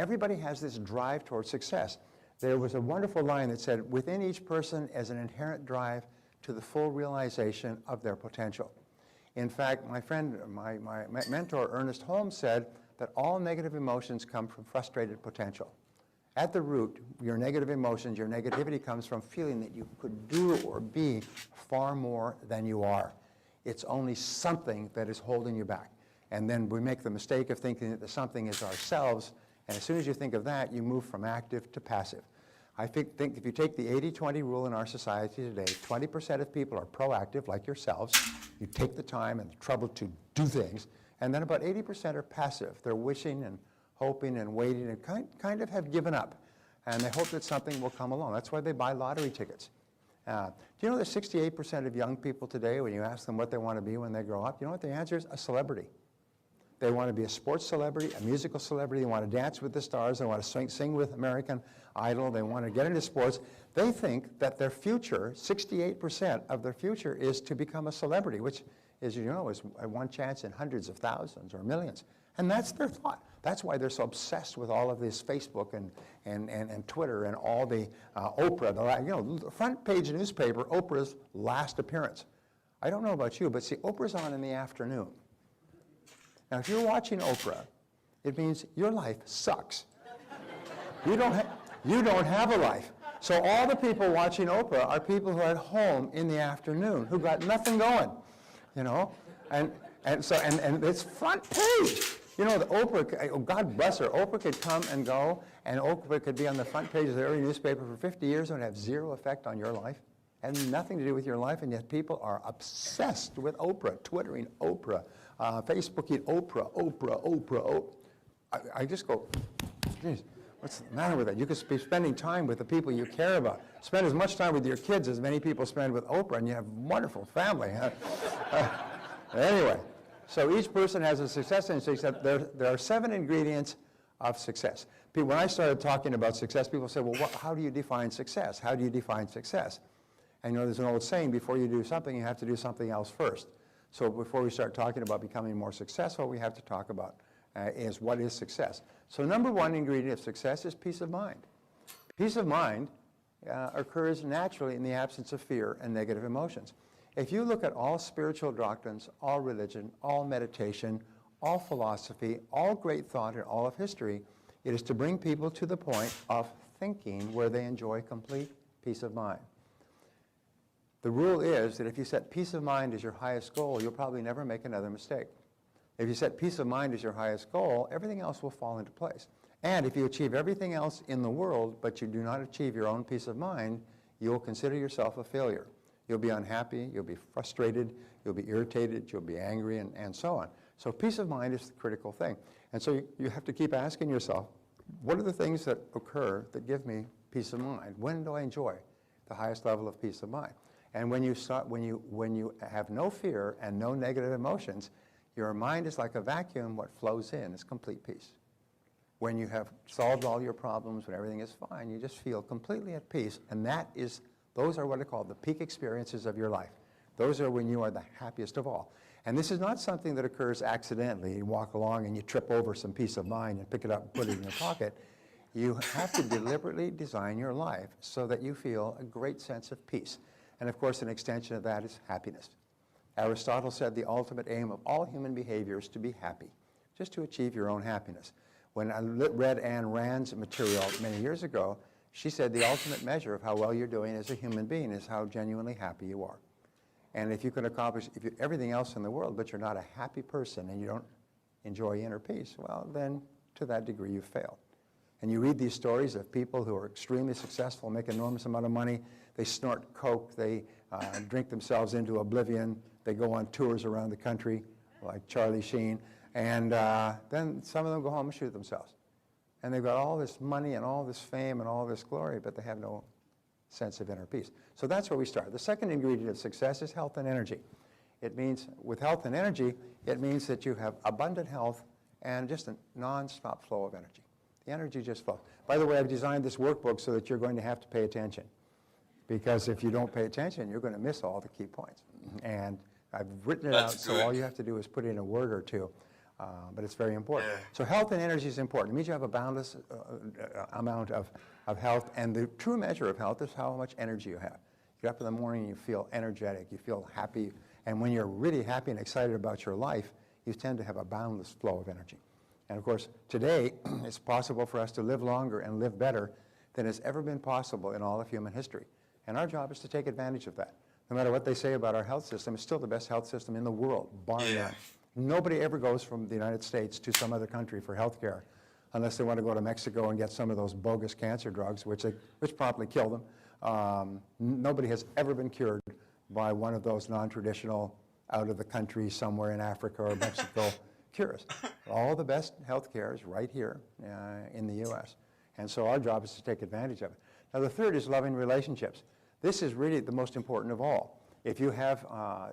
everybody has this drive towards success. There was a wonderful line that said, within each person is an inherent drive to the full realization of their potential. In fact, my friend, my mentor, Ernest Holmes, said that all negative emotions come from frustrated potential. At the root, your negative emotions, your negativity comes from feeling that you could do or be far more than you are. It's only something that is holding you back. And then we make the mistake of thinking that the something is ourselves, and as soon as you think of that, you move from active to passive. I think if you take the 80-20 rule in our society today, 20% of people are proactive, like yourselves. You take the time and the trouble to do things, and then about 80% are passive. They're wishing and hoping and waiting and kind of have given up, and they hope that something will come along. That's why they buy lottery tickets. Do you know that 68% of young people today, when you ask them what they want to be when they grow up, you know what the answer is? A celebrity. They want to be a sports celebrity, a musical celebrity. They want to dance with the stars. They want to sing with American Idol. They want to get into sports. They think that their future, 68% of their future, is to become a celebrity, which, as you know, is one chance in hundreds of thousands or millions. And that's their thought. That's why they're so obsessed with all of this Facebook and Twitter and all the Oprah, the front page newspaper, Oprah's last appearance. I don't know about you, but see, Oprah's on in the afternoon. Now, if you're watching Oprah, it means your life sucks. You don't have a life. So all the people watching Oprah are people who are at home in the afternoon, who got nothing going, you know, and it's front page. You know, the Oprah, oh, God bless her, Oprah could come and go, and Oprah could be on the front page of every newspaper for 50 years and have zero effect on your life, and nothing to do with your life, and yet people are obsessed with Oprah, Twittering Oprah, Facebooking Oprah. I just go, geez, what's the matter with that? You could be spending time with the people you care about. Spend as much time with your kids as many people spend with Oprah, and you have a wonderful family. Anyway, so each person has a success instinct. There are 7 ingredients of success. When I started talking about success, people said, well, how do you define success? How do you define success? And you know, there's an old saying, before you do something, you have to do something else first. So before we start talking about becoming more successful, we have to talk about is what is success. So number 1 ingredient of success is peace of mind. Peace of mind occurs naturally in the absence of fear and negative emotions. If you look at all spiritual doctrines, all religion, all meditation, all philosophy, all great thought, and all of history, it is to bring people to the point of thinking where they enjoy complete peace of mind. The rule is that if you set peace of mind as your highest goal, you'll probably never make another mistake. If you set peace of mind as your highest goal, everything else will fall into place. And if you achieve everything else in the world, but you do not achieve your own peace of mind, you'll consider yourself a failure. You'll be unhappy, you'll be frustrated, you'll be irritated, you'll be angry, and so on. So peace of mind is the critical thing. And so you have to keep asking yourself, what are the things that occur that give me peace of mind? When do I enjoy the highest level of peace of mind? And when you have no fear and no negative emotions, your mind is like a vacuum. What flows in is complete peace. When you have solved all your problems, when everything is fine, you just feel completely at peace, and those are what I call the peak experiences of your life. Those are when you are the happiest of all. And this is not something that occurs accidentally. You walk along and you trip over some peace of mind and pick it up and put it in your pocket. You have to deliberately design your life so that you feel a great sense of peace. And of course, an extension of that is happiness. Aristotle said the ultimate aim of all human behavior is to be happy, just to achieve your own happiness. When I read Ayn Rand's material many years ago, she said the ultimate measure of how well you're doing as a human being is how genuinely happy you are. And if you can accomplish everything else in the world, but you're not a happy person and you don't enjoy inner peace, well, then to that degree you failed. And you read these stories of people who are extremely successful, make an enormous amount of money, they snort coke, they drink themselves into oblivion, they go on tours around the country like Charlie Sheen, and then some of them go home and shoot themselves. And they've got all this money and all this fame and all this glory, but they have no sense of inner peace. So that's where we start. The second ingredient of success is health and energy. It means, with health and energy, it means that you have abundant health and just a non-stop flow of energy. The energy just flows. By the way, I've designed this workbook so that you're going to have to pay attention. Because if you don't pay attention, you're going to miss all the key points. And I've written it out, so all you have to do is put in a word or two. but it's very important. Yeah. So health and energy is important. It means you have a boundless amount of health, and the true measure of health is how much energy you have. You get up in the morning, you feel energetic, you feel happy, and when you're really happy and excited about your life, you tend to have a boundless flow of energy. And of course, today, it's possible for us to live longer and live better than has ever been possible in all of human history. And our job is to take advantage of that. No matter what they say about our health system, it's still the best health system in the world, bar none. Nobody ever goes from the United States to some other country for health care unless they want to go to Mexico and get some of those bogus cancer drugs, which promptly kill them. Nobody has ever been cured by one of those non-traditional, out of the country, somewhere in Africa or Mexico cures. All the best health care is right here in the U.S. And so our job is to take advantage of it. Now the third is loving relationships. This is really the most important of all. If you have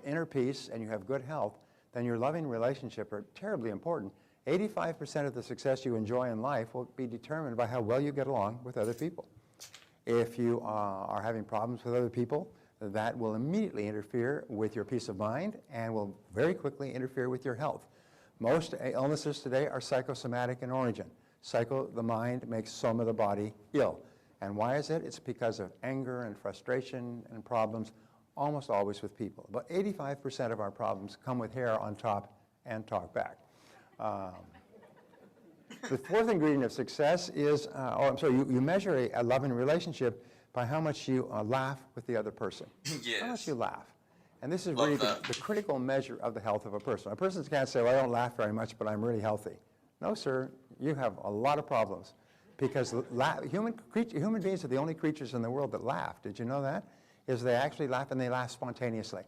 inner peace and you have good health, then your loving relationship are terribly important. 85% of the success you enjoy in life will be determined by how well you get along with other people. If you are having problems with other people, that will immediately interfere with your peace of mind and will very quickly interfere with your health. Most illnesses today are psychosomatic in origin. Psycho, the mind, makes soma, the body, ill. And why is it? It's because of anger and frustration and problems, almost always with people. About 85% of our problems come with hair on top and talk back. The fourth ingredient of success is, you measure a loving relationship by how much you laugh with the other person. Yes. How much you laugh. And this is really the critical measure of the health of a person. A person can't say, well, I don't laugh very much, but I'm really healthy. No, sir, you have a lot of problems. Because human beings are the only creatures in the world that laugh. Did you know that? Is they actually laugh, and they laugh spontaneously.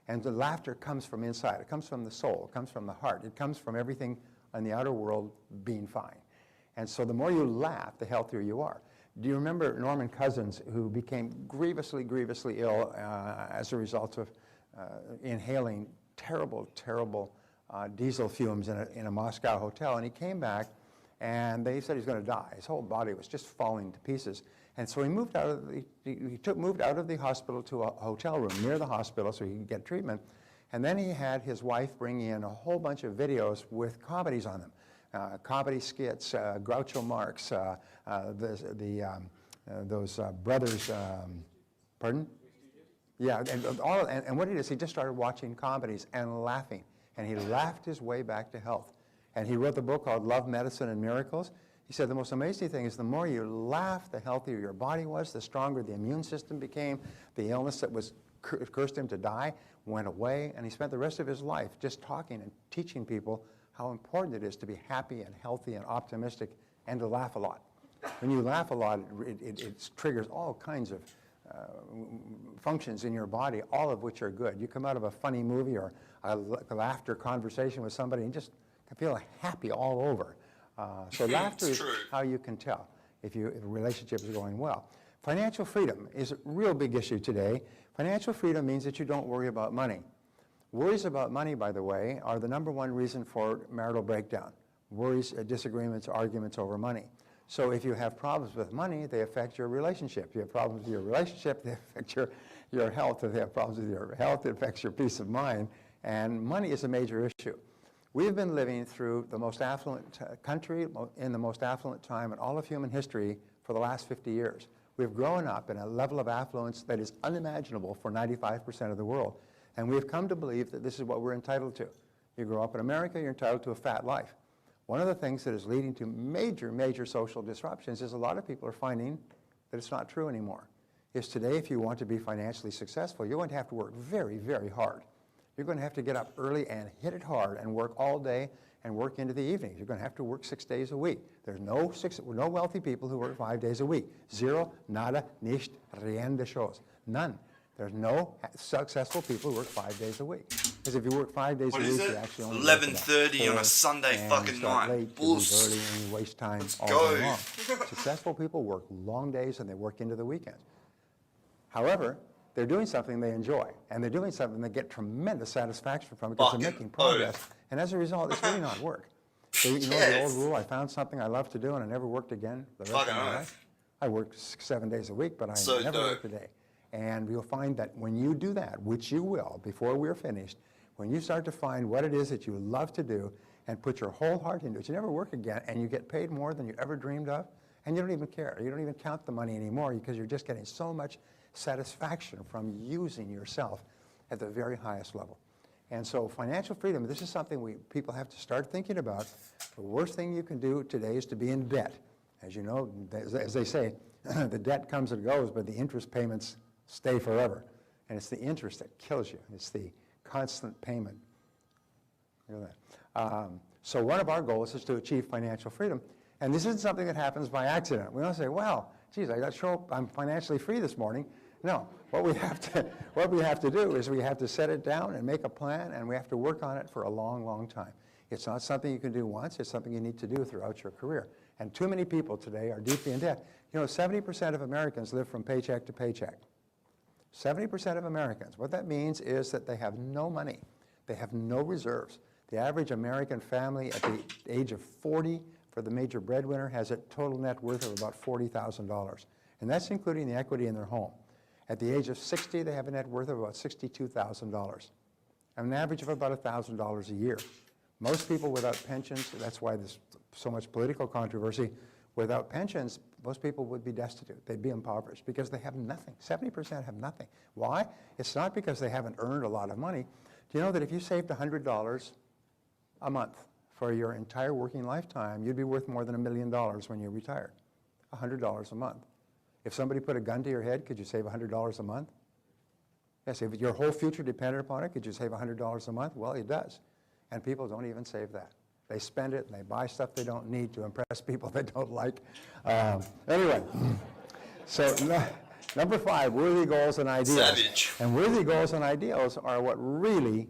And the laughter comes from inside. It comes from the soul. It comes from the heart. It comes from everything in the outer world being fine. And so the more you laugh, the healthier you are. Do you remember Norman Cousins, who became grievously, grievously ill as a result of inhaling terrible, terrible diesel fumes in a Moscow hotel? And he came back, and they said he's going to die. His whole body was just falling to pieces. And so he moved out of the hospital to a hotel room near the hospital so he could get treatment. And then he had his wife bring in a whole bunch of videos with comedies on them. Comedy skits, Groucho Marx, those brothers, pardon? Yeah, and what he did is he just started watching comedies and laughing. And he laughed his way back to health. And he wrote the book called Love, Medicine, and Miracles. He said the most amazing thing is the more you laugh, the healthier your body was, the stronger the immune system became. The illness that was cursed him to die went away, and he spent the rest of his life just talking and teaching people how important it is to be happy and healthy and optimistic and to laugh a lot. When you laugh a lot, it triggers all kinds of functions in your body, all of which are good. You come out of a funny movie or a laughter conversation with somebody and just feel happy all over. So laughter is how you can tell if a relationship is going well. Financial freedom is a real big issue today. Financial freedom means that you don't worry about money. Worries about money, by the way, are the #1 reason for marital breakdown. Worries, disagreements, arguments over money. So if you have problems with money, they affect your relationship. If you have problems with your relationship, they affect your health. If you have problems with your health, it affects your peace of mind. And money is a major issue. We've been living through the most affluent country in the most affluent time in all of human history for the last 50 years. We've grown up in a level of affluence that is unimaginable for 95% of the world. And we've come to believe that this is what we're entitled to. You grow up in America, you're entitled to a fat life. One of the things that is leading to major, major social disruptions is a lot of people are finding that it's not true anymore. Is today, if you want to be financially successful, you're going to have to work very, very hard. You're going to have to get up early and hit it hard and work all day and work into the evenings. You're going to have to work 6 days a week. There's no wealthy people who work 5 days a week. Zero, nada, nicht, rien de chose. None. There's no successful people who work 5 days a week. Because if you work 5 days a week, you actually only 11:30 on a Sunday fucking night. Late, you leave early, and you waste time all day long. Successful people work long days and they work into the weekends. However, they're doing something they enjoy, and they're doing something they get tremendous satisfaction from because they're making progress, and as a result, it's really not work. So you know the old rule, I found something I love to do and I never worked again the rest of my life? I worked 7 days a week, but I never worked a day. And you'll find that when you do that, which you will before we're finished, when you start to find what it is that you love to do, and put your whole heart into it. You never work again, and you get paid more than you ever dreamed of, and you don't even care. You don't even count the money anymore because you're just getting so much satisfaction from using yourself at the very highest level. And so financial freedom, this is something people have to start thinking about. The worst thing you can do today is to be in debt. As you know, as they say, the debt comes and goes, but the interest payments stay forever. And it's the interest that kills you. It's the constant payment. Look at that. So one of our goals is to achieve financial freedom. And this isn't something that happens by accident. We don't say, well, geez, I got to show up, I'm financially free this morning. No, what we have to do is we have to set it down and make a plan, and we have to work on it for a long, long time. It's not something you can do once. It's something you need to do throughout your career. And too many people today are deeply in debt. You know, 70% of Americans live from paycheck to paycheck. 70% of Americans. What that means is that they have no money. They have no reserves. The average American family at the age of 40 for the major breadwinner has a total net worth of about $40,000. And that's including the equity in their home. At the age of 60, they have a net worth of about $62,000, an average of about $1,000 a year. Most people without pensions, that's why there's so much political controversy, without pensions, most people would be destitute. They'd be impoverished because they have nothing. 70% have nothing. Why? It's not because they haven't earned a lot of money. Do you know that if you saved $100 a month for your entire working lifetime, you'd be worth more than $1 million when you're retired? $100 a month. If somebody put a gun to your head, could you save $100 a month? Yes, if your whole future depended upon it, could you save $100 a month? Well, it does. And people don't even save that. They spend it and they buy stuff they don't need to impress people they don't like. Anyway, so number 5, worthy goals and ideals. Savage. And worthy goals and ideals are what really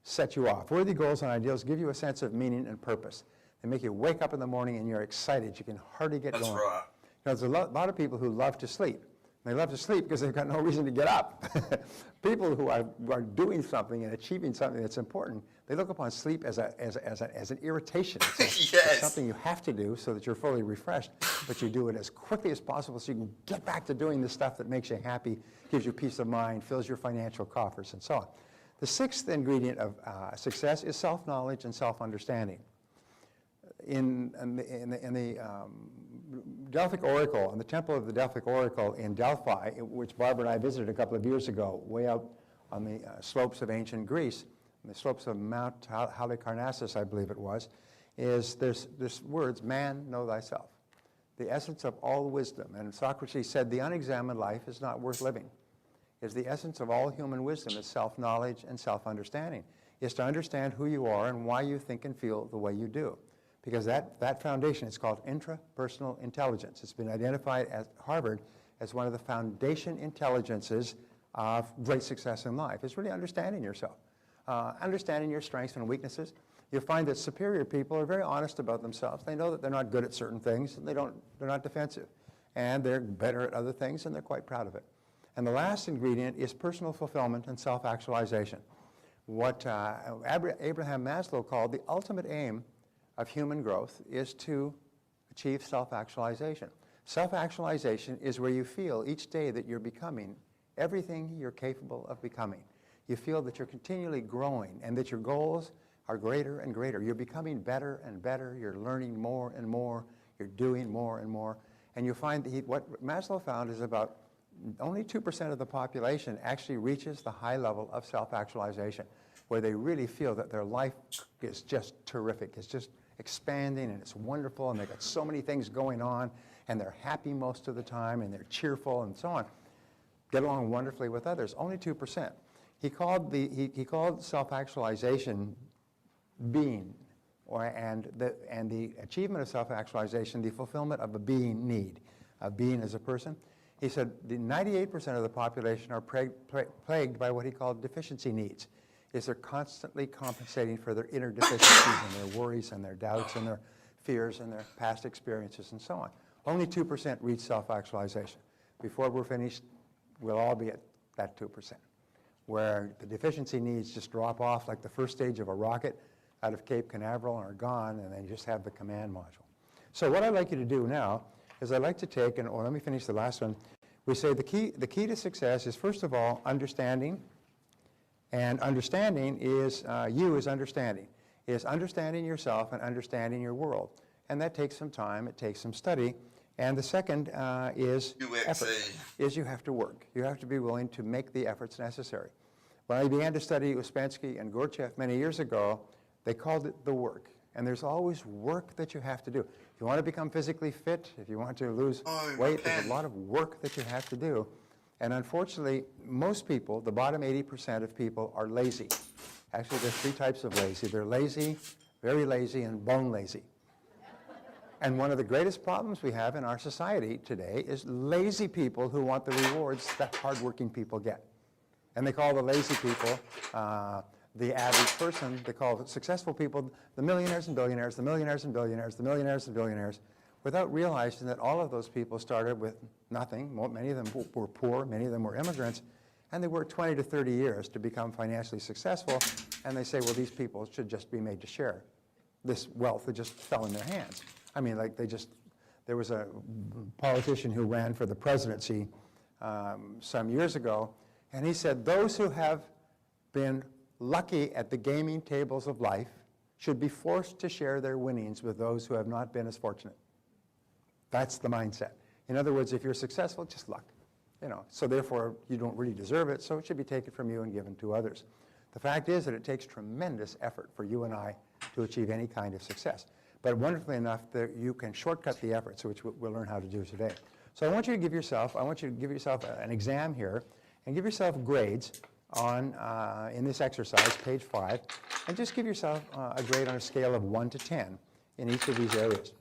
set you off. Worthy goals and ideals give you a sense of meaning and purpose. They make you wake up in the morning and you're excited. You can hardly get going. That's right. There's a lot of people who love to sleep. They love to sleep because they've got no reason to get up. People who are doing something and achieving something that's important, they look upon sleep as an irritation. It's Yes. something you have to do so that you're fully refreshed, but you do it as quickly as possible so you can get back to doing the stuff that makes you happy, gives you peace of mind, fills your financial coffers, and so on. The 6th ingredient of success is self-knowledge and self-understanding. In the Delphic Oracle, in the temple of the Delphic Oracle in Delphi, which Barbara and I visited a couple of years ago, way out on the slopes of ancient Greece, on the slopes of Mount Halicarnassus, I believe it was, is there's words, man, know thyself, the essence of all wisdom. And Socrates said the unexamined life is not worth living. Is the essence of all human wisdom is self-knowledge and self-understanding, is to understand who you are and why you think and feel the way you do. Because that foundation is called intrapersonal intelligence. It's been identified at Harvard as one of the foundation intelligences of great success in life. It's really understanding yourself, understanding your strengths and weaknesses. You'll find that superior people are very honest about themselves. They know that they're not good at certain things, and they're not defensive. And they're better at other things, and they're quite proud of it. And the last ingredient is personal fulfillment and self-actualization. What Abraham Maslow called the ultimate aim of human growth is to achieve self-actualization. Self-actualization is where you feel each day that you're becoming everything you're capable of becoming. You feel that you're continually growing and that your goals are greater and greater. You're becoming better and better. You're learning more and more. You're doing more and more. And you find that what Maslow found is about only 2% of the population actually reaches the high level of self-actualization, where they really feel that their life is just terrific. It's just expanding and it's wonderful and they've got so many things going on and they're happy most of the time and they're cheerful and so on. Get along wonderfully with others. Only 2%. He called self-actualization being, and the achievement of self-actualization the fulfillment of a being need, a being as a person. He said the 98% of the population are plagued by what he called deficiency needs. Is they're constantly compensating for their inner deficiencies and their worries and their doubts and their fears and their past experiences and so on. Only 2% reach self-actualization. Before we're finished, we'll all be at that 2%, where the deficiency needs just drop off like the first stage of a rocket out of Cape Canaveral and are gone, and then you just have the command module. So what I'd like you to do now is I'd like to take, let me finish the last one. We say the key to success is, first of all, understanding. And understanding is, you is understanding. is understanding yourself and understanding your world. And that takes some time, it takes some study. And the second is effort, is you have to work. You have to be willing to make the efforts necessary. When I began to study Ouspensky and Gurdjieff many years ago, they called it the work. And there's always work that you have to do. If you want to become physically fit, if you want to lose weight, there's a lot of work that you have to do. And unfortunately, most people, the bottom 80% of people, are lazy. Actually, there's 3 types of lazy. They're lazy, very lazy, and bone lazy. And one of the greatest problems we have in our society today is lazy people who want the rewards that hardworking people get. And they call the lazy people the average person. They call the successful people the millionaires and billionaires, the millionaires and billionaires, the millionaires and billionaires, without realizing that all of those people started with nothing. Many of them were poor, many of them were immigrants, and they worked 20 to 30 years to become financially successful, and they say, well, these people should just be made to share this wealth that just fell in their hands. I mean, like there was a politician who ran for the presidency some years ago, and he said, those who have been lucky at the gaming tables of life should be forced to share their winnings with those who have not been as fortunate. That's the mindset. In other words, if you're successful, just luck. So therefore, you don't really deserve it, so it should be taken from you and given to others. The fact is that it takes tremendous effort for you and I to achieve any kind of success. But wonderfully enough, that you can shortcut the efforts, which we'll learn how to do today. So I want you to give yourself an exam here, and give yourself grades on, in this exercise, page 5, and just give yourself a grade on a scale of 1 to 10 in each of these areas.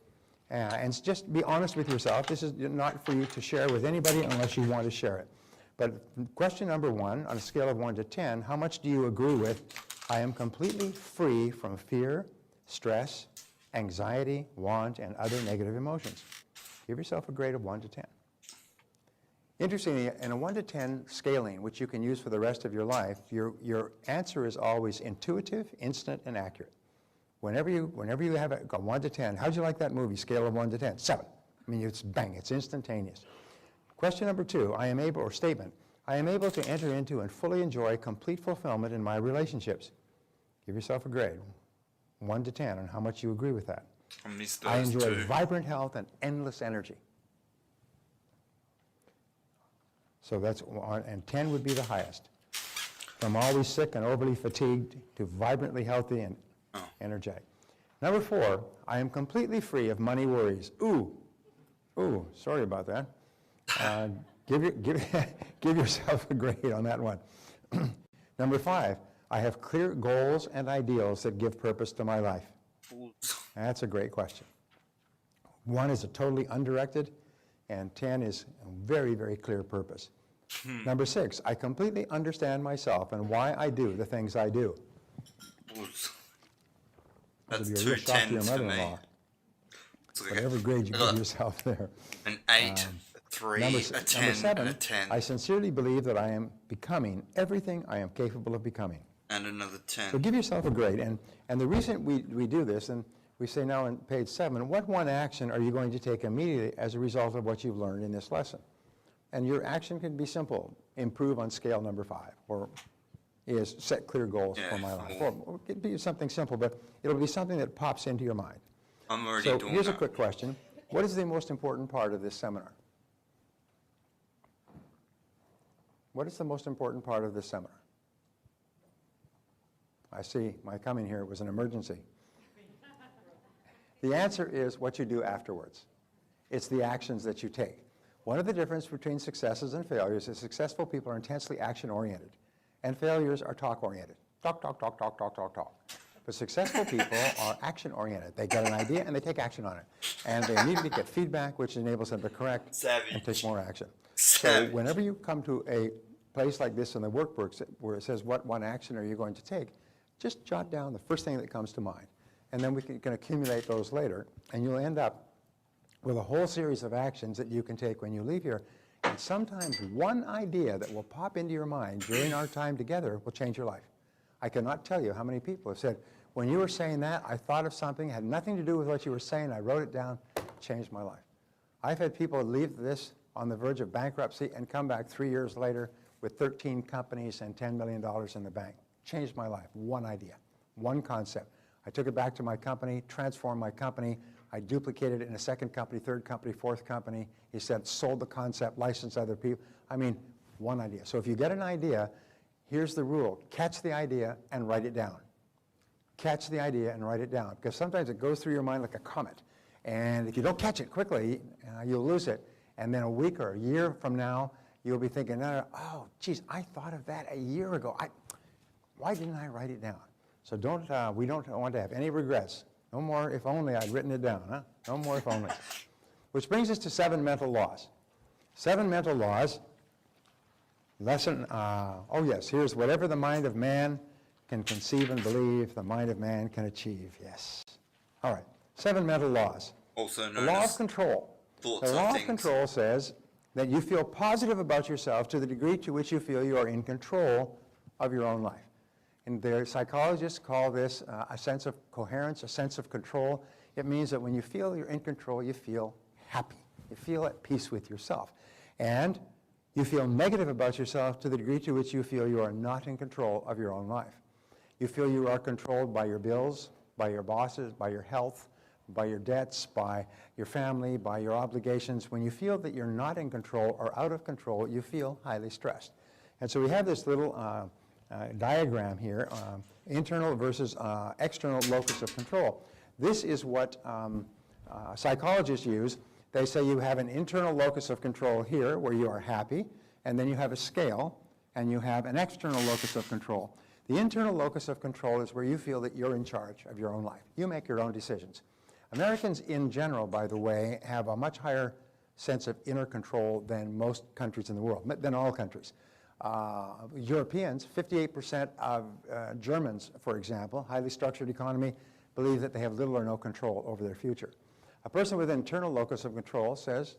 And just be honest with yourself. This is not for you to share with anybody unless you want to share it. But question number 1, on a scale of 1 to 10, how much do you agree with, I am completely free from fear, stress, anxiety, want, and other negative emotions? Give yourself a grade of 1 to 10. Interestingly, in a 1 to 10 scaling, which you can use for the rest of your life, your answer is always intuitive, instant, and accurate. Whenever you have a 1 to 10, how'd you like that movie, scale of 1 to 10? 7. I mean, it's bang, it's instantaneous. Question number 2, I am able to enter into and fully enjoy complete fulfillment in my relationships. Give yourself a grade, 1 to 10, on how much you agree with that. I enjoy vibrant health and endless energy. So that's 1, and 10 would be the highest. From always sick and overly fatigued to vibrantly healthy and energetic. Number 4, I am completely free of money worries. Ooh, sorry about that. Give yourself a grade on that one. Number 5, I have clear goals and ideals that give purpose to my life. That's a great question. 1 is a totally undirected, and 10 is a very, very clear purpose. Number 6, I completely understand myself and why I do the things I do. That's 2 10s for me. Whatever grade you give yourself there. An 8, 3, a 10, number 7, and a 10. I sincerely believe that I am becoming everything I am capable of becoming. And another 10. So give yourself a grade. And the reason we do this, and we say now on page 7, what one action are you going to take immediately as a result of what you've learned in this lesson? And your action can be simple. Improve on scale number 5, or is set clear goals for my life. Or it could be something simple, but it'll be something that pops into your mind. I'm already so doing here's that. A quick question. What is the most important part of this seminar? What is the most important part of this seminar? I see my coming here was an emergency. The answer is what you do afterwards. It's the actions that you take. One of the differences between successes and failures is successful people are intensely action-oriented, and failures are talk-oriented. Talk, talk, talk, talk, talk, talk, talk. But successful people are action-oriented. They get an idea and they take action on it. And they immediately get feedback, which enables them to correct and take more action. So whenever you come to a place like this in the workbooks where it says what one action are you going to take, just jot down the first thing that comes to mind. And then we can accumulate those later, and you'll end up with a whole series of actions that you can take when you leave here. And sometimes one idea that will pop into your mind during our time together will change your life. I cannot tell you how many people have said, when you were saying that, I thought of something, had nothing to do with what you were saying, I wrote it down, it changed my life. I've had people leave this on the verge of bankruptcy and come back 3 years later with 13 companies and $10 million in the bank. Changed my life. One idea, one concept. I took it back to my company, transformed my company. I duplicated it in a second company, third company, fourth company. He said, sold the concept, licensed other people. I mean, one idea. So if you get an idea, here's the rule. Catch the idea and write it down. Catch the idea and write it down. Because sometimes it goes through your mind like a comet. And if you don't catch it quickly, you'll lose it. And then a week or a year from now, you'll be thinking, oh, geez, I thought of that a year ago. Why didn't I write it down? So we don't want to have any regrets. No more if only I'd written it down. Huh? No more if only. Which brings us to 7 mental laws. 7 mental laws. Lesson, oh yes, here's whatever the mind of man can conceive and believe, the mind of man can achieve. Yes. All right. 7 mental laws. Also known the law as of control. thoughts The law of of things. control says that you feel positive about yourself to the degree to which you feel you are in control of your own life. And their psychologists call this a sense of coherence, a sense of control. It means that when you feel you're in control, you feel happy. You feel at peace with yourself. And you feel negative about yourself to the degree to which you feel you are not in control of your own life. You feel you are controlled by your bills, by your bosses, by your health, by your debts, by your family, by your obligations. When you feel that you're not in control or out of control, you feel highly stressed. And so we have this little diagram here, internal versus external locus of control. This is what psychologists use. They say you have an internal locus of control here where you are happy, and then you have a scale, and you have an external locus of control. The internal locus of control is where you feel that you're in charge of your own life. You make your own decisions. Americans in general, by the way, have a much higher sense of inner control than most countries in the world, than all countries. Europeans, 58% of Germans, for example, highly structured economy, believe that they have little or no control over their future. A person with internal locus of control says,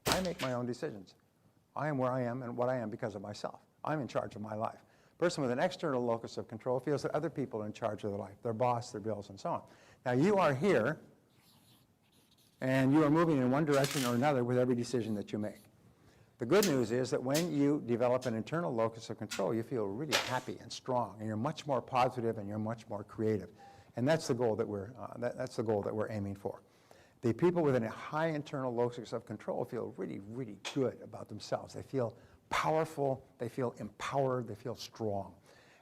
I make my own decisions. I am where I am and what I am because of myself. I'm in charge of my life. A person with an external locus of control feels that other people are in charge of their life, their boss, their bills, and so on. Now you are here, and you are moving in one direction or another with every decision that you make. The good news is that when you develop an internal locus of control, you feel really happy and strong, and you're much more positive and you're much more creative. And that's the goal that we're aiming for. The people with a high internal locus of control feel really, really good about themselves. They feel powerful, they feel empowered, they feel strong.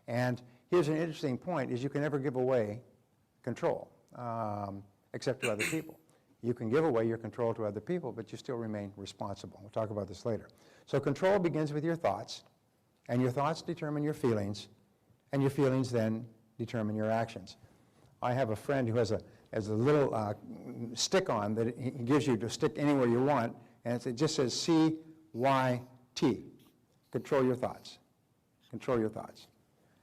And here's an interesting point, is you can never give away control, except to other people. You can give away your control to other people, but you still remain responsible. We'll talk about this later. So control begins with your thoughts, and your thoughts determine your feelings, and your feelings then determine your actions. I have a friend who has a little stick-on that he gives you to stick anywhere you want, and it just says CYT. Control your thoughts. Control your thoughts.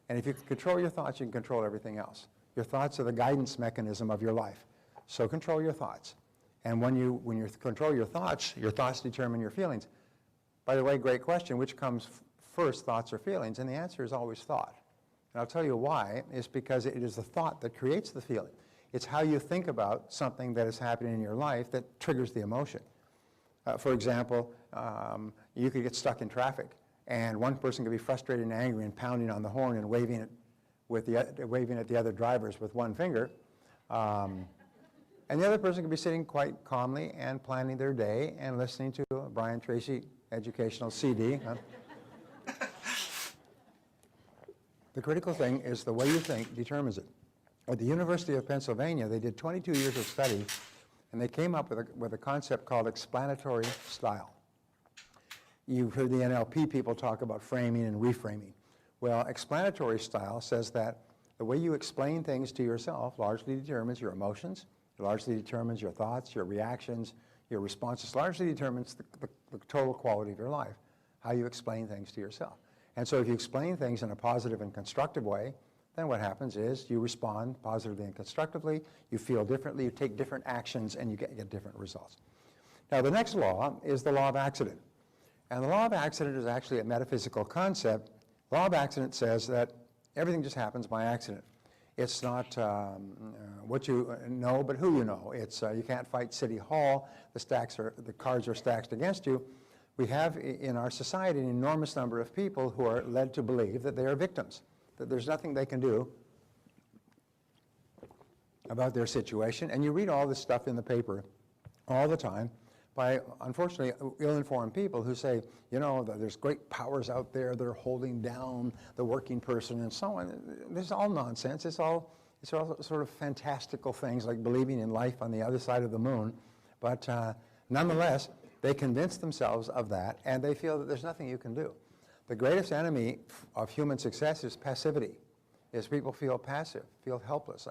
And if you control your thoughts, you can control everything else. Your thoughts are the guidance mechanism of your life. So control your thoughts. And when you control your thoughts determine your feelings. By the way, great question, which comes first, thoughts or feelings? And the answer is always thought. And I'll tell you why. It's because it is the thought that creates the feeling. It's how you think about something that is happening in your life that triggers the emotion. For example, you could get stuck in traffic, and one person could be frustrated and angry and pounding on the horn and waving at the other drivers with one finger. And the other person could be sitting quite calmly and planning their day and listening to a Brian Tracy educational CD. The critical thing is the way you think determines it. At the University of Pennsylvania, they did 22 years of study, and they came up with a concept called explanatory style. You've heard the NLP people talk about framing and reframing. Well, explanatory style says that the way you explain things to yourself largely determines your emotions, largely determines your thoughts, your reactions, your responses, largely determines the total quality of your life, how you explain things to yourself. And so if you explain things in a positive and constructive way, then what happens is you respond positively and constructively, you feel differently, you take different actions, and you get different results. Now, the next law is the law of accident. And the law of accident is actually a metaphysical concept. The law of accident says that everything just happens by accident. It's not what you know, but who you know. It's you can't fight City Hall. The cards are stacked against you. We have in our society an enormous number of people who are led to believe that they are victims, that there's nothing they can do about their situation, and you read all this stuff in the paper all the time by, unfortunately, ill-informed people who say, you know, that there's great powers out there that are holding down the working person and so on. This is all nonsense. It's all sort of fantastical things like believing in life on the other side of the moon. But nonetheless, they convince themselves of that, and they feel that there's nothing you can do. The greatest enemy of human success is passivity, is people feel passive, feel helpless.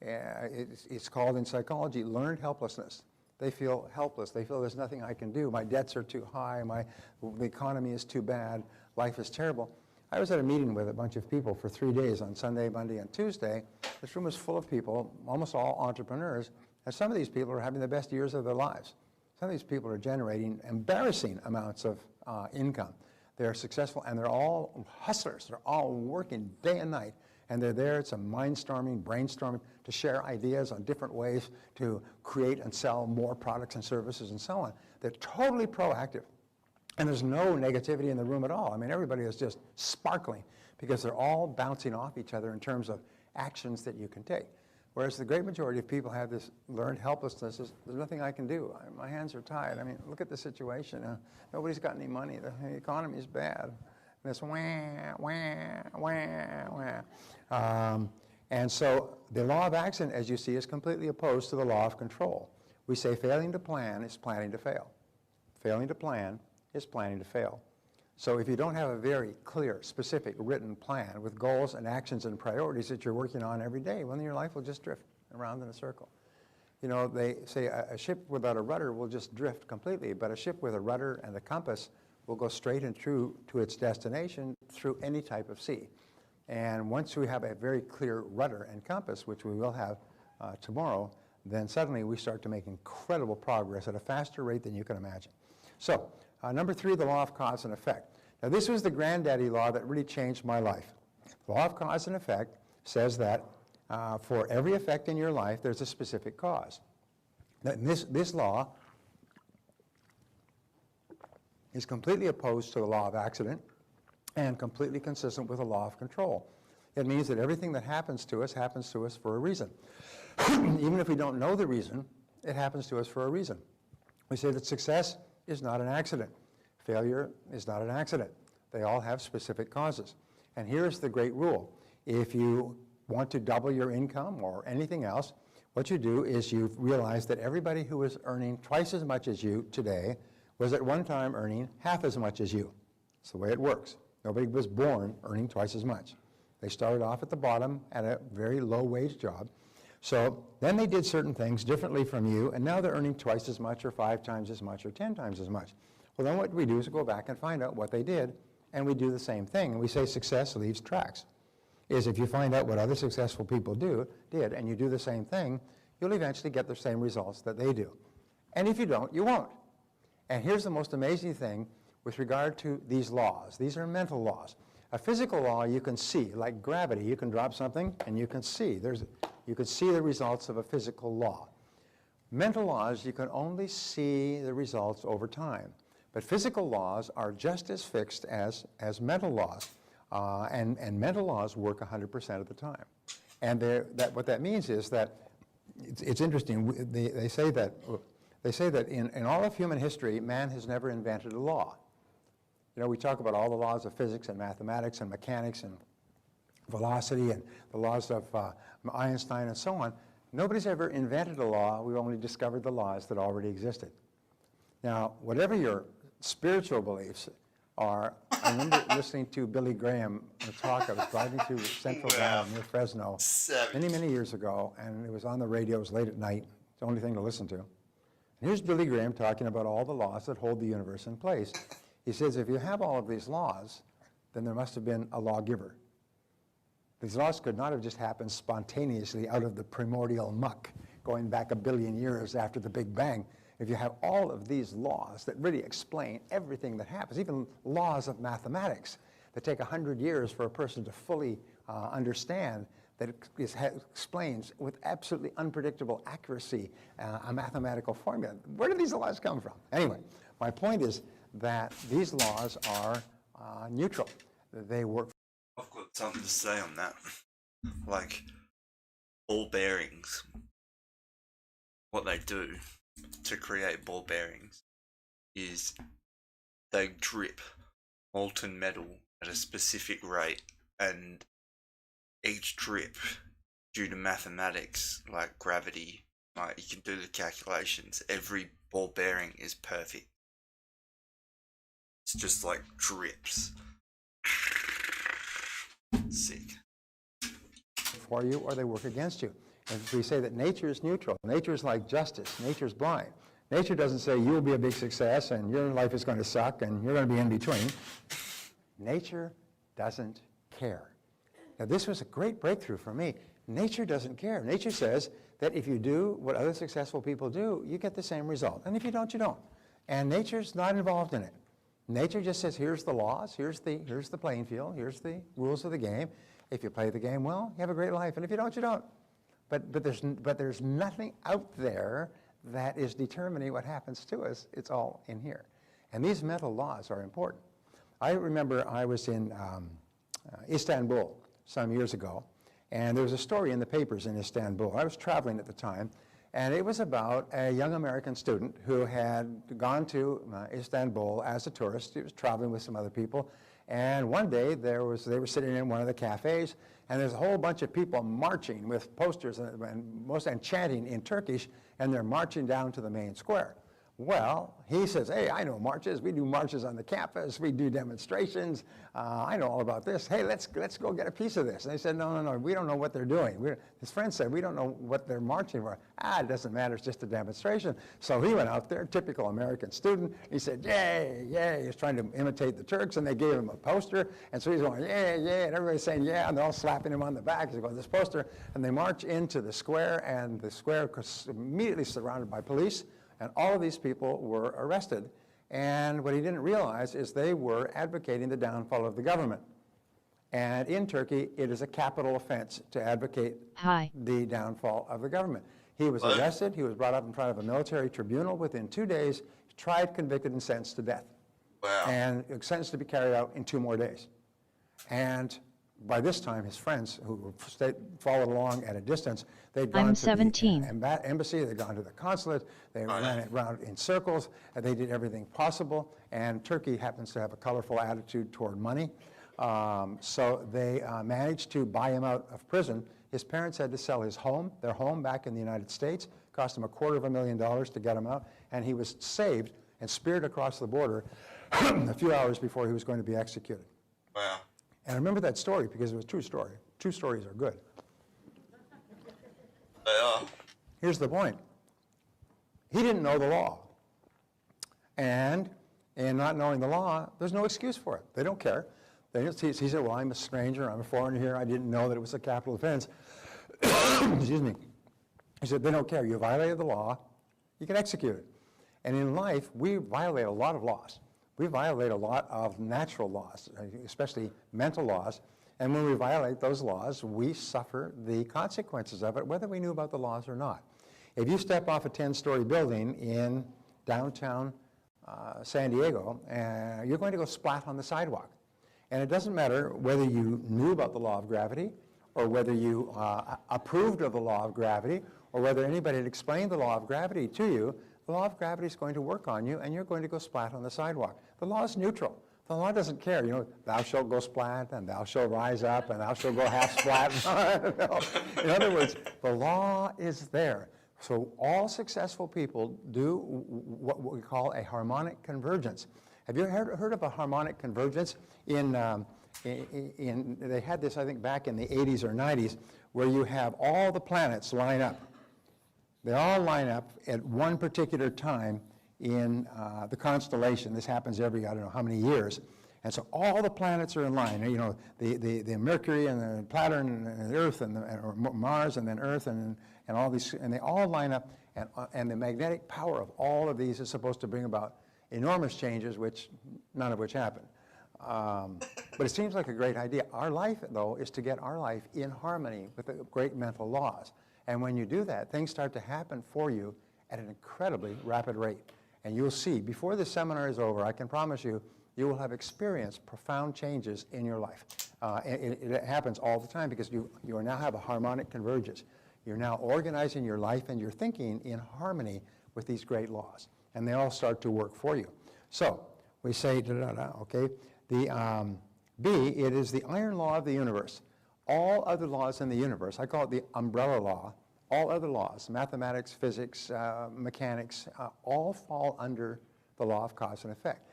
It's called in psychology learned helplessness. They feel helpless. They feel there's nothing I can do. My debts are too high. The economy is too bad. Life is terrible. I was at a meeting with a bunch of people for 3 days on Sunday, Monday, and Tuesday. This room was full of people, almost all entrepreneurs, and some of these people are having the best years of their lives. Some of these people are generating embarrassing amounts of income. They're successful, and they're all hustlers. They're all working day and night, and they're there. It's a mind-storming, brainstorming to share ideas on different ways to create and sell more products and services and so on. They're totally proactive, and there's no negativity in the room at all. I mean, everybody is just sparkling because they're all bouncing off each other in terms of actions that you can take. Whereas the great majority of people have this learned helplessness. There's nothing I can do. My hands are tied. I mean, look at the situation. Nobody's got any money. The economy is bad. And this wah, wah, wah, wah. And so the law of accident, as you see, is completely opposed to the law of control. We say failing to plan is planning to fail. Failing to plan is planning to fail. So if you don't have a very clear, specific, written plan with goals and actions and priorities that you're working on every day, well, then your life will just drift around in a circle. You know, they say a ship without a rudder will just drift completely, but a ship with a rudder and a compass will go straight and true to its destination through any type of sea. And once we have a very clear rudder and compass, which we will have tomorrow, then suddenly we start to make incredible progress at a faster rate than you can imagine. So, number 3, the law of cause and effect. Now, this was the granddaddy law that really changed my life. The law of cause and effect says that for every effect in your life, there's a specific cause. Now, this law is completely opposed to the law of accident and completely consistent with the law of control. It means that everything that happens to us for a reason. Even if we don't know the reason, it happens to us for a reason. We say that success is not an accident. Failure is not an accident. They all have specific causes. And here's the great rule. If you want to double your income or anything else, what you do is you realize that everybody who is earning twice as much as you today was at one time earning half as much as you. It's the way it works. Nobody was born earning twice as much. They started off at the bottom at a very low-wage job. So then they did certain things differently from you, and now they're earning twice as much or 5 times as much or 10 times as much. Well, then what we do is go back and find out what they did, and we do the same thing. And we say success leaves tracks. Is if you find out what other successful people did, and you do the same thing, you'll eventually get the same results that they do. And if you don't, you won't. And here's the most amazing thing with regard to these laws. These are mental laws. A physical law you can see, like gravity. You can drop something and you can see. You can see the results of a physical law. Mental laws, you can only see the results over time. But physical laws are just as fixed as mental laws. And mental laws work 100% of the time. And what that means is that, it's interesting, they say that in all of human history, man has never invented a law. You know, we talk about all the laws of physics and mathematics and mechanics and velocity and the laws of Einstein and so on. Nobody's ever invented a law. We've only discovered the laws that already existed. Now, whatever your spiritual beliefs are, I remember listening to Billy Graham talk. I was driving through Central Valley near Fresno many years ago, and it was on the radio. It was late at night. It's the only thing to listen to. And here's Billy Graham talking about all the laws that hold the universe in place. He says, if you have all of these laws, then there must have been a lawgiver. These laws could not have just happened spontaneously out of the primordial muck going back 1 billion years after the Big Bang. If you have all of these laws that really explain everything that happens, even laws of mathematics that take 100 years for a person to fully understand, that explains with absolutely unpredictable accuracy a mathematical formula. Where do these laws come from? Anyway, my point is that these laws are neutral. They work. I've got something to say on that. Like, ball bearings, what they do to create ball bearings is they drip molten metal at a specific rate, and each drip, due to mathematics like gravity, like you can do the calculations, every ball bearing is perfect. It's just like drips. Sick. For you or they work against you. And we say that nature is neutral. Nature is like justice. Nature is blind. Nature doesn't say you'll be a big success and your life is going to suck and you're going to be in between. Nature doesn't care. Now this was a great breakthrough for me. Nature doesn't care. Nature says that if you do what other successful people do, you get the same result. And if you don't, you don't. And nature's not involved in it. Nature just says, here's the laws, here's the playing field, here's the rules of the game. If you play the game well, you have a great life, and if you don't, you don't. But there's nothing out there that is determining what happens to us. It's all in here. And these mental laws are important. I remember I was in Istanbul some years ago, and there was a story in the papers in Istanbul. I was traveling at the time, and it was about a young American student who had gone to Istanbul as a tourist. He was traveling with some other people. And one day they were sitting in one of the cafes, and there's a whole bunch of people marching with posters and chanting in Turkish, and they're marching down to the main square. Well, he says, hey, I know marches. We do marches on the campus. We do demonstrations. I know all about this. Hey, let's go get a piece of this. And they said, no, we don't know what they're doing. His friend said, we don't know what they're marching for. It doesn't matter. It's just a demonstration. So he went out there, typical American student. He said, yay, yay. He's trying to imitate the Turks, and they gave him a poster. And so he's going, yay, yay, and everybody's saying, yeah, and they're all slapping him on the back. He's going, this poster. And they march into the square, and the square was immediately surrounded by police. And all of these people were arrested. And what he didn't realize is they were advocating the downfall of the government. And in Turkey, it is a capital offense to advocate the downfall of the government. He was arrested. He was brought up in front of a military tribunal within 2 days, tried, convicted, and sentenced to death. Wow. And sentenced to be carried out in 2 more days. And by this time, his friends who followed along at a distance, they'd gone to the embassy, they'd gone to the consulate, they ran it around in circles, and they did everything possible. And Turkey happens to have a colorful attitude toward money. So they managed to buy him out of prison. His parents had to sell their home back in the United States. Cost him $250,000 to get him out. And he was saved and speared across the border a few hours before he was going to be executed. Wow. And I remember that story because it was a true story. True stories are good. They are. Here's the point. He didn't know the law. And in not knowing the law, there's no excuse for it. They don't care. He said, well, I'm a stranger, I'm a foreigner here, I didn't know that it was a capital offense. Excuse me. He said, they don't care. You violated the law, you can execute it. And in life, we violate a lot of laws. We violate a lot of natural laws, especially mental laws. And when we violate those laws, we suffer the consequences of it, whether we knew about the laws or not. If you step off a 10-story building in downtown San Diego, you're going to go splat on the sidewalk. And it doesn't matter whether you knew about the law of gravity, or whether you approved of the law of gravity, or whether anybody had explained the law of gravity to you. The law of gravity is going to work on you, and you're going to go splat on the sidewalk. The law is neutral. The law doesn't care. You know, thou shalt go splat, and thou shalt rise up, and thou shalt go half splat. No. In other words, the law is there. So all successful people do what we call a harmonic convergence. Have you heard of a harmonic convergence? They had this, I think, back in the 80s or 90s, where you have all the planets line up. They all line up at one particular time in the constellation. This happens every, I don't know how many years. And so all the planets are in line. You know, the Mercury and the Saturn and the Earth and or Mars and then Earth and all these, and they all line up. And the magnetic power of all of these is supposed to bring about enormous changes, none of which happen. But it seems like a great idea. Our life, though, is to get our life in harmony with the great mental laws. And when you do that, things start to happen for you at an incredibly rapid rate. And you'll see, before this seminar is over, I can promise you, you will have experienced profound changes in your life. It happens all the time because you now have a harmonic convergence. You're now organizing your life and your thinking in harmony with these great laws, and they all start to work for you. So we say, okay, the B, it is the iron law of the universe. All other laws in the universe, I call it the umbrella law, all other laws, mathematics, physics, mechanics, all fall under the law of cause and effect.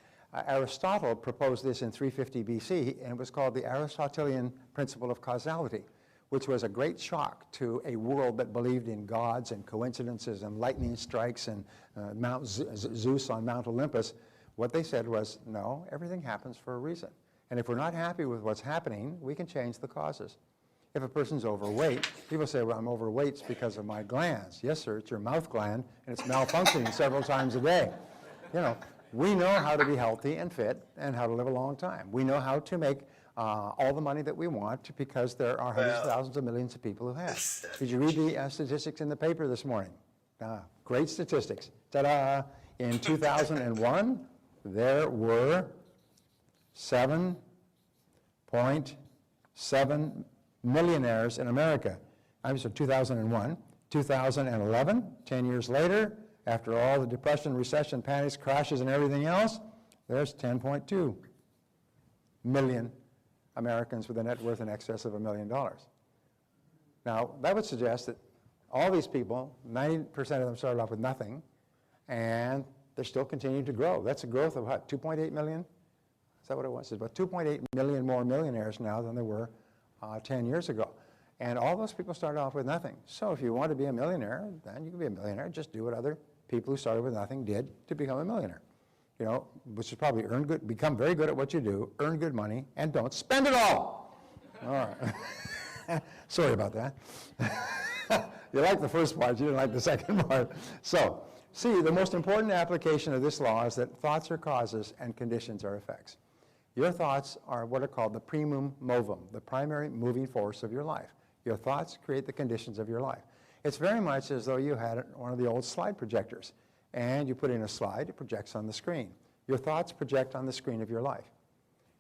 Aristotle proposed this in 350 BC, and it was called the Aristotelian principle of causality, which was a great shock to a world that believed in gods and coincidences and lightning strikes and Mount Zeus on Mount Olympus. What they said was, no, everything happens for a reason. And if we're not happy with what's happening, we can change the causes. If a person's overweight, people say, well, I'm overweight, it's because of my glands. Yes, sir, it's your mouth gland, and it's malfunctioning several times a day. You know, we know how to be healthy and fit and how to live a long time. We know how to make all the money that we want because there are hundreds of thousands of millions of people who have. Did you read the statistics in the paper this morning? Great statistics. Ta-da! In 2001, there were 7.7 millionaires in America. I'm sorry, 2001. 2011, 10 years later, after all the depression, recession, panics, crashes, and everything else, there's 10.2 million Americans with a net worth in excess of $1 million. Now, that would suggest that all these people, 90% of them started off with nothing, and they're still continuing to grow. That's a growth of what, 2.8 million? Is that what it was? It's about 2.8 million more millionaires now than there were 10 years ago. And all those people started off with nothing. So if you want to be a millionaire, then you can be a millionaire. Just do what other people who started with nothing did to become a millionaire. You know, which is probably become very good at what you do, earn good money, and don't spend it all. All right. Sorry about that. You liked the first part, you didn't like the second part. So, see, the most important application of this law is that thoughts are causes and conditions are effects. Your thoughts are what are called the primum movum, the primary moving force of your life. Your thoughts create the conditions of your life. It's very much as though you had one of the old slide projectors, and you put in a slide, it projects on the screen. Your thoughts project on the screen of your life.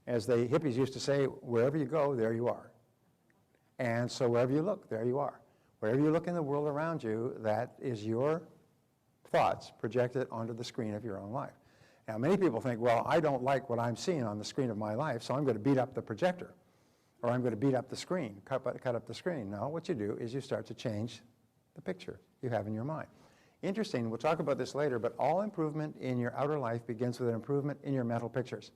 As the hippies used to say, wherever you go, there you are. And so wherever you look, there you are. Wherever you look in the world around you, that is your thoughts projected onto the screen of your own life. Now, many people think, well, I don't like what I'm seeing on the screen of my life, so I'm going to beat up the projector, or I'm going to beat up the screen, cut up the screen. No, what you do is you start to change the picture you have in your mind. Interesting, we'll talk about this later, but all improvement in your outer life begins with an improvement in your mental pictures.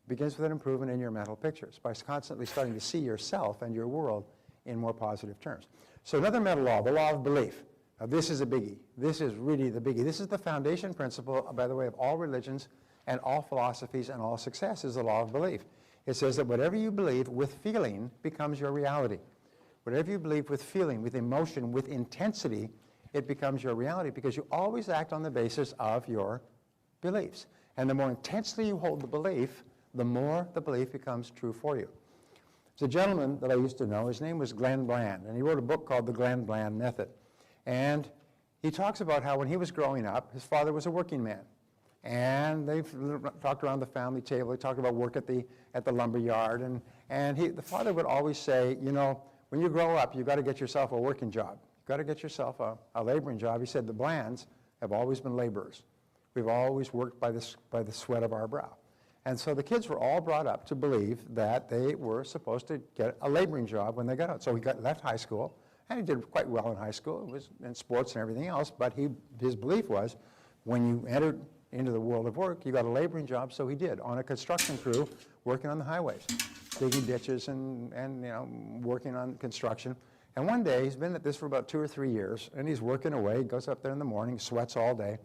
Begins with an improvement in your mental pictures by constantly starting to see yourself and your world in more positive terms. So another mental law, the law of belief. Now this is a biggie. This is really the biggie. This is the foundation principle, by the way, of all religions and all philosophies and all success is the law of belief. It says that whatever you believe with feeling becomes your reality. Whatever you believe with feeling, with emotion, with intensity, it becomes your reality because you always act on the basis of your beliefs. And the more intensely you hold the belief, the more the belief becomes true for you. There's a gentleman that I used to know, his name was Glenn Bland, and he wrote a book called The Glenn Bland Method. And he talks about how when he was growing up, his father was a working man. And they talked around the family table, they talked about work at the lumber yard, and the father would always say, you know, when you grow up, you've got to get yourself a working job. You've got to get yourself a laboring job. He said the Blands have always been laborers. We've always worked by the sweat of our brow. And so the kids were all brought up to believe that they were supposed to get a laboring job when they got out. So he left high school, and he did quite well in high school. It was in sports and everything else, but his belief was when you entered into the world of work, you got a laboring job, so he did, on a construction crew working on the highways, digging ditches and you know, working on construction. And one day, he's been at this for about 2 or 3 years, and he's working away. He goes up there in the morning, sweats all day.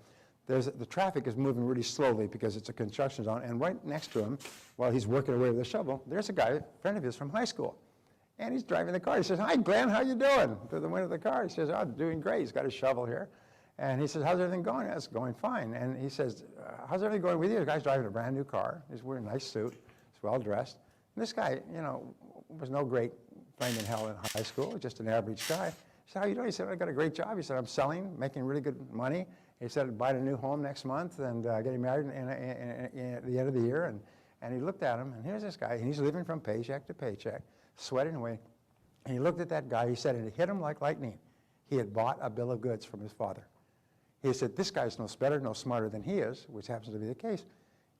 The traffic is moving really slowly because it's a construction zone, and right next to him, while he's working away with a shovel, there's a guy, a friend of his from high school. And he's driving the car. He says, "Hi, Glenn, how you doing?" To the window of the car. He says, "Oh, doing great." He's got his shovel here. And he says, "How's everything going?" "It's going fine." And he says, "How's everything going with you?" The guy's driving a brand new car. He's wearing a nice suit. He's well dressed. And this guy, you know, was no great flame in hell in high school, just an average guy. He said, "How you doing?" He said, "I got a great job." He said, "I'm selling, making really good money." He said, "I'm buying a new home next month and getting married at the end of the year." And he looked at him, and here's this guy, and he's living from paycheck to paycheck, sweating away. And he looked at that guy, he said, and it hit him like lightning. He had bought a bill of goods from his father. He said, this guy's no better, no smarter than he is, which happens to be the case,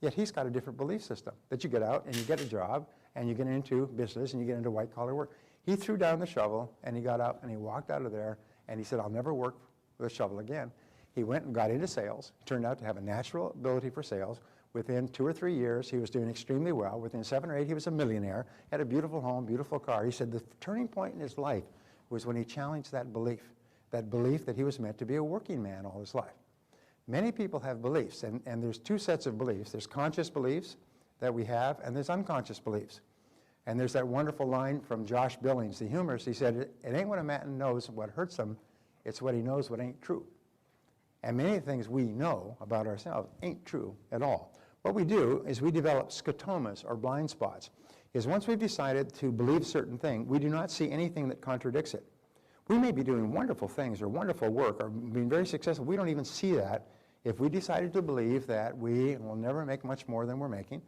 yet he's got a different belief system, that you get out and you get a job and you get into business and you get into white-collar work. He threw down the shovel and he got up and he walked out of there and he said, I'll never work with a shovel again. He went and got into sales, turned out to have a natural ability for sales. Within 2 or 3 years, he was doing extremely well. Within 7 or 8, he was a millionaire, had a beautiful home, beautiful car. He said the turning point in his life was when he challenged that belief that he was meant to be a working man all his life. Many people have beliefs, and there's 2 sets of beliefs. There's conscious beliefs that we have, and there's unconscious beliefs. And there's that wonderful line from Josh Billings, the humorist. He said, it ain't what a man knows what hurts him, it's what he knows what ain't true. And many things we know about ourselves ain't true at all. What we do is we develop scotomas, or blind spots. Is once we've decided to believe a certain thing, we do not see anything that contradicts it. We may be doing wonderful things or wonderful work or being very successful. We don't even see that if we decided to believe that we will never make much more than we're making.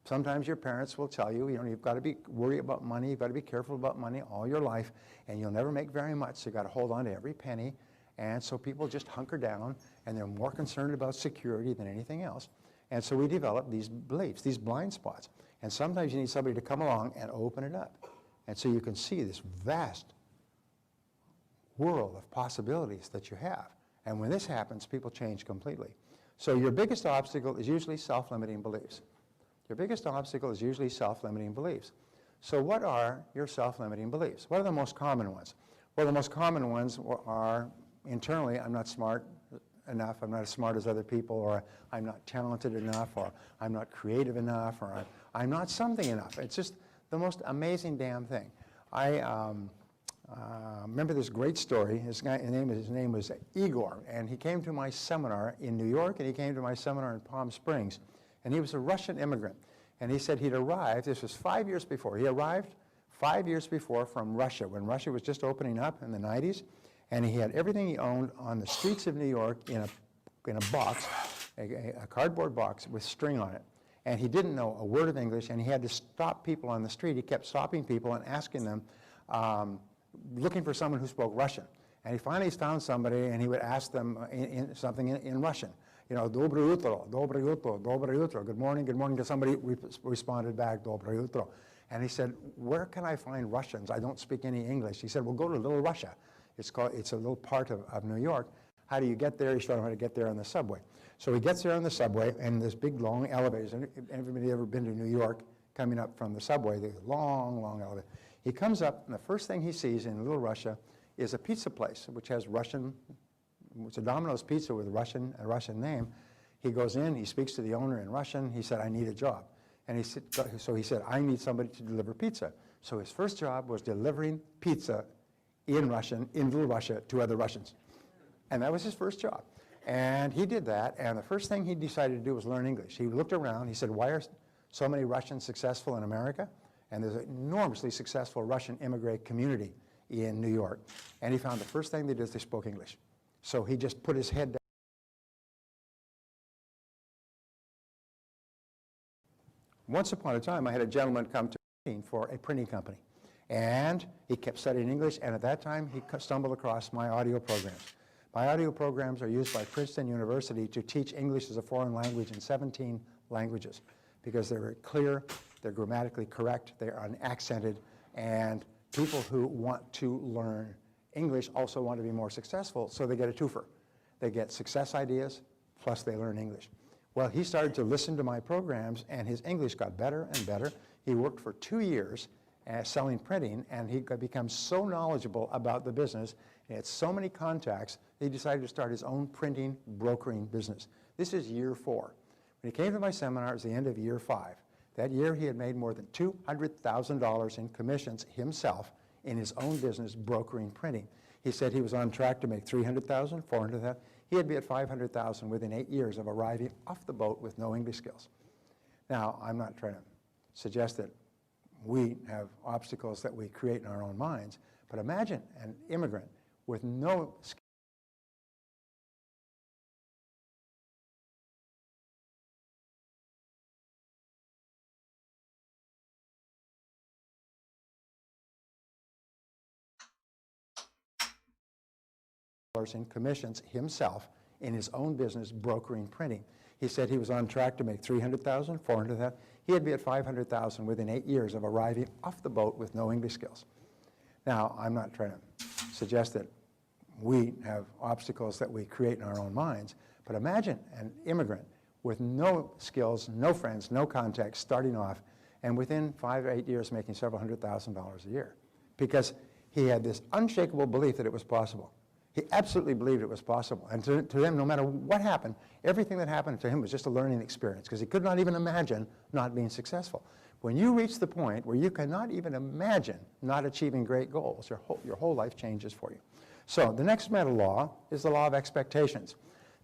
Sometimes your parents will tell you, you've got to be worried about money, you've got to be careful about money all your life, and you'll never make very much, so you've got to hold on to every penny. And so people just hunker down, and they're more concerned about security than anything else. And so we develop these beliefs, these blind spots. And sometimes you need somebody to come along and open it up. And so you can see this vast world of possibilities that you have. And when this happens, people change completely. So your biggest obstacle is usually self-limiting beliefs. Your biggest obstacle is usually self-limiting beliefs. So what are your self-limiting beliefs? What are the most common ones? Well, the most common ones are internally, I'm not smart enough, I'm not as smart as other people, or I'm not talented enough, or I'm not creative enough, or I'm not something enough. It's just the most amazing damn thing. I remember this great story. His name was Igor, and he came to my seminar in New York, and he came to my seminar in Palm Springs, and he was a Russian immigrant. And he said he'd arrived, this was 5 years before, he arrived 5 years before from Russia, when Russia was just opening up in the 90s, and he had everything he owned on the streets of New York in a box, a cardboard box with string on it. And he didn't know a word of English, and he had to stop people on the street. He kept stopping people and asking them, looking for someone who spoke Russian. And he finally found somebody, and he would ask them something in Russian. Доброе утро, доброе утро, доброе утro. Good morning, good morning. Somebody responded back, доброе утро. And he said, where can I find Russians? I don't speak any English. He said, well, go to Little Russia. It's a little part of New York. How do you get there? He showed him how to get there on the subway. So he gets there on the subway, and there's big, long elevators. Everybody ever been to New York, coming up from the subway, the long, long elevator. He comes up, and the first thing he sees in Little Russia is a pizza place, which has Russian, it's a Domino's pizza with a Russian name. He goes in, he speaks to the owner in Russian. He said, I need a job. And he said, I need somebody to deliver pizza. So his first job was delivering pizza in Russian, in Little Russia, to other Russians. And that was his first job. And he did that, and the first thing he decided to do was learn English. He looked around, he said, why are so many Russians successful in America? And there's an enormously successful Russian immigrant community in New York. And he found the first thing they did is they spoke English. So he just put his head down. Once upon a time, I had a gentleman come to me for a printing company. And he kept studying English, and at that time, he stumbled across my audio programs. My audio programs are used by Princeton University to teach English as a foreign language in 17 languages, because they're very clear, they're grammatically correct, they're unaccented, and people who want to learn English also want to be more successful, so they get a twofer. They get success ideas, plus they learn English. Well, he started to listen to my programs, and his English got better and better. He worked for 2 years selling printing, and he became so knowledgeable about the business, he had so many contacts, he decided to start his own printing, brokering business. This is year 4. When he came to my seminar, it was the end of year 5. That year, he had made more than $200,000 in commissions himself in his own business, brokering printing. He said he was on track to make $300,000, $400,000. He'd be at $500,000 within 8 years of arriving off the boat with no English skills. Now, I'm not trying to suggest that we have obstacles that we create in our own minds, but imagine an immigrant with no skills. in commissions himself in his own business, brokering printing. He said he was on track to make $300,000, $400,000. He'd be at $500,000 within 8 years of arriving off the boat with no English skills. Now, I'm not trying to suggest that we have obstacles that we create in our own minds, but imagine an immigrant with no skills, no friends, no contacts, starting off, and within 5 or 8 years making several $100,000 a year, because he had this unshakable belief that it was possible. He absolutely believed it was possible. And to him, no matter what happened, everything that happened to him was just a learning experience, because he could not even imagine not being successful. When you reach the point where you cannot even imagine not achieving great goals, your whole life changes for you. So the next meta law is the law of expectations.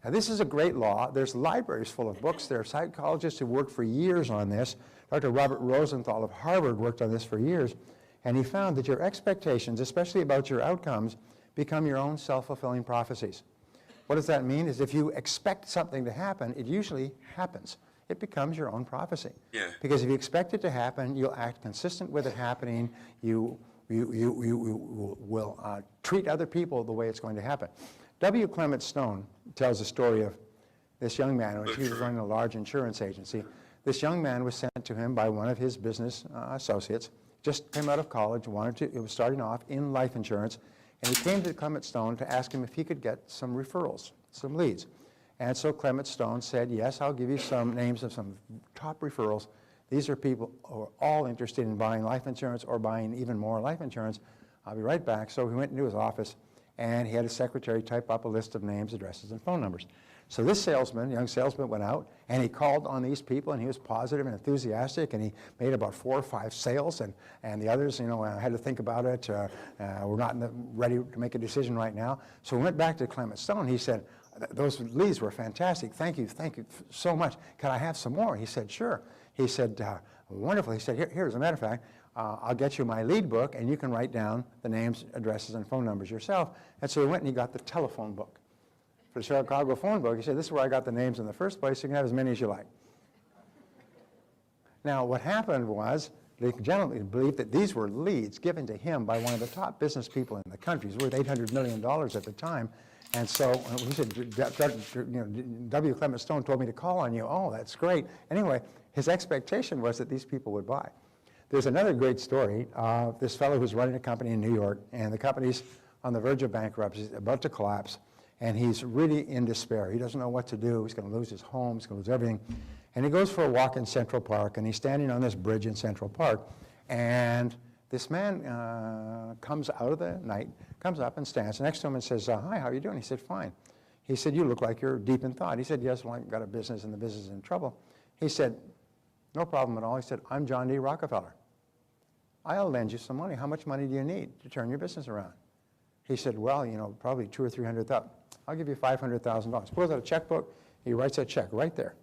Now, this is a great law. There's libraries full of books. There are psychologists who worked for years on this. Dr. Robert Rosenthal of Harvard worked on this for years, and he found that your expectations, especially about your outcomes, become your own self-fulfilling prophecies. What does that mean? Is if you expect something to happen, it usually happens. It becomes your own prophecy. Yeah. Because if you expect it to happen, you'll act consistent with it happening. You will treat other people the way it's going to happen. W. Clement Stone tells the story of this young man. He was running a large insurance agency. This young man was sent to him by one of his business associates, just came out of college, it was starting off in life insurance, and he came to Clement Stone to ask him if he could get some referrals, some leads. And so Clement Stone said, yes, I'll give you some names of some top referrals. These are people who are all interested in buying life insurance or buying even more life insurance. I'll be right back. So he went into his office, and he had his secretary type up a list of names, addresses, and phone numbers. So this salesman, young salesman, went out, and he called on these people, and he was positive and enthusiastic, and he made about 4 or 5 sales, and the others, had to think about it. We're not ready to make a decision right now. So we went back to Clement Stone. He said, those leads were fantastic. Thank you so much. Can I have some more? He said, sure. He said, wonderful. He said, here, as a matter of fact, I'll get you my lead book, and you can write down the names, addresses, and phone numbers yourself. And so he went and he got the telephone book. For the Chicago phone book, he said, this is where I got the names in the first place. You can have as many as you like. Now, what happened was, they generally believed that these were leads given to him by one of the top business people in the country. He was worth $800 million at the time. And so he said, W. Clement Stone told me to call on you. Oh, that's great. Anyway, his expectation was that these people would buy. There's another great story of this fellow who's running a company in New York, and the company's on the verge of bankruptcy, about to collapse, and he's really in despair. He doesn't know what to do. He's going to lose his home. He's going to lose everything. And he goes for a walk in Central Park, and he's standing on this bridge in Central Park, and this man comes out of the night, comes up and stands next to him and says, hi, how are you doing? He said, fine. He said, you look like you're deep in thought. He said, yes, well, I've got a business, and the business is in trouble. He said, no problem at all. He said, I'm John D. Rockefeller. I'll lend you some money. How much money do you need to turn your business around? He said, well, probably $200,000 or $300,000. I'll give you $500,000. Pulls out a checkbook. He writes that check right there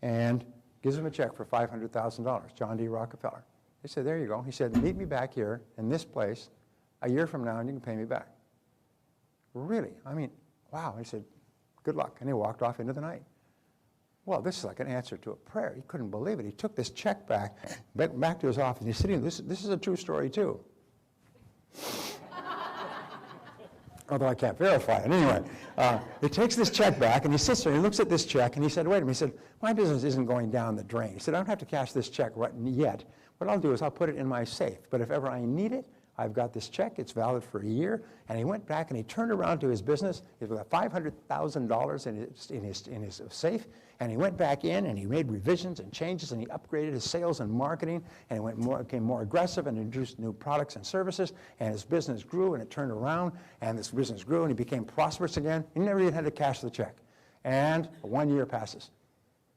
and gives him a check for $500,000, John D. Rockefeller. He said, there you go. He said, meet me back here in this place a year from now, and you can pay me back. Really? I mean, wow. He said, good luck. And he walked off into the night. Well, this is like an answer to a prayer. He couldn't believe it. He took this check back to his office. He's sitting, this is a true story, too. Although I can't verify it. Anyway, he takes this check back, and he sits there, and he looks at this check, and he said, wait a minute. He said, my business isn't going down the drain. He said, I don't have to cash this check right yet. What I'll do is I'll put it in my safe. But if ever I need it, I've got this check. It's valid for a year. And he went back, and he turned around to his business. He had $500,000 in his safe. And he went back in, and he made revisions and changes, and he upgraded his sales and marketing, and he became more aggressive and introduced new products and services, and his business grew, and it turned around, and this business grew, and he became prosperous again. He never even had to cash the check. And 1 year passes,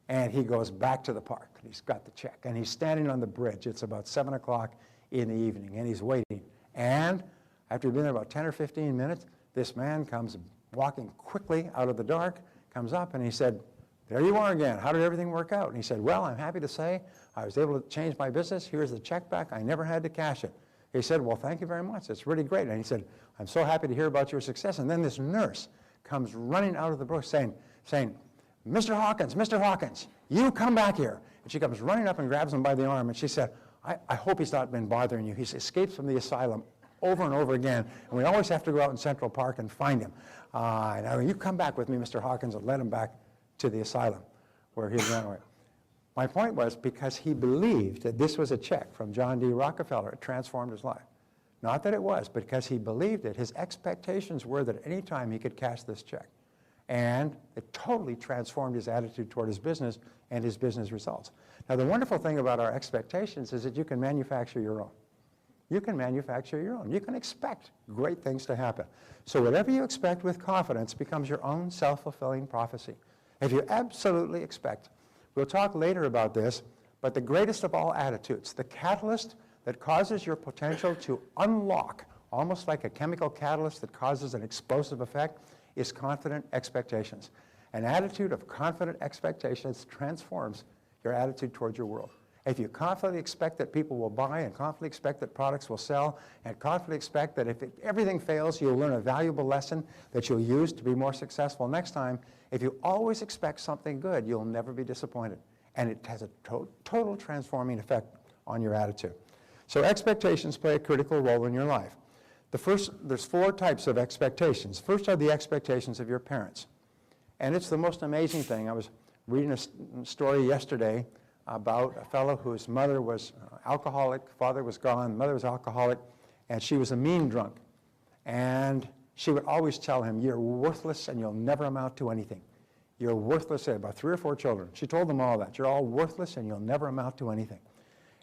and he goes back to the park. He's got the check, and he's standing on the bridge. It's about 7 o'clock in the evening, and he's waiting. And after he'd been there about 10 or 15 minutes, this man comes walking quickly out of the dark, comes up, and he said, there you are again. How did everything work out? And he said, well, I'm happy to say I was able to change my business. Here's the check back. I never had to cash it. He said, well, thank you very much. It's really great. And he said, I'm so happy to hear about your success. And then this nurse comes running out of the bush saying, Mr. Hawkins, you come back here. And she comes running up and grabs him by the arm. And she said, I hope he's not been bothering you. He's escaped from the asylum. over and over again, and we always have to go out in Central Park and find him. And you come back with me, Mr. Hawkins, and led him back to the asylum where he ran away. My point was because he believed that this was a check from John D. Rockefeller. It transformed his life. Not that it was, but because he believed it, his expectations were that at any time he could cash this check. And it totally transformed his attitude toward his business and his business results. Now, the wonderful thing about our expectations is that you can manufacture your own. You can manufacture your own. You can expect great things to happen. So whatever you expect with confidence becomes your own self-fulfilling prophecy. If you absolutely expect, we'll talk later about this, but the greatest of all attitudes, the catalyst that causes your potential to unlock, almost like a chemical catalyst that causes an explosive effect, is confident expectations. An attitude of confident expectations transforms your attitude towards your world. If you confidently expect that people will buy and confidently expect that products will sell and confidently expect that if everything fails, you'll learn a valuable lesson that you'll use to be more successful next time, if you always expect something good, you'll never be disappointed. And it has a total transforming effect on your attitude. So expectations play a critical role in your life. There's 4 types of expectations. First are the expectations of your parents. And it's the most amazing thing. I was reading a story yesterday about a fellow whose mother was alcoholic, father was gone, mother was alcoholic, and she was a mean drunk. And she would always tell him, you're worthless and you'll never amount to anything. You're worthless. About 3 or 4 children. She told them all that. You're all worthless and you'll never amount to anything.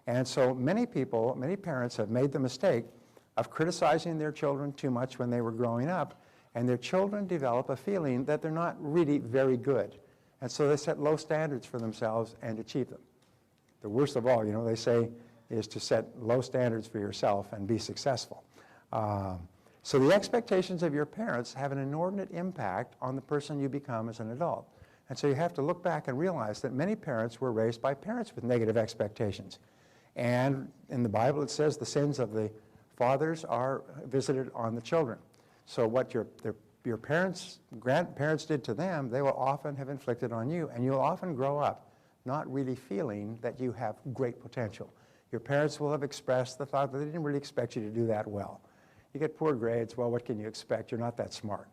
And so many people, many parents have made the mistake of criticizing their children too much when they were growing up, and their children develop a feeling that they're not really very good. And so they set low standards for themselves and achieve them. The worst of all, they say, is to set low standards for yourself and be successful. So the expectations of your parents have an inordinate impact on the person you become as an adult. And so you have to look back and realize that many parents were raised by parents with negative expectations. And in the Bible it says the sins of the fathers are visited on the children. So what your parents, grandparents did to them, they will often have inflicted on you. And you'll often grow up not really feeling that you have great potential. Your parents will have expressed the thought that they didn't really expect you to do that well. You get poor grades, well, what can you expect? You're not that smart.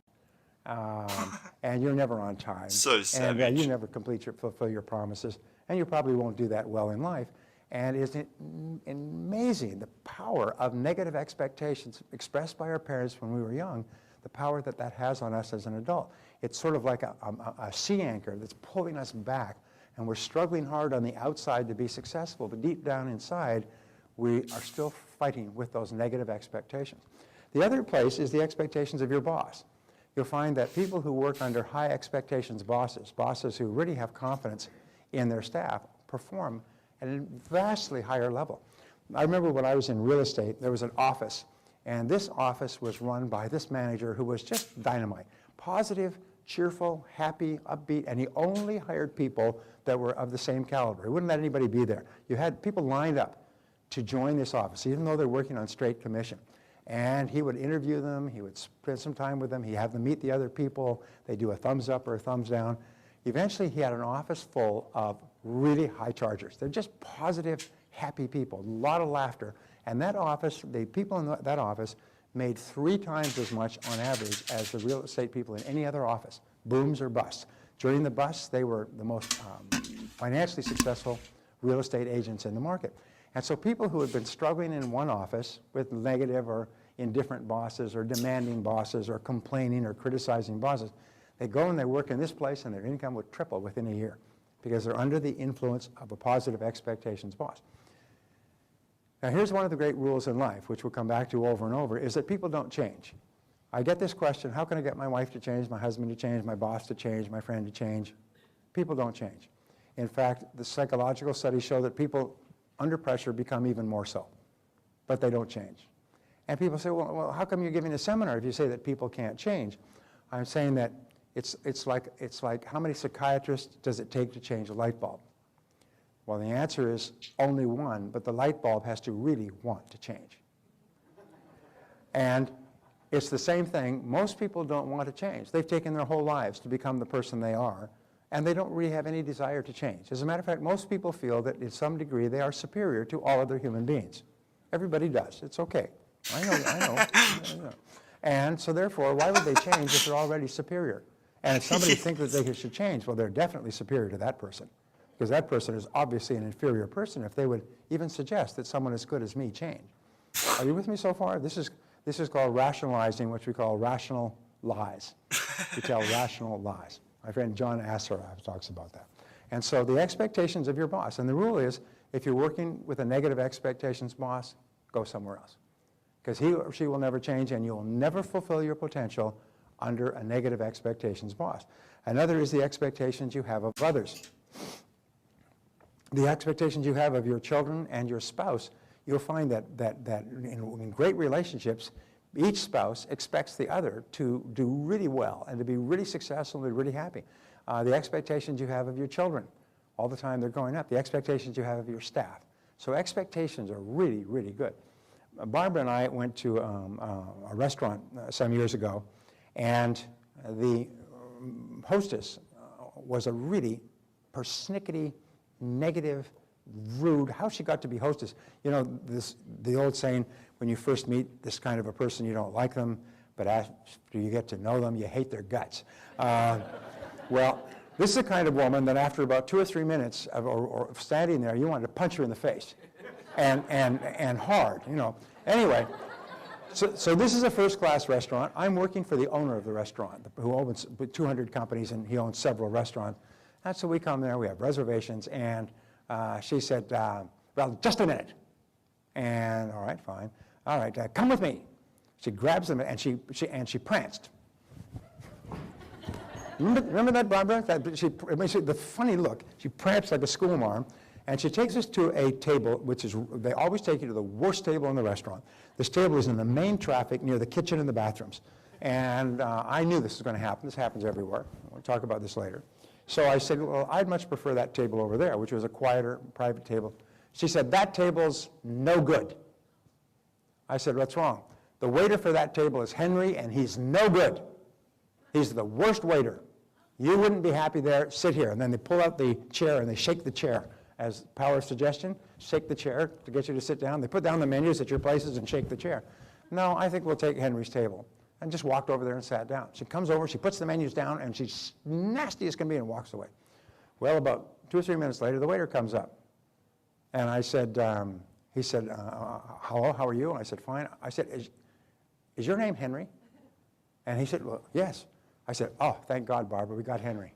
And you're never on time. So savage. And you never fulfill your promises. And you probably won't do that well in life. And isn't it amazing the power of negative expectations expressed by our parents when we were young, the power that that has on us as an adult. It's sort of like a sea anchor that's pulling us back, and we're struggling hard on the outside to be successful, but deep down inside, we are still fighting with those negative expectations. The other place is the expectations of your boss. You'll find that people who work under high expectations bosses who really have confidence in their staff, perform at a vastly higher level. I remember when I was in real estate, there was an office, and this office was run by this manager who was just dynamite. Positive, cheerful, happy, upbeat, and he only hired people that were of the same caliber. He wouldn't let anybody be there. You had people lined up to join this office, even though they're working on straight commission. And he would interview them, he would spend some time with them, he'd have them meet the other people, they do a thumbs up or a thumbs down. Eventually he had an office full of really high chargers. They're just positive, happy people, a lot of laughter. And that office, the people in that office made 3 times as much on average as the real estate people in any other office, booms or busts. During the busts, they were the most financially successful real estate agents in the market. And so people who had been struggling in one office with negative or indifferent bosses or demanding bosses or complaining or criticizing bosses, they go and they work in this place and their income would triple within a year because they're under the influence of a positive expectations boss. Now here's one of the great rules in life, which we'll come back to over and over, is that people don't change. I get this question, how can I get my wife to change, my husband to change, my boss to change, my friend to change? People don't change. In fact, the psychological studies show that people under pressure become even more so, but they don't change. And people say, well, how come you're giving a seminar if you say that people can't change? I'm saying that it's like how many psychiatrists does it take to change a light bulb? Well, the answer is only one, but the light bulb has to really want to change. And it's the same thing. Most people don't want to change. They've taken their whole lives to become the person they are, and they don't really have any desire to change. As a matter of fact, most people feel that in some degree they are superior to all other human beings. Everybody does. It's okay. I know. And so therefore, why would they change if they're already superior? And if somebody thinks that they should change, well, they're definitely superior to that person, because that person is obviously an inferior person if they would even suggest that someone as good as me change. Are you with me so far? This is called rationalizing, which we call rational lies. You tell rational lies. My friend John Assaraf talks about that. And so the expectations of your boss, and the rule is, if you're working with a negative expectations boss, go somewhere else. Because he or she will never change, and you'll never fulfill your potential under a negative expectations boss. Another is the expectations you have of others. The expectations you have of your children and your spouse, you'll find that in great relationships, each spouse expects the other to do really well and to be really successful and be really happy. The expectations you have of your children, all the time they're growing up, the expectations you have of your staff. So expectations are really, really good. Barbara and I went to a restaurant some years ago, and the hostess was a really persnickety, negative, rude. How she got to be hostess? You know, the old saying, when you first meet this kind of a person, you don't like them, but after you get to know them, you hate their guts. Well, this is the kind of woman that after about 2 or 3 minutes of standing there, you want to punch her in the face, and hard, you know. Anyway, so this is a first-class restaurant. I'm working for the owner of the restaurant, who owns 200 companies, and he owns several restaurants. And so we come there, we have reservations, and she said, well, just a minute. And all right, fine. All right, come with me. She grabs them, and she pranced. Remember that, Barbara? The funny look. She pranced like a schoolmarm, and she takes us to a table, they always take you to the worst table in the restaurant. This table is in the main traffic near the kitchen and the bathrooms. And I knew this was going to happen. This happens everywhere. We'll talk about this later. So I said, well, I'd much prefer that table over there, which was a quieter, private table. She said, that table's no good. I said, what's wrong? The waiter for that table is Henry, and he's no good. He's the worst waiter. You wouldn't be happy there. Sit here. And then they pull out the chair, and they shake the chair. As power of suggestion, shake the chair to get you to sit down. They put down the menus at your places and shake the chair. No, I think we'll take Henry's table. And just walked over there and sat down. She comes over, she puts the menus down, and she's nasty as can be and walks away. Well, about 2 or 3 minutes later, the waiter comes up. And I said, he said, hello, how are you? And I said, fine. I said, is your name Henry? And he said, well, yes. I said, oh, thank God, Barbara, we got Henry.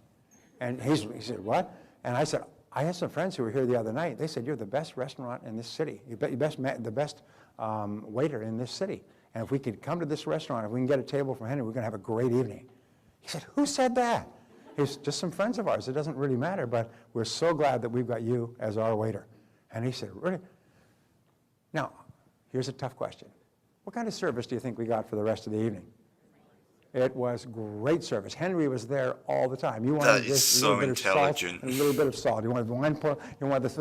And he said, what? And I said, I had some friends who were here the other night. They said, you're the best restaurant in this city. You're the best waiter in this city. And if we could come to this restaurant, if we can get a table from Henry, we're going to have a great evening. He said, who said that? He's just some friends of ours. It doesn't really matter, but we're so glad that we've got you as our waiter. And he said, really? Now, here's a tough question. What kind of service do you think we got for the rest of the evening? It was great service. Henry was there all the time. You wanted this so intelligent. A little bit of salt. You wanted wine pour. You wanted this.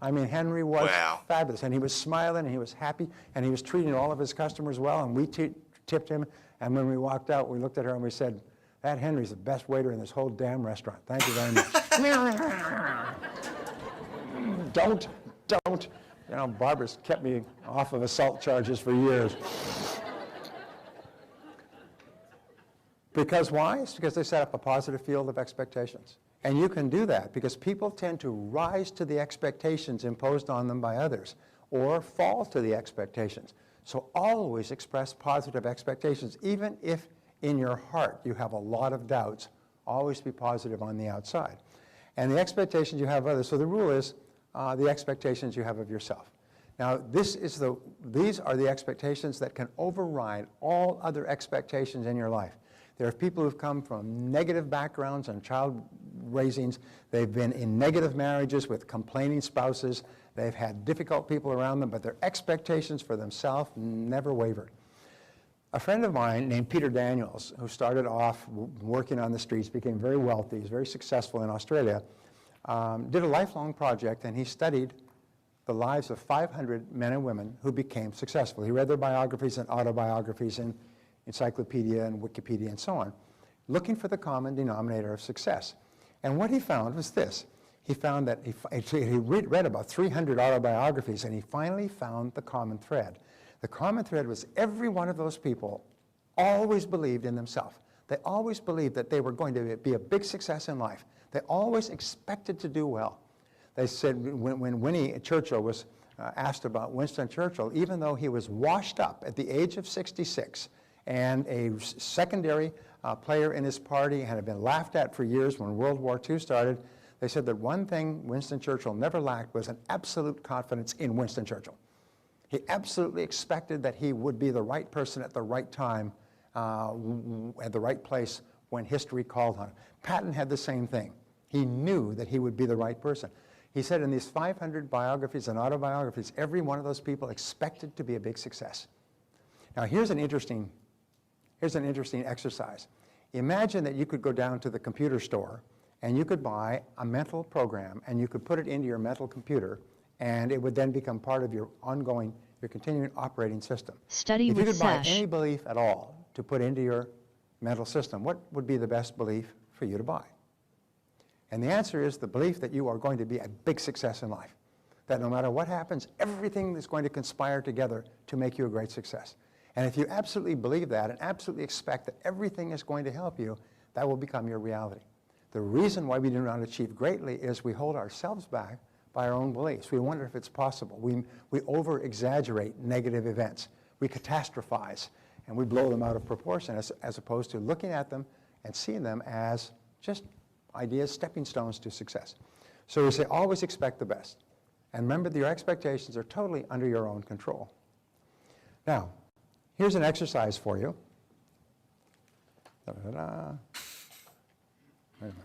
I mean, Henry was fabulous, and he was smiling, and he was happy, and he was treating all of his customers well. And we tipped him. And when we walked out, we looked at her and we said, "That Henry's the best waiter in this whole damn restaurant. Thank you very much." Don't. You know, Barbara's kept me off of assault charges for years. Because why? It's because they set up a positive field of expectations. And you can do that because people tend to rise to the expectations imposed on them by others or fall to the expectations. So always express positive expectations. Even if in your heart you have a lot of doubts, always be positive on the outside. And the expectations you have of others. So the rule is the expectations you have of yourself. Now, these are the expectations that can override all other expectations in your life. There are people who've come from negative backgrounds and child raisings. They've been in negative marriages with complaining spouses. They've had difficult people around them, but their expectations for themselves never wavered. A friend of mine named Peter Daniels, who started off working on the streets, became very wealthy, he's very successful in Australia, did a lifelong project, and he studied the lives of 500 men and women who became successful. He read their biographies and autobiographies and encyclopedia and Wikipedia and so on, looking for the common denominator of success. And what he found was this. He found that he read about 300 autobiographies, and he finally found the common thread. The common thread was every one of those people always believed in themselves. They always believed that they were going to be a big success in life. They always expected to do well. They said when Winnie Churchill was asked about Winston Churchill, even though he was washed up at the age of 66 and a secondary player in his party and had been laughed at for years when World War II started, they said that one thing Winston Churchill never lacked was an absolute confidence in Winston Churchill. He absolutely expected that he would be the right person at the right time, at the right place when history called on him. Patton had the same thing. He knew that he would be the right person. He said in these 500 biographies and autobiographies, every one of those people expected to be a big success. Now here's an interesting exercise. Imagine that you could go down to the computer store and you could buy a mental program and you could put it into your mental computer and it would then become part of your continuing operating system. Study if you with could buy Sash. any belief at all to put into your mental system, what would be the best belief for you to buy? And the answer is the belief that you are going to be a big success in life. That no matter what happens, everything is going to conspire together to make you a great success. And if you absolutely believe that and absolutely expect that everything is going to help you, that will become your reality. The reason why we do not achieve greatly is we hold ourselves back by our own beliefs. We wonder if it's possible. We over-exaggerate negative events. We catastrophize, and we blow them out of proportion as opposed to looking at them and seeing them as just ideas, stepping stones to success. So we say always expect the best. And remember that your expectations are totally under your own control. Now, here's an exercise for you. Da-da-da. Wait a minute.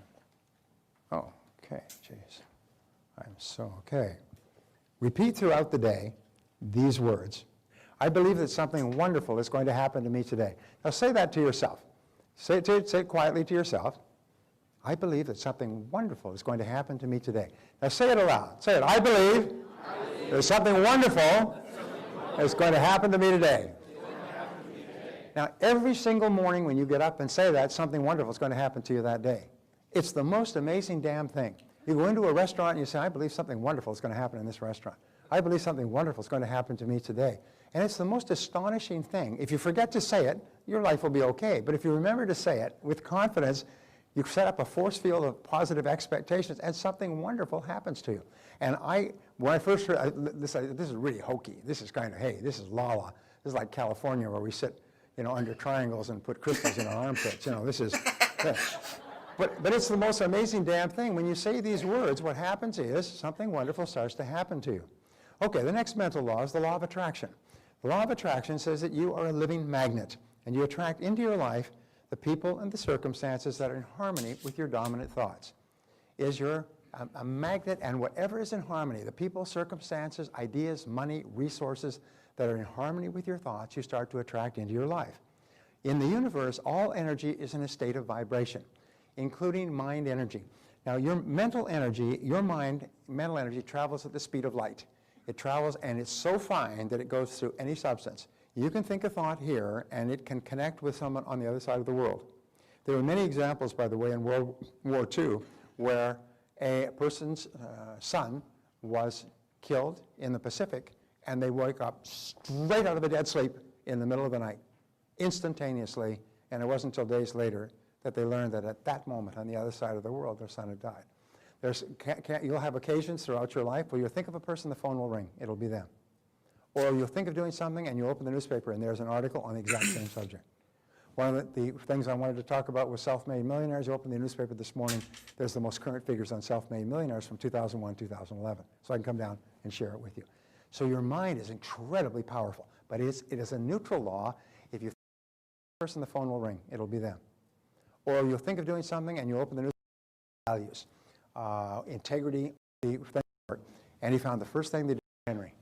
Oh, okay, jeez. Okay. Repeat throughout the day these words. I believe that something wonderful is going to happen to me today. Now say that to yourself. Say it quietly to yourself. I believe that something wonderful is going to happen to me today. Now say it aloud. Say it. I believe there's something wonderful that's going to happen to me today. Now every single morning when you get up and say that, something wonderful is going to happen to you that day. It's the most amazing damn thing. You go into a restaurant and you say, I believe something wonderful is going to happen in this restaurant. I believe something wonderful is going to happen to me today. And it's the most astonishing thing. If you forget to say it, your life will be okay. But if you remember to say it with confidence, you set up a force field of positive expectations and something wonderful happens to you. And when I first heard, this is really hokey. This is kind of, hey, this is la-la. This is like California where we sit, under triangles and put crystals in our armpits. This is, but it's the most amazing damn thing. When you say these words, what happens is something wonderful starts to happen to you. Okay, the next mental law is the law of attraction. The law of attraction says that you are a living magnet, and you attract into your life the people and the circumstances that are in harmony with your dominant thoughts. You're a magnet, and whatever is in harmony, the people, circumstances, ideas, money, resources that are in harmony with your thoughts, you start to attract into your life. In the universe, all energy is in a state of vibration, including mind energy. Now, your mental energy, mental energy travels at the speed of light. It travels, and it's so fine that it goes through any substance. You can think a thought here, and it can connect with someone on the other side of the world. There are many examples, by the way, in World War II, where a person's son was killed in the Pacific, and they woke up straight out of a dead sleep in the middle of the night, instantaneously, and it wasn't until days later that they learned that at that moment on the other side of the world, their son had died. You'll have occasions throughout your life where you'll think of a person, the phone will ring, it'll be them. Or you'll think of doing something and you open the newspaper and there's an article on the exact same subject. One of the things I wanted to talk about was self-made millionaires. You open the newspaper this morning, there's the most current figures on self-made millionaires from 2001, 2011. So I can come down and share it with you. So your mind is incredibly powerful, but it is a neutral law. If you think of a person, the phone will ring, it'll be them. Or you'll think of doing something and you open the newspaper, values, integrity, and he found the first thing they did, Henry.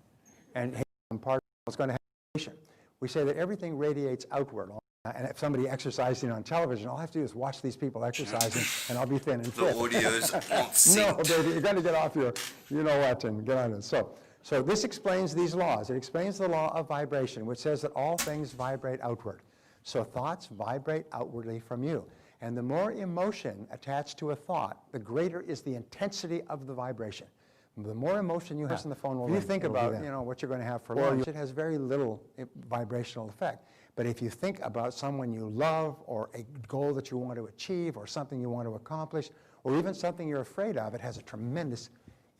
And part of what's going to happen. We say that everything radiates outward. And if somebody exercising on television, all I have to do is watch these people exercising, and I'll be thin and fit. The audio's on sync. No, baby, you've got to get off your, and get on it. So this explains these laws. It explains the law of vibration, which says that all things vibrate outward. So thoughts vibrate outwardly from you. And the more emotion attached to a thought, the greater is the intensity of the vibration. The more emotion you have, the phone will If you ring. think It'll be about, them. what you're going to have for Or lunch, it has very little vibrational effect. But if you think about someone you love, or a goal that you want to achieve, or something you want to accomplish, or even something you're afraid of, it has a tremendous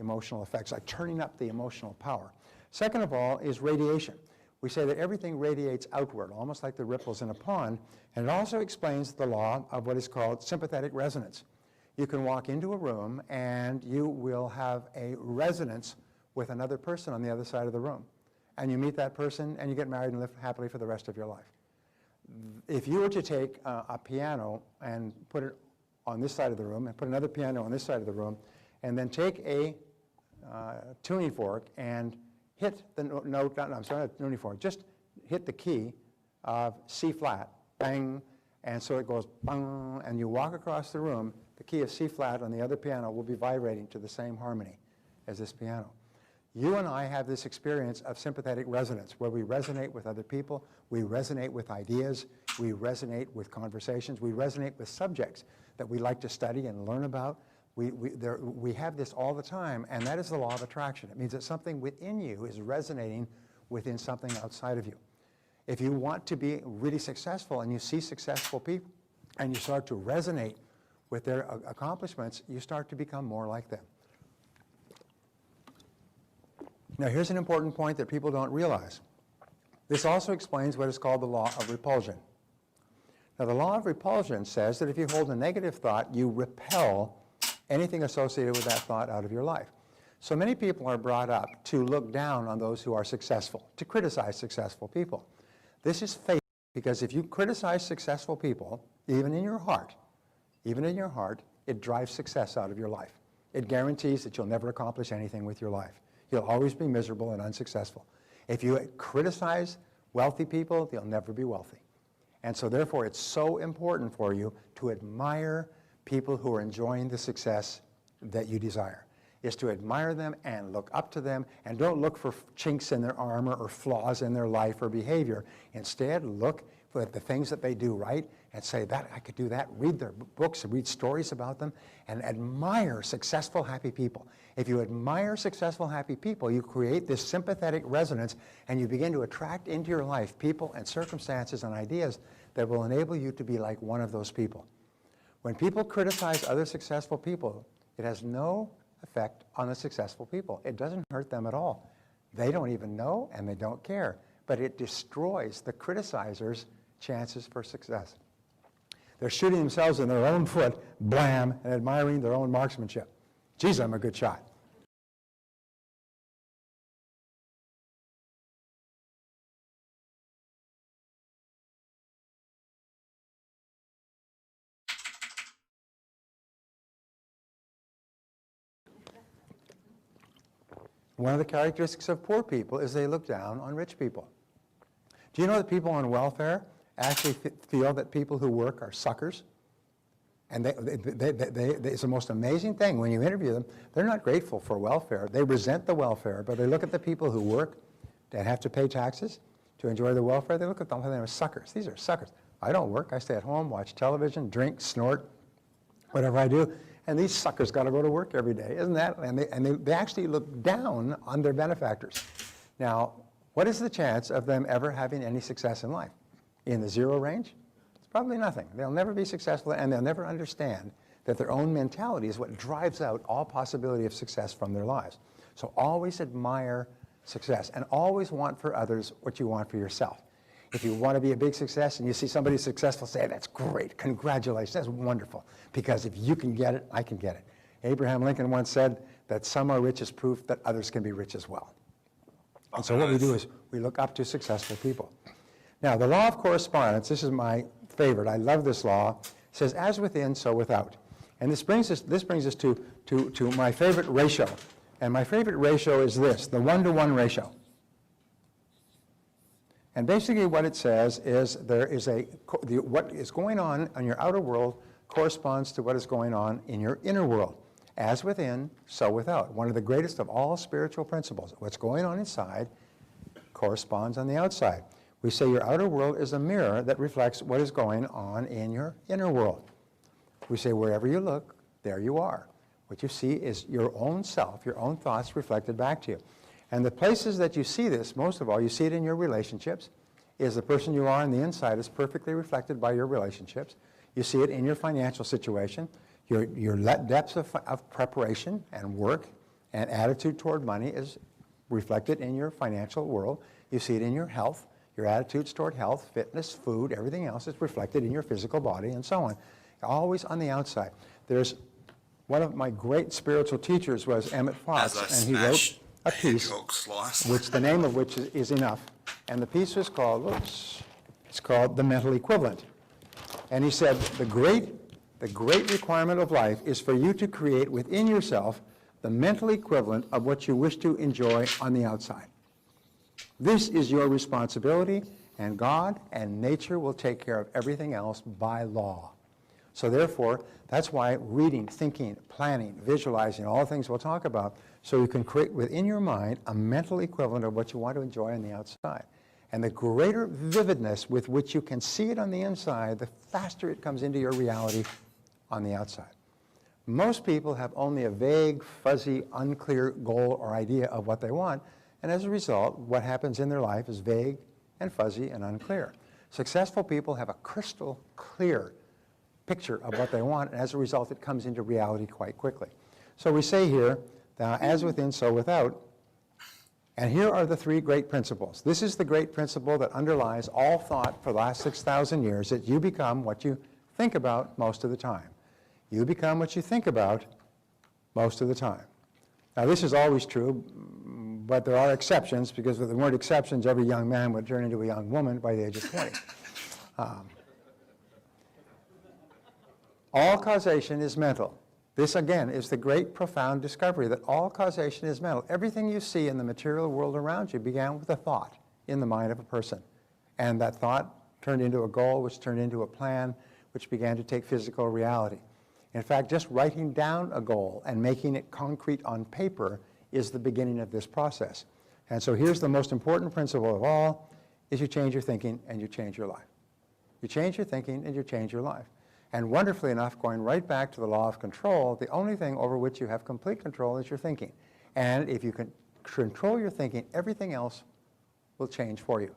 emotional effect. It's like turning up the emotional power. Second of all is radiation. We say that everything radiates outward, almost like the ripples in a pond, and it also explains the law of what is called sympathetic resonance. You can walk into a room and you will have a resonance with another person on the other side of the room. And you meet that person and you get married and live happily for the rest of your life. If you were to take a piano and put it on this side of the room and put another piano on this side of the room, and then take a tuning fork and hit the note, I'm sorry, not tuning fork, just hit the key of C flat, bang, and so it goes bang, and you walk across the room, the key of C flat on the other piano will be vibrating to the same harmony as this piano. You and I have this experience of sympathetic resonance, where we resonate with other people, we resonate with ideas, we resonate with conversations, we resonate with subjects that we like to study and learn about. We have this all the time, and that is the law of attraction. It means that something within you is resonating within something outside of you. If you want to be really successful and you see successful people and you start to resonate with their accomplishments, you start to become more like them. Now, here's an important point that people don't realize. This also explains what is called the law of repulsion. Now, the law of repulsion says that if you hold a negative thought, you repel anything associated with that thought out of your life. So many people are brought up to look down on those who are successful, to criticize successful people. This is fatal, because if you criticize successful people, even in your heart, it drives success out of your life. It guarantees that you'll never accomplish anything with your life. You'll always be miserable and unsuccessful. If you criticize wealthy people, they'll never be wealthy. And so therefore, it's so important for you to admire people who are enjoying the success that you desire. Is to admire them and look up to them, and don't look for chinks in their armor or flaws in their life or behavior. Instead, look for the things that they do right and say, that I could do that. Read their books, read stories about them, and admire successful, happy people. If you admire successful, happy people, you create this sympathetic resonance, and you begin to attract into your life people and circumstances and ideas that will enable you to be like one of those people. When people criticize other successful people, it has no effect on the successful people. It doesn't hurt them at all. They don't even know, and they don't care. But it destroys the criticizer's chances for success. They're shooting themselves in their own foot, blam, and admiring their own marksmanship. Geez, I'm a good shot. One of the characteristics of poor people is they look down on rich people. Do you know that people on welfare actually feel that people who work are suckers? And it's the most amazing thing. When you interview them, they're not grateful for welfare. They resent the welfare, but they look at the people who work and have to pay taxes to enjoy the welfare. They look at them and they're suckers. These are suckers. I don't work. I stay at home, watch television, drink, snort, whatever I do. And these suckers got to go to work every day, isn't that? And they actually look down on their benefactors. Now, what is the chance of them ever having any success in life? In the zero range? It's probably nothing. They'll never be successful, and they'll never understand that their own mentality is what drives out all possibility of success from their lives. So always admire success, and always want for others what you want for yourself. If you want to be a big success and you see somebody successful, say, that's great, congratulations, that's wonderful. Because if you can get it, I can get it. Abraham Lincoln once said that some are rich as proof that others can be rich as well. And so what we do is we look up to successful people. Now, the law of correspondence, this is my favorite, I love this law, says as within, so without. And this brings us to my favorite ratio. And my favorite ratio is this, the 1-to-1 ratio. And basically what it says is what is going on in your outer world corresponds to what is going on in your inner world. As within, so without. One of the greatest of all spiritual principles. What's going on inside corresponds on the outside. We say your outer world is a mirror that reflects what is going on in your inner world. We say wherever you look, there you are. What you see is your own self, your own thoughts reflected back to you. And the places that you see this, most of all, you see it in your relationships, is the person you are on the inside is perfectly reflected by your relationships. You see it in your financial situation. Your depths of preparation and work and attitude toward money is reflected in your financial world. You see it in your health. Your attitudes toward health, fitness, food, everything else is reflected in your physical body and so on. Always on the outside. There's one of my great spiritual teachers was Emmett Fox, and he wrote a piece, which the name of which is Enough. And the piece is called, it's called The Mental Equivalent. And he said, the great requirement of life is for you to create within yourself the mental equivalent of what you wish to enjoy on the outside. This is your responsibility, and God and nature will take care of everything else by law. So therefore, that's why reading, thinking, planning, visualizing, all the things we'll talk about, so you can create within your mind a mental equivalent of what you want to enjoy on the outside. And the greater vividness with which you can see it on the inside, the faster it comes into your reality on the outside. Most people have only a vague, fuzzy, unclear goal or idea of what they want, and as a result, what happens in their life is vague and fuzzy and unclear. Successful people have a crystal clear picture of what they want, and as a result, it comes into reality quite quickly. So we say here, as within, so without, and here are the three great principles. This is the great principle that underlies all thought for the last 6,000 years, that you become what you think about most of the time. You become what you think about most of the time. Now, this is always true, but there are exceptions, because if there weren't exceptions, every young man would turn into a young woman by the age of 20. All causation is mental. This, again, is the great, profound discovery that all causation is mental. Everything you see in the material world around you began with a thought in the mind of a person. And that thought turned into a goal, which turned into a plan, which began to take physical reality. In fact, just writing down a goal and making it concrete on paper is the beginning of this process. And so here's the most important principle of all, is you change your thinking and you change your life. You change your thinking and you change your life. And wonderfully enough, going right back to the law of control, the only thing over which you have complete control is your thinking. And if you can control your thinking, everything else will change for you.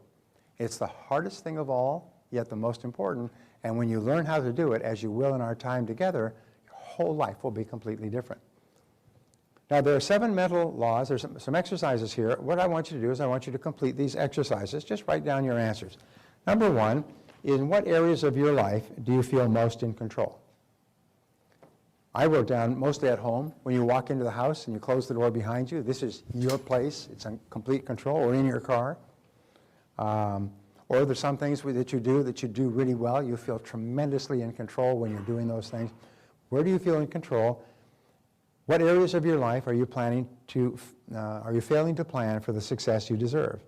It's the hardest thing of all, yet the most important. And when you learn how to do it, as you will in our time together, your whole life will be completely different. Now, there are 7 mental laws. There's some exercises here. What I want you to do is I want you to complete these exercises. Just write down your answers. Number 1, in what areas of your life do you feel most in control? I wrote down mostly at home. When you walk into the house and you close the door behind you, this is your place. It's in complete control, or in your car. Or there's some things that you do really well. You feel tremendously in control when you're doing those things. Where do you feel in control? What areas of your life are you failing to plan for the success you deserve?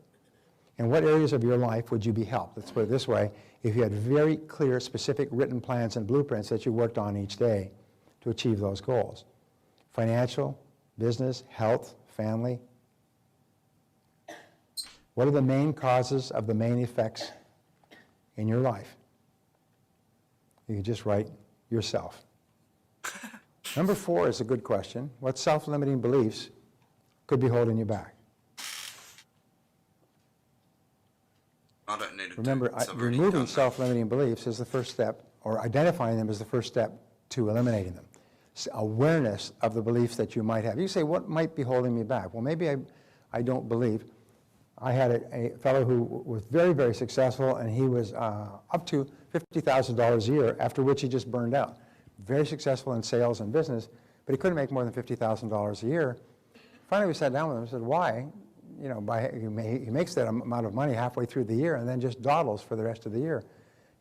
In what areas of your life would you be helped? Let's put it this way. If you had very clear, specific written plans and blueprints that you worked on each day to achieve those goals. Financial, business, health, family. What are the main causes of the main effects in your life? You can just write yourself. Number 4 is a good question. What self-limiting beliefs could be holding you back? I don't need to remember, removing self-limiting beliefs is the first step, or identifying them is the first step to eliminating them. Awareness of the beliefs that you might have. You say, what might be holding me back? Well, maybe I don't believe. I had a fellow who was very, very successful, and he was up to $50,000 a year, after which he just burned out. Very successful in sales and business, but he couldn't make more than $50,000 a year. Finally, we sat down with him and said, why? You know, he makes that amount of money halfway through the year and then just dawdles for the rest of the year.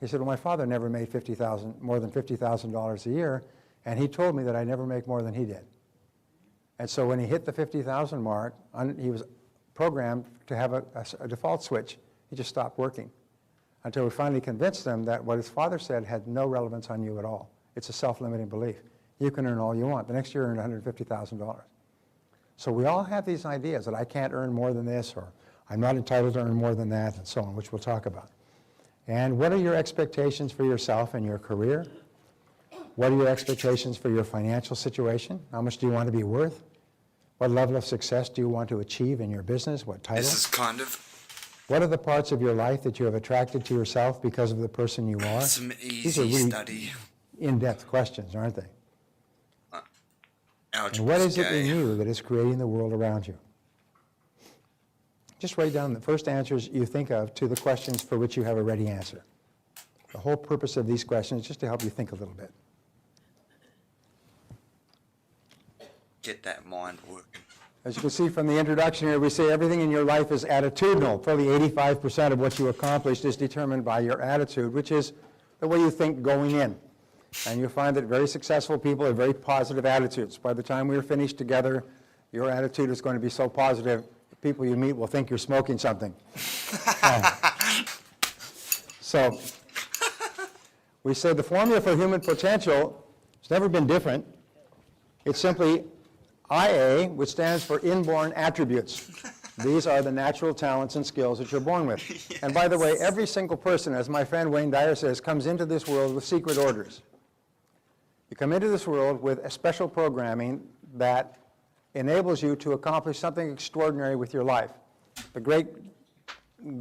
He said, well, my father never made more than $50,000 a year, and he told me that I never make more than he did. And so when he hit the 50,000 mark, he was programmed to have a default switch. He just stopped working until we finally convinced him that what his father said had no relevance on you at all. It's a self-limiting belief. You can earn all you want. The next year, earn $150,000. So we all have these ideas that I can't earn more than this, or I'm not entitled to earn more than that, and so on, which we'll talk about. And what are your expectations for yourself and your career? What are your expectations for your financial situation? How much do you want to be worth? What level of success do you want to achieve in your business? What title? This is kind of What are the parts of your life that you have attracted to yourself because of the person you are? some These are easy really study. in-depth questions, aren't they? And Algebra what is is it in gay. you that is creating the world around you? Just write down the first answers you think of to the questions for which you have a ready answer. The whole purpose of these questions is just to help you think a little bit. Get that mind working. As you can see from the introduction here, we say everything in your life is attitudinal. Fully 85% of what you accomplished is determined by your attitude, which is the way you think going in. And you'll find that very successful people have very positive attitudes. By the time we're finished together, your attitude is going to be so positive, the people you meet will think you're smoking something. So, we say the formula for human potential has never been different. It's simply IA, which stands for inborn attributes. These are the natural talents and skills that you're born with. Yes. And by the way, every single person, as my friend Wayne Dyer says, comes into this world with secret orders. You come into this world with a special programming that enables you to accomplish something extraordinary with your life. The great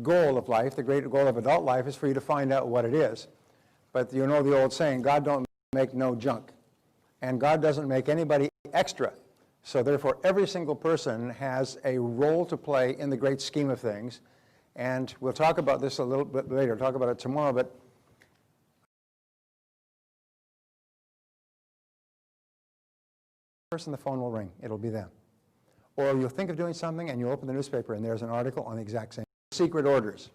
goal of life, the great goal of adult life, is for you to find out what it is. But you know the old saying, God don't make no junk. And God doesn't make anybody extra. So therefore, every single person has a role to play in the great scheme of things. And we'll talk about this a little bit later, talk about it tomorrow, but first the phone will ring, it'll be them. Or you'll think of doing something and you open the newspaper and there's an article on the exact same. Secret orders.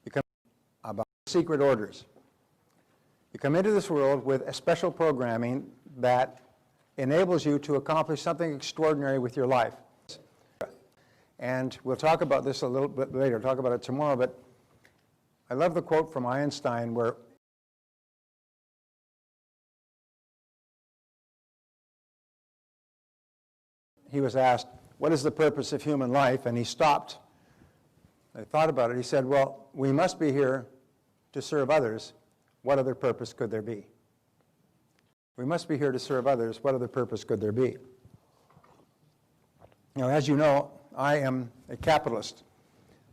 You come about secret orders. You come into this world with a special programming that enables you to accomplish something extraordinary with your life. And we'll talk about this a little bit later, talk about it tomorrow, but I love the quote from Einstein where he was asked, what is the purpose of human life? And he stopped. I thought about it. He said, well, we must be here to serve others. What other purpose could there be? We must be here to serve others. What other purpose could there be? Now, as you know, I am a capitalist.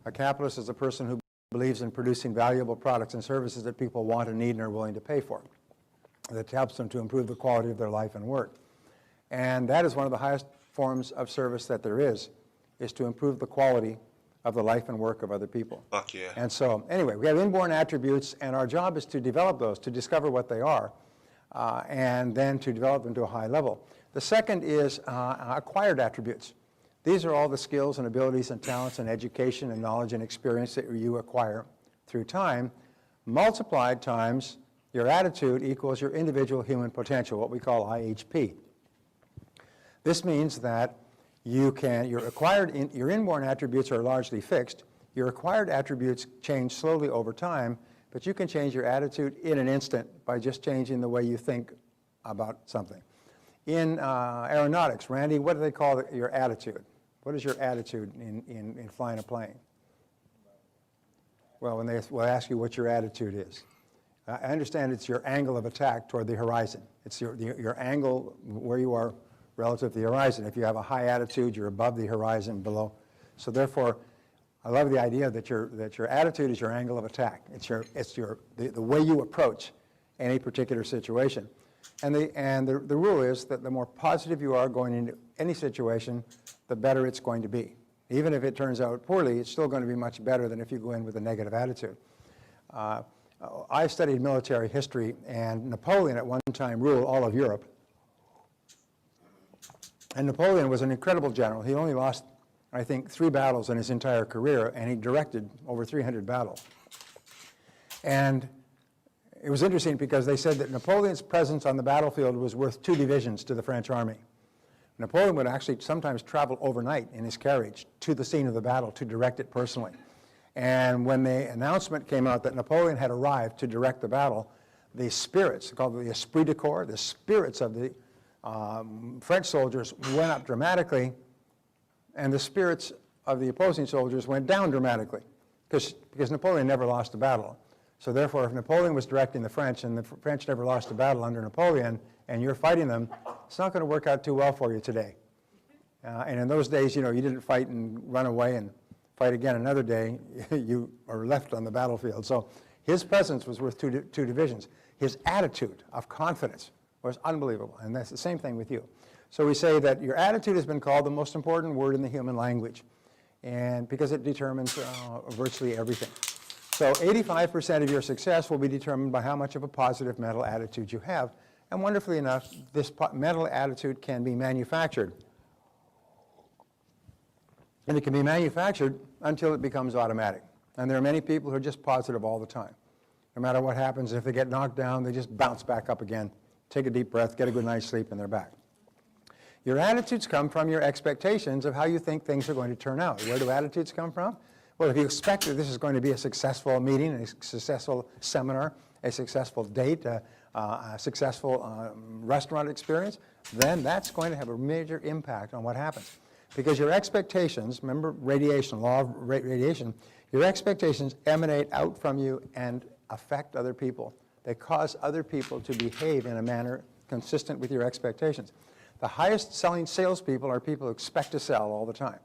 A capitalist is a person who believes in producing valuable products and services that people want and need and are willing to pay for, that helps them to improve the quality of their life and work. And that is one of the highest forms of service that there is to improve the quality of the life and work of other people. Fuck yeah. And so, anyway, we have inborn attributes, and our job is to develop those, to discover what they are, and then to develop them to a high level. The second is acquired attributes. These are all the skills and abilities and talents and education and knowledge and experience that you acquire through time, multiplied times your attitude equals your individual human potential, what we call IHP. This means that your inborn attributes are largely fixed. Your acquired attributes change slowly over time, but you can change your attitude in an instant by just changing the way you think about something. In aeronautics, Randy, what do they call your attitude? What is your attitude in flying a plane? Well, when they will ask you what your attitude is. I understand it's your angle of attack toward the horizon. It's your angle where you are relative to the horizon. If you have a high attitude, you're above the horizon, below. So therefore, I love the idea that your attitude is your angle of attack. It's the way you approach any particular situation. And the rule is that the more positive you are going into any situation, the better it's going to be. Even if it turns out poorly, it's still going to be much better than if you go in with a negative attitude. I studied military history, and Napoleon at one time ruled all of Europe. And Napoleon was an incredible general. He only lost, I think, 3 battles in his entire career, and he directed over 300 battles. And it was interesting because they said that Napoleon's presence on the battlefield was worth 2 divisions to the French army. Napoleon would actually sometimes travel overnight in his carriage to the scene of the battle to direct it personally. And when the announcement came out that Napoleon had arrived to direct the battle, the spirits, called the esprit de corps, the spirits of the French soldiers went up dramatically, and the spirits of the opposing soldiers went down dramatically, because Napoleon never lost a battle. So therefore, if Napoleon was directing the French and the French never lost a battle under Napoleon and you're fighting them, it's not going to work out too well for you today. And in those days, you didn't fight and run away and fight again another day. You are left on the battlefield. So his presence was worth two divisions. His attitude of confidence was unbelievable, and that's the same thing with you. So we say that your attitude has been called the most important word in the human language, and because it determines virtually everything. So 85% of your success will be determined by how much of a positive mental attitude you have. And wonderfully enough, this mental attitude can be manufactured. And it can be manufactured until it becomes automatic. And there are many people who are just positive all the time. No matter what happens, if they get knocked down, they just bounce back up again, take a deep breath, get a good night's sleep, and they're back. Your attitudes come from your expectations of how you think things are going to turn out. Where do attitudes come from? Well, if you expect that this is going to be a successful meeting, a successful seminar, a successful date, a successful restaurant experience, then that's going to have a major impact on what happens. Because your expectations, remember radiation, law of radiation, your expectations emanate out from you and affect other people. They cause other people to behave in a manner consistent with your expectations. The highest selling salespeople are people who expect to sell all the time.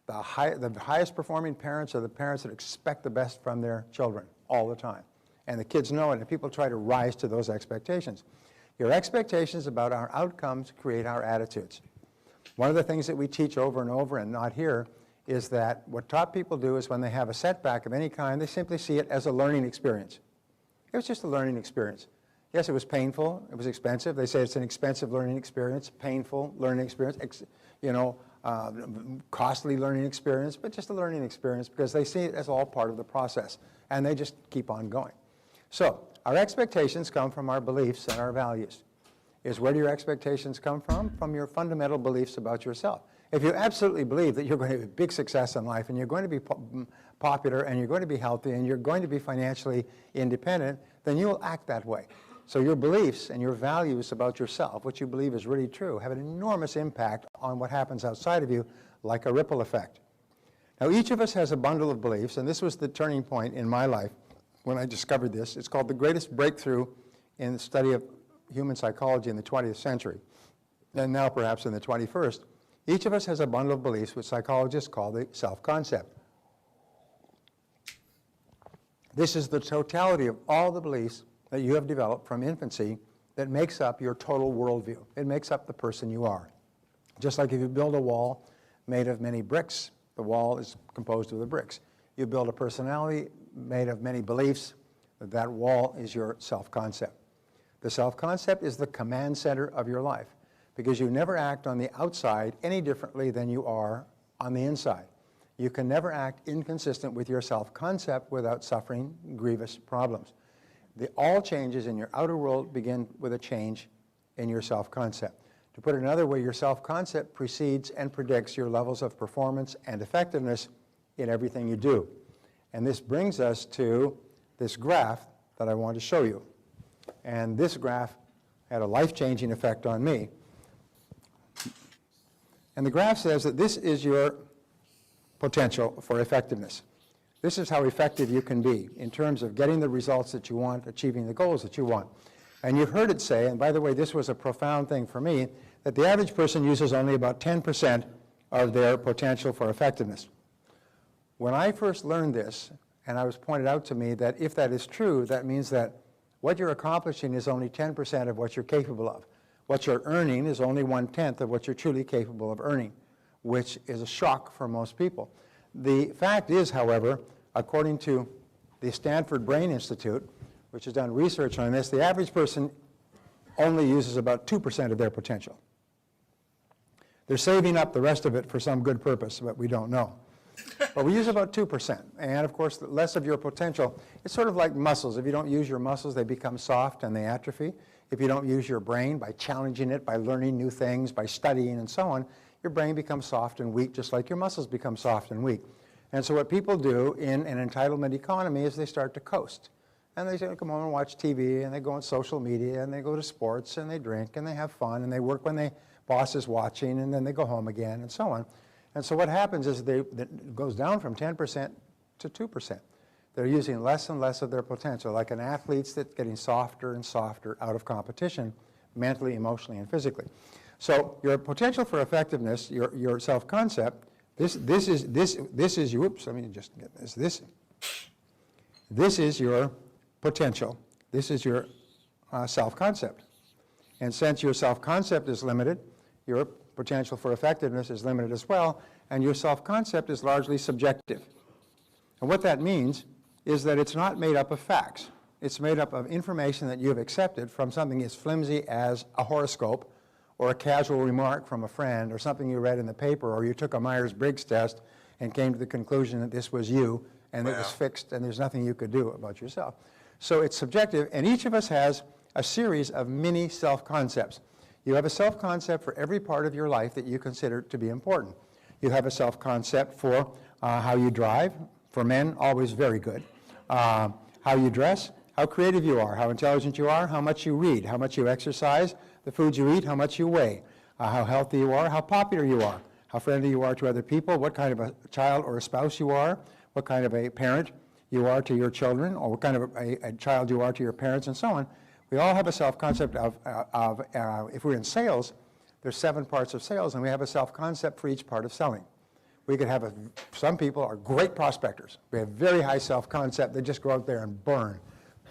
The highest performing parents are the parents that expect the best from their children all the time. And the kids know it, and people try to rise to those expectations. Your expectations about our outcomes create our attitudes. One of the things that we teach over and over and not here is that what top people do is when they have a setback of any kind, they simply see it as a learning experience. It was just a learning experience. Yes, it was painful, it was expensive. They say it's an expensive learning experience, painful learning experience, costly learning experience, but just a learning experience because they see it as all part of the process, and they just keep on going. So our expectations come from our beliefs and our values. Where do your expectations come from? From your fundamental beliefs about yourself. If you absolutely believe that you're going to have a big success in life and you're going to be popular and you're going to be healthy and you're going to be financially independent, then you will act that way. So your beliefs and your values about yourself, what you believe is really true, have an enormous impact on what happens outside of you, like a ripple effect. Now each of us has a bundle of beliefs, and this was the turning point in my life when I discovered this. It's called the greatest breakthrough in the study of human psychology in the 20th century, and now perhaps in the 21st. Each of us has a bundle of beliefs which psychologists call the self-concept. This is the totality of all the beliefs that you have developed from infancy that makes up your total worldview. It makes up the person you are. Just like if you build a wall made of many bricks, the wall is composed of the bricks. You build a personality made of many beliefs, that wall is your self-concept. The self-concept is the command center of your life because you never act on the outside any differently than you are on the inside. You can never act inconsistent with your self-concept without suffering grievous problems. All changes in your outer world begin with a change in your self-concept. To put it another way, your self-concept precedes and predicts your levels of performance and effectiveness in everything you do. And this brings us to this graph that I want to show you. And this graph had a life-changing effect on me. And the graph says that this is your potential for effectiveness. This is how effective you can be in terms of getting the results that you want, achieving the goals that you want. And you've heard it say, and by the way, this was a profound thing for me, that the average person uses only about 10% of their potential for effectiveness. When I first learned this, and I was pointed out to me that if that is true, that means that what you're accomplishing is only 10% of what you're capable of. What you're earning is only 1/10 of what you're truly capable of earning, which is a shock for most people. The fact is, however, according to the Stanford Brain Institute, which has done research on this, the average person only uses about 2% of their potential. They're saving up the rest of it for some good purpose, but we don't know. But we use about 2%. And of course, the less of your potential, it's sort of like muscles. If you don't use your muscles, they become soft and they atrophy. If you don't use your brain by challenging it, by learning new things, by studying and so on, your brain becomes soft and weak, just like your muscles become soft and weak. And so what people do in an entitlement economy is they start to coast. And they say, come home and watch TV, and they go on social media, and they go to sports, and they drink, and they have fun, and they work when the boss is watching, and then they go home again, and so on. And so what happens is it goes down from 10% to 2%. They're using less and less of their potential, like an athlete's that's getting softer and softer out of competition, mentally, emotionally, and physically. So your potential for effectiveness, your self-concept, this is your, whoops, let me just get this. This is your potential. This is your self-concept. And since your self-concept is limited, your potential for effectiveness is limited as well, and your self-concept is largely subjective. And what that means is that it's not made up of facts. It's made up of information that you've accepted from something as flimsy as a horoscope or a casual remark from a friend or something you read in the paper, or you took a Myers-Briggs test and came to the conclusion that this was you and it was fixed and there's nothing you could do about yourself. So it's subjective, and each of us has a series of mini self-concepts. You have a self-concept for every part of your life that you consider to be important. You have a self-concept for how you drive. For men, always very good. How you dress, how creative you are, how intelligent you are, how much you read, how much you exercise, the foods you eat, how much you weigh, how healthy you are, how popular you are, how friendly you are to other people, what kind of a child or a spouse you are, what kind of a parent you are to your children, or what kind of a child you are to your parents, and so on. We all have a self-concept of if we're in sales, there's 7 parts of sales, and we have a self-concept for each part of selling. We could have some people are great prospectors. We have very high self-concept. They just go out there and burn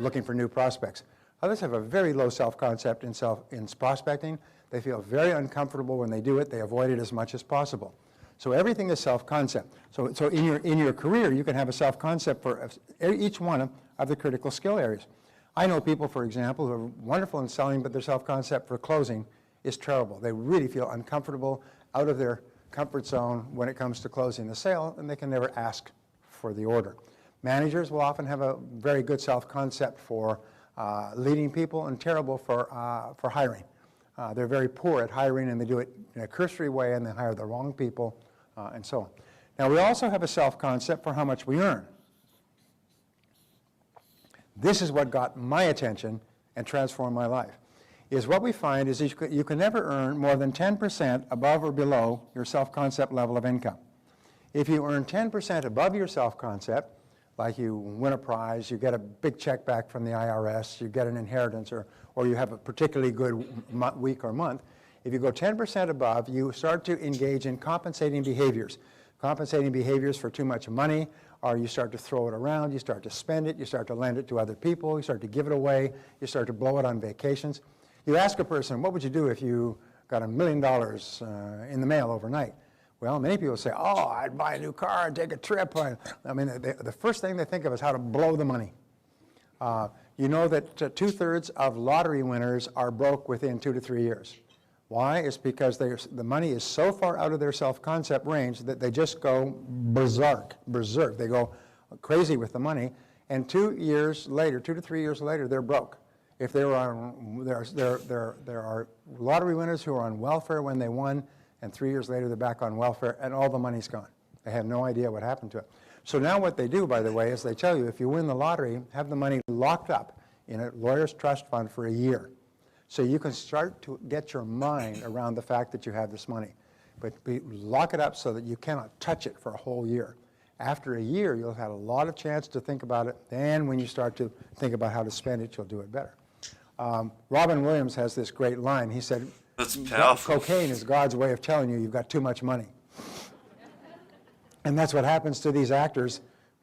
looking for new prospects. Others have a very low self-concept in prospecting. They feel very uncomfortable when they do it. They avoid it as much as possible. So everything is self-concept. So in your career, you can have a self-concept for each one of the critical skill areas. I know people, for example, who are wonderful in selling, but their self-concept for closing is terrible. They really feel uncomfortable, out of their comfort zone when it comes to closing the sale, and they can never ask for the order. Managers will often have a very good self-concept for leading people and terrible for hiring. They're very poor at hiring, and they do it in a cursory way, and they hire the wrong people, and so on. Now, we also have a self-concept for how much we earn. This is what got my attention and transformed my life. Is what we find is you can never earn more than 10% above or below your self-concept level of income. If you earn 10% above your self-concept, like you win a prize, you get a big check back from the IRS, you get an inheritance, or you have a particularly good week or month, if you go 10% above, you start to engage in compensating behaviors. Compensating behaviors for too much money, or you start to throw it around, you start to spend it, you start to lend it to other people, you start to give it away, you start to blow it on vacations. You ask a person, what would you do if you got $1 million in the mail overnight? Well, many people say, oh, I'd buy a new car and take a trip. I mean, the first thing they think of is how to blow the money. You know that 2/3 of lottery winners are broke within 2 to 3 years. Why? It's because the money is so far out of their self-concept range that they just go berserk. They go crazy with the money, and 2 to 3 years later, they're broke. If they were on, there are lottery winners who are on welfare when they won, and 3 years later they're back on welfare, and all the money's gone. They have no idea what happened to it. So now what they do, by the way, is they tell you if you win the lottery, have the money locked up in a lawyer's trust fund for a year. So you can start to get your mind around the fact that you have this money. But lock it up so that you cannot touch it for a whole year. After a year, you'll have had a lot of chance to think about it. Then when you start to think about how to spend it, you'll do it better. Robin Williams has this great line. He said, that's powerful. Cocaine is God's way of telling you you've got too much money. And that's what happens to these actors.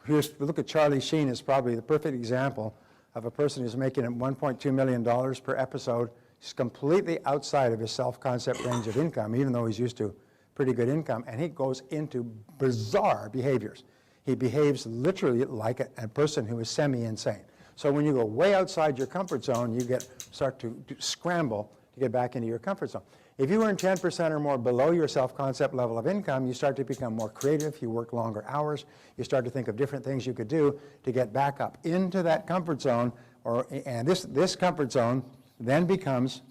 Look at Charlie Sheen is probably the perfect example of a person who's making $1.2 million per episode. He's completely outside of his self-concept range of income, even though he's used to pretty good income, and he goes into bizarre behaviors. He behaves literally like a person who is semi-insane. So when you go way outside your comfort zone, you start to scramble to get back into your comfort zone. If you earn 10% or more below your self-concept level of income, you start to become more creative, you work longer hours, you start to think of different things you could do to get back up into that comfort zone, and this comfort zone then becomes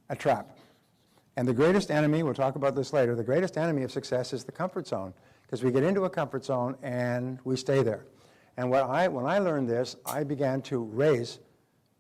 a trap. And the greatest enemy, we'll talk about this later, the greatest enemy of success is the comfort zone, because we get into a comfort zone and we stay there. And when I learned this, I began to raise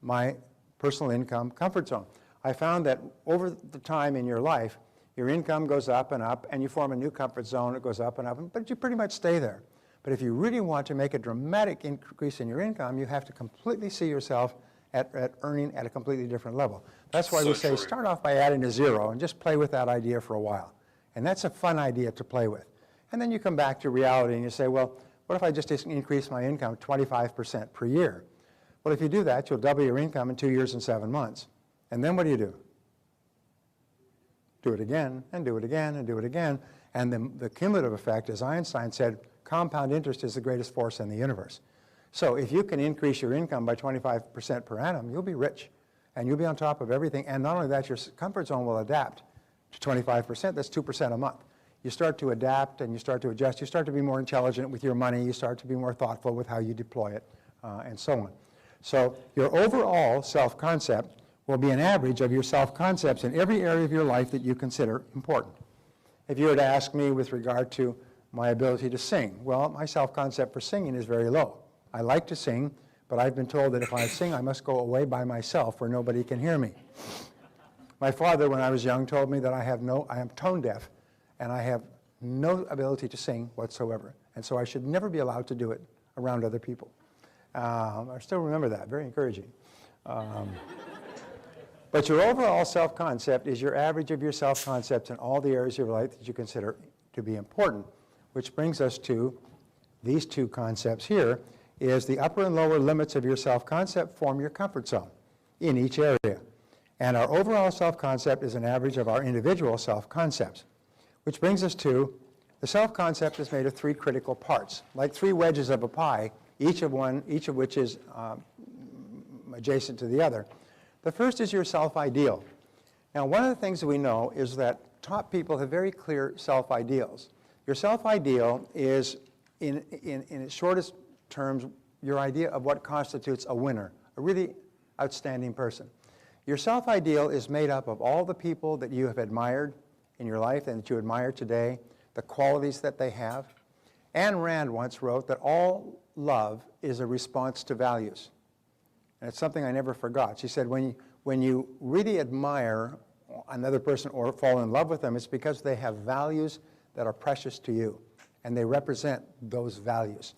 my personal income comfort zone. I found that over the time in your life, your income goes up, and you form a new comfort zone, it goes up and up, but you pretty much stay there. But if you really want to make a dramatic increase in your income, you have to completely see yourself at earning at a completely different level. That's why we say start off by adding a zero and just play with that idea for a while. And that's a fun idea to play with. And then you come back to reality and you say, well, what if I just increase my income 25% per year? Well, if you do that, you'll double your income in 2 years and 7 months. And then what do? Do it again, and do it again, and do it again. And the cumulative effect, as Einstein said, compound interest is the greatest force in the universe. So if you can increase your income by 25% per annum, you'll be rich, and you'll be on top of everything. And not only that, your comfort zone will adapt to 25%. That's 2% a month. You start to adapt, and you start to adjust. You start to be more intelligent with your money. You start to be more thoughtful with how you deploy it, and so on. So your overall self-concept will be an average of your self-concepts in every area of your life that you consider important. If you were to ask me with regard to my ability to sing, well, my self-concept for singing is very low. I like to sing, but I've been told that if I sing, I must go away by myself where nobody can hear me. My father, when I was young, told me that I am tone deaf, and I have no ability to sing whatsoever. And so I should never be allowed to do it around other people. I still remember that, very encouraging. But your overall self-concept is your average of your self-concepts in all the areas of your life that you consider to be important, which brings us to these two concepts here, is the upper and lower limits of your self-concept form your comfort zone in each area. And our overall self-concept is an average of our individual self-concepts, which brings us to the self-concept is made of three critical parts, like three wedges of a pie, each of which is adjacent to the other. The first is your self-ideal. Now, one of the things that we know is that top people have very clear self-ideals. Your self-ideal is, in its shortest terms, your idea of what constitutes a winner, a really outstanding person. Your self-ideal is made up of all the people that you have admired in your life and that you admire today, the qualities that they have. Ayn Rand once wrote that all love is a response to values. And it's something I never forgot. She said, when you really admire another person or fall in love with them, it's because they have values that are precious to you, and they represent those values.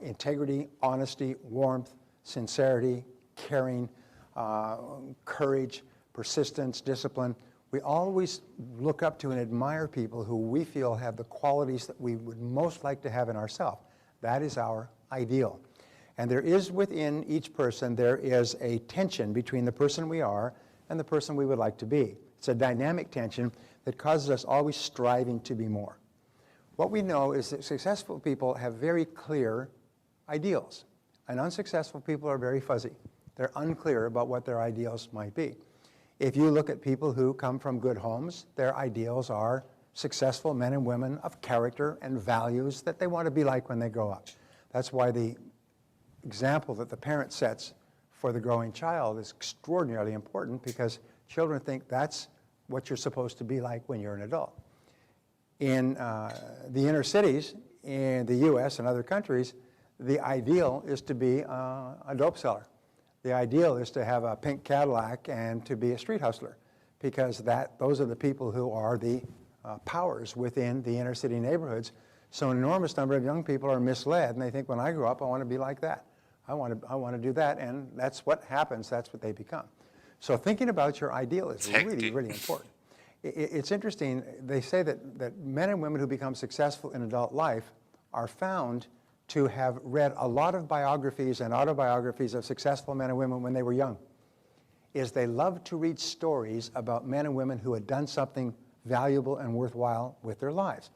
Integrity, honesty, warmth, sincerity, caring, courage, persistence, discipline. We always look up to and admire people who we feel have the qualities that we would most like to have in ourselves. That is our ideal. And there is within each person, there is a tension between the person we are and the person we would like to be. It's a dynamic tension that causes us always striving to be more. What we know is that successful people have very clear ideals, and unsuccessful people are very fuzzy. They're unclear about what their ideals might be. If you look at people who come from good homes, their ideals are successful men and women of character and values that they want to be like when they grow up. That's why the example that the parent sets for the growing child is extraordinarily important, because children think that's what you're supposed to be like when you're an adult. In the inner cities in the U.S. and other countries, the ideal is to be a dope seller. The ideal is to have a pink Cadillac and to be a street hustler, because those are the people who are the powers within the inner city neighborhoods. So an enormous number of young people are misled, and they think, when I grow up, I want to be like that. I want to do that, and that's what happens. That's what they become. So thinking about your ideal is really, really important. It's interesting. They say that men and women who become successful in adult life are found to have read a lot of biographies and autobiographies of successful men and women when they were young. They love to read stories about men and women who had done something valuable and worthwhile with their lives.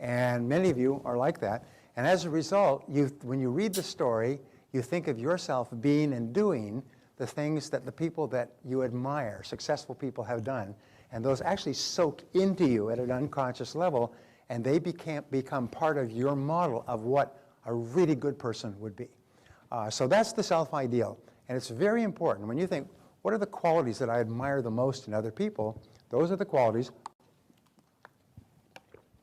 And many of you are like that. And as a result, when you read the story, you think of yourself being and doing the things that the people that you admire, successful people, have done. And those actually soak into you at an unconscious level, and they become part of your model of what a really good person would be. So that's the self-ideal. And it's very important. When you think, what are the qualities that I admire the most in other people? Those are the qualities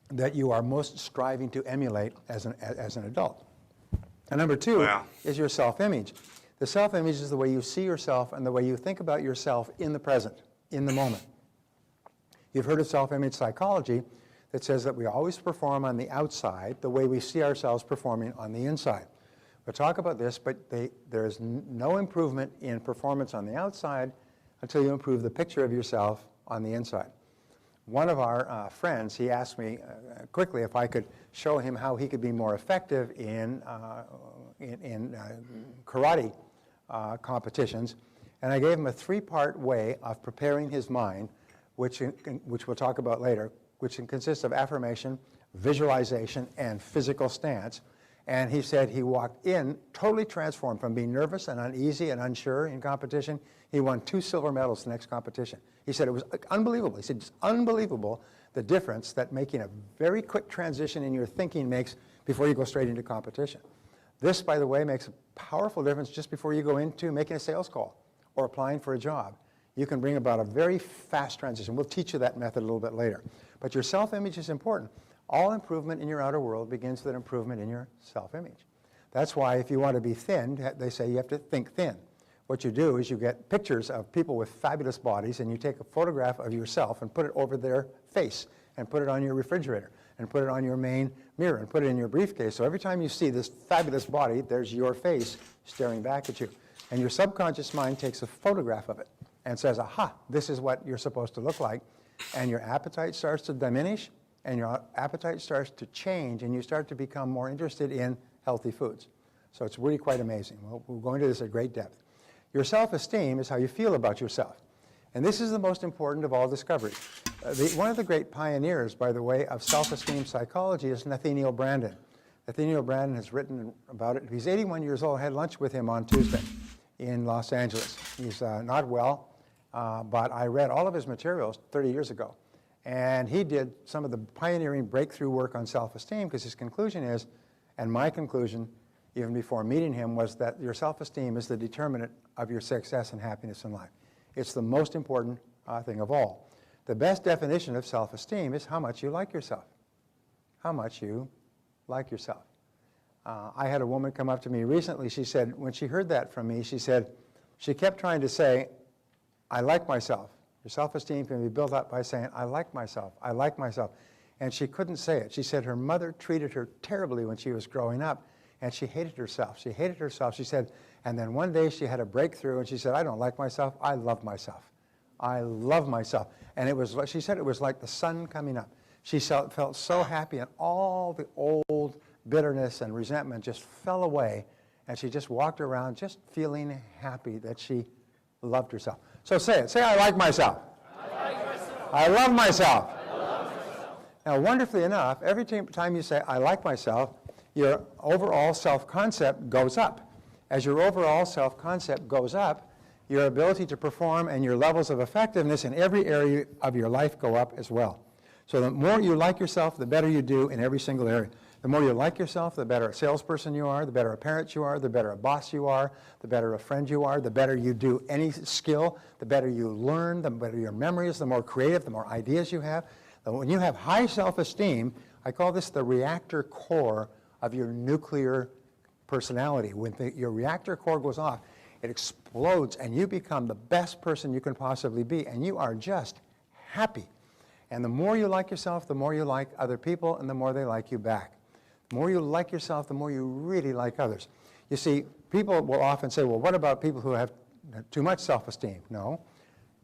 that you are most striving to emulate as an adult. And number two is your self-image. The self-image is the way you see yourself and the way you think about yourself in the present, in the moment. You've heard of self-image psychology that says that we always perform on the outside the way we see ourselves performing on the inside. We'll talk about this, but there is no improvement in performance on the outside until you improve the picture of yourself on the inside. One of our friends, he asked me quickly if I could show him how he could be more effective in karate competitions. And I gave him a 3-part way of preparing his mind, which we'll talk about later, which consists of affirmation, visualization, and physical stance. And he said he walked in totally transformed from being nervous and uneasy and unsure in competition. He won 2 silver medals the next competition. He said it was unbelievable. He said it's unbelievable the difference that making a very quick transition in your thinking makes before you go straight into competition. This, by the way, makes a powerful difference just before you go into making a sales call or applying for a job. You can bring about a very fast transition. We'll teach you that method a little bit later. But your self-image is important. All improvement in your outer world begins with an improvement in your self-image. That's why if you want to be thin, they say you have to think thin. What you do is you get pictures of people with fabulous bodies and you take a photograph of yourself and put it over their face and put it on your refrigerator and put it on your main mirror and put it in your briefcase. So every time you see this fabulous body, there's your face staring back at you. And your subconscious mind takes a photograph of it and says, aha, this is what you're supposed to look like. And your appetite starts to diminish and your appetite starts to change and you start to become more interested in healthy foods. So it's really quite amazing. We'll go into this at great depth. Your self-esteem is how you feel about yourself. And this is the most important of all discoveries. One of the great pioneers, by the way, of self-esteem psychology is Nathaniel Branden. Nathaniel Branden has written about it. He's 81 years old. I had lunch with him on Tuesday in Los Angeles. He's not well, but I read all of his materials 30 years ago. And he did some of the pioneering breakthrough work on self-esteem because his conclusion is, and my conclusion even before meeting him, was that your self-esteem is the determinant of your success and happiness in life. It's the most important thing of all. The best definition of self-esteem is how much you like yourself. How much you like yourself. I had a woman come up to me recently. She said, when she heard that from me, she said, she kept trying to say, I like myself. Your self-esteem can be built up by saying, I like myself, I like myself. And she couldn't say it. She said her mother treated her terribly when she was growing up, and she hated herself. She hated herself. She said, and then one day she had a breakthrough, and she said, I don't like myself, I love myself. I love myself. And it was, she said it was like the sun coming up. She felt so happy, and all the old bitterness and resentment just fell away, and she just walked around just feeling happy that she loved herself. So say it. Say, I like myself. I like myself. I love myself. I love myself. Now, wonderfully enough, every time you say, I like myself, your overall self-concept goes up. As your overall self-concept goes up, your ability to perform and your levels of effectiveness in every area of your life go up as well. So the more you like yourself, the better you do in every single area. The more you like yourself, the better a salesperson you are, the better a parent you are, the better a boss you are, the better a friend you are, the better you do any skill, the better you learn, the better your memory is, the more creative, the more ideas you have. When you have high self-esteem, I call this the reactor core of your nuclear personality. When your reactor core goes off, it explodes and you become the best person you can possibly be, and you are just happy. And the more you like yourself, the more you like other people, and the more they like you back. The more you like yourself, the more you really like others. You see, people will often say, well, what about people who have too much self-esteem? No,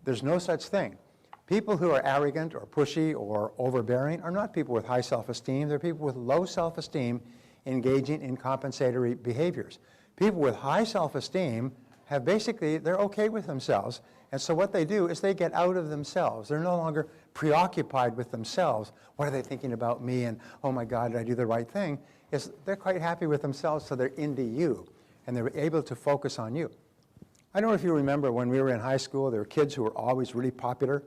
there's no such thing. People who are arrogant or pushy or overbearing are not people with high self-esteem. They're people with low self-esteem engaging in compensatory behaviors. People with high self-esteem have basically, they're okay with themselves, and so what they do is they get out of themselves. They're no longer preoccupied with themselves. What are they thinking about me, and oh my God, did I do the right thing? They're quite happy with themselves, so they're into you, and they're able to focus on you. I don't know if you remember when we were in high school, there were kids who were always really popular,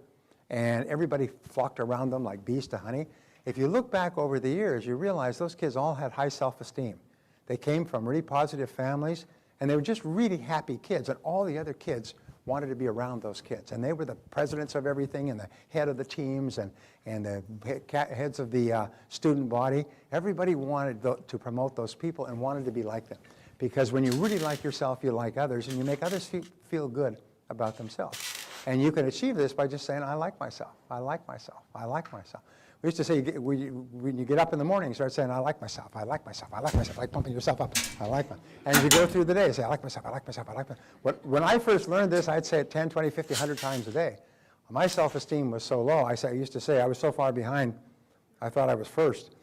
and everybody flocked around them like bees to honey. If you look back over the years, you realize those kids all had high self-esteem. They came from really positive families, and they were just really happy kids, and all the other kids wanted to be around those kids. And they were the presidents of everything, and the head of the teams, and the heads of the student body. Everybody wanted to promote those people and wanted to be like them. Because when you really like yourself, you like others, and you make others feel good about themselves. And you can achieve this by just saying, I like myself, I like myself, I like myself. We used to say, when you get up in the morning, you start saying, I like myself, I like myself, I like myself, like pumping yourself up, I like myself. And as you go through the day, you say, I like myself, I like myself, I like myself. When I first learned this, I'd say it 10, 20, 50, 100 times a day. My self-esteem was so low, I used to say I was so far behind, I thought I was first.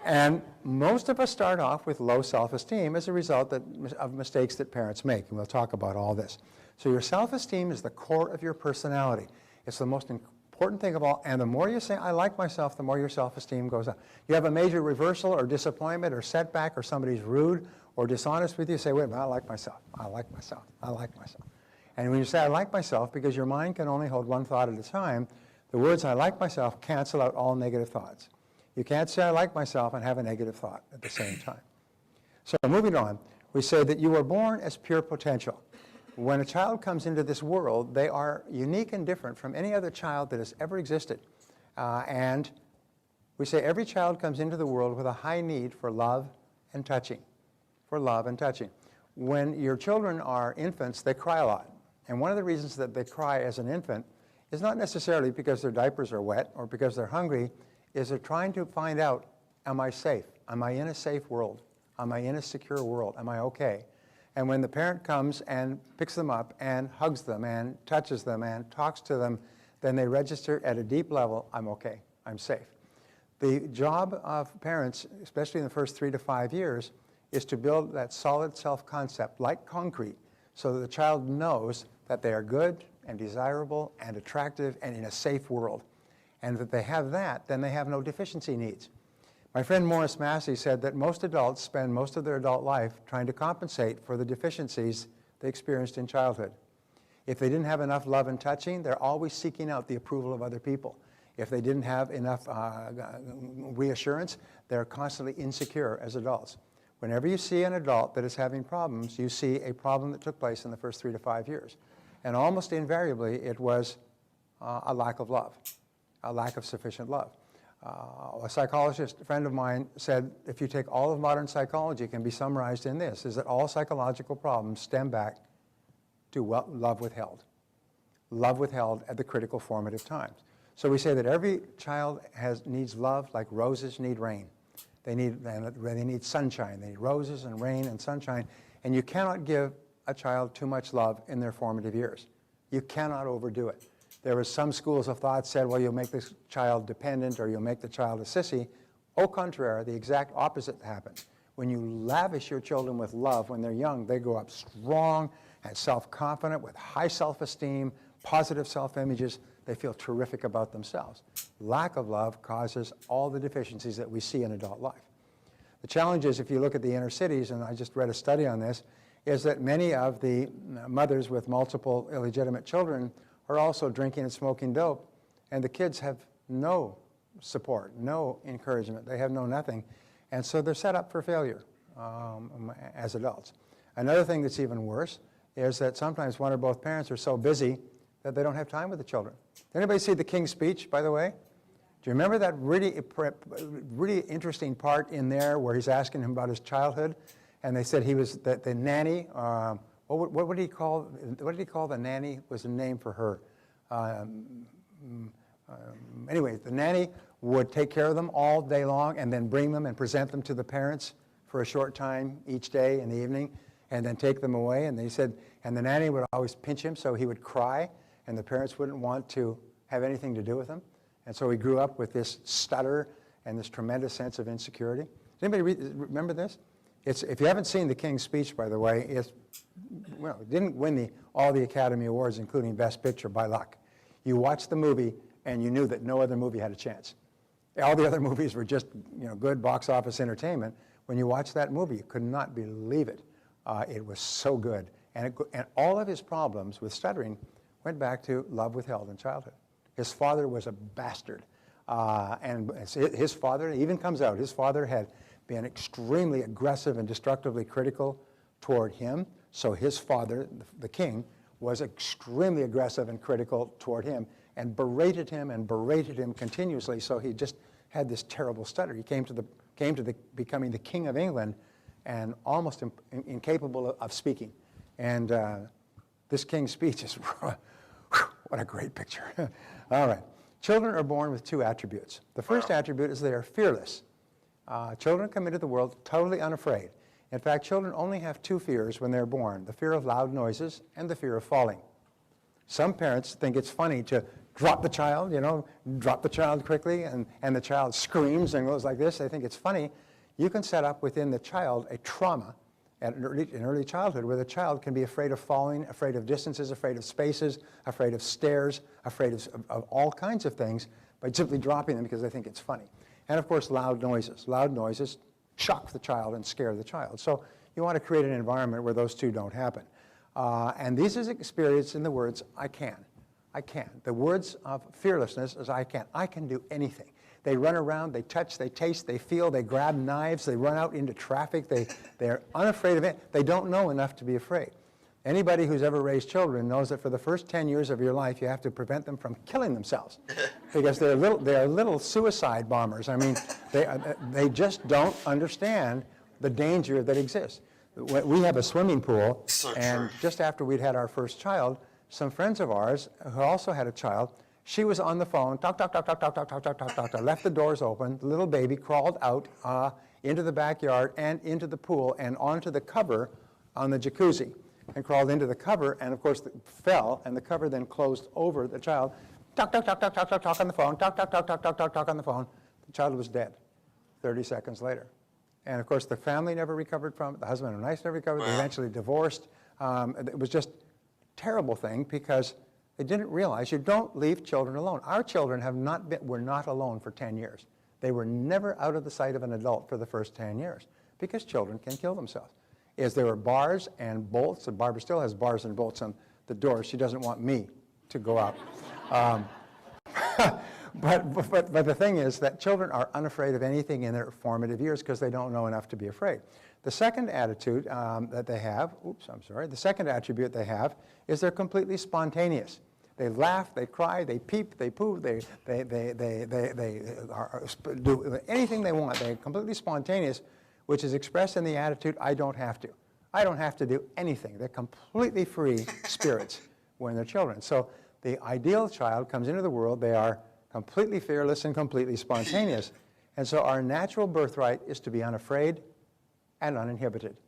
And most of us start off with low self-esteem as a result of mistakes that parents make, and we'll talk about all this. So your self-esteem is the core of your personality. It's the most important thing of all, and the more you say, I like myself, the more your self-esteem goes up. You have a major reversal or disappointment or setback, or somebody's rude or dishonest with you, say, wait a minute, I like myself, I like myself, I like myself. And when you say, I like myself, because your mind can only hold one thought at a time, the words, I like myself, cancel out all negative thoughts. You can't say, I like myself, and have a negative thought at the same time. So moving on, we say that you were born as pure potential. When a child comes into this world, they are unique and different from any other child that has ever existed. And we say every child comes into the world with a high need for love and touching, for love and touching. When your children are infants, they cry a lot. And one of the reasons that they cry as an infant is not necessarily because their diapers are wet or because they're hungry, is they're trying to find out, am I safe? Am I in a safe world? Am I in a secure world? Am I okay? And when the parent comes and picks them up and hugs them and touches them and talks to them, then they register at a deep level, I'm okay, I'm safe. The job of parents, especially in the first 3 to 5 years, is to build that solid self-concept like concrete so that the child knows that they are good and desirable and attractive and in a safe world. And if they have that, then they have no deficiency needs. My friend Morris Massey said that most adults spend most of their adult life trying to compensate for the deficiencies they experienced in childhood. If they didn't have enough love and touching, they're always seeking out the approval of other people. If they didn't have enough reassurance, they're constantly insecure as adults. Whenever you see an adult that is having problems, you see a problem that took place in the first 3 to 5 years. And almost invariably, it was a lack of love, a lack of sufficient love. A psychologist, a friend of mine, said if you take all of modern psychology, it can be summarized in this, is that all psychological problems stem back to love withheld. Love withheld at the critical formative times. So we say that every child needs love like roses need rain. They need sunshine. They need roses and rain and sunshine. And you cannot give a child too much love in their formative years. You cannot overdo it. There were some schools of thought said, well, you'll make this child dependent or you'll make the child a sissy. Au contraire, the exact opposite happens. When you lavish your children with love when they're young, they grow up strong and self-confident with high self-esteem, positive self-images. They feel terrific about themselves. Lack of love causes all the deficiencies that we see in adult life. The challenge is, if you look at the inner cities, and I just read a study on this, is that many of the mothers with multiple illegitimate children are also drinking and smoking dope, and the kids have no support, no encouragement. They have no nothing, and so they're set up for failure as adults. Another thing that's even worse is that sometimes one or both parents are so busy that they don't have time with the children. Did anybody see the King's Speech, by the way? Do you remember that really interesting part in there where he's asking him about his childhood, and they said he was the nanny. What did he call the nanny? Was a name for her. Anyway, the nanny would take care of them all day long and then bring them and present them to the parents for a short time each day in the evening and then take them away. And they said, and the nanny would always pinch him so he would cry and the parents wouldn't want to have anything to do with him. And so he grew up with this stutter and this tremendous sense of insecurity. Does anybody remember this? If you haven't seen the King's Speech, by the way, it didn't win all the Academy Awards, including Best Picture, by luck. You watched the movie, and you knew that no other movie had a chance. All the other movies were just good box office entertainment. When you watched that movie, you could not believe it. It was so good. And all of his problems with stuttering went back to love withheld in childhood. His father was a bastard. And his father, it even comes out, his father had been extremely aggressive and destructively critical toward him. So his father, the king, was extremely aggressive and critical toward him and berated him continuously. So he just had this terrible stutter. He came to becoming the King of England and almost incapable of speaking. And this King's Speech is, what a great picture. All right. Children are born with two attributes. The first attribute is they are fearless. Children come into the world totally unafraid. In fact, children only have two fears when they're born, the fear of loud noises and the fear of falling. Some parents think it's funny to drop the child, drop the child quickly, and the child screams and goes like this. They think it's funny. You can set up within the child a trauma in early childhood where the child can be afraid of falling, afraid of distances, afraid of spaces, afraid of stairs, afraid of all kinds of things by simply dropping them because they think it's funny. And of course, loud noises. Loud noises shock the child and scare the child. So you want to create an environment where those two don't happen. And this is experienced in the words, I can. I can. The words of fearlessness is I can. I can do anything. They run around, they touch, they taste, they feel, they grab knives, they run out into traffic, they're unafraid of it. They don't know enough to be afraid. Anybody who's ever raised children knows that for the first 10 years of your life, you have to prevent them from killing themselves because they are little suicide bombers. I mean, they just don't understand the danger that exists. We have a swimming pool, and just after we'd had our first child, some friends of ours who also had a child, she was on the phone, talk, left the doors open, the little baby crawled out into the backyard and into the pool and onto the cover on the jacuzzi and crawled into the cover and, of course, fell, and the cover then closed over the child. Talk on the phone, talk on the phone. The child was dead 30 seconds later. And, of course, the family never recovered from it. The husband and wife never recovered. They eventually divorced. It was just a terrible thing because they didn't realize you don't leave children alone. Our children were not alone for 10 years. They were never out of the sight of an adult for the first 10 years because children can kill themselves. There were bars and bolts, and Barbara still has bars and bolts on the door. She doesn't want me to go out. But the thing is that children are unafraid of anything in their formative years because they don't know enough to be afraid. The second attitude that they have, the second attribute they have is they're completely spontaneous. They laugh, they cry, they peep, they poo, they do anything they want. They're completely spontaneous, which is expressed in the attitude, I don't have to. I don't have to do anything. They're completely free spirits when they're children. So the ideal child comes into the world, they are completely fearless and completely spontaneous. And so our natural birthright is to be unafraid and uninhibited.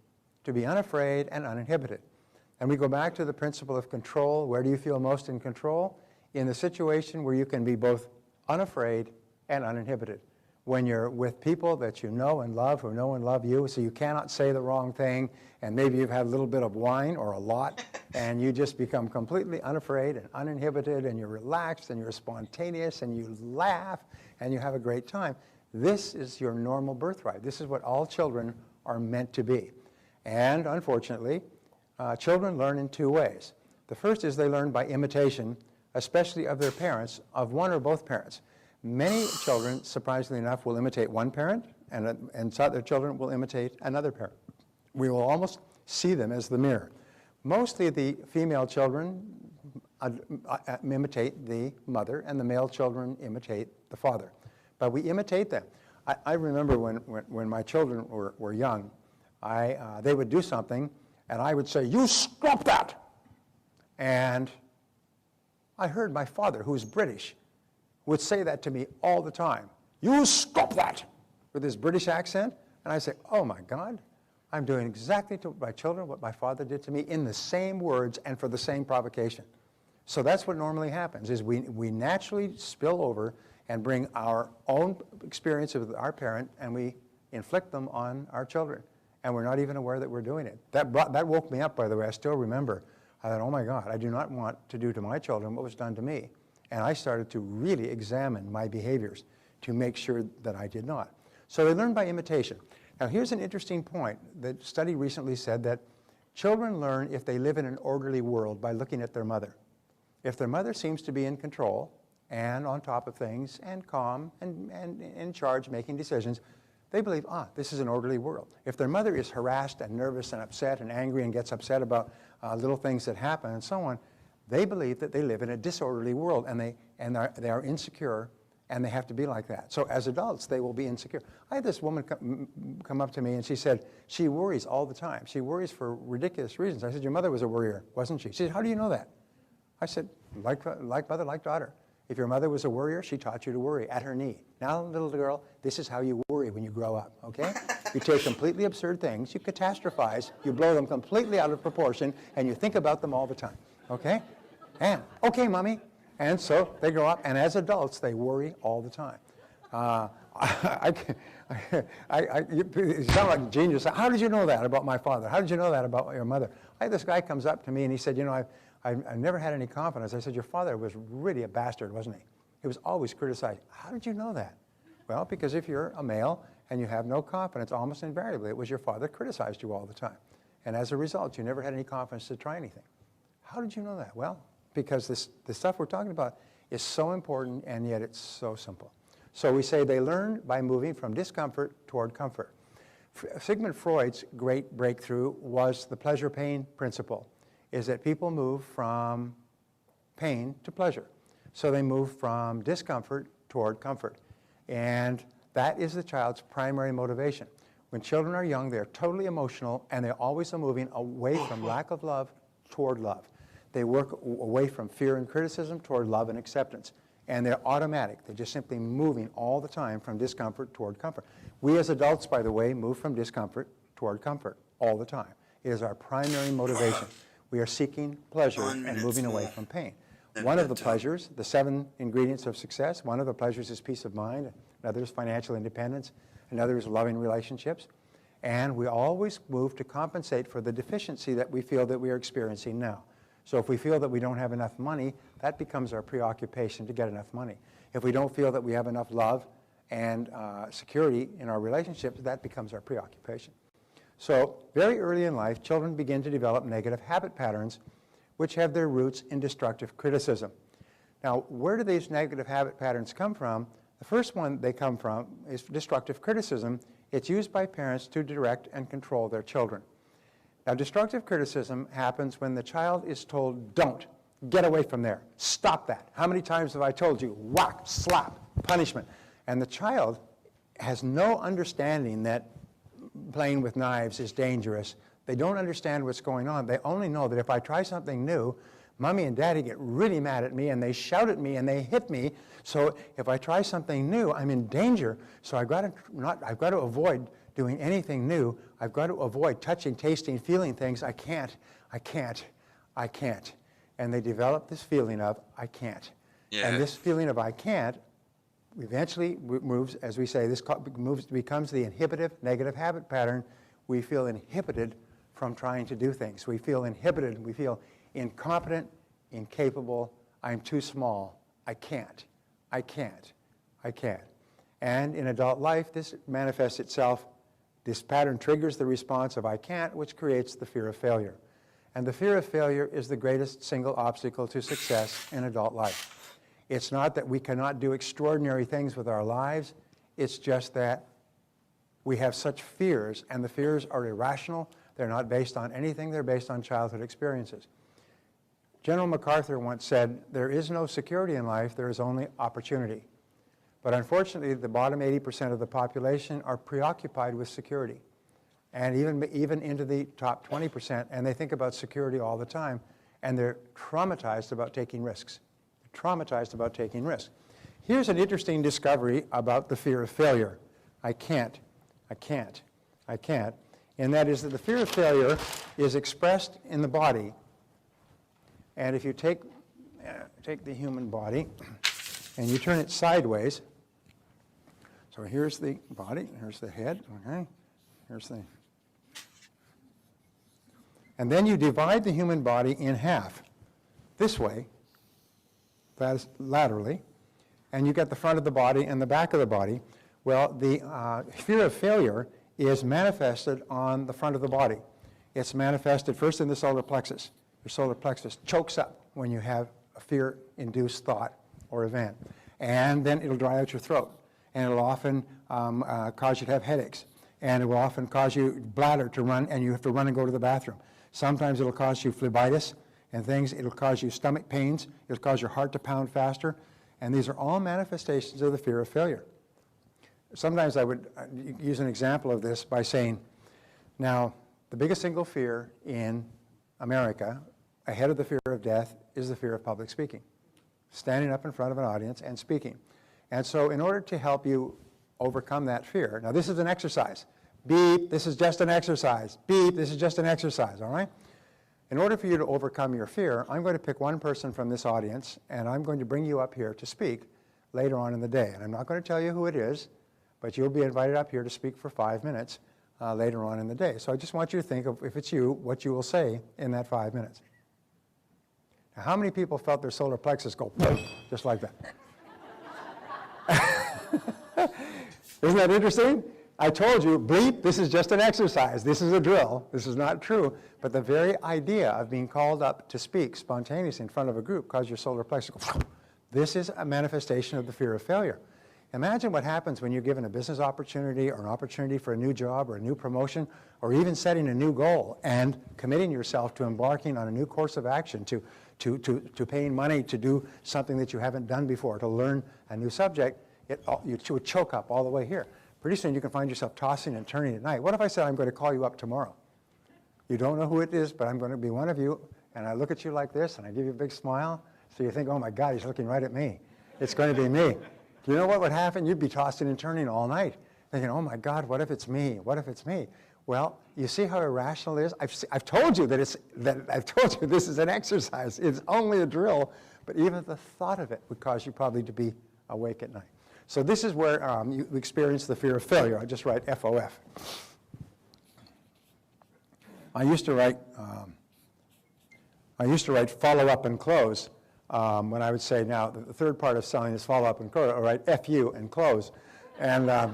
To be unafraid and uninhibited. And we go back to the principle of control. Where do you feel most in control? In the situation where you can be both unafraid and uninhibited. When you're with people that you know and love, who know and love you, so you cannot say the wrong thing, and maybe you've had a little bit of wine or a lot, and you just become completely unafraid and uninhibited, and you're relaxed, and you're spontaneous, and you laugh, and you have a great time. This is your normal birthright. This is what all children are meant to be. And unfortunately, children learn in two ways. The first is they learn by imitation, especially of their parents, of one or both parents. Many children, surprisingly enough, will imitate one parent, and some other children will imitate another parent. We will almost see them as the mirror. Mostly the female children imitate the mother, and the male children imitate the father. But we imitate them. I remember when my children were young, they would do something, and I would say, "You stop that!" And I heard my father, who's British, would say that to me all the time. "You stop that!" with his British accent. And I say, oh my God, I'm doing exactly to my children what my father did to me in the same words and for the same provocation. So that's what normally happens, is we naturally spill over and bring our own experience with our parent and we inflict them on our children. And we're not even aware that we're doing it. That woke me up, by the way. I still remember. I thought, oh my God, I do not want to do to my children what was done to me. And I started to really examine my behaviors to make sure that I did not. So they learn by imitation. Now here's an interesting point. The study recently said that children learn if they live in an orderly world by looking at their mother. If their mother seems to be in control and on top of things and calm and in charge making decisions, they believe, this is an orderly world. If their mother is harassed and nervous and upset and angry and gets upset about little things that happen and so on, they believe that they live in a disorderly world and they are insecure and they have to be like that. So as adults, they will be insecure. I had this woman come up to me and she said, she worries all the time. She worries for ridiculous reasons. I said, your mother was a worrier, wasn't she? She said, how do you know that? I said, like mother, like daughter. If your mother was a worrier, she taught you to worry at her knee. Now, little girl, this is how you worry when you grow up, okay? You take completely absurd things, you catastrophize, you blow them completely out of proportion, and you think about them all the time, okay? And, okay, mommy. And so they grow up, and as adults, they worry all the time. You sound like a genius. How did you know that about my father? How did you know that about your mother? This guy comes up to me and he said, you know, I've never had any confidence. I said, your father was really a bastard, wasn't he? He was always criticized. How did you know that? Well, because if you're a male and you have no confidence, almost invariably, it was your father criticized you all the time. And as a result, you never had any confidence to try anything. How did you know that? Well, because the stuff we're talking about is so important, and yet it's so simple. So we say they learn by moving from discomfort toward comfort. Sigmund Freud's great breakthrough was the pleasure-pain principle, is that people move from pain to pleasure. So they move from discomfort toward comfort. And that is the child's primary motivation. When children are young, they're totally emotional, and they always are moving away from lack of love toward love. They work away from fear and criticism toward love and acceptance. And they're automatic. They're just simply moving all the time from discomfort toward comfort. We as adults, by the way, move from discomfort toward comfort all the time. It is our primary motivation. We are seeking pleasure and moving away from pain. One of the pleasures, the 7 ingredients of success, one of the pleasures is peace of mind, another is financial independence, another is loving relationships. And we always move to compensate for the deficiency that we feel that we are experiencing now. So if we feel that we don't have enough money, that becomes our preoccupation to get enough money. If we don't feel that we have enough love and security in our relationships, that becomes our preoccupation. So very early in life, children begin to develop negative habit patterns which have their roots in destructive criticism. Now, where do these negative habit patterns come from? The first one they come from is destructive criticism. It's used by parents to direct and control their children. Now, destructive criticism happens when the child is told, don't, get away from there, stop that. How many times have I told you? Whack, slap, punishment. And the child has no understanding that playing with knives is dangerous. They don't understand what's going on. They only know that if I try something new, Mommy and Daddy get really mad at me, and they shout at me, and they hit me. So if I try something new, I'm in danger. So I've got to avoid doing anything new. I've got to avoid touching, tasting, feeling things. I can't. And they develop this feeling of, I can't. Yeah. And this feeling of I can't eventually moves, as we say, becomes the inhibitive negative habit pattern. We feel inhibited from trying to do things. We feel inhibited. We feel incompetent, incapable. I'm too small. I can't. And in adult life, this manifests itself. This pattern triggers the response of I can't, which creates the fear of failure. And the fear of failure is the greatest single obstacle to success in adult life. It's not that we cannot do extraordinary things with our lives. It's just that we have such fears, and the fears are irrational. They're not based on anything. They're based on childhood experiences. General MacArthur once said, there is no security in life, there is only opportunity. But unfortunately, the bottom 80% of the population are preoccupied with security, and even into the top 20%, and they think about security all the time, and they're traumatized about taking risks. Here's an interesting discovery about the fear of failure. I can't. And that is that the fear of failure is expressed in the body. And if you take the human body and you turn it sideways, so here's the body, here's the head, okay? And then you divide the human body in half, this way, that is laterally, and you get the front of the body and the back of the body. Well, the fear of failure is manifested on the front of the body. It's manifested first in the solar plexus. Your solar plexus chokes up when you have a fear-induced thought or event. And then it'll dry out your throat. And it'll often cause you to have headaches. And it will often cause your bladder to run, and you have to run and go to the bathroom. Sometimes it'll cause you phlebitis and things. It'll cause you stomach pains. It'll cause your heart to pound faster. And these are all manifestations of the fear of failure. Sometimes I would use an example of this by saying, now, the biggest single fear in America, ahead of the fear of death, is the fear of public speaking. standing up in front of an audience and speaking. And so in order to help you overcome that fear, now this is an exercise. Beep, this is just an exercise. Beep, this is just an exercise, all right? In order for you to overcome your fear, I'm going to pick one person from this audience, and I'm going to bring you up here to speak later on in the day. And I'm not going to tell you who it is, but you'll be invited up here to speak for 5 minutes later on in the day. So I just want you to think of, if it's you, what you will say in that 5 minutes. Now, how many people felt their solar plexus go just like that? Isn't that interesting? I told you, bleep, this is just an exercise. This is a drill. This is not true. But the very idea of being called up to speak spontaneously in front of a group causes your solar plexus to go. This is a manifestation of the fear of failure. Imagine what happens when you're given a business opportunity or an opportunity for a new job or a new promotion or even setting a new goal and committing yourself to embarking on a new course of action, to paying money to do something that you haven't done before, to learn a new subject. You would choke up all the way here. Pretty soon you can find yourself tossing and turning at night. What if I said I'm going to call you up tomorrow? You don't know who it is, but I'm going to be one of you, and I look at you like this, and I give you a big smile, so you think, oh my God, he's looking right at me. It's going to be me. Do you know what would happen? You'd be tossing and turning all night, thinking, oh my God, what if it's me? What if it's me? Well, you see how irrational it is? I've told you I've told you this is an exercise. It's only a drill, but even the thought of it would cause you probably to be awake at night. So this is where you experience the fear of failure. I just write FOF. I used to write follow up and close when I would say, now the third part of selling is follow up and close. I write FU and close, and I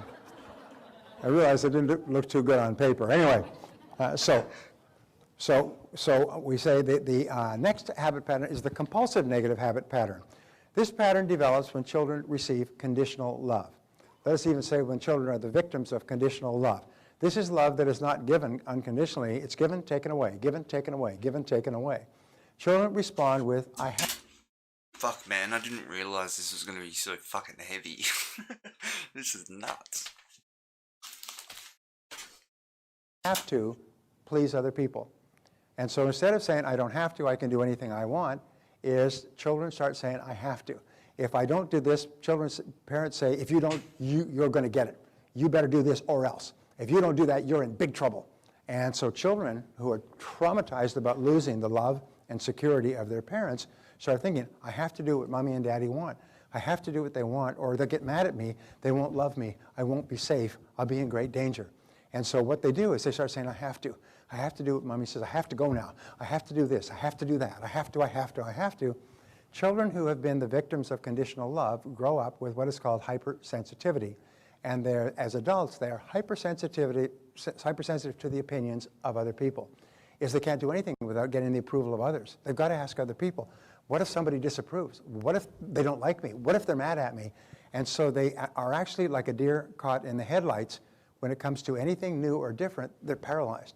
realized it didn't look too good on paper. Anyway, so we say the next habit pattern is the compulsive negative habit pattern. This pattern develops when children receive conditional love. Let us even say when children are the victims of conditional love. This is love that is not given unconditionally. It's given, taken away, given, taken away, given, taken away. Children respond with, I have. Fuck, man, I didn't realize this was going to be so fucking heavy. This is nuts. Have to please other people. And so instead of saying, I don't have to, I can do anything I want, is children start saying, I have to. If I don't do this, parents say, if you don't, you're going to get it. You better do this or else. If you don't do that, you're in big trouble. And so children who are traumatized about losing the love and security of their parents start thinking, I have to do what mommy and daddy want. I have to do what they want, or they'll get mad at me. They won't love me. I won't be safe. I'll be in great danger. And so what they do is they start saying, I have to. I have to do what mommy says. I have to go now. I have to do this. I have to do that. I have to, I have to, I have to. Children who have been the victims of conditional love grow up with what is called hypersensitivity. And as adults, they are hypersensitive to the opinions of other people. They can't do anything without getting the approval of others. They've got to ask other people. What if somebody disapproves? What if they don't like me? What if they're mad at me? And so they are actually like a deer caught in the headlights. When it comes to anything new or different, they're paralyzed.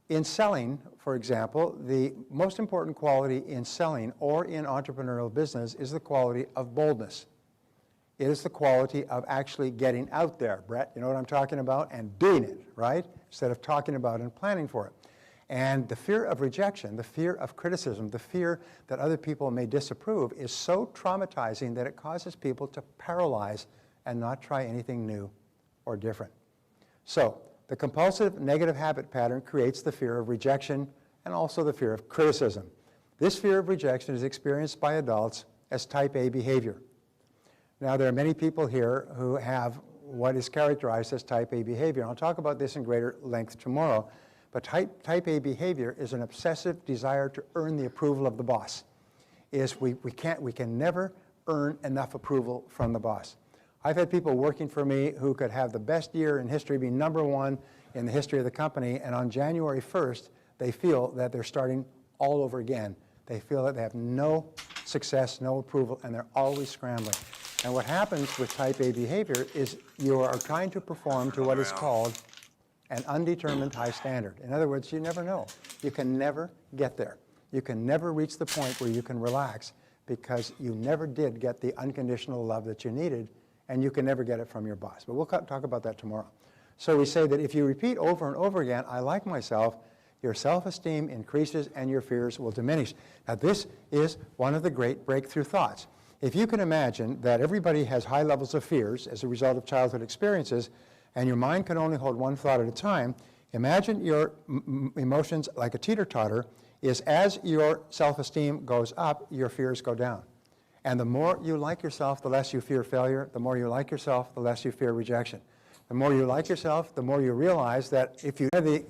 In selling, for example, the most important quality in selling or in entrepreneurial business is the quality of boldness. It is the quality of actually getting out there, Brett, you know what I'm talking about, and doing it, right? Instead of talking about it and planning for it. And the fear of rejection, the fear of criticism, the fear that other people may disapprove is so traumatizing that it causes people to paralyze and not try anything new or different. So, the compulsive negative habit pattern creates the fear of rejection and also the fear of criticism. This fear of rejection is experienced by adults as type A behavior. Now, there are many people here who have what is characterized as type A behavior. I'll talk about this in greater length tomorrow, but type A behavior is an obsessive desire to earn the approval of the boss. We can never earn enough approval from the boss. I've had people working for me who could have the best year in history, be #1 in the history of the company, and on January 1st, they feel that they're starting all over again. They feel that they have no success, no approval, and they're always scrambling. And what happens with type A behavior is you are trying to perform to what is called an undetermined high standard. In other words, you never know. You can never get there. You can never reach the point where you can relax because you never did get the unconditional love that you needed, and you can never get it from your boss. But we'll talk about that tomorrow. So we say that if you repeat over and over again, I like myself, your self-esteem increases and your fears will diminish. Now, this is one of the great breakthrough thoughts. If you can imagine that everybody has high levels of fears as a result of childhood experiences, and your mind can only hold one thought at a time, imagine your emotions like a teeter-totter is as your self-esteem goes up, your fears go down. And the more you like yourself, the less you fear failure. The more you like yourself, the less you fear rejection. The more you like yourself, the more you realize that if you... One of the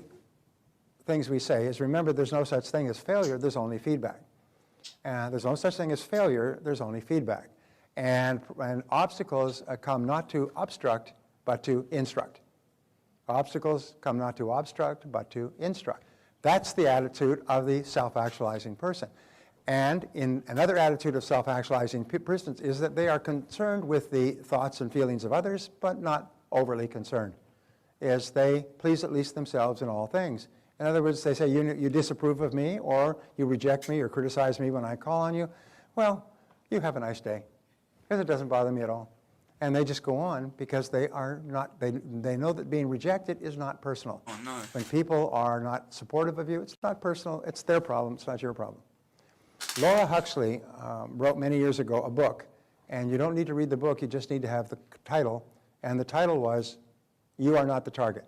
things we say is, remember, there's no such thing as failure, there's only feedback. And there's no such thing as failure, there's only feedback. And obstacles come not to obstruct, but to instruct. Obstacles come not to obstruct, but to instruct. That's the attitude of the self-actualizing person. And in another attitude of self-actualizing persons is that they are concerned with the thoughts and feelings of others, but not overly concerned, as they please at least themselves in all things. In other words, they say, you disapprove of me, or you reject me, or criticize me when I call on you. Well, you have a nice day, because it doesn't bother me at all. And they just go on because they are not, they know that being rejected is not personal. Oh, no. When people are not supportive of you, it's not personal, it's their problem, it's not your problem. Laura Huxley wrote many years ago a book, and you don't need to read the book, you just need to have the title, and the title was, You Are Not the Target.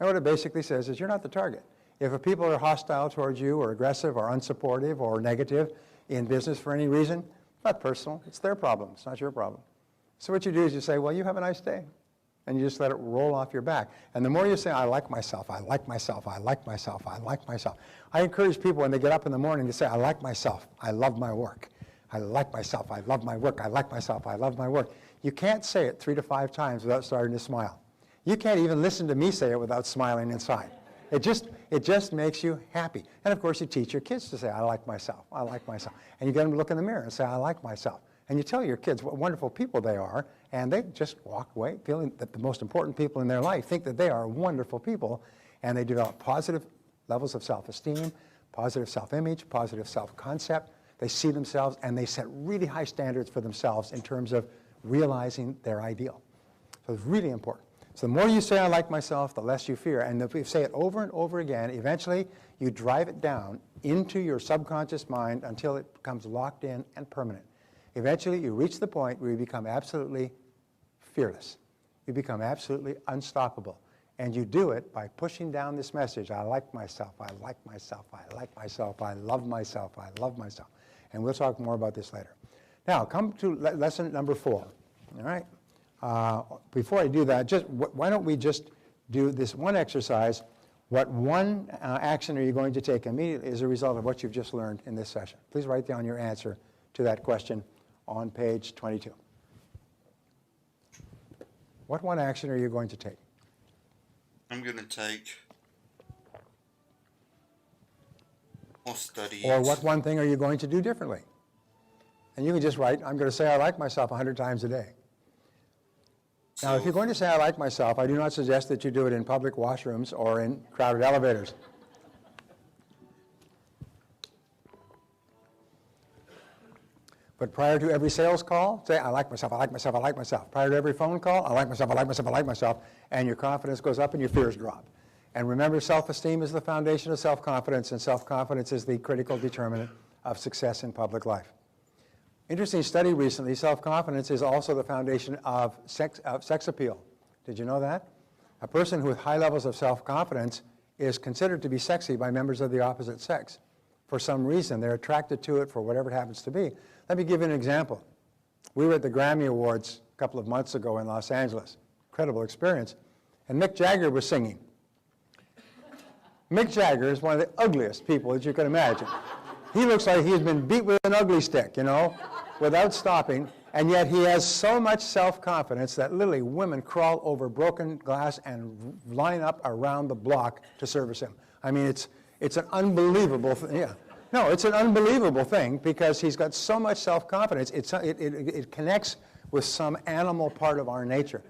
And what it basically says is you're not the target. If people are hostile towards you, or aggressive, or unsupportive, or negative in business for any reason, it's not personal, it's their problem, it's not your problem. So what you do is you say, well, you have a nice day. And you just let it roll off your back. And the more you say, I like myself, I like myself, I like myself, I like myself. I encourage people when they get up in the morning to say, I like myself, I love my work. I like myself, I love my work, I like myself, I love my work. You can't say it 3 to 5 times without starting to smile. You can't even listen to me say it without smiling inside. It just makes you happy. And of course you teach your kids to say, I like myself, I like myself. And you get them to look in the mirror and say, I like myself. And you tell your kids what wonderful people they are, and they just walk away feeling that the most important people in their life think that they are wonderful people, and they develop positive levels of self-esteem, positive self-image, positive self-concept. They see themselves, and they set really high standards for themselves in terms of realizing their ideal. So it's really important. So the more you say, I like myself, the less you fear. And if you say it over and over again, eventually you drive it down into your subconscious mind until it becomes locked in and permanent. Eventually, you reach the point where you become absolutely fearless. You become absolutely unstoppable. And you do it by pushing down this message, I like myself, I like myself, I like myself, I love myself, I love myself. And we'll talk more about this later. Now, come to lesson number 4, all right? Before I do that, why don't we just do this one exercise? What one action are you going to take immediately as a result of what you've just learned in this session? Please write down your answer to that question on page 22. What one action are you going to take? I'm going to take more study. Or what one thing are you going to do differently? And you can just write, I'm going to say I like myself 100 times a day. Now, if you're going to say I like myself, I do not suggest that you do it in public washrooms or in crowded elevators. But prior to every sales call, say, I like myself, I like myself, I like myself. Prior to every phone call, I like myself, I like myself, I like myself. And your confidence goes up and your fears drop. And remember, self-esteem is the foundation of self-confidence, and self-confidence is the critical determinant of success in public life. Interesting study recently, self-confidence is also the foundation of sex appeal. Did you know that? A person with high levels of self-confidence is considered to be sexy by members of the opposite sex. For some reason, they're attracted to it for whatever it happens to be. Let me give you an example. We were at the Grammy Awards a couple of months ago in Los Angeles. Incredible experience. And Mick Jagger was singing. Mick Jagger is one of the ugliest people that you can imagine. He looks like he's been beat with an ugly stick, you know, without stopping. And yet he has so much self-confidence that literally women crawl over broken glass and line up around the block to service him. I mean, it's an unbelievable thing. Yeah. No, it's an unbelievable thing because he's got so much self-confidence. It connects with some animal part of our nature.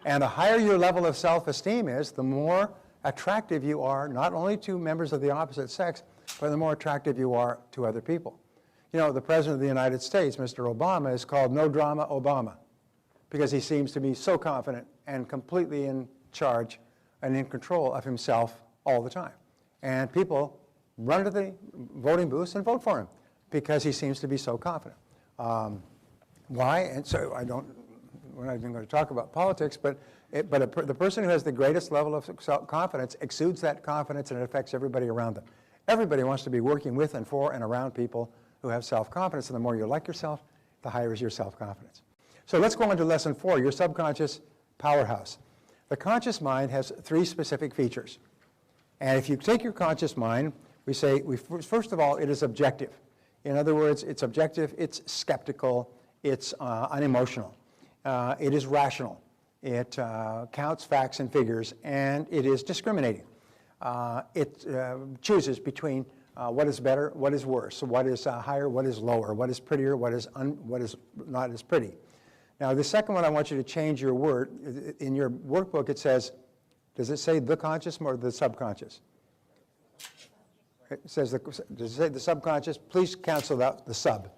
And the higher your level of self-esteem is, the more attractive you are, not only to members of the opposite sex, but the more attractive you are to other people. You know, the President of the United States, Mr. Obama, is called No Drama Obama because he seems to be so confident and completely in charge and in control of himself all the time. And people run to the voting booths and vote for him because he seems to be so confident. Why? And so we're not even going to talk about politics, but the person who has the greatest level of confidence exudes that confidence, and it affects everybody around them. Everybody wants to be working with and for and around people who have self-confidence, and the more you like yourself, the higher is your self-confidence. So let's go on to lesson 4, your subconscious powerhouse. The conscious mind has 3 specific features. And if you take your conscious mind, we say, first of all, it is objective. In other words, it's objective, it's skeptical, it's unemotional. It is rational. It counts facts and figures, and it is discriminating. It chooses between what is better, what is worse, what is higher, what is lower, what is prettier, what is not as pretty. Now, the second one, I want you to change your word. In your workbook, it says, does it say the conscious or the subconscious? It says, does it say the subconscious? Please cancel out the sub.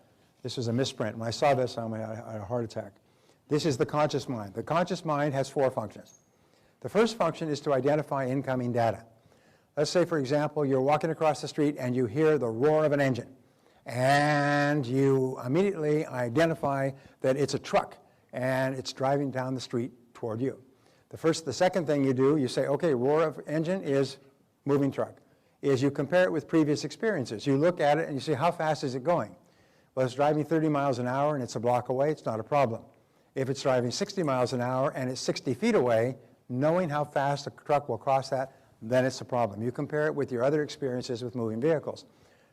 This was a misprint. When I saw this, I had a heart attack. This is the conscious mind. The conscious mind has 4 functions. The first function is to identify incoming data. Let's say, for example, you're walking across the street and you hear the roar of an engine. And you immediately identify that it's a truck and it's driving down the street toward you. The second thing you do, you say, okay, roar of engine is moving truck, is you compare it with previous experiences. You look at it and you say, how fast is it going? Well, it's driving 30 miles an hour and it's a block away, it's not a problem. If it's driving 60 miles an hour and it's 60 feet away, knowing how fast a truck will cross that, then it's a problem. You compare it with your other experiences with moving vehicles.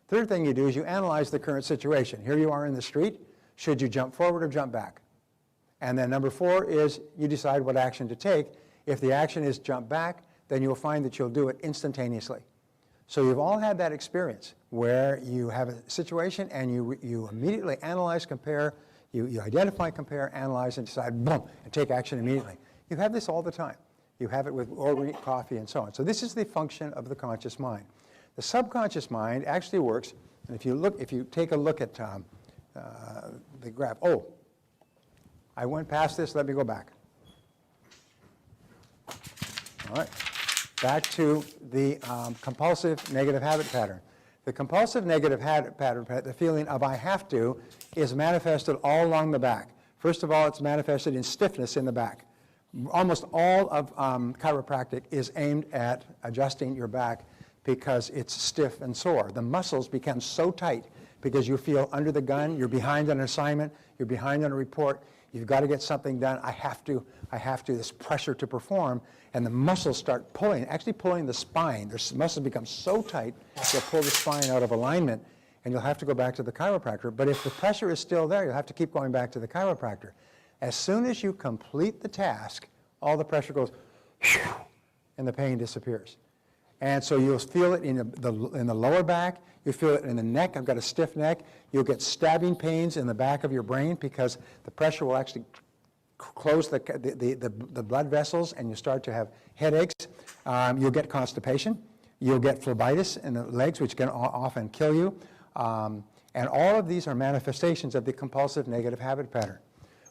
Third thing you do is you analyze the current situation. Here you are in the street. Should you jump forward or jump back? And then number 4 is you decide what action to take. If the action is jump back, then you'll find that you'll do it instantaneously. So you've all had that experience where you have a situation and you immediately analyze, compare, you identify, compare, analyze, and decide, boom, and take action immediately. You have this all the time. You have it with ordering coffee and so on. So this is the function of the conscious mind. The subconscious mind actually works, and if you take a look at the graph. Oh, I went past this. Let me go back. All right. Back to the compulsive negative habit pattern. The compulsive negative habit pattern, the feeling of I have to, is manifested all along the back. First of all, it's manifested in stiffness in the back. Almost all of chiropractic is aimed at adjusting your back because it's stiff and sore. The muscles become so tight because you feel under the gun, you're behind on an assignment, you're behind on a report, you've got to get something done, I have to, this pressure to perform, and the muscles start pulling, actually pulling the spine. The muscles become so tight, they'll pull the spine out of alignment, and you'll have to go back to the chiropractor. But if the pressure is still there, you'll have to keep going back to the chiropractor. As soon as you complete the task, all the pressure goes, and the pain disappears. And so you'll feel it in the lower back, you feel it in the neck. I've got a stiff neck. You'll get stabbing pains in the back of your brain because the pressure will actually close the blood vessels, and you start to have headaches. You'll get constipation. You'll get phlebitis in the legs, which can often kill you. And all of these are manifestations of the compulsive negative habit pattern.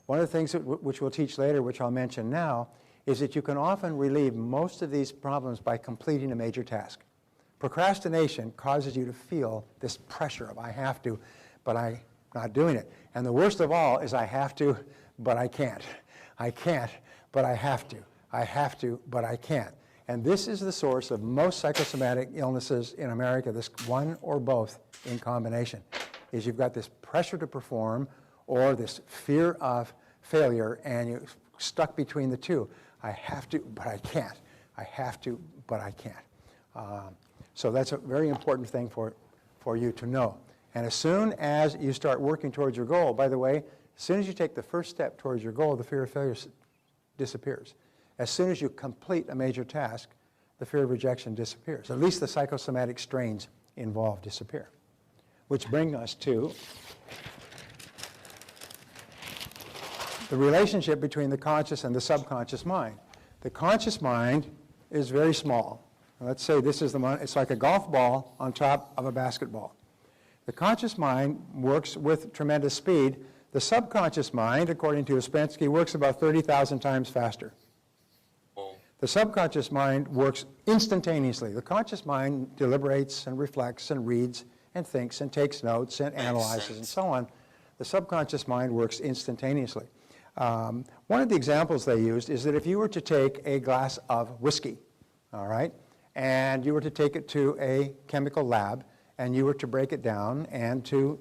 One of the things which we'll teach later, which I'll mention now, is that you can often relieve most of these problems by completing a major task. Procrastination causes you to feel this pressure of I have to, but I'm not doing it. And the worst of all is I have to, but I can't. I can't, but I have to. I have to, but I can't. And this is the source of most psychosomatic illnesses in America, this one or both in combination, is you've got this pressure to perform or this fear of failure, and you're stuck between the two. I have to, but I can't. I have to, but I can't. So that's a very important thing for you to know. And as soon as you start working towards your goal, by the way, as soon as you take the first step towards your goal, the fear of failure disappears. As soon as you complete a major task, the fear of rejection disappears. At least the psychosomatic strains involved disappear. Which brings us to the relationship between the conscious and the subconscious mind. The conscious mind is very small. Let's say this is the mind. It's like a golf ball on top of a basketball. The conscious mind works with tremendous speed. The subconscious mind, according to Ouspensky, works about 30,000 times faster. The subconscious mind works instantaneously. The conscious mind deliberates and reflects and reads and thinks and takes notes and analyzes and so on. The subconscious mind works instantaneously. One of the examples they used is that if you were to take a glass of whiskey, all right, and you were to take it to a chemical lab, and you were to break it down and to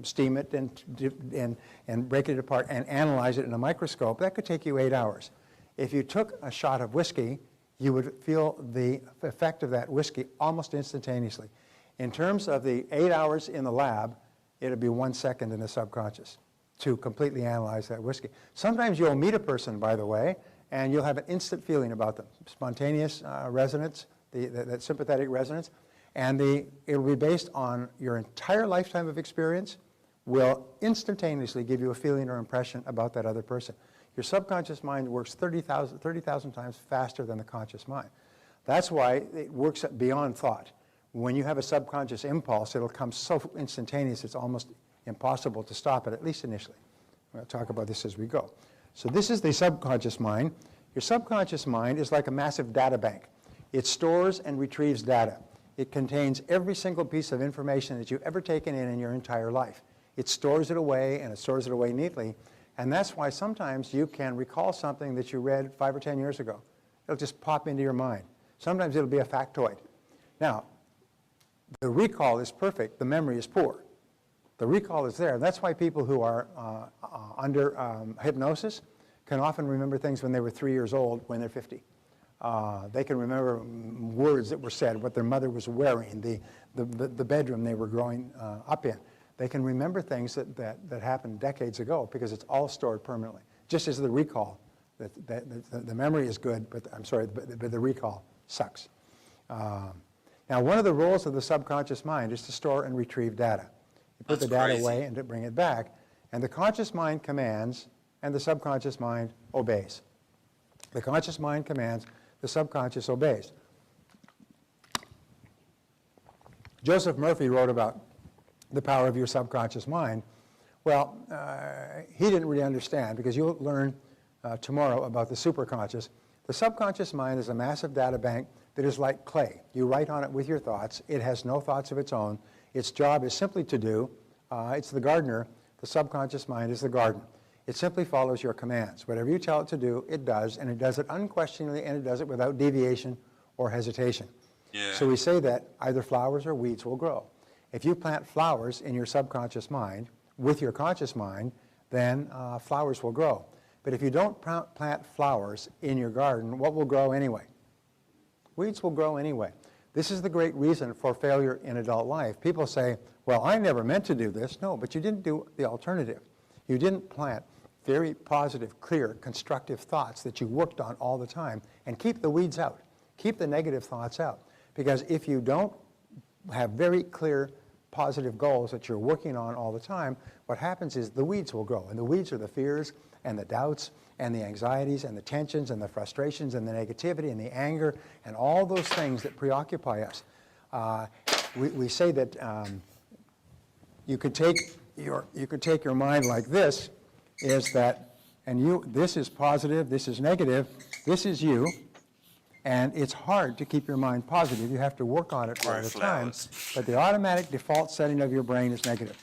steam it and break it apart and analyze it in a microscope, that could take you 8 hours. If you took a shot of whiskey, you would feel the effect of that whiskey almost instantaneously. In terms of the 8 hours in the lab, it would be 1 second in the subconscious to completely analyze that whiskey. Sometimes you'll meet a person, by the way, and you'll have an instant feeling about them, spontaneous resonance, that sympathetic resonance, and it'll be based on your entire lifetime of experience, will instantaneously give you a feeling or impression about that other person. Your subconscious mind works 30,000 times faster than the conscious mind. That's why it works beyond thought. When you have a subconscious impulse, it'll come so instantaneous it's almost impossible to stop it, at least initially. We'll talk about this as we go. So this is the subconscious mind. Your subconscious mind is like a massive data bank. It stores and retrieves data. It contains every single piece of information that you've ever taken in your entire life. It stores it away, and it stores it away neatly. And that's why sometimes you can recall something that you read 5 or 10 years ago. It'll just pop into your mind. Sometimes it'll be a factoid. Now, the recall is perfect. The memory is poor. The recall is there. That's why people who are under hypnosis can often remember things when they were 3 years old when they're 50. They can remember words that were said, what their mother was wearing, the bedroom they were growing up in. They can remember things that happened decades ago because it's all stored permanently. Just as the recall, the memory is good, but the recall sucks. Now, one of the roles of the subconscious mind is to store and retrieve data. You put the data away and to bring it back, and the conscious mind commands, and the subconscious mind obeys. The conscious mind commands, the subconscious obeys. Joseph Murphy wrote about the power of your subconscious mind. Well, he didn't really understand, because you'll learn tomorrow about the superconscious. The subconscious mind is a massive data bank that is like clay. You write on it with your thoughts. It has no thoughts of its own. Its job is simply to do, it's the gardener. The subconscious mind is the garden. It simply follows your commands. Whatever you tell it to do, it does, and it does it unquestioningly, and it does it without deviation or hesitation. Yeah. So we say that either flowers or weeds will grow. If you plant flowers in your subconscious mind with your conscious mind, then flowers will grow. But if you don't plant flowers in your garden, what will grow anyway? Weeds will grow anyway. This is the great reason for failure in adult life. People say, well, I never meant to do this. No, but you didn't do the alternative. You didn't plant very positive, clear, constructive thoughts that you worked on all the time, and keep the weeds out. Keep the negative thoughts out. Because if you don't have very clear, positive goals that you're working on all the time, what happens is the weeds will grow. And the weeds are the fears and the doubts and the anxieties and the tensions and the frustrations and the negativity and the anger and all those things that preoccupy us. We say that you could take your mind like this, is that, and this is positive, this is negative, this is you, and it's hard to keep your mind positive. You have to work on it all the time. But the automatic default setting of your brain is negative.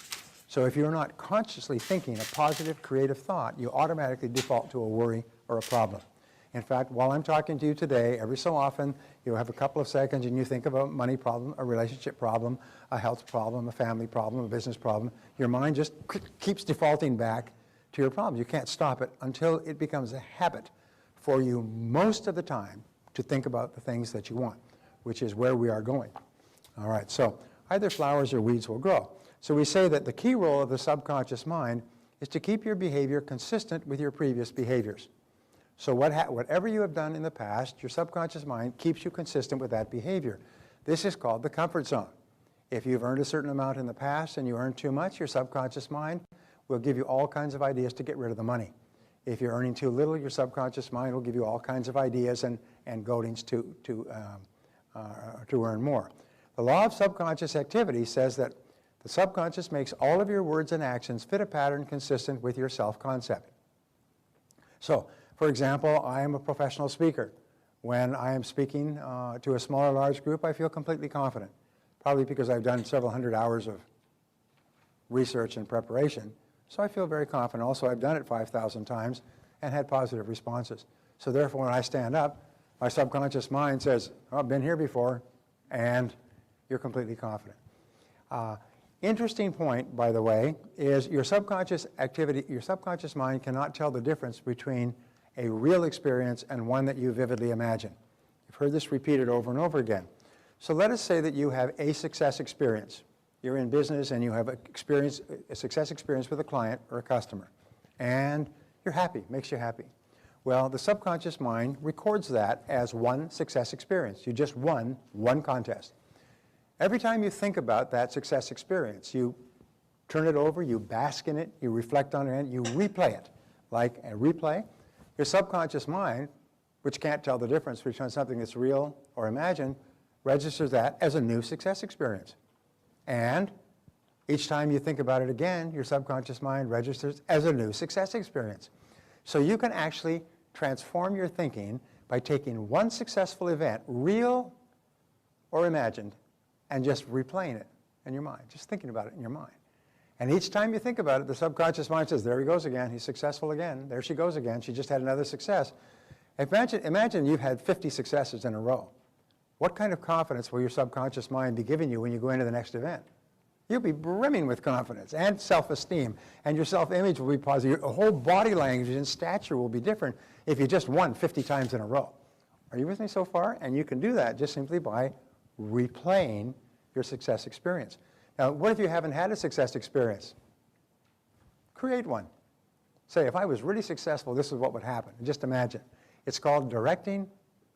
So if you're not consciously thinking a positive, creative thought, you automatically default to a worry or a problem. In fact, while I'm talking to you today, every so often, you'll have a couple of seconds and you think of a money problem, a relationship problem, a health problem, a family problem, a business problem. Your mind just keeps defaulting back to your problems. You can't stop it until it becomes a habit for you most of the time to think about the things that you want, which is where we are going. All right, so either flowers or weeds will grow. So we say that the key role of the subconscious mind is to keep your behavior consistent with your previous behaviors. So whatever you have done in the past, your subconscious mind keeps you consistent with that behavior. This is called the comfort zone. If you've earned a certain amount in the past and you earn too much, your subconscious mind will give you all kinds of ideas to get rid of the money. If you're earning too little, your subconscious mind will give you all kinds of ideas and goadings to earn more. The law of subconscious activity says that the subconscious makes all of your words and actions fit a pattern consistent with your self-concept. So, for example, I am a professional speaker. When I am speaking to a small or large group, I feel completely confident, probably because I've done several hundred hours of research and preparation. So I feel very confident. Also, I've done it 5,000 times and had positive responses. So therefore, when I stand up, my subconscious mind says, oh, I've been here before, and you're completely confident. Interesting point, by the way, is your subconscious activity, your subconscious mind cannot tell the difference between a real experience and one that you vividly imagine. You've heard this repeated over and over again. So let us say that you have a success experience. You're in business and you have a success experience with a client or a customer. And you're happy, makes you happy. Well, the subconscious mind records that as one success experience. You just won one contest. Every time you think about that success experience, you turn it over, you bask in it, you reflect on it, you replay it. Like a replay, your subconscious mind, which can't tell the difference between something that's real or imagined, registers that as a new success experience. And each time you think about it again, your subconscious mind registers as a new success experience. So you can actually transform your thinking by taking one successful event, real or imagined, and just replaying it in your mind, just thinking about it in your mind. And each time you think about it, the subconscious mind says, there he goes again, he's successful again, there she goes again, she just had another success. Imagine you've had 50 successes in a row. What kind of confidence will your subconscious mind be giving you when you go into the next event? You'll be brimming with confidence and self-esteem, and your self-image will be positive. Your whole body language and stature will be different if you just won 50 times in a row. Are you with me so far? And you can do that just simply by replaying your success experience. Now, what if you haven't had a success experience? Create one. Say, if I was really successful, this is what would happen. Just imagine. It's called directing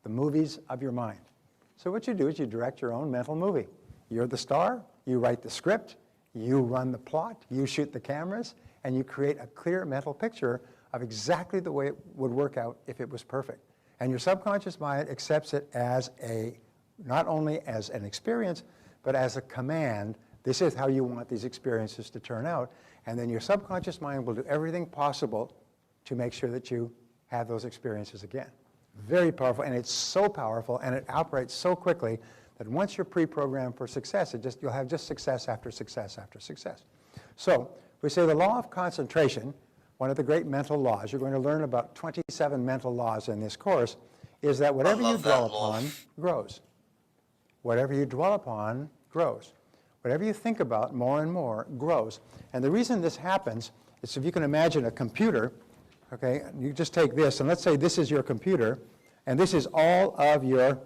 the movies of your mind. So what you do is you direct your own mental movie. You're the star, you write the script, you run the plot, you shoot the cameras, and you create a clear mental picture of exactly the way it would work out if it was perfect. And your subconscious mind accepts it as not only as an experience, but as a command. This is how you want these experiences to turn out. And then your subconscious mind will do everything possible to make sure that you have those experiences again. Very powerful, and it's so powerful, and it operates so quickly that once you're pre-programmed for success, you'll have just success after success after success. So we say the law of concentration, one of the great mental laws, you're going to learn about 27 mental laws in this course, is that whatever you dwell upon grows. Whatever you dwell upon grows. Whatever you think about more and more grows. And the reason this happens is if you can imagine a computer, okay, you just take this, and let's say this is your computer, and this is all of your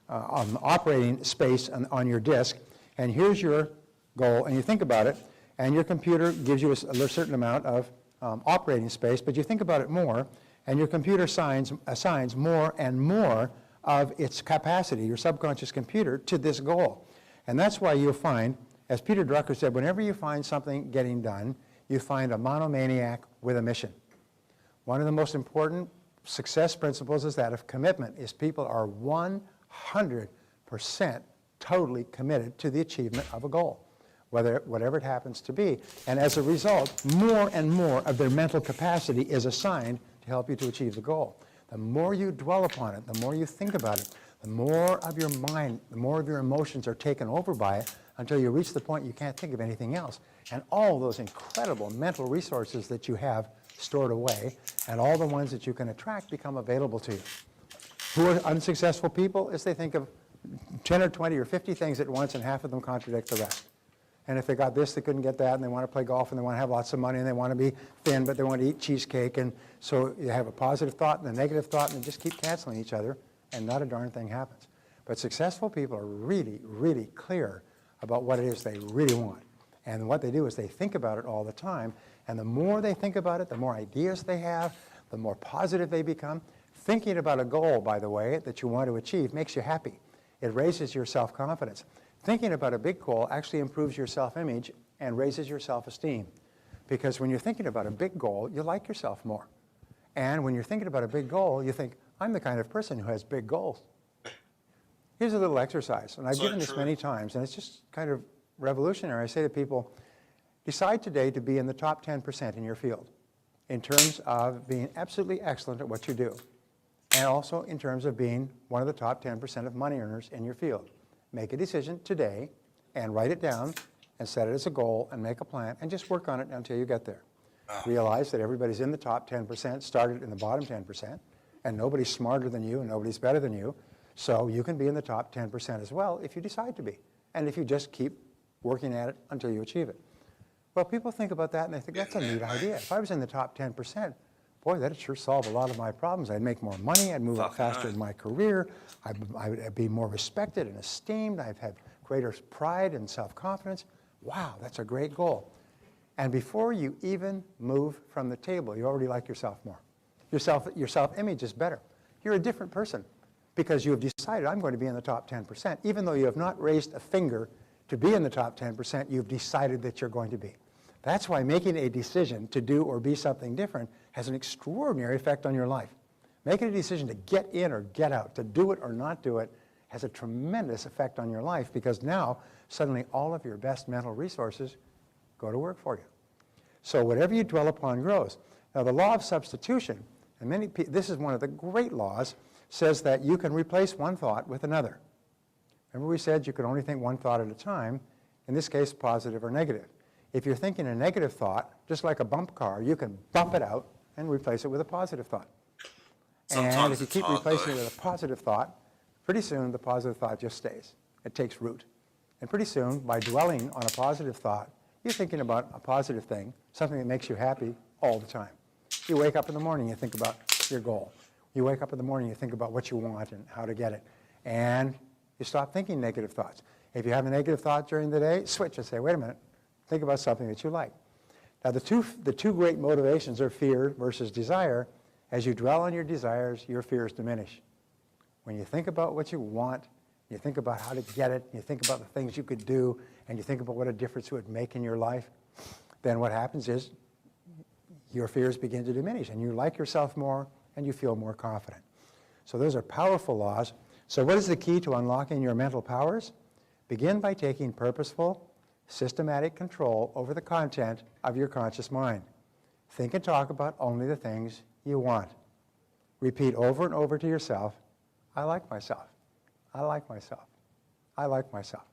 operating space on your disk, and here's your goal, and you think about it, and your computer gives you a certain amount of operating space, but you think about it more, and your computer assigns more and more of its capacity, your subconscious computer, to this goal. And that's why you'll find, as Peter Drucker said, whenever you find something getting done, you find a monomaniac with a mission. One of the most important success principles is that of commitment, is people are 100% totally committed to the achievement of a goal, whatever it happens to be. And as a result, more and more of their mental capacity is assigned to help you to achieve the goal. The more you dwell upon it, the more you think about it, the more of your mind, the more of your emotions are taken over by it until you reach the point you can't think of anything else. And all those incredible mental resources that you have stored away and all the ones that you can attract become available to you. Who are unsuccessful people? Is they think of 10 or 20 or 50 things at once and half of them contradict the rest. And if they got this, they couldn't get that, and they want to play golf, and they want to have lots of money, and they want to be thin, but they want to eat cheesecake. And so you have a positive thought and a negative thought, and they just keep canceling each other, and not a darn thing happens. But successful people are really, really clear about what it is they really want. And what they do is they think about it all the time, and the more they think about it, the more ideas they have, the more positive they become. Thinking about a goal, by the way, that you want to achieve makes you happy. It raises your self-confidence. Thinking about a big goal actually improves your self-image and raises your self-esteem. Because when you're thinking about a big goal, you like yourself more. And when you're thinking about a big goal, you think, I'm the kind of person who has big goals. Here's a little exercise, and I've given this many times, and it's just kind of revolutionary. I say to people, decide today to be in the top 10% in your field in terms of being absolutely excellent at what you do. and also in terms of being one of the top 10% of money earners in your field. Make a decision today and write it down and set it as a goal and make a plan and just work on it until you get there. Realize that everybody's in the top 10%, started in the bottom 10%, and nobody's smarter than you and nobody's better than you. So you can be in the top 10% as well if you decide to be, and if you just keep working at it until you achieve it. Well, people think about that and they think, that's a neat idea. If I was in the top 10%, boy, that'd sure solve a lot of my problems. I'd make more money, I'd move up faster in my career, I would be more respected and esteemed, I'd have greater pride and self-confidence. Wow, that's a great goal. And before you even move from the table, you already like yourself more. Your self-image is better. You're a different person because you have decided, I'm going to be in the top 10%. Even though you have not raised a finger to be in the top 10%, you've decided that you're going to be. That's why making a decision to do or be something different has an extraordinary effect on your life. Making a decision to get in or get out, to do it or not do it, has a tremendous effect on your life because now suddenly all of your best mental resources go to work for you. So whatever you dwell upon grows. Now the law of substitution, and this is one of the great laws, says that you can replace one thought with another. Remember we said you could only think one thought at a time, in this case positive or negative. If you're thinking a negative thought, just like a bump car, you can bump it out and replace it with a positive thought. And if you keep replacing it with a positive thought, pretty soon the positive thought just stays. It takes root. And pretty soon, by dwelling on a positive thought, you're thinking about a positive thing, something that makes you happy all the time. You wake up in the morning, you think about your goal. You wake up in the morning, you think about what you want and how to get it. And you stop thinking negative thoughts. If you have a negative thought during the day, switch and say, wait a minute, think about something that you like. Now the two great motivations are fear versus desire. As you dwell on your desires, your fears diminish. When you think about what you want, you think about how to get it, you think about the things you could do, and you think about what a difference it would make in your life, then what happens is your fears begin to diminish, and you like yourself more, and you feel more confident. So those are powerful laws. So what is the key to unlocking your mental powers? Begin by taking purposeful, systematic control over the content of your conscious mind. Think and talk about only the things you want. Repeat over and over to yourself, I like myself. I like myself. I like myself.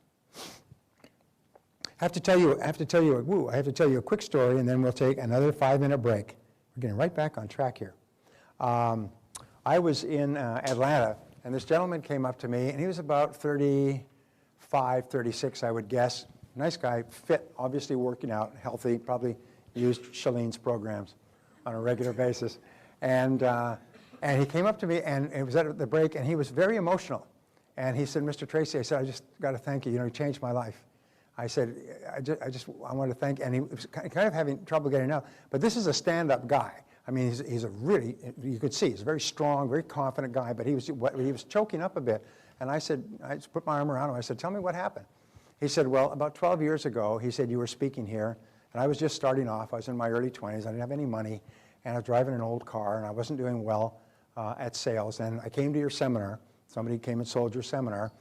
I have to tell you a quick story, and then we'll take another 5-minute break. We're getting right back on track here. I was in Atlanta, and this gentleman came up to me, and he was about 35, 36, I would guess. Nice guy, fit, obviously working out, healthy, probably used Shalene's programs on a regular basis. And he came up to me, and it was at the break, and he was very emotional. And he said, Mr. Tracy, I said, I just got to thank you. You know, you changed my life. I said, I want to thank you. And he was kind of having trouble getting out. But this is a stand-up guy. I mean, he's a really, you could see, he's a very strong, very confident guy, but he was choking up a bit. And I said, I just put my arm around him. I said, tell me what happened. He said, well, about 12 years ago, he said, you were speaking here, and I was just starting off. I was in my early 20s. I didn't have any money, and I was driving an old car, and I wasn't doing well at sales. And I came to your seminar. Somebody came and sold your seminar.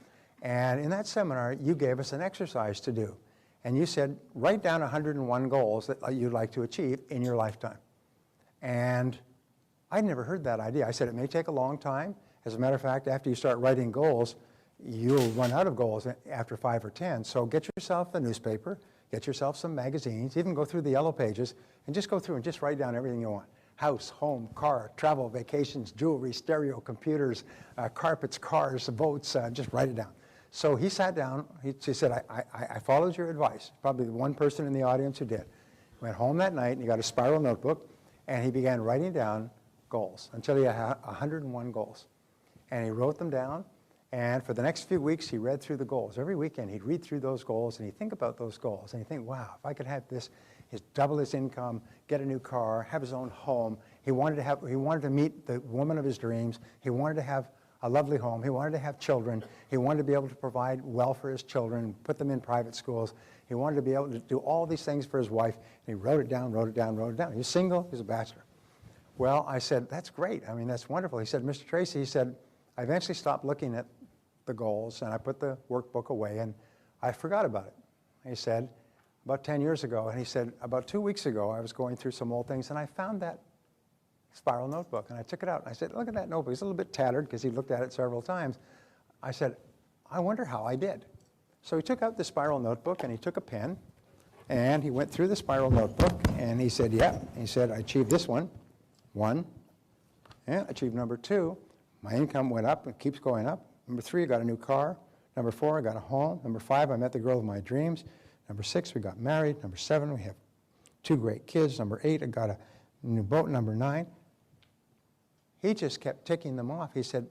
And in that seminar, you gave us an exercise to do. And you said, write down 101 goals that you'd like to achieve in your lifetime. And I'd never heard that idea. I said, it may take a long time. As a matter of fact, after you start writing goals, you'll run out of goals after 5 or 10. So get yourself a newspaper, get yourself some magazines, even go through the yellow pages, and just go through and just write down everything you want. House, home, car, travel, vacations, jewelry, stereo, computers, carpets, cars, boats, just write it down. So he sat down, he said, I followed your advice, probably the one person in the audience who did. Went home that night and he got a spiral notebook and he began writing down goals until he had 101 goals. And he wrote them down, and for the next few weeks he read through the goals. Every weekend he'd read through those goals and he'd think about those goals and he'd think, wow, if I could have this, double his income, get a new car, have his own home. He wanted to meet the woman of his dreams. He wanted to have a lovely home. He wanted to have children. He wanted to be able to provide well for his children, put them in private schools. He wanted to be able to do all these things for his wife. And he wrote it down, wrote it down, wrote it down. He was single. He was a bachelor. Well, I said, that's great. I mean, that's wonderful. He said, Mr. Tracy, he said, I eventually stopped looking at the goals, and I put the workbook away, and I forgot about it. He said, about 10 years ago, and he said, about 2 weeks ago, I was going through some old things, and I found that spiral notebook, and I took it out. And I said, look at that notebook. It's a little bit tattered because he looked at it several times. I said, I wonder how I did. So he took out the spiral notebook, and he took a pen, and he went through the spiral notebook, and he said, yeah. He said, I achieved this one. Yeah, achieved number 2. My income went up and keeps going up. Number 3, I got a new car. Number 4, I got a home. Number 5, I met the girl of my dreams. Number 6, we got married. Number 7, we have 2 great kids. Number 8, I got a new boat. Number 9. He just kept ticking them off. He said,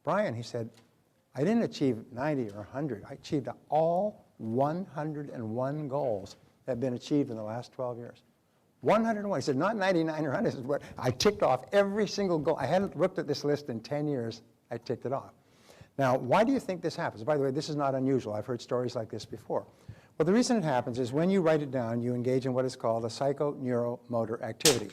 Brian, he said, I didn't achieve 90 or 100. I achieved all 101 goals that have been achieved in the last 12 years. 101. He said, not 99 or 100. This is what I ticked off every single goal. I hadn't looked at this list in 10 years. I ticked it off. Now, why do you think this happens? By the way, this is not unusual. I've heard stories like this before. Well, the reason it happens is when you write it down, you engage in what is called a psychoneuromotor activity,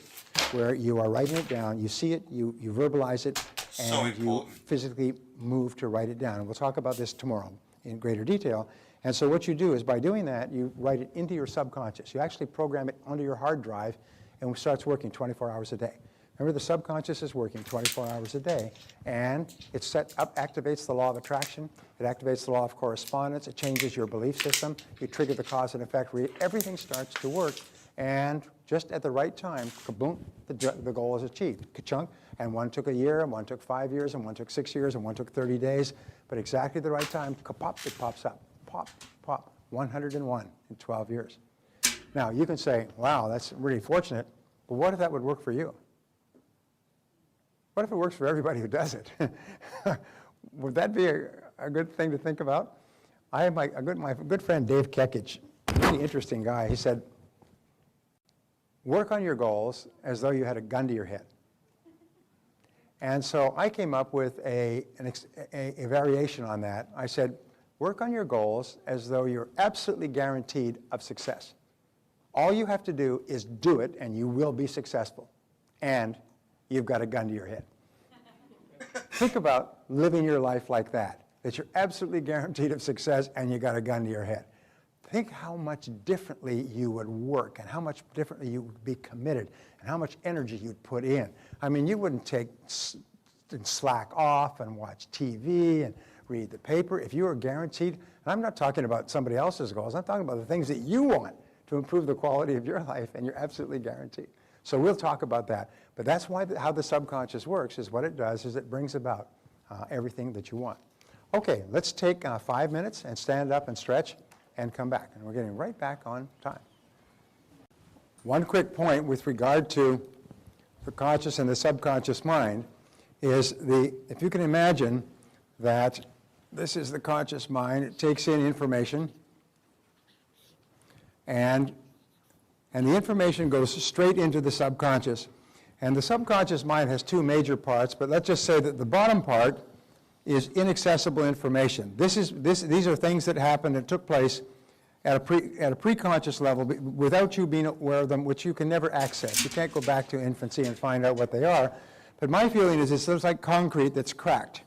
where you are writing it down, you see it, you verbalize it, and you physically move to write it down. And we'll talk about this tomorrow in greater detail. And so what you do is by doing that, you write it into your subconscious. You actually program it onto your hard drive, and it starts working 24 hours a day. Remember, the subconscious is working 24 hours a day, and it activates the law of attraction, it activates the law of correspondence, it changes your belief system, you trigger the cause and effect, everything starts to work, and just at the right time, kaboom, the goal is achieved, ka-chunk, and one took a year, and one took 5 years, and one took 6 years, and one took 30 days, but exactly the right time, ka-pop, it pops up, pop, pop, 101 in 12 years. Now, you can say, wow, that's really fortunate, but what if that would work for you? What if it works for everybody who does it? Would that be a good thing to think about? I have my good friend Dave Kekich, really interesting guy. He said, work on your goals as though you had a gun to your head. And so I came up with a variation on that. I said, work on your goals as though you're absolutely guaranteed of success. All you have to do is do it, and you will be successful. And you've got a gun to your head. Think about living your life like that you're absolutely guaranteed of success and you got a gun to your head. Think how much differently you would work and how much differently you would be committed and how much energy you'd put in. I mean, you wouldn't slack off and watch TV and read the paper if you were guaranteed. And I'm not talking about somebody else's goals. I'm talking about the things that you want to improve the quality of your life, and you're absolutely guaranteed. So we'll talk about that. But that's how the subconscious works, is what it does is it brings about everything that you want. Okay, let's take 5 minutes and stand up and stretch and come back. And we're getting right back on time. One quick point with regard to the conscious and the subconscious mind is if you can imagine that this is the conscious mind, it takes in information, and the information goes straight into the subconscious. And the subconscious mind has 2 major parts, but let's just say that the bottom part is inaccessible information. These are things that happened and took place at a preconscious level without you being aware of them, which you can never access. You can't go back to infancy and find out what they are. But my feeling is it's like concrete that's cracked.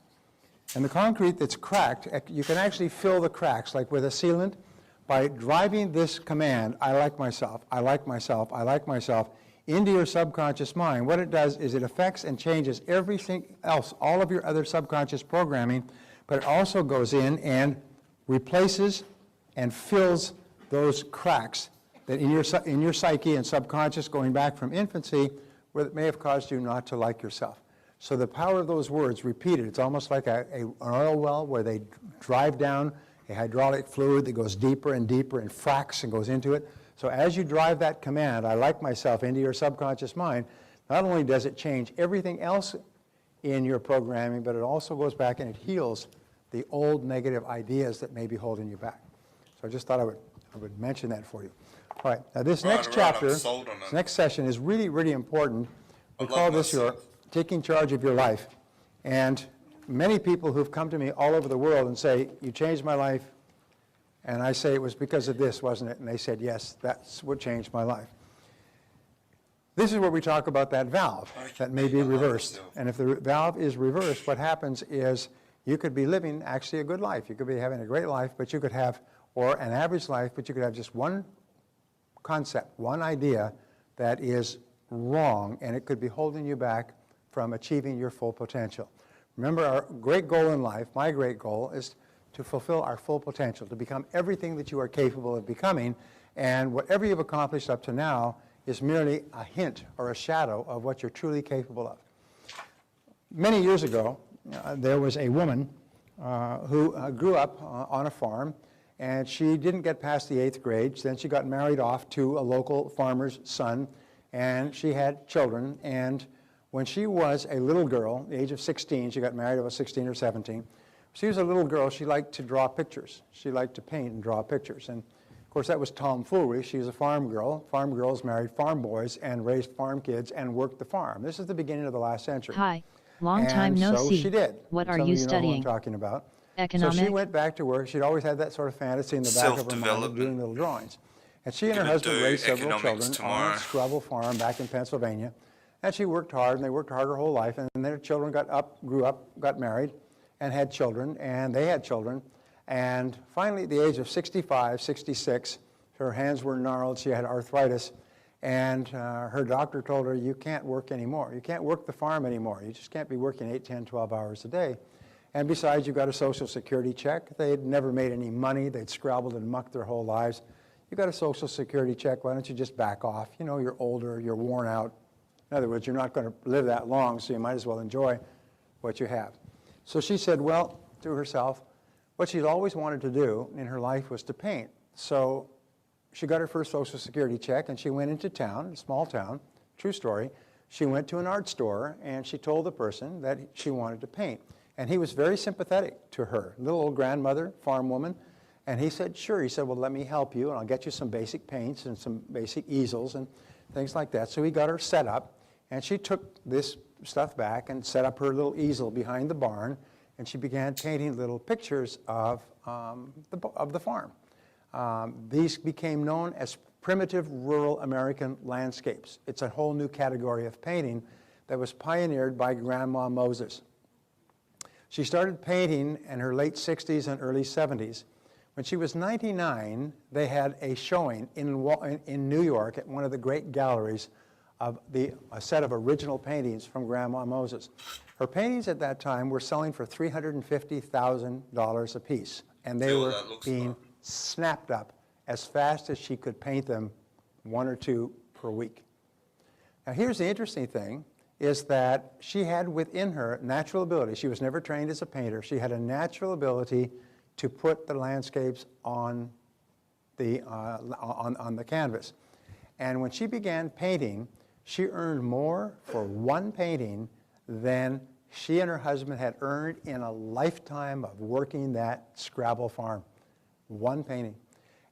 And the concrete that's cracked, you can actually fill the cracks, like with a sealant, by driving this command, I like myself, I like myself, I like myself, into your subconscious mind. What it does is it affects and changes everything else, all of your other subconscious programming, but it also goes in and replaces and fills those cracks that in your psyche and subconscious going back from infancy, where it may have caused you not to like yourself. So the power of those words repeated, it's almost like an oil well where they drive down a hydraulic fluid that goes deeper and deeper and fracks and goes into it. So as you drive that command, I like myself, into your subconscious mind, not only does it change everything else in your programming, but it also goes back and it heals the old negative ideas that may be holding you back. So I just thought I would mention that for you. All right, now this next chapter, this next session is really, really important. We call this your taking charge of your life. And many people who've come to me all over the world and say, you changed my life, and I say, it was because of this, wasn't it? And they said, yes, that's what changed my life. This is where we talk about that valve that may be reversed. And if the valve is reversed, what happens is you could be living actually a good life. You could be having a great life, but you could have, or an average life, but you could have just one concept, one idea that is wrong, and it could be holding you back from achieving your full potential. Remember, our great goal in life, my great goal, is to fulfill our full potential, to become everything that you are capable of becoming, and whatever you've accomplished up to now is merely a hint or a shadow of what you're truly capable of. Many years ago, there was a woman who grew up on a farm, and she didn't get past the 8th grade. Then she got married off to a local farmer's son, and she had children. And when she was a little girl, the age of 16, she got married at 16 or 17. She was a little girl. She liked to draw pictures. She liked to paint and draw pictures. And of course, that was tomfoolery. She was a farm girl. Farm girls married farm boys and raised farm kids and worked the farm. This is the beginning of the last century. Hi, long time no so see. She did. What are Some you of you know who studying? I'm talking about. Economics? So she went back to work. She'd always had that sort of fantasy in the back of her mind of doing little drawings. And she and her husband raised several children on a scrubble farm back in Pennsylvania. And she worked hard, and they worked hard her whole life. And their children grew up, got married, and had children, and they had children. And finally, at the age of 65, 66, her hands were gnarled. She had arthritis. And her doctor told her, you can't work anymore. You can't work the farm anymore. You just can't be working 8, 10, 12 hours a day. And besides, you've got a Social Security check. They'd never made any money. They'd scrabbled and mucked their whole lives. You've got a Social Security check. Why don't you just back off? You know, you're older, you're worn out. In other words, you're not going to live that long, so you might as well enjoy what you have. So she said, well, to herself, what she'd always wanted to do in her life was to paint. So she got her first Social Security check, and she went into town, a small town, true story. She went to an art store, and she told the person that she wanted to paint. And he was very sympathetic to her, little old grandmother, farm woman. And he said, sure. He said, well, let me help you, and I'll get you some basic paints and some basic easels and things like that. So he got her set up, and she took this stuff back and set up her little easel behind the barn, and she began painting little pictures of the farm. These became known as primitive rural American landscapes. It's a whole new category of painting that was pioneered by Grandma Moses. She started painting in her late 60s and early 70s. When she was 99, they had a showing in New York at one of the great galleries of a set of original paintings from Grandma Moses. Her paintings at that time were selling for $350,000 a piece, and they were being snapped up as fast as she could paint them, 1 or 2 per week. Now here's the interesting thing, is that she had within her natural ability. She was never trained as a painter. She had a natural ability to put the landscapes on the canvas. And when she began painting, she earned more for one painting than she and her husband had earned in a lifetime of working that Scrabble farm. One painting.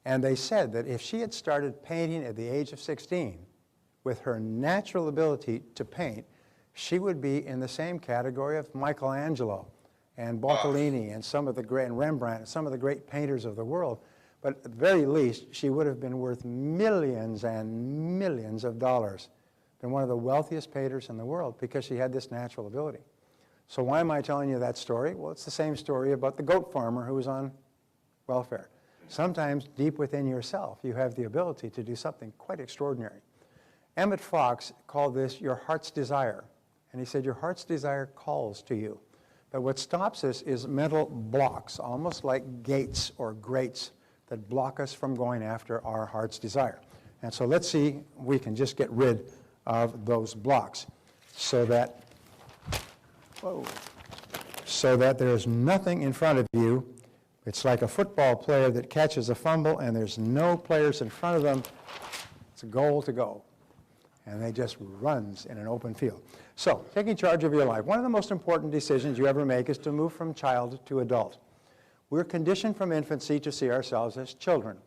And they said that if she had started painting at the age of 16, with her natural ability to paint, she would be in the same category of Michelangelo and Boccolini and some of the great, and Rembrandt and some of the great painters of the world. But at the very least, she would have been worth millions and millions of dollars, been one of the wealthiest painters in the world because she had this natural ability. So why am I telling you that story? Well, it's the same story about the goat farmer who was on welfare. Sometimes deep within yourself, you have the ability to do something quite extraordinary. Emmett Fox called this your heart's desire. And he said, your heart's desire calls to you. But what stops us is mental blocks, almost like gates or grates that block us from going after our heart's desire. And so let's see if we can just get rid of those blocks so that, there's nothing in front of you. It's like a football player that catches a fumble and there's no players in front of them. It's a goal to go. And they just runs in an open field. So, taking charge of your life. One of the most important decisions you ever make is to move from child to adult. We're conditioned from infancy to see ourselves as children.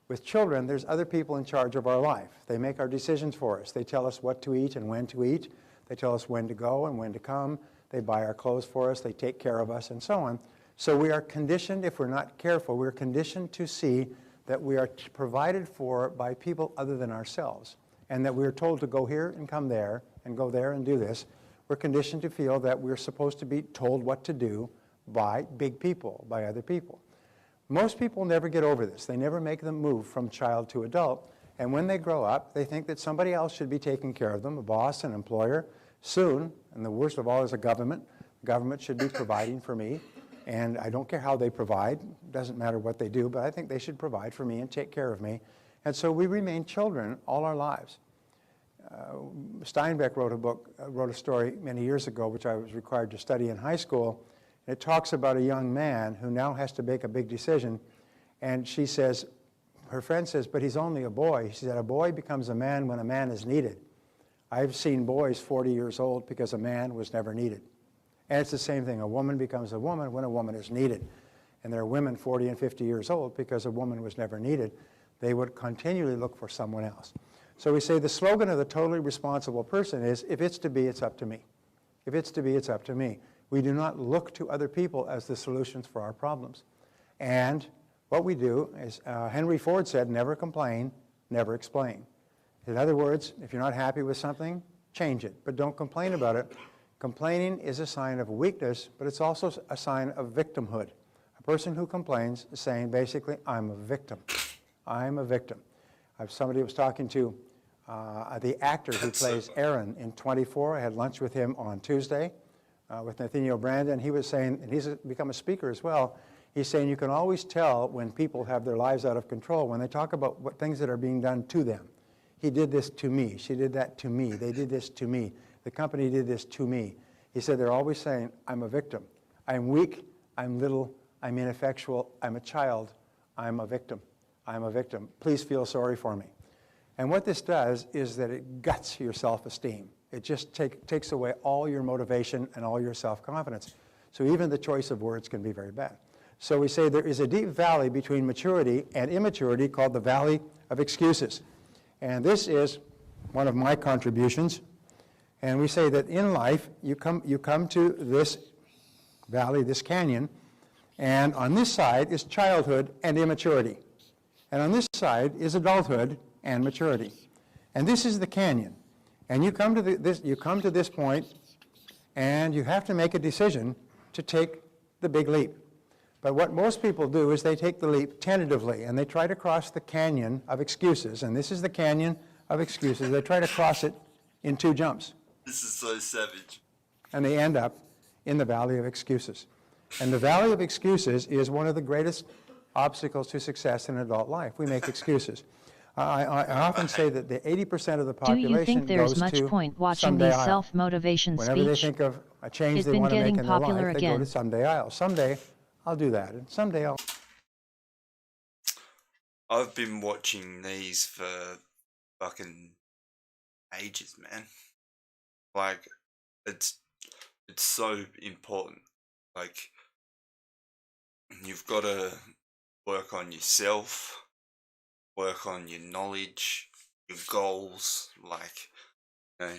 With children, there's other people in charge of our life. They make our decisions for us. They tell us what to eat and when to eat. They tell us when to go and when to come. They buy our clothes for us. They take care of us and so on. So we are conditioned, if we're not careful, we're conditioned to see that we are provided for by people other than ourselves, and that we're told to go here and come there and go there and do this. We're conditioned to feel that we're supposed to be told what to do by big people, by other people. Most people never get over this. They never make them move from child to adult. And when they grow up, they think that somebody else should be taking care of them, a boss, an employer. Soon, and the worst of all is a government. The government should be providing for me. And I don't care how they provide. It doesn't matter what they do, but I think they should provide for me and take care of me. And so we remain children all our lives. Steinbeck wrote a story many years ago, which I was required to study in high school. And it talks about a young man who now has to make a big decision. And she says, her friend says, but he's only a boy. She said, a boy becomes a man when a man is needed. I've seen boys 40 years old because a man was never needed. And it's the same thing. A woman becomes a woman when a woman is needed. And there are women 40 and 50 years old because a woman was never needed. They would continually look for someone else. So we say the slogan of the totally responsible person is, if it's to be, it's up to me. If it's to be, it's up to me. We do not look to other people as the solutions for our problems. And what we do is, Henry Ford said, never complain, never explain. In other words, if you're not happy with something, change it, but don't complain about it. Complaining is a sign of weakness, but it's also a sign of victimhood. A person who complains is saying, basically, I'm a victim. I'm a victim. Somebody was talking to the actor who plays Aaron in 24. I had lunch with him on Tuesday with Nathaniel Brandon. He was saying, and he's become a speaker as well, he's saying you can always tell when people have their lives out of control when they talk about what things that are being done to them. He did this to me. She did that to me. They did this to me. The company did this to me. He said they're always saying, I'm a victim. I'm weak. I'm little. I'm ineffectual. I'm a child. I'm a victim. I'm a victim. Please feel sorry for me. And what this does is that it guts your self-esteem. It just takes away all your motivation and all your self-confidence. So even the choice of words can be very bad. So we say there is a deep valley between maturity and immaturity called the valley of excuses. And this is one of my contributions. And we say that in life, you come to this valley, this canyon, and on this side is childhood and immaturity. And on this side is adulthood and maturity. And this is the canyon. And you come to this point, and you have to make a decision to take the big leap. But what most people do is they take the leap tentatively, and they try to cross the canyon of excuses. And this is the canyon of excuses. They try to cross it in 2 jumps. This is so savage. And they end up in the valley of excuses. And the valley of excuses is one of the greatest obstacles to success in adult life. We make excuses. I often say that the 80% of the population Do you think there's goes much to point watching Someday these Isle. self-motivation Whenever they speech? think of a change It's they been want to make getting in their popular life, they go again. to Someday Isle. Someday I'll do that, and someday I'll... I've been watching these for fucking ages, man. Like, it's so important. Like, you've got to work on yourself, work on your knowledge, your goals. Like, you know,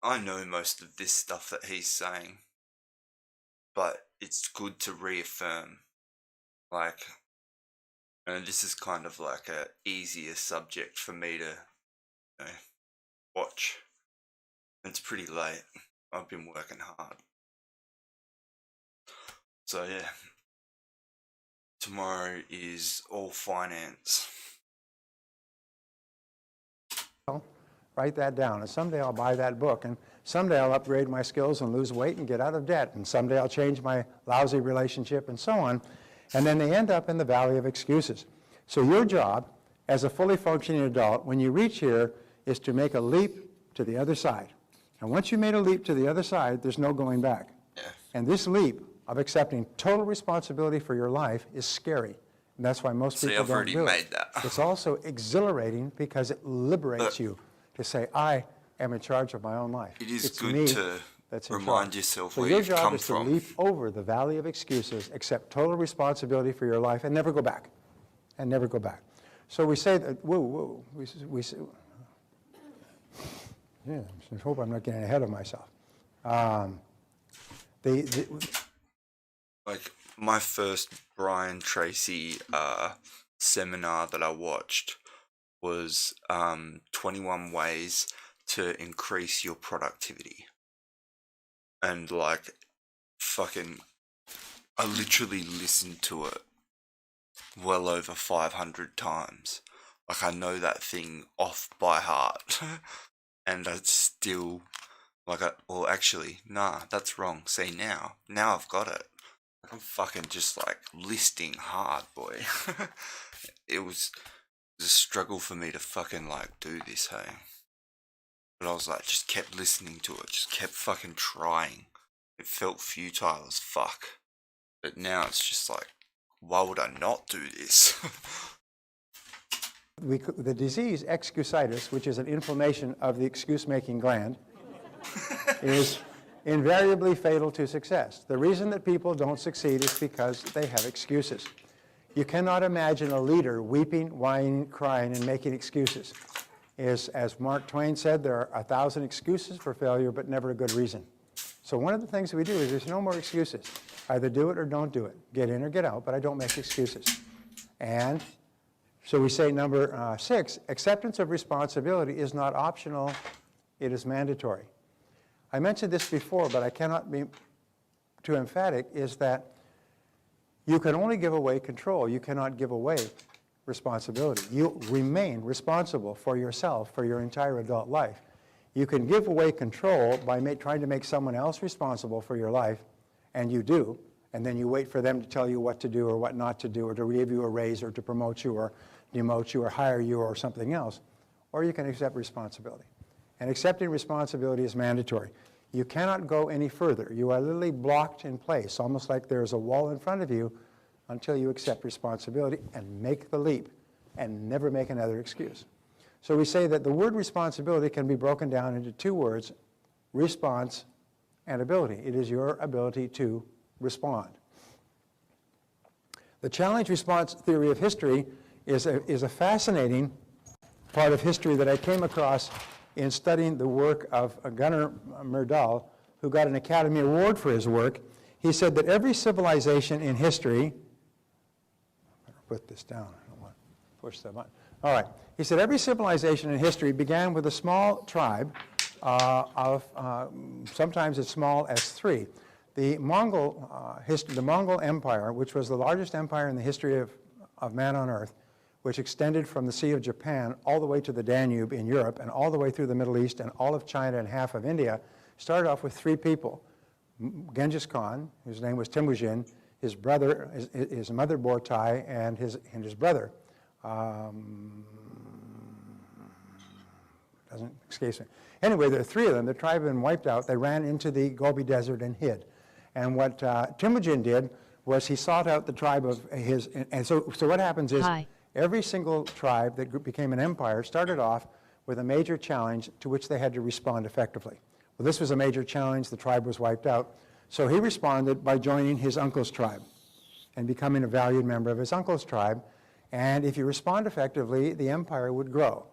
I know most of this stuff that he's saying, but it's good to reaffirm. Like, and this is kind of like a easier subject for me to, you know, watch. It's pretty late. I've been working hard. So yeah, tomorrow is all finance. Write that down, and someday I'll buy that book, and someday I'll upgrade my skills and lose weight and get out of debt, and someday I'll change my lousy relationship, and so on. And then they end up in the valley of excuses. So your job as a fully functioning adult, when you reach here, is to make a leap to the other side. And once you made a leap to the other side, there's no going back. Yeah. And this leap of accepting total responsibility for your life is scary. And that's why most people I've don't already do made it. that. It's also exhilarating because it liberates you to say, I am in charge of my own life. It is It's good me to that's in remind charge. yourself so where your you've job come is from. to leap over the valley of excuses, accept total responsibility for your life, and never go back. And never go back. So we say that, whoa, we say, yeah, I hope I'm not getting ahead of myself. Like, my first Brian Tracy seminar that I watched was 21 ways to increase your productivity. And like, fucking, I literally listened to it well over 500 times. Like, I know that thing off by heart. And I still, like, well, actually, nah, that's wrong. See, now I've got it. I'm fucking just, like, listing hard, boy. It was a struggle for me to fucking, like, do this, hey? But I was like, just kept listening to it, just kept fucking trying. It felt futile as fuck. But now it's just like, why would I not do this? The disease excusitis, which is an inflammation of the excuse-making gland, is invariably fatal to success. The reason that people don't succeed is because they have excuses. You cannot imagine a leader weeping, whining, crying, and making excuses. As Mark Twain said, there are 1,000 excuses for failure, but never a good reason. So one of the things we do is there's no more excuses. Either do it or don't do it. Get in or get out, but I don't make excuses. And so we say number 6, acceptance of responsibility is not optional, it is mandatory. I mentioned this before, but I cannot be too emphatic, is that you can only give away control. You cannot give away responsibility. You remain responsible for yourself for your entire adult life. You can give away control by trying to make someone else responsible for your life, and you do, and then you wait for them to tell you what to do or what not to do, or to give you a raise or to promote you or demote you or hire you or something else. Or you can accept responsibility. And accepting responsibility is mandatory. You cannot go any further. You are literally blocked in place, almost like there's a wall in front of you, until you accept responsibility and make the leap and never make another excuse. So we say that the word responsibility can be broken down into 2 words, response and ability. It is your ability to respond. The challenge response theory of history is a fascinating part of history that I came across in studying the work of Gunnar Myrdal, who got an Academy Award for his work. He said that every civilization in history, put this down, I don't want to push that button. All right, he said every civilization in history began with a small tribe sometimes as small as 3. The Mongol Empire, which was the largest empire in the history of man on earth, which extended from the Sea of Japan all the way to the Danube in Europe and all the way through the Middle East and all of China and half of India, started off with 3 people. Genghis Khan, whose name was Temujin, his brother, his mother Bortai, and his brother. Doesn't escape me. Anyway, there are 3 of them. The tribe had been wiped out. They ran into the Gobi Desert and hid. And what Temujin did was he sought out the tribe of his, and so what happens is every single tribe that became an empire started off with a major challenge to which they had to respond effectively. Well, this was a major challenge. The tribe was wiped out. So he responded by joining his uncle's tribe and becoming a valued member of his uncle's tribe. And if you respond effectively, the empire would grow.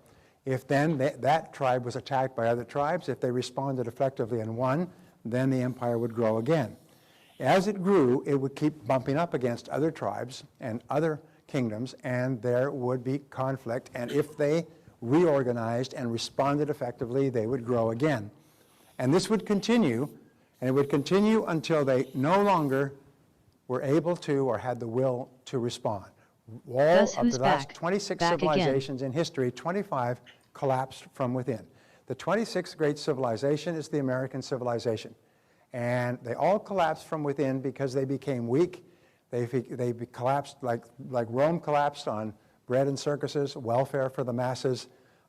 If then that tribe was attacked by other tribes, if they responded effectively and won, then the empire would grow again. As it grew, it would keep bumping up against other tribes and other kingdoms, and there would be conflict. And if they reorganized and responded effectively, they would grow again. And this would continue, and it would continue until they no longer were able to or had the will to respond. All of the last 26 civilizations in history, 25 collapsed from within. The 26th great civilization is the American civilization. And they all collapsed from within because they became weak. They collapsed like Rome collapsed on bread and circuses, welfare for the masses,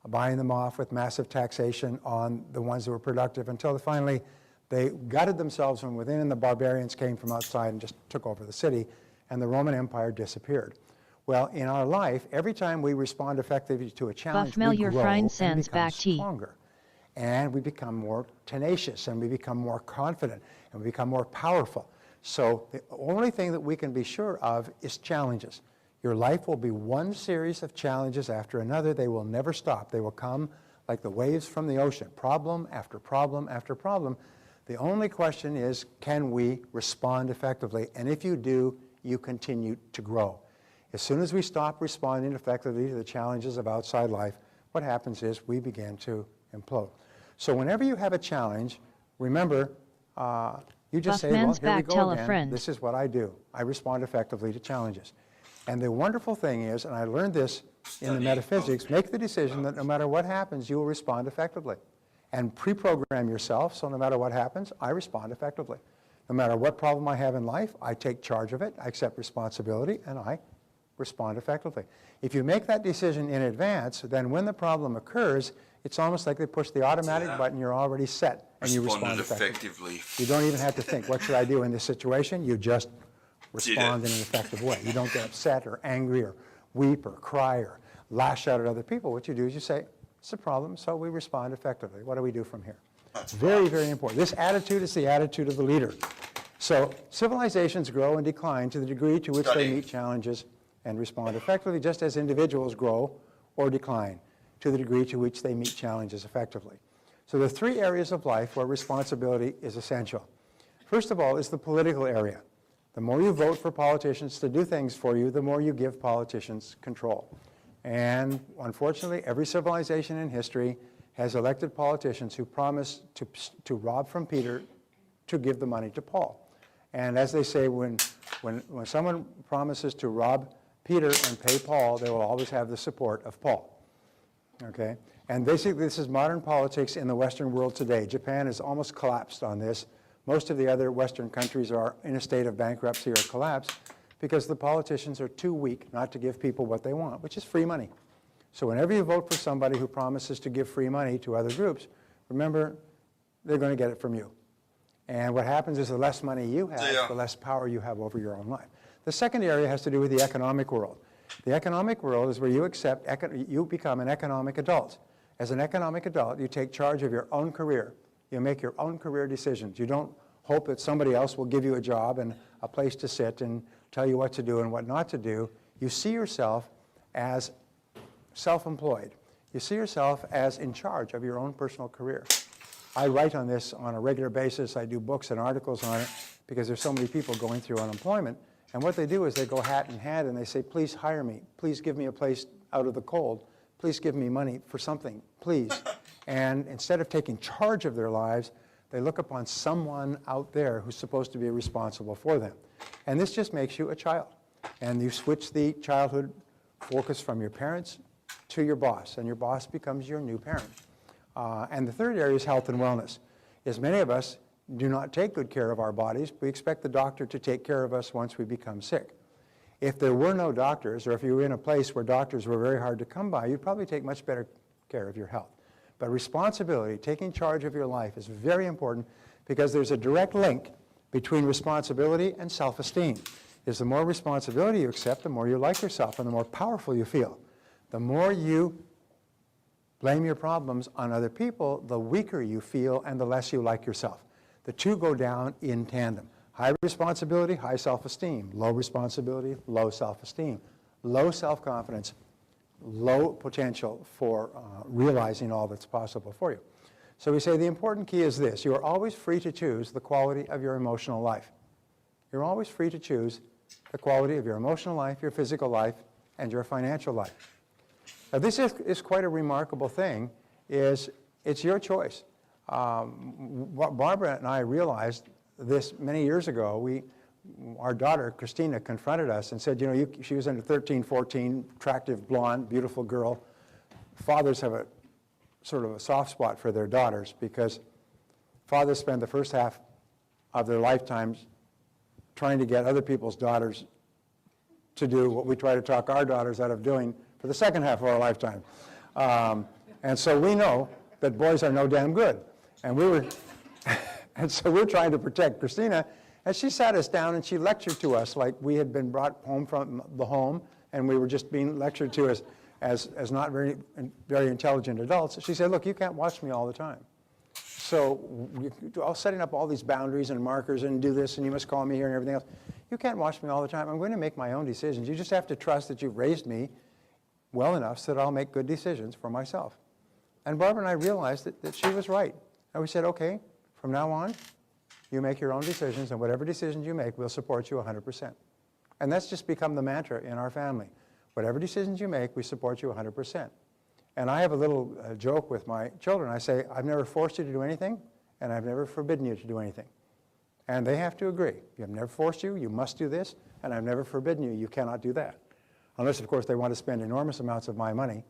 buying them off with massive taxation on the ones that were productive, until finally they gutted themselves from within, and the barbarians came from outside and just took over the city, and the Roman Empire disappeared. Well, in our life, every time we respond effectively to a challenge, we grow and become stronger. And we become more tenacious, and we become more confident, and we become more powerful. So the only thing that we can be sure of is challenges. Your life will be one series of challenges after another. They will never stop. They will come like the waves from the ocean, problem after problem after problem. The only question is, can we respond effectively? And if you do, you continue to grow. As soon as we stop responding effectively to the challenges of outside life, what happens is we begin to implode. So whenever you have a challenge, remember, you just say, well, here we go again. This is what I do. I respond effectively to challenges. And the wonderful thing is, and I learned this in the metaphysics, make the decision that no matter what happens, you will respond effectively. And pre-program yourself, so no matter what happens, I respond effectively. No matter what problem I have in life, I take charge of it, I accept responsibility, and I respond effectively. If you make that decision in advance, then when the problem occurs, it's almost like they push the automatic button, you're already set, and you respond effectively. You don't even have to think, what should I do in this situation? You just respond in an effective way. You don't get upset or angry or weep or cry or lash out at other people. What you do is you say, it's a problem, so we respond effectively. What do we do from here? Very, very important. This attitude is the attitude of the leader. So civilizations grow and decline to the degree to which they meet challenges and respond effectively, just as individuals grow or decline to the degree to which they meet challenges effectively. So there are three areas of life where responsibility is essential. First of all is the political area. The more you vote for politicians to do things for you, the more you give politicians control. And unfortunately, every civilization in history has elected politicians who promise to rob from Peter to give the money to Paul. And as they say, when someone promises to rob Peter and pay Paul, they will always have the support of Paul. Okay? And basically, this is modern politics in the Western world today. Japan has almost collapsed on this. Most of the other Western countries are in a state of bankruptcy or collapse because the politicians are too weak not to give people what they want, which is free money. So whenever you vote for somebody who promises to give free money to other groups, remember, they're going to get it from you. And what happens is the less money you have, the less power you have over your own life. The second area has to do with the economic world. The economic world is where you become an economic adult. As an economic adult, you take charge of your own career. You make your own career decisions. You don't hope that somebody else will give you a job and a place to sit and tell you what to do and what not to do. You see yourself as self-employed. You see yourself as in charge of your own personal career. I write on this on a regular basis. I do books and articles on it because there's so many people going through unemployment. And what they do is they go hat in hand and they say, please hire me. Please give me a place out of the cold. Please give me money for something, please. And instead of taking charge of their lives, they look upon someone out there who's supposed to be responsible for them. And this just makes you a child. And you switch the childhood focus from your parents to your boss, and your boss becomes your new parent. And the third area is health and wellness. As many of us do not take good care of our bodies, we expect the doctor to take care of us once we become sick. If there were no doctors, or if you were in a place where doctors were very hard to come by, you'd probably take much better care of your health. But responsibility, taking charge of your life, is very important because there's a direct link between responsibility and self-esteem. Is the more responsibility you accept, the more you like yourself and the more powerful you feel. The more you blame your problems on other people, the weaker you feel and the less you like yourself. The two go down in tandem. High responsibility, high self-esteem. Low responsibility, low self-esteem. Low self-confidence, low potential for realizing all that's possible for you. So we say the important key is this. You are always free to choose the quality of your emotional life. You're always free to choose the quality of your emotional life, your physical life, and your financial life. Now this is quite a remarkable thing, it's your choice. Barbara and I realized this many years ago. Our daughter, Christina, confronted us and said, you know, she was under 13, 14, attractive, blonde, beautiful girl. Fathers have a sort of a soft spot for their daughters because fathers spend the first half of their lifetimes trying to get other people's daughters to do what we try to talk our daughters out of doing for the second half of our lifetime. And so we know that boys are no damn good. And so we're trying to protect Christina. And she sat us down and she lectured to us like we had been brought home from the home and we were just being lectured to as not very intelligent adults. She said, look, you can't watch me all the time. So I was setting up all these boundaries and markers and do this and you must call me here and everything else. You can't watch me all the time. I'm going to make my own decisions. You just have to trust that you've raised me well enough so that I'll make good decisions for myself. And Barbara and I realized that she was right. And we said, okay, from now on, you make your own decisions, and whatever decisions you make, we'll support you 100%. And that's just become the mantra in our family. Whatever decisions you make, we support you 100%. And I have a little joke with my children. I say, I've never forced you to do anything, and I've never forbidden you to do anything. And they have to agree. I've never forced you, you must do this, and I've never forbidden you, you cannot do that. Unless, of course, they want to spend enormous amounts of my money,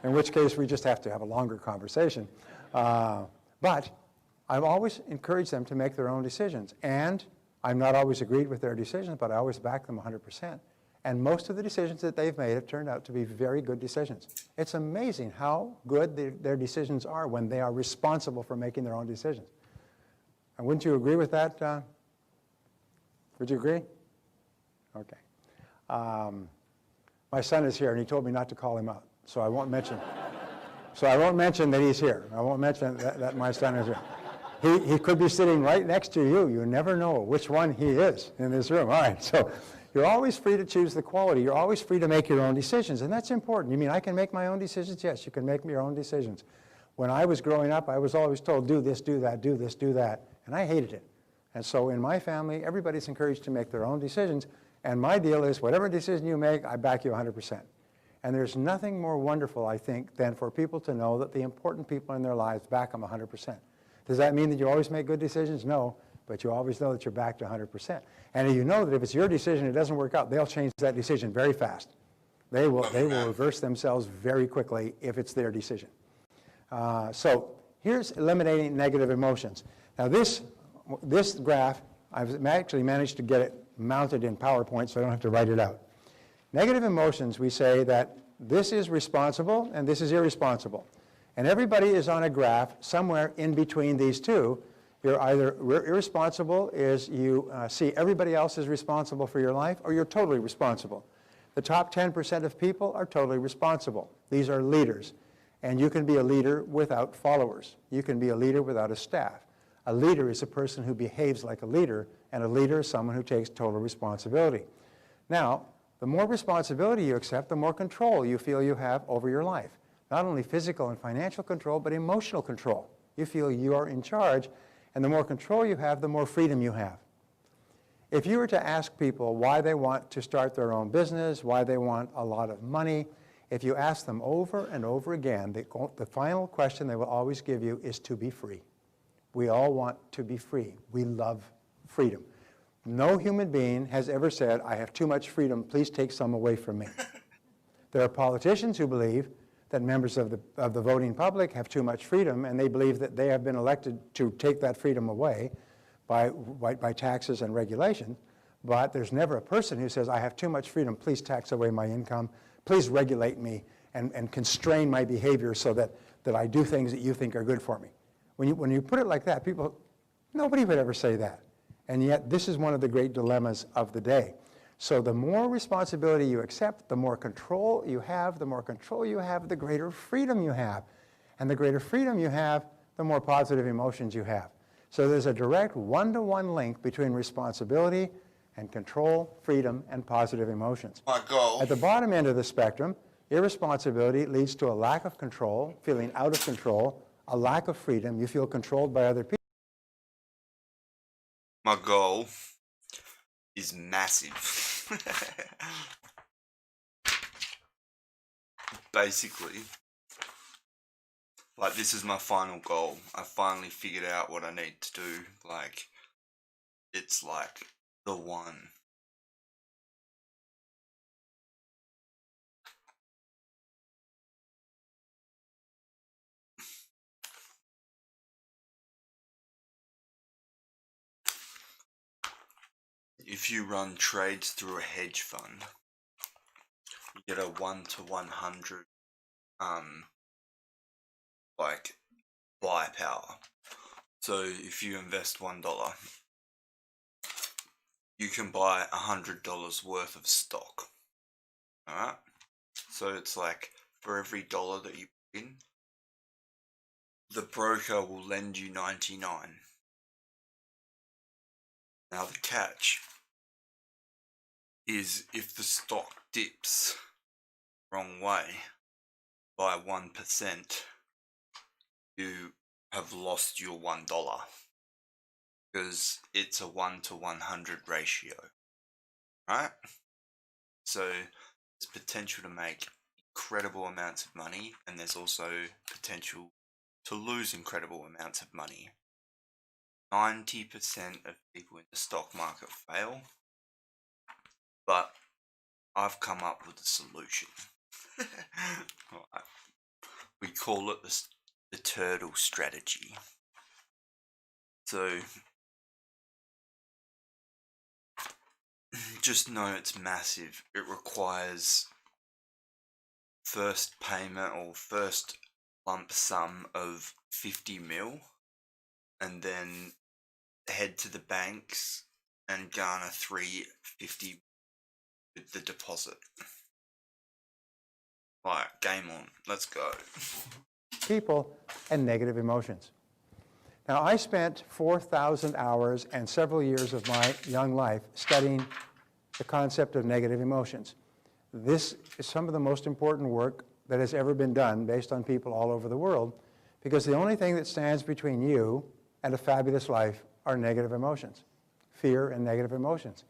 in which case we just have to have a longer conversation. But I've always encouraged them to make their own decisions. And I'm not always agreed with their decisions, but I always back them 100%. And most of the decisions that they've made have turned out to be very good decisions. It's amazing how good their decisions are when they are responsible for making their own decisions. And wouldn't you agree with that? Would you agree? Okay. My son is here, and he told me not to call him out, so I won't mention. So I won't mention that he's here. I won't mention that my son is here. He could be sitting right next to you. You never know which one he is in this room. All right, so you're always free to choose the quality. You're always free to make your own decisions, and that's important. You mean I can make my own decisions? Yes, you can make your own decisions. When I was growing up, I was always told, do this, do that, do this, do that, and I hated it. And so in my family, everybody's encouraged to make their own decisions, and my deal is whatever decision you make, I back you 100%. And there's nothing more wonderful, I think, than for people to know that the important people in their lives back them 100%. Does that mean that you always make good decisions? No, but you always know that you're backed 100%. And you know that if it's your decision, it doesn't work out, they'll change that decision very fast. They will reverse themselves very quickly if it's their decision. So here's eliminating negative emotions. Now this graph, I've actually managed to get it mounted in PowerPoint so I don't have to write it out. Negative emotions, we say that this is responsible and this is irresponsible. And everybody is on a graph somewhere in between these two. You're either irresponsible is you see everybody else is responsible for your life, or you're totally responsible. The top 10% of people are totally responsible. These are leaders. And you can be a leader without followers. You can be a leader without a staff. A leader is a person who behaves like a leader, and a leader is someone who takes total responsibility. Now, the more responsibility you accept, the more control you feel you have over your life. Not only physical and financial control, but emotional control. You feel you are in charge, and the more control you have, the more freedom you have. If you were to ask people why they want to start their own business, why they want a lot of money, if you ask them over and over again, the final question they will always give you is to be free. We all want to be free. We love freedom. No human being has ever said, I have too much freedom, please take some away from me. There are politicians who believe that members of the voting public have too much freedom, and they believe that they have been elected to take that freedom away by taxes and regulation. But there's never a person who says, I have too much freedom, please tax away my income, please regulate me and constrain my behavior so that I do things that you think are good for me. When you put it like that, nobody would ever say that. And yet, this is one of the great dilemmas of the day. So the more responsibility you accept, the more control you have, the greater freedom you have. And the greater freedom you have, the more positive emotions you have. So there's a direct one-to-one link between responsibility and control, freedom, and positive emotions. My goal. At the bottom end of the spectrum, irresponsibility leads to a lack of control, feeling out of control, a lack of freedom. You feel controlled by other people. My goal is massive. Basically, like, this is my final goal. I finally figured out what I need to do. Like, it's like the one. If you run trades through a hedge fund, you get a 1 to 100 like buy power. So if you invest $1, you can buy $100 worth of stock. Alright? So it's like for every dollar that you put in, the broker will lend you 99. Now the catch is if the stock dips wrong way by 1%, you have lost your $1 because it's a 1 to 100 ratio, right? So there's potential to make incredible amounts of money, and there's also potential to lose incredible amounts of money. 90% of people in the stock market fail, but I've come up with a solution. Right. We call it the turtle strategy. So just know it's massive. It requires first payment or first lump sum of 50 mil, and then head to the banks and garner 350 with the deposit. Right, game on. Let's go. People and negative emotions. Now, I spent 4,000 hours and several years of my young life studying the concept of negative emotions. This is some of the most important work that has ever been done based on people all over the world, because the only thing that stands between you and a fabulous life are negative emotions, fear and negative emotions.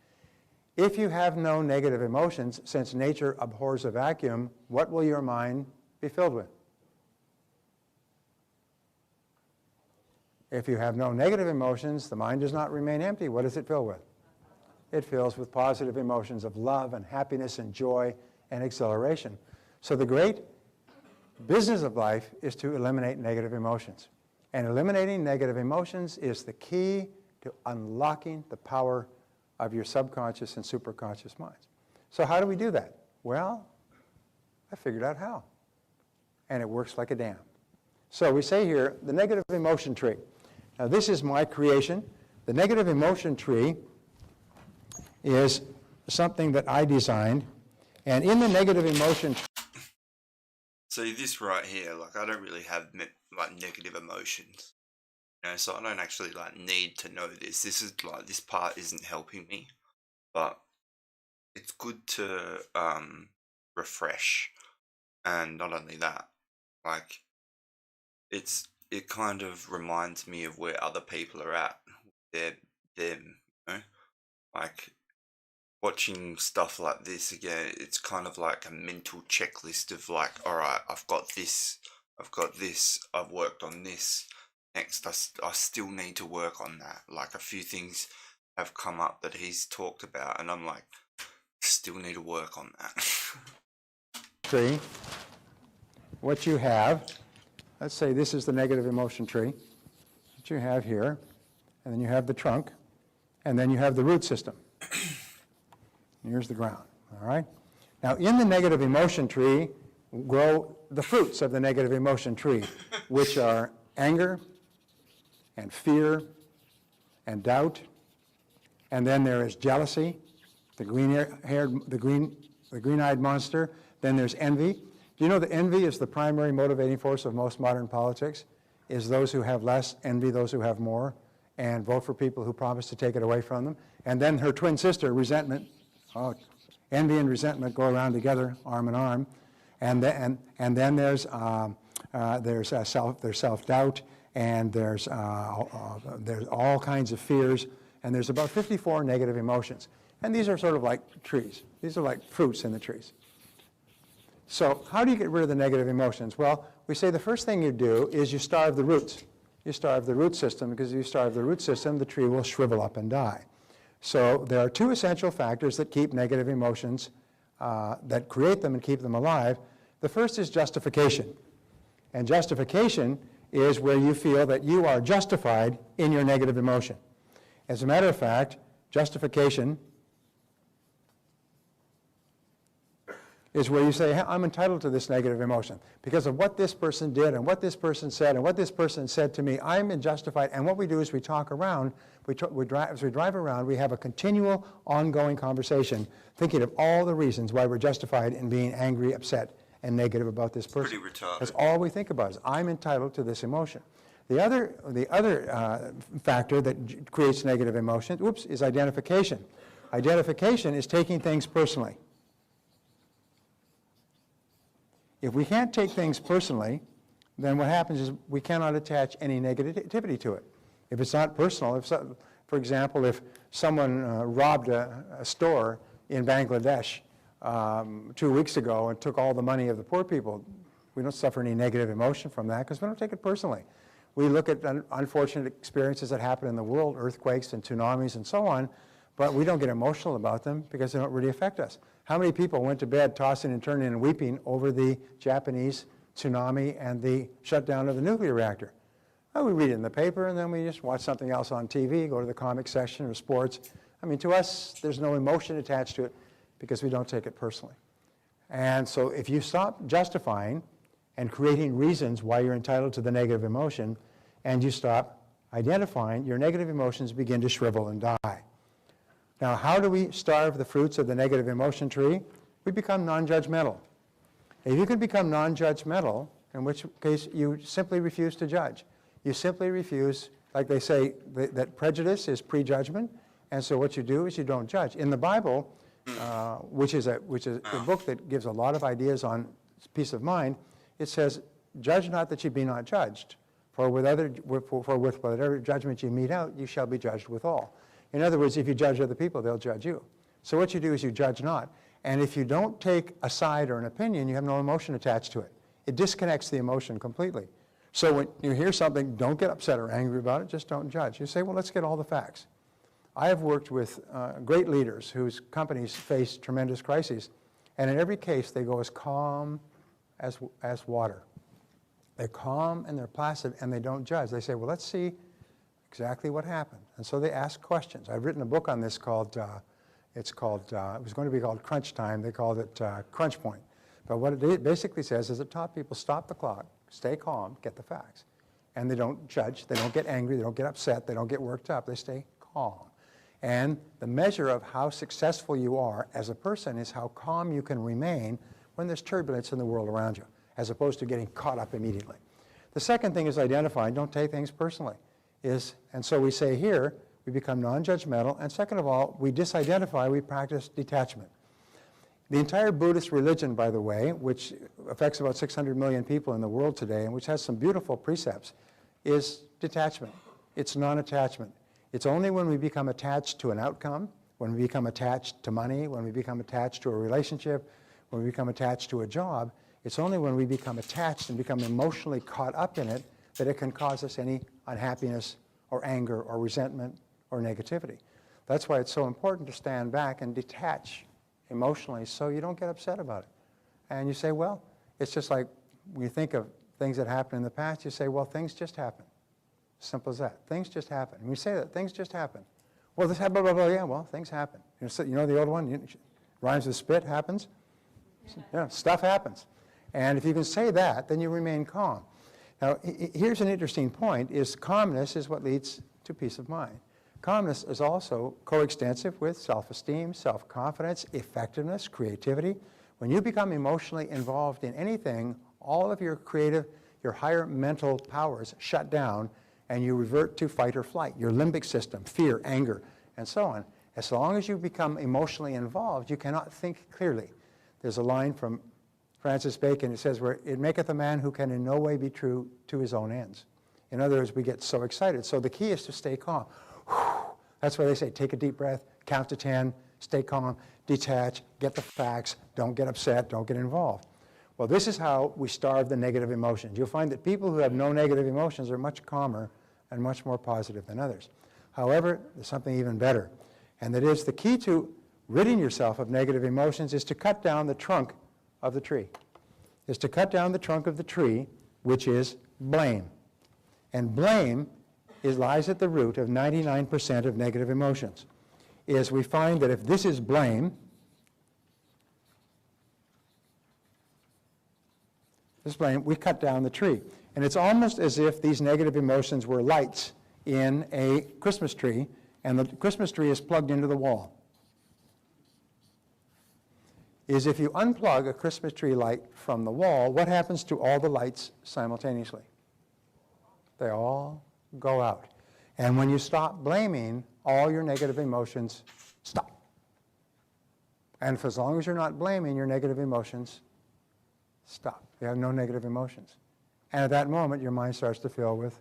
If you have no negative emotions, since nature abhors a vacuum, what will your mind be filled with? If you have no negative emotions, the mind does not remain empty. What does it fill with? It fills with positive emotions of love and happiness and joy and exhilaration. So the great business of life is to eliminate negative emotions. And eliminating negative emotions is the key to unlocking the power of your subconscious and superconscious minds. So how do we do that? Well, I figured out how. And it works like a dam. So we say here, the negative emotion tree. Now this is my creation. The negative emotion tree is something that I designed. And in the negative emotion tree, So this right here, like I don't really have like negative emotions, you know, so I don't actually like need to know this. This is like, this part isn't helping me, but it's good to refresh. And not only that, like it kind of reminds me of where other people are at, them, you know, like watching stuff like this again, it's kind of like a mental checklist of like, all right, I've got this, I've worked on this. Next, I still need to work on that. Like a few things have come up that he's talked about, and I'm like, still need to work on that. tree, what you have, let's say this is the negative emotion tree that you have here, and then you have the trunk, and then you have the root system. Here's the ground, all right? Now, in the negative emotion tree grow the fruits of the negative emotion tree, which are anger and fear and doubt, and then there is jealousy, the green-eyed monster. Then there's envy. Do you know that envy is the primary motivating force of most modern politics? Is those who have less envy those who have more, and vote for people who promise to take it away from them. And then her twin sister, resentment. Oh, envy and resentment go around together, arm in arm. And then there's self-doubt, and there's all kinds of fears, and there's about 54 negative emotions. And these are sort of like trees. These are like fruits in the trees. So how do you get rid of the negative emotions? Well, we say the first thing you do is you starve the roots. You starve the root system, because if you starve the root system, the tree will shrivel up and die. So there are two essential factors that keep negative emotions, that create them and keep them alive. The first is justification. And justification is where you feel that you are justified in your negative emotion. As a matter of fact, justification is where you say, hey, I'm entitled to this negative emotion because of what this person did and what this person said and what this person said to me. I'm justified. And what we do is we talk around, as we drive around, we have a continual, ongoing conversation thinking of all the reasons why we're justified in being angry, upset, and negative about this person. Pretty retarded. That's all we think about is, I'm entitled to this emotion. The other factor that creates negative emotion, is identification. Identification is taking things personally. If we can't take things personally, then what happens is we cannot attach any negativity to it. If it's not personal, for example, if someone robbed a store in Bangladesh 2 weeks ago and took all the money of the poor people, we don't suffer any negative emotion from that because we don't take it personally. We look at unfortunate experiences that happen in the world, earthquakes and tsunamis and so on, but we don't get emotional about them because they don't really affect us. How many people went to bed tossing and turning and weeping over the Japanese tsunami and the shutdown of the nuclear reactor? Well, we read it in the paper, and then we just watch something else on TV, go to the comic section or sports. I mean, to us, there's no emotion attached to it because we don't take it personally. And so if you stop justifying and creating reasons why you're entitled to the negative emotion, and you stop identifying, your negative emotions begin to shrivel and die. Now, how do we starve the fruits of the negative emotion tree? We become non-judgmental. If you can become non-judgmental, in which case you simply refuse to judge. You simply refuse, like they say, that prejudice is prejudgment, and so what you do is you don't judge. In the Bible, which is a book that gives a lot of ideas on peace of mind, it says, "Judge not that you be not judged, for with whatever judgment you mete out, you shall be judged withal." In other words, if you judge other people, they'll judge you. So what you do is you judge not. And if you don't take a side or an opinion, you have no emotion attached to it. It disconnects the emotion completely. So when you hear something, don't get upset or angry about it, just don't judge. You say, well, let's get all the facts. I have worked with great leaders whose companies face tremendous crises, and in every case, they go as calm as water. They're calm and they're placid, and they don't judge. They say, well, let's see exactly what happened. And so they ask questions. I've written a book on this called, it was going to be called Crunch Time. They called it Crunch Point. But what it basically says is it taught people stop the clock, stay calm, get the facts. And they don't judge, they don't get angry, they don't get upset, they don't get worked up, they stay calm. And the measure of how successful you are as a person is how calm you can remain when there's turbulence in the world around you, as opposed to getting caught up immediately. The second thing is identifying, don't take things personally. And so we say here, we become non-judgmental, and second of all, we disidentify, we practice detachment. The entire Buddhist religion, by the way, which affects about 600 million people in the world today, and which has some beautiful precepts, is detachment. It's non-attachment. It's only when we become attached to an outcome, when we become attached to money, when we become attached to a relationship, when we become attached to a job, it's only when we become attached and become emotionally caught up in it that it can cause us any unhappiness or anger or resentment or negativity. That's why it's so important to stand back and detach emotionally so you don't get upset about it. And you say, well, it's just like when you think of things that happened in the past, you say, well, things just happen. Simple as that. Things just happen. And we say that, things just happen. Well, this happened, blah, blah, blah, yeah, well, things happen. You know the old one, rhymes with spit, happens? Yeah, stuff happens. And if you can say that, then you remain calm. Now, here's an interesting point, is calmness is what leads to peace of mind. Calmness is also coextensive with self-esteem, self-confidence, effectiveness, creativity. When you become emotionally involved in anything, all of your creative, your higher mental powers shut down, and you revert to fight or flight, your limbic system, fear, anger, and so on. As long as you become emotionally involved, you cannot think clearly. There's a line from Francis Bacon, it says, where it maketh a man who can in no way be true to his own ends. In other words, we get so excited. So the key is to stay calm. That's why they say take a deep breath, count to 10, stay calm, detach, get the facts, don't get upset, don't get involved. Well, this is how we starve the negative emotions. You'll find that people who have no negative emotions are much calmer and much more positive than others. However, there's something even better, and that is the key to ridding yourself of negative emotions is to cut down the trunk of the tree, is to cut down the trunk of the tree, which is blame. And blame lies at the root of 99% of negative emotions. Is we find that if this is blame, we cut down the tree. And it's almost as if these negative emotions were lights in a Christmas tree, and the Christmas tree is plugged into the wall. Is if you unplug a Christmas tree light from the wall, what happens to all the lights simultaneously? They all go out. And when you stop blaming, all your negative emotions stop. And for as long as you're not blaming, your negative emotions stop. You have no negative emotions. And at that moment, your mind starts to fill with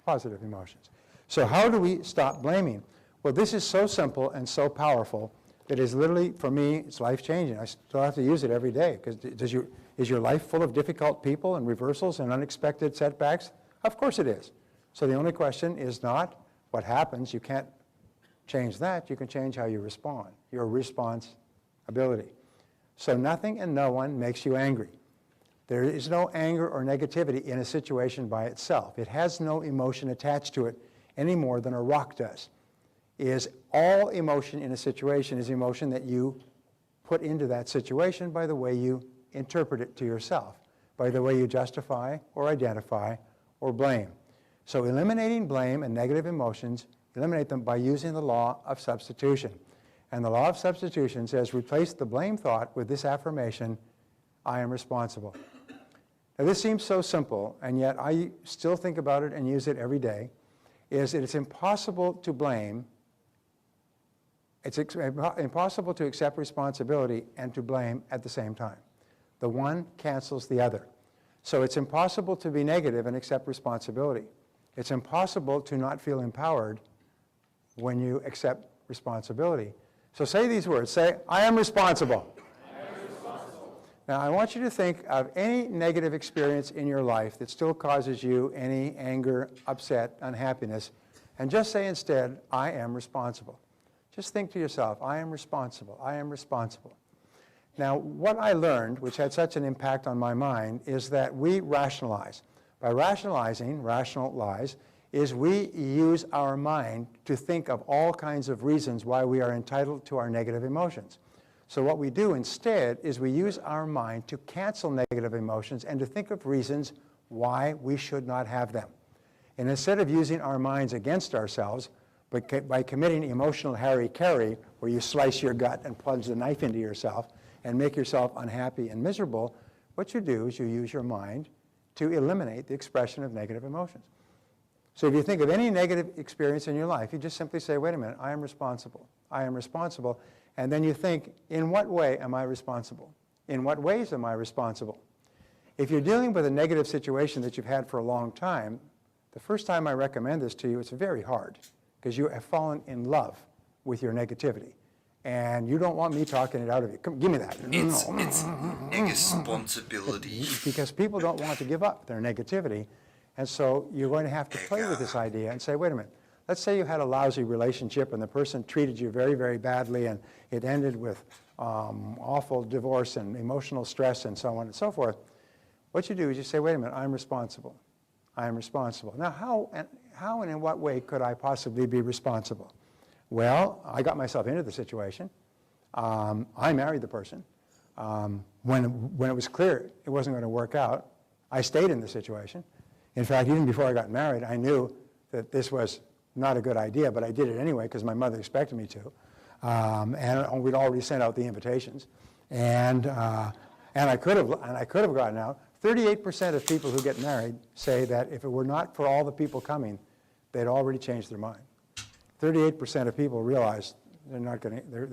positive emotions. So how do we stop blaming? Well, this is so simple and so powerful that is literally, for me, it's life-changing. I still have to use it every day, because is your life full of difficult people and reversals and unexpected setbacks? Of course it is. So the only question is not what happens. You can't Change that, you can change how you respond, your response ability. So nothing and no one makes you angry. There is no anger or negativity in a situation by itself. It has no emotion attached to it any more than a rock does. All emotion in a situation is emotion that you put into that situation by the way you interpret it to yourself, by the way you justify or identify or blame. So eliminating blame and negative emotions, eliminate them by using the law of substitution. And the law of substitution says replace the blame thought with this affirmation, I am responsible. Now this seems so simple, and yet I still think about it and use it every day, is that it's impossible to blame, it's impossible to accept responsibility and to blame at the same time. The one cancels the other. So it's impossible to be negative and accept responsibility. It's impossible to not feel empowered when you accept responsibility. So say these words. Say, I am responsible. I am responsible. Now I want you to think of any negative experience in your life that still causes you any anger, upset, unhappiness, and just say instead, I am responsible. Just think to yourself, I am responsible. I am responsible. Now, what I learned, which had such an impact on my mind, is that we rationalize. By rationalize, is we use our mind to think of all kinds of reasons why we are entitled to our negative emotions. So what we do instead is we use our mind to cancel negative emotions and to think of reasons why we should not have them. And instead of using our minds against ourselves, but by committing emotional hara-kiri, where you slice your gut and plunge the knife into yourself and make yourself unhappy and miserable, what you do is you use your mind to eliminate the expression of negative emotions. So if you think of any negative experience in your life, you just simply say, wait a minute, I am responsible. I am responsible. And then you think, in what way am I responsible? In what ways am I responsible? If you're dealing with a negative situation that you've had for a long time, the first time I recommend this to you, it's very hard because you have fallen in love with your negativity. And you don't want me talking it out of you. Come, give me that. It's responsibility. Because people don't want to give up their negativity. And so you're going to have to play with this idea and say, wait a minute, let's say you had a lousy relationship and the person treated you very, very badly and it ended with awful divorce and emotional stress and so on and so forth. What you do is you say, wait a minute, I'm responsible. I am responsible. Now, how and in what way could I possibly be responsible? Well, I got myself into the situation. I married the person. When it was clear it wasn't going to work out, I stayed in the situation. In fact, even before I got married, I knew that this was not a good idea, but I did it anyway because my mother expected me to. And we'd already sent out the invitations. And I could have gotten out. 38% of people who get married say that if it were not for all the people coming, they'd already changed their mind. 38% of people realize they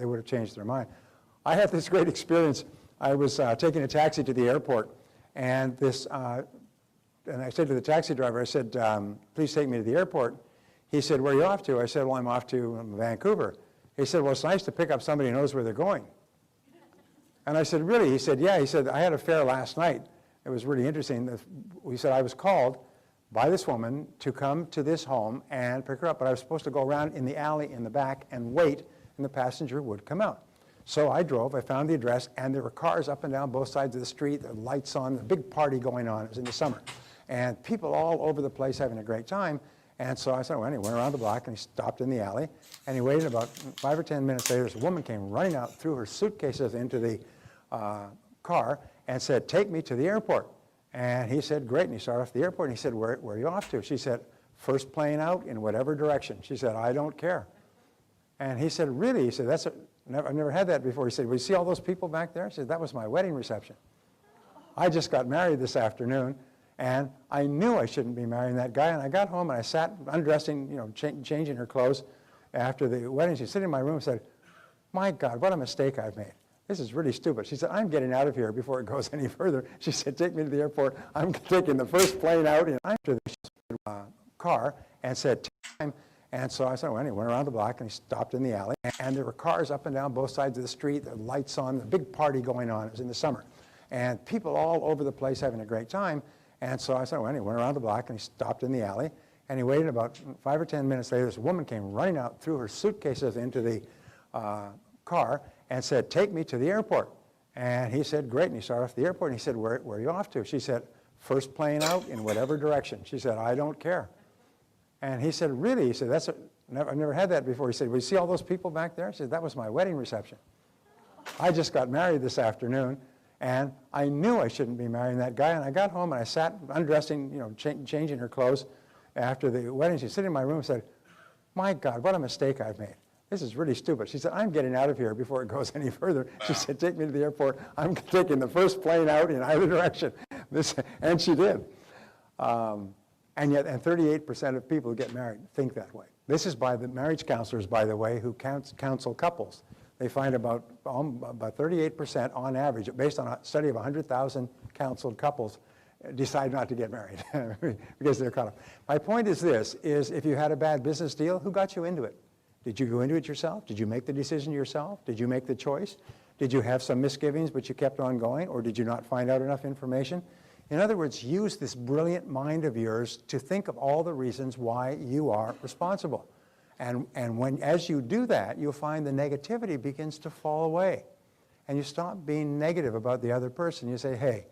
would have changed their mind. I had this great experience. I was taking a taxi to the airport, and I said to the taxi driver, I said, please take me to the airport. He said, where are you off to? I said, well, I'm off to Vancouver. He said, well, it's nice to pick up somebody who knows where they're going. And I said, really? He said, yeah. He said, I had a fare last night. It was really interesting. He said, I was called by this woman to come to this home and pick her up, but I was supposed to go around in the alley in the back and wait, and the passenger would come out. So I drove, I found the address, and there were cars up and down both sides of the street, the lights on, a big party going on. It was in the summer. And people all over the place having a great time. And so I said, well, he went around the block and he stopped in the alley, and he waited. About 5 or 10 minutes later, this woman came running out, threw her suitcases into the car and said, take me to the airport. And he said, great. And he started off the airport, and he said, where are you off to? She said, first plane out in whatever direction. She said, I don't care. And he said, really? He said, I've never had that before. He said, well, you see all those people back there? She said, that was my wedding reception. I just got married this afternoon, and I knew I shouldn't be marrying that guy. And I got home, and I sat undressing, changing her clothes after the wedding. She sat in my room and said, my God, what a mistake I've made. This is really stupid. She said, I'm getting out of here before it goes any further. She said, take me to the airport. I'm taking the first plane out. And I entered the car and said, time. And so I said, well, he went around the block and he stopped in the alley. And there were cars up and down both sides of the street, the lights on, a big party going on. It was in the summer. And people all over the place having a great time. And so I said, well, he went around the block and he stopped in the alley. And he waited about 5 or 10 minutes later. This woman came running out, threw her suitcases into the car and said, take me to the airport. And he said, great. And he started off at the airport. And he said, where are you off to? She said, first plane out in whatever direction. She said, I don't care. And he said, really? He said, I've never had that before. He said, well, you see all those people back there? She said, that was my wedding reception. I just got married this afternoon, and I knew I shouldn't be marrying that guy. And I got home, and I sat undressing, changing her clothes after the wedding. She's sitting in my room and said, my God, what a mistake I've made. This is really stupid. She said, I'm getting out of here before it goes any further. She said, take me to the airport. I'm taking the first plane out in either direction. And she did. And 38% of people who get married think that way. This is by the marriage counselors, by the way, who counsel couples. They find about 38% on average, based on a study of 100,000 counseled couples, decide not to get married because they're caught up. My point is this, is if you had a bad business deal, who got you into it? Did you go into it yourself? Did you make the decision yourself? Did you make the choice? Did you have some misgivings but you kept on going, or did you not find out enough information? In other words, use this brilliant mind of yours to think of all the reasons why you are responsible. And as you do that, you'll find the negativity begins to fall away. And you stop being negative about the other person. You say, hey,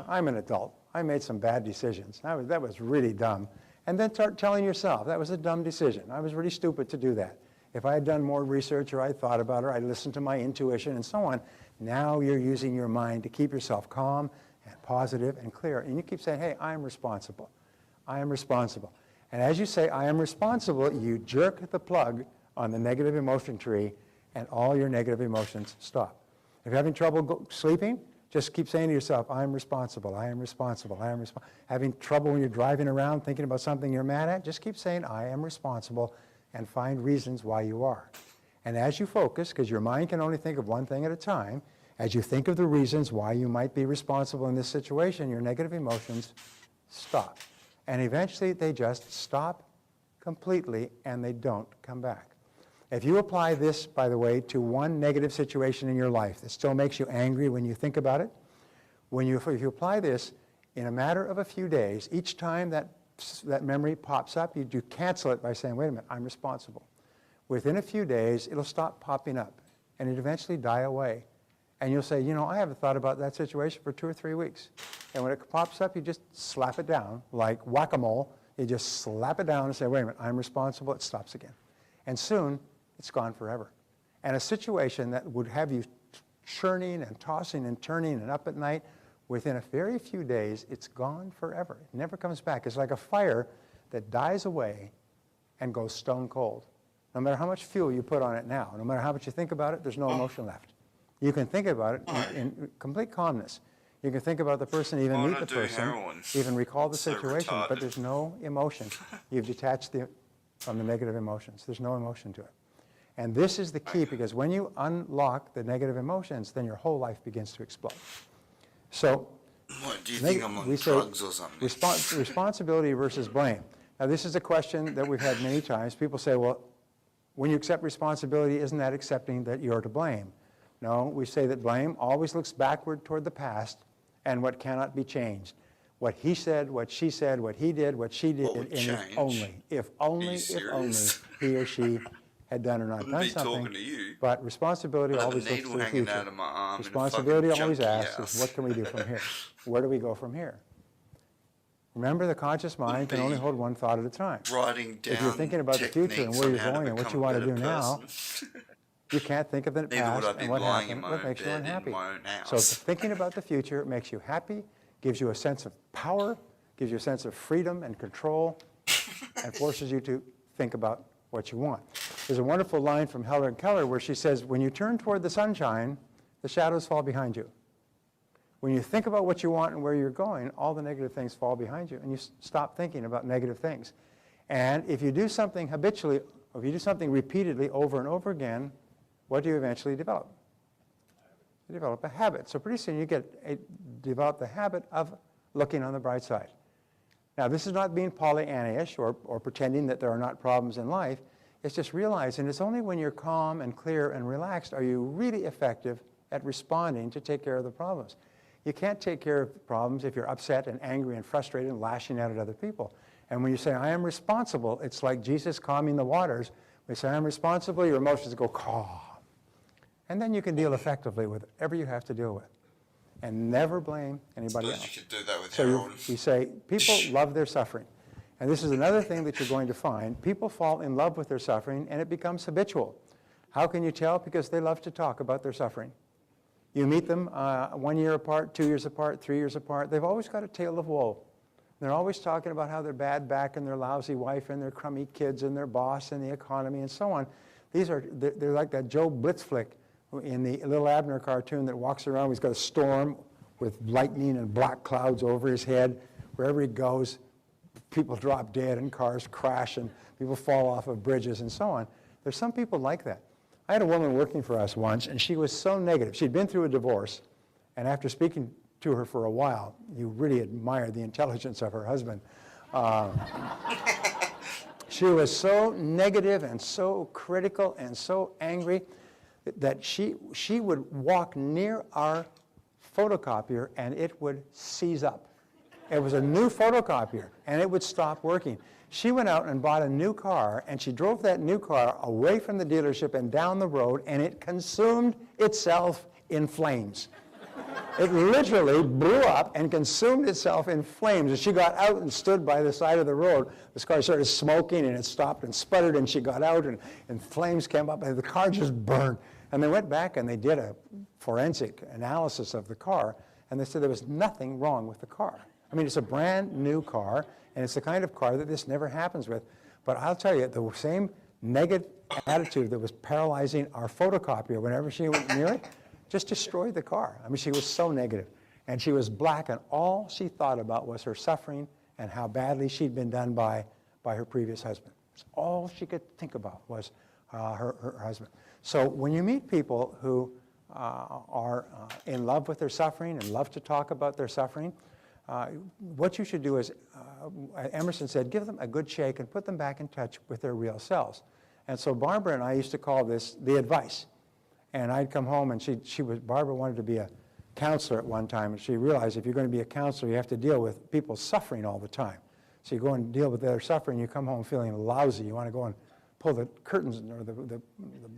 I'm an adult. I made some bad decisions. That was really dumb. And then start telling yourself, that was a dumb decision. I was really stupid to do that. If I had done more research or I thought about it, I listened to my intuition and so on. Now you're using your mind to keep yourself calm and positive and clear. And you keep saying, hey, I am responsible. I am responsible. And as you say, I am responsible, you jerk the plug on the negative emotion tree and all your negative emotions stop. If you're having trouble sleeping, just keep saying to yourself, I am responsible, I am responsible, I am responsible. Having trouble when you're driving around thinking about something you're mad at, just keep saying, I am responsible, and find reasons why you are. And as you focus, because your mind can only think of one thing at a time, as you think of the reasons why you might be responsible in this situation, your negative emotions stop. And eventually they just stop completely and they don't come back. If you apply this, by the way, to one negative situation in your life that still makes you angry when you think about it, if you apply this in a matter of a few days, each time that memory pops up, you cancel it by saying, wait a minute, I'm responsible. Within a few days, it'll stop popping up and it eventually die away. And you'll say, I haven't thought about that situation for 2 or 3 weeks. And when it pops up, you just slap it down like whack-a-mole. You just slap it down and say, wait a minute, I'm responsible. It stops again. And soon, it's gone forever. And a situation that would have you churning and tossing and turning and up at night, within a very few days, it's gone forever. It never comes back. It's like a fire that dies away and goes stone cold. No matter how much fuel you put on it now, no matter how much you think about it, there's no emotion left. You can think about it in complete calmness. You can think about the person, even meet the person, even recall the situation, but there's no emotion. You've detached from the negative emotions. There's no emotion to it. And this is the key, because when you unlock the negative emotions, then your whole life begins to explode. So, what, do you think I'm on drugs or something? Responsibility versus blame. Now, this is a question that we've had many times. People say, well, when you accept responsibility, isn't that accepting that you're to blame? No, we say that blame always looks backward toward the past and what cannot be changed. What he said, what she said, what he did, what she did, and if only he or she had done or not done something. But responsibility always looks to the future. Responsibility always asks, what can we do from here? Where do we go from here? Remember, the conscious mind can only hold one thought at a time. If you're thinking about the future and where you're going and what you want to do now, you can't think of the past and what happened, what makes you unhappy. So thinking about the future makes you happy, gives you a sense of power, gives you a sense of freedom and control, and forces you to think about what you want. There's a wonderful line from Helen Keller where she says, when you turn toward the sunshine, the shadows fall behind you. When you think about what you want and where you're going, all the negative things fall behind you, and you stop thinking about negative things. And if you do something habitually, or if you do something repeatedly over and over again, what do you eventually develop? You develop a habit. So pretty soon you develop the habit of looking on the bright side. Now, this is not being Pollyanna-ish or pretending that there are not problems in life. It's just realizing it's only when you're calm and clear and relaxed are you really effective at responding to take care of the problems. You can't take care of problems if you're upset and angry and frustrated and lashing out at other people. And when you say, I am responsible, it's like Jesus calming the waters. We say, I am responsible, your emotions go calm. And then you can deal effectively with whatever you have to deal with. And never blame anybody else. You could do that with So heroin. we say, people love their suffering. And this is another thing that you're going to find. People fall in love with their suffering, and it becomes habitual. How can you tell? Because they love to talk about their suffering. You meet them 1 year apart, 2 years apart, 3 years apart. They've always got a tale of woe. They're always talking about how their bad back and their lousy wife and their crummy kids and their boss and the economy and so on. They're like that Joe Blitz flick in the Little Abner cartoon that walks around. He's got a storm with lightning and black clouds over his head. Wherever he goes, people drop dead and cars crash and people fall off of bridges and so on. There's some people like that. I had a woman working for us once, and she was so negative. She'd been through a divorce, and after speaking to her for a while, you really admire the intelligence of her husband. She was so negative and so critical and so angry that she would walk near our photocopier and it would seize up. It was a new photocopier and it would stop working. She went out and bought a new car, and she drove that new car away from the dealership and down the road, and it consumed itself in flames. It literally blew up and consumed itself in flames. And she got out and stood by the side of the road. This car started smoking, and it stopped and sputtered, and she got out, and flames came up, and the car just burned. And they went back and they did a forensic analysis of the car, and they said there was nothing wrong with the car. I mean, it's a brand new car, and it's the kind of car that this never happens with. But I'll tell you, the same negative attitude that was paralyzing our photocopier whenever she went near it just destroyed the car. I mean, she was so negative. And she was black, and all she thought about was her suffering and how badly she'd been done by her previous husband. That's all she could think about was her husband. So when you meet people who are in love with their suffering and love to talk about their suffering, what you should do is, Emerson said, give them a good shake and put them back in touch with their real selves. And so Barbara and I used to call this the advice. And I'd come home, and Barbara wanted to be a counselor at one time, and she realized if you're going to be a counselor, you have to deal with people suffering all the time. So you go and deal with their suffering, you come home feeling lousy. You want to go and pull the curtains or the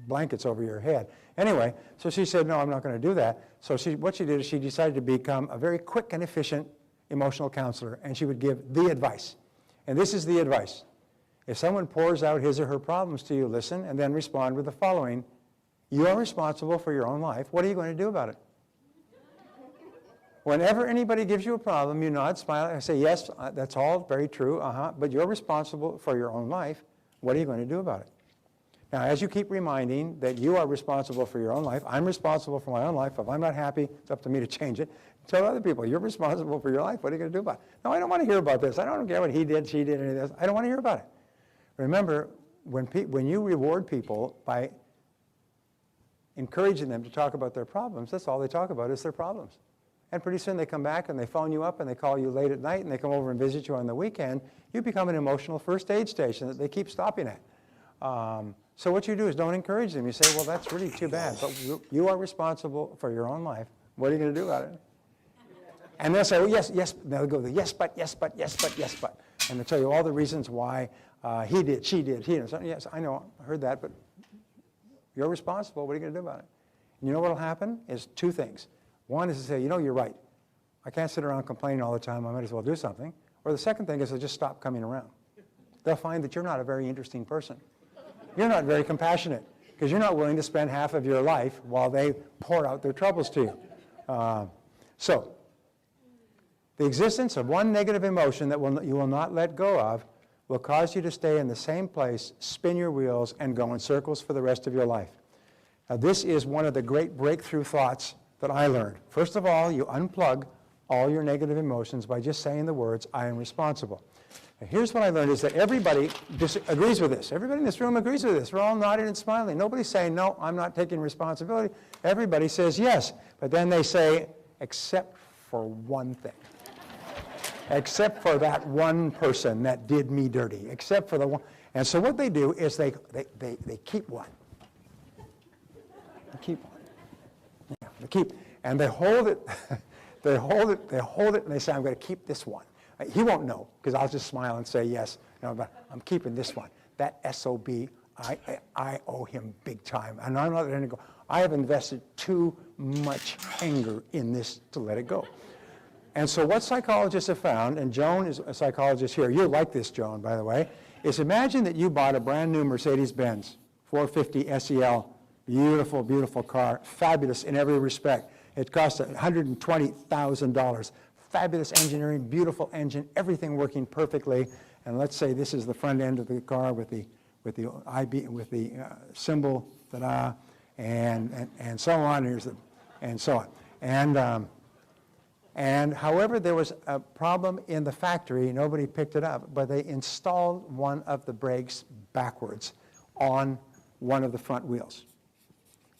blankets over your head. Anyway, so she said, no, I'm not going to do that. So what she did is she decided to become a very quick and efficient emotional counselor, and she would give the advice. And this is the advice. If someone pours out his or her problems to you, listen, and then respond with the following: you are responsible for your own life. What are you going to do about it? Whenever anybody gives you a problem, you nod, smile, and say, yes, that's all very true, but you're responsible for your own life. What are you going to do about it? Now, as you keep reminding that you are responsible for your own life, I'm responsible for my own life. If I'm not happy, it's up to me to change it. Tell other people, you're responsible for your life. What are you going to do about it? No, I don't want to hear about this. I don't care what he did, she did, any of this. I don't want to hear about it. Remember, when you reward people by encouraging them to talk about their problems, that's all they talk about is their problems. And pretty soon they come back and they phone you up and they call you late at night and they come over and visit you on the weekend. You become an emotional first aid station that they keep stopping at. So what you do is don't encourage them. You say, well, that's really too bad, but you are responsible for your own life. What are you going to do about it? And they'll say, oh, yes, yes. They'll go, yes, but, yes, but, yes, but, yes, but. And they'll tell you all the reasons why he did, she did, he did. So, yes, I know, I heard that, but you're responsible. What are you going to do about it? And you know what will happen is two things. One is to say, you know, you're right. I can't sit around complaining all the time. I might as well do something. Or the second thing is to just stop coming around. They'll find that you're not a very interesting person. You're not very compassionate because you're not willing to spend half of your life while they pour out their troubles to you. So, the existence of one negative emotion that you will not let go of will cause you to stay in the same place, spin your wheels, and go in circles for the rest of your life. Now, this is one of the great breakthrough thoughts that I learned. First of all, you unplug all your negative emotions by just saying the words, I am responsible. Now, here's what I learned is that everybody agrees with this. Everybody in this room agrees with this. We're all nodding and smiling. Nobody's saying, no, I'm not taking responsibility. Everybody says yes. But then they say, except for one thing. Except for that one person that did me dirty. Except for the one. And so what they do is they keep one. They keep one. Yeah, they keep, and they hold it. They hold it, and they say, I'm going to keep this one. He won't know, because I'll just smile and say yes. No, but I'm keeping this one. That SOB, I owe him big time. And I'm not letting it go. I have invested too much anger in this to let it go. And so what psychologists have found, and Joan is a psychologist here, you'll like this, Joan, by the way, is imagine that you bought a brand new Mercedes-Benz 450 SEL, beautiful, beautiful car, fabulous in every respect. It cost $120,000. Fabulous engineering, beautiful engine, everything working perfectly. And let's say this is the front end of the car with the symbol, ta-da, and so on. Here's the, and so on. And however, there was a problem in the factory. Nobody picked it up, but they installed one of the brakes backwards on one of the front wheels.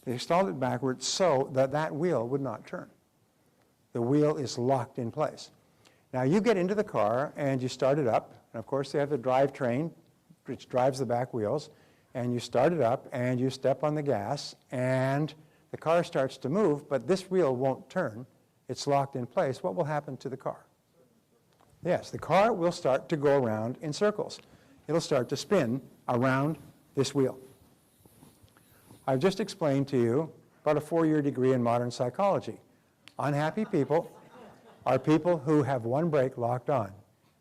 They installed it backwards so that that wheel would not turn. The wheel is locked in place. Now you get into the car and you start it up. And of course they have the drivetrain, which drives the back wheels. And you start it up and you step on the gas and the car starts to move, but this wheel won't turn. It's locked in place. What will happen to the car? Yes, the car will start to go around in circles. It'll start to spin around this wheel. I've just explained to you about a 4-year degree in modern psychology. Unhappy people are people who have one brake locked on,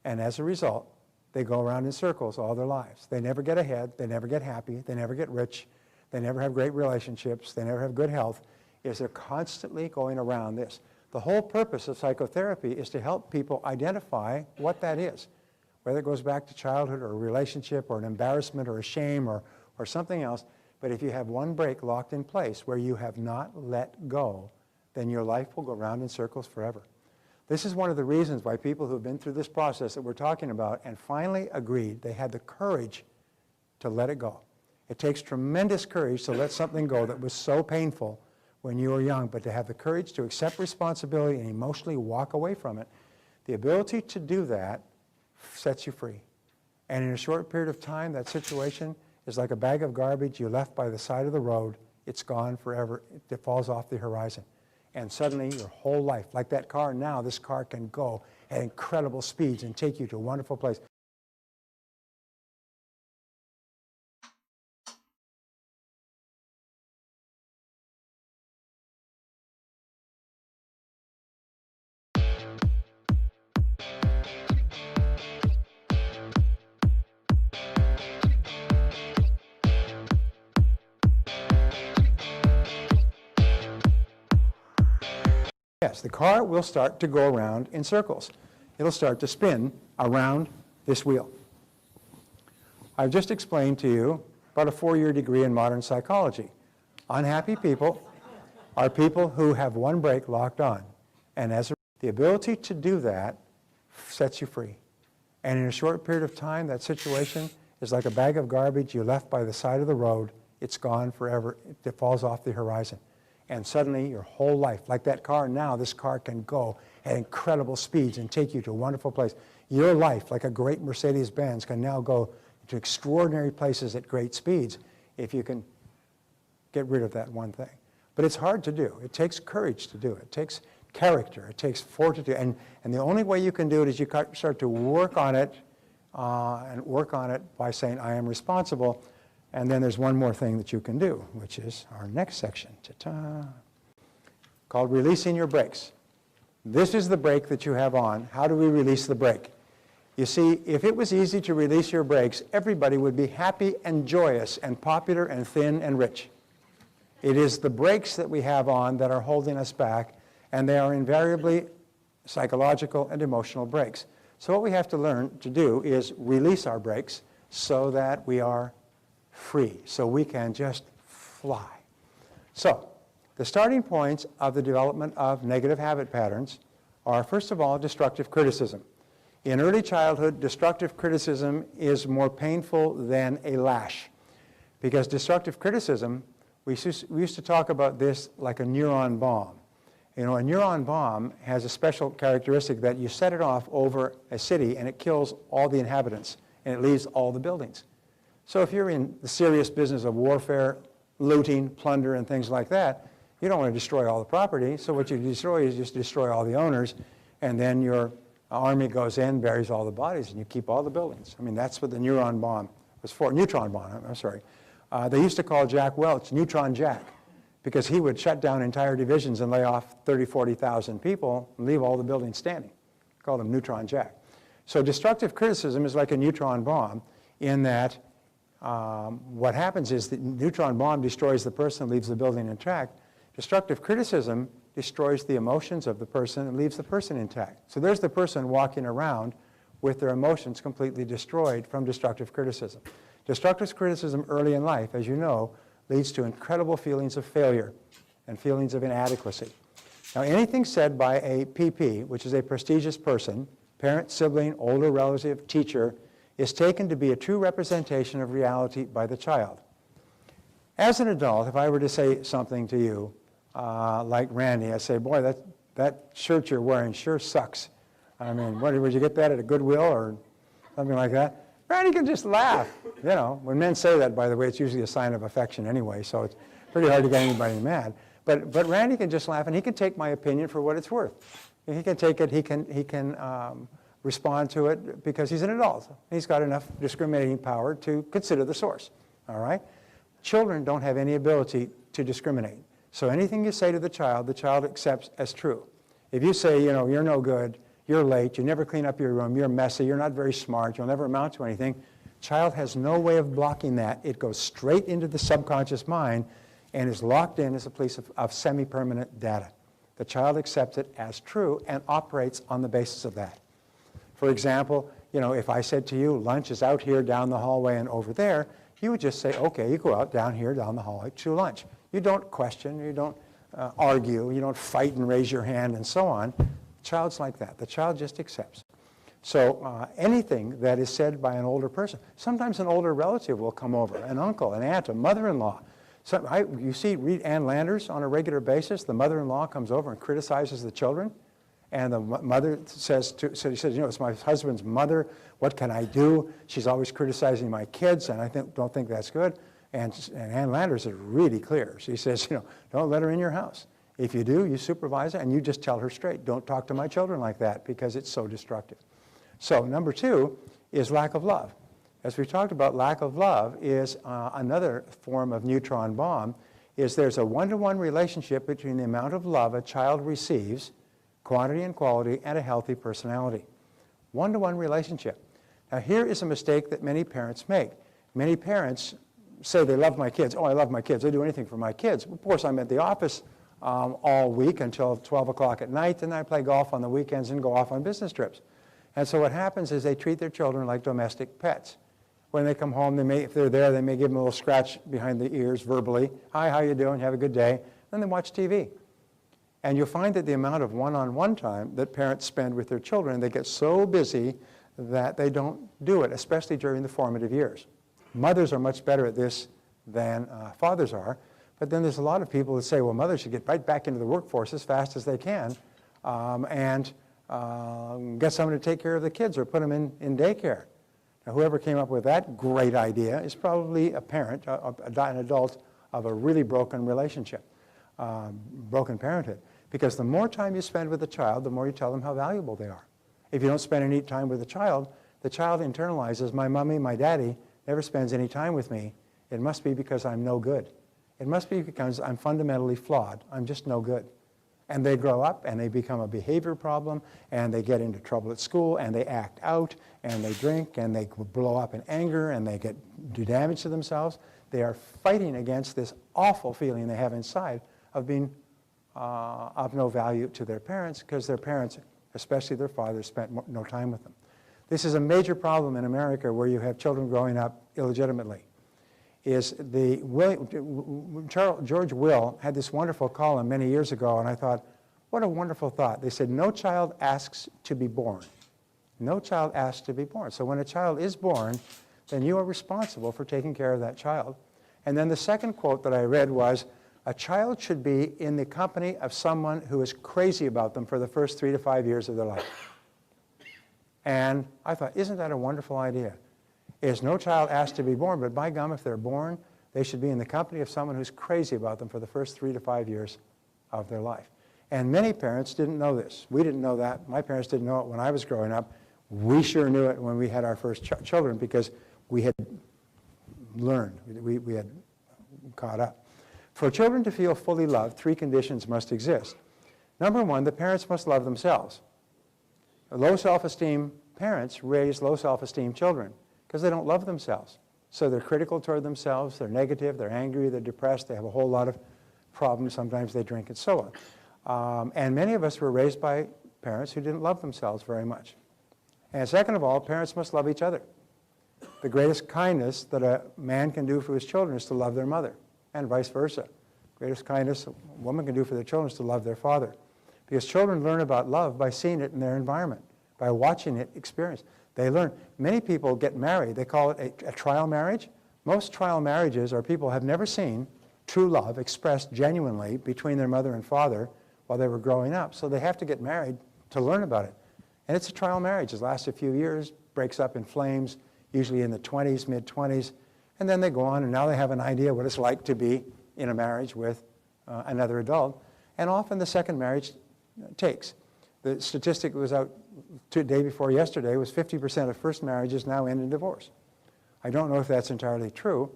and as a result, they go around in circles all their lives. They never get ahead, they never get happy, they never get rich, they never have great relationships, they never have good health, is they're constantly going around this. The whole purpose of psychotherapy is to help people identify what that is, whether it goes back to childhood or a relationship or an embarrassment or a shame or something else. But if you have one brake locked in place where you have not let go, then your life will go around in circles forever. This is one of the reasons why people who have been through this process that we're talking about and finally agreed, they had the courage to let it go. It takes tremendous courage to let something go that was so painful when you were young, but to have the courage to accept responsibility and emotionally walk away from it. The ability to do that sets you free. And in a short period of time, that situation is like a bag of garbage you left by the side of the road. It's gone forever. It falls off the horizon. And suddenly your whole life, like that car now, this car can go at incredible speeds and take you to a wonderful place. Yes, the car will start to go around in circles. It'll start to spin around this wheel. I've just explained to you about a 4-year degree in modern psychology. Unhappy people are people who have one brake locked on. And as the ability to do that sets you free. And in a short period of time, that situation is like a bag of garbage you left by the side of the road. It's gone forever. It falls off the horizon. And suddenly your whole life, like that car now, this car can go at incredible speeds and take you to a wonderful place. Your life, like a great Mercedes-Benz, can now go to extraordinary places at great speeds if you can get rid of that one thing. But it's hard to do. It takes courage to do it. It takes character. It takes fortitude. And the only way you can do it is you start to work on it and work on it by saying, I am responsible. And then there's one more thing that you can do, which is our next section, ta-ta, called releasing your brakes. This is the brake that you have on. How do we release the brake? You see, if it was easy to release your brakes, everybody would be happy and joyous and popular and thin and rich. It is the brakes that we have on that are holding us back, and they are invariably psychological and emotional brakes. So what we have to learn to do is release our brakes so that we are free, so we can just fly. So, the starting points of the development of negative habit patterns are, first of all, destructive criticism. In early childhood, destructive criticism is more painful than a lash, because destructive criticism, we used to talk about this like a neuron bomb. You know, a neuron bomb has a special characteristic that you set it off over a city and it kills all the inhabitants and it leaves all the buildings. So if you're in the serious business of warfare, looting, plunder, and things like that, you don't want to destroy all the property. So what you destroy is just destroy all the owners, and then your Army goes in, buries all the bodies, and you keep all the buildings. I mean, that's what the neutron bomb was for. Neutron bomb, I'm sorry. They used to call Jack Welch Neutron Jack because he would shut down entire divisions and lay off 30, 40,000 people and leave all the buildings standing. Called him Neutron Jack. So destructive criticism is like a neutron bomb in that what happens is the neutron bomb destroys the person and leaves the building intact. Destructive criticism destroys the emotions of the person and leaves the person intact. So there's the person walking around with their emotions completely destroyed from destructive criticism. Destructive criticism early in life, as you know, leads to incredible feelings of failure and feelings of inadequacy. Now, anything said by a PP, which is a prestigious person, parent, sibling, older relative, teacher, is taken to be a true representation of reality by the child. As an adult, if I were to say something to you, like Randy, I say, boy, that shirt you're wearing sure sucks. I mean, would you get that at a Goodwill or something like that? Randy can just laugh. You know, when men say that, by the way, it's usually a sign of affection anyway, so it's pretty hard to get anybody mad. But Randy can just laugh, and he can take my opinion for what it's worth. He can take it, he can respond to it because he's an adult. He's got enough discriminating power to consider the source, all right? Children don't have any ability to discriminate. So anything you say to the child accepts as true. If you say, you know, you're no good, you're late, you never clean up your room, you're messy, you're not very smart, you'll never amount to anything, child has no way of blocking that. It goes straight into the subconscious mind and is locked in as a piece of semi-permanent data. The child accepts it as true and operates on the basis of that. For example, you know, if I said to you, lunch is out here, down the hallway, and over there, you would just say, okay, you go out down here, down the hallway to lunch. You don't question, you don't argue, you don't fight and raise your hand and so on. The child's like that. The child just accepts. So anything that is said by an older person, sometimes an older relative will come over, an uncle, an aunt, a mother-in-law. You read Ann Landers on a regular basis. The mother-in-law comes over and criticizes the children. And the mother says, you know, it's my husband's mother. What can I do? She's always criticizing my kids, and I don't think that's good. And Ann Landers is really clear. She says, you know, don't let her in your house. If you do, you supervise her, and you just tell her straight. Don't talk to my children like that because it's so destructive. So number two is lack of love. As we talked about, lack of love is another form of neutron bomb, is there's a one-to-one relationship between the amount of love a child receives, quantity and quality, and a healthy personality. One-to-one relationship. Now here is a mistake that many parents make. Many parents say they love my kids. Oh, I love my kids. I do anything for my kids. Of course, I'm at the office all week until 12 o'clock at night, and I play golf on the weekends and go off on business trips. And so what happens is they treat their children like domestic pets. When they come home, if they're there, they may give them a little scratch behind the ears verbally. Hi, how you doing? Have a good day. Then they watch TV. And you'll find that the amount of one-on-one time that parents spend with their children, they get so busy that they don't do it, especially during the formative years. Mothers are much better at this than fathers are. But then there's a lot of people that say, well, mothers should get right back into the workforce as fast as they can and get someone to take care of the kids or put them in daycare. Now, whoever came up with that great idea is probably a parent, an adult of a really broken relationship, broken parenthood. Because the more time you spend with a child, the more you tell them how valuable they are. If you don't spend any time with the child internalizes, my mommy, my daddy never spends any time with me. It must be because I'm no good. It must be because I'm fundamentally flawed. I'm just no good. And they grow up and they become a behavior problem and they get into trouble at school and they act out and they drink and they blow up in anger and they do damage to themselves. They are fighting against this awful feeling they have inside of being of no value to their parents because their parents, especially their fathers, spent no time with them. This is a major problem in America where you have children growing up illegitimately. George Will had this wonderful column many years ago, and I thought, what a wonderful thought. They said, no child asks to be born. No child asks to be born. So when a child is born, then you are responsible for taking care of that child. And then the second quote that I read was, a child should be in the company of someone who is crazy about them for the first 3 to 5 years of their life. And I thought, isn't that a wonderful idea? Is no child asked to be born, but by gum, if they're born, they should be in the company of someone who's crazy about them for the first 3 to 5 years of their life. And many parents didn't know this. We didn't know that. My parents didn't know it when I was growing up. We sure knew it when we had our first children because we had learned, we had caught up. For children to feel fully loved, 3 conditions must exist. Number 1, the parents must love themselves. Low self-esteem parents raise low self-esteem children because they don't love themselves. So they're critical toward themselves, they're negative, they're angry, they're depressed, they have a whole lot of problems, sometimes they drink and so on. And many of us were raised by parents who didn't love themselves very much. And second of all, parents must love each other. The greatest kindness that a man can do for his children is to love their mother, and vice versa. Greatest kindness a woman can do for their children is to love their father. Because children learn about love by seeing it in their environment, by watching it experience. They learn. Many people get married. They call it a trial marriage. Most trial marriages are people have never seen true love expressed genuinely between their mother and father while they were growing up. So they have to get married to learn about it. And it's a trial marriage. It lasts a few years, breaks up in flames, usually in the 20s, mid-20s. And then they go on, and now they have an idea what it's like to be in a marriage with another adult. And often the second marriage takes. The statistic was out the day before yesterday was 50% of first marriages now end in divorce. I don't know if that's entirely true,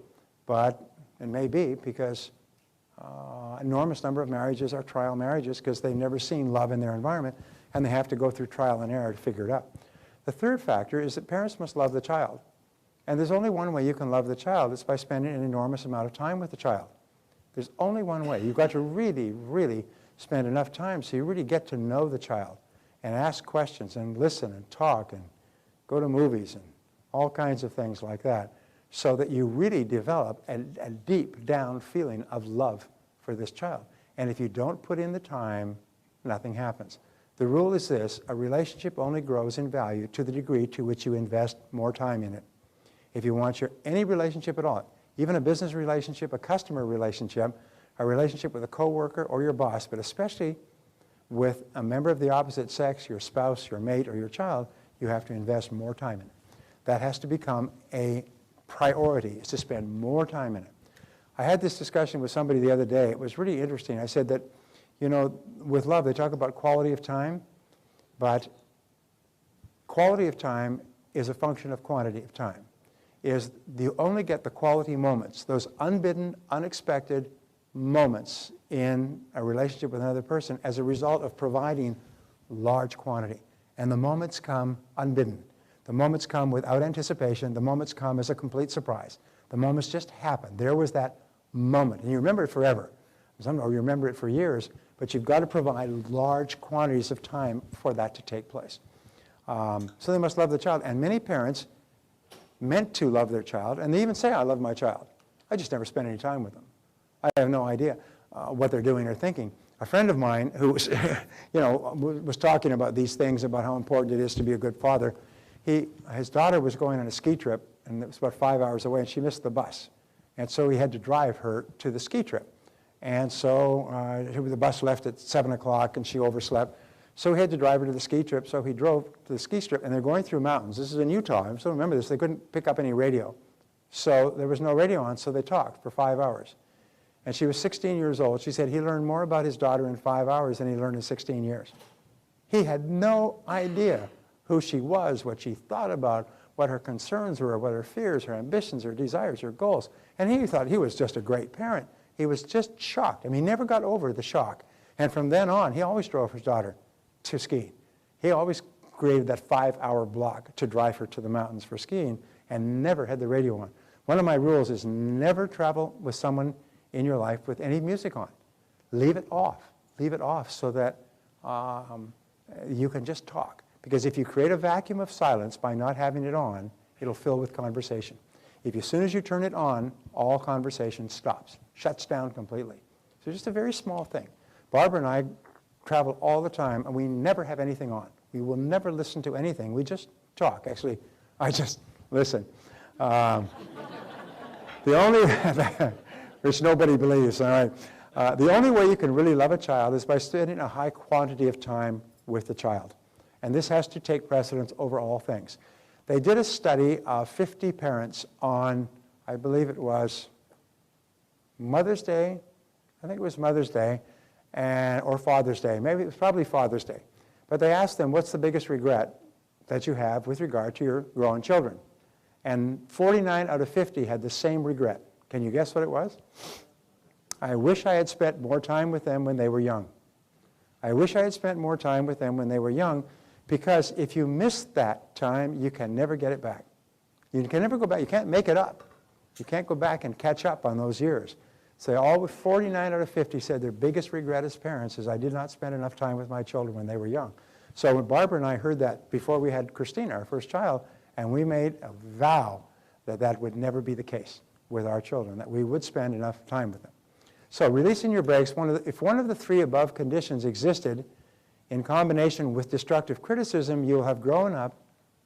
but it may be because an enormous number of marriages are trial marriages because they've never seen love in their environment, and they have to go through trial and error to figure it out. The third factor is that parents must love the child. And there's only one way you can love the child. It's by spending an enormous amount of time with the child. There's only one way. You've got to really, really spend enough time so you really get to know the child and ask questions and listen and talk and go to movies and all kinds of things like that so that you really develop a deep down feeling of love for this child. And if you don't put in the time, nothing happens. The rule is this: a relationship only grows in value to the degree to which you invest more time in it. If you want any relationship at all, even a business relationship, a customer relationship, a relationship with a coworker or your boss, but especially with a member of the opposite sex, your spouse, your mate, or your child, you have to invest more time in it. That has to become a priority, is to spend more time in it. I had this discussion with somebody the other day. It was really interesting. I said that, you know, with love, they talk about quality of time, but quality of time is a function of quantity of time. You only get the quality moments, those unbidden, unexpected moments in a relationship with another person as a result of providing large quantity. And the moments come unbidden. The moments come without anticipation. The moments come as a complete surprise. The moments just happen. There was that moment. And you remember it forever. Or you remember it for years, but you've got to provide large quantities of time for that to take place. So they must love the child. And many parents meant to love their child, and they even say, I love my child. I just never spend any time with them. I have no idea what they're doing or thinking. A friend of mine who was, was talking about these things, about how important it is to be a good father. His daughter was going on a ski trip, and it was about 5 hours away, and she missed the bus. And so he had to drive her to the ski trip. And so the bus left at 7 o'clock, and she overslept. So he had to drive her to the ski trip, so he drove to the ski strip, and they're going through mountains. This is in Utah, so remember this, they couldn't pick up any radio. So there was no radio on, so they talked for 5 hours. And she was 16 years old. She said he learned more about his daughter in 5 hours than he learned in 16 years. He had no idea who she was, what she thought about, what her concerns were, what her fears, her ambitions, her desires, her goals. And he thought he was just a great parent. He was just shocked. I mean, he never got over the shock. And from then on, he always drove his daughter to ski. He always created that 5-hour block to drive her to the mountains for skiing and never had the radio on. One of my rules is never travel with someone in your life with any music on. Leave it off. Leave it off so that you can just talk. Because if you create a vacuum of silence by not having it on, it'll fill with conversation. If as soon as you turn it on, all conversation stops, shuts down completely. So just a very small thing. Barbara and I travel all the time, and we never have anything on. We will never listen to anything. We just talk. Actually, I just listen. The only, which nobody believes, all right. The only way you can really love a child is by spending a high quantity of time with the child. And this has to take precedence over all things. They did a study of 50 parents on, I believe it was Mother's Day. I think it was Mother's Day. or Father's Day. Maybe it was probably Father's Day. But they asked them, what's the biggest regret that you have with regard to your grown children? And 49 out of 50 had the same regret. Can you guess what it was? I wish I had spent more time with them when they were young. I wish I had spent more time with them when they were young, because if you miss that time, you can never get it back. You can never go back. You can't make it up. You can't go back and catch up on those years. So 49 out of 50 said their biggest regret as parents is I did not spend enough time with my children when they were young. So when Barbara and I heard that before we had Christina, our first child, and we made a vow that that would never be the case with our children, that we would spend enough time with them. So releasing your brakes, if one of the three above conditions existed in combination with destructive criticism, you'll have grown up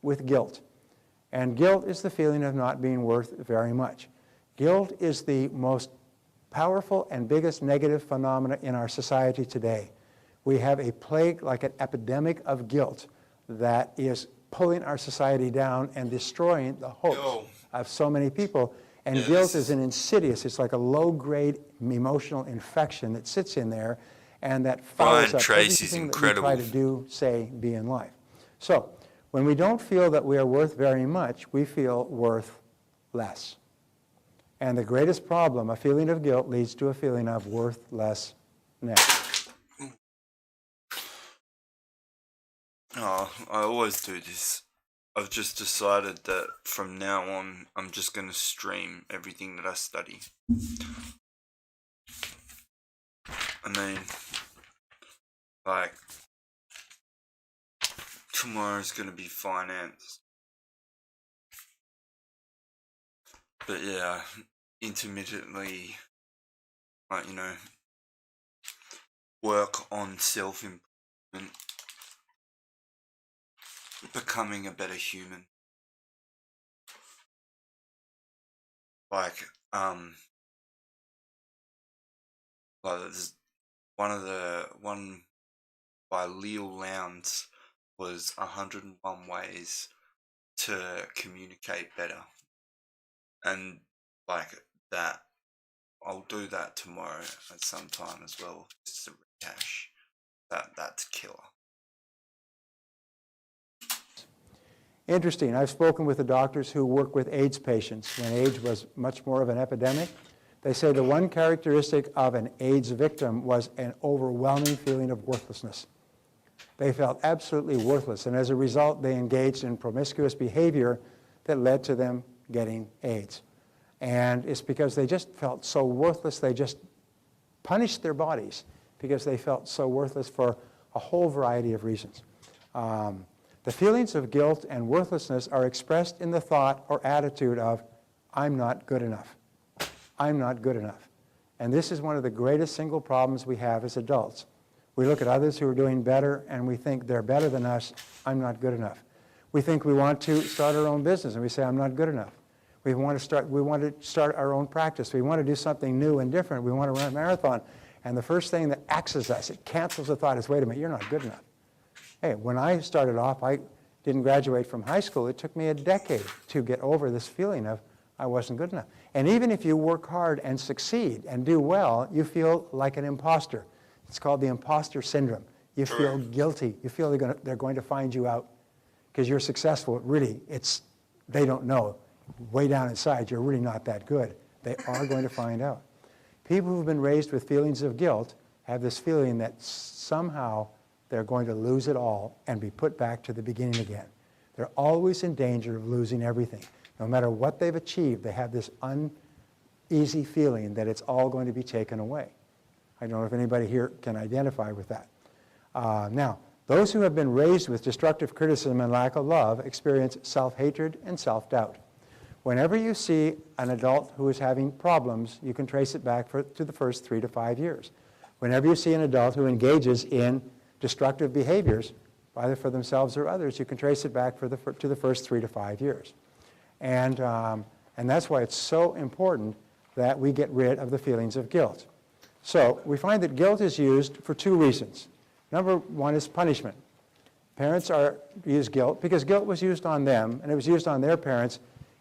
with guilt. And guilt is the feeling of not being worth very much. Guilt is the most powerful and biggest negative phenomena in our society today. We have a plague, like an epidemic of guilt, that is pulling our society down and destroying the hopes of so many people. And guilt is an insidious, it's like a low-grade emotional infection that sits in there and that follows up everything that we try to do, say, be in life. So, when we don't feel that we are worth very much, we feel worth less. And the greatest problem, a feeling of guilt, leads to a feeling of worthlessness. Oh, I always do this. I've just decided that from now on, I'm just going to stream everything that I study. I mean, like, tomorrow's going to be finance. But yeah, intermittently, like, work on self-improvement, becoming a better human. Like there's one by Leo Lowndes was 101 ways to communicate better. And like that, I'll do that tomorrow at some time as well, just to rehash. That's killer. Interesting. I've spoken with the doctors who work with AIDS patients when AIDS was much more of an epidemic. They say the one characteristic of an AIDS victim was an overwhelming feeling of worthlessness. They felt absolutely worthless, and as a result, they engaged in promiscuous behavior that led to them getting AIDS. And it's because they just felt so worthless, they just punished their bodies because they felt so worthless for a whole variety of reasons. The feelings of guilt and worthlessness are expressed in the thought or attitude of, I'm not good enough. I'm not good enough. And this is one of the greatest single problems we have as adults. We look at others who are doing better and we think they're better than us. I'm not good enough. We think we want to start our own business and we say, I'm not good enough. We want to start our own practice. We want to do something new and different. We want to run a marathon. And the first thing that axes us, it cancels the thought, is, wait a minute, you're not good enough. Hey, when I started off, I didn't graduate from high school. It took me a decade to get over this feeling of I wasn't good enough. And even if you work hard and succeed and do well, you feel like an imposter. It's called the imposter syndrome. You feel guilty. You feel they're going to find you out because you're successful. Really, they don't know. Way down inside, you're really not that good. They are going to find out. People who've been raised with feelings of guilt have this feeling that somehow they're going to lose it all and be put back to the beginning again. They're always in danger of losing everything. No matter what they've achieved, they have this uneasy feeling that it's all going to be taken away. I don't know if anybody here can identify with that. Now, those who have been raised with destructive criticism and lack of love experience self-hatred and self-doubt. Whenever you see an adult who is having problems, you can trace it back to the first 3 to 5 years. Whenever you see an adult who engages in destructive behaviors, either for themselves or others, you can trace it back to the first 3 to 5 years. And that's why it's so important that we get rid of the feelings of guilt. So we find that guilt is used for 2 reasons. Number 1 is punishment. Parents use guilt because guilt was used on them, and it was used on their parents.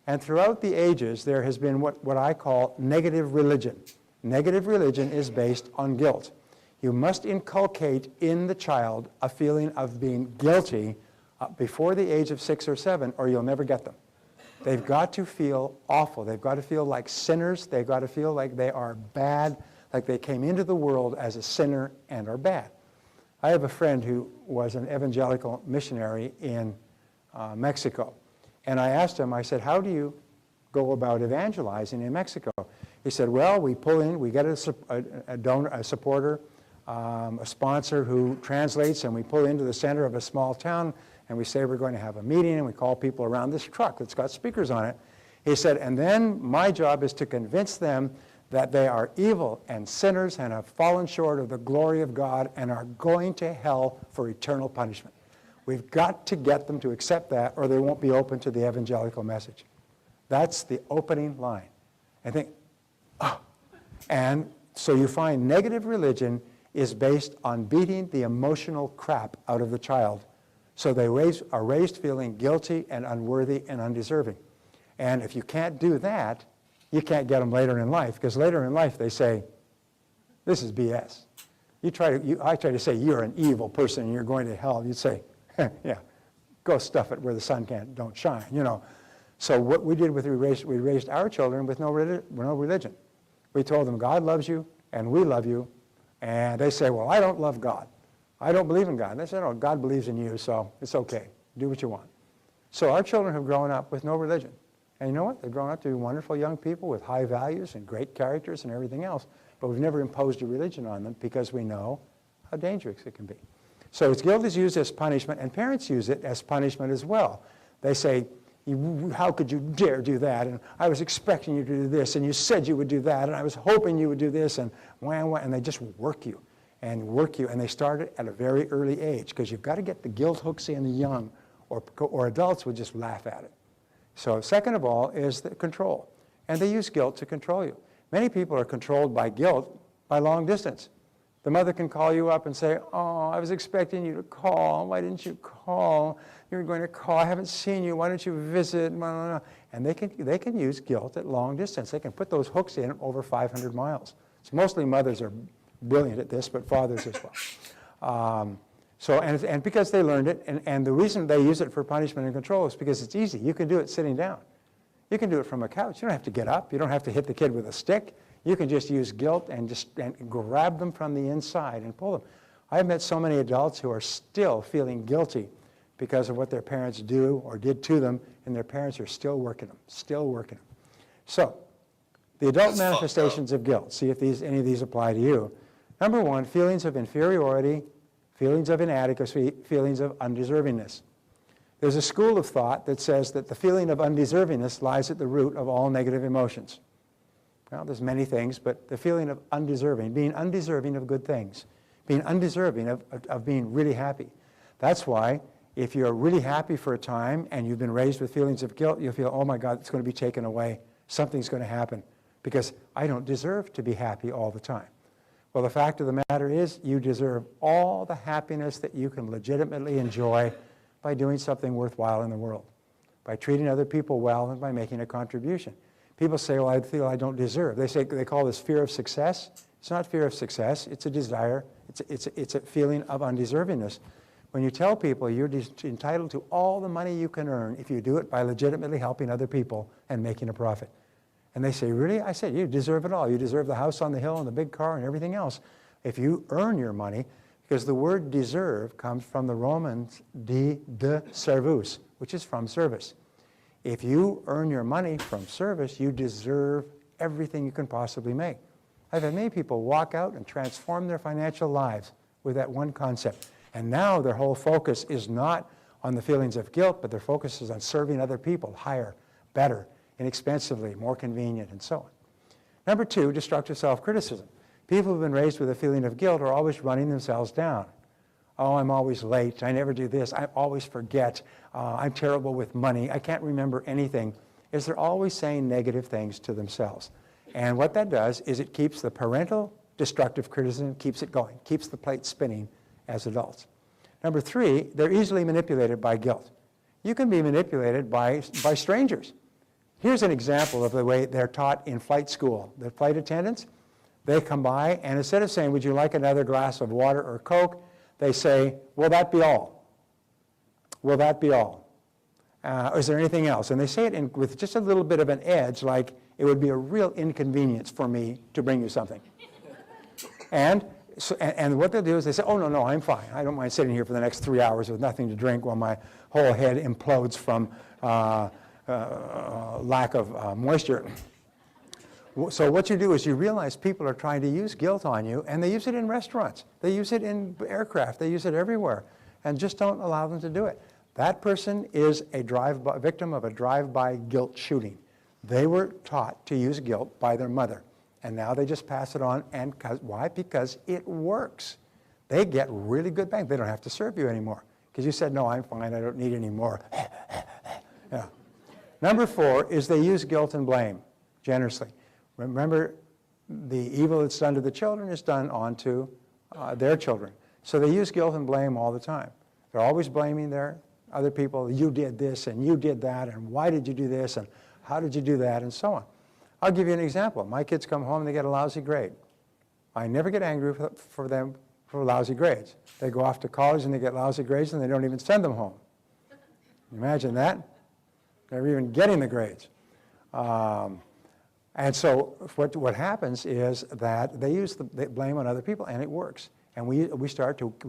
And throughout the ages, there has been what I call negative religion. Negative religion is based on guilt. You must inculcate in the child a feeling of being guilty before the age of 6 or 7, or you'll never get them. They've got to feel awful. They've got to feel like sinners. They've got to feel like they are bad, like they came into the world as a sinner and are bad. I have a friend who was an evangelical missionary in Mexico. And I asked him, I said, how do you go about evangelizing in Mexico? He said, well, we pull in, we get a donor, a supporter, a sponsor who translates, and we pull into the center of a small town, and we say we're going to have a meeting, and we call people around this truck that's got speakers on it. He said, and then my job is to convince them that they are evil and sinners and have fallen short of the glory of God and are going to hell for eternal punishment. We've got to get them to accept that, or they won't be open to the evangelical message. That's the opening line. I think, oh. And so you find negative religion is based on beating the emotional crap out of the child. So they are raised feeling guilty and unworthy and undeserving. And if you can't do that, you can't get them later in life, because later in life they say, this is BS. I try to say you're an evil person and you're going to hell. You'd say, yeah, go stuff it where the sun don't shine, you know. So what we did we raised our children with no religion. We told them God loves you and we love you. And they say, well, I don't love God. I don't believe in God. And they said, oh, God believes in you, so it's okay. Do what you want. So our children have grown up with no religion. And you know what? They've grown up to be wonderful young people with high values and great characters and everything else. But we've never imposed a religion on them because we know how dangerous it can be. So guilt is used as punishment, and parents use it as punishment as well. They say, how could you dare do that? And I was expecting you to do this, and you said you would do that, and I was hoping you would do this, and and they just work you, and they start it at a very early age, because you've got to get the guilt hooks in the young, or adults would just laugh at it. So second of all is the control, and they use guilt to control you. Many people are controlled by guilt by long distance. The mother can call you up and say, oh, I was expecting you to call. Why didn't you call? You were going to call. I haven't seen you. Why don't you visit? And they can use guilt at long distance. They can put those hooks in over 500 miles. So mostly mothers are brilliant at this, but fathers as well. And because they learned it, and the reason they use it for punishment and control is because it's easy. You can do it sitting down. You can do it from a couch. You don't have to get up. You don't have to hit the kid with a stick. You can just use guilt and grab them from the inside and pull them. I've met so many adults who are still feeling guilty because of what their parents do or did to them, and their parents are still working them. So, the adult manifestations of guilt. See if any of these apply to you. Number one, feelings of inferiority, feelings of inadequacy, feelings of undeservingness. There's a school of thought that says that the feeling of undeservingness lies at the root of all negative emotions. Well, there's many things, but the feeling of undeserving, being undeserving of good things, being undeserving of being really happy. That's why if you're really happy for a time and you've been raised with feelings of guilt, you'll feel, oh my God, it's going to be taken away. Something's going to happen because I don't deserve to be happy all the time. Well, the fact of the matter is you deserve all the happiness that you can legitimately enjoy by doing something worthwhile in the world, by treating other people well and by making a contribution. People say, well, I feel I don't deserve. They call this fear of success. It's not fear of success. It's a desire. It's a feeling of undeservingness. When you tell people you're entitled to all the money you can earn if you do it by legitimately helping other people and making a profit. And they say, really? I said, you deserve it all. You deserve the house on the hill and the big car and everything else. If you earn your money, because the word deserve comes from the Romans de servus, which is from service. If you earn your money from service, you deserve everything you can possibly make. I've had many people walk out and transform their financial lives with that one concept. And now their whole focus is not on the feelings of guilt, but their focus is on serving other people higher, better, inexpensively, more convenient, and so on. Number two, destructive self-criticism. People who've been raised with a feeling of guilt are always running themselves down. Oh, I'm always late. I never do this. I always forget. I'm terrible with money. I can't remember anything. Is they're always saying negative things to themselves. And what that does is it keeps the parental destructive criticism, keeps it going, keeps the plate spinning as adults. Number three, they're easily manipulated by guilt. You can be manipulated by strangers. Here's an example of the way they're taught in flight school. The flight attendants, They come by, and instead of saying, would you like another glass of water or Coke, they say, will that be all? Will that be all? Is there anything else? And they say it with just a little bit of an edge, like it would be a real inconvenience for me to bring you something. And what they'll do is they say, oh, no, I'm fine. I don't mind sitting here for the next 3 hours with nothing to drink while my whole head implodes from lack of moisture. So what you do is you realize people are trying to use guilt on you, and they use it in restaurants. They use it in aircraft. They use it everywhere. And just don't allow them to do it. That person is a victim of a drive-by guilt shooting. They were taught to use guilt by their mother. And now they just pass it on. And why? Because it works. They get really good bang. They don't have to serve you anymore. Because you said, no, I'm fine. I don't need any more. Yeah. Number 4 is they use guilt and blame generously. Remember, the evil that's done to the children is done onto their children. So they use guilt and blame all the time. They're always blaming their other people. You did this and you did that, and why did you do this and how did you do that, and so on. I'll give you an example. My kids come home and they get a lousy grade. I never get angry for them for lousy grades. They go off to college and they get lousy grades and they don't even send them home. Imagine that. They're even getting the grades. And so what happens is that they use the blame on other people, and it works. And we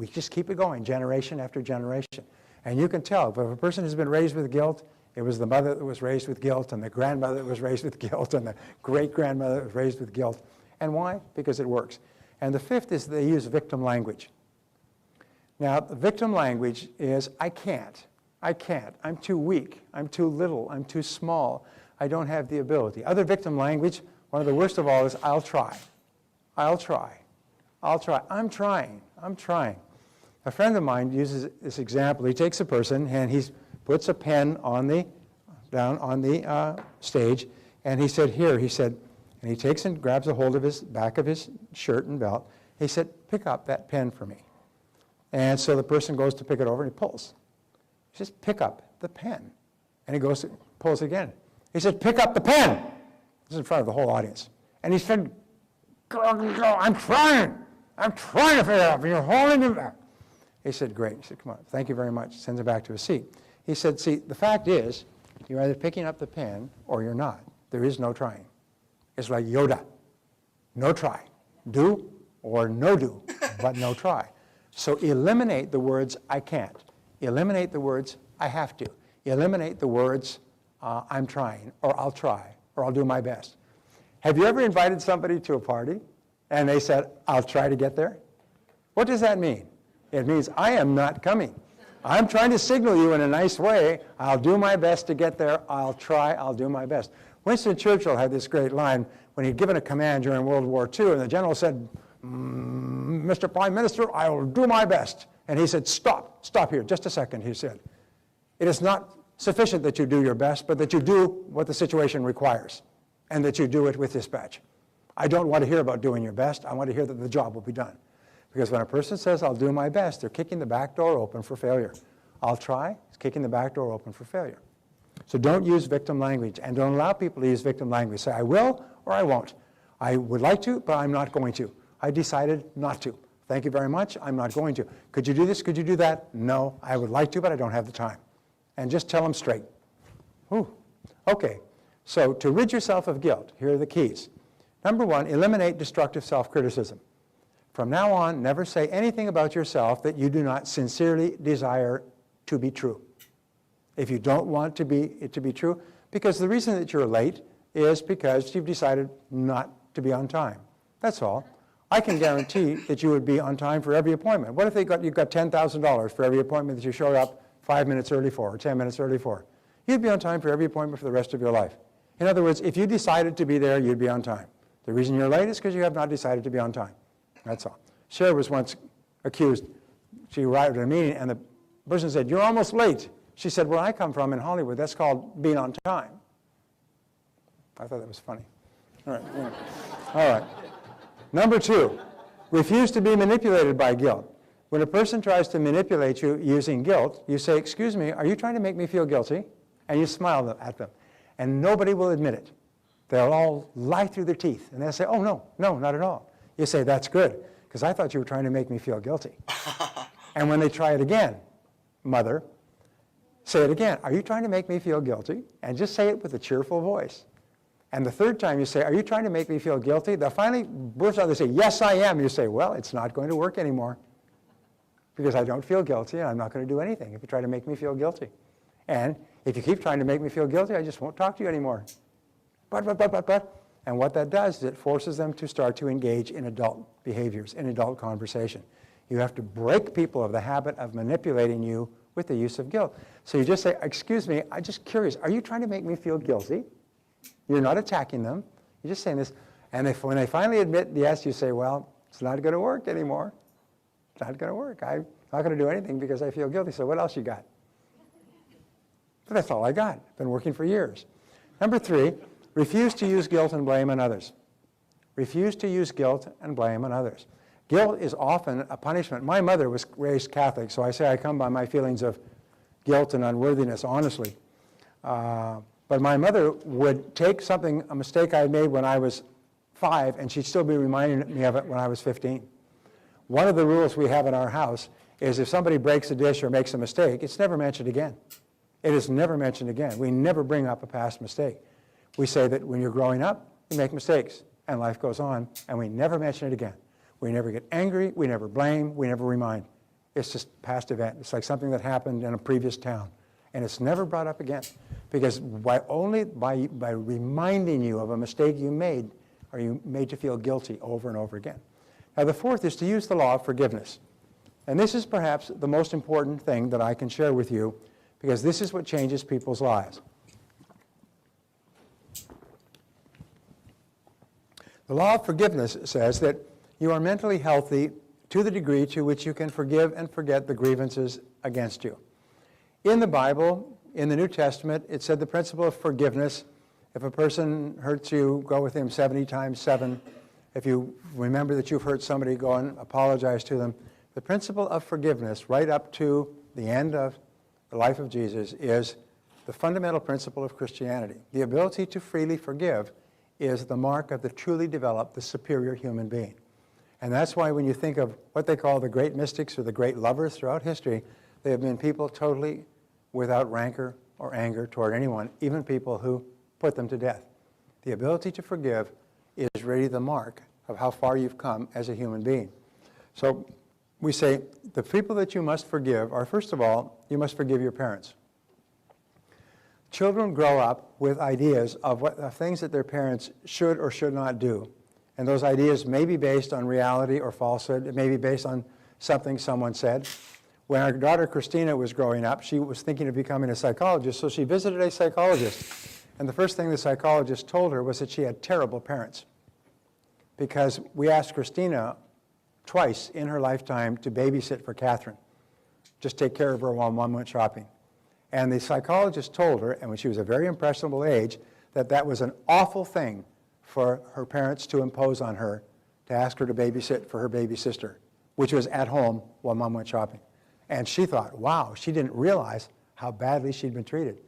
just keep it going, generation after generation. And you can tell, if a person has been raised with guilt, it was the mother that was raised with guilt, and the grandmother that was raised with guilt, and the great-grandmother that was raised with guilt. And why? Because it works. And the 5th is they use victim language. Now, the victim language is, I can't, I'm too weak, I'm too little, I'm too small, I don't have the ability. Other victim language, one of the worst of all is, I'll try, I'm trying. A friend of mine uses this example. He takes a person and he puts a pen down on the stage, and he said, here, and he takes and grabs a hold of his back of his shirt and belt. He said, pick up that pen for me. And so the person goes to pick it over and he pulls. He says, pick up the pen. And he goes to pulls again. He said, pick up the pen. This is in front of the whole audience. And he said, go, I'm trying to figure it out, but you're holding him back. He said, great. He said, come on, thank you very much. Sends him back to his seat. He said, see, the fact is, you're either picking up the pen or you're not. There is no trying. It's like Yoda. No try. Do or no do, but no try. So eliminate the words, I can't. Eliminate the words, I have to. Eliminate the words, I'm trying, or I'll try, or I'll do my best. Have you ever invited somebody to a party and they said, I'll try to get there? What does that mean? It means I am not coming. I'm trying to signal you in a nice way. I'll do my best to get there. I'll try. I'll do my best. Winston Churchill had this great line when he'd given a command during World War II, and the general said, Mr. Prime Minister, I will do my best. And he said, stop here, just a second, he said. It is not sufficient that you do your best, but that you do what the situation requires, and that you do it with dispatch. I don't want to hear about doing your best. I want to hear that the job will be done. Because when a person says, I'll do my best, they're kicking the back door open for failure. I'll try, it's kicking the back door open for failure. So don't use victim language, and don't allow people to use victim language. Say, I will or I won't. I would like to, but I'm not going to. I decided not to. Thank you very much, I'm not going to. Could you do this? Could you do that? No, I would like to, but I don't have the time. And just tell them straight. Whew. Okay, so to rid yourself of guilt, here are the keys. Number 1, eliminate destructive self-criticism. From now on, never say anything about yourself that you do not sincerely desire to be true. If you don't want it to be true, because the reason that you're late is because you've decided not to be on time. That's all. I can guarantee that you would be on time for every appointment. What if you've got $10,000 for every appointment that you showed up 5 minutes early for, or 10 minutes early for? You'd be on time for every appointment for the rest of your life. In other words, if you decided to be there, you'd be on time. The reason you're late is because you have not decided to be on time. That's all. Cher was once accused. She arrived at a meeting, and the person said, you're almost late. She said, where I come from in Hollywood, that's called being on time. I thought that was funny. All right. Yeah. All right. Number 2, refuse to be manipulated by guilt. When a person tries to manipulate you using guilt, you say, excuse me, are you trying to make me feel guilty? And you smile at them. And nobody will admit it. They'll all lie through their teeth, and they'll say, oh, no, no, not at all. You say, that's good, because I thought you were trying to make me feel guilty. And when they try it again, mother, say it again. Are you trying to make me feel guilty? And just say it with a cheerful voice. And the third time you say, are you trying to make me feel guilty? They'll finally burst out, they say, yes, I am. You say, well, it's not going to work anymore, because I don't feel guilty, and I'm not going to do anything if you try to make me feel guilty. And if you keep trying to make me feel guilty, I just won't talk to you anymore. But. And what that does is it forces them to start to engage in adult behaviors, in adult conversation. You have to break people of the habit of manipulating you with the use of guilt. So you just say, excuse me, I'm just curious, are you trying to make me feel guilty? You're not attacking them. You're just saying this. And when they finally admit yes, you say, well, it's not going to work anymore. It's not going to work. I'm not going to do anything because I feel guilty. So what else you got? But that's all I got. Been working for years. Number 3, refuse to use guilt and blame on others. Refuse to use guilt and blame on others. Guilt is often a punishment. My mother was raised Catholic, so I say I come by my feelings of guilt and unworthiness, honestly. But my mother would take a mistake I made when I was 5, and she'd still be reminding me of it when I was 15. One of the rules we have in our house is if somebody breaks a dish or makes a mistake, it's never mentioned again. It is never mentioned again. We never bring up a past mistake. We say that when you're growing up, you make mistakes, and life goes on, and we never mention it again. We never get angry, we never blame, we never remind. It's just past event. It's like something that happened in a previous town, and it's never brought up again. Because only by reminding you of a mistake you made are you made to feel guilty over and over again. Now the 4th is to use the law of forgiveness. And this is perhaps the most important thing that I can share with you, because this is what changes people's lives. The law of forgiveness says that you are mentally healthy to the degree to which you can forgive and forget the grievances against you. In the Bible, in the New Testament, it said the principle of forgiveness. If a person hurts you, go with him 70 times 7. If you remember that you've hurt somebody, go and apologize to them. The principle of forgiveness, right up to the end of the life of Jesus, is the fundamental principle of Christianity. The ability to freely forgive is the mark of the truly developed, the superior human being. And that's why when you think of what they call the great mystics or the great lovers throughout history, they have been people totally without rancor or anger toward anyone, even people who put them to death. The ability to forgive is really the mark of how far you've come as a human being. So we say the people that you must forgive are, first of all, you must forgive your parents. Children grow up with ideas of things that their parents should or should not do. And those ideas may be based on reality or falsehood. It may be based on something someone said. When our daughter Christina was growing up, she was thinking of becoming a psychologist, so she visited a psychologist. And the first thing the psychologist told her was that she had terrible parents. Because we asked Christina twice in her lifetime to babysit for Catherine, just take care of her while Mom went shopping. And the psychologist told her, and when she was a very impressionable age, that that was an awful thing for her parents to impose on her, to ask her to babysit for her baby sister, which was at home while Mom went shopping. And she thought, wow, she didn't realize how badly she'd been treated.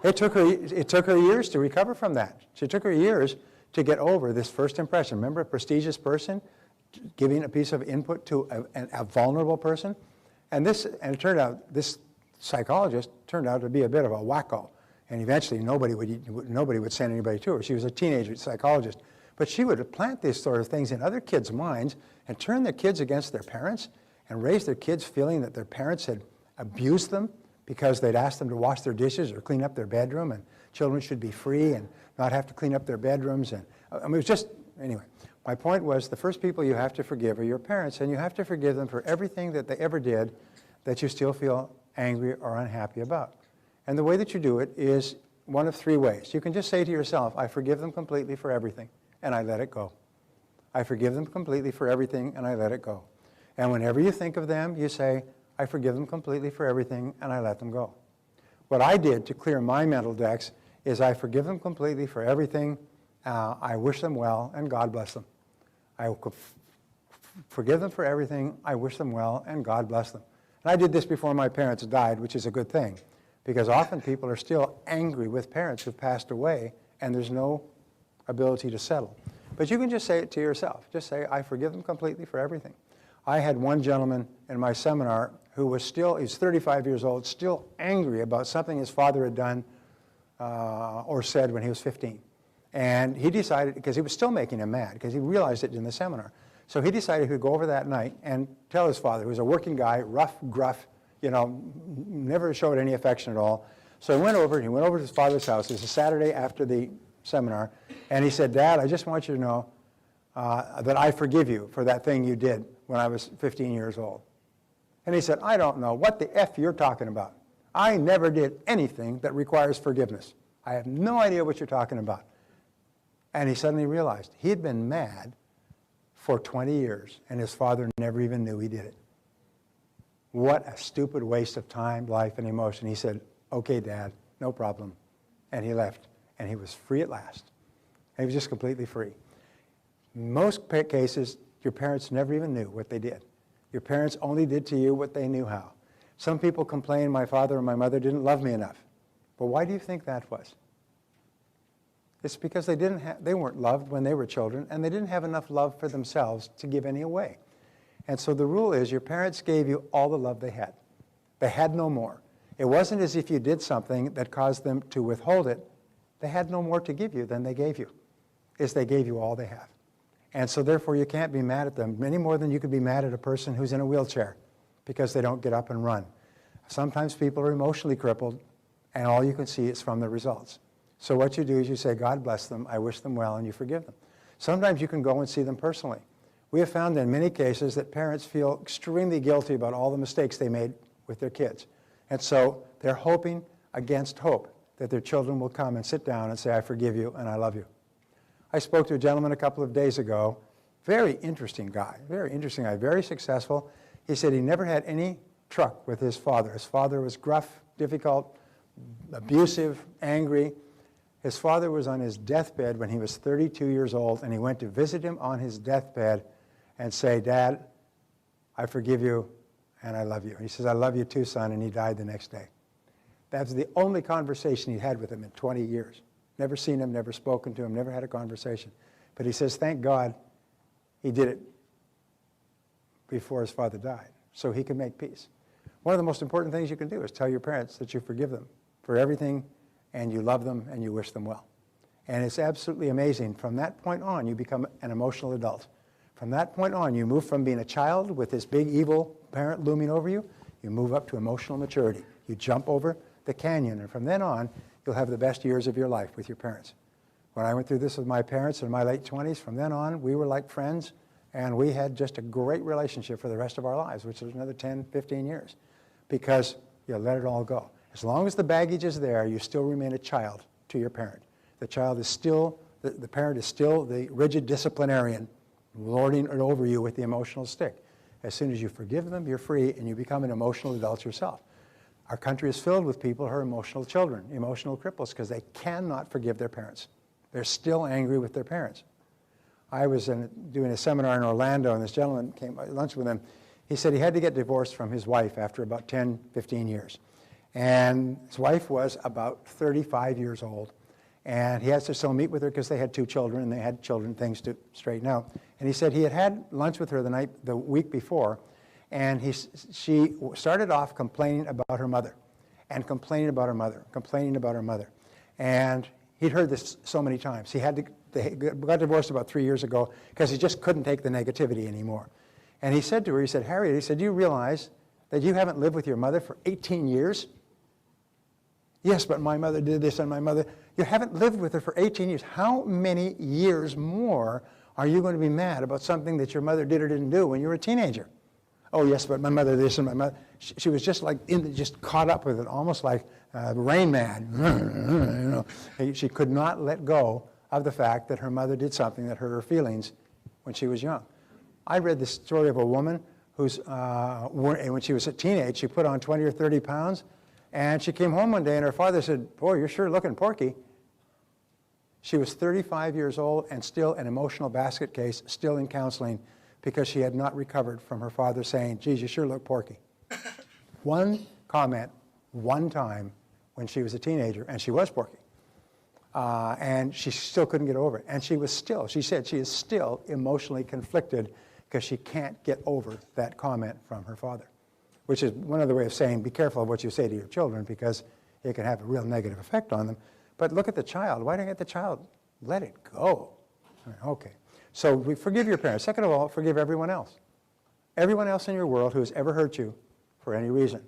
It took her years to recover from that. It took her years to get over this first impression. Remember, a prestigious person giving a piece of input to a vulnerable person? And it turned out, this psychologist turned out to be a bit of a wacko. And eventually nobody would send anybody to her. She was a teenage psychologist. But she would plant these sort of things in other kids' minds and turn their kids against their parents and raise their kids feeling that their parents had abused them because they'd asked them to wash their dishes or clean up their bedroom, and children should be free and not have to clean up their bedrooms. And I mean, it was just, anyway. My point was the first people you have to forgive are your parents, and you have to forgive them for everything that they ever did that you still feel angry or unhappy about. And the way that you do it is one of 3 ways. You can just say to yourself, I forgive them completely for everything, and I let it go. I forgive them completely for everything, and I let it go. And whenever you think of them, you say, I forgive them completely for everything, and I let them go. What I did to clear my mental decks is I forgive them completely for everything, I wish them well, and God bless them. I forgive them for everything, I wish them well, and God bless them. And I did this before my parents died, which is a good thing, because often people are still angry with parents who've passed away and there's no ability to settle. But you can just say it to yourself. Just say, I forgive them completely for everything. I had one gentleman in my seminar who was he's 35 years old, still angry about something his father had done or said when he was 15. And he decided, because he was still making him mad, because he realized it in the seminar. So he decided he would go over that night and tell his father, who was a working guy, rough, gruff, never showed any affection at all. So he went over to his father's house. It was a Saturday after the seminar. And he said, Dad, I just want you to know that I forgive you for that thing you did when I was 15 years old. And he said, I don't know what the F you're talking about. I never did anything that requires forgiveness. I have no idea what you're talking about. And he suddenly realized he had been mad for 20 years, and his father never even knew he did it. What a stupid waste of time, life, and emotion. He said, okay, Dad, no problem. And he left, and he was free at last. And he was just completely free. In most cases, your parents never even knew what they did. Your parents only did to you what they knew how. Some people complain, my father and my mother didn't love me enough. But why do you think that was? It's because they weren't loved when they were children, and they didn't have enough love for themselves to give any away. And so the rule is your parents gave you all the love they had. They had no more. It wasn't as if you did something that caused them to withhold it. They had no more to give you than they gave you. It's they gave you all they have. And so therefore you can't be mad at them any more than you could be mad at a person who's in a wheelchair because they don't get up and run. Sometimes people are emotionally crippled, and all you can see is from the results. So what you do is you say, God bless them, I wish them well, and you forgive them. Sometimes you can go and see them personally. We have found in many cases that parents feel extremely guilty about all the mistakes they made with their kids. And so they're hoping against hope that their children will come and sit down and say, I forgive you and I love you. I spoke to a gentleman a couple of days ago, very interesting guy, very successful. He said he never had any truck with his father. His father was gruff, difficult, abusive, angry. His father was on his deathbed when he was 32 years old, and he went to visit him on his deathbed and say, Dad, I forgive you and I love you. He says, I love you too, son, and he died the next day. That's the only conversation he had with him in 20 years. Never seen him, never spoken to him, never had a conversation. But he says, thank God he did it before his father died, so he could make peace. One of the most important things you can do is tell your parents that you forgive them for everything, and you love them, and you wish them well. And it's absolutely amazing. From that point on, you become an emotional adult. From that point on, you move from being a child with this big evil parent looming over you, you move up to emotional maturity. You jump over the canyon, and from then on, you'll have the best years of your life with your parents. When I went through this with my parents in my late 20s, from then on, we were like friends, and we had just a great relationship for the rest of our lives, which was another 10, 15 years, because you let it all go. As long as the baggage is there, you still remain a child to your parent. The child is still, the parent is still the rigid disciplinarian, lording it over you with the emotional stick. As soon as you forgive them, you're free, and you become an emotional adult yourself. Our country is filled with people who are emotional children, emotional cripples, because they cannot forgive their parents. They're still angry with their parents. I was doing a seminar in Orlando, and this gentleman came to lunch with him. He said he had to get divorced from his wife after about 10, 15 years. And his wife was about 35 years old. And he has to still meet with her because they had 2 children, and they had things to straighten out. And he said he had had lunch with her the week before, and she started off complaining about her mother, and complaining about her mother. And he'd heard this so many times. They got divorced about 3 years ago because he just couldn't take the negativity anymore. And he said to her, he said, Harriet, he said, do you realize that you haven't lived with your mother for 18 years? Yes, but my mother did this, and my mother... You haven't lived with her for 18 years. How many years more are you going to be mad about something that your mother did or didn't do when you were a teenager? Oh, yes, but my mother this and my mother... She was just like, just caught up with it, almost like Rain Man. She could not let go of the fact that her mother did something that hurt her feelings when she was young. I read the story of a woman who's, when she was a teenage, she put on 20 or 30 pounds, and she came home one day, and her father said, boy, you're sure looking porky. She was 35 years old and still an emotional basket case, still in counseling, because she had not recovered from her father saying, geez, you sure look porky. One comment, one time, when she was a teenager, and she was porky. and she still couldn't get over it. And she said she is still emotionally conflicted because she can't get over that comment from her father, which is one other way of saying be careful of what you say to your children because it can have a real negative effect on them. But look at the child. Why don't you get the child? Let it go. Okay. So we forgive your parents. Second of all, forgive everyone else. Everyone else in your world who has ever hurt you for any reason.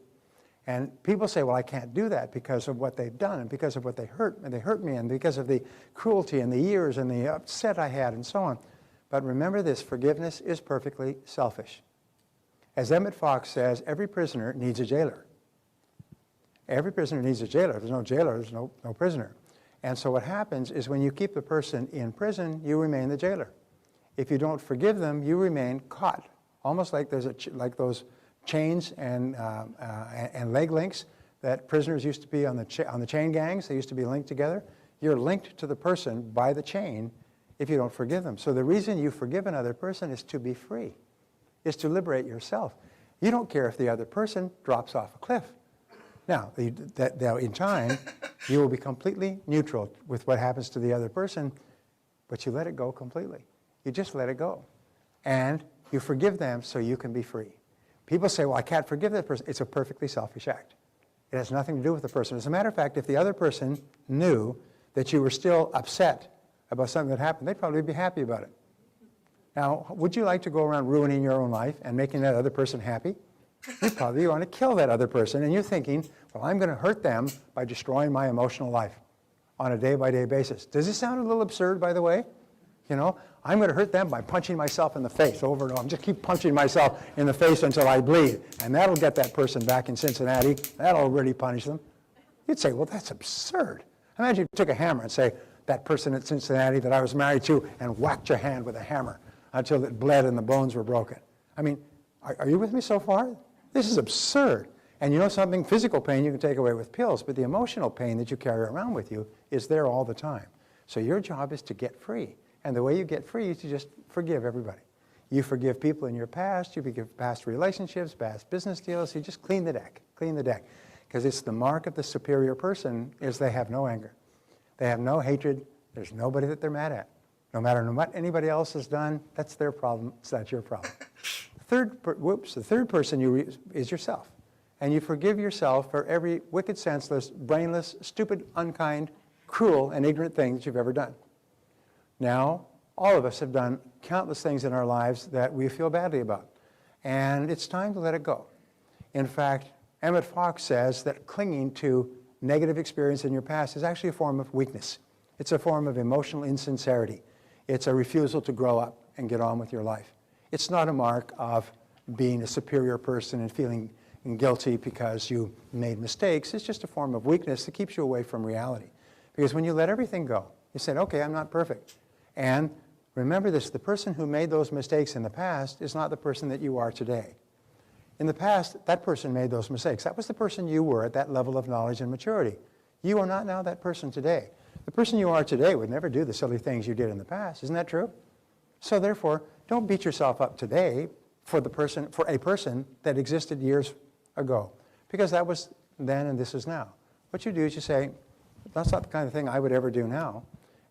And people say, well, I can't do that because of what they've done and because of what they hurt me and because of the cruelty and the years and the upset I had and so on. But remember this, forgiveness is perfectly selfish. As Emmett Fox says, every prisoner needs a jailer. Every prisoner needs a jailer. If there's no jailer, there's no prisoner. And so what happens is when you keep the person in prison, you remain the jailer. If you don't forgive them, you remain caught. Almost like there's like those chains and leg links that prisoners used to be on the chain gangs. They used to be linked together. You're linked to the person by the chain if you don't forgive them. So the reason you forgive another person is to be free, is to liberate yourself. You don't care if the other person drops off a cliff. Now, in time, you will be completely neutral with what happens to the other person, but you let it go completely. You just let it go. And you forgive them so you can be free. People say, well, I can't forgive that person. It's a perfectly selfish act. It has nothing to do with the person. As a matter of fact, if the other person knew that you were still upset about something that happened, they'd probably be happy about it. Now, would you like to go around ruining your own life and making that other person happy? You probably want to kill that other person, and you're thinking, well, I'm going to hurt them by destroying my emotional life on a day-by-day basis. Does this sound a little absurd, by the way? You know, I'm going to hurt them by punching myself in the face over and over. Just keep punching myself in the face until I bleed, and that'll get that person back in Cincinnati. That'll really punish them. You'd say, well, that's absurd. Imagine you took a hammer and say, that person at Cincinnati that I was married to, and whacked your hand with a hammer until it bled and the bones were broken. I mean, are you with me so far? This is absurd. And you know something? Physical pain you can take away with pills, but the emotional pain that you carry around with you is there all the time. So your job is to get free. And the way you get free is to just forgive everybody. You forgive people in your past, you forgive past relationships, past business deals, you just clean the deck, Because it's the mark of the superior person is they have no anger. They have no hatred. There's nobody that they're mad at. No matter what anybody else has done, that's their problem, it's not your problem. The third person is yourself. And you forgive yourself for every wicked, senseless, brainless, stupid, unkind, cruel, and ignorant thing that you've ever done. Now, all of us have done countless things in our lives that we feel badly about. And it's time to let it go. In fact, Emmett Fox says that clinging to negative experience in your past is actually a form of weakness. It's a form of emotional insincerity. It's a refusal to grow up and get on with your life. It's not a mark of being a superior person and feeling guilty because you made mistakes. It's just a form of weakness that keeps you away from reality. Because when you let everything go, you said, okay, I'm not perfect. And remember this, the person who made those mistakes in the past is not the person that you are today. In the past, that person made those mistakes. That was the person you were at that level of knowledge and maturity. You are not now that person today. The person you are today would never do the silly things you did in the past. Isn't that true? So therefore, don't beat yourself up today for a person that existed years ago. Because that was then and this is now. What you do is you say, that's not the kind of thing I would ever do now.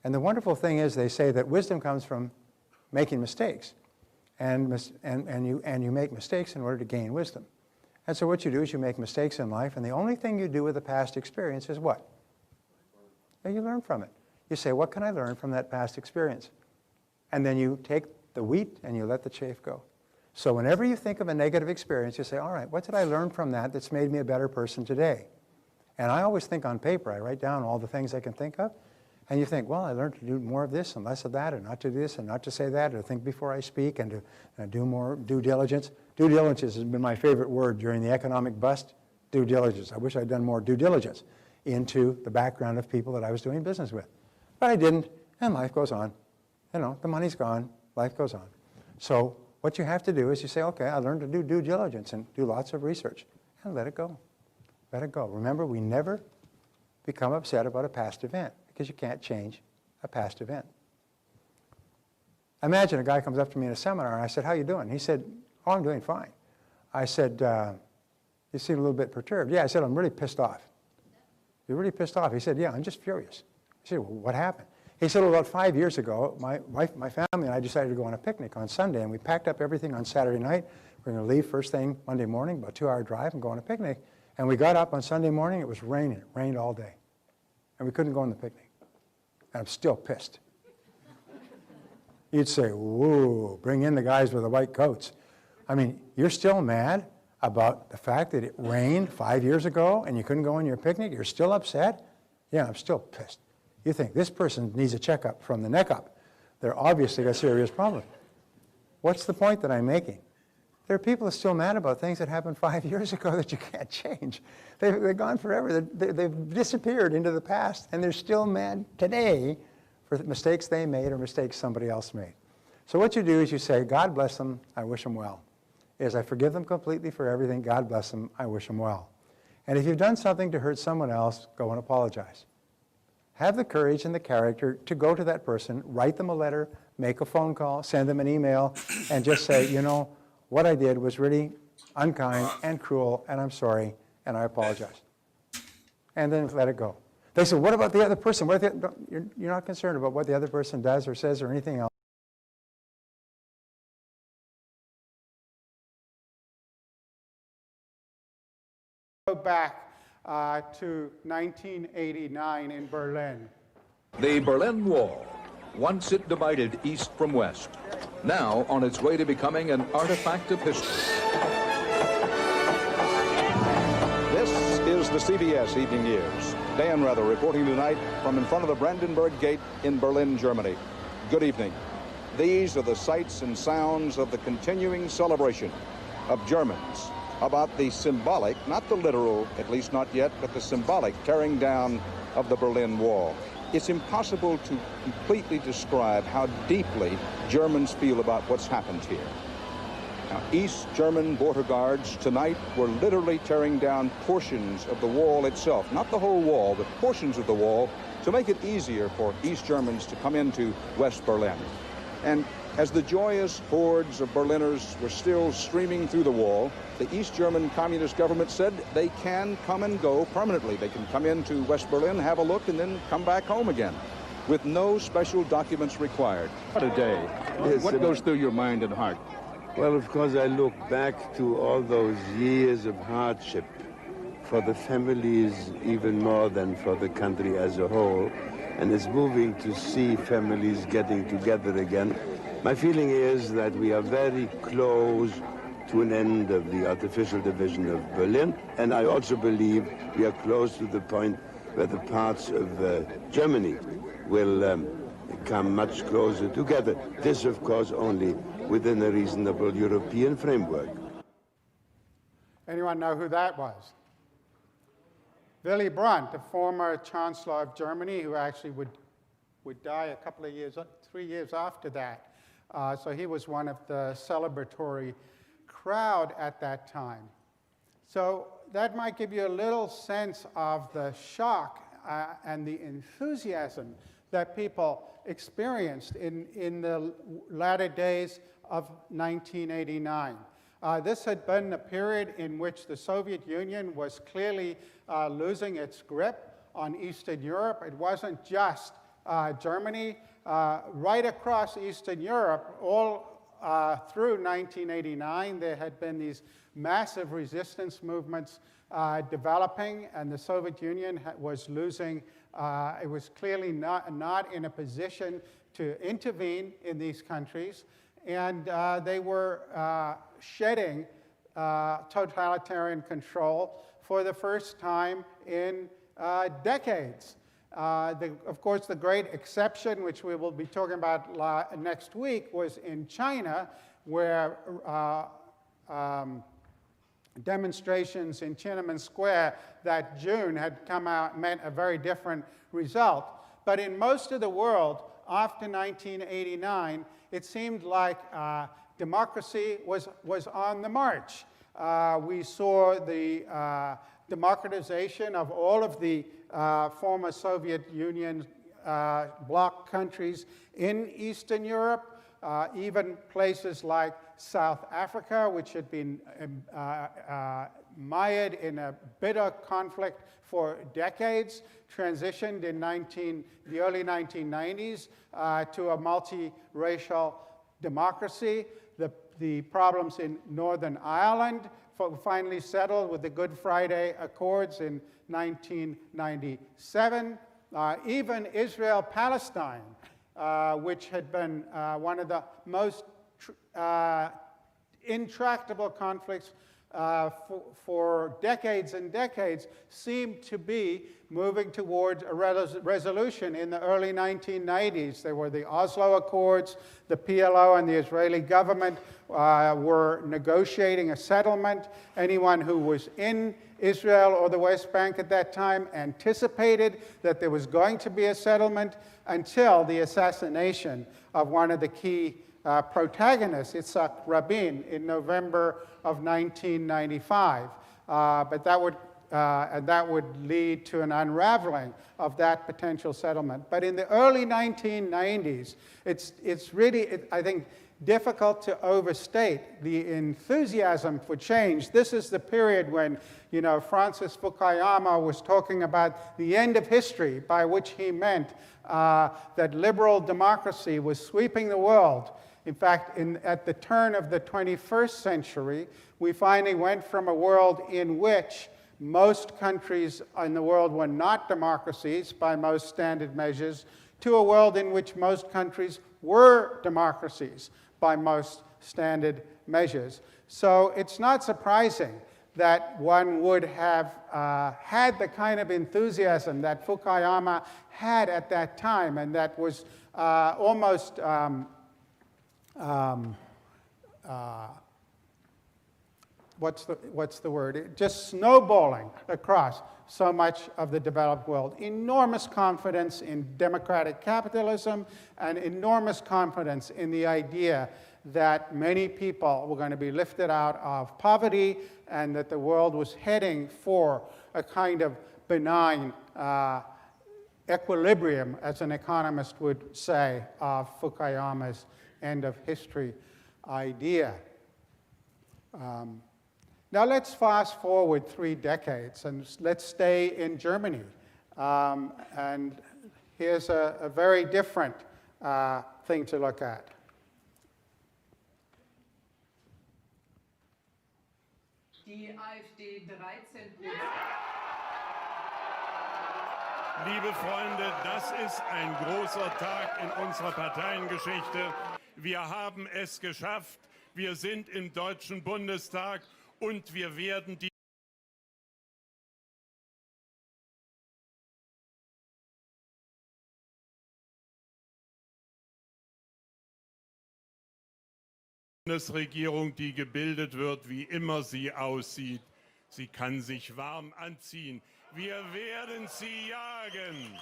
And the wonderful thing is they say that wisdom comes from making mistakes. And you make mistakes in order to gain wisdom. And so what you do is you make mistakes in life, and the only thing you do with the past experience is what? Well, you learn from it. You say, what can I learn from that past experience? And then you take the wheat and you let the chaff go. So whenever you think of a negative experience, you say, all right, what did I learn from that that's made me a better person today? And I always think on paper. I write down all the things I can think of. And you think, well, I learned to do more of this and less of that, and not to do this and not to say that, or think before I speak, and to do more due diligence. Due diligence has been my favorite word during the economic bust, due diligence. I wish I'd done more due diligence into the background of people that I was doing business with. But I didn't, and life goes on. You know, the money's gone, life goes on. So what you have to do is you say, okay, I learned to do due diligence and do lots of research, and let it go. Let it go. Remember, we never become upset about a past event, because you can't change a past event. Imagine a guy comes up to me in a seminar, and I said, how you doing? He said, oh, I'm doing fine. I said, you seem a little bit perturbed. Yeah, I said, I'm really pissed off. You're really pissed off? He said, yeah, I'm just furious. I I said, well, what happened? He said, well, about 5 years ago, my wife, my family, and I decided to go on a picnic on Sunday, and we packed up everything on Saturday night. We're going to leave first thing Monday morning, about a 2-hour drive, and go on a picnic. And we got up on Sunday morning, it was raining. It rained all day. And we couldn't go on the picnic. And I'm still pissed. You'd say, whoa, bring in the guys with the white coats. I mean, you're still mad about the fact that it rained 5 years ago and you couldn't go on your picnic? You're still upset? Yeah, I'm still pissed. You think this person needs a checkup from the neck up. They're obviously got a serious problem. What's the point that I'm making? There are people who are still mad about things that happened 5 years ago that you can't change. They're gone forever. They've disappeared into the past, and they're still mad today for the mistakes they made or mistakes somebody else made. So what you do is you say, God bless them, I wish them well. I forgive them completely for everything, God bless them, I wish them well. And if you've done something to hurt someone else, go and apologize. Have the courage and the character to go to that person, write them a letter, make a phone call, send them an email, and just say, you know, what I did was really unkind and cruel, and I'm sorry, and I apologize. And then let it go. They say, what about the other person? You're not concerned about what the other person does or says or anything else. Go back to 1989 in Berlin. The Berlin Wall. Once it divided East from West. Now on its way to becoming an artifact of history. This is the CBS Evening News. Dan Rather reporting tonight from in front of the Brandenburg Gate in Berlin, Germany. Good evening. These are the sights and sounds of the continuing celebration of Germans about the symbolic, not the literal, at least not yet, but the symbolic tearing down of the Berlin Wall. It's impossible to completely describe how deeply Germans feel about what's happened here. Now, East German border guards tonight were literally tearing down portions of the wall itself, not the whole wall, but portions of the wall, to make it easier for East Germans to come into West Berlin. And as the joyous hordes of Berliners were still streaming through the wall, the East German Communist government said they can come and go permanently. They can come into West Berlin, have a look, and then come back home again, with no special documents required. What a day. Yes, what goes through your mind and heart? Well, of course, I look back to all those years of hardship for the families even more than for the country as a whole. And it's moving to see families getting together again. My feeling is that we are very close to an end of the artificial division of Berlin. And I also believe we are close to the point where the parts of Germany will come much closer together. This, of course, only within a reasonable European framework. Anyone know who that was? Willy Brandt, the former Chancellor of Germany, who actually would die a couple of years, 3 years after that. So he was one of the celebratory crowd at that time. So that might give you a little sense of the shock and the enthusiasm that people experienced in the latter days of 1989. This had been a period in which the Soviet Union was clearly losing its grip on Eastern Europe. It wasn't just Germany. Right across Eastern Europe, all through 1989, there had been these massive resistance movements developing, and the Soviet Union was losing. It was clearly not in a position to intervene in these countries, and they were shedding totalitarian control for the first time in decades. Of course, the great exception, which we will be talking about next week, was in China, where demonstrations in Tiananmen Square that June had come out meant a very different result. But in most of the world, after 1989, it seemed like democracy was on the march. We saw the democratization of all of the former Soviet Union bloc countries in Eastern Europe. even places like South Africa, which had been mired in a bitter conflict for decades, transitioned in the early 1990s to a multiracial democracy. The problems in Northern Ireland finally settled with the Good Friday Accords in 1997. Even Israel-Palestine, which had been one of the most intractable conflicts for decades and decades, seemed to be moving towards a resolution in the early 1990s. There were the Oslo Accords. The PLO and the Israeli government were negotiating a settlement. Anyone who was in Israel or the West Bank at that time anticipated that there was going to be a settlement until the assassination of one of the key protagonists, Yitzhak Rabin, in November of 1995. But that would lead to an unraveling of that potential settlement. But in the early 1990s, it's really, I think, difficult to overstate the enthusiasm for change. This is the period when, Francis Fukuyama was talking about the end of history, by which he meant that liberal democracy was sweeping the world. In fact, at the turn of the 21st century, we finally went from a world in which most countries in the world were not democracies by most standard measures, to a world in which most countries were democracies by most standard measures. So it's not surprising that one would have had the kind of enthusiasm that Fukuyama had at that time, and that was almost what's the word? Just snowballing across so much of the developed world. Enormous confidence in democratic capitalism and enormous confidence in the idea that many people were going to be lifted out of poverty and that the world was heading for a kind of benign equilibrium, as an economist would say, of Fukuyama's end of history idea. Now let's fast forward 3 decades and let's stay in Germany. And here's a very different thing to look at. Die AfD 13%. Liebe Freunde, das ist ein großer Tag in unserer Parteiengeschichte. Wir haben es geschafft. Wir sind im Deutschen Bundestag und wir werden die Bundesregierung, die gebildet wird, wie immer sie aussieht. Sie kann sich warm anziehen. Wir werden sie jagen.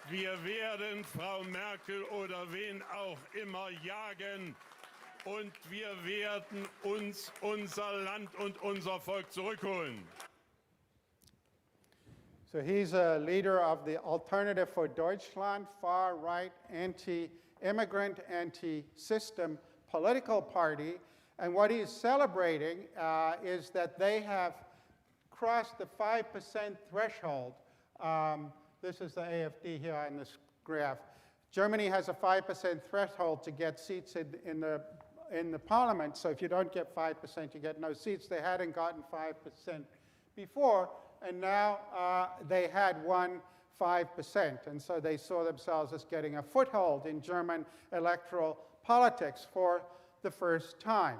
Wir werden Frau Merkel oder wen auch immer jagen. Und wir werden uns unser Land und unser Volk zurückholen. So he's a leader of the Alternative for Deutschland, far-right, anti-immigrant, anti-system political party. And what he's celebrating is that they have crossed the 5% threshold. This is the AfD here on this graph. Germany has a 5% threshold to get seats in the parliament. So if you don't get 5%, you get no seats. They hadn't gotten 5% before, and now they had won 5%. And so they saw themselves as getting a foothold in German electoral politics for the first time.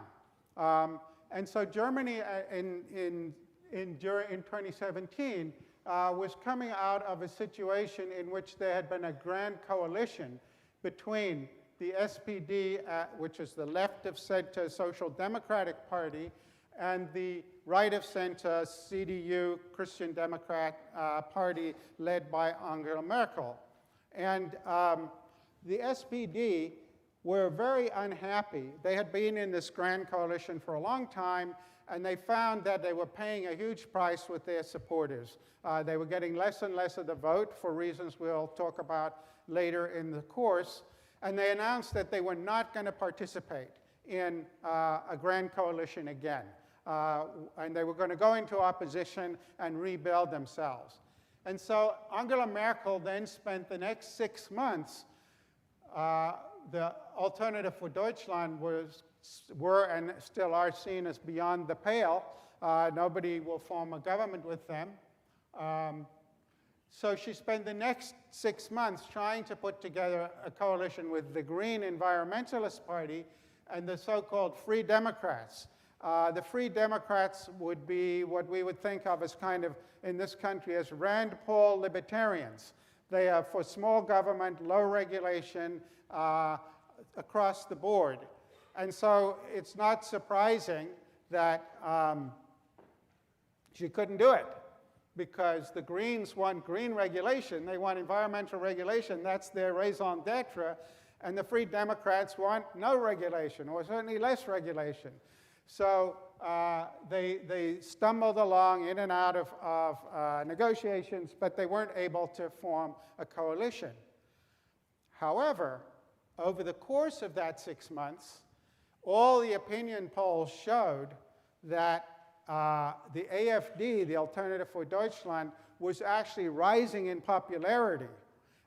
And so Germany in 2017 was coming out of a situation in which there had been a grand coalition between the SPD, which is the left-of-center Social Democratic Party, and the right-of-center CDU, Christian Democrat Party, led by Angela Merkel. And the SPD were very unhappy. They had been in this grand coalition for a long time, and they found that they were paying a huge price with their supporters. They were getting less and less of the vote for reasons we'll talk about later in the course. And they announced that they were not going to participate in a grand coalition again. And they were going to go into opposition and rebuild themselves. And so Angela Merkel then spent the next 6 months, the Alternative for Deutschland were and still are seen as beyond the pale. Nobody will form a government with them. So she spent the next 6 months trying to put together a coalition with the Green Environmentalist Party and the so-called Free Democrats. The Free Democrats would be what we would think of as kind of, in this country, as Rand Paul libertarians. They are for small government, low regulation, across the board. And so it's not surprising that she couldn't do it, because the Greens want green regulation. They want environmental regulation. That's their raison d'etre. And the Free Democrats want no regulation, or certainly less regulation. So they stumbled along in and out of negotiations, but they weren't able to form a coalition. However, over the course of that 6 months, all the opinion polls showed that the AfD, the Alternative for Deutschland, was actually rising in popularity.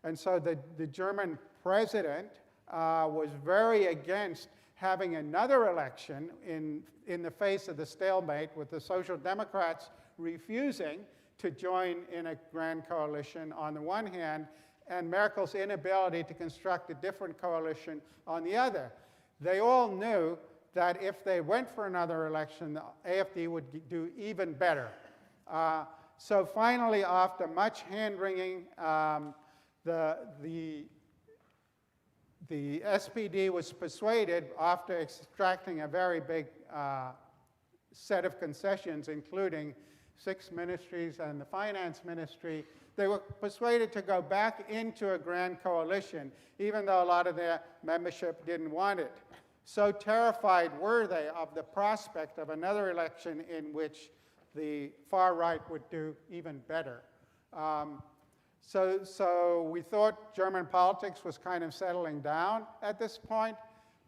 And so the German president was very against having another election in the face of the stalemate, with the Social Democrats refusing to join in a grand coalition on the one hand, and Merkel's inability to construct a different coalition on the other. They all knew that if they went for another election, the AfD would do even better. So finally, after much hand-wringing, the SPD was persuaded, after extracting a very big set of concessions, including 6 ministries and the finance ministry, they were persuaded to go back into a grand coalition, even though a lot of their membership didn't want it. So terrified were they of the prospect of another election in which the far right would do even better. So we thought German politics was kind of settling down at this point,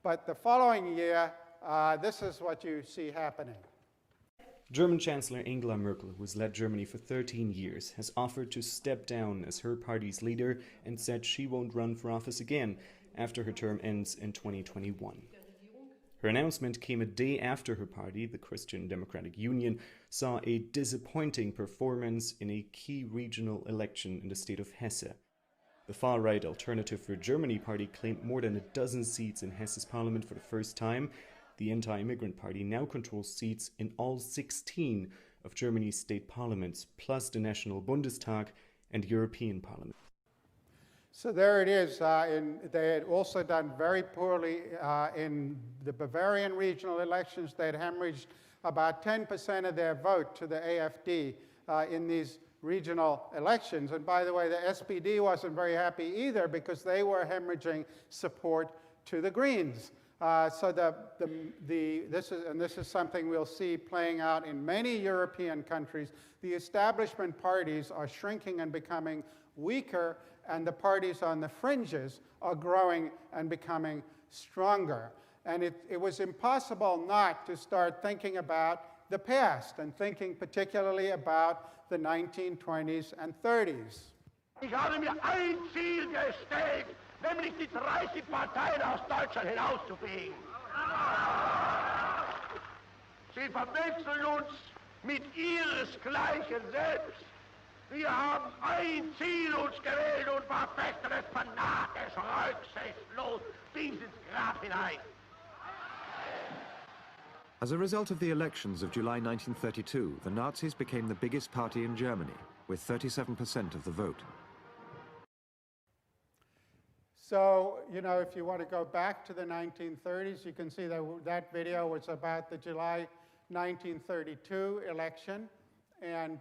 but the following year, this is what you see happening. German Chancellor Angela Merkel, who has led Germany for 13 years, has offered to step down as her party's leader and said she won't run for office again after her term ends in 2021. Her announcement came a day after her party, the Christian Democratic Union, saw a disappointing performance in a key regional election in the state of Hesse. The far-right Alternative for Germany party claimed more than a dozen seats in Hesse's parliament for the first time. The anti-immigrant party now controls seats in all 16 of Germany's state parliaments, plus the National Bundestag and European Parliament. So there it is. They had also done very poorly in the Bavarian regional elections. They had hemorrhaged about 10% of their vote to the AfD in these regional elections. And by the way, the SPD wasn't very happy either, because they were hemorrhaging support to the Greens. So this is something we'll see playing out in many European countries. The establishment parties are shrinking and becoming weaker, and the parties on the fringes are growing and becoming stronger. And it was impossible not to start thinking about the past, and thinking particularly about the 1920s and 30s. Ich habe mir ein Ziel gestellt, nämlich die 30 Parteien aus Deutschland hinauszufegen. Sie verwechseln uns mit ihresgleichen selbst. Wir haben ein Ziel uns gewählt und verfechten es fanatisch, rücksichtslos bis ins Grab hinein. As a result of the elections of July 1932, the Nazis became the biggest party in Germany, with 37% of the vote. So, you know, if you want to go back to the 1930s, you can see that that video was about the July 1932 election. And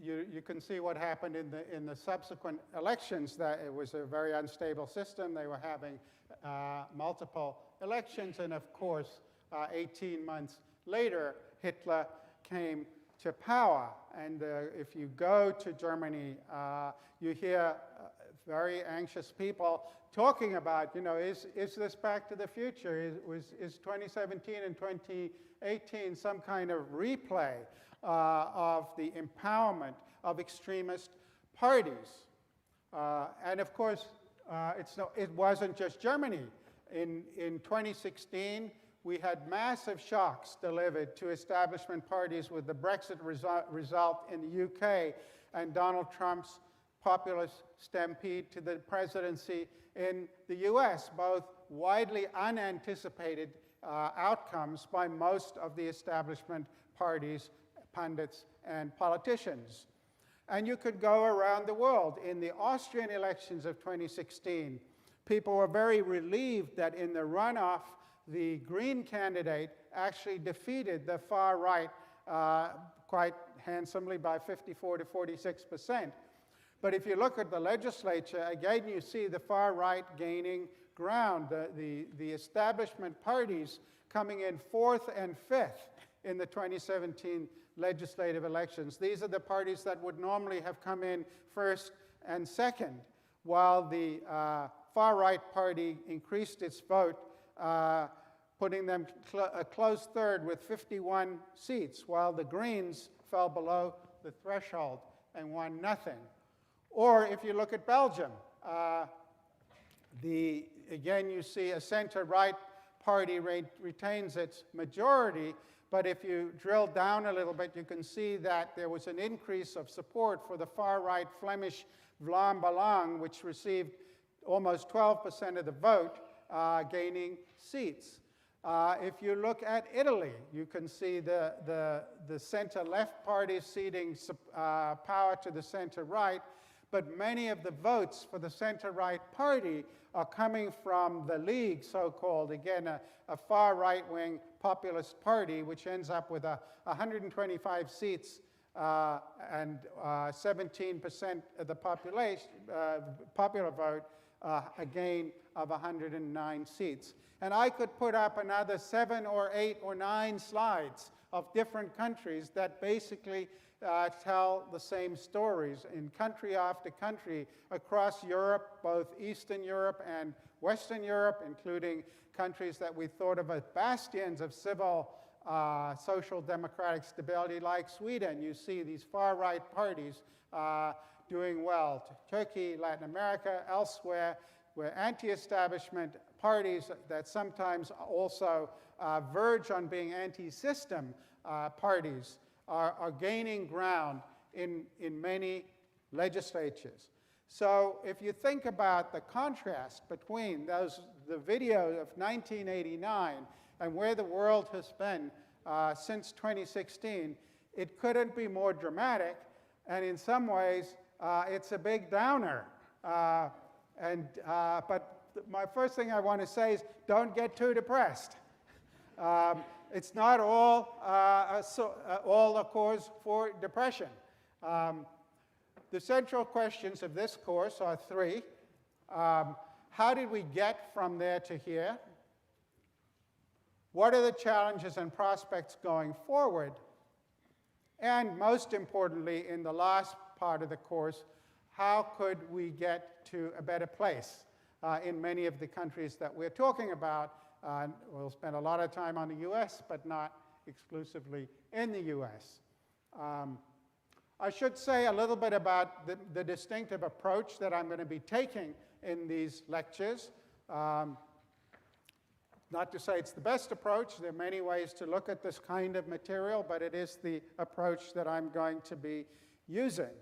you can see what happened in the subsequent elections, that it was a very unstable system. They were having multiple elections. And of course, 18 months later, Hitler came to power. And if you go to Germany, you hear very anxious people talking about, is this Back to the Future? Is 2017 and 2018 some kind of replay of the empowerment of extremist parties? And of course, it wasn't just Germany. In 2016, we had massive shocks delivered to establishment parties with the Brexit result in the UK and Donald Trump's populist stampede to the presidency in the US, both widely unanticipated outcomes by most of the establishment parties, pundits, and politicians. And you could go around the world. In the Austrian elections of 2016, people were very relieved that in the runoff, the Green candidate actually defeated the far right quite handsomely by 54 to 46%. But if you look at the legislature, again, you see the far right gaining ground, the establishment parties coming in 4th and 5th in the 2017 legislative elections. These are the parties that would normally have come in 1st and 2nd, while the far right party increased its vote, putting them a close 3rd with 51 seats, while the Greens fell below the threshold and won nothing. Or if you look at Belgium, again you see a center-right party retains its majority, but if you drill down a little bit, you can see that there was an increase of support for the far-right Flemish Vlaam Belang, which received almost 12% of the vote, gaining seats. If you look at Italy, you can see the center-left party ceding power to the center-right, but many of the votes for the center-right party are coming from the League, so-called, again, a far right-wing populist party, which ends up with 125 seats and 17% of the population, popular vote, a gain of 109 seats. And I could put up another 7 or 8 or 9 slides of different countries that basically tell the same stories in country after country across Europe, both Eastern Europe and Western Europe, including countries that we thought of as bastions of civil social democratic stability like Sweden. You see these far-right parties doing well. Turkey, Latin America, elsewhere, where anti-establishment parties that sometimes also verge on being anti-system parties are gaining ground in many legislatures. So if you think about the contrast between the video of 1989 and where the world has been since 2016, it couldn't be more dramatic, and in some ways, it's a big downer. But my first thing I want to say is don't get too depressed. It's not all a cause for depression. The central questions of this course are 3. How did we get from there to here? What are the challenges and prospects going forward? And most importantly, in the last part of the course, how could we get to a better place in many of the countries that we're talking about? We'll spend a lot of time on the US, but not exclusively in the US. I should say a little bit about the distinctive approach that I'm going to be taking in these lectures. Not to say it's the best approach. There are many ways to look at this kind of material, but it is the approach that I'm going to be using.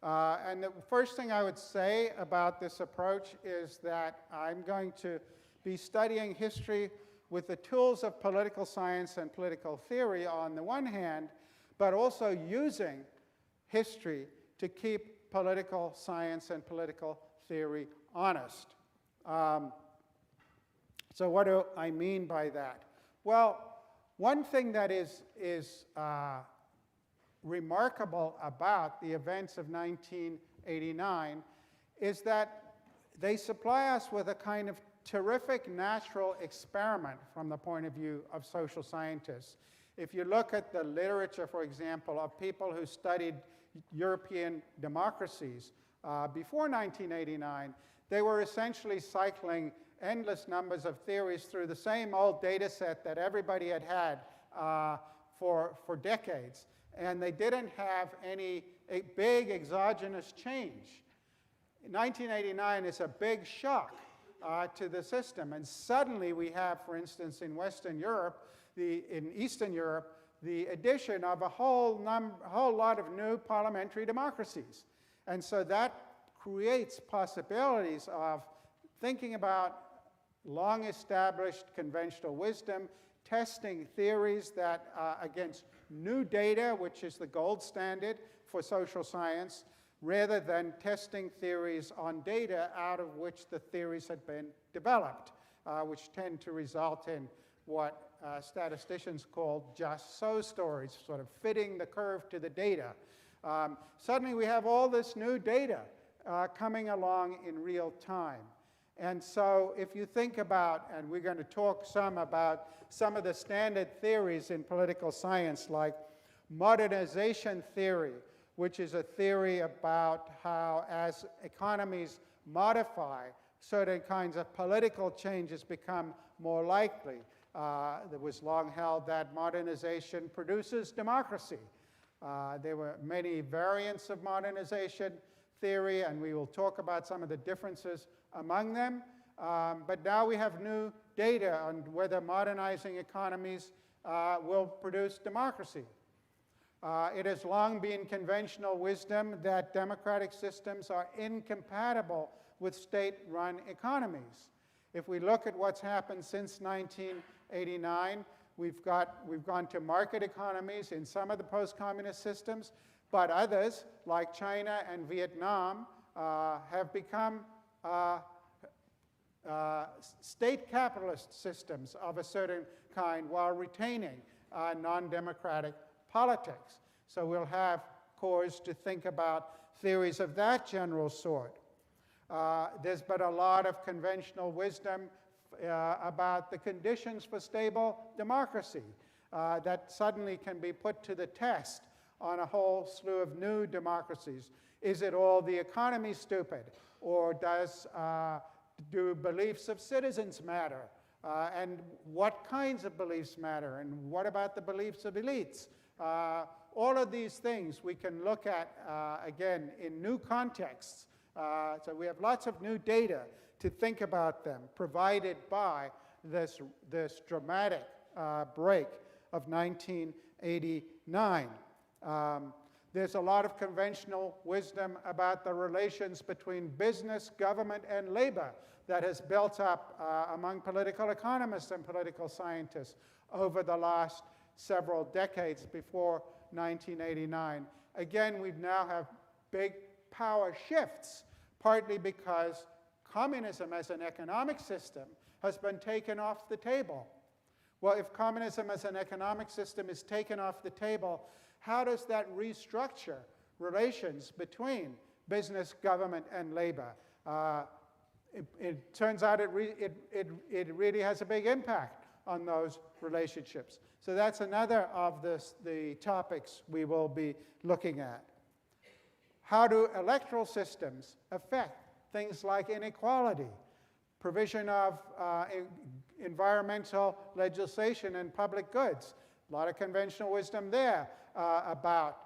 And the first thing I would say about this approach is that I'm going to be studying history with the tools of political science and political theory on the one hand, but also using history to keep political science and political theory honest. So what do I mean by that? Well, one thing that is remarkable about the events of 1989 is that they supply us with a kind of terrific natural experiment from the point of view of social scientists. If you look at the literature, for example, of people who studied European democracies before 1989, they were essentially cycling endless numbers of theories through the same old data set that everybody had had for decades. And they didn't have any big exogenous change. 1989 is a big shock to the system. And suddenly we have, for instance, in Western Europe, in Eastern Europe, the addition of a whole lot of new parliamentary democracies. And so that creates possibilities of thinking about long-established conventional wisdom, testing theories that against new data, which is the gold standard for social science, rather than testing theories on data out of which the theories had been developed, which tend to result in what statisticians call just so stories, sort of fitting the curve to the data. Suddenly we have all this new data coming along in real time. And so if you think about, and we're going to talk some about some of the standard theories in political science, like modernization theory, which is a theory about how as economies modify, certain kinds of political changes become more likely. It was long held that modernization produces democracy. There were many variants of modernization theory, and we will talk about some of the differences among them. But now we have new data on whether modernizing economies will produce democracy. It has long been conventional wisdom that democratic systems are incompatible with state-run economies. If we look at what's happened since 1989, we've gone to market economies in some of the post-communist systems, but others, like China and Vietnam, have become state capitalist systems of a certain kind while retaining non-democratic politics. So we'll have cause to think about theories of that general sort. There's been a lot of conventional wisdom about the conditions for stable democracy that suddenly can be put to the test on a whole slew of new democracies. Is it all the economy stupid? Or do beliefs of citizens matter? And what kinds of beliefs matter? And what about the beliefs of elites? All of these things we can look at, again, in new contexts. So we have lots of new data to think about them, provided by this dramatic break of 1989. There's a lot of conventional wisdom about the relations between business, government, and labor that has built up among political economists and political scientists over the last several decades before 1989. Again, we now have big power shifts, partly because communism as an economic system has been taken off the table. Well, if communism as an economic system is taken off the table, how does that restructure relations between business, government, and labor? It turns out it really has a big impact on those relationships. So that's another of the topics we will be looking at. How do electoral systems affect things like inequality, provision of environmental legislation and public goods? A lot of conventional wisdom there about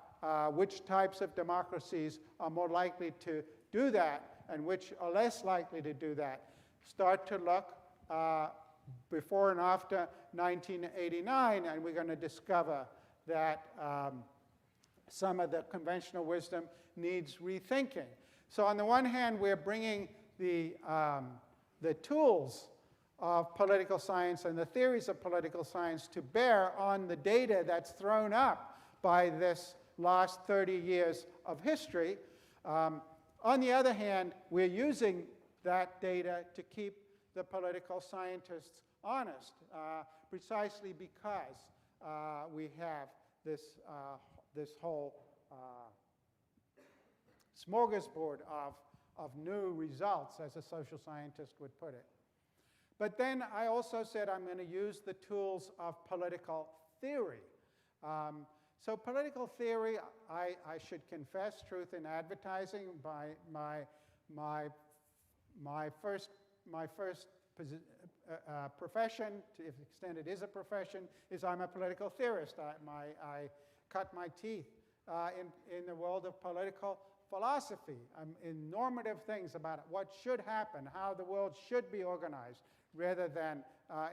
which types of democracies are more likely to do that and which are less likely to do that. Start to look before and after 1989, and we're going to discover that some of the conventional wisdom needs rethinking. So on the one hand, we're bringing the tools of political science and the theories of political science to bear on the data that's thrown up by this last 30 years of history. On the other hand, we're using that data to keep the political scientists honest, precisely because we have this whole smorgasbord of new results, as a social scientist would put it. But then I also said I'm going to use the tools of political theory. So political theory, I should confess, truth in advertising, my first profession, to the extent it is a profession, is I'm a political theorist. I cut my teeth in the world of political philosophy, in normative things about what should happen, how the world should be organized, rather than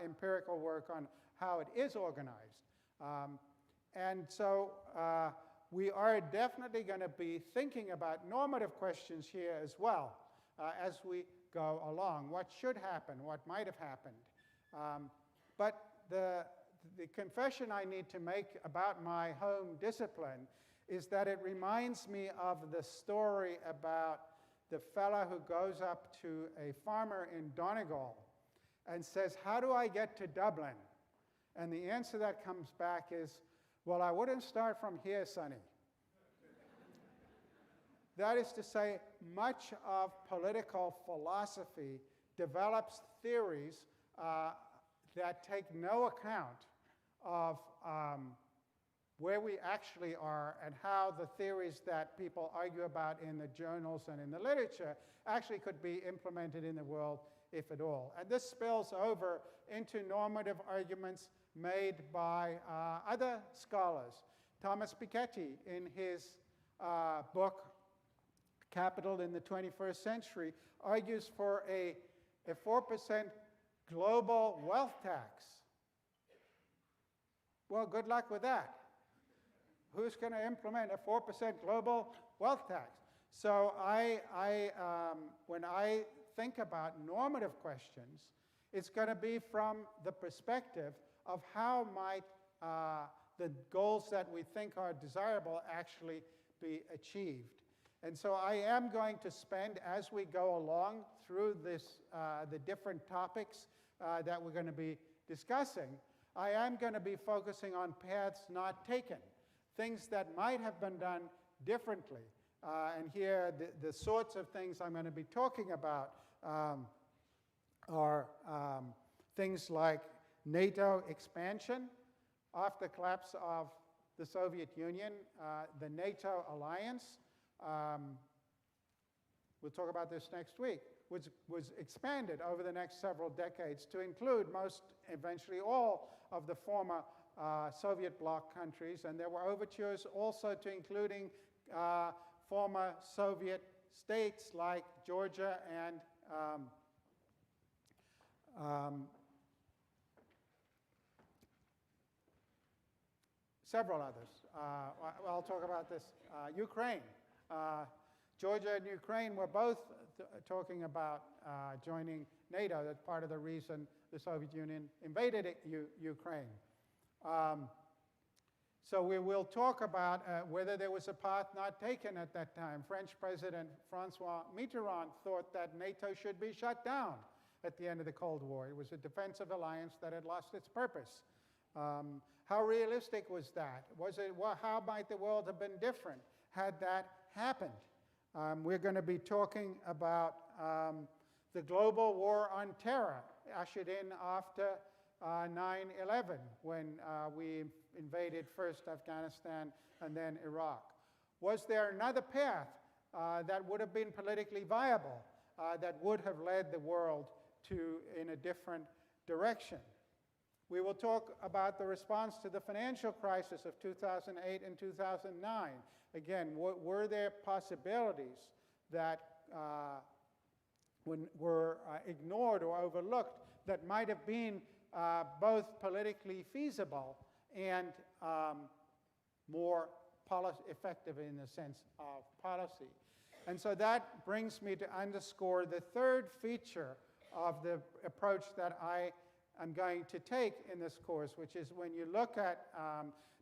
empirical work on how it is organized. And so we are definitely going to be thinking about normative questions here as well as we go along. What should happen? What might have happened? But the confession I need to make about my home discipline is that it reminds me of the story about the fellow who goes up to a farmer in Donegal and says, "How do I get to Dublin?" And the answer that comes back is, "Well, I wouldn't start from here, sonny." That is to say, much of political philosophy develops theories that take no account of where we actually are and how the theories that people argue about in the journals and in the literature actually could be implemented in the world, if at all. And this spills over into normative arguments made by other scholars. Thomas Piketty, in his book, Capital in the 21st Century, argues for a 4% global wealth tax. Well, good luck with that. Who's going to implement a 4% global wealth tax? So when I think about normative questions, it's going to be from the perspective of how might the goals that we think are desirable actually be achieved. And so I am going to spend, as we go along through this, the different topics that we're going to be discussing, I am going to be focusing on paths not taken, things that might have been done differently. And here, the sorts of things I'm going to be talking about are things like NATO expansion. After the collapse of the Soviet Union, the NATO alliance, we'll talk about this next week, was expanded over the next several decades to include eventually all of the former Soviet bloc countries, and there were overtures also to including former Soviet states like Georgia and several others. I'll talk about this. Ukraine. Georgia and Ukraine were both talking about joining NATO. That's part of the reason the Soviet Union invaded Ukraine. So we will talk about whether there was a path not taken at that time. French President Francois Mitterrand thought that NATO should be shut down at the end of the Cold War. It was a defensive alliance that had lost its purpose. How realistic was that? How might the world have been different had that happened? We're going to be talking about the global war on terror, ushered in after 9/11, when we invaded first Afghanistan and then Iraq. Was there another path that would have been politically viable, that would have led the world in a different direction? We will talk about the response to the financial crisis of 2008 and 2009. Again, were there possibilities that were ignored or overlooked that might have been both politically feasible and more effective in the sense of policy? And so that brings me to underscore the third feature of the approach that I'm going to take in this course, which is when you look at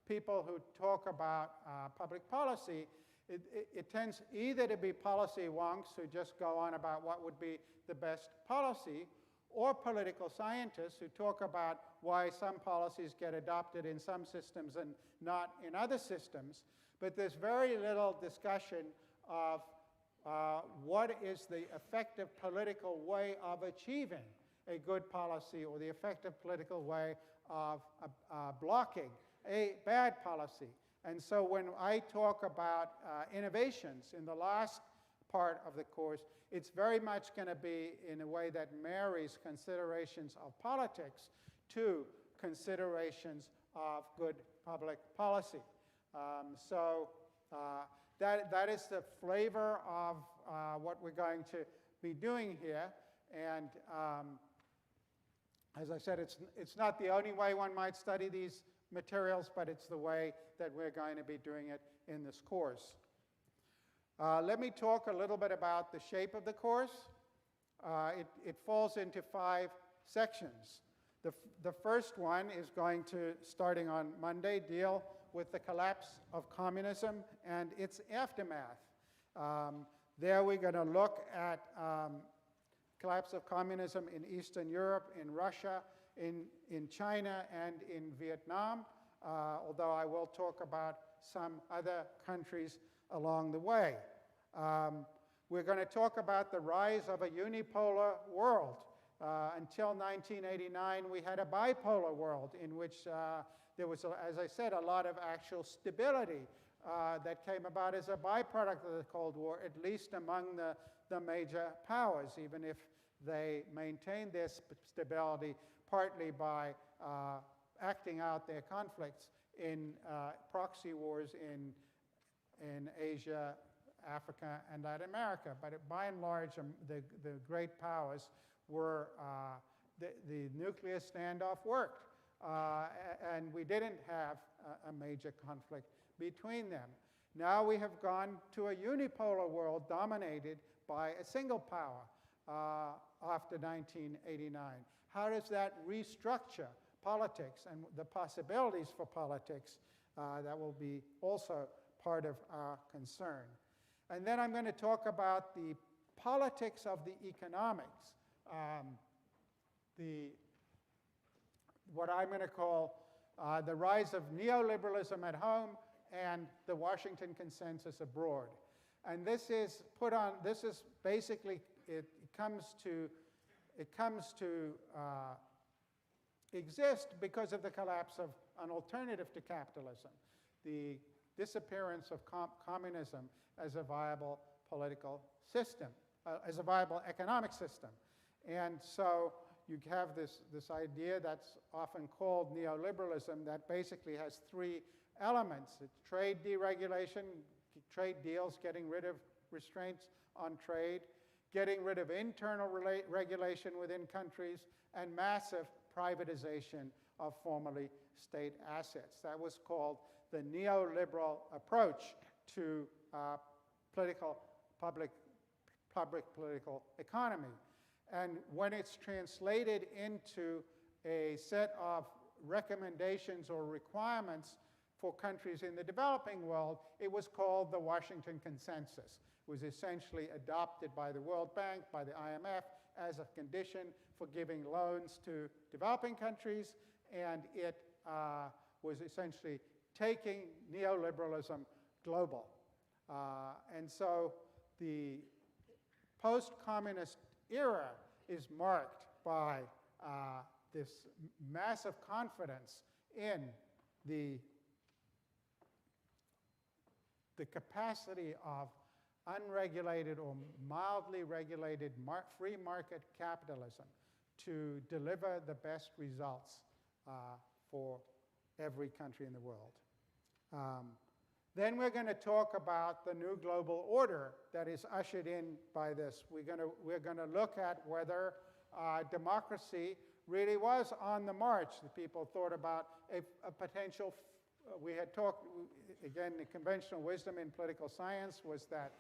people who talk about public policy, it tends either to be policy wonks who just go on about what would be the best policy, or political scientists who talk about why some policies get adopted in some systems and not in other systems. But there's very little discussion of what is the effective political way of achieving a good policy, or the effective political way of blocking a bad policy. And so when I talk about innovations in the last part of the course, it's very much going to be in a way that marries considerations of politics to considerations of good public policy. That is the flavor of what we're going to be doing here. And as I said, it's not the only way one might study these materials, but it's the way that we're going to be doing it in this course. Let me talk a little bit about the shape of the course. It falls into 5 sections. The first one is going to, starting on Monday, deal with the collapse of communism and its aftermath. There we're going to look at collapse of communism in Eastern Europe, in Russia, in China, and in Vietnam, although I will talk about some other countries along the way. We're going to talk about the rise of a unipolar world. Until 1989, we had a bipolar world in which there was, as I said, a lot of actual stability that came about as a byproduct of the Cold War, at least among the major powers, even if they maintained their stability partly by acting out their conflicts in proxy wars in Asia, Africa, and Latin America. But by and large, the great powers were, the nuclear standoff worked. And we didn't have a major conflict between them. Now we have gone to a unipolar world dominated by a single power after 1989. How does that restructure politics and the possibilities for politics? That will be also part of our concern. And then I'm going to talk about the politics of the economics. What I'm going to call the rise of neoliberalism at home and the Washington consensus abroad. And this is basically, it comes to exist because of the collapse of an alternative to capitalism, the disappearance of communism as a viable political system, as a viable economic system. And so you have this idea that's often called neoliberalism that basically has 3 elements. It's trade deregulation, trade deals, getting rid of restraints on trade, getting rid of internal regulation within countries, and massive privatization of formerly state assets. That was called the neoliberal approach to public political economy. And when it's translated into a set of recommendations or requirements for countries in the developing world, it was called the Washington Consensus. It was essentially adopted by the World Bank, by the IMF, as a condition for giving loans to developing countries, and it was essentially taking neoliberalism global. And so the post-communist era is marked by this massive confidence in the capacity of unregulated or mildly regulated free market capitalism to deliver the best results for every country in the world. Then we're going to talk about the new global order that is ushered in by this. We're going to look at whether democracy really was on the march. The people thought about a potential. We had talked, again, the conventional wisdom in political science was that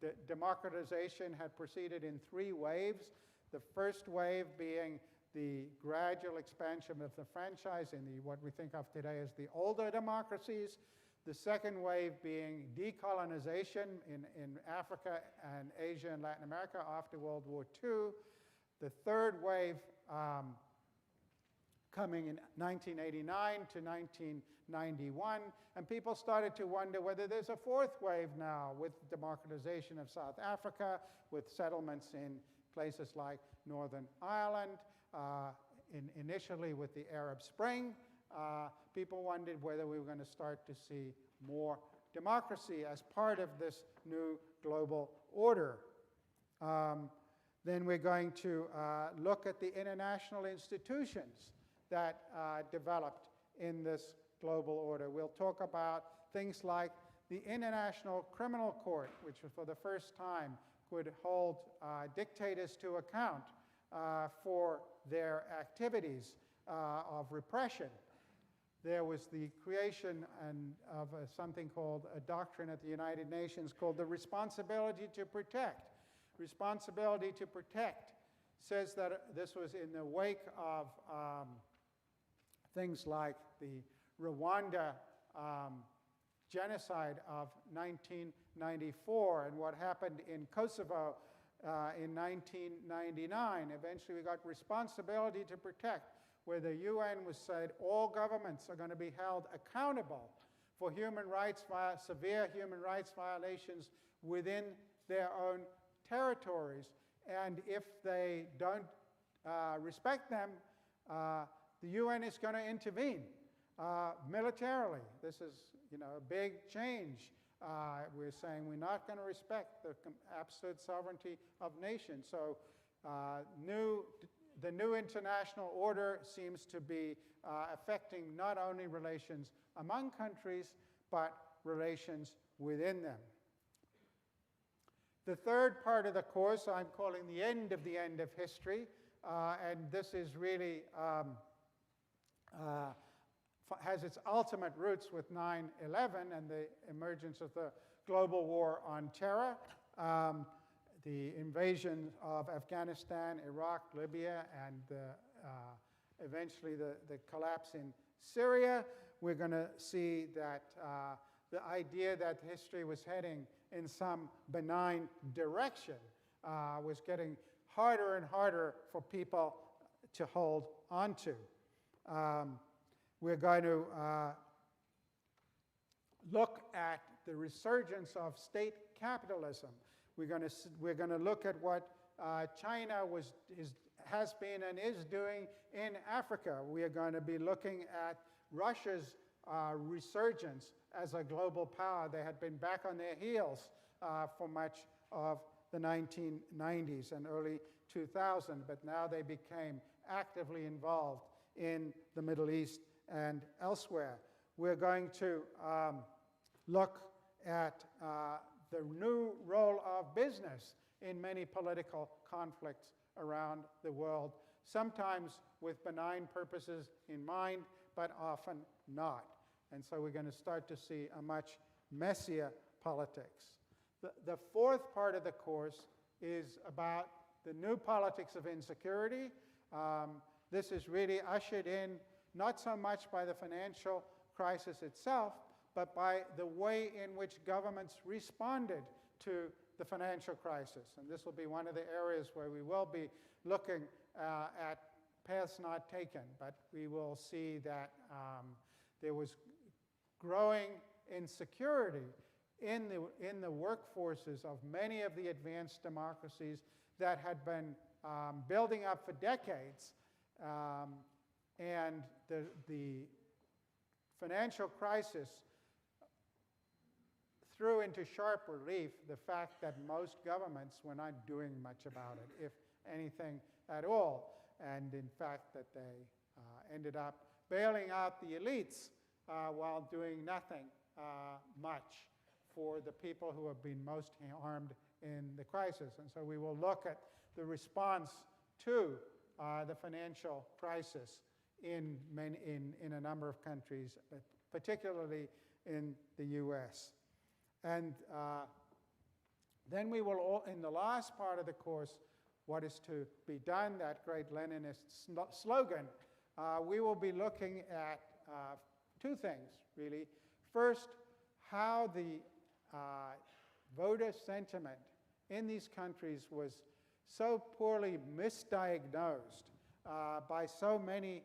the democratization had proceeded in 3 waves. The first wave being the gradual expansion of the franchise in what we think of today as the older democracies. The second wave being decolonization in Africa and Asia and Latin America after World War II. The third wave coming in 1989 to 1991. And people started to wonder whether there's a 4th wave now with democratization of South Africa, with settlements in places like Northern Ireland, initially with the Arab Spring, people wondered whether we were going to start to see more democracy as part of this new global order. Then we're going to look at the international institutions that developed in this global order. We'll talk about things like the International Criminal Court, which for the first time could hold dictators to account for their activities of repression. There was the creation of something called a doctrine at the United Nations called the responsibility to protect. Responsibility to protect says that this was in the wake of things like the Rwanda genocide of 1994 and what happened in Kosovo in 1999. Eventually we got responsibility to protect, where the UN was said all governments are going to be held accountable for severe human rights violations within their own territories. And if they don't respect them, the UN is going to intervene militarily. This is, a big change. We're saying we're not going to respect the absolute sovereignty of nations. So the new international order seems to be affecting not only relations among countries, but relations within them. The third part of the course I'm calling the end of history, and this is really has its ultimate roots with 9/11 and the emergence of the global war on terror, the invasion of Afghanistan, Iraq, Libya, and eventually the collapse in Syria. We're going to see that the idea that history was heading in some benign direction was getting harder and harder for people to hold onto. We're going to look at the resurgence of state capitalism. We're going to look at what China has been and is doing in Africa. We are going to be looking at Russia's resurgence as a global power. They had been back on their heels for much of the 1990s and early 2000, but now they became actively involved in the Middle East and elsewhere. We're going to look at the new role of business in many political conflicts around the world, sometimes with benign purposes in mind, but often not. And so we're going to start to see a much messier politics. The fourth part of the course is about the new politics of insecurity. This is really ushered in not so much by the financial crisis itself, but by the way in which governments responded to the financial crisis. And this will be one of the areas where we will be looking at paths not taken, but we will see that there was growing insecurity in the workforces of many of the advanced democracies that had been building up for decades. And the financial crisis threw into sharp relief the fact that most governments were not doing much about it, if anything at all. And in fact, that they ended up bailing out the elites while doing nothing much for the people who have been most harmed in the crisis. And so we will look at the response to the financial crisis in a number of countries, but particularly in the US. And then we will, in the last part of the course, what is to be done, that great Leninist slogan, we will be looking at two things, really. First, how the voter sentiment in these countries was so poorly misdiagnosed by so many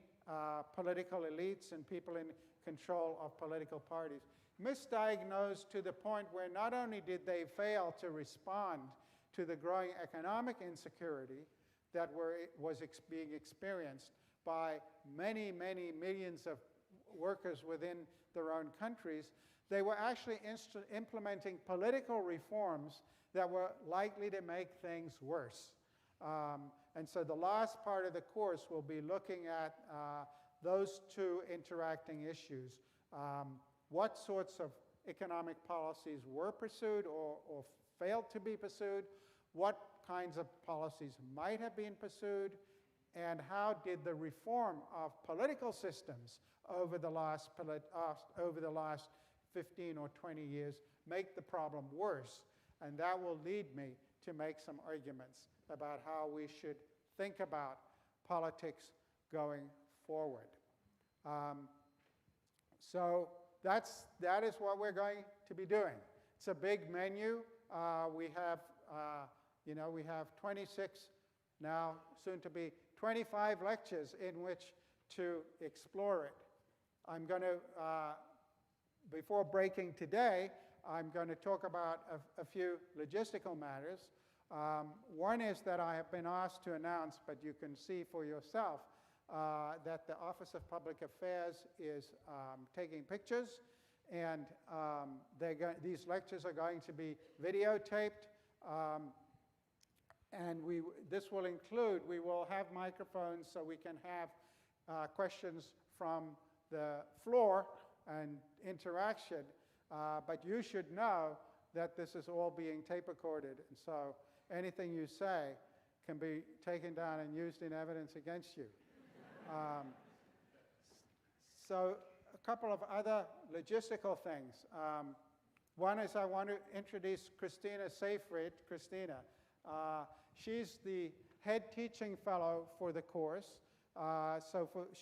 political elites and people in control of political parties. Misdiagnosed to the point where not only did they fail to respond to the growing economic insecurity that was being experienced by many, many millions of workers within their own countries, they were actually implementing political reforms that were likely to make things worse. And so the last part of the course will be looking at those two interacting issues. What sorts of economic policies were pursued or failed to be pursued? What kinds of policies might have been pursued? And how did the reform of political systems over the last 15 or 20 years make the problem worse? And that will lead me to make some arguments about how we should think about politics going forward. So that is what we're going to be doing. It's a big menu. We have 26, now soon to be 25 lectures in which to explore it. I'm going to, before breaking today, I'm going to talk about a few logistical matters. One is that I have been asked to announce, but you can see for yourself, that the Office of Public Affairs is taking pictures, and these lectures are going to be videotaped. And this will include, we will have microphones so we can have questions from the floor and interaction. But you should know that this is all being tape recorded. And so anything you say can be taken down and used in evidence against you. So a couple of other logistical things. One is I want to introduce Christina Seyfried. Christina. She's the head teaching fellow for the course.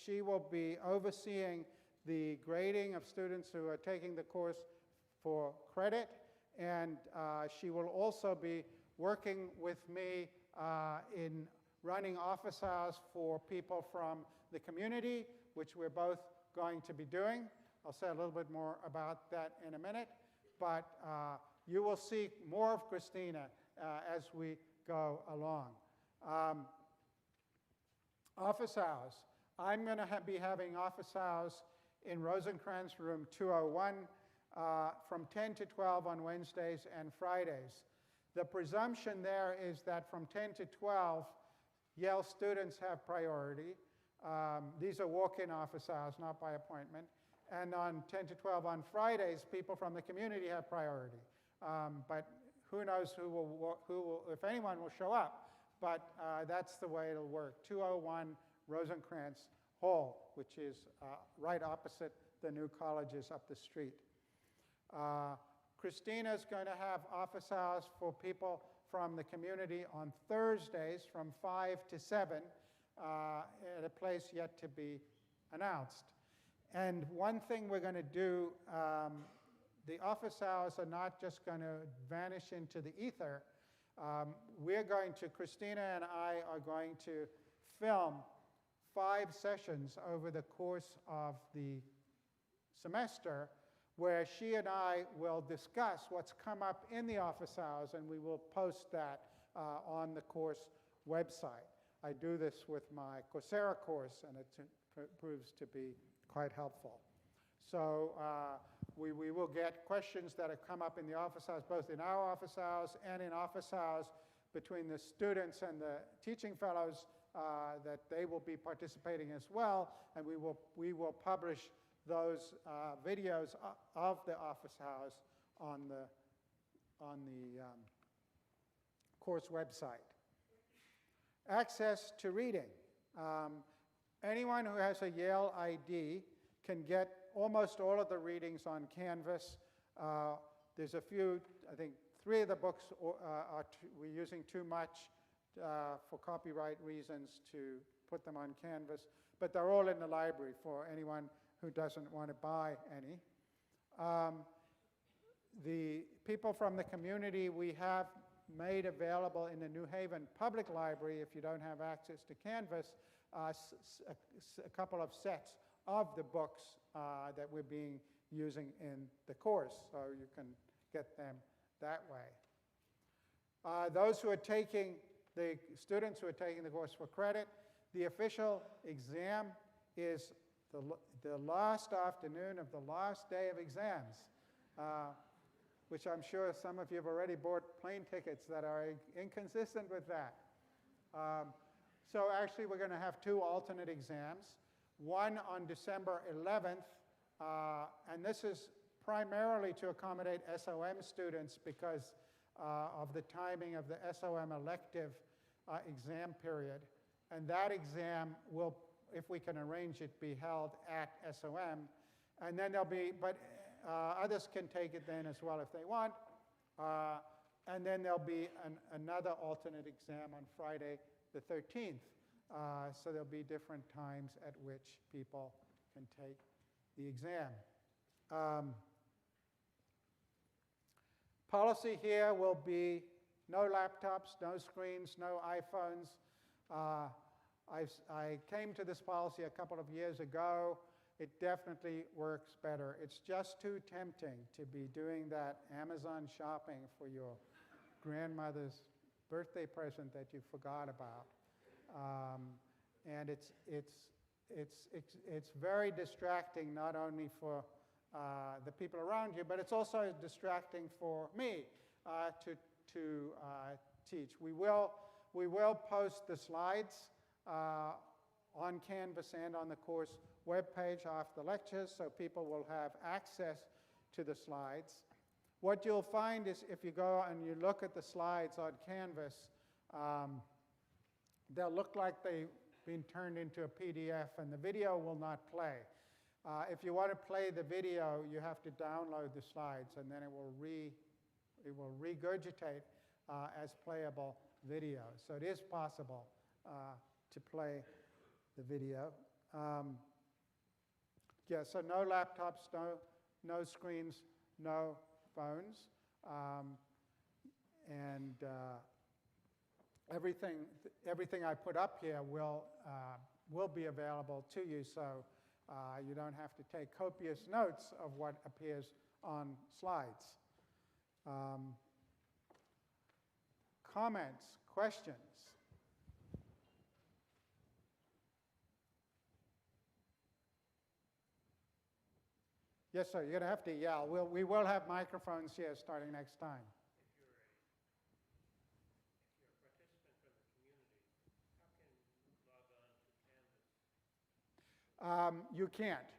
She will be overseeing the grading of students who are taking the course for credit. And she will also be working with me in running office hours for people from the community, which we're both going to be doing. I'll say a little bit more about that in a minute. But you will see more of Christina as we go along. Office hours. I'm going to be having office hours in Rosencrantz room 201 from 10 to 12 on Wednesdays and Fridays. The presumption there is that from 10 to 12, Yale students have priority. These are walk-in office hours, not by appointment. And on 10 to 12 on Fridays, people from the community have priority. But who knows if anyone will show up. But that's the way it'll work. 201 Rosencrantz Hall, which is right opposite the new colleges up the street. Christina's going to have office hours for people from the community on Thursdays from 5 to 7 at a place yet to be announced. And one thing we're going to do, the office hours are not just going to vanish into the ether. Christina and I are going to film 5 sessions over the course of the semester where she and I will discuss what's come up in the office hours, and we will post that on the course website. I do this with my Coursera course, and it proves to be quite helpful. So we will get questions that have come up in the office hours, both in our office hours and in office hours between the students and the teaching fellows that they will be participating as well, and we will publish those videos of the office hours on the course website. Access to reading. Anyone who has a Yale ID can get almost all of the readings on Canvas. There's a few, I think 3 of the books we're using too much for copyright reasons to put them on Canvas, but they're all in the library for anyone who doesn't want to buy any. The people from the community we have made available in the New Haven Public Library, if you don't have access to Canvas, a couple of sets of the books that we're using in the course, so you can get them that way. The students who are taking the course for credit, the official exam is the last afternoon of the last day of exams, which I'm sure some of you have already bought plane tickets that are inconsistent with that. So actually, we're going to have 2 alternate exams, one on December 11th, and this is primarily to accommodate SOM students because of the timing of the SOM elective exam period. And that exam will, if we can arrange it, be held at SOM. And then there'll be, but others can take it then as well if they want. And then there'll be another alternate exam on Friday the 13th. So there'll be different times at which people can take the exam. Policy here will be no laptops, no screens, no iPhones. I came to this policy a couple of years ago. It definitely works better. It's just too tempting to be doing that Amazon shopping for your grandmother's birthday present that you forgot about. And it's very distracting, not only for the people around you, but it's also distracting for me to teach. We will post the slides on Canvas and on the course webpage after the lectures, so people will have access to the slides. What you'll find is if you go and you look at the slides on Canvas, they'll look like they've been turned into a PDF, and the video will not play. If you want to play the video, you have to download the slides, and then it will regurgitate as playable video. So it is possible to play the video. Yeah, so no laptops, no screens, no phones, and everything I put up here will be available to you, so you don't have to take copious notes of what appears on slides. Comments, questions? Yes, sir, you're going to have to yell. We will have microphones here starting next time. If you're a participant from the community, how can you log on to Canvas? You can't.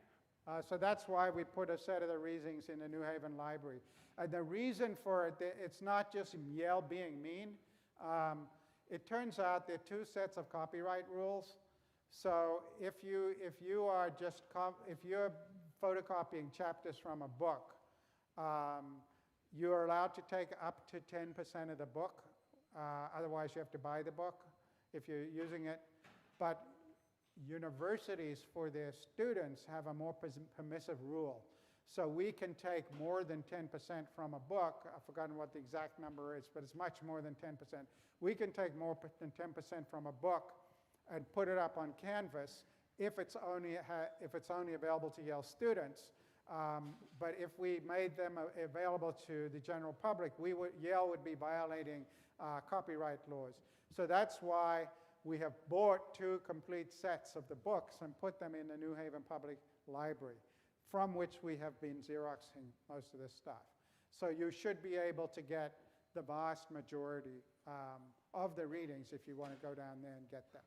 So that's why we put a set of the readings in the New Haven Library. The reason for it, it's not just Yale being mean. It turns out there are 2 sets of copyright rules. So if you're photocopying chapters from a book, you're allowed to take up to 10% of the book. Otherwise, you have to buy the book if you're using it. But universities, for their students, have a more permissive rule. So we can take more than 10% from a book. I've forgotten what the exact number is, but it's much more than 10%. We can take more than 10% from a book and put it up on Canvas if it's only available to Yale students. But if we made them available to the general public, Yale would be violating copyright laws. So that's why we have bought 2 complete sets of the books and put them in the New Haven Public Library, from which we have been Xeroxing most of this stuff. So you should be able to get the vast majority of the readings if you want to go down there and get them.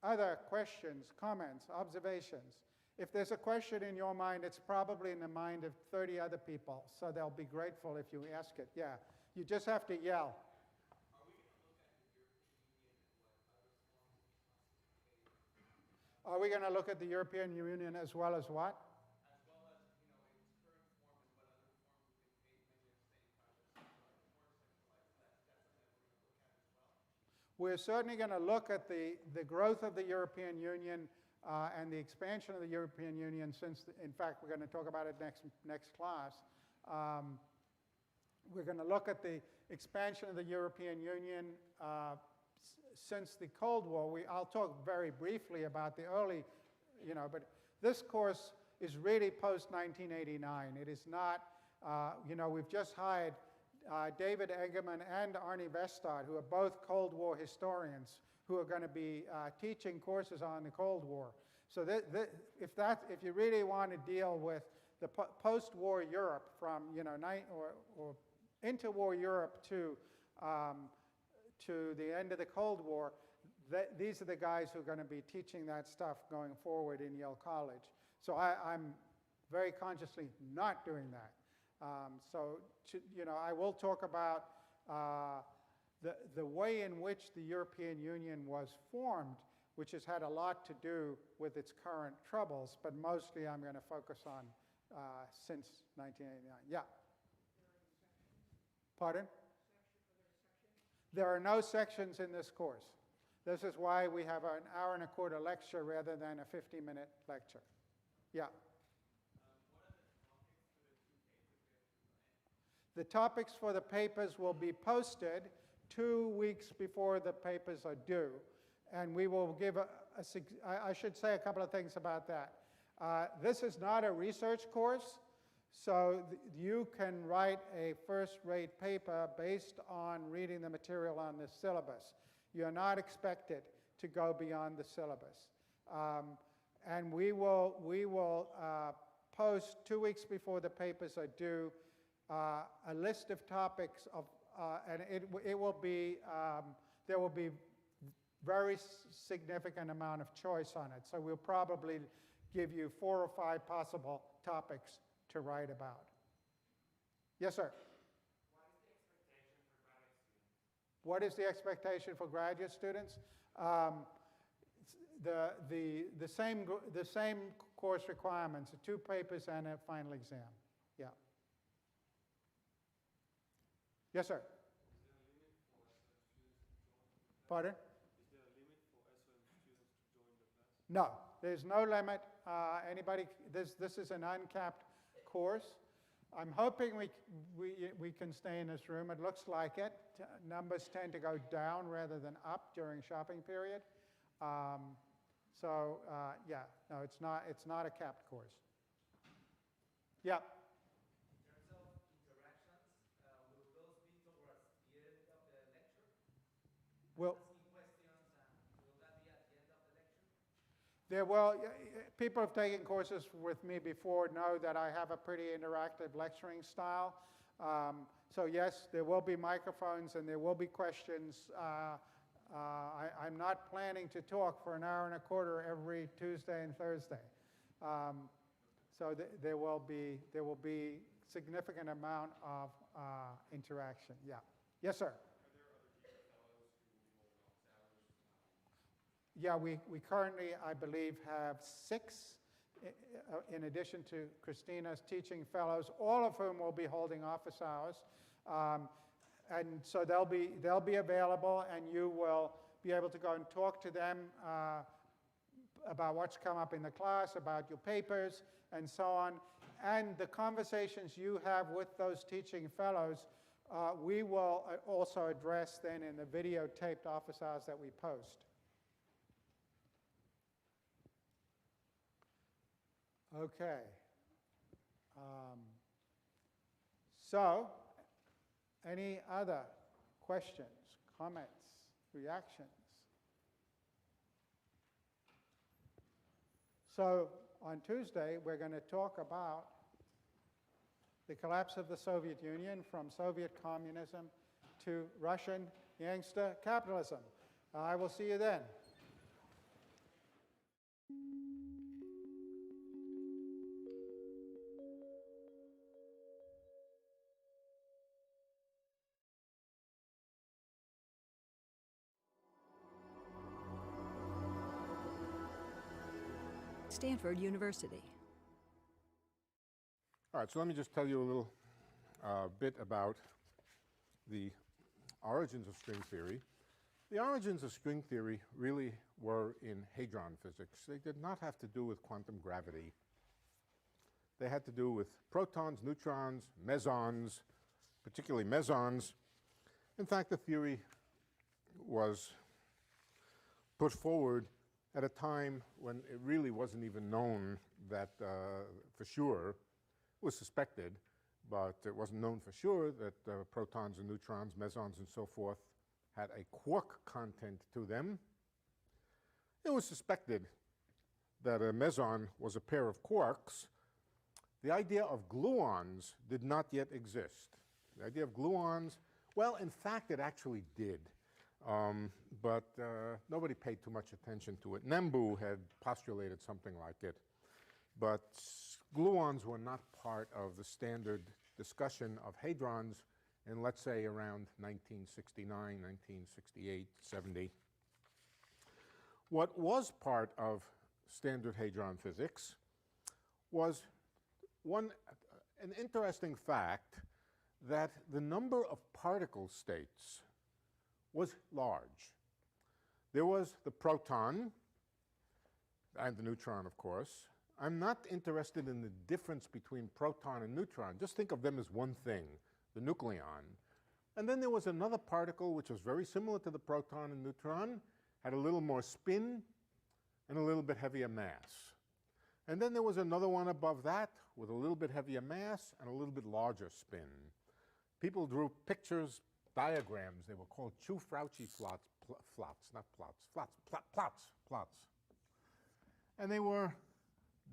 Other questions, comments, observations? If there's a question in your mind, it's probably in the mind of 30 other people, so they'll be grateful if you ask it. Yeah, you just have to yell. Are we going to look at the European Union as well as what? As well as, its current form and what other forms we can create, maybe at the same time, more centralized. That's something that we're going to look at as well. We're certainly going to look at the growth of the European Union and the expansion of the European Union since, in fact, we're going to talk about it next class. We're going to look at the expansion of the European Union since the Cold War. I'll talk very briefly about the early, but this course is really post-1989. It is not, we've just hired David Eggerman and Arnie Vestad, who are both Cold War historians, who are going to be teaching courses on the Cold War. So if you really want to deal with the post-war Europe from or interwar Europe to the end of the Cold War, these are the guys who are going to be teaching that stuff going forward in Yale College. So I'm very consciously not doing that. I will talk about the way in which the European Union was formed, which has had a lot to do with its current troubles, but mostly I'm going to focus on since 1989. Yeah? Pardon? There are no sections in this course. This is why we have an hour and a quarter lecture rather than a 50-minute lecture. Yeah? The topics for the papers will be posted 2 weeks before the papers are due. And we will give I should say a couple of things about that. This is not a research course, so you can write a first-rate paper based on reading the material on this syllabus. You're not expected to go beyond the syllabus. And we will post 2 weeks before the papers are due a list of topics and it will be there will be very significant amount of choice on it. So we'll probably give you 4 or 5 possible topics to write about. Yes, sir? What is the expectation for graduate students? The same course requirements, 2 papers and a final exam. Yeah. Yes, sir? Pardon? Is there a limit for SOM students to join the class? No, there's no limit. This is an uncapped course. I'm hoping we can stay in this room. It looks like it. Numbers tend to go down rather than up during shopping period. Yeah, no, it's not a capped course. Yeah. In terms of interactions, will those be towards the end of the lecture? Well, Asking questions, and will that be at the end of the lecture? People who have taken courses with me before know that I have a pretty interactive lecturing style. So yes, there will be microphones and there will be questions. I'm not planning to talk for an hour and a quarter every Tuesday and Thursday. So there will be significant amount of interaction. Yeah. Yes, sir. Yeah, we currently, I believe, have 6, in addition to Christina's teaching fellows, all of whom will be holding office hours. And so they'll be available, and you will be able to go and talk to them about what's come up in the class, about your papers, and so on. And the conversations you have with those teaching fellows, we will also address then in the videotaped office hours that we post. Okay. So, any other questions, comments, reactions? So, on Tuesday, we're going to talk about the collapse of the Soviet Union from Soviet communism to Russian gangster capitalism. I will see you then. Stanford University. All right, so let me just tell you a little bit about the origins of string theory. The origins of string theory really were in hadron physics. They did not have to do with quantum gravity. They had to do with protons, neutrons, mesons, particularly mesons. In fact, the theory was put forward at a time when it really wasn't even known that for sure, it was suspected, but it wasn't known for sure that protons and neutrons, mesons and so forth, had a quark content to them. It was suspected that a meson was a pair of quarks. The idea of gluons did not yet exist. The idea of gluons, well, in fact, it actually did. But nobody paid too much attention to it. Nambu had postulated something like it. But gluons were not part of the standard discussion of hadrons in, let's say, around 1969, 1968, 70. What was part of standard hadron physics was an interesting fact that the number of particle states was large. There was the proton and the neutron, of course. I'm not interested in the difference between proton and neutron. Just think of them as one thing, the nucleon. And then there was another particle which was very similar to the proton and neutron, had a little more spin and a little bit heavier mass. And then there was another one above that with a little bit heavier mass and a little bit larger spin. People drew pictures, diagrams. They were called Chu-Frauchi plots. And they were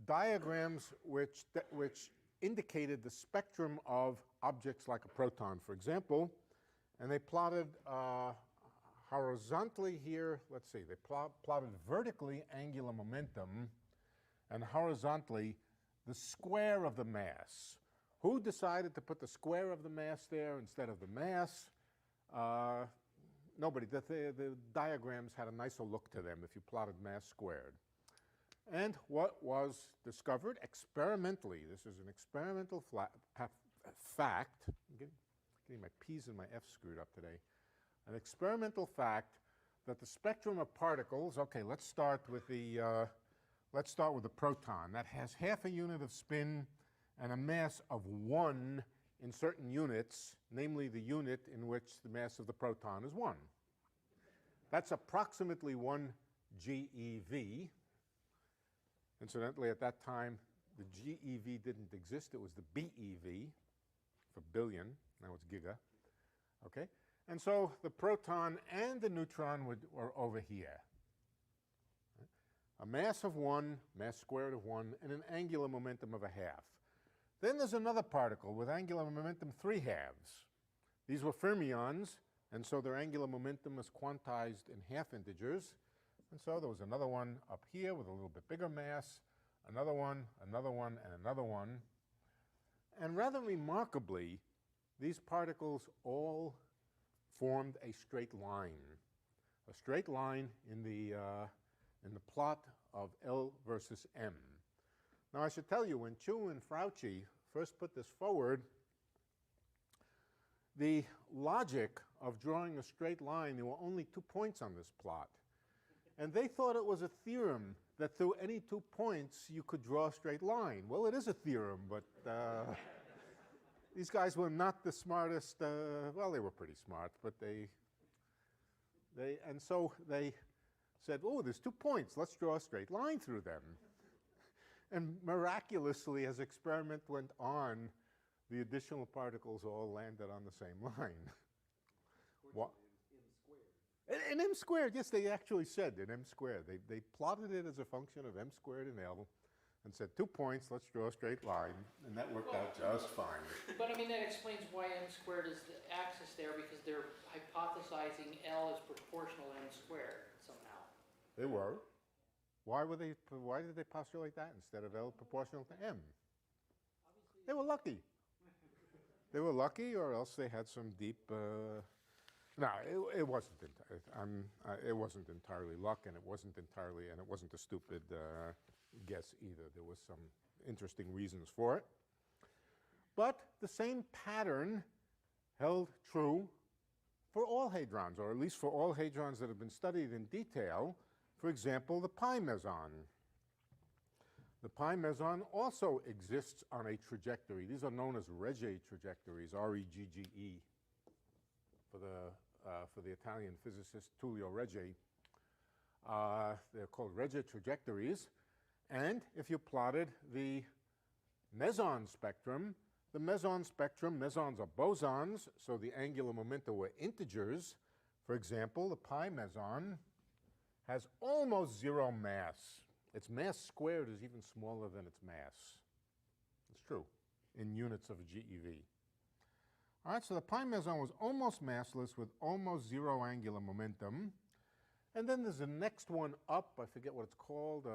diagrams which indicated the spectrum of objects like a proton, for example. And they plotted horizontally here, let's see, they plotted vertically angular momentum and horizontally the square of the mass. Who decided to put the square of the mass there instead of the mass? Nobody. The diagrams had a nicer look to them if you plotted mass squared. And what was discovered experimentally, this is an experimental fact, I'm getting my P's and my F's screwed up today, an experimental fact that the spectrum of particles, okay, let's start with the proton. That has half a unit of spin and a mass of 1 in certain units, namely the unit in which the mass of the proton is 1. That's approximately 1 GeV. Incidentally, at that time, the GeV didn't exist. It was the BeV for billion. Now it's giga. Okay? And so the proton and the neutron were over here. A mass of 1, mass squared of 1, and an angular momentum of 1/2. Then there's another particle with angular momentum 3/2. These were fermions, and so their angular momentum is quantized in half integers. And so there was another one up here with a little bit bigger mass, another one, and another one. And rather remarkably, these particles all formed a straight line in the plot of L versus M. Now I should tell you, when Chu and Frauchi first put this forward, the logic of drawing a straight line, there were only 2 points on this plot. And they thought it was a theorem that through any 2 points you could draw a straight line. Well, it is a theorem, but these guys were not the smartest. Well, they were pretty smart, but and so they said, oh, there's 2 points. Let's draw a straight line through them. And miraculously, as experiment went on, the additional particles all landed on the same line. What? In M squared, yes, they actually said in M squared. They plotted it as a function of M squared and L and said 2 points, let's draw a straight line, and that worked out just fine. But I mean, that explains why M squared is the axis there, because they're hypothesizing L is proportional to M squared somehow. They were. Why did they postulate that instead of L proportional to M? They were lucky. They were lucky, or else they had some deep. No, it wasn't. It wasn't entirely luck, and it wasn't a stupid guess either. There was some interesting reasons for it. But the same pattern held true for all hadrons, or at least for all hadrons that have been studied in detail. For example, the pi meson. The pi meson also exists on a trajectory. These are known as Regge trajectories, R-E-G-G-E, for the Italian physicist Tullio Regge. They're called Regge trajectories. And if you plotted the meson spectrum, the meson spectrum. Mesons are bosons, so the angular momenta were integers. For example, the pi meson has almost zero mass. Its mass squared is even smaller than its mass. It's true, in units of GeV. All right, so the pi meson was almost massless with almost zero angular momentum. And then there's the next one up. I forget what it's called.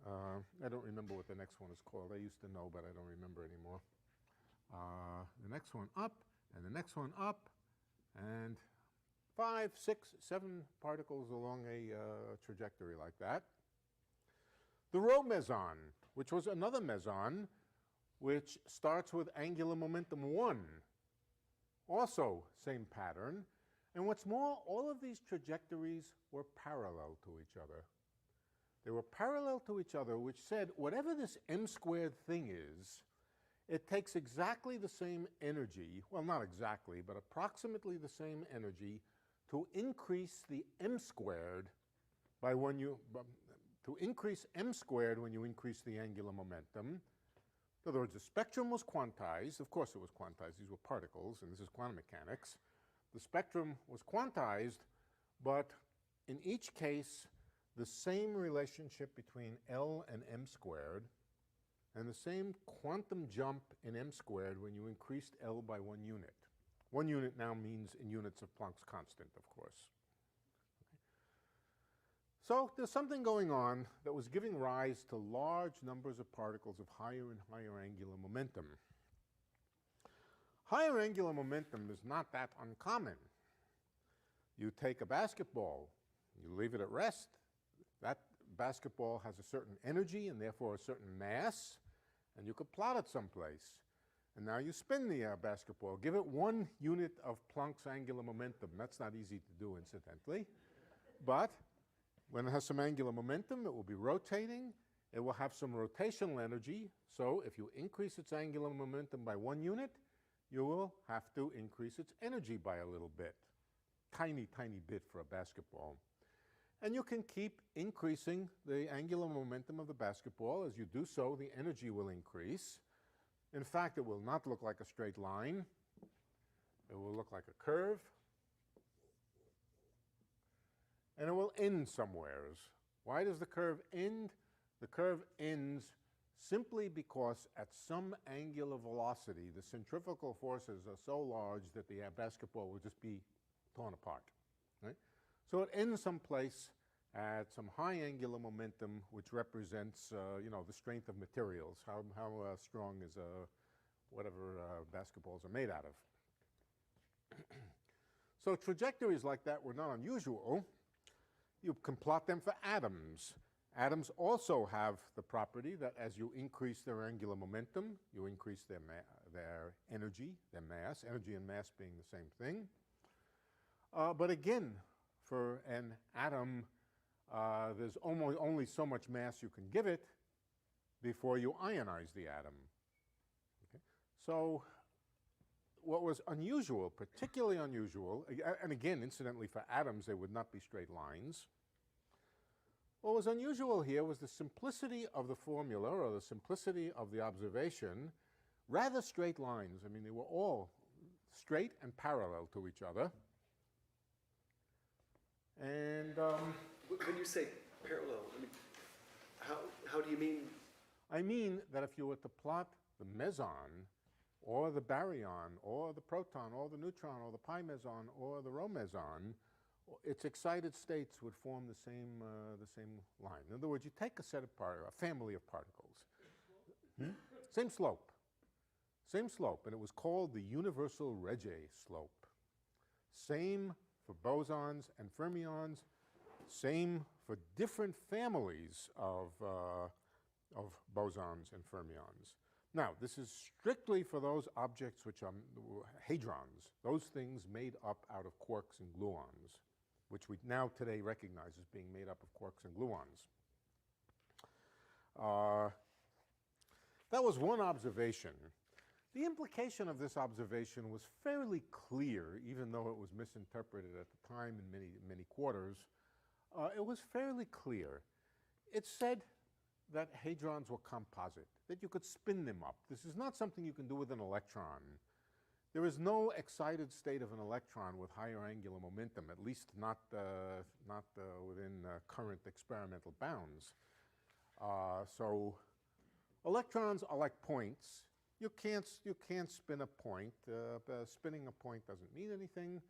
I don't remember what the next one is called. I used to know, but I don't remember anymore. The next one up, and the next one up, and 5, 6, 7 particles along a trajectory like that. The rho meson, which was another meson, which starts with angular momentum 1. Also, same pattern. And what's more, all of these trajectories were parallel to each other. They were parallel to each other, which said whatever this m squared thing is, it takes exactly the same energy, well, not exactly, but approximately the same energy to increase the m squared by to increase m squared when you increase the angular momentum. In other words, the spectrum was quantized. Of course it was quantized. These were particles, and this is quantum mechanics. The spectrum was quantized, but in each case, the same relationship between L and m squared, and the same quantum jump in m squared when you increased L by 1 unit. 1 unit now means in units of Planck's constant, of course. So there's something going on that was giving rise to large numbers of particles of higher and higher angular momentum. Higher angular momentum is not that uncommon. You take a basketball, you leave it at rest. That basketball has a certain energy and therefore a certain mass, and you could plot it someplace. And now you spin the basketball. Give it 1 unit of Planck's angular momentum. That's not easy to do, incidentally. But when it has some angular momentum, it will be rotating. It will have some rotational energy. So if you increase its angular momentum by 1 unit, you will have to increase its energy by a little bit. Tiny, tiny bit for a basketball. And you can keep increasing the angular momentum of the basketball. As you do so, the energy will increase. In fact, it will not look like a straight line. It will look like a curve. And it will end somewheres. Why does the curve end? The curve ends simply because at some angular velocity, the centrifugal forces are so large that the basketball will just be torn apart. Right? So it ends someplace at some high angular momentum, which represents, the strength of materials. How strong is whatever basketballs are made out of. So trajectories like that were not unusual. You can plot them for atoms. Atoms also have the property that as you increase their angular momentum, you increase their energy, their mass, energy and mass being the same thing. But again, for an atom, there's only so much mass you can give it before you ionize the atom. Okay? So what was unusual, particularly unusual, and again, incidentally, for atoms, they would not be straight lines. What was unusual here was the simplicity of the formula, or the simplicity of the observation, rather straight lines. I mean, they were all straight and parallel to each other. And when you say parallel, I mean, how do you mean? I mean that if you were to plot the meson, or the baryon, or the proton, or the neutron, or the pi meson, or the rho meson, its excited states would form the same line. In other words, you take a family of particles. Same slope. Same slope, and it was called the universal Regge slope. Same for bosons and fermions, same for different families of bosons and fermions. Now, this is strictly for those objects which are hadrons, those things made up out of quarks and gluons, which we now today recognize as being made up of quarks and gluons. That was one observation. The implication of this observation was fairly clear, even though it was misinterpreted at the time in many quarters. It was fairly clear. It said that hadrons were composite, that you could spin them up. This is not something you can do with an electron. There is no excited state of an electron with higher angular momentum, at least not within current experimental bounds. So electrons are like points. You can't spin a point. Spinning a point doesn't mean anything.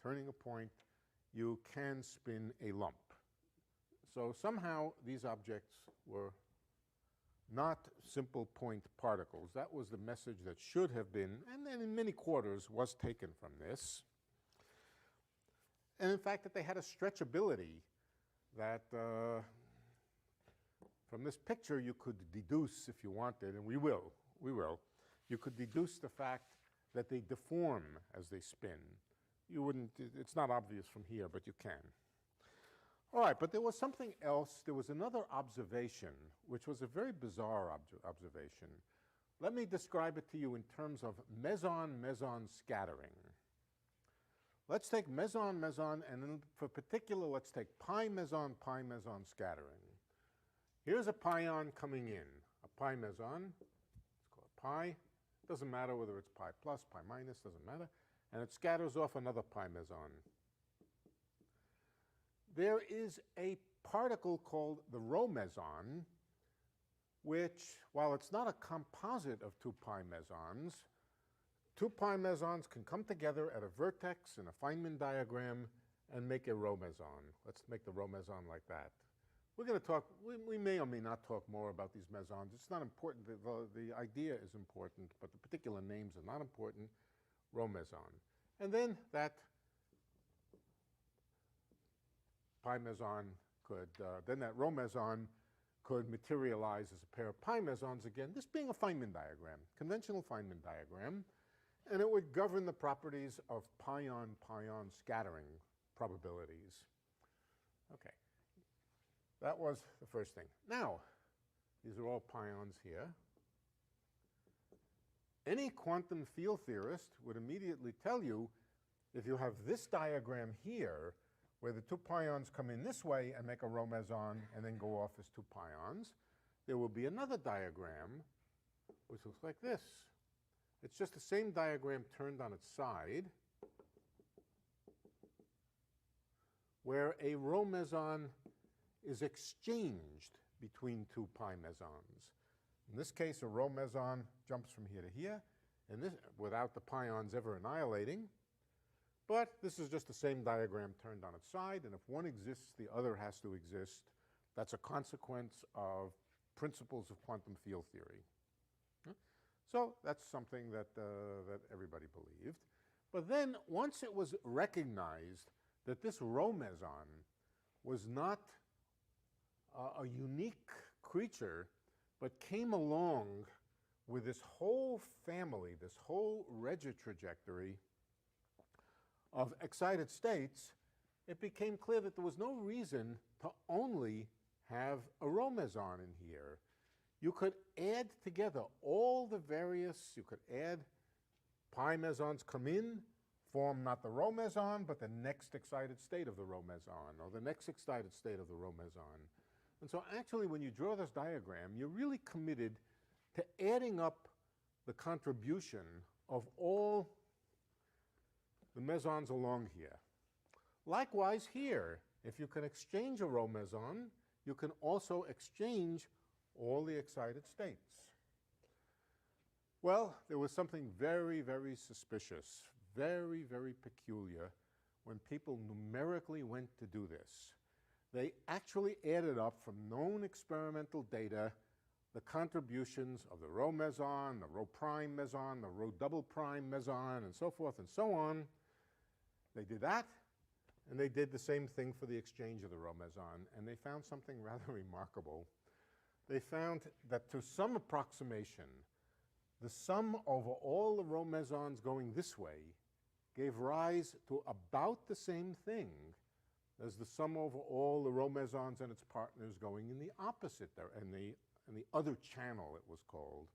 Turning a point, you can spin a lump. So somehow these objects were not simple point particles. That was the message that should have been, and then in many quarters was taken from this. And in fact, that they had a stretchability that from this picture you could deduce, if you wanted, and we will, you could deduce the fact that they deform as they spin. You wouldn't, it's not obvious from here, but you can. All right, but there was something else. There was another observation, which was a very bizarre observation. Let me describe it to you in terms of meson-meson scattering. Let's take meson-meson, and then for particular, let's take pi-meson scattering. Here's a pion coming in, a pi-meson. Let's call it pi. Doesn't matter whether it's pi plus, pi minus, doesn't matter. And it scatters off another pi-meson. There is a particle called the rho meson, which, while it's not a composite of two pi mesons can come together at a vertex in a Feynman diagram and make a rho meson. Let's make the rho meson like that. We're going to talk, we may or may not talk more about these mesons. It's not important. The idea is important, but the particular names are not important. Rho meson. And then that pi meson could, then that rho meson could materialize as a pair of pi mesons again, this being a Feynman diagram, conventional Feynman diagram, and it would govern the properties of pion-pion scattering probabilities. Okay, that was the first thing. Now, these are all pions here. Any quantum field theorist would immediately tell you, if you have this diagram here, where the two pions come in this way and make a rho meson and then go off as two pions, there will be another diagram which looks like this. It's just the same diagram turned on its side, where a rho meson is exchanged between two pi mesons. In this case, a rho meson jumps from here to here, and this without the pions ever annihilating. But this is just the same diagram turned on its side, and if one exists, the other has to exist. That's a consequence of principles of quantum field theory. So that's something that everybody believed. But then once it was recognized that this rho meson was not a unique creature, but came along with this whole family, this whole regitrajectory of excited states, it became clear that there was no reason to only have a rho meson in here. You could add together all the various, you could add pi mesons come in, form not the rho meson, but the next excited state of the rho meson, or the next excited state of the rho meson. And so actually when you draw this diagram, you're really committed to adding up the contribution of all the mesons along here. Likewise here, if you can exchange a rho meson, you can also exchange all the excited states. Well, there was something very, very suspicious, very, very peculiar when people numerically went to do this. They actually added up from known experimental data the contributions of the rho meson, the rho prime meson, the rho double prime meson, and so forth and so on. They did that, and they did the same thing for the exchange of the rho meson, and they found something rather remarkable. They found that to some approximation, the sum over all the rho mesons going this way gave rise to about the same thing as the sum over all the rho mesons and its partners going in the opposite, in the other channel, it was called.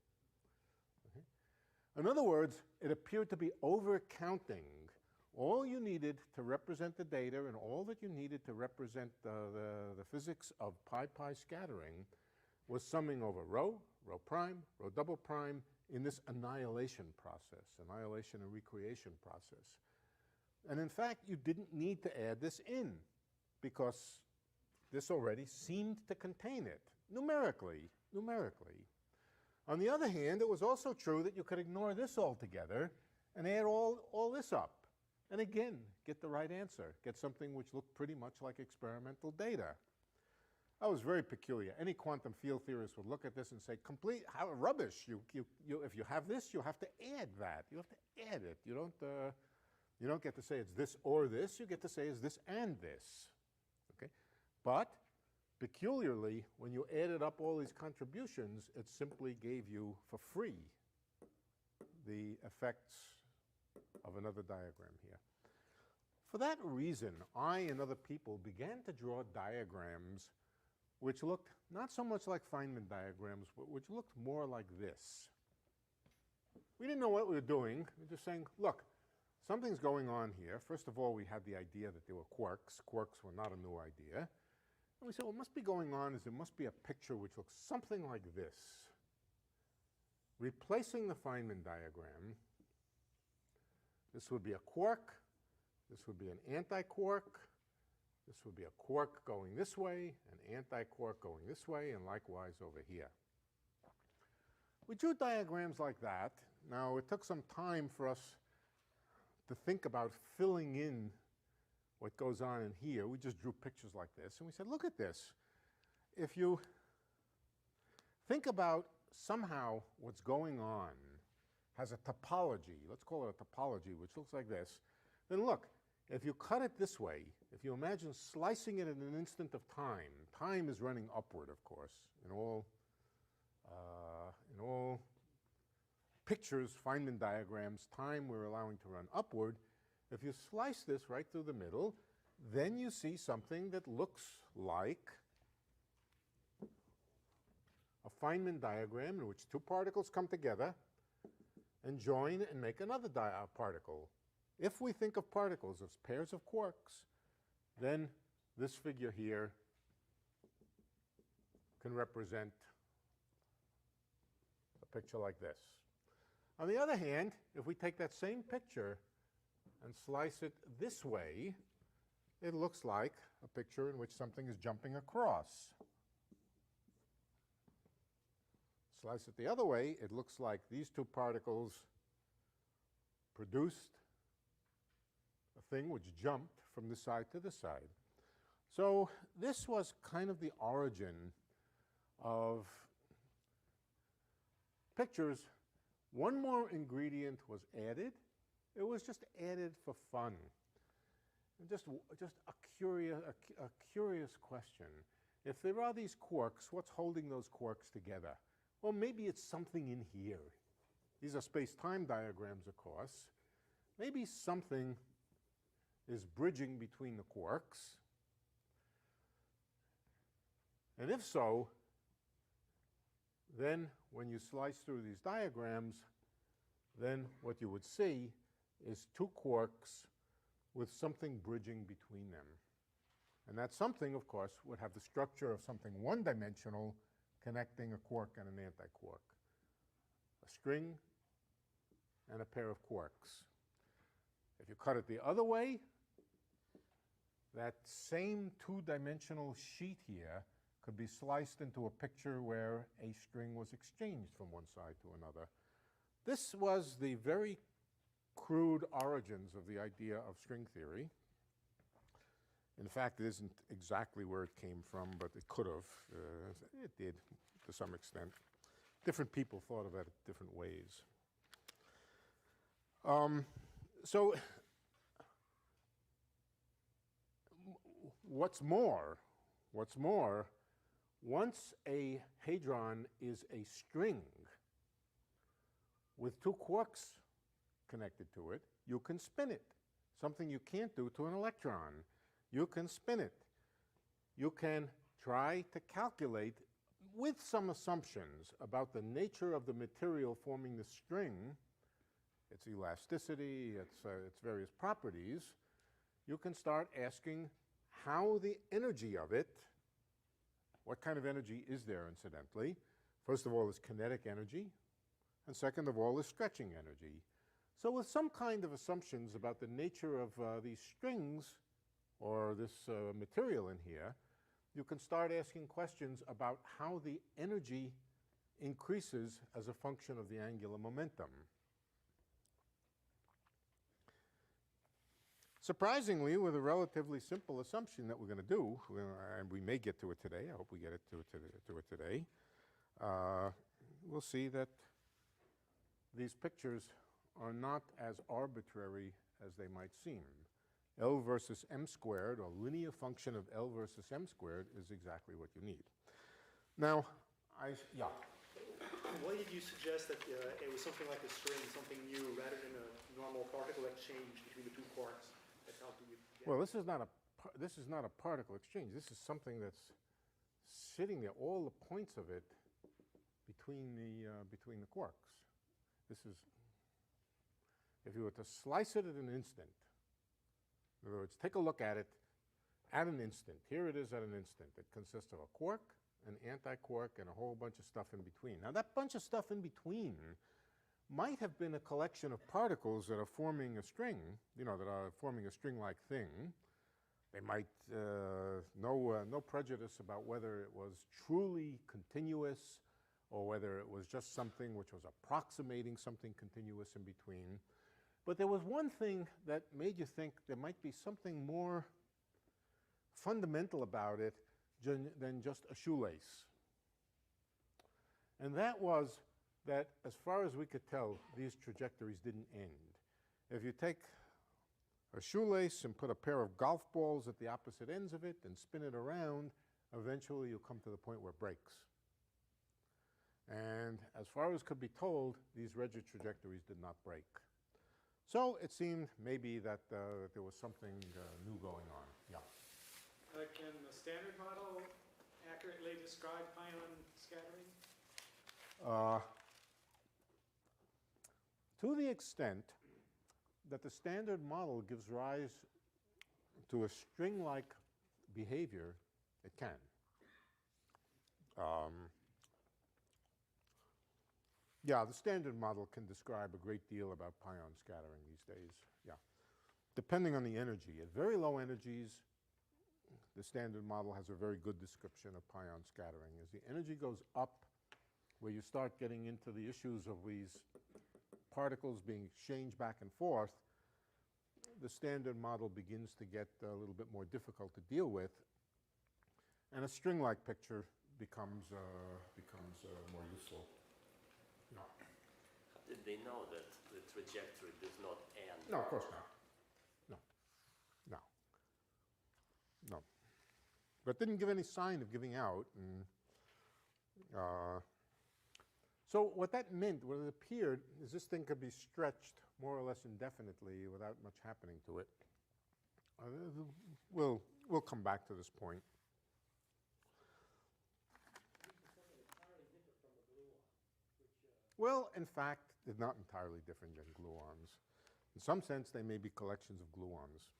Okay. In other words, it appeared to be overcounting all you needed to represent the data and all that you needed to represent the physics of pi-pi scattering. was summing over rho, rho prime, rho double prime in this annihilation process, annihilation and recreation process. And in fact, you didn't need to add this in because this already seemed to contain it, numerically. On the other hand, it was also true that you could ignore this altogether and add all this up. And again, get the right answer, get something which looked pretty much like experimental data. That was very peculiar. Any quantum field theorist would look at this and say, how rubbish. If you have this, you have to add that. You have to add it. You don't get to say it's this or this. You get to say it's this and this. Okay? But peculiarly, when you added up all these contributions, it simply gave you for free the effects of another diagram here. For that reason, I and other people began to draw diagrams which looked not so much like Feynman diagrams, but which looked more like this. We didn't know what we were doing. We were just saying, look, something's going on here. First of all, we had the idea that there were quarks. Quarks were not a new idea. And we said, what must be going on is there must be a picture which looks something like this. Replacing the Feynman diagram, this would be a quark, this would be an anti-quark, this would be a quark going this way, an anti-quark going this way, and likewise over here. We drew diagrams like that. Now, it took some time for us to think about filling in what goes on in here. We just drew pictures like this, and we said, look at this. If you think about somehow what's going on has a topology, let's call it a topology, which looks like this, then look, if you cut it this way, if you imagine slicing it in an instant of time, time is running upward, of course, in all pictures, Feynman diagrams, time we're allowing to run upward. If you slice this right through the middle, then you see something that looks like a Feynman diagram in which two particles come together and join and make another particle. If we think of particles as pairs of quarks, then this figure here can represent a picture like this. On the other hand, if we take that same picture and slice it this way, it looks like a picture in which something is jumping across. Slice it the other way, it looks like these two particles produced a thing which jumped from this side to this side. So this was kind of the origin of pictures. One more ingredient was added. It was just added for fun. Just a curious question. If there are these quarks, what's holding those quarks together? Well, maybe it's something in here. These are space-time diagrams, of course. Maybe something is bridging between the quarks. And if so, then when you slice through these diagrams, then what you would see is two quarks with something bridging between them. And that something, of course, would have the structure of something one-dimensional connecting a quark and an anti-quark. A string and a pair of quarks. If you cut it the other way, that same two-dimensional sheet here could be sliced into a picture where a string was exchanged from one side to another. This was the very crude origins of the idea of string theory. In fact, it isn't exactly where it came from, but it could have. It did, to some extent. Different people thought of it different ways. So what's more, once a hadron is a string with two quarks connected to it, you can spin it, something you can't do to an electron. You can spin it. You can try to calculate, with some assumptions about the nature of the material forming the string, its elasticity, its various properties. You can start asking how the energy of it What kind of energy is there, incidentally? First of all is kinetic energy, and second of all is stretching energy. So with some kind of assumptions about the nature of these strings or this material in here, you can start asking questions about how the energy increases as a function of the angular momentum. Surprisingly, with a relatively simple assumption that we're going to do, and we may get to it today, I hope we get to it today, we'll see that these pictures are not as arbitrary as they might seem. L versus m squared, or linear function of L versus m squared, is exactly what you need. Now, yeah. Why did you suggest that it was something like a string, something new, rather than a normal particle exchange between the two quarks? That's how you get Well, this is not a particle exchange. This is something that's sitting there, all the points of it between the quarks. This is, if you were to slice it at an instant, in other words, take a look at it at an instant. Here it is at an instant. It consists of a quark, an anti-quark, and a whole bunch of stuff in between. Now, that bunch of stuff in between might have been a collection of particles that are forming a string, that are forming a string-like thing. They might, no prejudice about whether it was truly continuous or whether it was just something which was approximating something continuous in between. But there was one thing that made you think there might be something more fundamental about it than just a shoelace. And that was that, as far as we could tell, these trajectories didn't end. If you take a shoelace and put a pair of golf balls at the opposite ends of it and spin it around, eventually you'll come to the point where it breaks. And as far as could be told, these rigid trajectories did not break. So it seemed maybe that there was something new going on. Yeah. Can the standard model accurately describe pion scattering? To the extent that the standard model gives rise to a string-like behavior, it can. Yeah, the standard model can describe a great deal about pion scattering these days, yeah. Depending on the energy. At very low energies, the standard model has a very good description of pion scattering. As the energy goes up, where you start getting into the issues of these particles being exchanged back and forth, the standard model begins to get a little bit more difficult to deal with, and a string-like picture becomes more useful. No. Did they know that the trajectory does not end? No, of course not. No. No. No. But didn't give any sign of giving out. And, so what that meant, what it appeared, is this thing could be stretched more or less indefinitely without much happening to it. We'll come back to this point. Well, in fact, they're not entirely different than gluons. In some sense, they may be collections of gluons.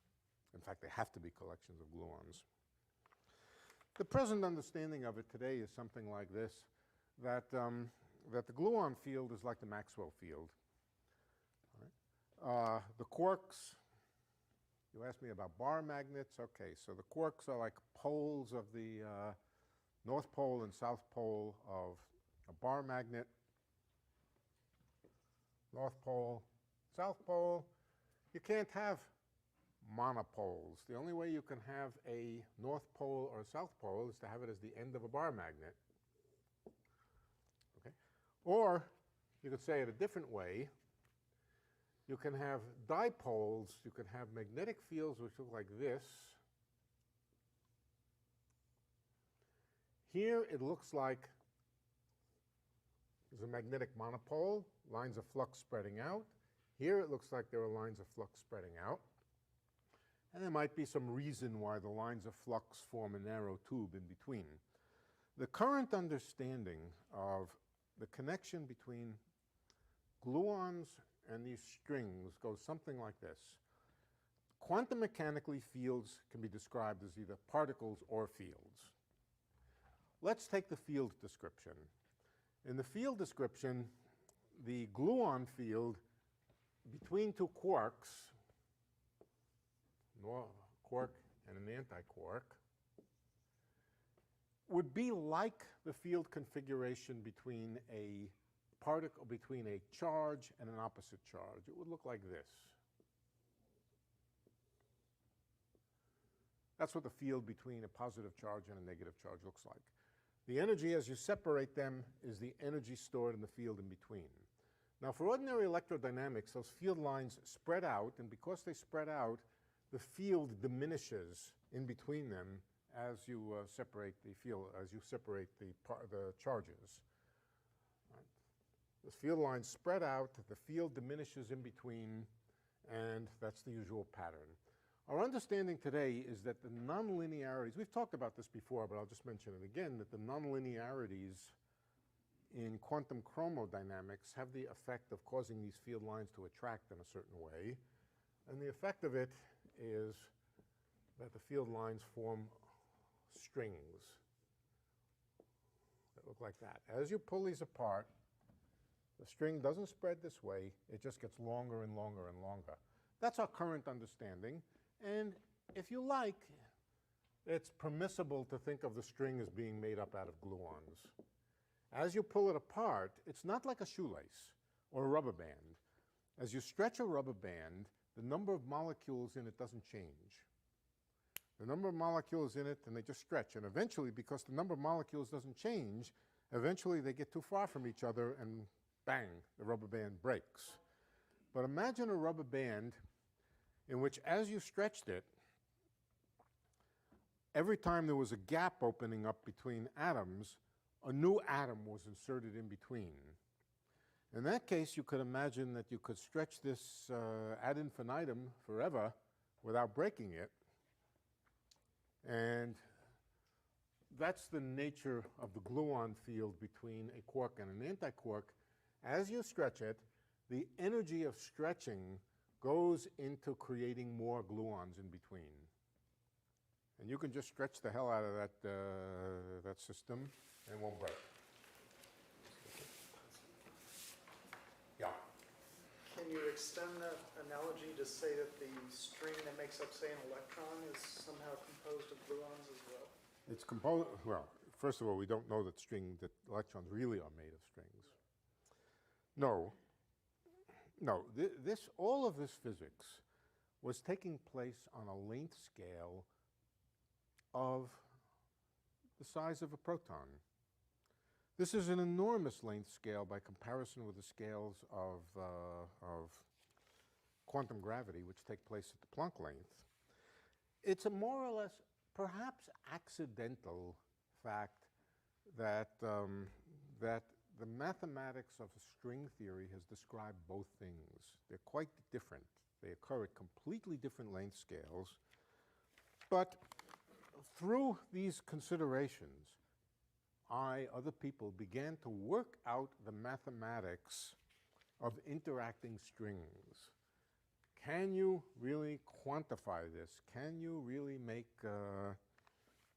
In fact, they have to be collections of gluons. The present understanding of it today is something like this, that the gluon field is like the Maxwell field. All right? The quarks, you asked me about bar magnets. Okay, so the quarks are like poles of the north pole and south pole of a bar magnet. North pole, south pole. You can't have monopoles. The only way you can have a north pole or south pole is to have it as the end of a bar magnet. Okay? Or you could say it a different way. You can have dipoles. You can have magnetic fields which look like this. Here it looks like there's a magnetic monopole, lines of flux spreading out. Here it looks like there are lines of flux spreading out. And there might be some reason why the lines of flux form a narrow tube in between. The current understanding of the connection between gluons and these strings goes something like this. Quantum mechanically, fields can be described as either particles or fields. Let's take the field description. In the field description, the gluon field between two quarks, a quark and an antiquark, would be like the field configuration between a particle, between a charge and an opposite charge. It would look like this. That's what the field between a positive charge and a negative charge looks like. The energy as you separate them is the energy stored in the field in between. Now for ordinary electrodynamics, those field lines spread out, and because they spread out, the field diminishes in between them as you separate the field, as you separate the charges. Right. The field lines spread out, the field diminishes in between, and that's the usual pattern. Our understanding today is that the nonlinearities, we've talked about this before, but I'll just mention it again, that the nonlinearities in quantum chromodynamics have the effect of causing these field lines to attract in a certain way. And the effect of it is that the field lines form strings that look like that. As you pull these apart, the string doesn't spread this way, it just gets longer and longer and longer. That's our current understanding. And if you like, it's permissible to think of the string as being made up out of gluons. As you pull it apart, it's not like a shoelace or a rubber band. As you stretch a rubber band, the number of molecules in it doesn't change. The number of molecules in it, and they just stretch. And eventually, because the number of molecules doesn't change, eventually they get too far from each other and bang, the rubber band breaks. But imagine a rubber band in which as you stretched it, every time there was a gap opening up between atoms, a new atom was inserted in between. In that case, you could imagine that you could stretch this ad infinitum forever without breaking it. And that's the nature of the gluon field between a quark and an antiquark. As you stretch it, the energy of stretching goes into creating more gluons in between. And you can just stretch the hell out of that system and it won't break. Yeah. Can you extend that analogy to say that the string that makes up, say, an electron is somehow composed of gluons as well? It's composed, well, first of all, we don't know that electrons really are made of strings. No. No, all of this physics was taking place on a length scale of the size of a proton. This is an enormous length scale by comparison with the scales of quantum gravity, which take place at the Planck length. It's a more or less, perhaps accidental fact that, that the mathematics of string theory has described both things. They're quite different. They occur at completely different length scales. But through these considerations, other people began to work out the mathematics of interacting strings. Can you really quantify this? Can you really make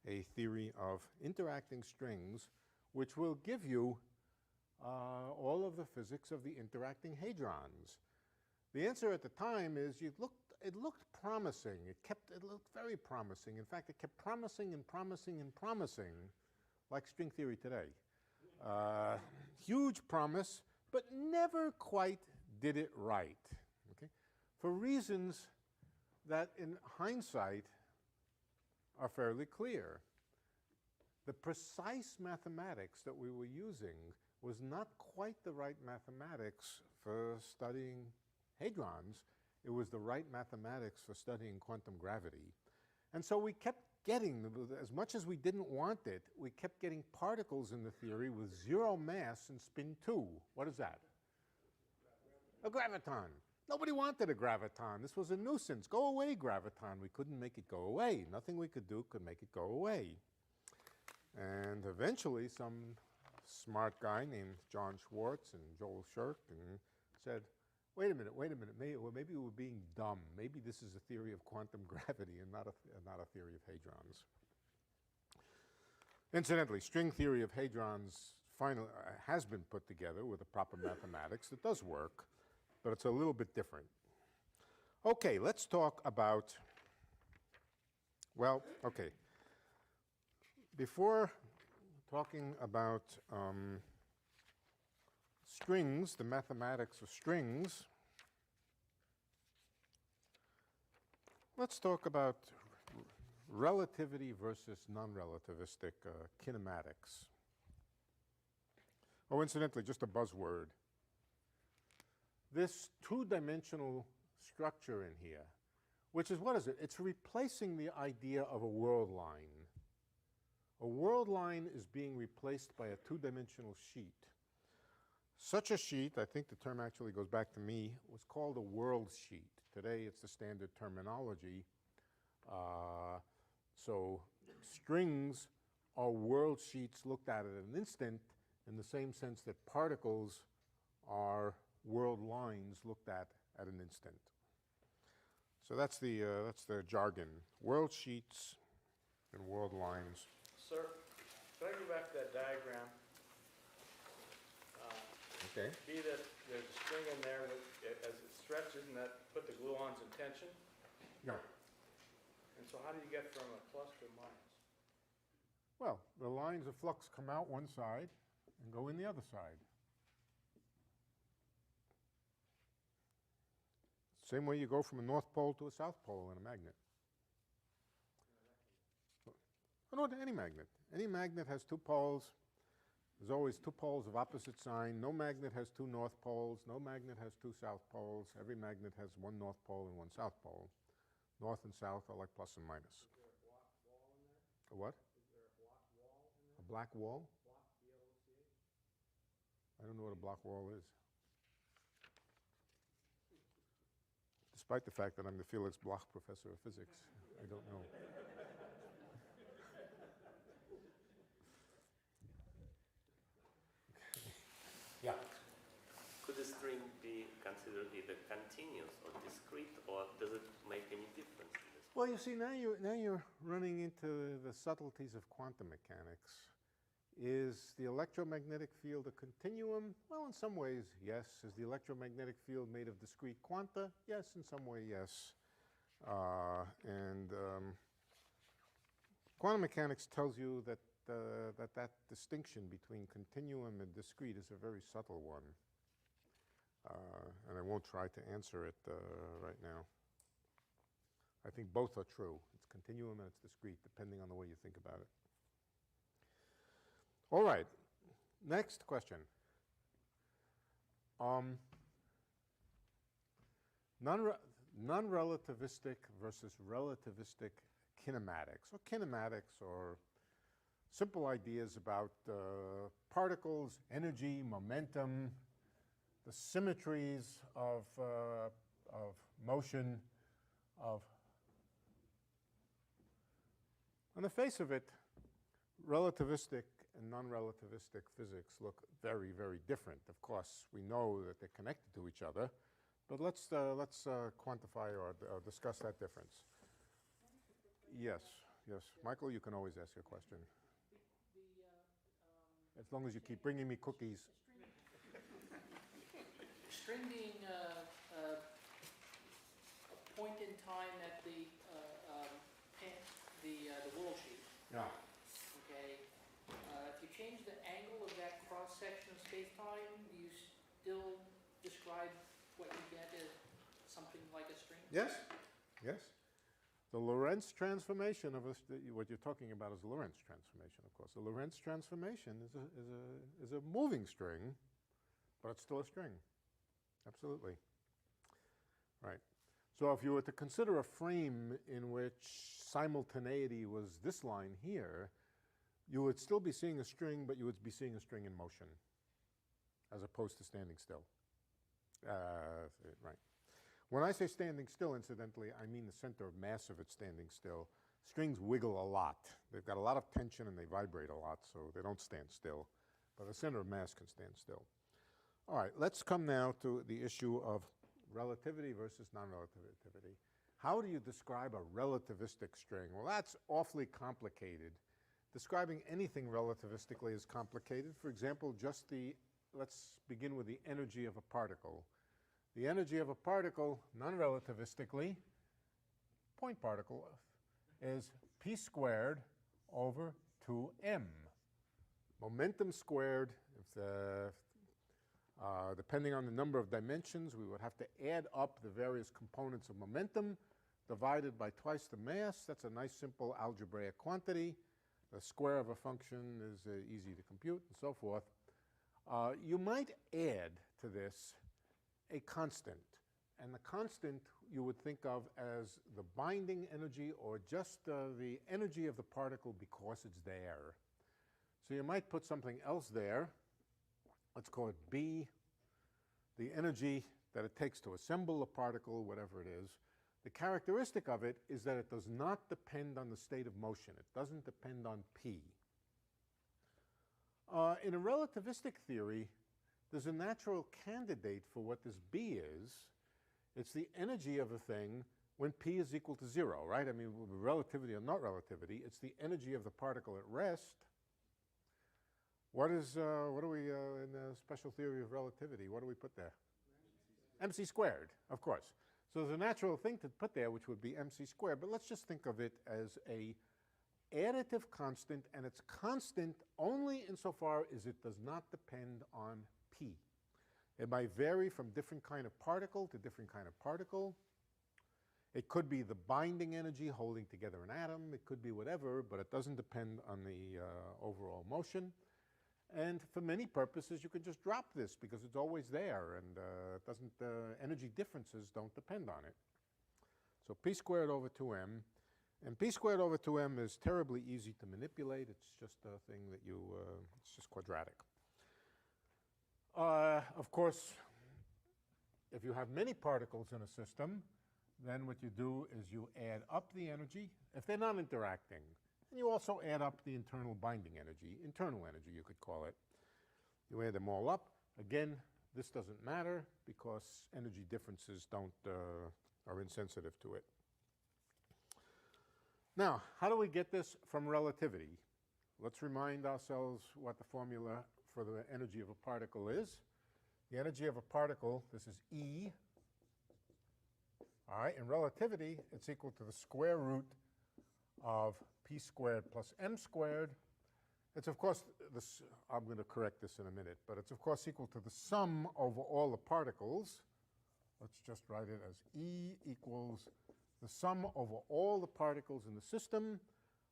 a theory of interacting strings which will give you all of the physics of the interacting hadrons? The answer at the time is it looked promising. It looked very promising. In fact, it kept promising and promising and promising, like string theory today. Huge promise, but never quite did it right, okay? For reasons that in hindsight are fairly clear. The precise mathematics that we were using was not quite the right mathematics for studying hadrons. It was the right mathematics for studying quantum gravity. And so we kept getting, as much as we didn't want it, we kept getting particles in the theory with zero mass and spin 2. What is that? A graviton. Nobody wanted a graviton. This was a nuisance. Go away, graviton. We couldn't make it go away. Nothing we could do could make it go away. And eventually some smart guy named John Schwartz and Joel Shirk said, wait a minute, maybe we're being dumb. Maybe this is a theory of quantum gravity and not a theory of hadrons. Incidentally, string theory of hadrons finally has been put together with the proper mathematics. It does work, but it's a little bit different. Okay, let's talk about, well, okay. Before talking about strings, the mathematics of strings, let's talk about relativity versus non-relativistic kinematics. Oh, incidentally, just a buzzword. This two-dimensional structure in here, which is, what is it? It's replacing the idea of a world line. A world line is being replaced by a two-dimensional sheet. Such a sheet, I think the term actually goes back to me, was called a world sheet. Today it's the standard terminology. So strings are world sheets looked at an instant, in the same sense that particles are world lines looked at an instant. So that's the jargon. World sheets and world lines. Sir, can I go back to that diagram? Okay. Be that there's a string in there, as it stretches, and that put the gluons in tension? Yeah. And so how do you get from a plus to a minus? Well, the lines of flux come out one side and go in the other side. Same way you go from a north pole to a south pole in a magnet. Oh, no, any magnet. Any magnet has two poles. There's always two poles of opposite sign. No magnet has two north poles. No magnet has two south poles. Every magnet has one north pole and one south pole. North and south are like plus and minus. Is there a block wall in there? A what? Is there a block wall in there? A black wall? Block, B-L-O-C-H? I don't know what a block wall is. Despite the fact that I'm the Felix Bloch Professor of Physics, I don't know. Yeah. Could a string be considered either continuous or discrete, or does it make any difference in this? Well, you see, now you're running into the subtleties of quantum mechanics. Is the electromagnetic field a continuum? Well, in some ways, yes. Is the electromagnetic field made of discrete quanta? Yes, in some way, yes. Quantum mechanics tells you that that distinction between continuum and discrete is a very subtle one. And I won't try to answer it right now. I think both are true. It's continuum and it's discrete, depending on the way you think about it. All right, next question. Non-relativistic versus relativistic kinematics, or kinematics, or simple ideas about particles, energy, momentum, the symmetries of motion, on the face of it, relativistic and non-relativistic physics look very, very different. Of course, we know that they're connected to each other, but let's quantify or discuss that difference. Yes, yes. Michael, you can always ask your question. As long as you keep bringing me cookies. String being a point in time at the world sheet. Yeah. Okay. If you change the angle of that cross-section of space-time, do you still describe what you get as something like a string? Yes, yes. The Lorentz transformation of what you're talking about is the Lorentz transformation, of course. The Lorentz transformation is a moving string, but it's still a string. Absolutely. Right. So if you were to consider a frame in which simultaneity was this line here, you would still be seeing a string, but you would be seeing a string in motion, as opposed to standing still. Right. When I say standing still, incidentally, I mean the center of mass of it standing still. Strings wiggle a lot. They've got a lot of tension and they vibrate a lot, so they don't stand still. But the center of mass can stand still. All right, let's come now to the issue of relativity versus non-relativity. How do you describe a relativistic string? Well, that's awfully complicated describing anything relativistically is complicated. For example, let's begin with the energy of a particle. The energy of a particle, non-relativistically, point particle, is p squared over 2m. Momentum squared, depending on the number of dimensions, we would have to add up the various components of momentum, divided by twice the mass. That's a nice simple algebraic quantity. The square of a function is easy to compute, and so forth. You might add to this a constant. And the constant you would think of as the binding energy or just the energy of the particle because it's there. So you might put something else there. Let's call it B, the energy that it takes to assemble a particle, whatever it is. The characteristic of it is that it does not depend on the state of motion. It doesn't depend on P. In a relativistic theory, there's a natural candidate for what this B is. It's the energy of a thing when P is equal to 0, right? I mean, relativity or not relativity, it's the energy of the particle at rest. What do we, in the special theory of relativity, what do we put there? MC squared, of course. So there's a natural thing to put there, which would be MC squared, but let's just think of it as a additive constant, and it's constant only insofar as it does not depend on P. It might vary from different kind of particle to different kind of particle. It could be the binding energy holding together an atom. It could be whatever, but it doesn't depend on the overall motion. And for many purposes, you can just drop this because it's always there, and energy differences don't depend on it. So P squared over 2m. And P squared over 2m is terribly easy to manipulate. It's just a thing that it's just quadratic. Of course, if you have many particles in a system, then what you do is you add up the energy, if they're not interacting, and you also add up the internal binding energy, internal energy you could call it. You add them all up. Again, this doesn't matter because energy differences are insensitive to it. Now, how do we get this from relativity? Let's remind ourselves what the formula for the energy of a particle is. The energy of a particle, this is E. All right, in relativity, it's equal to the square root of p squared plus m squared. It's, of course, I'm going to correct this in a minute, but it's, of course, equal to the sum over all the particles. Let's just write it as E equals the sum over all the particles in the system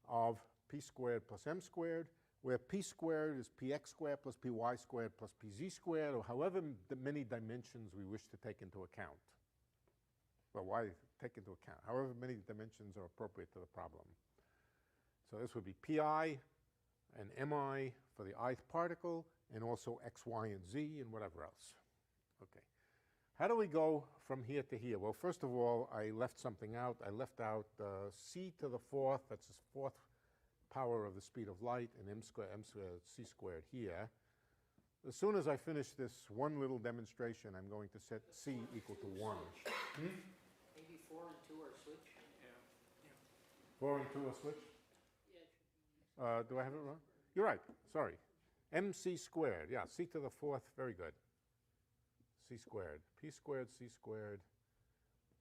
of p squared plus m squared, where p squared is px squared plus py squared plus pz squared, or however many dimensions we wish to take into account. Well, why take into account? However many dimensions are appropriate to the problem. So this would be pi and mi for the ith particle, and also x, y, and z, and whatever else. Okay. How do we go from here to here? Well, first of all, I left something out. I left out c to the fourth, that's the fourth power of the speed of light, and m squared, c squared here. As soon as I finish this one little demonstration, I'm going to set c equal to 1. Maybe 4 and 2 are switch. Yeah. 4 and 2 are switch? Yeah. Do I have it wrong? You're right, sorry. mc squared, yeah, c to the fourth, very good. C squared, p squared, c squared,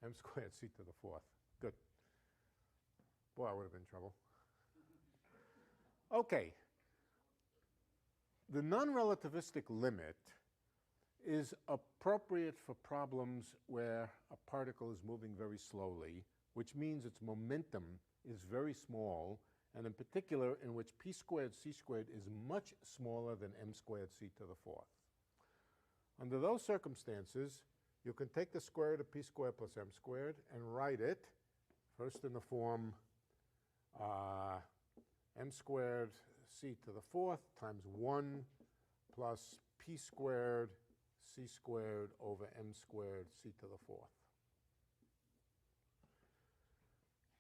m squared, c to the fourth. Good. Boy, I would have been in trouble. Okay. The non-relativistic limit is appropriate for problems where a particle is moving very slowly, which means its momentum is very small, and in particular in which p squared c squared is much smaller than m squared c to the fourth. Under those circumstances, you can take the square root of p squared plus m squared and write it first in the form m squared c to the fourth times 1 plus p squared c squared over m squared c to the fourth.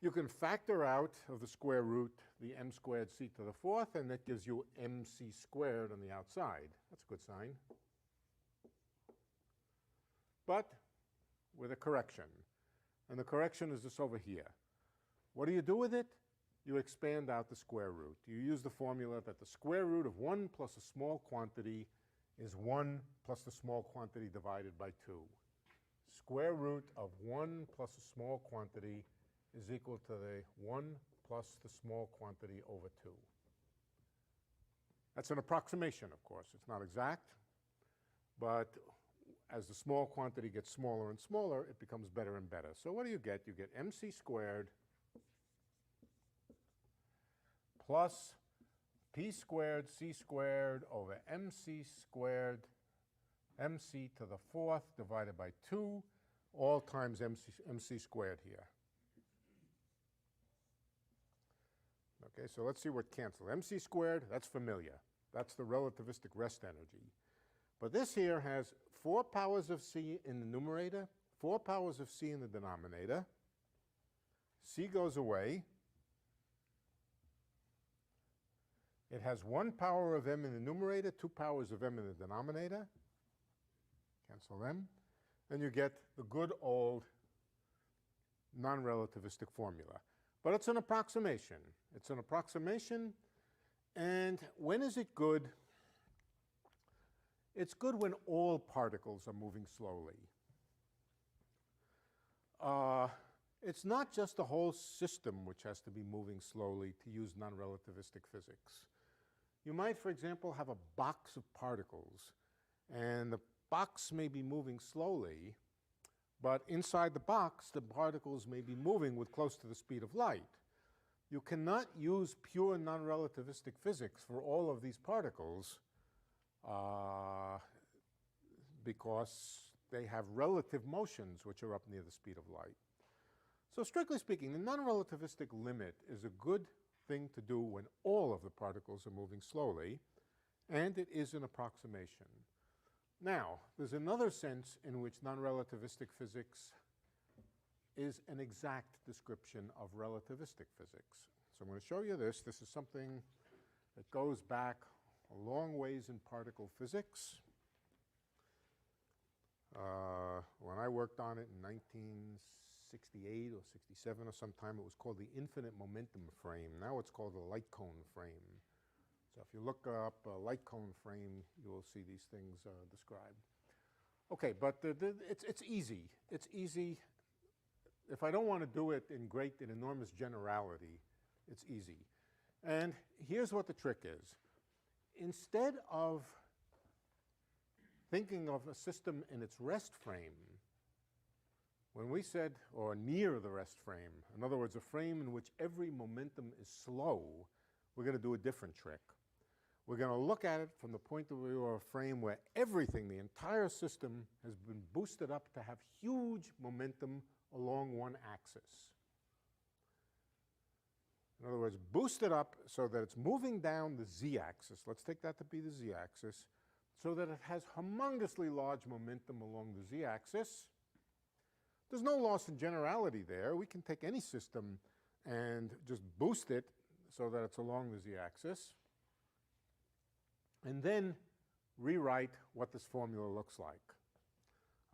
You can factor out of the square root the m squared c to the fourth, and that gives you mc squared on the outside. That's a good sign. But with a correction. And the correction is this over here. What do you do with it? you expand out the square root. You use the formula that the square root of 1 plus a small quantity is 1 plus the small quantity divided by 2. Square root of 1 plus a small quantity is equal to the 1 plus the small quantity over 2. That's an approximation, of course. It's not exact, but as the small quantity gets smaller and smaller, it becomes better and better. So what do you get? You get mc squared plus p squared c squared over mc squared mc to the 4th divided by 2, all times mc squared here. Okay, so let's see what cancels. mc squared, that's familiar. That's the relativistic rest energy. But this here has 4 powers of c in the numerator, 4 powers of c in the denominator. C goes away. It has 1 power of m in the numerator, 2 powers of m in the denominator. Cancel them. Then you get the good old non-relativistic formula. But it's an approximation. It's an approximation. And when is it good? It's good when all particles are moving slowly. It's not just the whole system which has to be moving slowly to use non-relativistic physics. You might, for example, have a box of particles, and the box may be moving slowly, but inside the box, the particles may be moving with close to the speed of light. You cannot use pure non-relativistic physics for all of these particles because they have relative motions which are up near the speed of light. So strictly speaking, the non-relativistic limit is a good thing to do when all of the particles are moving slowly, and it is an approximation. Now, there's another sense in which non-relativistic physics is an exact description of relativistic physics. So I'm going to show you this. This is something that goes back a long ways in particle physics. When I worked on it in 1968 or 67 or sometime, it was called the infinite momentum frame. Now it's called the light cone frame. So if you look up a light cone frame, you will see these things described. Okay, but it's easy. It's easy. If I don't want to do it in enormous generality, it's easy. And here's what the trick is. Instead of thinking of a system in its rest frame, when we said, or near the rest frame, in other words, a frame in which every momentum is slow, we're going to do a different trick. We're going to look at it from the point of view of a frame where everything, the entire system, has been boosted up to have huge momentum along one axis. In other words, boosted up so that it's moving down the z-axis. Let's take that to be the z-axis, so that it has humongously large momentum along the z-axis. There's no loss in generality there. We can take any system and just boost it so that it's along the z-axis, and then rewrite what this formula looks like.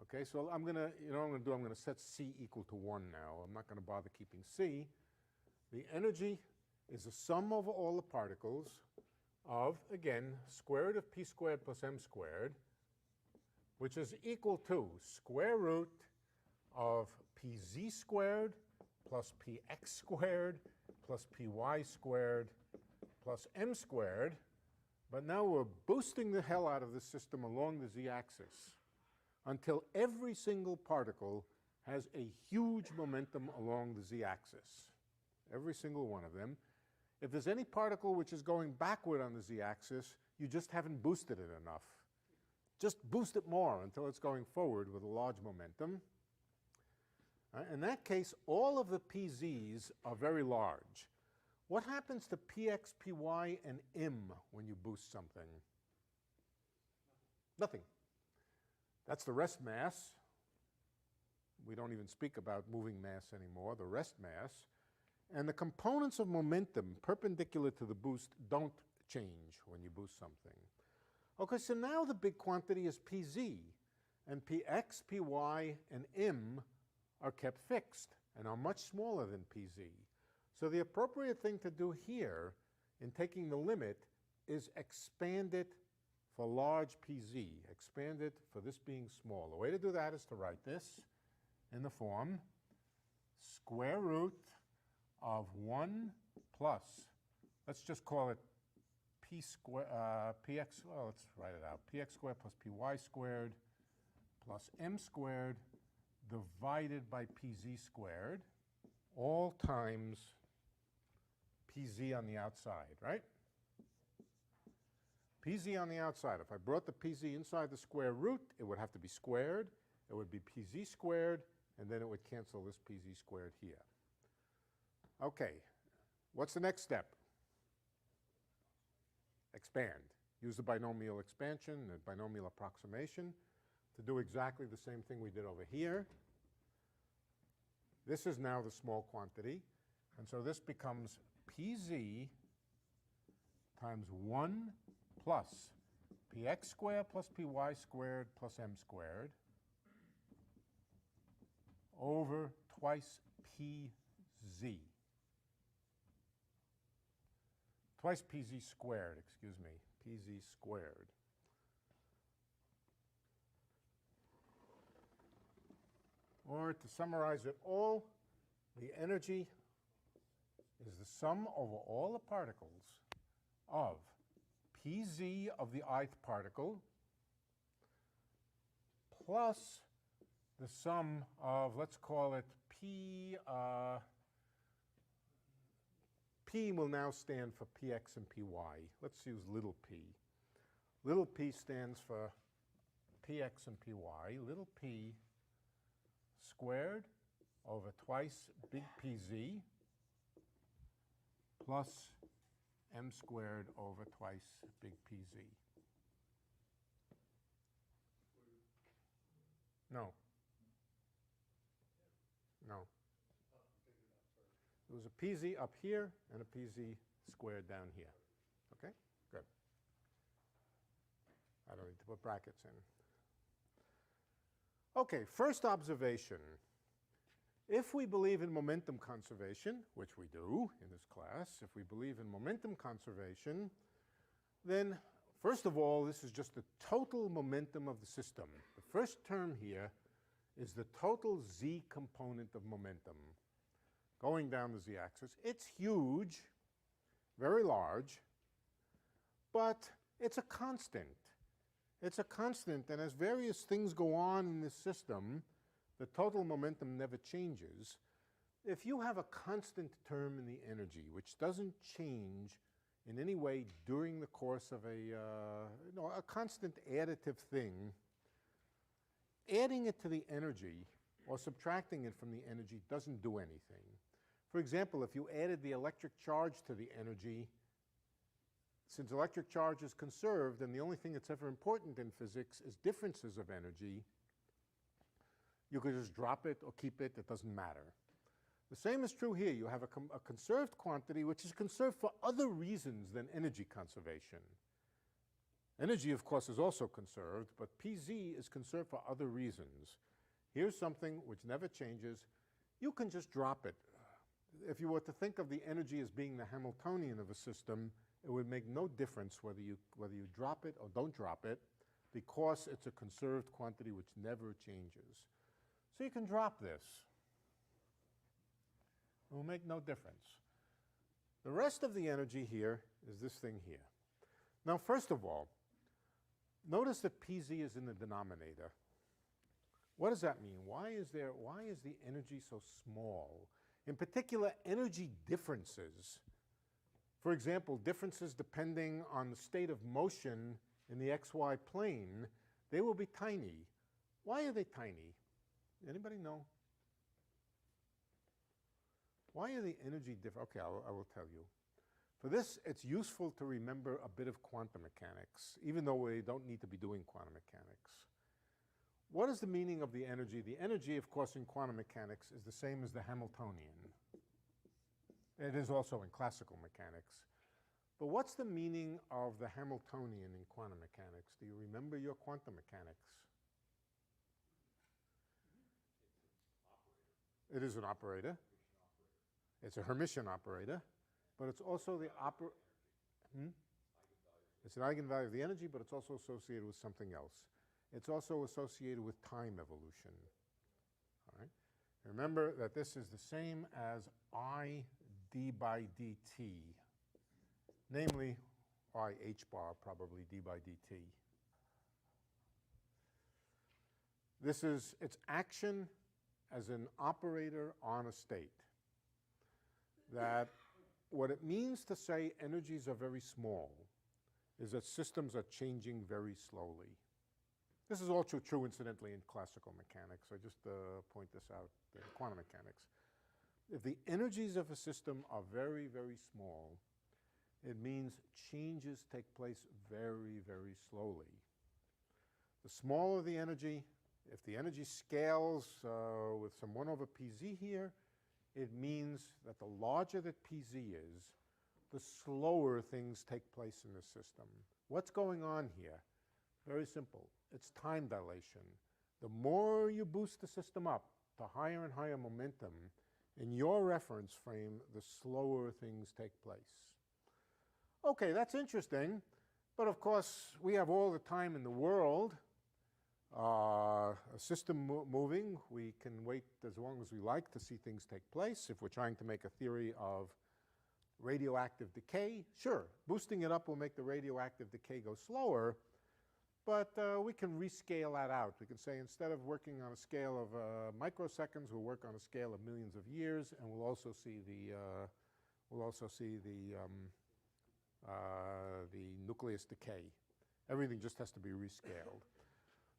Okay, so I'm going to, I'm going to set C equal to 1 now. I'm not going to bother keeping C. The energy is the sum of all the particles of, again, square root of p squared plus m squared, which is equal to square root of pz squared plus px squared plus py squared plus m squared. But now we're boosting the hell out of the system along the z-axis until every single particle has a huge momentum along the z-axis. Every single one of them. If there's any particle which is going backward on the z-axis, you just haven't boosted it enough. Just boost it more until it's going forward with a large momentum. In that case, all of the pz's are very large. What happens to px, py, and m when you boost something? Nothing. That's the rest mass. We don't even speak about moving mass anymore, the rest mass. And the components of momentum perpendicular to the boost don't change when you boost something. Okay, so now the big quantity is pz, and px, py, and m are kept fixed and are much smaller than pz. So the appropriate thing to do here in taking the limit is expand it for large PZ, expand it for this being small. The way to do that is to write this in the form square root of 1 plus, let's just call it p square, px, well, let's write it out, px squared plus py squared plus m squared divided by pz squared, all times pz on the outside, right? pz on the outside. If I brought the pz inside the square root, it would have to be squared. It would be pz squared, and then it would cancel this pz squared here. Okay, what's the next step? Expand. Use the binomial expansion, the binomial approximation, to do exactly the same thing we did over here. This is now the small quantity, and so this becomes pz times 1 plus px squared plus py squared plus m squared over twice pz. Twice pz squared, excuse me, pz squared. Or to summarize it all, the energy is the sum over all the particles of pz of the ith particle plus the sum of, let's call it p, p will now stand for px and py. Let's use little p. Little p stands for px and py. Little p squared over twice big pz plus m squared over twice big pz. No. No. There was a pz up here and a pz squared down here. Okay? Good. I don't need to put brackets in. Okay, first observation. If we believe in momentum conservation, which we do in this class, if we believe in momentum conservation, then first of all, this is just the total momentum of the system. The first term here is the total z component of momentum going down the z-axis. It's huge, very large, but it's a constant. It's a constant, and as various things go on in this system, the total momentum never changes. If you have a constant term in the energy which doesn't change in any way during the course of a constant additive thing, adding it to the energy or subtracting it from the energy doesn't do anything. For example, if you added the electric charge to the energy, since electric charge is conserved and the only thing that's ever important in physics is differences of energy, you could just drop it or keep it, it doesn't matter. The same is true here. You have a conserved quantity which is conserved for other reasons than energy conservation. Energy, of course, is also conserved, but Pz is conserved for other reasons. Here's something which never changes. You can just drop it. If you were to think of the energy as being the Hamiltonian of a system, it would make no difference whether you drop it or don't drop it, because it's a conserved quantity which never changes. So you can drop this. It will make no difference. The rest of the energy here is this thing here. Now, first of all, notice that Pz is in the denominator. What does that mean? Why is the energy so small? In particular, energy differences. For example, differences depending on the state of motion in the xy plane, they will be tiny. Why are they tiny? Anybody know? Why are the energy different? Okay, I will tell you. For this, it's useful to remember a bit of quantum mechanics, even though we don't need to be doing quantum mechanics. What is the meaning of the energy? The energy, of course, in quantum mechanics is the same as the Hamiltonian. It is also in classical mechanics. But what's the meaning of the Hamiltonian in quantum mechanics? Do you remember your quantum mechanics? It is an operator. It's a Hermitian operator, but it's also the It's an eigenvalue of the energy, but it's also associated with something else. It's also associated with time evolution. All right? Remember that this is the same as I d by dt, namely I h bar, probably d by dt. This is its action as an operator on a state. That what it means to say energies are very small is that systems are changing very slowly. This is also true, incidentally, in classical mechanics. I just point this out in quantum mechanics. If the energies of a system are very, very small, it means changes take place very, very slowly. The smaller the energy, if the energy scales with some 1 over pz here, it means that the larger that pz is, the slower things take place in the system. What's going on here? Very simple. It's time dilation. The more you boost the system up to higher and higher momentum, in your reference frame, the slower things take place. Okay, that's interesting, but of course, we have all the time in the world. A system moving, we can wait as long as we like to see things take place. If we're trying to make a theory of radioactive decay, sure, boosting it up will make the radioactive decay go slower, but we can rescale that out. We can say instead of working on a scale of microseconds, we'll work on a scale of millions of years, and we'll also see the nucleus decay. Everything just has to be rescaled.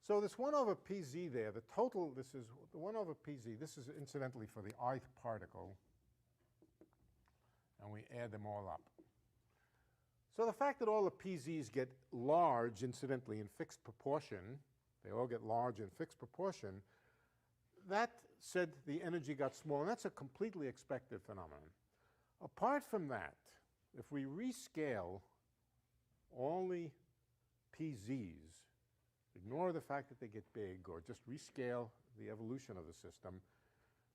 So this 1 over pz there, the total, this is the 1 over pz, this is incidentally for the ith particle, and we add them all up. So the fact that all the pz's get large, incidentally, in fixed proportion, they all get large in fixed proportion, that said the energy got small, and that's a completely expected phenomenon. Apart from that, if we rescale all the pz's, ignore the fact that they get big, or just rescale the evolution of the system,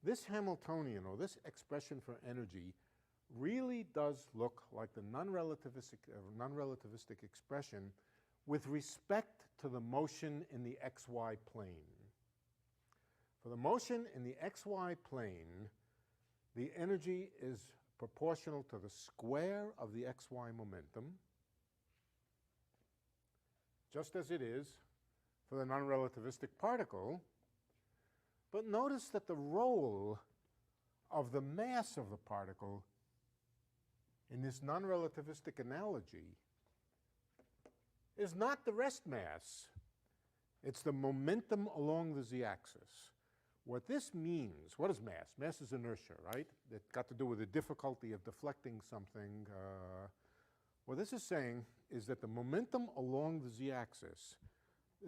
this Hamiltonian, or this expression for energy, really does look like the non-relativistic expression with respect to the motion in the xy plane. For the motion in the xy plane, the energy is proportional to the square of the xy momentum, just as it is for the non-relativistic particle. But notice that the role of the mass of the particle in this non-relativistic analogy is not the rest mass. It's the momentum along the z-axis. What this means, what is mass? Mass is inertia, right? It got to do with the difficulty of deflecting something. What this is saying is that the momentum along the z-axis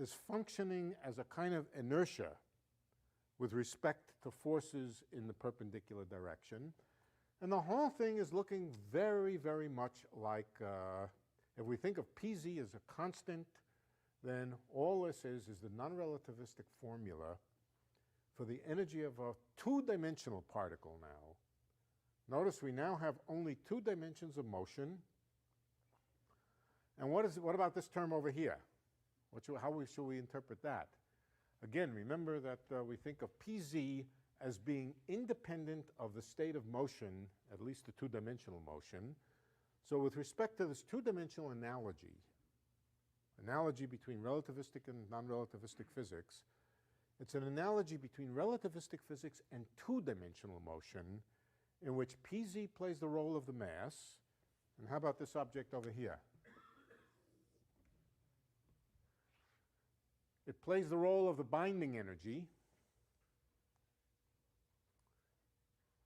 is functioning as a kind of inertia with respect to forces in the perpendicular direction. And the whole thing is looking very, very much like, if we think of pz as a constant, then all this is the non-relativistic formula for the energy of a two-dimensional particle now. Notice we now have only 2 dimensions of motion. And what about this term over here? How should we interpret that? Again, remember that we think of pz as being independent of the state of motion, at least the 2-dimensional motion. So with respect to this 2-dimensional analogy between relativistic and non-relativistic physics, it's an analogy between relativistic physics and 2-dimensional motion, in which pz plays the role of the mass. And how about this object over here? It plays the role of the binding energy.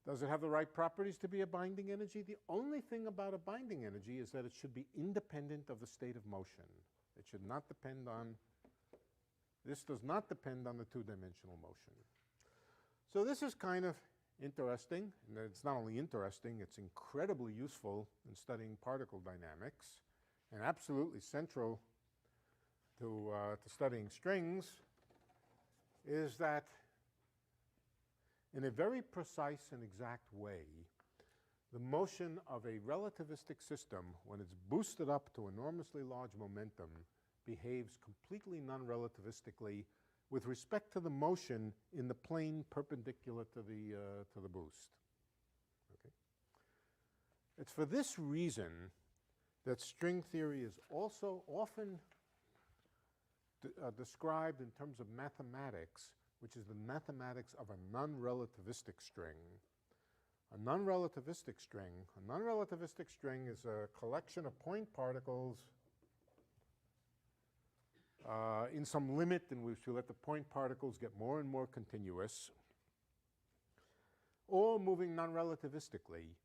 Does it have the right properties to be a binding energy? The only thing about a binding energy is that it should be independent of the state of motion. It should not depend on, this does not depend on the 2-dimensional motion. So this is kind of interesting, and it's not only interesting, it's incredibly useful in studying particle dynamics, and absolutely central to studying strings, is that in a very precise and exact way, the motion of a relativistic system, when it's boosted up to enormously large momentum, behaves completely non-relativistically with respect to the motion in the plane perpendicular to the boost. Okay? It's for this reason that string theory is also often described in terms of mathematics, which is the mathematics of a non-relativistic string. A non-relativistic string is a collection of point particles in some limit in which we let the point particles get more and more continuous, all moving non-relativistically.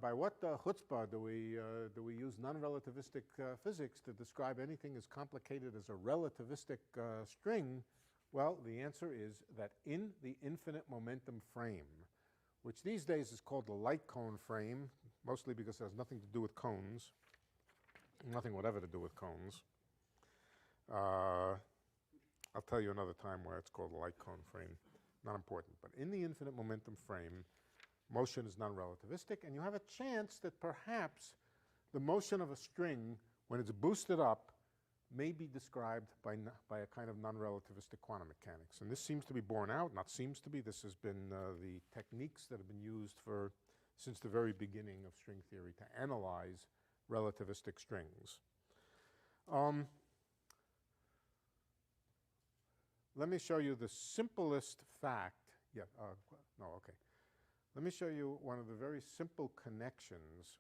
By what chutzpah do we use non-relativistic physics to describe anything as complicated as a relativistic string? Well, the answer is that in the infinite momentum frame, which these days is called the light cone frame, mostly because it has nothing to do with cones, nothing whatever to do with cones. I'll tell you another time why it's called the light cone frame. Not important. But in the infinite momentum frame, motion is non-relativistic, and you have a chance that perhaps the motion of a string, when it's boosted up, may be described by a kind of non-relativistic quantum mechanics. And this seems to be borne out, not seems to be, this has been the techniques that have been used since the very beginning of string theory to analyze relativistic strings. Let me show you the simplest fact. Let me show you one of the very simple connections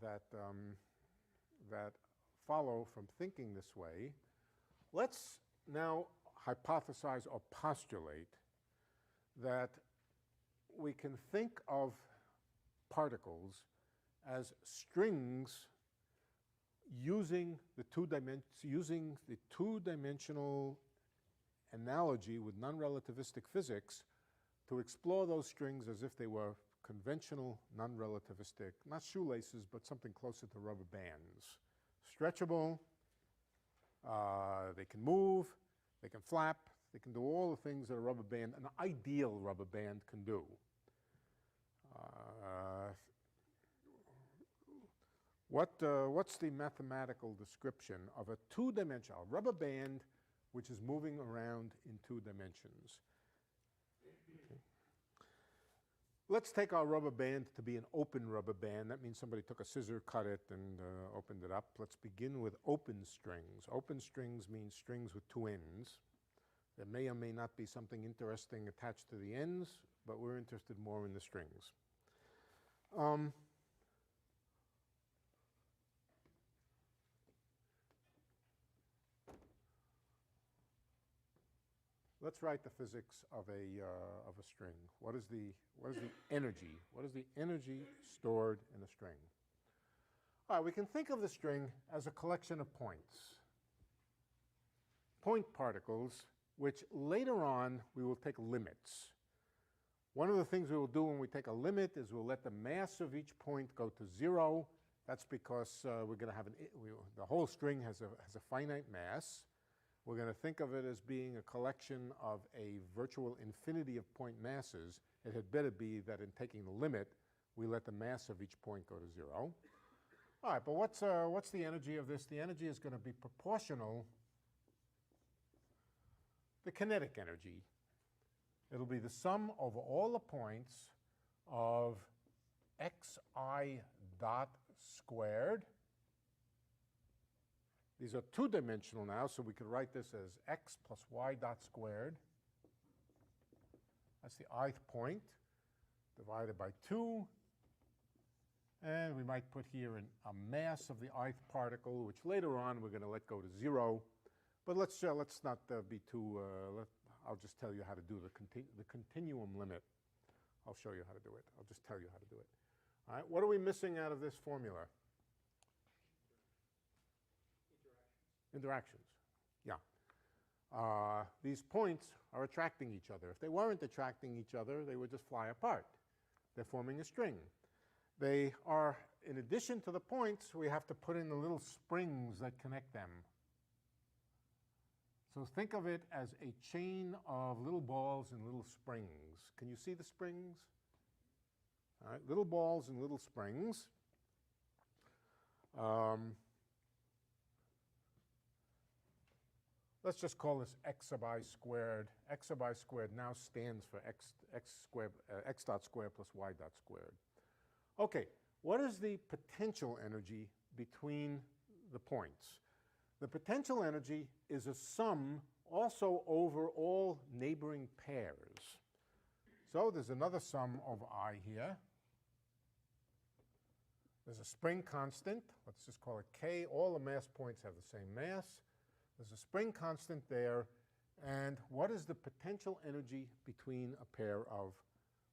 that follow from thinking this way. Let's now hypothesize or postulate that we can think of particles as strings using the two-dimensional analogy with non-relativistic physics to explore those strings as if they were conventional non-relativistic, not shoelaces, but something closer to rubber bands. Stretchable, they can move, they can flap, they can do all the things that a rubber band, an ideal rubber band, can do. What's the mathematical description of a two-dimensional rubber band which is moving around in 2 dimensions? Okay. Let's take our rubber band to be an open rubber band. That means somebody took a scissor, cut it, and opened it up. Let's begin with open strings. Open strings mean strings with 2 ends. There may or may not be something interesting attached to the ends, but we're interested more in the strings. Let's write the physics of a string. What is the energy? What is the energy stored in a string? All right, we can think of the string as a collection of points. Point particles, which later on we will take limits. One of the things we will do when we take a limit is we'll let the mass of each point go to 0. That's because we're going to have the whole string has a finite mass. We're going to think of it as being a collection of a virtual infinity of point masses. It had better be that in taking the limit, we let the mass of each point go to 0. All right, but what's the energy of this? The energy is going to be proportional to the kinetic energy. It'll be the sum over all the points of xi dot squared. These are 2-dimensional now, so we could write this as x plus y dot squared. That's the ith point, divided by 2. And we might put here a mass of the ith particle, which later on we're going to let go to 0. But let's not be too, I'll just tell you how to do the continuum limit. I'll show you how to do it. I'll just tell you how to do it. All right, what are we missing out of this formula? Interactions. Yeah. These points are attracting each other. If they weren't attracting each other, they would just fly apart. They're forming a string. They are, in addition to the points, we have to put in the little springs that connect them. So think of it as a chain of little balls and little springs. Can you see the springs? All right, little balls and little springs. Let's just call this x sub I squared. X sub I squared now stands for x dot squared plus y dot squared. Okay, what is the potential energy between the points? The potential energy is a sum also over all neighboring pairs. So there's another sum over I here. There's a spring constant. Let's just call it K. All the mass points have the same mass. There's a spring constant there. And what is the potential energy between a pair of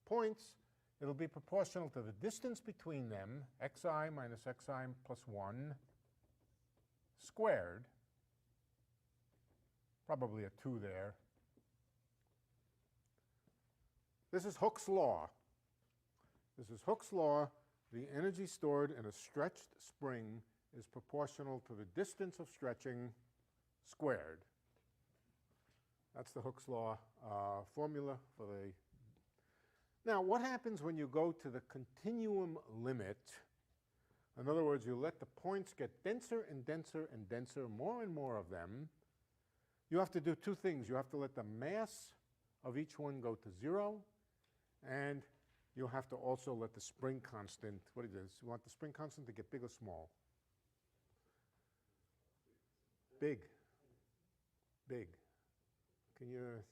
points? It'll be proportional to the distance between them, xi minus xi plus 1 squared. Probably a 2 there. This is Hooke's law. This is Hooke's law. The energy stored in a stretched spring is proportional to the distance of stretching squared. That's the Hooke's law formula for the... Now, what happens when you go to the continuum limit? In other words, you let the points get denser and denser and denser, more and more of them. You have to do two things. You have to let the mass of each one go to 0, and you have to also let the spring constant, what it is, you want the spring constant to get big or small? Big. Big. Can you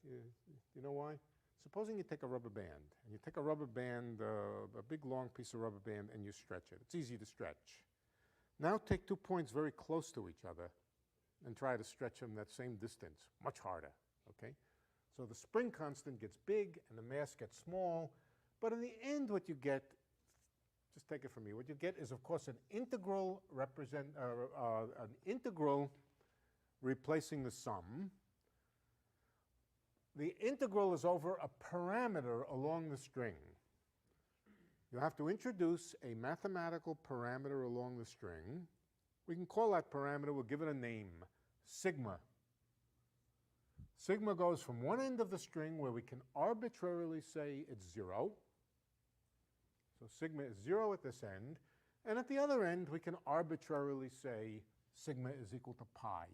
know why? Supposing you take a rubber band, and you take a rubber band, a big long piece of rubber band, and you stretch it. It's easy to stretch. Now take 2 points very close to each other and try to stretch them that same distance. Much harder, okay? So the spring constant gets big and the mass gets small, but in the end what you get, just take it from me, what you get is of course an integral replacing the sum. The integral is over a parameter along the string. You have to introduce a mathematical parameter along the string. We can call that parameter, we'll give it a name, sigma. Sigma goes from one end of the string where we can arbitrarily say it's 0. So sigma is 0 at this end. And at the other end, we can arbitrarily say sigma is equal to pi.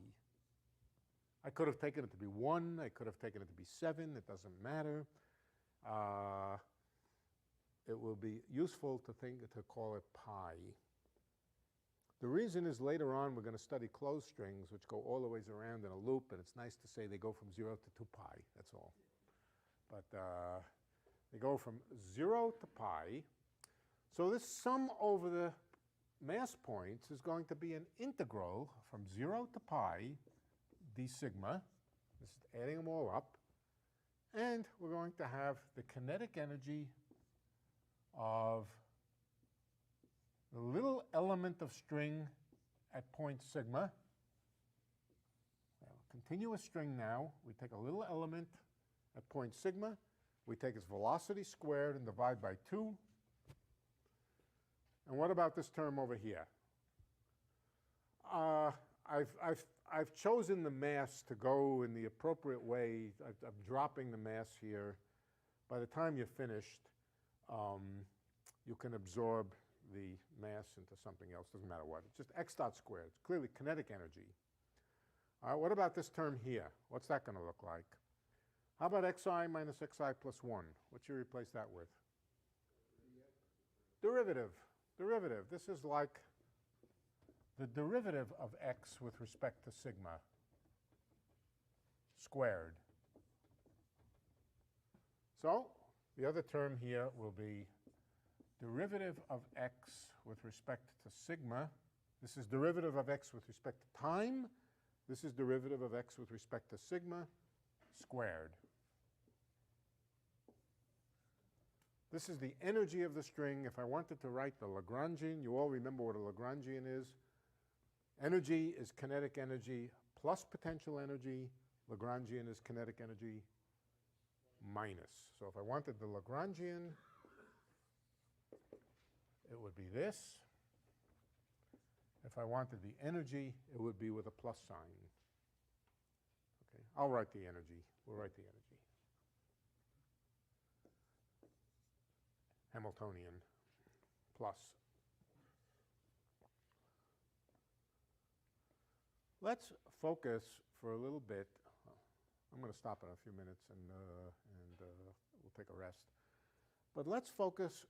I could have taken it to be 1. I could have taken it to be 7. It doesn't matter. It will be useful to call it pi. The reason is later on we're going to study closed strings, which go all the ways around in a loop, and it's nice to say they go from 0 to 2 pi. That's all. But they go from 0 to pi. So this sum over the mass points is going to be an integral from 0 to pi d sigma. This is adding them all up. And we're going to have the kinetic energy of the little element of string at point sigma. Continuous string now. We take a little element at point sigma. We take its velocity squared and divide by 2. And what about this term over here? I've chosen the mass to go in the appropriate way. I'm dropping the mass here. By the time you're finished, you can absorb the mass into something else. Doesn't matter what. It's just x dot squared. It's clearly kinetic energy. All right, what about this term here? What's that going to look like? How about xi minus xi plus 1? What should you replace that with? Derivative. Derivative. This is like the derivative of x with respect to sigma squared. So the other term here will be derivative of x with respect to sigma. This is derivative of x with respect to time. This is derivative of x with respect to sigma squared. This is the energy of the string. If I wanted to write the Lagrangian, you all remember what a Lagrangian is. Energy is kinetic energy plus potential energy. Lagrangian is kinetic energy minus. So if I wanted the Lagrangian, it would be this. If I wanted the energy, it would be with a plus sign. Okay, I'll write the energy. We'll write the energy. Hamiltonian. plus. Let's focus for a little bit. I'm going to stop in a few minutes and we'll take a rest. But let's focus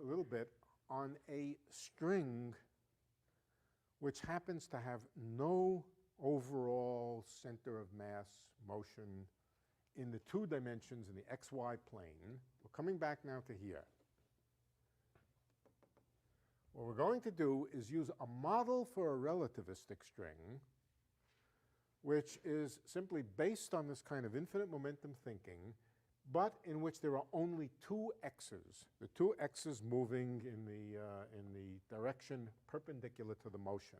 a little bit on a string which happens to have no overall center of mass motion in the 2 dimensions in the xy plane. We're coming back now to here. What we're going to do is use a model for a relativistic string, which is simply based on this kind of infinite momentum thinking, but in which there are only 2 x's, the 2 x's moving in the direction perpendicular to the motion.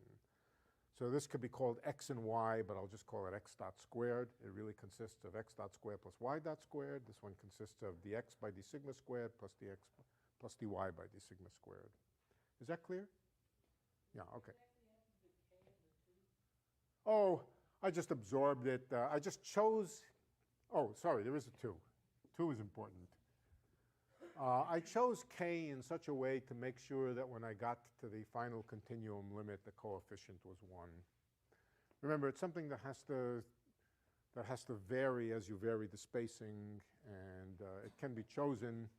So this could be called x and y, but I'll just call it x dot squared. It really consists of x dot squared plus y dot squared. This one consists of dx by d sigma squared plus dx plus dy by d sigma squared. Is that clear? Yeah, okay. Oh, I just absorbed it. I just chose, oh, sorry, there is a 2. 2 is important. I chose k in such a way to make sure that when I got to the final continuum limit, the coefficient was 1. Remember, it's something that has to vary as you vary the spacing, and it can be chosen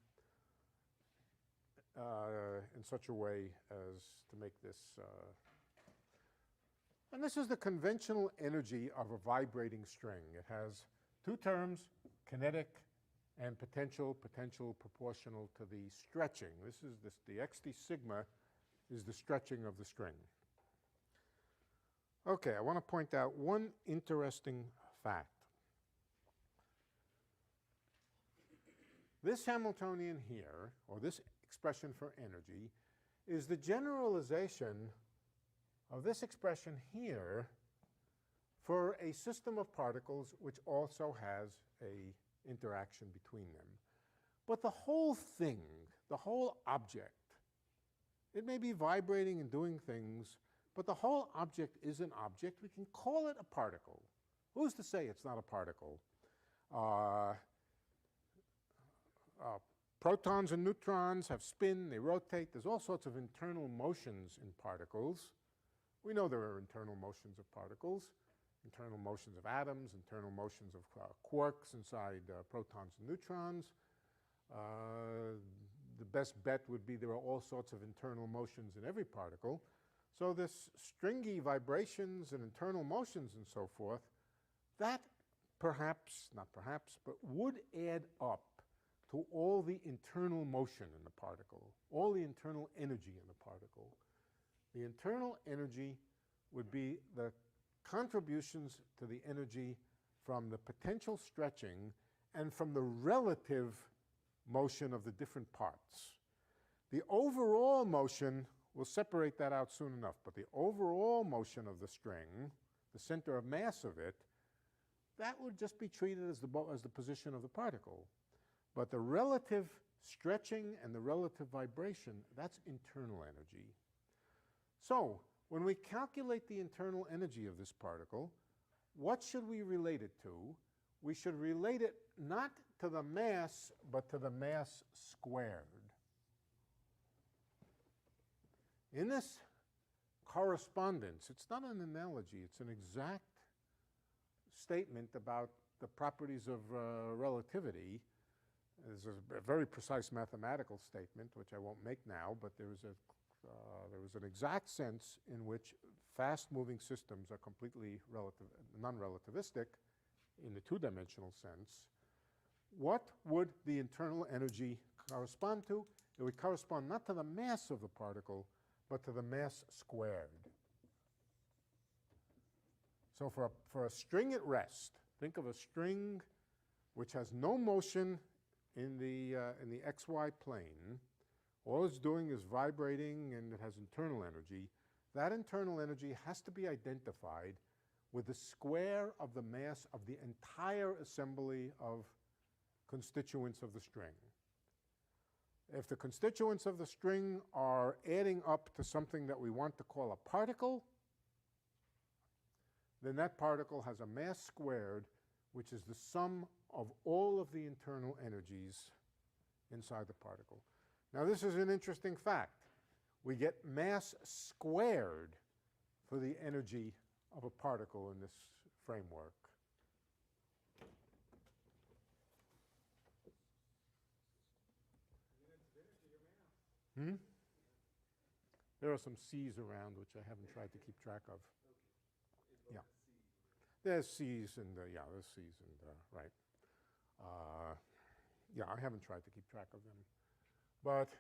in such a way as to make this. And this is the conventional energy of a vibrating string. It has 2 terms, kinetic and potential proportional to the stretching. The xt sigma is the stretching of the string. Okay, I want to point out one interesting fact. This Hamiltonian here, or this expression for energy, is the generalization of this expression here for a system of particles which also has a interaction between them. But the whole thing, the whole object, it may be vibrating and doing things, but the whole object is an object. We can call it a particle. Who's to say it's not a particle? Protons and neutrons have spin, they rotate. There's all sorts of internal motions in particles. We know there are internal motions of particles. Internal motions of atoms, internal motions of quarks inside protons and neutrons. The best bet would be there are all sorts of internal motions in every particle. So this stringy vibrations and internal motions and so forth, that perhaps, not perhaps, but would add up to all the internal motion in the particle, all the internal energy in the particle. The internal energy would be the contributions to the energy from the potential stretching and from the relative motion of the different parts. The overall motion, we'll separate that out soon enough, but the overall motion of the string, the center of mass of it, that would just be treated as the position of the particle. But the relative stretching and the relative vibration, that's internal energy. So, when we calculate the internal energy of this particle, what should we relate it to? We should relate it not to the mass, but to the mass squared. In this correspondence, it's not an analogy, it's an exact statement about the properties of relativity. There's a very precise mathematical statement, which I won't make now, but there was an exact sense in which fast-moving systems are completely non-relativistic in the 2-dimensional sense. What would the internal energy correspond to? It would correspond not to the mass of the particle, but to the mass squared. So for a string at rest, think of a string which has no motion in the xy plane. All it's doing is vibrating, and it has internal energy. That internal energy has to be identified with the square of the mass of the entire assembly of constituents of the string. If the constituents of the string are adding up to something that we want to call a particle, then that particle has a mass squared, which is the sum of all of the internal energies inside the particle. Now, this is an interesting fact. we get mass squared for the energy of a particle in this framework. Hmm? There are some C's around which I haven't tried to keep track of. Yeah. There's C's and yeah, there's C's and right. Yeah, I haven't tried to keep track of them. But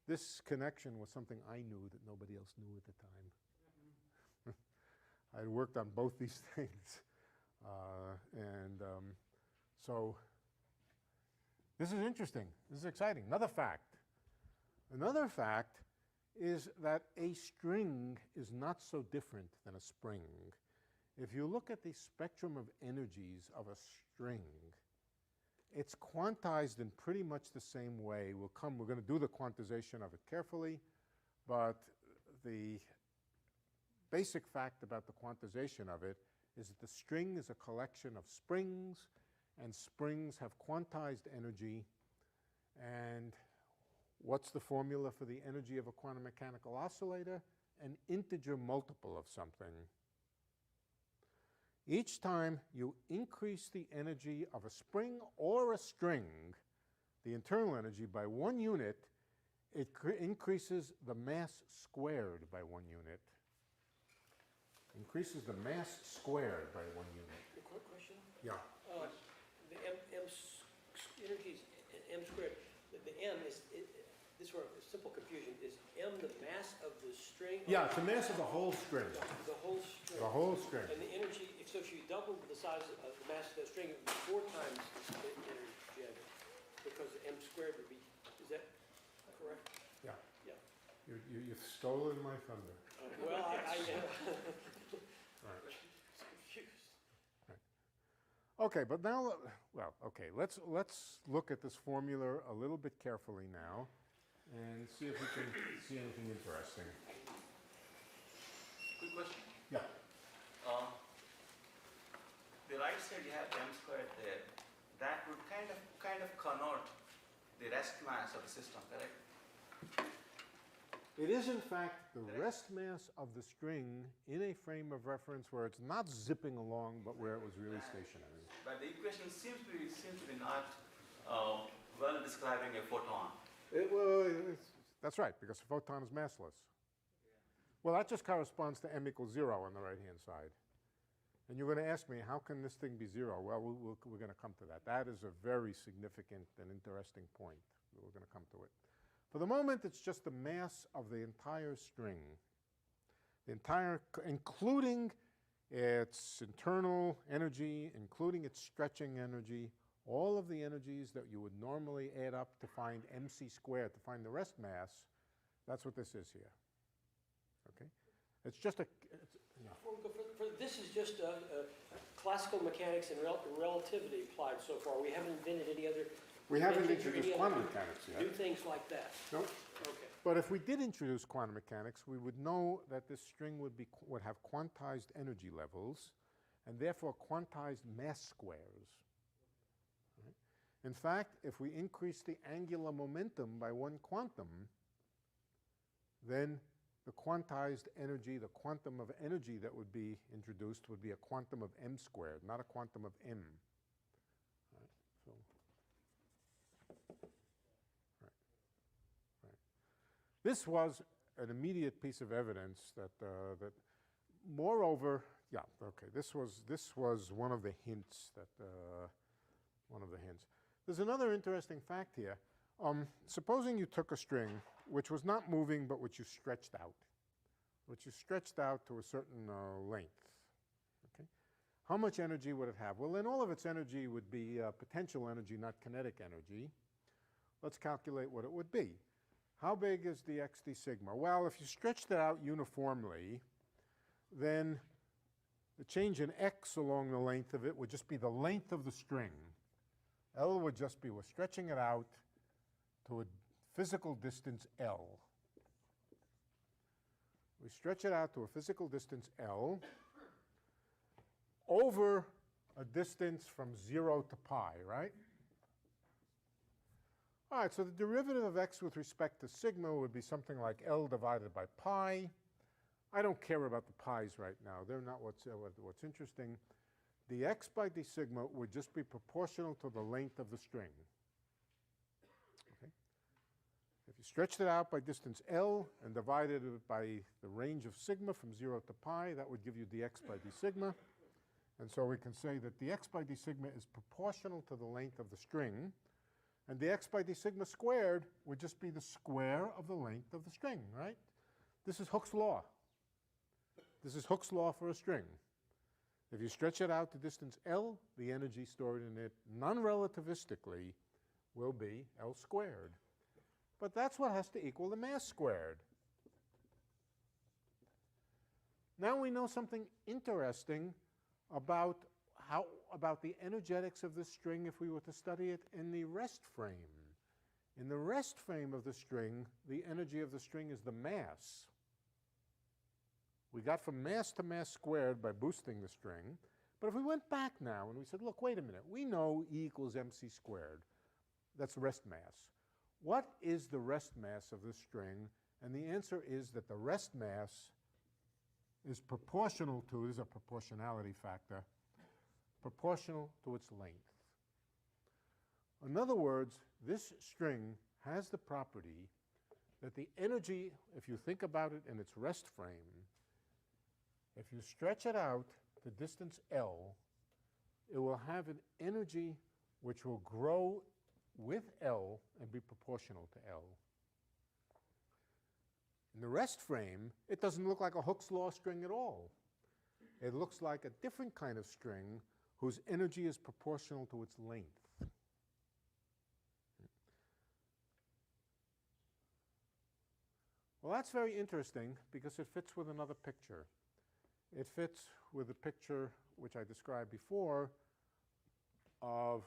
this connection was something I knew that nobody else knew at the time. I had worked on both these things. So this is interesting. This is exciting. Another fact. Another fact is that a string is not so different than a spring. If you look at the spectrum of energies of a string, it's quantized in pretty much the same way. We're going to do the quantization of it carefully, but the basic fact about the quantization of it is that the string is a collection of springs, and springs have quantized energy. And what's the formula for the energy of a quantum mechanical oscillator? An integer multiple of something. Each time you increase the energy of a spring or a string, the internal energy, by 1 unit, it increases the mass squared by 1 unit. Increases the mass squared by 1 unit. A quick question? Yeah. The energy is m squared. The m is, this sort of simple confusion, is m the mass of the string? Yeah, it's the mass of the whole string. The whole string. The whole string. And the energy, so if you double the size of the mass of the string, it would be 4 times the energy, because the m squared would be, is that correct? Yeah. Yeah. You've stolen my thunder. Well, I Right. confused. Okay, but now, well, okay, let's look at this formula a little bit carefully now and see if we can see anything interesting. Quick question. Yeah. The right side you have m squared there. That would kind of connote the rest mass of the system, correct? It is, in fact, the rest mass of the string in a frame of reference where it's not zipping along, but where it was really stationary. But the equation seems to be not well describing a photon. That's right, because a photon is massless. Well, that just corresponds to m equals 0 on the right-hand side. And you're going to ask me, how can this thing be 0? Well, we're going to come to that. That is a very significant and interesting point. We're going to come to it. For the moment, it's just the mass of the entire string, including its internal energy, including its stretching energy, all of the energies that you would normally add up to find mc squared, to find the rest mass. That's what this is here. Okay? It's just a... yeah. Before we go further, this is just classical mechanics and relativity applied so far. We haven't invented any other... We haven't introduced quantum mechanics yet. Do things like that. Nope. Okay. But if we did introduce quantum mechanics, we would know that this string would have quantized energy levels and therefore quantized mass squares. Right? In fact, if we increase the angular momentum by 1 quantum, then the quantized energy, the quantum of energy that would be introduced would be a quantum of m squared, not a quantum of m. Right? So. This was an immediate piece of evidence that, moreover, yeah, okay, this was one of the hints that, There's another interesting fact here. Supposing you took a string which was not moving but which you stretched out to a certain length, okay? How much energy would it have? Well, then all of its energy would be potential energy, not kinetic energy. Let's calculate what it would be. How big is the XD sigma? Well, if you stretched it out uniformly, then the change in x along the length of it would just be the length of the string. L would just be, we're stretching it out to a physical distance L. We stretch it out to a physical distance L over a distance from 0 to pi, right? All right, so the derivative of x with respect to sigma would be something like L divided by pi. I don't care about the pi's right now. They're not what's interesting. Dx by d sigma would just be proportional to the length of the string. Okay? If you stretched it out by distance L and divided it by the range of sigma from 0 to pi, that would give you dx by d sigma. And so we can say that dx by d sigma is proportional to the length of the string. And dx by d sigma squared would just be the square of the length of the string, right? This is Hooke's law. This is Hooke's law for a string. If you stretch it out to distance L, the energy stored in it non-relativistically will be L squared. But that's what has to equal the mass squared. Now we know something interesting about the energetics of this string if we were to study it in the rest frame. In the rest frame of the string, the energy of the string is the mass. We got from mass to mass squared by boosting the string. But if we went back now and we said, look, wait a minute, we know E equals mc squared. That's rest mass. What is the rest mass of this string? And the answer is that the rest mass is proportional to, this is a proportionality factor, proportional to its length. In other words, this string has the property that the energy, if you think about it in its rest frame, if you stretch it out to distance L, it will have an energy which will grow with L and be proportional to L. In the rest frame, it doesn't look like a Hooke's law string at all. It looks like a different kind of string whose energy is proportional to its length. Well, that's very interesting because it fits with another picture. It fits with the picture which I described before of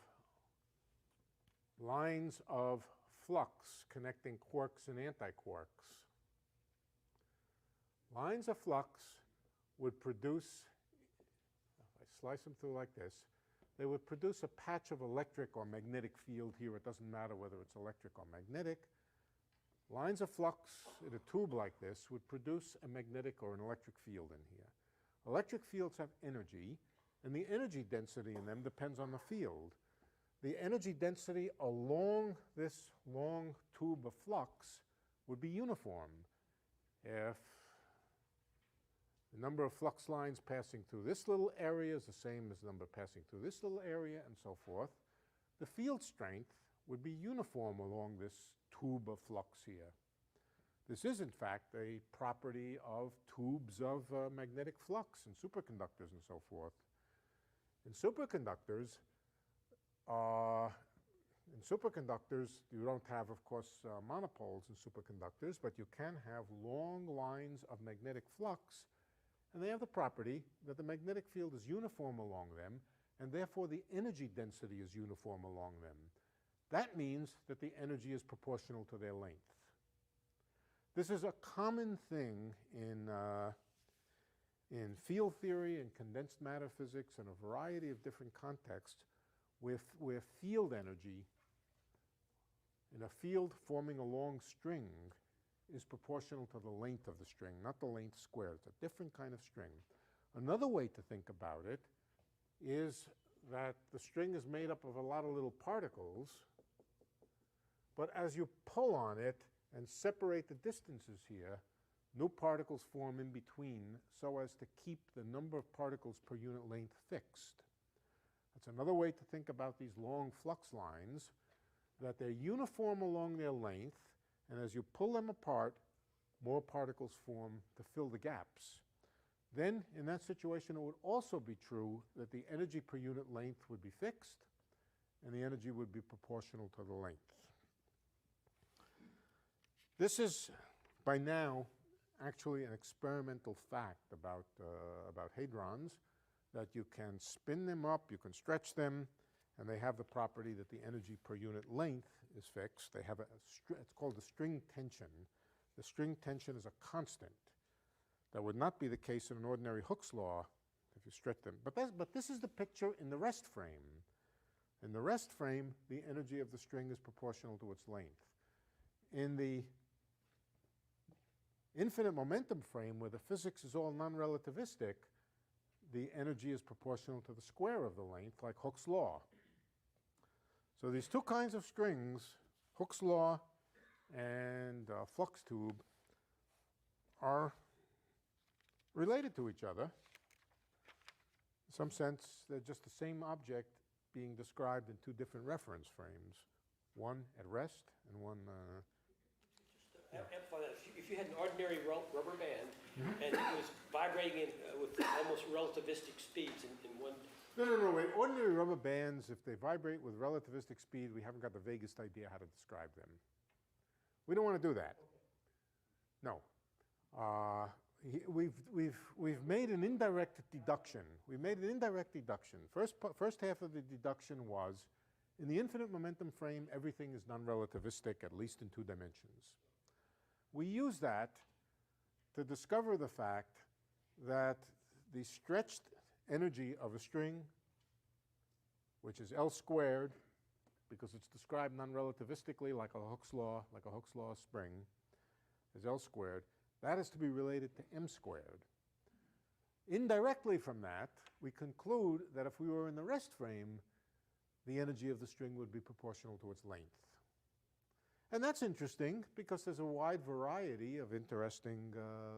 lines of flux connecting quarks and antiquarks. Lines of flux would produce, if I slice them through like this, they would produce a patch of electric or magnetic field here. It doesn't matter whether it's electric or magnetic. Lines of flux in a tube like this would produce a magnetic or an electric field in here. Electric fields have energy, and the energy density in them depends on the field. The energy density along this long tube of flux would be uniform. If the number of flux lines passing through this little area is the same as the number passing through this little area and so forth, the field strength would be uniform along this tube of flux here. This is, in fact, a property of tubes of magnetic flux and superconductors and so forth. In superconductors, you don't have, of course, monopoles in superconductors, but you can have long lines of magnetic flux, and they have the property that the magnetic field is uniform along them, and therefore the energy density is uniform along them. That means that the energy is proportional to their length. This is a common thing in field theory and condensed matter physics and a variety of different contexts where field energy in a field forming a long string is proportional to the length of the string, not the length squared. It's a different kind of string. Another way to think about it is that the string is made up of a lot of little particles, but as you pull on it and separate the distances here, new particles form in between so as to keep the number of particles per unit length fixed. That's another way to think about these long flux lines, that they're uniform along their length, and as you pull them apart, more particles form to fill the gaps. Then, in that situation, it would also be true that the energy per unit length would be fixed, and the energy would be proportional to the length. This is, by now, actually an experimental fact about hadrons, that you can spin them up, you can stretch them, and they have the property that the energy per unit length is fixed. They have it's called the string tension. The string tension is a constant. That would not be the case in an ordinary Hooke's law if you stretch them. But this is the picture in the rest frame. In the rest frame, the energy of the string is proportional to its length. In the infinite momentum frame, where the physics is all non-relativistic, the energy is proportional to the square of the length, like Hooke's law. So these two kinds of strings, Hooke's law and flux tube, are related to each other. In some sense, they're just the same object being described in two different reference frames, one at rest and one... Amplify that. If you had an ordinary rubber band and it was vibrating with almost relativistic speeds in one... No. Wait. Ordinary rubber bands, if they vibrate with relativistic speed, we haven't got the vaguest idea how to describe them. We don't want to do that. No. We've made an indirect deduction. We've made an indirect deduction. First half of the deduction was, in the infinite momentum frame, everything is non-relativistic, at least in two dimensions. We use that to discover the fact that the stretched energy of a string, which is L squared, because it's described non-relativistically like a Hooke's law spring, is L squared. That is to be related to m squared. Indirectly from that, we conclude that if we were in the rest frame, the energy of the string would be proportional to its length. And that's interesting because there's a wide variety of interesting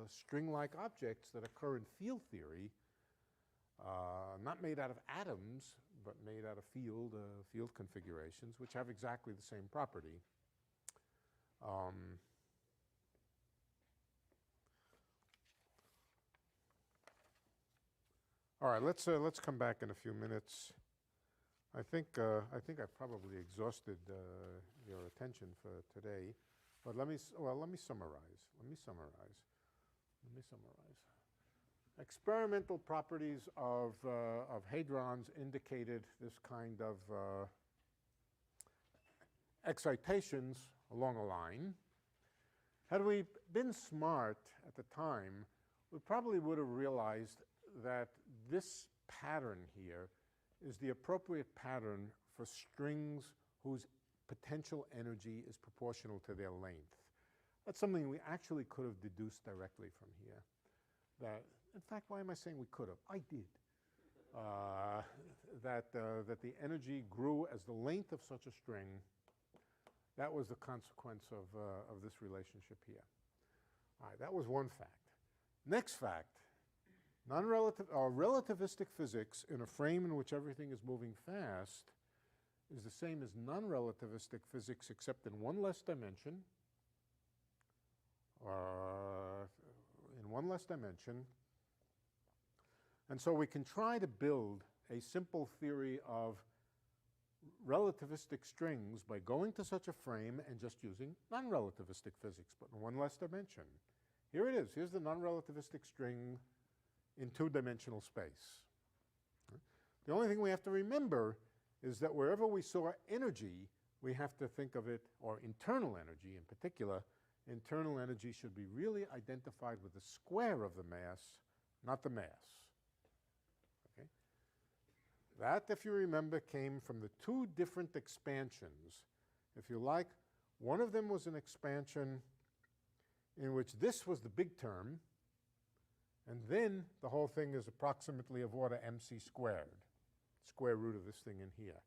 string-like objects that occur in field theory, not made out of atoms, but made out of field configurations, which have exactly the same property. All right, let's come back in a few minutes. I think I've probably exhausted your attention for today, but let me summarize. Experimental properties of hadrons indicated this kind of excitations along a line. Had we been smart at the time, we probably would have realized that this pattern here is the appropriate pattern for strings whose potential energy is proportional to their length. That's something we actually could have deduced directly from here. In fact, why am I saying we could have? I did. That the energy grew as the length of such a string. That was the consequence of this relationship here. All right, that was one fact. Next fact. Relativistic physics in a frame in which everything is moving fast is the same as non-relativistic physics except in one less dimension. And so we can try to build a simple theory of relativistic strings by going to such a frame and just using non-relativistic physics, but in one less dimension. Here it is. Here's the non-relativistic string in two-dimensional space. The only thing we have to remember is that wherever we saw energy, we have to think of it, or internal energy in particular, internal energy should be really identified with the square of the mass, not the mass. Okay? That, if you remember, came from the two different expansions. If you like, one of them was an expansion in which this was the big term, and then the whole thing is approximately of order mc squared, square root of this thing in here.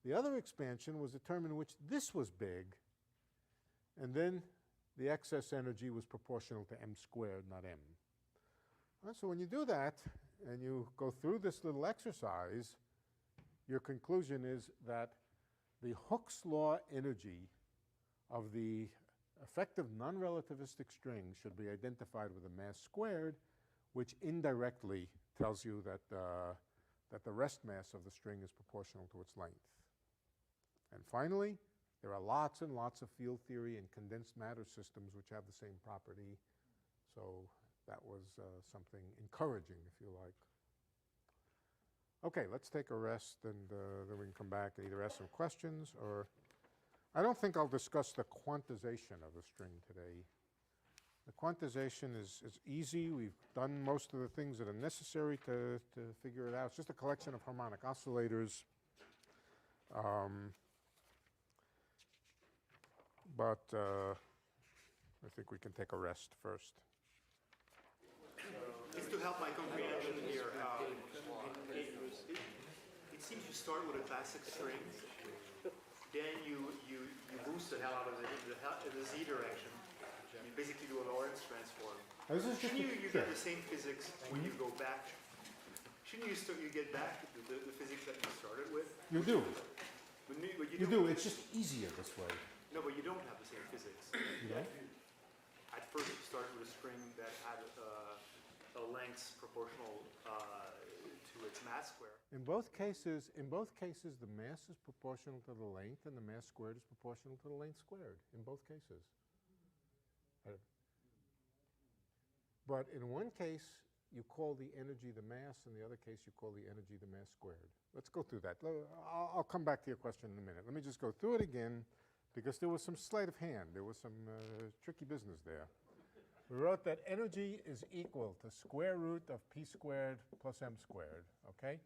The other expansion was a term in which this was big, and then the excess energy was proportional to m squared, not m. So when you do that, and you go through this little exercise, your conclusion is that the Hooke's law energy of the effective non-relativistic string should be identified with a mass squared, which indirectly tells you that the rest mass of the string is proportional to its length. And finally, there are lots and lots of field theory and condensed matter systems which have the same property. So that was something encouraging, if you like. Okay, let's take a rest, and then we can come back and either ask some questions or... I don't think I'll discuss the quantization of a string today. The quantization is easy. We've done most of the things that are necessary to figure it out. It's just a collection of harmonic oscillators. But I think we can take a rest first. Just to help my comprehension here, it seems you start with a classic string, then you boost the hell out of it in the z direction. You basically do a Lorentz transform. Shouldn't you get the same physics when you go back? Shouldn't you get back the physics that you started with? You do. But You do. It's just easier this way. No, but you don't have the same physics. You know? At first, you started with a string that had a length proportional to its mass square. In both cases, the mass is proportional to the length, and the mass squared is proportional to the length squared. In both cases. But in one case, you call the energy the mass, in the other case, you call the energy the mass squared. Let's go through that. I'll come back to your question in a minute. Let me just go through it again, because there was some sleight of hand. There was some tricky business there. We wrote that energy is equal to square root of p squared plus m squared, okay?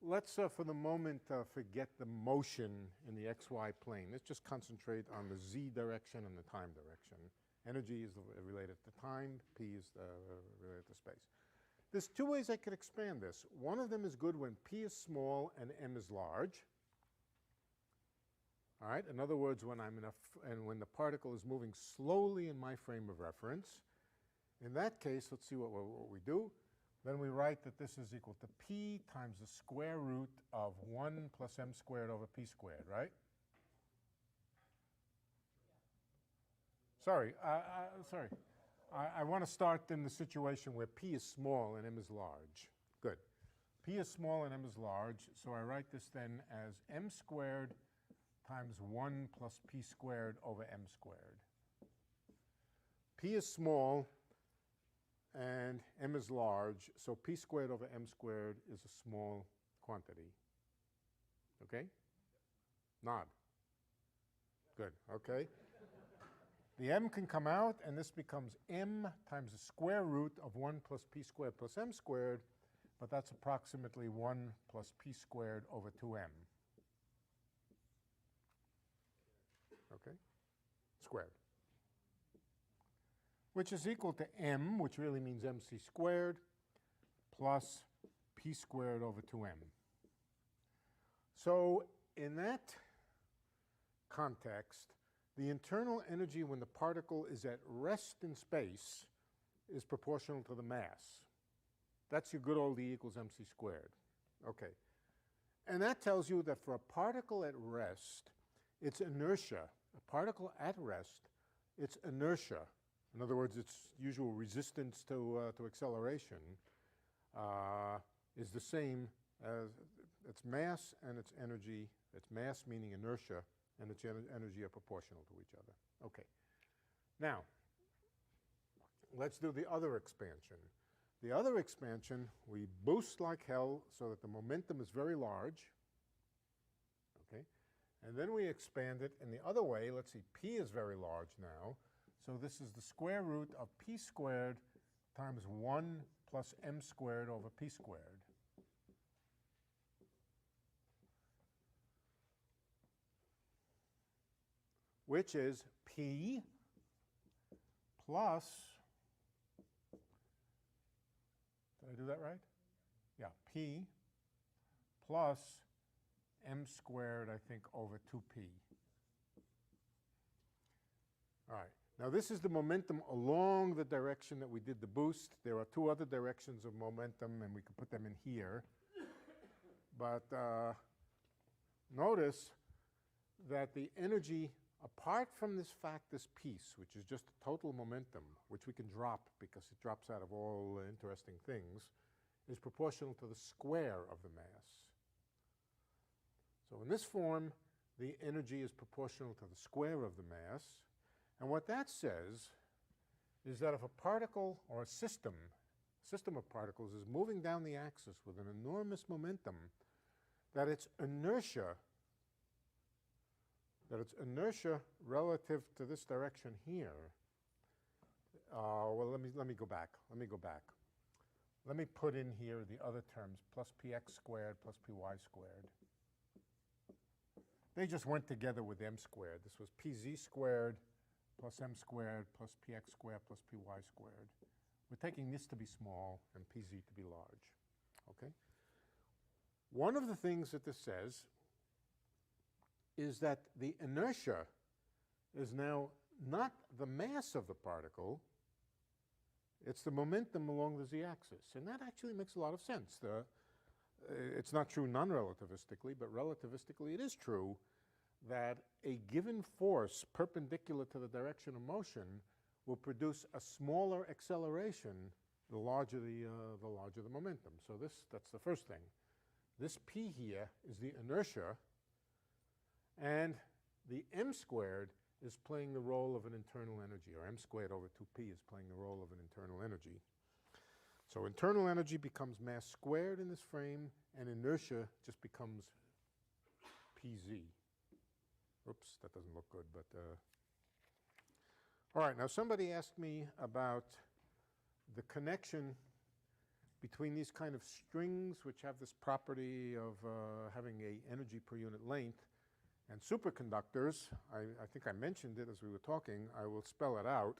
Let's, for the moment, forget the motion in the xy plane. Let's just concentrate on the z direction and the time direction. Energy is related to time, p is related to space. There's two ways I could expand this. One of them is good when p is small and m is large. All right, in other words, when when the particle is moving slowly in my frame of reference. In that case, let's see what we do. Then we write that this is equal to p times the square root of 1 plus m squared over p squared, right? Sorry, I want to start in the situation where p is small and m is large. Good. P is small and m is large, so I write this then as m squared times 1 plus p squared over m squared. P is small and m is large, so p squared over m squared is a small quantity. Okay? Nod. Good, okay. The m can come out, and this becomes m times the square root of 1 plus p squared plus m squared, but that's approximately 1 plus p squared over 2m. Okay? Squared. Which is equal to m, which really means mc squared, plus p squared over 2m. So in that context, the internal energy when the particle is at rest in space is proportional to the mass. That's your good old E equals mc squared. Okay. And that tells you that for a particle at rest, its inertia, a particle at rest, its inertia, in other words, its usual resistance to acceleration, is the same as its mass and its energy. Its mass meaning inertia, and its energy are proportional to each other. Okay. Now, let's do the other expansion. The other expansion, we boost like hell so that the momentum is very large. Okay. And then we expand it in the other way. Let's see, p is very large now. So this is the square root of p squared times 1 plus m squared over p squared. Which is p plus, did I do that right? Yeah, p plus m squared, I think, over 2p. All right. Now this is the momentum along the direction that we did the boost. There are two other directions of momentum, and we can put them in here. But notice that the energy, apart from this fact, this piece, which is just total momentum, which we can drop because it drops out of all interesting things, is proportional to the square of the mass. So in this form, the energy is proportional to the square of the mass. And what that says is that if a particle or a system of particles is moving down the axis with an enormous momentum, that its inertia relative to this direction here, well, let me go back. Let me put in here the other terms, plus px squared plus py squared. they just went together with m squared. This was pz squared plus m squared plus px squared plus py squared. We're taking this to be small and pz to be large. Okay? One of the things that this says is that the inertia is now not the mass of the particle, it's the momentum along the z-axis. And that actually makes a lot of sense. It's not true non-relativistically, but relativistically it is true that a given force perpendicular to the direction of motion will produce a smaller acceleration the larger the momentum. So that's the first thing. This p here is the inertia, and the m squared is playing the role of an internal energy, or m squared over 2p is playing the role of an internal energy. So internal energy becomes mass squared in this frame, and inertia just becomes pz. Oops, that doesn't look good, but all right, now somebody asked me about the connection between these kind of strings, which have this property of having an energy per unit length, and superconductors. I think I mentioned it as we were talking. I will spell it out.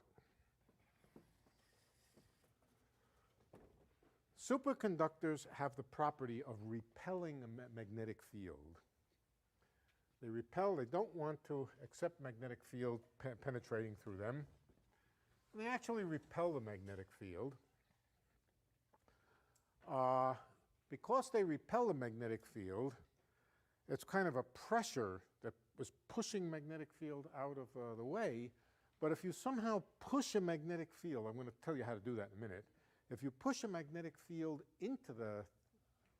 Superconductors have the property of repelling a magnetic field. They repel, they don't want to accept magnetic field penetrating through them. And they actually repel the magnetic field. Because they repel the magnetic field, it's kind of a pressure that was pushing magnetic field out of the way. But if you somehow push a magnetic field, I'm going to tell you how to do that in a minute. If you push a magnetic field into the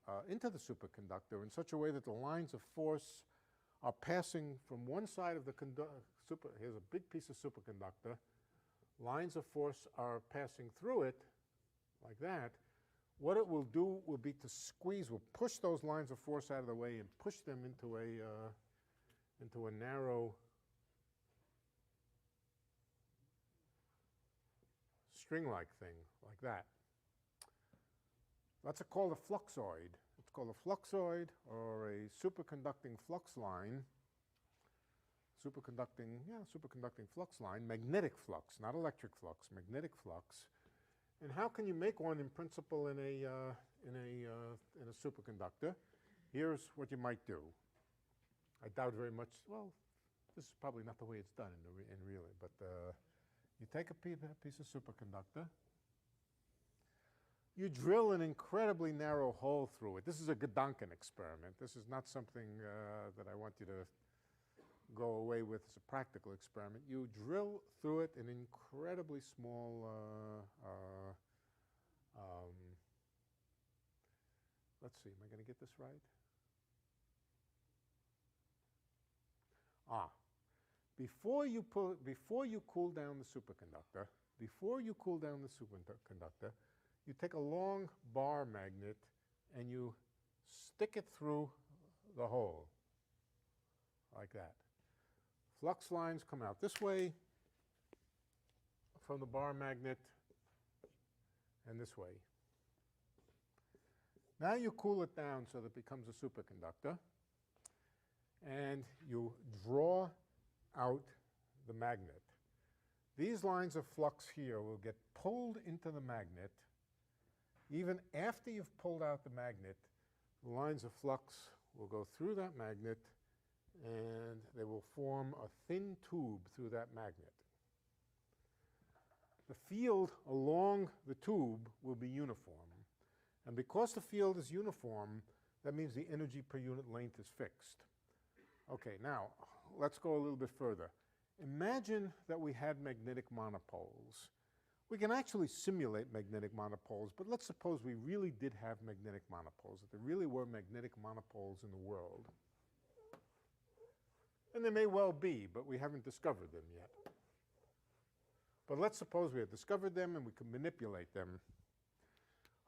superconductor in such a way that the lines of force are passing from one side of the here's a big piece of superconductor, lines of force are passing through it like that, what it will do will be to squeeze, will push those lines of force out of the way and push them into a narrow string-like thing, like that. That's called a fluxoid. It's called a fluxoid or a superconducting flux line. Superconducting flux line, magnetic flux, not electric flux, magnetic flux. And how can you make one in principle in a superconductor? Here's what you might do. I doubt very much, well, this is probably not the way it's done in really, but you take a piece of superconductor, you drill an incredibly narrow hole through it. This is a Gedanken experiment. This is not something that I want you to go away with as a practical experiment. You drill through it an incredibly small, let's see, am I going to get this right? Before you cool down the superconductor, you take a long bar magnet and you stick it through the hole, like that. Flux lines come out this way from the bar magnet and this way. Now you cool it down so that it becomes a superconductor, and you draw out the magnet. These lines of flux here will get pulled into the magnet. Even after you've pulled out the magnet, the lines of flux will go through that magnet and they will form a thin tube through that magnet. The field along the tube will be uniform. And because the field is uniform, that means the energy per unit length is fixed. Okay, now let's go a little bit further. Imagine that we had magnetic monopoles. We can actually simulate magnetic monopoles, but let's suppose we really did have magnetic monopoles, that there really were magnetic monopoles in the world. And there may well be, but we haven't discovered them yet. But let's suppose we had discovered them and we could manipulate them.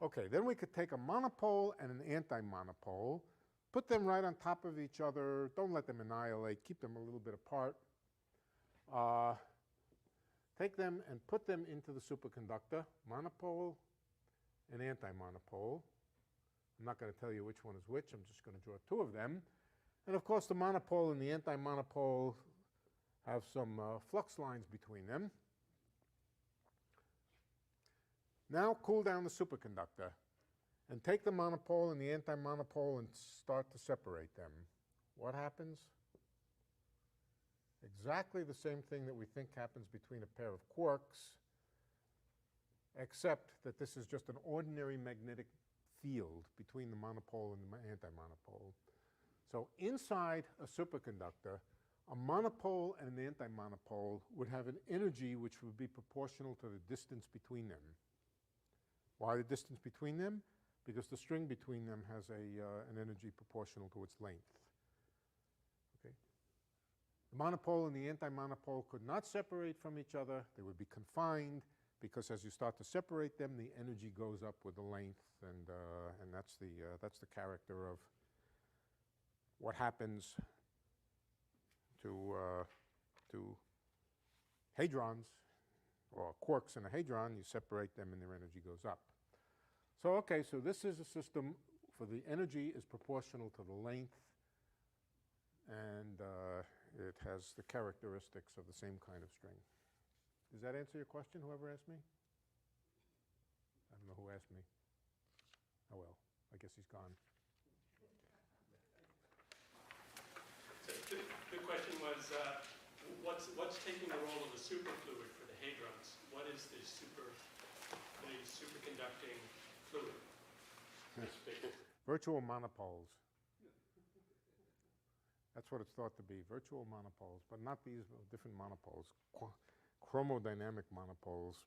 Okay, then we could take a monopole and an anti-monopole, put them right on top of each other, don't let them annihilate, keep them a little bit apart. Take them and put them into the superconductor, monopole and anti-monopole. I'm not going to tell you which one is which, I'm just going to draw two of them. And of course, the monopole and the anti-monopole have some flux lines between them. Now cool down the superconductor and take the monopole and the anti-monopole and start to separate them. What happens? Exactly the same thing that we think happens between a pair of quarks, except that this is just an ordinary magnetic field between the monopole and the anti-monopole. So inside a superconductor, a monopole and an anti-monopole would have an energy which would be proportional to the distance between them. Why the distance between them? Because the string between them has an energy proportional to its length. Okay? The monopole and the anti-monopole could not separate from each other. They would be confined, because as you start to separate them, the energy goes up with the length, and that's the character of what happens to hadrons, or quarks in a hadron. You separate them and their energy goes up. So okay, so this is a system for the energy is proportional to the length, and it has the characteristics of the same kind of string. Does that answer your question, whoever asked me? I don't know who asked me. Oh well, I guess he's gone. So the question was, what's taking the role of the superfluid for the hadrons? What is the superconducting fluid? Virtual monopoles. That's what it's thought to be, virtual monopoles, but not these different monopoles, chromodynamic monopoles.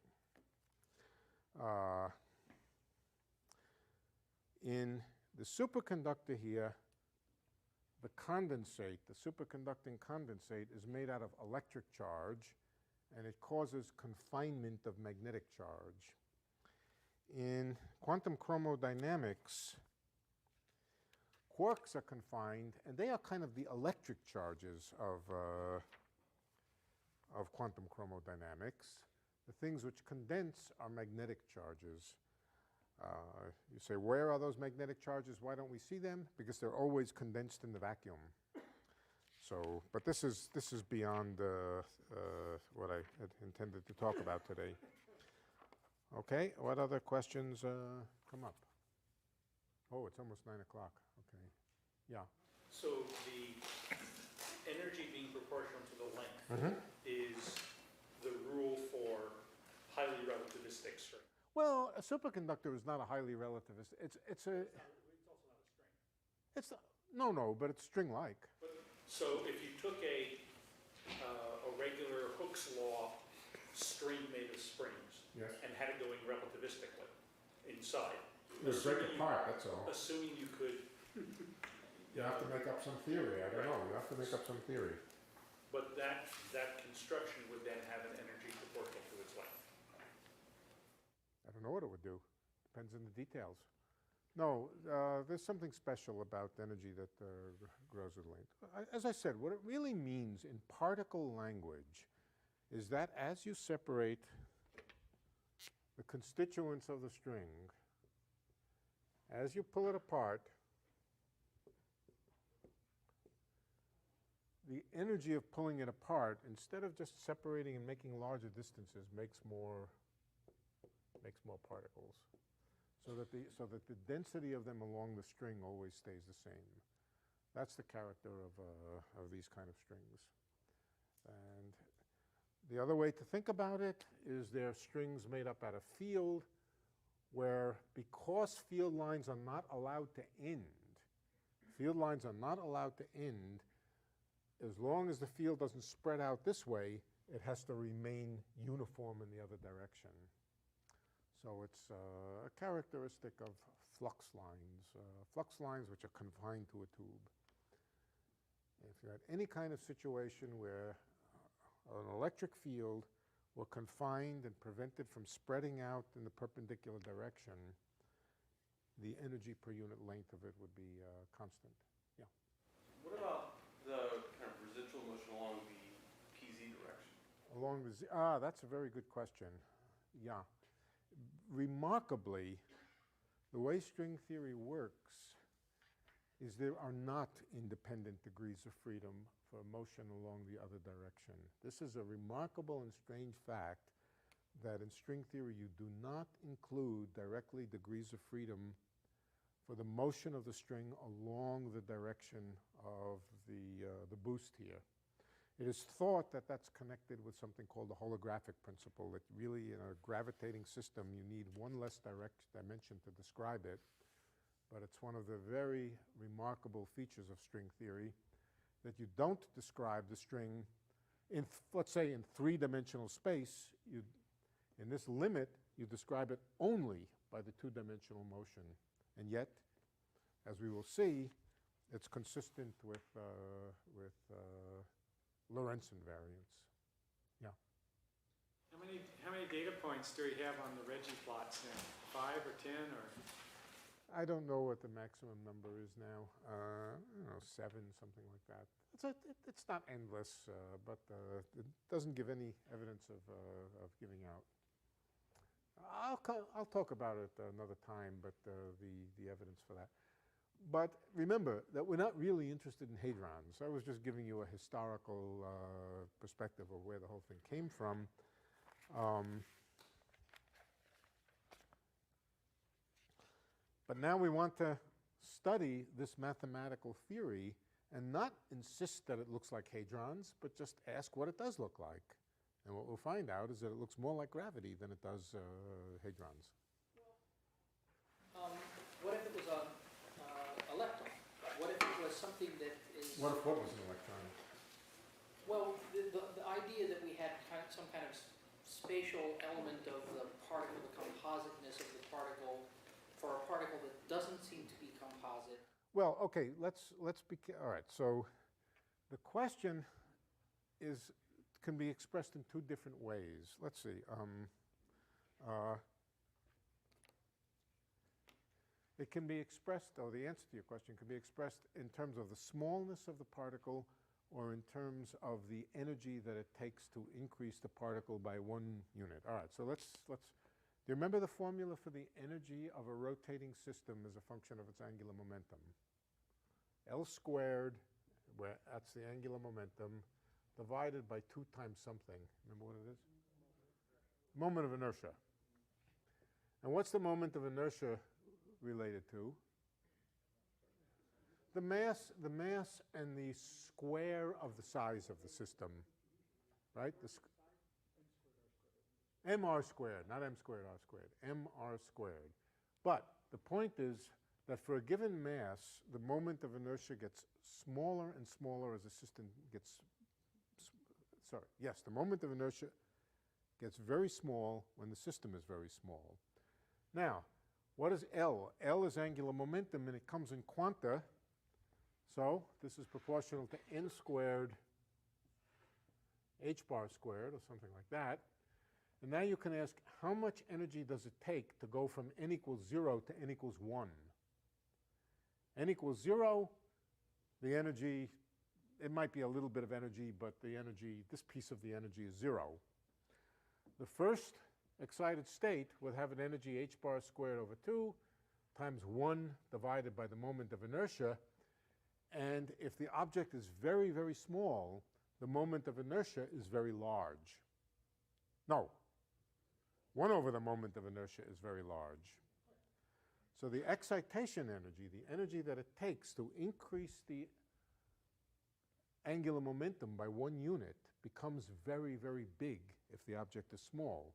In the superconductor here, the condensate, the superconducting condensate, is made out of electric charge, and it causes confinement of magnetic charge. In quantum chromodynamics, quarks are confined, and they are kind of the electric charges of quantum chromodynamics. The things which condense are magnetic charges. You say, where are those magnetic charges? Why don't we see them? Because they're always condensed in the vacuum. So, but this is beyond what I had intended to talk about today. Okay, what other questions come up? Oh, it's almost 9 o'clock. Okay, yeah. So the energy being proportional to the length is the rule for highly relativistic string. Well, a superconductor is not a highly relativist. It's also not a string. It's no, but it's string-like. So if you took a regular Hooke's law string made of springs and had it going relativistically inside, It would break apart. That's all. Assuming you could. You have to make up some theory. I don't know. You have to make up some theory. But that construction would then have an energy proportional to its length. I don't know what it would do. Depends on the details. No, there's something special about energy that grows with length. As I said, what it really means in particle language is that as you separate the constituents of the string, as you pull it apart, the energy of pulling it apart, instead of just separating and making larger distances, makes more particles, so that the density of them along the string always stays the same. That's the character of these kind of strings. And the other way to think about it is they're strings made up out of field, where because field lines are not allowed to end, as long as the field doesn't spread out this way, it has to remain uniform in the other direction. So it's a characteristic of flux lines which are confined to a tube. If you had any kind of situation where an electric field were confined and prevented from spreading out in the perpendicular direction, the energy per unit length of it would be constant. Yeah. What about the kind of residual motion along the PZ direction? Along the Z, that's a very good question. Yeah. Remarkably, the way string theory works is there are not independent degrees of freedom for motion along the other direction. This is a remarkable and strange fact that in string theory you do not include directly degrees of freedom for the motion of the string along the direction of the boost here. It is thought that that's connected with something called the holographic principle, that really in a gravitating system you need one less dimension to describe it, but it's one of the very remarkable features of string theory that you don't describe the string in, let's say, in three-dimensional space. In this limit, you describe it only by the two-dimensional motion. And yet, as we will see, it's consistent with Lorentz invariance. Yeah. How many data points do we have on the Reggie plots now? 5 or 10 or? I don't know what the maximum number is now. I don't know, 7, something like that. It's not endless, but it doesn't give any evidence of giving out. I'll talk about it another time, but the evidence for that. But remember that we're not really interested in hadrons. I was just giving you a historical perspective of where the whole thing came from. But now we want to study this mathematical theory and not insist that it looks like hadrons, but just ask what it does look like. And what we'll find out is that it looks more like gravity than it does hadrons. What if it was an electron? What if it was something that is... What if what was an electron? Well, the idea that we had some kind of spatial element of the particle, the compositeness of the particle, for a particle that doesn't seem to be composite. Well, okay, let's be, all right, so the question can be expressed in two different ways. Let's see. It can be expressed, or the answer to your question can be expressed in terms of the smallness of the particle or in terms of the energy that it takes to increase the particle by 1 unit. All right, so let's do you remember the formula for the energy of a rotating system as a function of its angular momentum? L squared, where that's the angular momentum, divided by 2 times something. Remember what it is? Moment of inertia. And what's the moment of inertia related to? The mass and the square of the size of the system, right? mr squared, not m squared, r squared, mr squared. But the point is that for a given mass, the moment of inertia gets smaller and smaller as the system gets, the moment of inertia gets very small when the system is very small. Now, what is L? L is angular momentum, and it comes in quanta. So this is proportional to n squared h bar squared, or something like that. And now you can ask, how much energy does it take to go from n equals 0 to n equals 1? N equals 0, the energy, it might be a little bit of energy, but the energy, this piece of the energy is 0. The first excited state would have an energy h bar squared over 2 times 1 divided by the moment of inertia. And if the object is very, very small, the moment of inertia is very large. No. 1 over the moment of inertia is very large. So the excitation energy, the energy that it takes to increase the angular momentum by 1 unit, becomes very, very big if the object is small.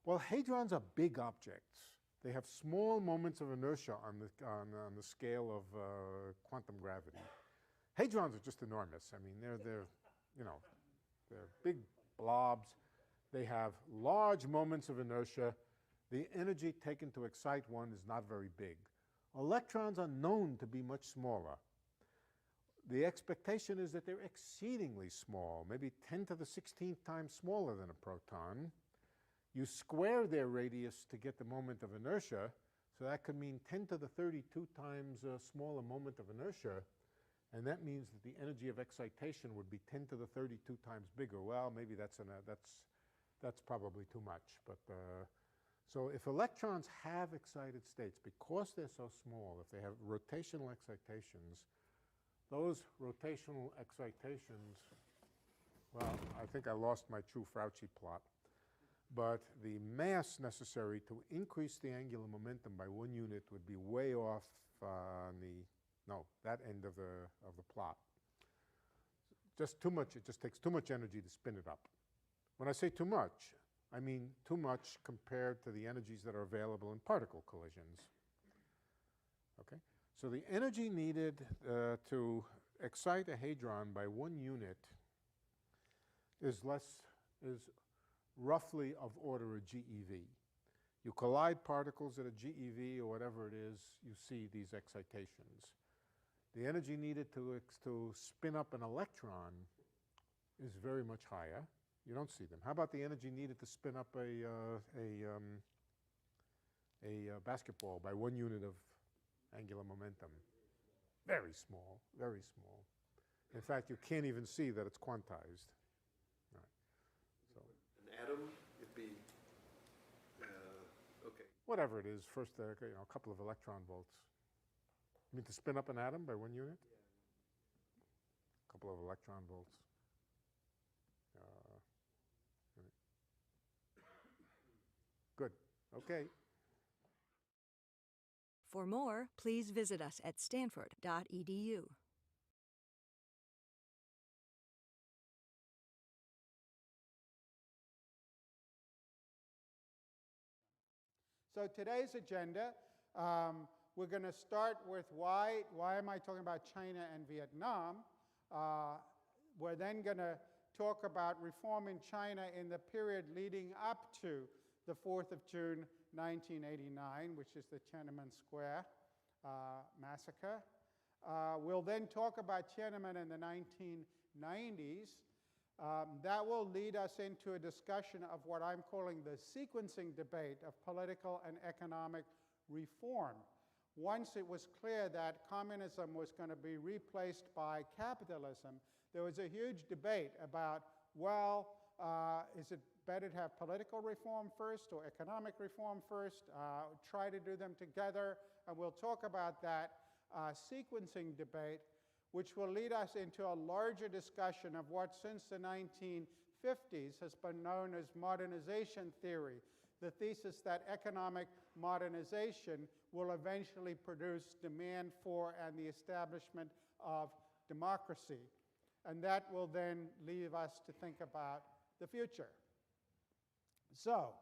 Well, hadrons are big objects. They have small moments of inertia on the scale of quantum gravity. Hadrons are just enormous. I mean, they're big blobs. They have large moments of inertia. The energy taken to excite one is not very big. Electrons are known to be much smaller. The expectation is that they're exceedingly small, maybe 10 to the 16th times smaller than a proton. You square their radius to get the moment of inertia, so that could mean 10 to the 32 times a smaller moment of inertia, and that means that the energy of excitation would be 10 to the 32 times bigger. Well, maybe that's probably too much, but So if electrons have excited states, because they're so small, if they have rotational excitations, those rotational excitations, well, I think I lost my true Fauci plot, but the mass necessary to increase the angular momentum by 1 unit would be way off on that end of the plot. Just too much, it just takes too much energy to spin it up. When I say too much, I mean too much compared to the energies that are available in particle collisions. Okay? So the energy needed to excite a hadron by 1 unit is roughly of order of GeV. You collide particles at a GeV or whatever it is, you see these excitations. The energy needed to spin up an electron is very much higher. You don't see them. How about the energy needed to spin up a basketball by 1 unit of angular momentum? Very small, very small. In fact, you can't even see that it's quantized. Right. So an atom would be, okay. Whatever it is, first a couple of electron volts. You mean to spin up an atom by 1 unit? Yeah. A couple of electron volts. Good. Okay. For more, please visit us at stanford.edu. So today's agenda, we're going to start with why am I talking about China and Vietnam. We're then going to talk about reform in China in the period leading up to the 4th of June 1989, which is the Tiananmen Square massacre. We'll then talk about Tiananmen in the 1990s. That will lead us into a discussion of what I'm calling the sequencing debate of political and economic reform. Once it was clear that communism was going to be replaced by capitalism, there was a huge debate about, well, is it better to have political reform first or economic reform first? Try to do them together, and we'll talk about that sequencing debate, which will lead us into a larger discussion of what, since the 1950s, has been known as modernization theory, the thesis that economic modernization will eventually produce demand for and the establishment of democracy. And that will then lead us to think about the future. So,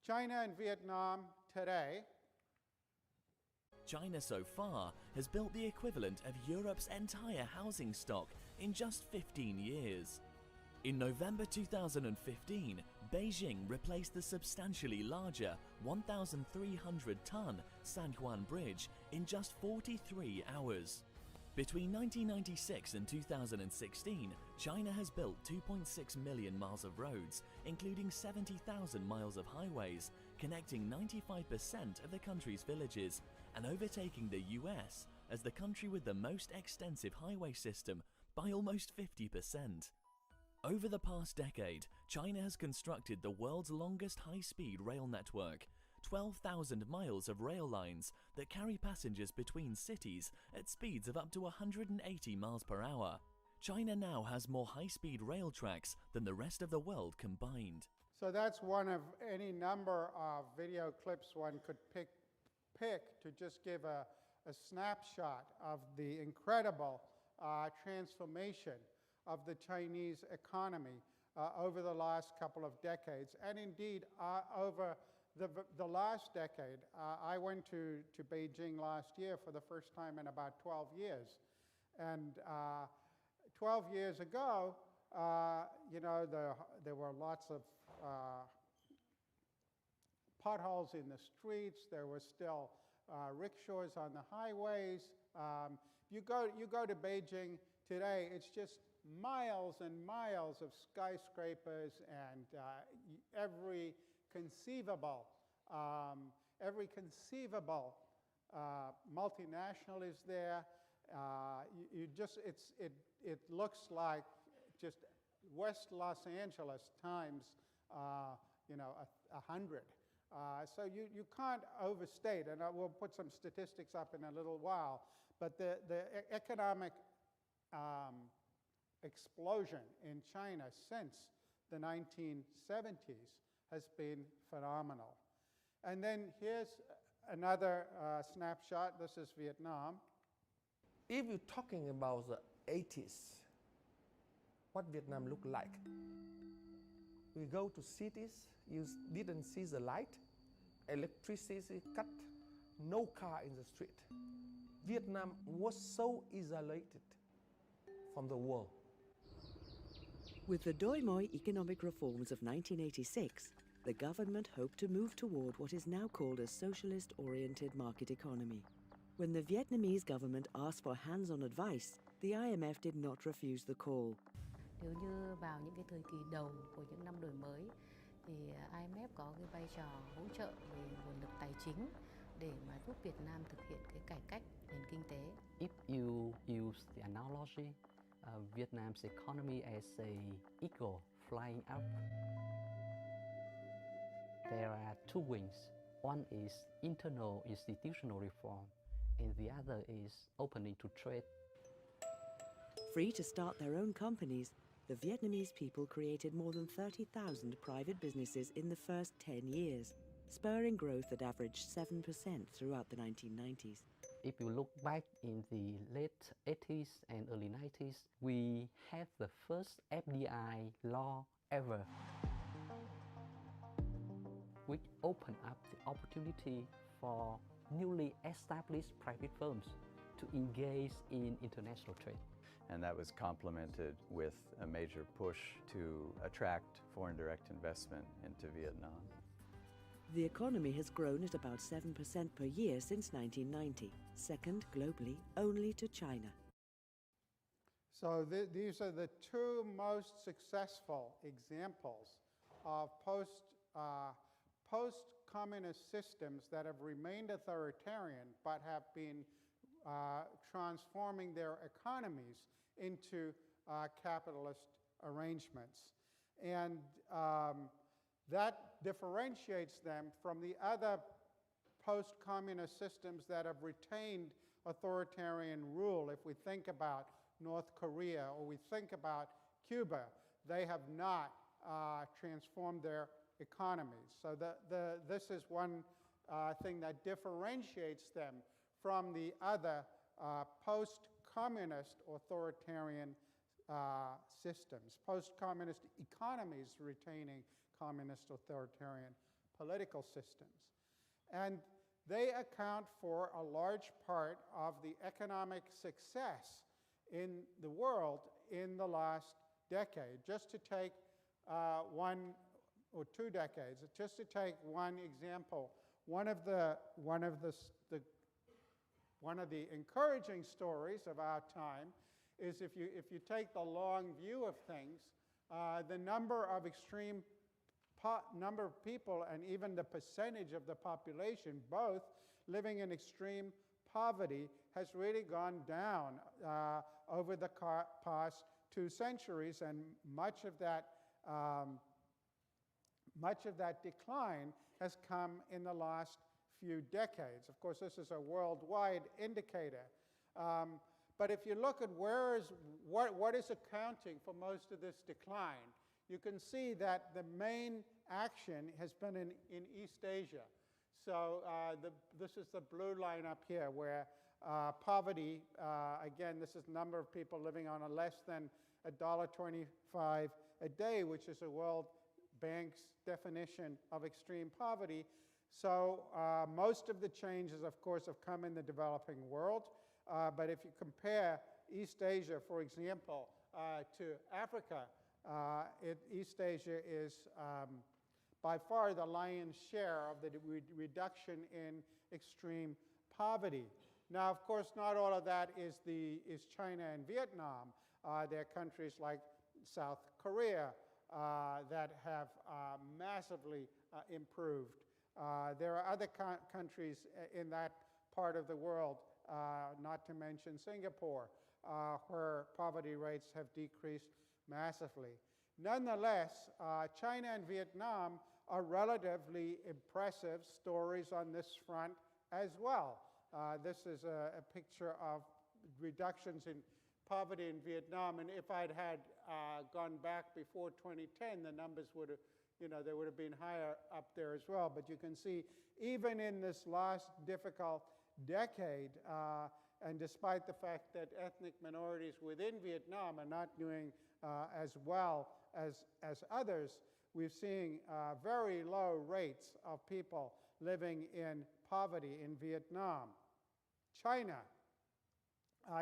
China and Vietnam today. China so far has built the equivalent of Europe's entire housing stock in just 15 years. In November 2015, Beijing replaced the substantially larger 1,300-ton San Juan Bridge in just 43 hours. Between 1996 and 2016, China has built 2.6 million miles of roads, including 70,000 miles of highways, connecting 95% of the country's villages, and overtaking the US as the country with the most extensive highway system by almost 50%. Over the past decade, China has constructed the world's longest high-speed rail network, 12,000 miles of rail lines that carry passengers between cities at speeds of up to 180 miles per hour. China now has more high-speed rail tracks than the rest of the world combined. So that's one of any number of video clips one could pick to just give a snapshot of the incredible transformation of the Chinese economy over the last couple of decades, and indeed over the last decade. I went to Beijing last year for the first time in about 12 years. And 12 years ago, there were lots of potholes in the streets. There were still rickshaws on the highways. You go to Beijing today, it's just miles and miles of skyscrapers, and every conceivable multinational is there. It looks like just West Los Angeles times 100. So you can't overstate, and we'll put some statistics up in a little while, but the economic explosion in China since the 1970s has been phenomenal. And then here's another snapshot. This is Vietnam. If you're talking about the 80s, what Vietnam looked like. We go to cities, you didn't see the light, electricity cut, no car in the street. Vietnam was so isolated from the world. With the Doi Moi economic reforms of 1986, the government hoped to move toward what is now called a socialist-oriented market economy. When the Vietnamese government asked for hands-on advice, the IMF did not refuse the call. Nếu như vào những cái thời kỳ đầu của những năm đổi mới thì IMF có cái vai trò hỗ trợ về nguồn lực tài chính để mà giúp Việt Nam thực hiện cái cải cách nền kinh tế. If you use the analogy, Vietnam's economy as a eagle flying up, there are two wings. One is internal institutional reform, and the other is opening to trade. Free to start their own companies, the Vietnamese people created more than 30,000 private businesses in the first 10 years, spurring growth that averaged 7% throughout the 1990s. If you look back in the late 80s and early 90s, we had the first FDI law ever, which opened up the opportunity for newly established private firms to engage in international trade. And that was complemented with a major push to attract foreign direct investment into Vietnam. The economy has grown at about 7% per year since 1990, second globally only to China. So these are the two most successful examples of post-communist systems that have remained authoritarian but have been transforming their economies into capitalist arrangements. And that differentiates them from the other post-communist systems that have retained authoritarian rule. If we think about North Korea or we think about Cuba, they have not transformed their economies. So this is one thing that differentiates them from the other post-communist authoritarian systems, post-communist economies retaining communist authoritarian political systems. And they account for a large part of the economic success in the world in the last decade. Just to take 1 or 2 decades, just to take one example, one of the encouraging stories of our time is if you take the long view of things, the number of people and even the percentage of the population both living in extreme poverty has really gone down over the past 2 centuries, and much of that decline has come in the last few decades. Of course, this is a worldwide indicator. But if you look at what is accounting for most of this decline, you can see that the main action has been in East Asia. So this is the blue line up here where poverty, again, this is the number of people living on a less than $1.25 a day, which is the World Bank's definition of extreme poverty. So most of the changes, of course, have come in the developing world. But if you compare East Asia, for example, to Africa, East Asia is by far the lion's share of the reduction in extreme poverty. Now, of course, not all of that is China and Vietnam. There are countries like South Korea that have massively improved. There are other countries in that part of the world, not to mention Singapore, where poverty rates have decreased massively. Nonetheless, China and Vietnam are relatively impressive stories on this front as well. This is a picture of reductions in poverty in Vietnam, and if I'd had gone back before 2010, the numbers would have, they would have been higher up there as well. But you can see, even in this last difficult decade, and despite the fact that ethnic minorities within Vietnam are not doing as well as others, we're seeing very low rates of people living in poverty in Vietnam. China,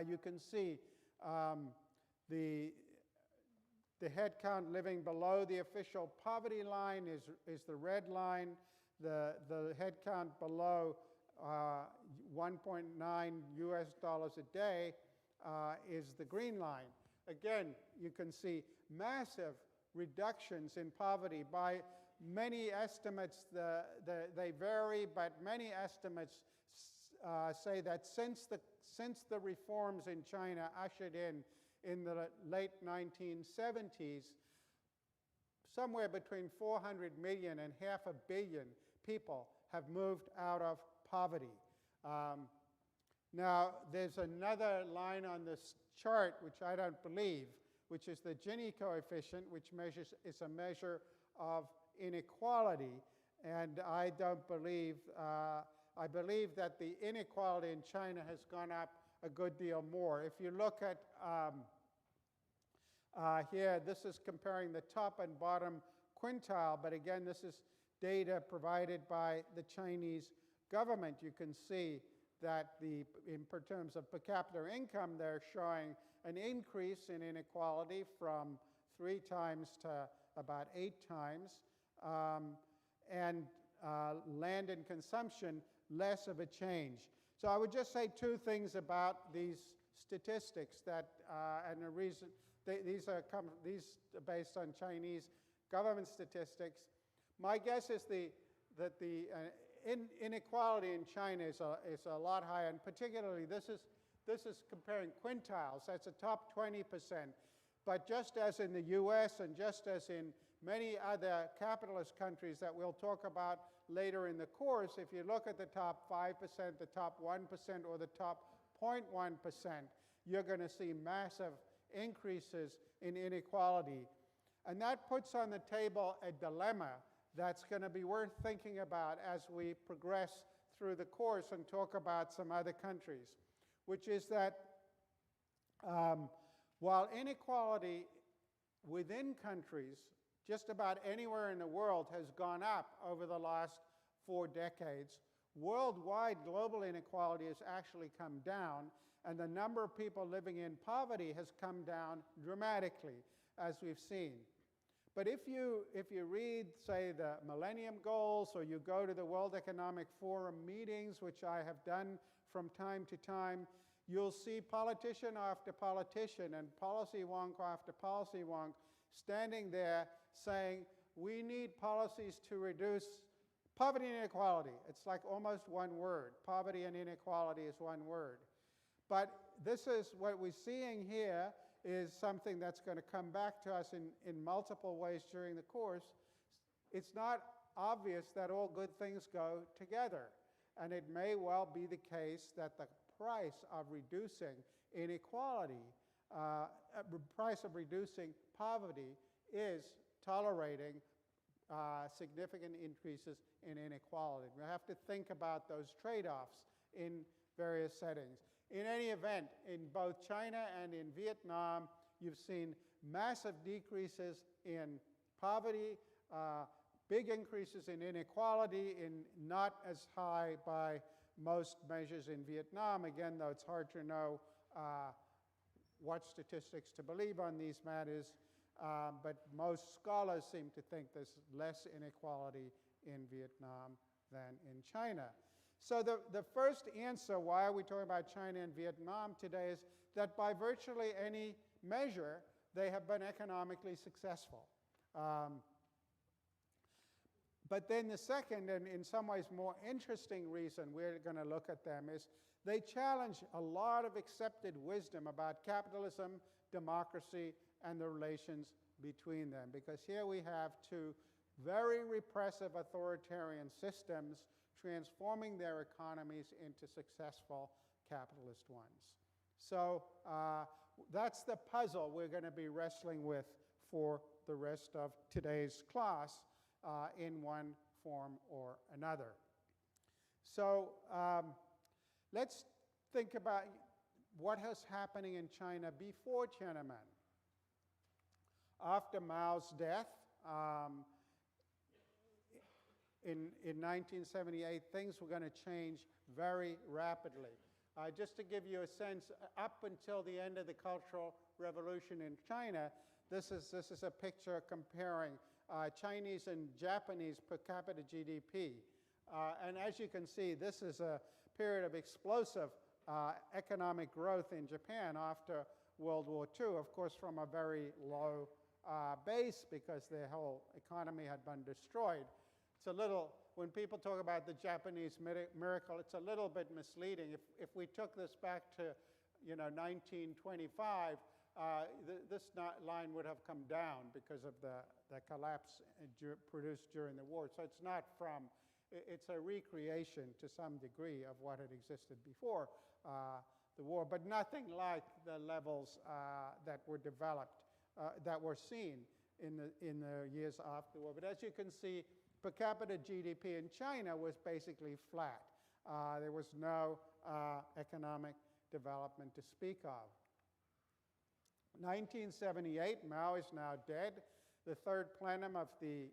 you can see the head count living below the official poverty line is the red line. The head count below 1.9 US dollars a day is the green line. Again, you can see massive reductions in poverty. By many estimates, they vary, but many estimates say that since the reforms in China ushered in the late 1970s, somewhere between 400 million and 500 million people have moved out of poverty. Now, there's another line on this chart which I don't believe, which is the Gini coefficient, which is a measure of inequality, and I don't believe, I believe that the inequality in China has gone up a good deal more. If you look at here, this is comparing the top and bottom quintile, but again, this is data provided by the Chinese government. You can see that in terms of per capita income, they're showing an increase in inequality from 3 times to about 8 times, and land and consumption, less of a change. So I would just say 2 things about these statistics that, and the reason these are based on Chinese government statistics. My guess is that the inequality in China is a lot higher, and particularly this is comparing quintiles. That's the top 20%. But just as in the US and just as in many other capitalist countries that we'll talk about later in the course, if you look at the top 5%, the top 1%, or the top 0.1%, you're going to see massive increases in inequality. And that puts on the table a dilemma that's going to be worth thinking about as we progress through the course and talk about some other countries, which is that while inequality within countries just about anywhere in the world has gone up over the last 4 decades, worldwide global inequality has actually come down, and the number of people living in poverty has come down dramatically, as we've seen. But if you read, say, the Millennium Goals, or you go to the World Economic Forum meetings, which I have done from time to time, you'll see politician after politician and policy wonk after policy wonk standing there saying, we need policies to reduce poverty and inequality. It's like almost one word. Poverty and inequality is one word. But this is what we're seeing here is something that's going to come back to us in multiple ways during the course. It's not obvious that all good things go together. And it may well be the case that the price of reducing inequality, price of reducing poverty is tolerating significant increases in inequality. We have to think about those trade-offs in various settings. In any event, in both China and in Vietnam, you've seen massive decreases in poverty, big increases in inequality, not as high by most measures in Vietnam. Again, though, it's hard to know what statistics to believe on these matters, but most scholars seem to think there's less inequality in Vietnam than in China. So the first answer, why are we talking about China and Vietnam today, is that by virtually any measure, they have been economically successful. But then the second, and in some ways more interesting reason we're going to look at them is they challenge a lot of accepted wisdom about capitalism, democracy, and the relations between them. Because here we have 2 very repressive authoritarian systems, transforming their economies into successful capitalist ones. So that's the puzzle we're going to be wrestling with for the rest of today's class in one form or another. So let's think about what was happening in China before Tiananmen. After Mao's death, in 1978, things were going to change very rapidly. Just to give you a sense, up until the end of the Cultural Revolution in China, this is a picture comparing Chinese and Japanese per capita GDP. And as you can see, this is a period of explosive economic growth in Japan after World War II, of course from a very low base because their whole economy had been destroyed. It's a little, when people talk about the Japanese miracle, it's a little bit misleading. If we took this back to 1925, this line would have come down because of the collapse produced during the war. So it's not from, it's a recreation to some degree of what had existed before the war, but nothing like the levels that were developed, that were seen in the years after the war. But as you can see, per capita GDP in China was basically flat. There was no economic development to speak of. 1978, Mao is now dead. The third plenum of the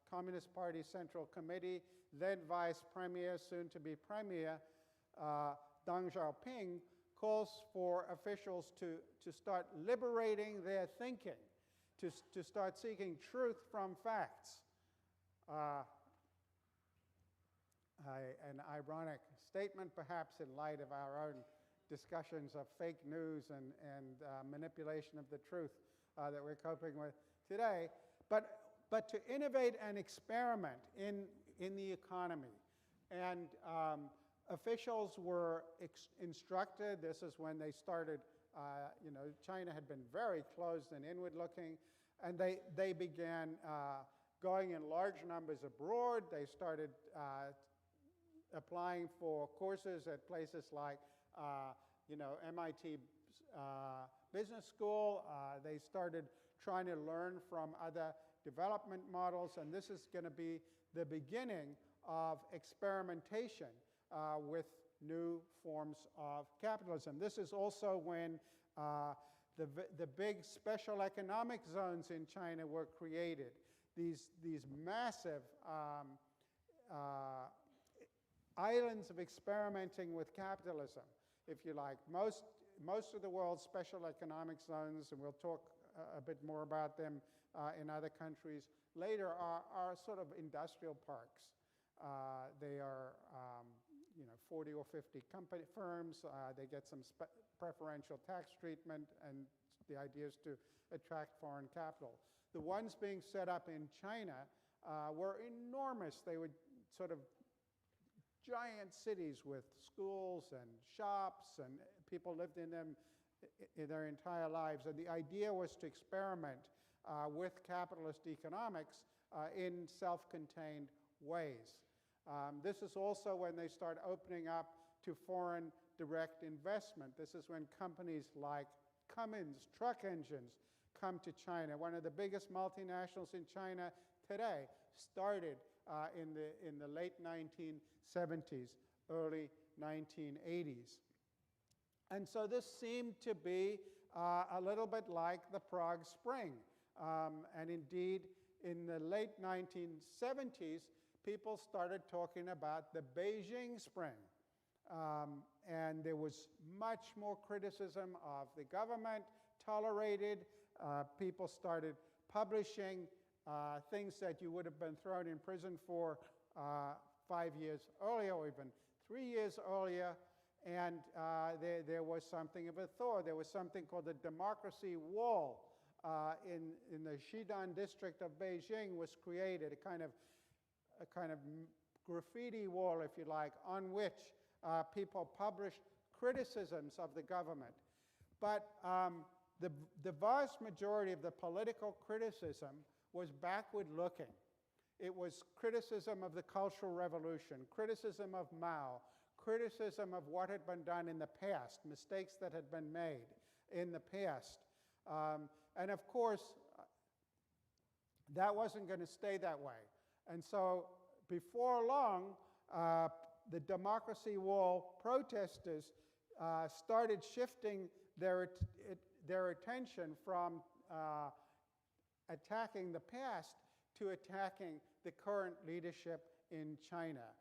Communist Party Central Committee, led Vice Premier, soon to be Premier, Deng Xiaoping, calls for officials to start liberating their thinking, to start seeking truth from facts. An ironic statement, perhaps, in light of our own discussions of fake news and manipulation of the truth that we're coping with today. But to innovate and experiment in the economy. And officials were instructed, this is when they started, China had been very closed and inward-looking, and they began going in large numbers abroad. They started applying for courses at places like, MIT Business School. They started trying to learn from other development models, and this is going to be the beginning of experimentation with new forms of capitalism. This is also when the big special economic zones in China were created. These massive islands of experimenting with capitalism, if you like. Most of the world's special economic zones, and we'll talk a bit more about them in other countries later, are sort of industrial parks. They are 40 or 50 company firms. They get some preferential tax treatment, and the idea is to attract foreign capital. The ones being set up in China were enormous. They were sort of giant cities with schools and shops, and people lived in them in their entire lives. And the idea was to experiment with capitalist economics in self-contained ways. This is also when they start opening up to foreign direct investment. This is when companies like Cummins truck engines come to China. One of the biggest multinationals in China today started in the late 1970s, early 1980s. And so this seemed to be a little bit like the Prague Spring. And indeed, in the late 1970s, people started talking about the Beijing Spring. And there was much more criticism of the government, tolerated. People started publishing things that you would have been thrown in prison for 5 years earlier, or even 3 years earlier. And there was something of a thaw. There was something called the Democracy Wall in the Xidan district of Beijing was created, a kind of graffiti wall, if you like, on which people published criticisms of the government. But the vast majority of the political criticism was backward-looking. It was criticism of the Cultural Revolution, criticism of Mao, criticism of what had been done in the past, mistakes that had been made in the past. And of course, that wasn't going to stay that way. And so before long, the Democracy Wall protesters started shifting their attention from attacking the past to attacking the current leadership in China.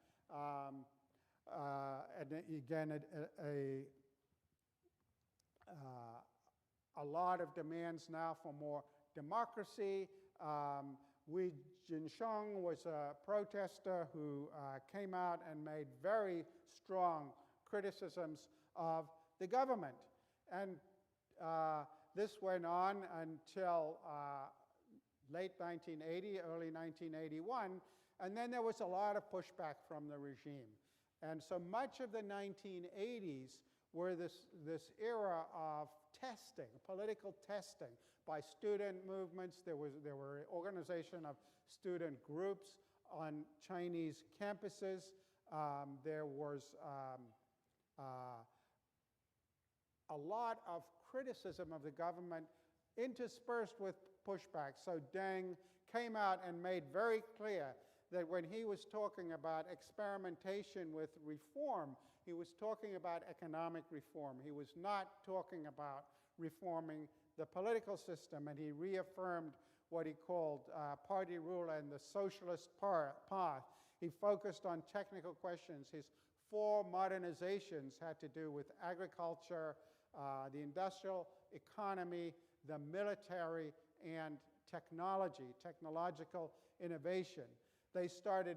And again, a lot of demands now for more democracy. Wei Jinsheng was a protester who came out and made very strong criticisms of the government. And this went on until late 1980, early 1981, and then there was a lot of pushback from the regime. And so much of the 1980s were this era of testing, political testing by student movements. There were organization of student groups on Chinese campuses. There was a lot of criticism of the government interspersed with pushback. So Deng came out and made very clear that when he was talking about experimentation with reform, he was talking about economic reform. He was not talking about reforming the political system, and he reaffirmed what he called party rule and the socialist path. He focused on technical questions. His 4 modernizations had to do with agriculture, the industrial economy, the military, and technology, technological innovation. They started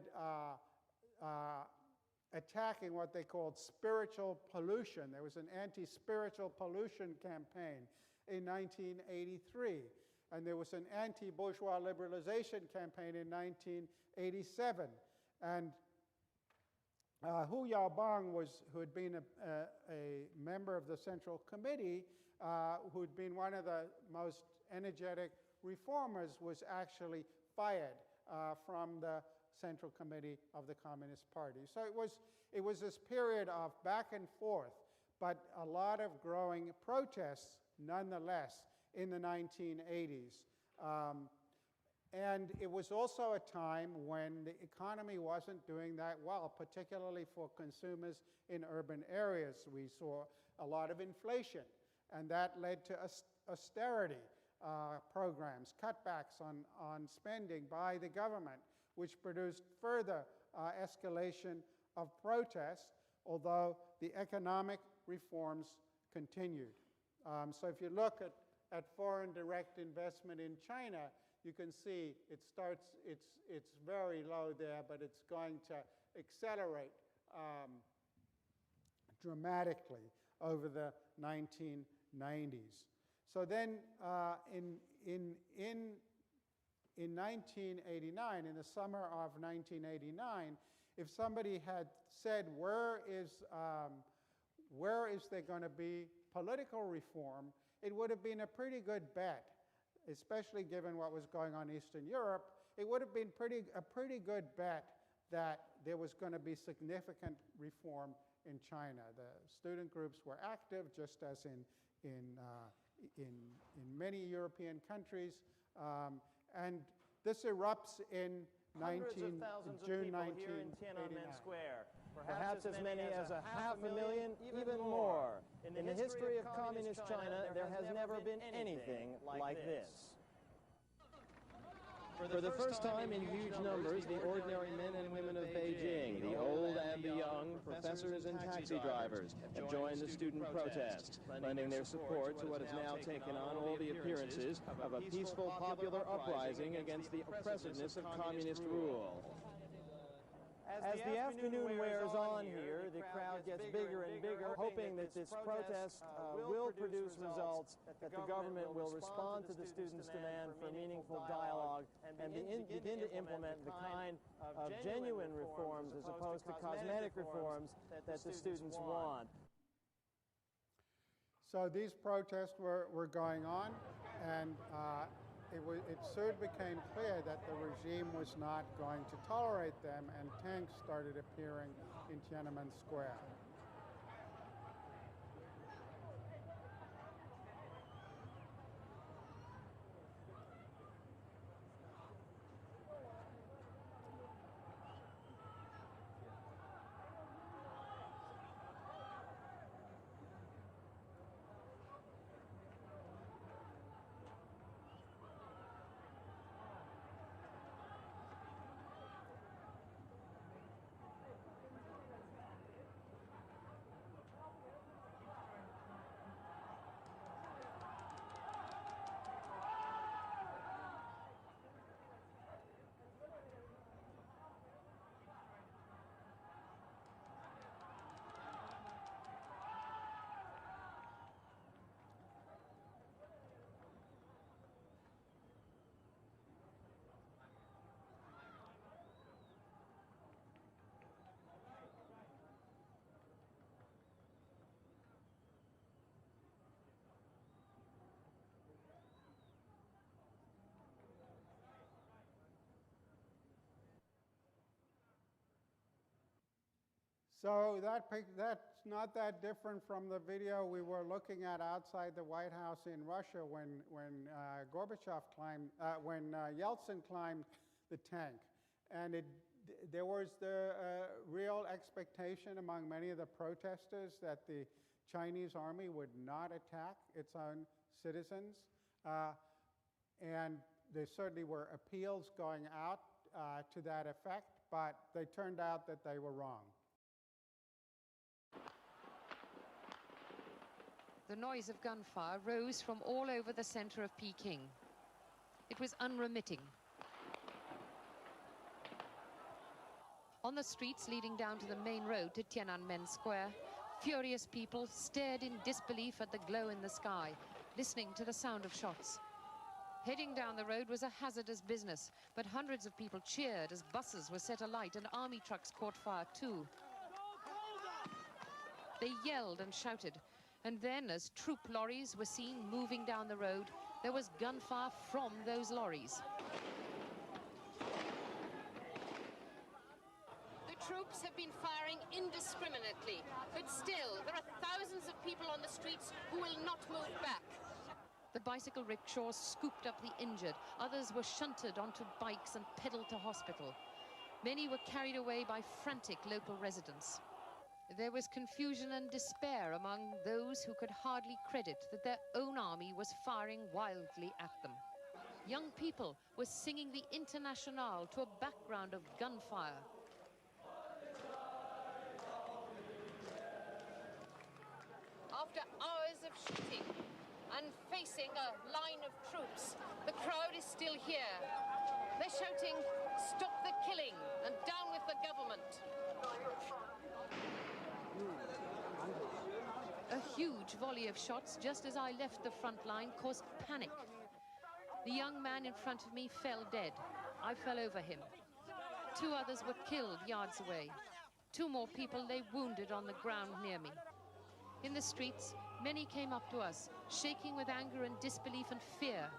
attacking what they called spiritual pollution. There was an anti-spiritual pollution campaign in 1983, and there was an anti-bourgeois liberalization campaign in 1987. And Hu Yaobang, who had been a member of the Central Committee, who had been one of the most energetic reformers, was actually fired from the Central Committee of the Communist Party. So it was this period of back and forth, but a lot of growing protests nonetheless in the 1980s. And it was also a time when the economy wasn't doing that well, particularly for consumers in urban areas. We saw a lot of inflation, and that led to austerity programs, cutbacks on spending by the government, which produced further escalation of protests, although the economic reforms continued. So if you look at foreign direct investment in China, you can see it's very low there, but it's going to accelerate dramatically over the 1990s. So then in 1989, in the summer of 1989, if somebody had said, where is there going to be political reform, it would have been a pretty good bet, especially given what was going on in Eastern Europe. It would have been a pretty good bet that there was going to be significant reform in China. The student groups were active, just as in many European countries, and this erupts in Hundreds of thousands of people here in Tiananmen Square. Perhaps as many as 500,000, even more. In the history of Communist China, there has never been anything like this. For the first time in huge numbers, the ordinary men and women of Beijing, the old and the young, professors and taxi drivers, have joined the student protest, lending their support to what has now taken on all the appearances of a peaceful popular uprising against the oppressiveness of communist rule. As the afternoon wears on here, the crowd gets bigger and bigger, hoping that this protest will produce results, that the government will respond to the students' demand for meaningful dialogue and begin to implement the kind of genuine reforms as opposed to cosmetic reforms that the students want. So these protests were going on, and it soon became clear that the regime was not going to tolerate them, and tanks started appearing in Tiananmen Square. So that's not that different from the video we were looking at outside the White House in Russia when Yeltsin climbed the tank, and there was the real expectation among many of the protesters that the Chinese army would not attack its own citizens, and there certainly were appeals going out to that effect, but they turned out that they were wrong. The noise of gunfire rose from all over the center of Peking. It was unremitting. On the streets leading down to the main road to Tiananmen Square, furious people stared in disbelief at the glow in the sky, listening to the sound of shots. Heading down the road was a hazardous business, but hundreds of people cheered as buses were set alight and army trucks caught fire too. They yelled and shouted. And then, as troop lorries were seen moving down the road, there was gunfire from those lorries. The troops have been firing indiscriminately, but still, there are thousands of people on the streets who will not move back. The bicycle rickshaws scooped up the injured. Others were shunted onto bikes and pedaled to hospital. Many were carried away by frantic local residents. There was confusion and despair among those who could hardly credit that their own army was firing wildly at them. Young people were singing the Internationale to a background of gunfire. After hours of shooting and facing a line of troops, the crowd is still here. They're shouting, "Stop the killing and down with the government." A huge volley of shots just as I left the front line caused panic. The young man in front of me fell dead. I fell over him. 2 others were killed yards away. 2 more people lay wounded on the ground near me. In the streets, many came up to us, shaking with anger and disbelief and fear.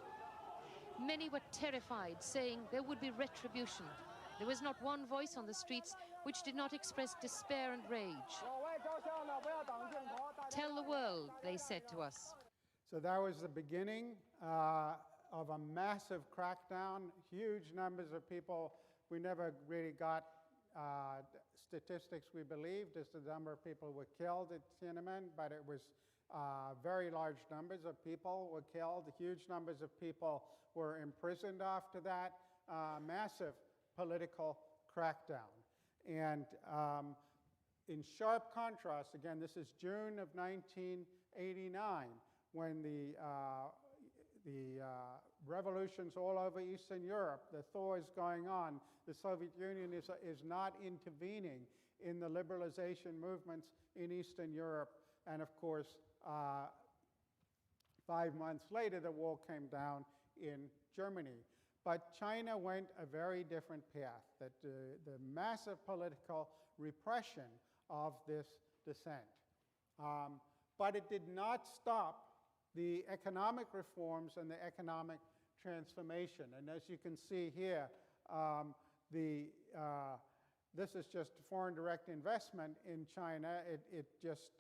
Many were terrified, saying there would be retribution. There was not one voice on the streets which did not express despair and rage. Tell the world, they said to us. So that was the beginning of a massive crackdown, huge numbers of people. We never really got statistics we believed as to the number of people who were killed at Tiananmen, but it was very large numbers of people were killed. Huge numbers of people were imprisoned after that. Massive political crackdown. And in sharp contrast, again, this is June of 1989, when the revolutions all over Eastern Europe, the thaw is going on. The Soviet Union is not intervening in the liberalization movements in Eastern Europe. And of course, 5 months later, the wall came down in Germany. But China went a very different path, that the massive political repression of this dissent. But it did not stop the economic reforms and the economic transformation. And as you can see here, this is just foreign direct investment in China. It just,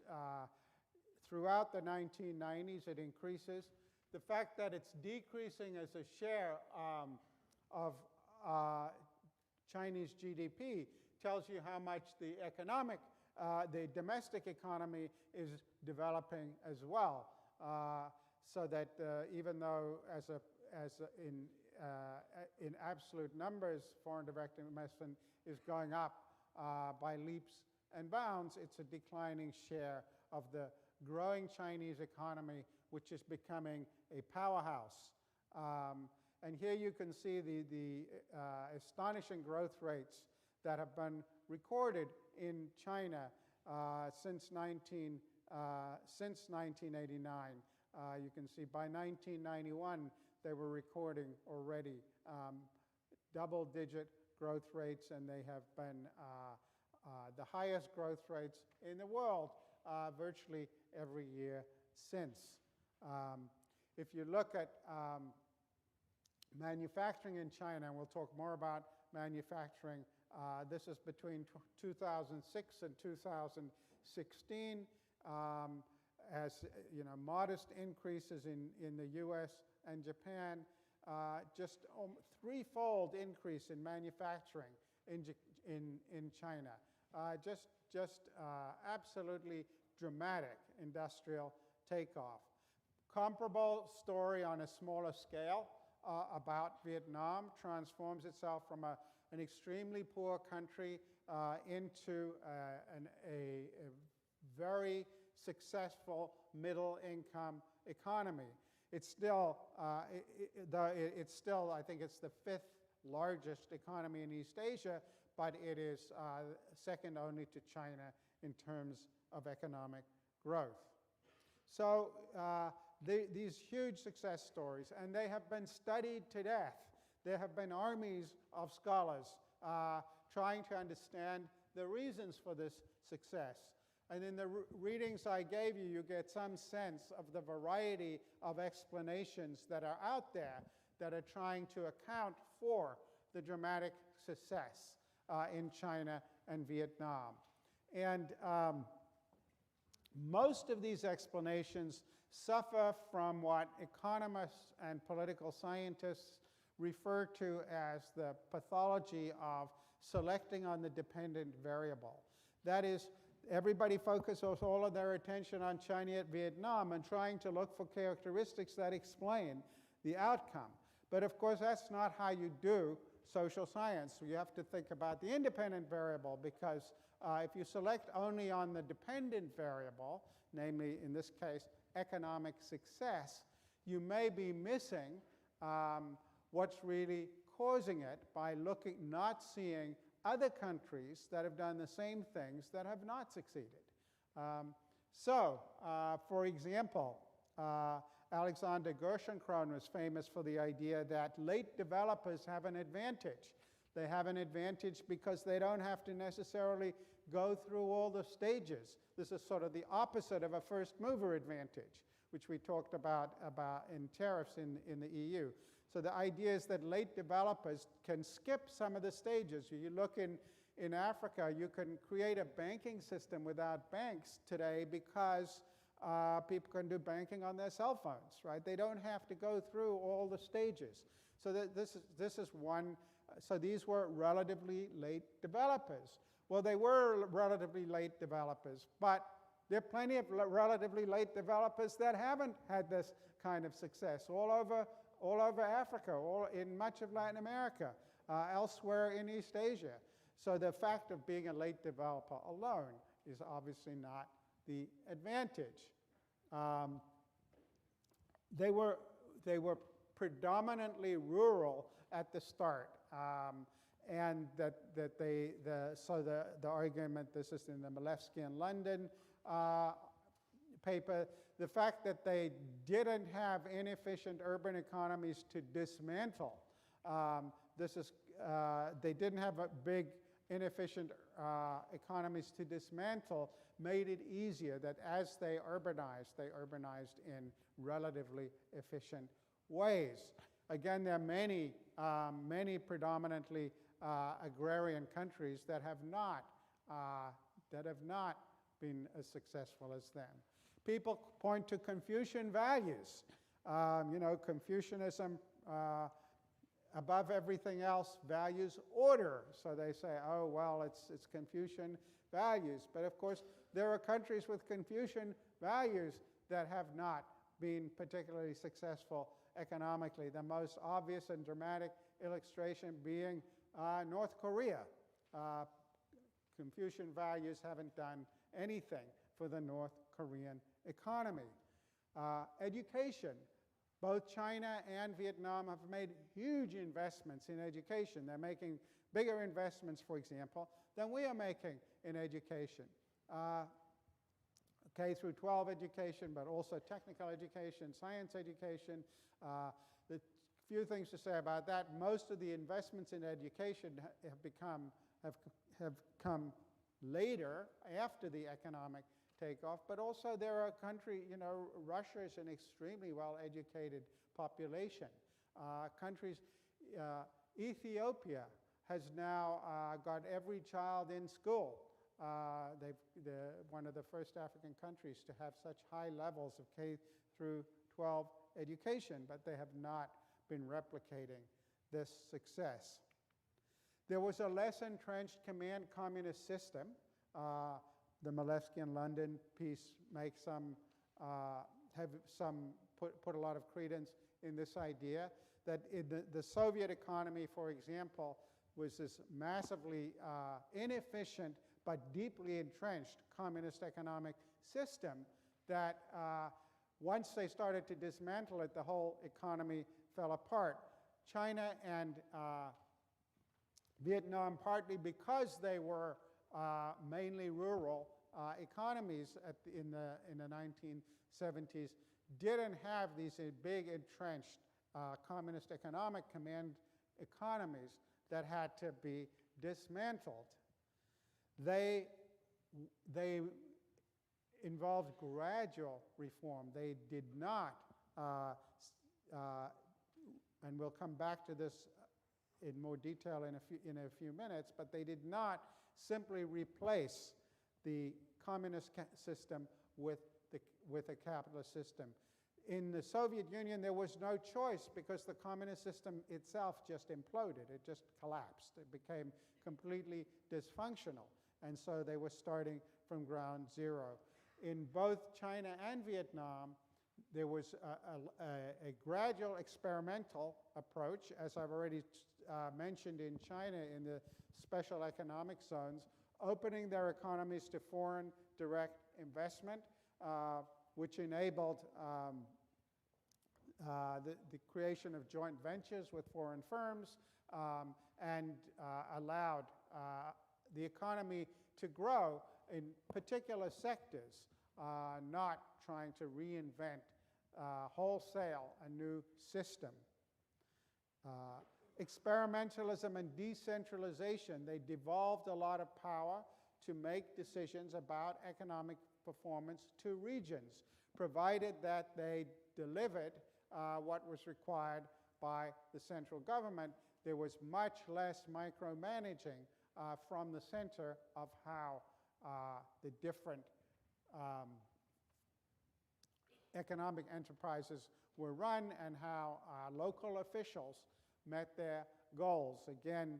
throughout the 1990s, it increases. The fact that it's decreasing as a share of Chinese GDP tells you how much the domestic economy is developing as well. So that even though in absolute numbers, foreign direct investment is going up by leaps and bounds, it's a declining share of the growing Chinese economy, which is becoming a powerhouse. And here you can see the astonishing growth rates that have been recorded in China since 1989. You can see by 1991, they were recording already double-digit growth rates, and they have been the highest growth rates in the world virtually every year since. If you look at manufacturing in China, and we'll talk more about manufacturing, this is between 2006 and 2016. As modest increases in the US and Japan, just threefold increase in manufacturing in China. Just absolutely dramatic industrial takeoff. Comparable story on a smaller scale about Vietnam. Transforms itself from an extremely poor country into a very successful middle-income economy. It's still, I think it's the 5th largest economy in East Asia, but it is second only to China in terms of economic growth. So these huge success stories, and they have been studied to death. There have been armies of scholars trying to understand the reasons for this success. And in the readings I gave you, you get some sense of the variety of explanations that are out there that are trying to account for the dramatic success in China and Vietnam. And most of these explanations suffer from what economists and political scientists refer to as the pathology of selecting on the dependent variable. That is, everybody focuses all of their attention on China and Vietnam and trying to look for characteristics that explain the outcome. But of course, that's not how you do social science. You have to think about the independent variable, because if you select only on the dependent variable, namely in this case economic success, you may be missing what's really causing it by not seeing other countries that have done the same things that have not succeeded. For example, Alexander Gerschenkron was famous for the idea that late developers have an advantage. They have an advantage because they don't have to necessarily go through all the stages. This is sort of the opposite of a first mover advantage, which we talked about in tariffs in the EU. So the idea is that late developers can skip some of the stages. You look in Africa, you can create a banking system without banks today because people can do banking on their cell phones, right? They don't have to go through all the stages. So this is one. So these were relatively late developers. Well, they were relatively late developers, but there are plenty of relatively late developers that haven't had this kind of success all over Africa, in much of Latin America, elsewhere in East Asia. So the fact of being a late developer alone is obviously not the advantage. They were predominantly rural at the start, and so the argument, this is in the Malevsky in London paper, the fact that they didn't have inefficient urban economies to dismantle. They didn't have a big inefficient economies to dismantle, made it easier that as they urbanized in relatively efficient ways. Again, there are many predominantly agrarian countries that have not been as successful as them. People point to Confucian values. Confucianism, above everything else, values order. So they say, oh, well, it's Confucian values. But of course, there are countries with Confucian values that have not been particularly successful economically. The most obvious and dramatic illustration being North Korea. Confucian values haven't done anything for the North Korean economy. Education. Both China and Vietnam have made huge investments in education. They're making bigger investments, for example, than we are making in education. K through 12 education, but also technical education, science education. The few things to say about that: most of the investments in education have come later, after the economic takeoff, but also there are countries, Russia is an extremely well-educated population. Ethiopia has now got every child in school. They're one of the first African countries to have such high levels of K through 12 education, but they have not been replicating this success. There was a less entrenched command communist system. The Malevsky and London piece makes put a lot of credence in this idea that in the Soviet economy, for example, was this massively inefficient but deeply entrenched communist economic system that once they started to dismantle it, the whole economy fell apart. China and Vietnam, partly because they were mainly rural economies in the 1970s, didn't have these big entrenched communist economic command economies that had to be dismantled. They involved gradual reform. They did not, and we'll come back to this in more detail in a few minutes, but they did not simply replace the communist system with a capitalist system. In the Soviet Union, there was no choice because the communist system itself just imploded. It just collapsed. It became completely dysfunctional. And so they were starting from ground zero. In both China and Vietnam, there was a gradual experimental approach, as I've already mentioned in China in the special economic zones, opening their economies to foreign direct investment, which enabled the creation of joint ventures with foreign firms and allowed the economy to grow in particular sectors, not trying to reinvent wholesale a new system. Experimentalism and decentralization, they devolved a lot of power to make decisions about economic performance to regions, provided that they delivered what was required by the central government. There was much less micromanaging from the center of how the different economic enterprises were run and how local officials met their goals, again,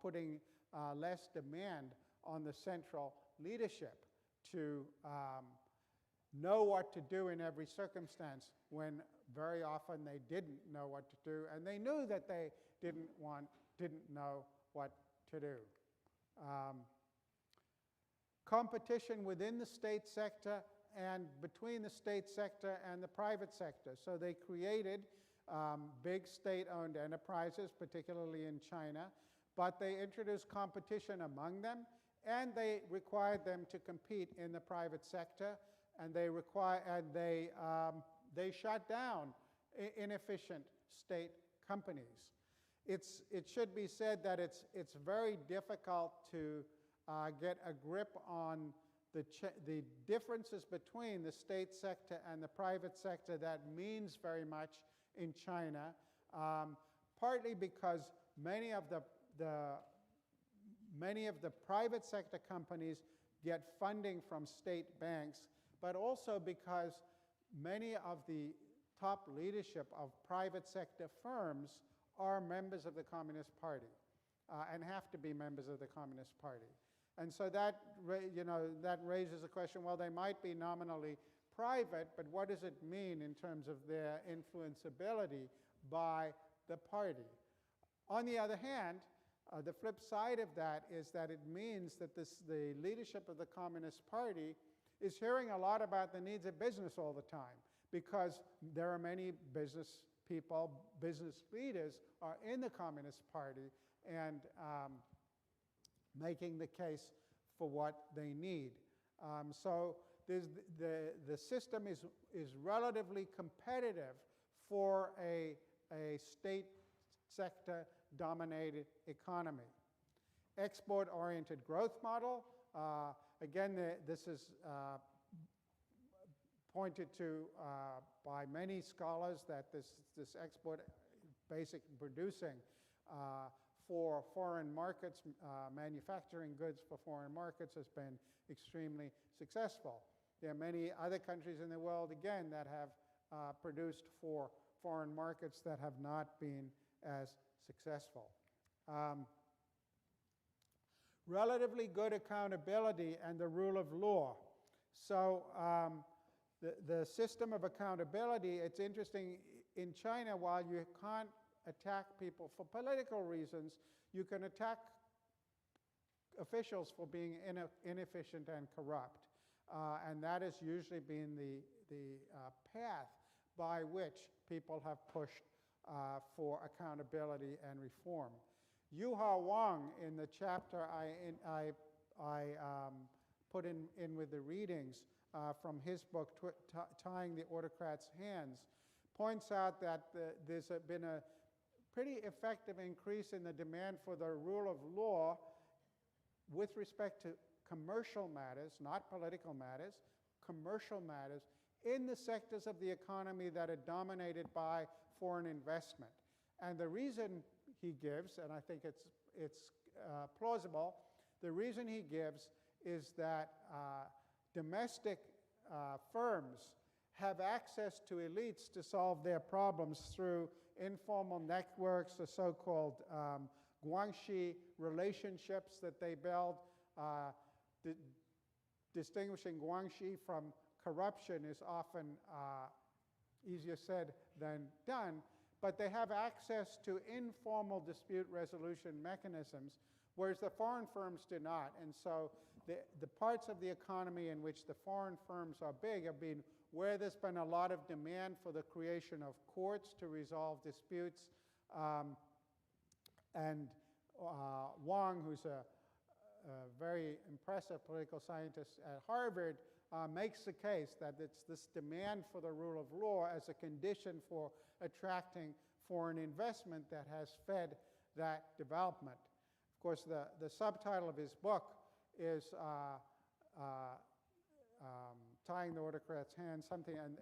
putting less demand on the central leadership to know what to do in every circumstance when very often they didn't know what to do, and they knew that they didn't know what to do. Competition within the state sector and between the state sector and the private sector. So they created big state-owned enterprises, particularly in China, but they introduced competition among them, and they required them to compete in the private sector, and they shut down inefficient state companies. It should be said that it's very difficult to get a grip on the differences between the state sector and the private sector. That means very much in China. partly because many of the private sector companies get funding from state banks, but also because many of the top leadership of private sector firms are members of the Communist Party and have to be members of the Communist Party. And so that raises a question, well, they might be nominally private, but what does it mean in terms of their influenceability by the party? On the other hand, the flip side of that is that it means that the leadership of the Communist Party is hearing a lot about the needs of business all the time, because there are many business people, business leaders are in the Communist Party and making the case for what they need. So the system is relatively competitive for a state sector dominated economy. Export-oriented growth model. Again, this is pointed to by many scholars that this export basic producing for foreign markets, manufacturing goods for foreign markets has been extremely successful. There are many other countries in the world, again, that have produced for foreign markets that have not been as successful. Relatively good accountability and the rule of law. So the system of accountability, it's interesting, in China, while you can't attack people for political reasons, you can attack officials for being inefficient and corrupt. And that has usually been the path by which people have pushed for accountability and reform. Yuhao Wang, in the chapter I put in with the readings from his book, Tying the Autocrats' Hands, points out that there's been a pretty effective increase in the demand for the rule of law with respect to commercial matters, not political matters, commercial matters, in the sectors of the economy that are dominated by foreign investment. And the reason he gives, and I think it's plausible, the reason he gives is that domestic firms have access to elites to solve their problems through informal networks, the so-called guanxi relationships that they build. Distinguishing guanxi from corruption is often easier said than done, but they have access to informal dispute resolution mechanisms, whereas the foreign firms do not. And so the parts of the economy in which the foreign firms are big have been where there's been a lot of demand for the creation of courts to resolve disputes. And Wang, who's a very impressive political scientist at Harvard, makes the case that it's this demand for the rule of law as a condition for attracting foreign investment that has fed that development. Of course, the subtitle of his book is Tying the Autocrats' Hands,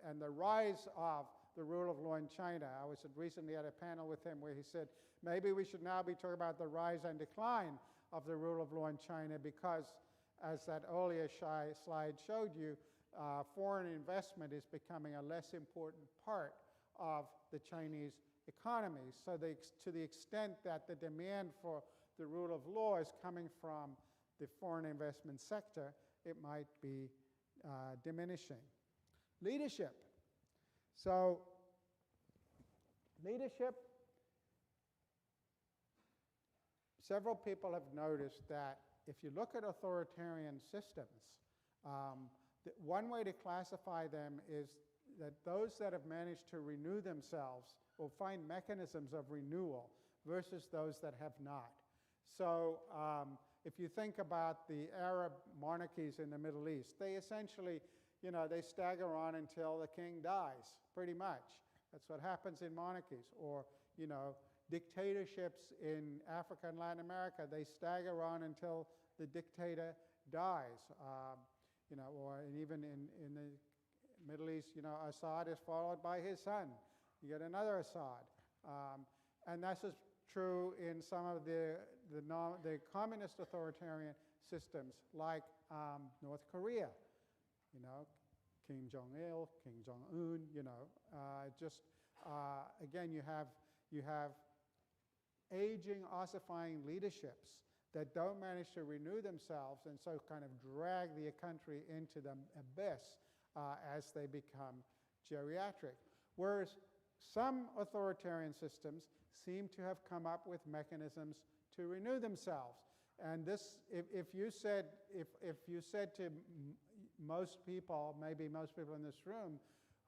and the rise of the rule of law in China. I was recently at a panel with him where he said, maybe we should now be talking about the rise and decline of the rule of law in China, because as that earlier slide showed you, foreign investment is becoming a less important part of the Chinese economy. So to the extent that the demand for the rule of law is coming from the foreign investment sector, it might be diminishing. Leadership. So leadership, several people have noticed that if you look at authoritarian systems, one way to classify them is that those that have managed to renew themselves will find mechanisms of renewal versus those that have not. So if you think about the Arab monarchies in the Middle East, they essentially, they stagger on until the king dies, pretty much. That's what happens in monarchies. Or, dictatorships in Africa and Latin America, they stagger on until the dictator dies. Or even in the Middle East, Assad is followed by his son. You get another Assad. And this is true in some of the communist authoritarian systems like North Korea, you know, Kim Jong-il, Kim Jong-un, you know, again, you have aging, ossifying leaderships that don't manage to renew themselves and so kind of drag the country into the abyss as they become geriatric. Whereas some authoritarian systems seem to have come up with mechanisms to renew themselves. And this, if you said to most people, maybe most people in this room,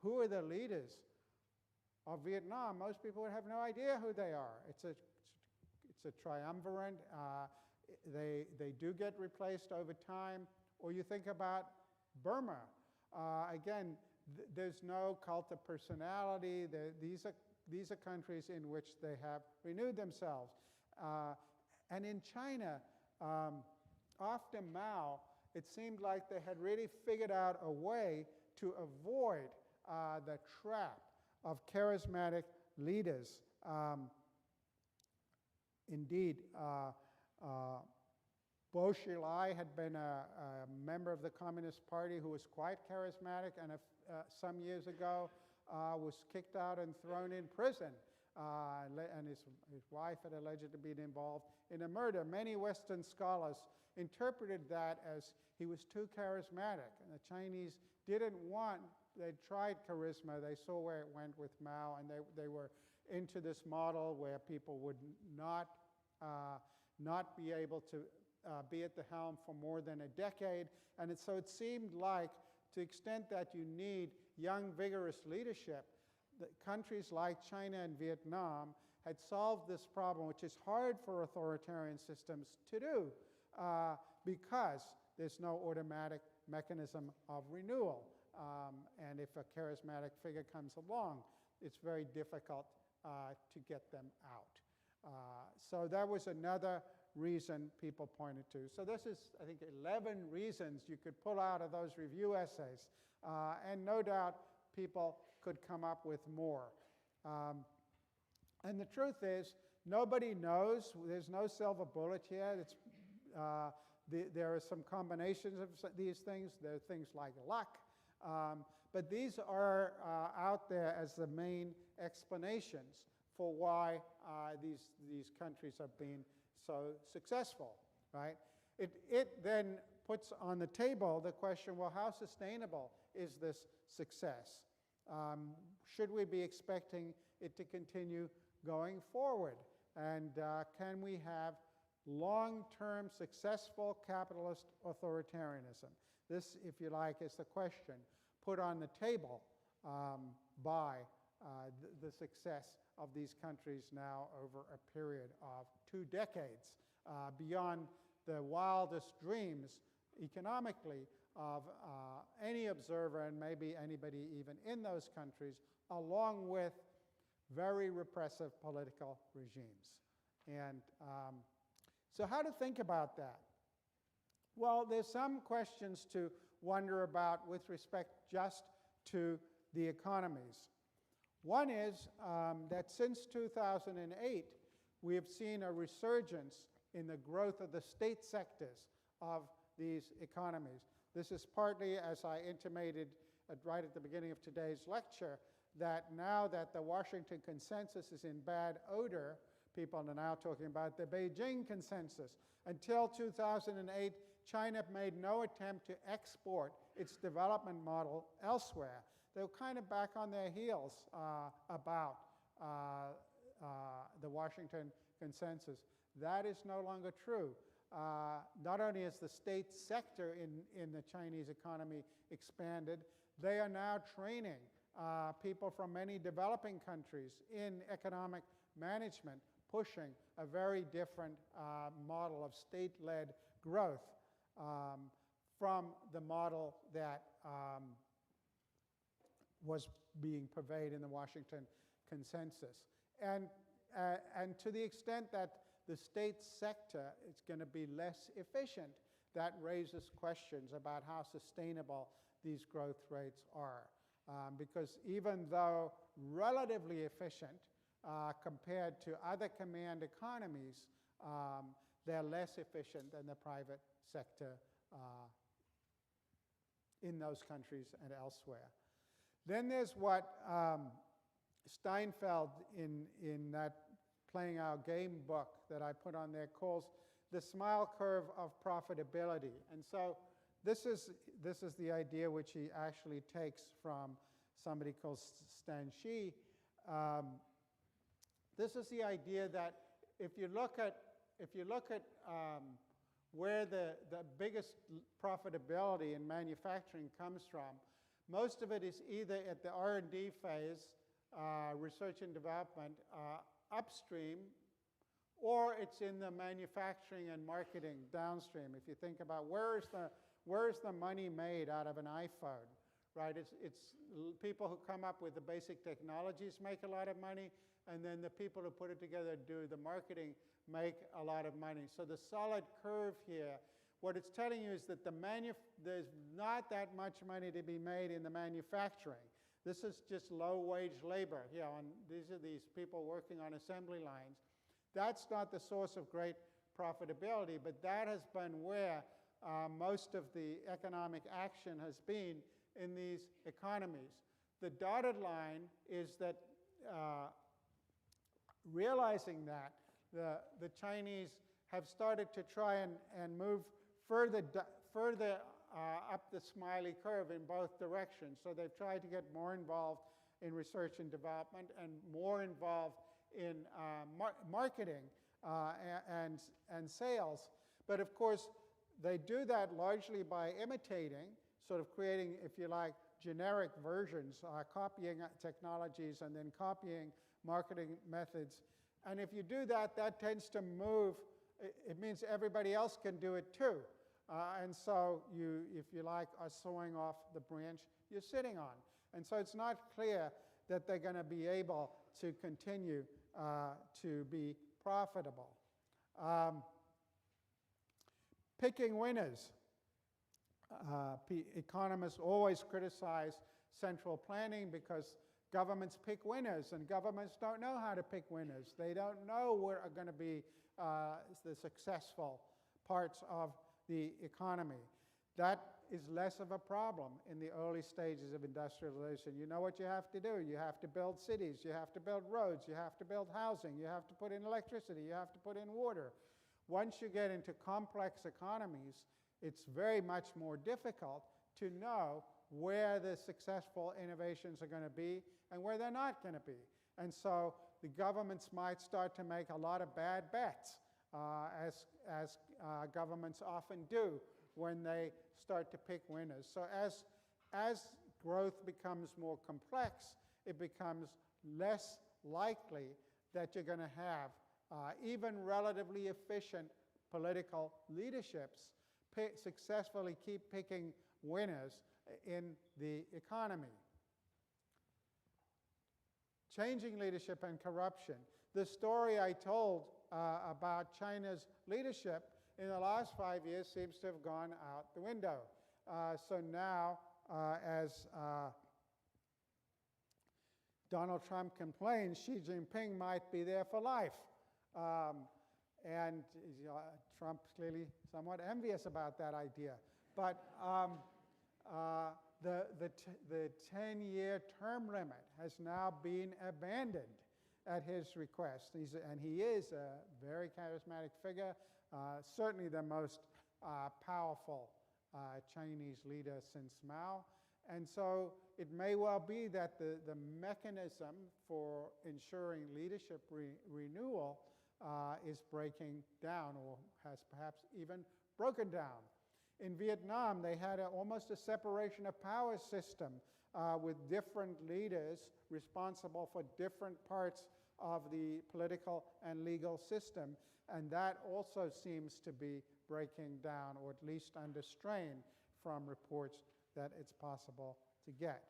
who are the leaders of Vietnam, most people would have no idea who they are. It's a triumvirate. They do get replaced over time. Or you think about Burma. Again, there's no cult of personality. These are countries in which they have renewed themselves. And in China, after Mao, it seemed like they had really figured out a way to avoid the trap of charismatic leaders. Indeed, Bo Xilai had been a member of the Communist Party who was quite charismatic, and some years ago was kicked out and thrown in prison. And his wife had allegedly been involved in a murder. Many Western scholars interpreted that as he was too charismatic, and the Chinese didn't want, they tried charisma, they saw where it went with Mao, and they were into this model where people would not be able to be at the helm for more than a decade. And so it seemed like, to the extent that you need young, vigorous leadership, that countries like China and Vietnam had solved this problem, which is hard for authoritarian systems to do because there's no automatic mechanism of renewal. And if a charismatic figure comes along, it's very difficult to get them out. So that was another reason people pointed to. So this is, I think, 11 reasons you could pull out of those review essays. And no doubt people could come up with more. And the truth is, nobody knows. There's no silver bullet here. There are some combinations of these things. There are things like luck. But these are out there as the main explanations for why these countries have been so successful, right? It then puts on the table the question, well, how sustainable is this success? Should we be expecting it to continue going forward? And can we have long-term successful capitalist authoritarianism? This, if you like, is the question put on the table by the success of these countries now over a period of 2 decades, beyond the wildest dreams economically of any observer, and maybe anybody even in those countries, along with very repressive political regimes. And so how to think about that? Well, there's some questions to wonder about with respect just to the economies. One is that since 2008, we have seen a resurgence in the growth of the state sectors of these economies. This is partly, as I intimated right at the beginning of today's lecture, that now that the Washington consensus is in bad odor, people are now talking about the Beijing consensus. Until 2008, China made no attempt to export its development model elsewhere. They were kind of back on their heels about the Washington consensus. That is no longer true. Not only is the state sector in the Chinese economy expanded, they are now training people from many developing countries in economic management, pushing a very different model of state-led growth from the model that was being purveyed in the Washington consensus. And to the extent that the state sector is going to be less efficient, that raises questions about how sustainable these growth rates are. Because even though relatively efficient, compared to other command economies, they're less efficient than the private sector in those countries and elsewhere. Then there's what Steinfeld in that Playing Our Game book that I put on there calls the smile curve of profitability. And so this is the idea which he actually takes from somebody called Stan Shi. This is the idea that if you look at where the biggest profitability in manufacturing comes from, most of it is either at the R&D phase, research and development, upstream, or it's in the manufacturing and marketing downstream. If you think about where is the money made out of an iPhone, right? It's people who come up with the basic technologies make a lot of money, and then the people who put it together do the marketing make a lot of money. So the solid curve here, what it's telling you is that there's not that much money to be made in the manufacturing. This is just low-wage labor. These are these people working on assembly lines. That's not the source of great profitability, but that has been where most of the economic action has been in these economies. The dotted line is that realizing that, the Chinese have started to try and move further up the smiley curve in both directions. So they've tried to get more involved in research and development and more involved in marketing and sales. But of course, they do that largely by imitating, sort of creating, if you like, generic versions, copying technologies and then copying marketing methods. And if you do that, that tends to move. It means everybody else can do it too. And so you, if you like, are sawing off the branch you're sitting on. And so it's not clear that they're going to be able to continue to be profitable. Picking winners. Economists always criticize central planning because governments pick winners, and governments don't know how to pick winners. They don't know where are going to be the successful parts of the economy. That is less of a problem in the early stages of industrialization. You know what you have to do. You have to build cities. You have to build roads. You have to build housing. You have to put in electricity. You have to put in water. Once you get into complex economies, it's very much more difficult to know where the successful innovations are going to be and where they're not going to be. And so the governments might start to make a lot of bad bets, as governments often do when they start to pick winners. So as growth becomes more complex, it becomes less likely that you're going to have even relatively efficient political leaderships successfully keep picking winners in the economy. Changing leadership and corruption. The story I told about China's leadership in the last 5 years seems to have gone out the window. So now, as Donald Trump complains, Xi Jinping might be there for life. And Trump's clearly somewhat envious about that idea. But the 10-year term limit has now been abandoned at his request. And he is a very charismatic figure, certainly the most powerful Chinese leader since Mao. And so it may well be that the mechanism for ensuring leadership renewal is breaking down, or has perhaps even broken down. In Vietnam, they had almost a separation of powers system with different leaders responsible for different parts of the political and legal system, and that also seems to be breaking down, or at least under strain from reports that it's possible to get.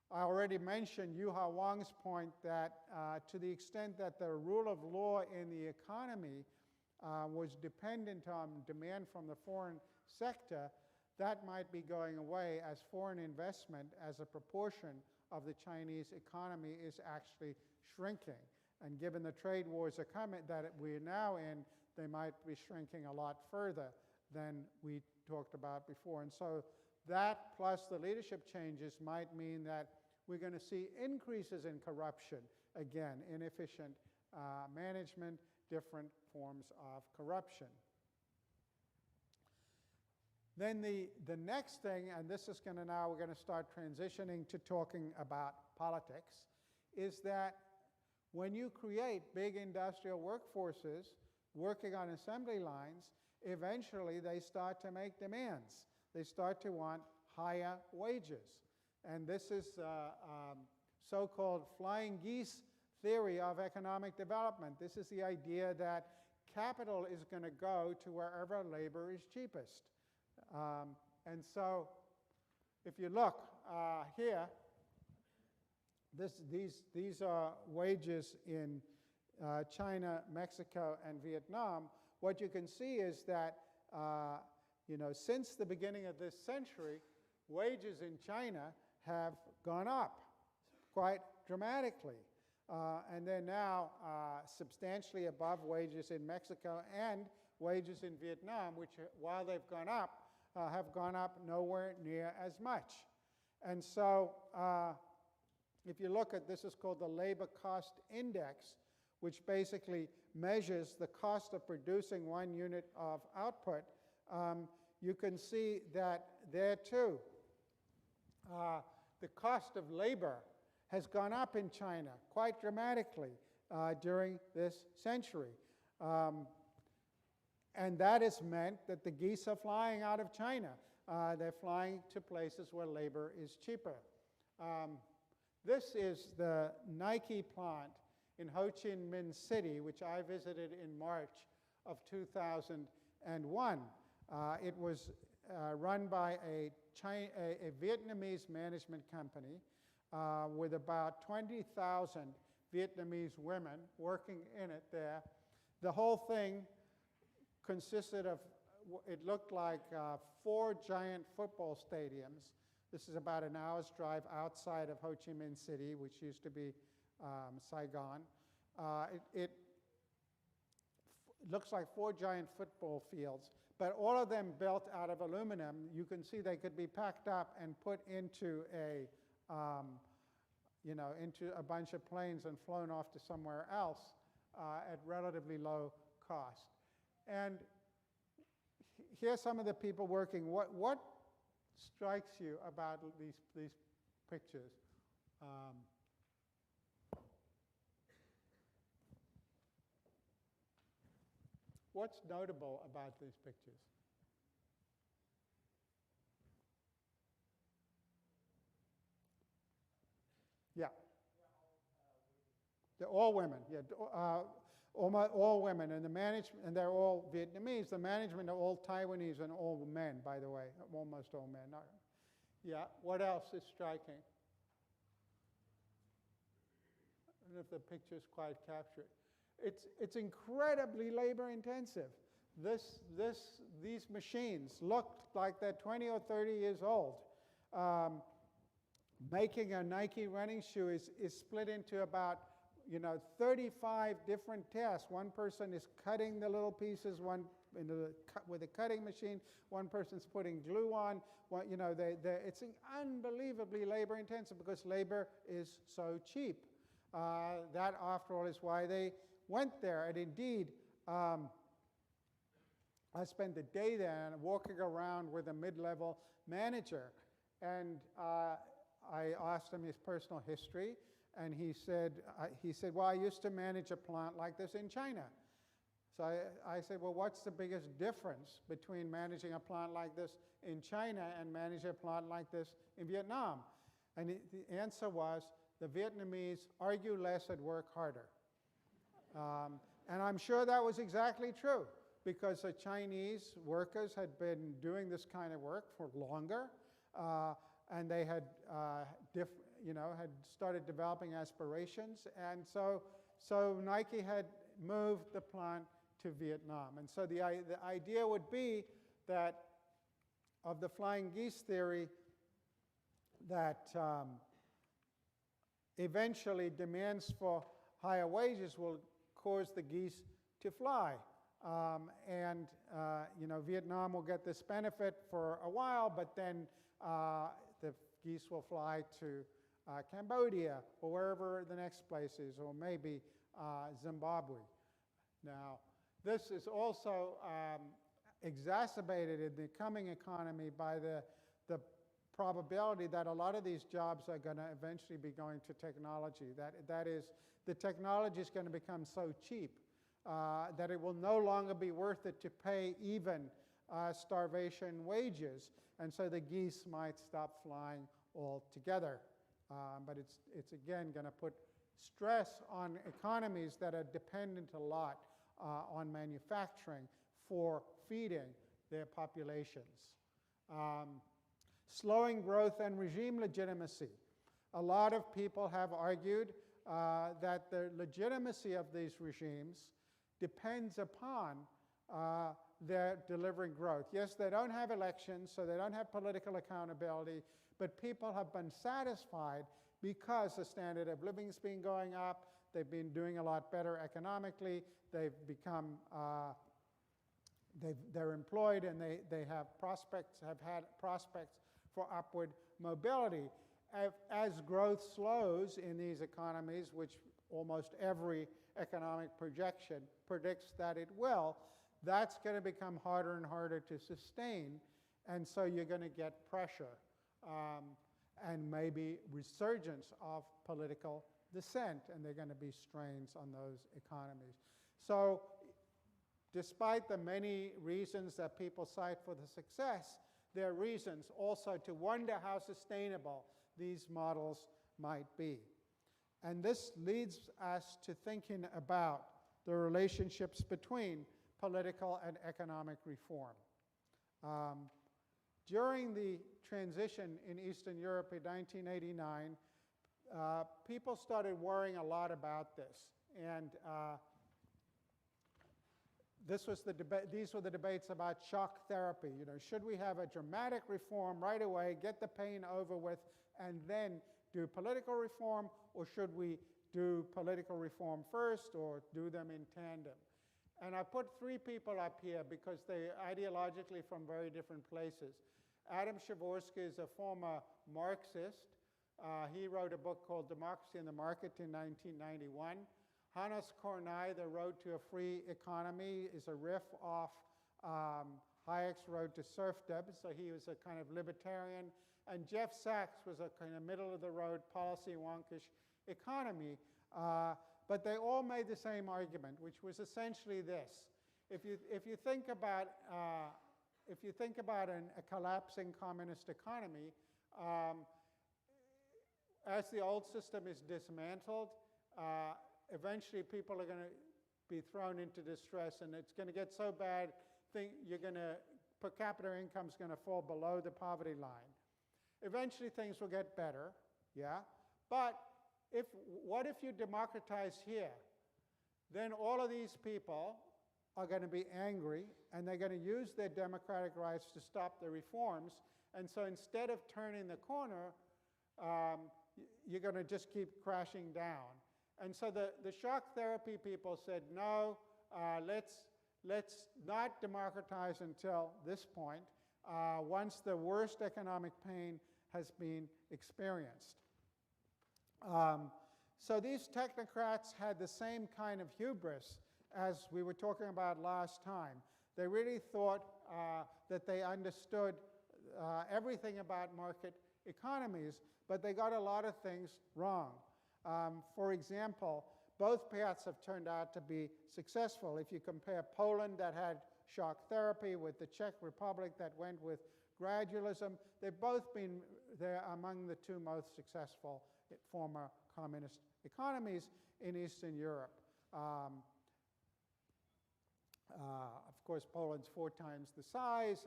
I already mentioned Yuhua Wang's point that to the extent that the rule of law in the economy was dependent on demand from the foreign sector, that might be going away as foreign investment as a proportion of the Chinese economy is actually shrinking. And given the trade wars that we're now in, they might be shrinking a lot further than we talked about before. And so that plus the leadership changes might mean that we're going to see increases in corruption. Again, inefficient management, different forms of corruption. Then the next thing, and this is going to now, we're going to start transitioning to talking about politics, is that when you create big industrial workforces working on assembly lines, eventually they start to make demands. They start to want higher wages. And this is so-called flying geese theory of economic development. This is the idea that capital is going to go to wherever labor is cheapest. And so if you look here, these are wages in China, Mexico, and Vietnam. What you can see is that since the beginning of this century, wages in China have gone up quite dramatically. And they're now substantially above wages in Mexico and wages in Vietnam, which, while they've gone up, have gone up nowhere near as much. And so if you look at, this is called the labor cost index, which basically measures the cost of producing 1 unit of output, you can see that there too, the cost of labor has gone up in China quite dramatically during this century. And that has meant that the geese are flying out of China. They're flying to places where labor is cheaper. This is the Nike plant in Ho Chi Minh City, which I visited in March of 2001. It was run by a Vietnamese management company with about 20,000 Vietnamese women working in it there. The whole thing consisted of, it looked like 4 giant football stadiums. This is about an hour's drive outside of Ho Chi Minh City, which used to be Saigon. It looks like 4 giant football fields, but all of them built out of aluminum. You can see they could be packed up and put into into a bunch of planes and flown off to somewhere else at relatively low cost. And here's some of the people working. What strikes you about these pictures? What's notable about these pictures? Yeah. They're all women. Yeah, almost all women, and the management, and they're all Vietnamese. The management are all Taiwanese and all men, by the way, almost all men. Yeah. What else is striking? I don't know if the pictures quite capture it. It's incredibly labor intensive. These machines look like they're 20 or 30 years old. Making a Nike running shoe is split into about 35 different tasks. One person is cutting the little pieces, with a cutting machine. One person's putting glue on. It's unbelievably labor intensive because labor is so cheap. That, after all, is why they went there. And indeed, I spent the day there and walking around with a mid-level manager, and I asked him his personal history, and he said, well, I used to manage a plant like this in China. So I said, well, what's the biggest difference between managing a plant like this in China and managing a plant like this in Vietnam? And the answer was, the Vietnamese argue less and work harder. And I'm sure that was exactly true, because the Chinese workers had been doing this kind of work for longer, and they had, had started developing aspirations, and so Nike had moved the plant to Vietnam. And so the idea would be that, of the flying geese theory, that eventually demands for higher wages will cause the geese to fly. Vietnam will get this benefit for a while, but then the geese will fly to Cambodia or wherever the next place is, or maybe Zimbabwe. Now, this is also exacerbated in the coming economy by the probability that a lot of these jobs are going to eventually be going to technology. That is, the technology is going to become so cheap that it will no longer be worth it to pay even starvation wages, and so the geese might stop flying altogether. But it's again going to put stress on economies that are dependent a lot on manufacturing for feeding their populations. Slowing growth and regime legitimacy. A lot of people have argued that the legitimacy of these regimes depends upon their delivering growth. Yes, they don't have elections, so they don't have political accountability, but people have been satisfied because the standard of living has been going up, they've been doing a lot better economically, they've become, they're employed, and they have had prospects for upward mobility. As growth slows in these economies, which almost every economic projection predicts that it will, that's going to become harder and harder to sustain, and so you're going to get pressure and maybe resurgence of political dissent, and there are going to be strains on those economies. So despite the many reasons that people cite for the success, there are reasons also to wonder how sustainable these models might be. And this leads us to thinking about the relationships between political and economic reform. During the transition in Eastern Europe in 1989, people started worrying a lot about this. And these were the debates about shock therapy. You know, should we have a dramatic reform right away, get the pain over with, and then do political reform, or should we do political reform first or do them in tandem? And I put three people up here because they're ideologically from very different places. Adam Przeworski is a former Marxist. He wrote a book called Democracy and the Market in 1991. Hannes Kornai, The Road to a Free Economy, is a riff off Hayek's Road to Serfdom, so he was a kind of libertarian. And Jeff Sachs was a kind of middle-of-the-road, policy-wonkish economy. But they all made the same argument, which was essentially this. If you think about a collapsing communist economy, as the old system is dismantled, eventually people are going to be thrown into distress, and it's going to get so bad, per capita income is going to fall below the poverty line. Eventually things will get better, yeah? But what if you democratize here? Then all of these people are going to be angry, and they're going to use their democratic rights to stop the reforms. And so instead of turning the corner, you're going to just keep crashing down. And so the shock therapy people said, no, let's not democratize until this point, once the worst economic pain has been experienced. So these technocrats had the same kind of hubris as we were talking about last time. They really thought that they understood everything about market economies, but they got a lot of things wrong. For example, both paths have turned out to be successful. If you compare Poland, that had shock therapy, with the Czech Republic that went with gradualism, they've both been there among the two most successful former communist economies in Eastern Europe. Of course, Poland's 4 times the size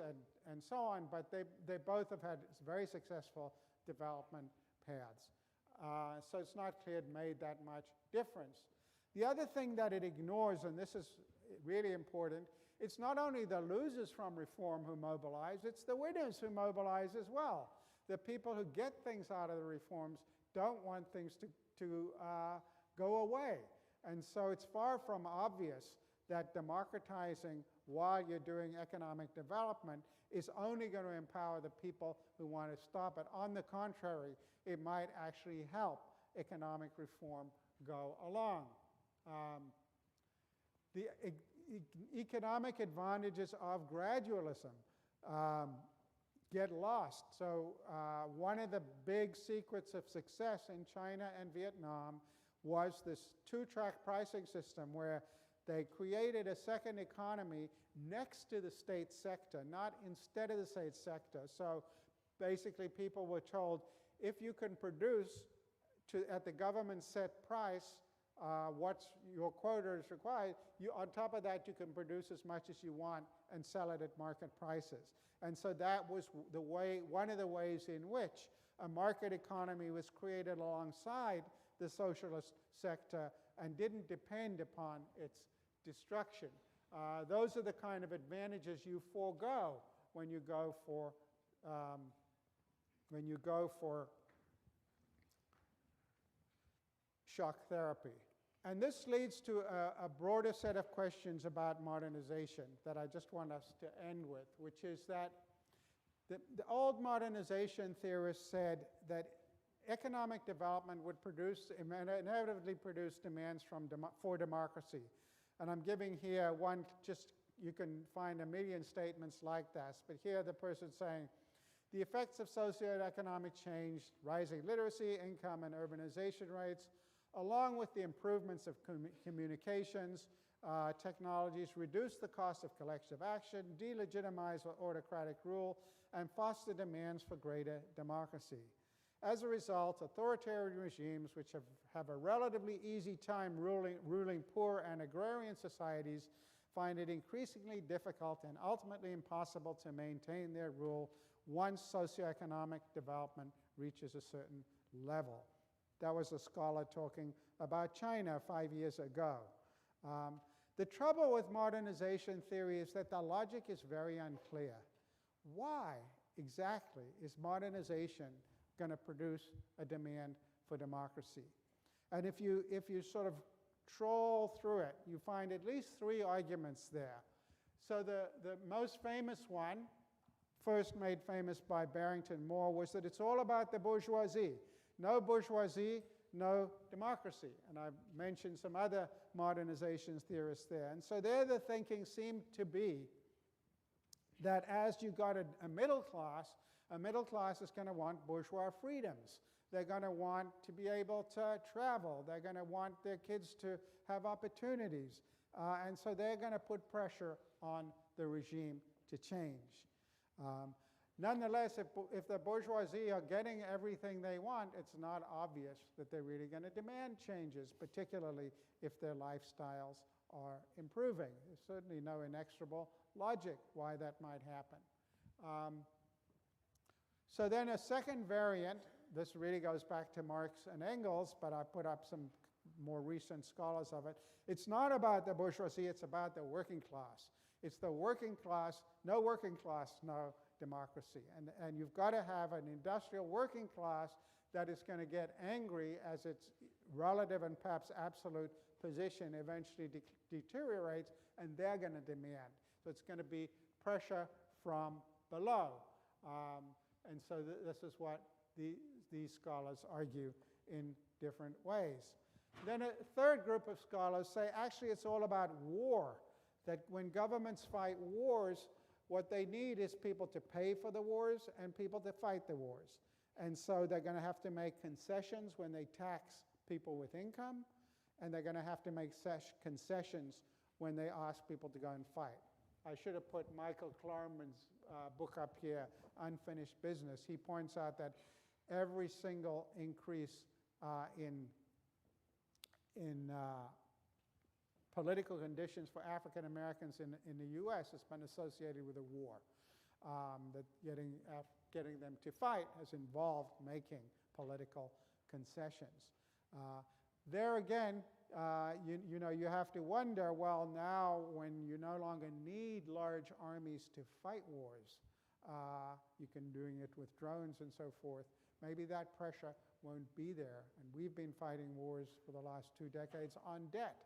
and so on, but they both have had very successful development paths. So it's not clear it made that much difference. The other thing that it ignores, and this is really important, it's not only the losers from reform who mobilize, it's the winners who mobilize as well. The people who get things out of the reforms don't want things to go away. And so it's far from obvious that democratizing while you're doing economic development is only going to empower the people who want to stop it. On the contrary, it might actually help economic reform go along. The economic advantages of gradualism get lost. So one of the big secrets of success in China and Vietnam was this two-track pricing system where they created a second economy next to the state sector, not instead of the state sector. So basically people were told, if you can produce at the government set price what's your quota is required, on top of that you can produce as much as you want and sell it at market prices. And so that was the way, one of the ways in which a market economy was created alongside the socialist sector and didn't depend upon its destruction. Those are the kind of advantages you forego when you go for shock therapy. And this leads to a broader set of questions about modernization that I just want us to end with, which is that the old modernization theorists said that economic development would inevitably produce demands for democracy. And I'm giving here one, just you can find a million statements like this, but here the person saying, the effects of socioeconomic change, rising literacy, income, and urbanization rates, along with the improvements of communications, technologies, reduce the cost of collective action, delegitimize autocratic rule, and foster demands for greater democracy. As a result, authoritarian regimes, which have a relatively easy time ruling poor and agrarian societies, find it increasingly difficult and ultimately impossible to maintain their rule once socioeconomic development reaches a certain level. That was a scholar talking about China 5 years ago. The trouble with modernization theory is that the logic is very unclear. Why exactly is modernization going to produce a demand for democracy? And if you sort of troll through it, you find at least three arguments there. So the most famous one, first made famous by Barrington Moore, was that it's all about the bourgeoisie. No bourgeoisie, no democracy. And I've mentioned some other modernization theorists there. And so there the thinking seemed to be that as you got a middle class is going to want bourgeois freedoms. They're going to want to be able to travel. They're going to want their kids to have opportunities. And so they're going to put pressure on the regime to change. Nonetheless, if the bourgeoisie are getting everything they want, it's not obvious that they're really going to demand changes, particularly if their lifestyles are improving. There's certainly no inexorable logic why that might happen. So then a second variant, this really goes back to Marx and Engels, but I put up some more recent scholars of it. It's not about the bourgeoisie, it's about the working class. It's the working class, no democracy. And you've got to have an industrial working class that is going to get angry as its relative and perhaps absolute position eventually deteriorates, and they're going to demand. So it's going to be pressure from below. And so this is what these scholars argue in different ways. Then a third group of scholars say, actually, it's all about war, that when governments fight wars, what they need is people to pay for the wars and people to fight the wars. And so they're going to have to make concessions when they tax people with income, and they're going to have to make concessions when they ask people to go and fight. I should have put Michael Klarman's book up here, Unfinished Business. He points out that every single increase in political conditions for African Americans in the US has been associated with a war. That getting them to fight has involved making political concessions. There again, you have to wonder, well, now when you no longer need large armies to fight wars, you can doing it with drones and so forth, maybe that pressure won't be there. And we've been fighting wars for the last 2 decades on debt.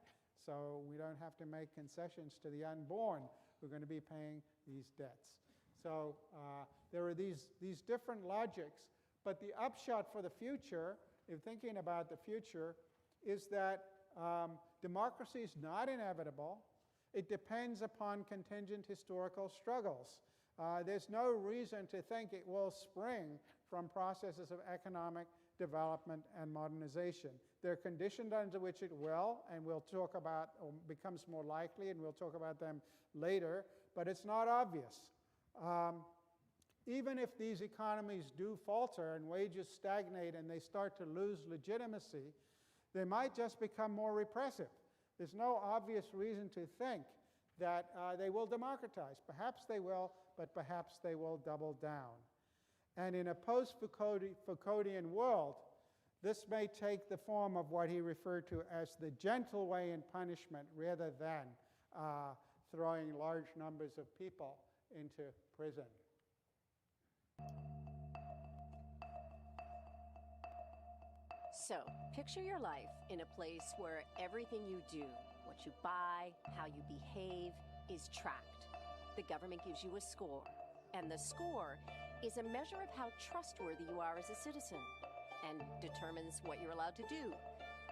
So we don't have to make concessions to the unborn who are going to be paying these debts. So there are these different logics. But the upshot for the future, if thinking about the future, is that democracy is not inevitable. It depends upon contingent historical struggles. There's no reason to think it will spring from processes of economic development and modernization. There are conditions under which it will, and we'll talk about, or becomes more likely, and we'll talk about them later, but it's not obvious. Even if these economies do falter and wages stagnate and they start to lose legitimacy, they might just become more repressive. There's no obvious reason to think that they will democratize. Perhaps they will, but perhaps they will double down. And in a post-Foucauldian world, this may take the form of what he referred to as the gentle way in punishment rather than throwing large numbers of people into prison. So, picture your life in a place where everything you do, what you buy, how you behave, is tracked. The government gives you a score, and the score is a measure of how trustworthy you are as a citizen and determines what you're allowed to do,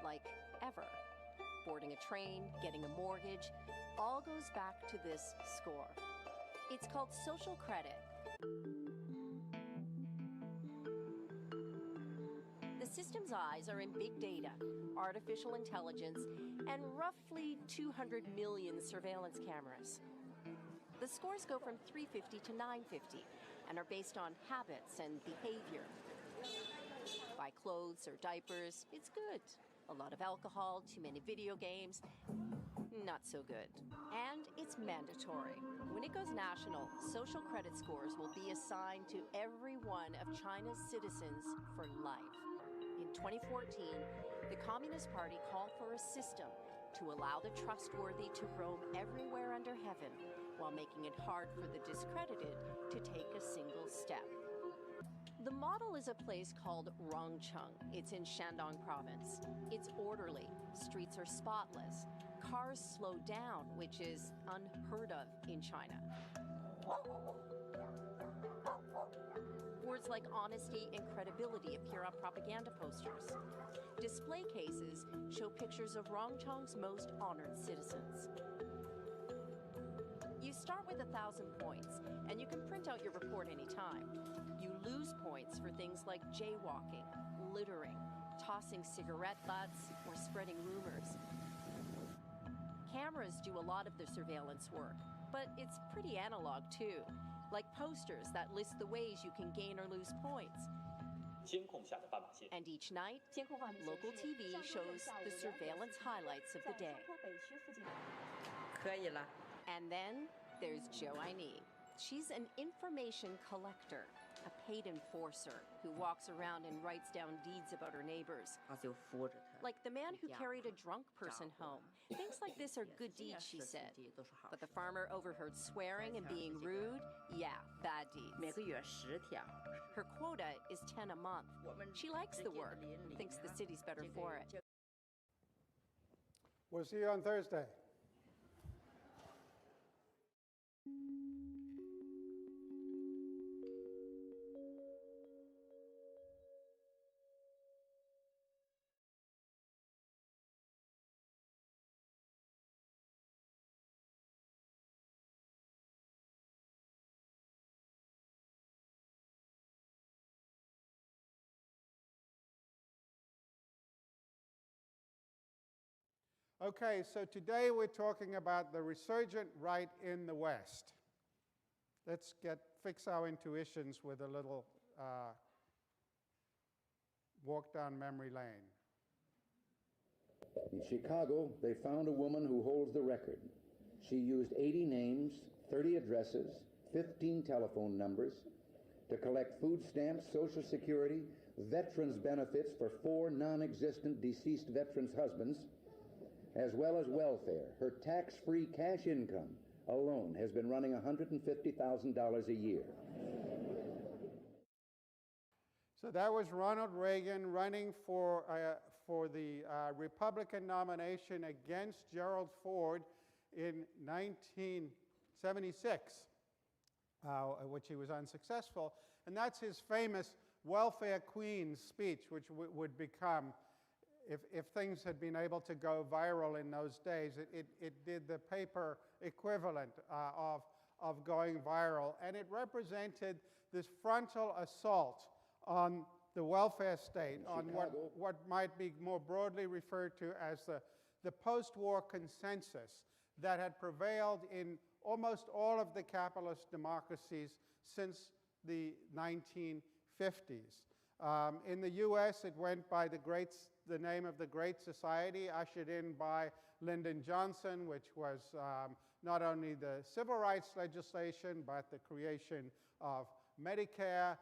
like ever. Boarding a train, getting a mortgage, all goes back to this score. It's called social credit. The system's eyes are in big data, artificial intelligence, and roughly 200 million surveillance cameras. The scores go from 350 to 950 and are based on habits and behavior. Buy clothes or diapers, it's good. A lot of alcohol, too many video games, not so good. And it's mandatory. When it goes national, social credit scores will be assigned to every one of China's citizens for life. In 2014, the Communist Party called for a system to allow the trustworthy to roam everywhere under heaven while making it hard for the discredited to take a single step. The model is a place called Rongcheng. It's in Shandong province. It's orderly, streets are spotless, cars slow down, which is unheard of in China. Words like honesty and credibility appear on propaganda posters. Display cases show pictures of Rongcheng's most honored citizens. You start with 1,000 points, and you can print out your report anytime. You lose points for things like jaywalking, littering, tossing cigarette butts, or spreading rumors. Cameras do a lot of the surveillance work, but it's pretty analog too, like posters that list the ways you can gain or lose points. And each night, local TV shows the surveillance highlights of the day. And then there's Zhou Aini. She's an information collector, a paid enforcer who walks around and writes down deeds about her neighbors. Like the man who carried a drunk person home. Things like this are good deeds, she said. But the farmer overheard swearing and being rude, yeah, bad deeds. Her quota is 10 a month. She likes the work and thinks the city's better for it. We'll see you on Thursday. Okay, so today we're talking about the resurgent right in the West. Let's fix our intuitions with a little walk down memory lane. In Chicago, they found a woman who holds the record. She used 80 names, 30 addresses, 15 telephone numbers to collect food stamps, Social Security, veterans benefits for 4 non-existent deceased veterans' husbands, as well as welfare. Her tax-free cash income alone has been running $150,000 a year. So that was Ronald Reagan running for the Republican nomination against Gerald Ford in 1976, which he was unsuccessful. And that's his famous welfare queen speech, which would become, if things had been able to go viral in those days, it did the paper equivalent of going viral. And it represented this frontal assault on the welfare state, on what might be more broadly referred to as the post-war consensus that had prevailed in almost all of the capitalist democracies since the 1950s. In the US, it went by the name of the Great Society, ushered in by Lyndon Johnson, which was not only the civil rights legislation, but the creation of Medicare,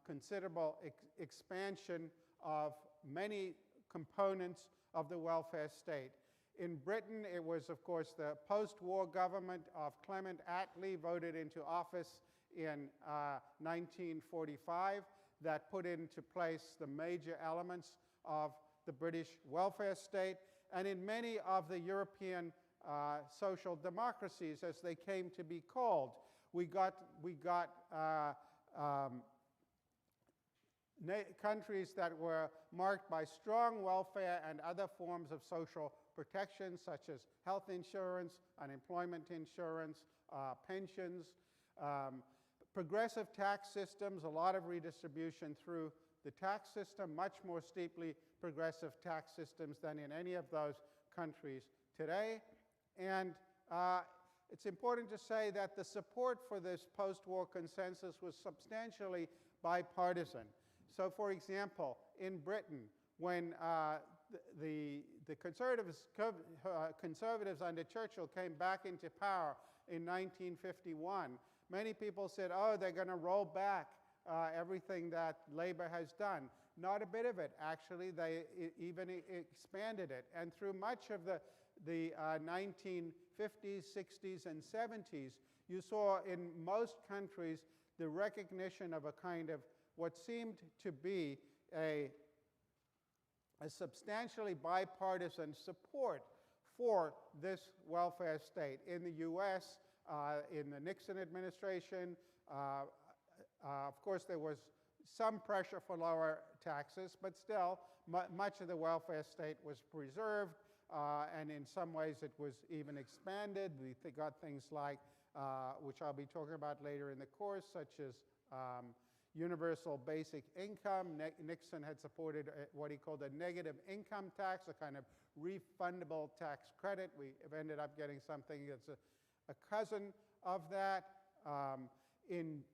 considerable expansion of many components of the welfare state. In Britain, it was, of course, the post-war government of Clement Attlee voted into office in 1945 that put into place the major elements of the British welfare state. And in many of the European social democracies, as they came to be called, we got countries that were marked by strong welfare and other forms of social protection, such as health insurance, unemployment insurance, pensions, progressive tax systems, a lot of redistribution through the tax system, much more steeply progressive tax systems than in any of those countries today. And it's important to say that the support for this post-war consensus was substantially bipartisan. So, for example, in Britain, when the conservatives under Churchill came back into power in 1951, many people said, oh, they're going to roll back everything that Labor has done. Not a bit of it. Actually, they even expanded it. And through much of the 1950s, 60s, and 70s, you saw in most countries the recognition of a kind of what seemed to be a substantially bipartisan support for this welfare state. In the US, in the Nixon administration, of course, there was some pressure for lower taxes, but still, much of the welfare state was preserved, and in some ways it was even expanded. We got things like, which I'll be talking about later in the course, such as universal basic income. Nixon had supported what he called a negative income tax, a kind of refundable tax credit. We have ended up getting something that's a cousin of that. In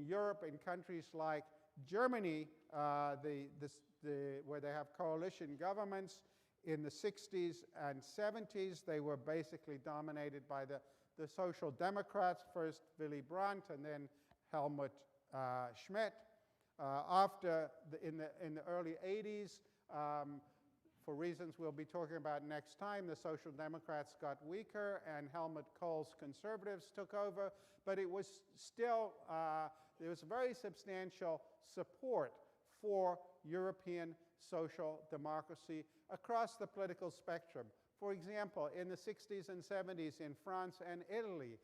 Europe, in countries like Germany, where they have coalition governments, in the 60s and 70s, they were basically dominated by the Social Democrats, first Willy Brandt and then Helmut Schmidt. In the early 80s, for reasons we'll be talking about next time, the Social Democrats got weaker and Helmut Kohl's conservatives took over, but it was still, there was very substantial support for European social democracy across the political spectrum. For example, in the 60s and 70s in France and Italy,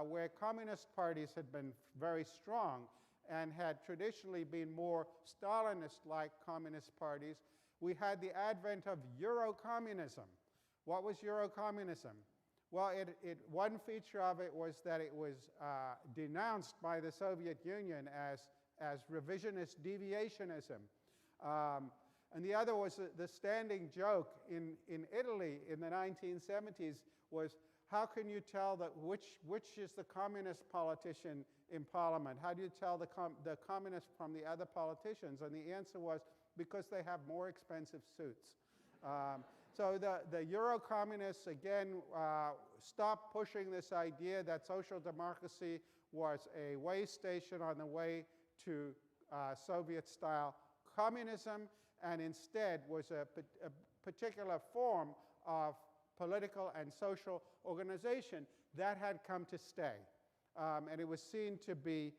where communist parties had been very strong and had traditionally been more Stalinist-like communist parties, we had the advent of Eurocommunism. What was Eurocommunism? Well, one feature of it was that it was denounced by the Soviet Union as revisionist deviationism. And the other was the standing joke in Italy in the 1970s was, how can you tell that which is the communist politician in parliament? How do you tell the communist from the other politicians? And the answer was, because they have more expensive suits. So the Euro-communists, again, stopped pushing this idea that social democracy was a way station on the way to Soviet-style communism, and instead was a particular form of political and social organization that had come to stay. And it was seen to be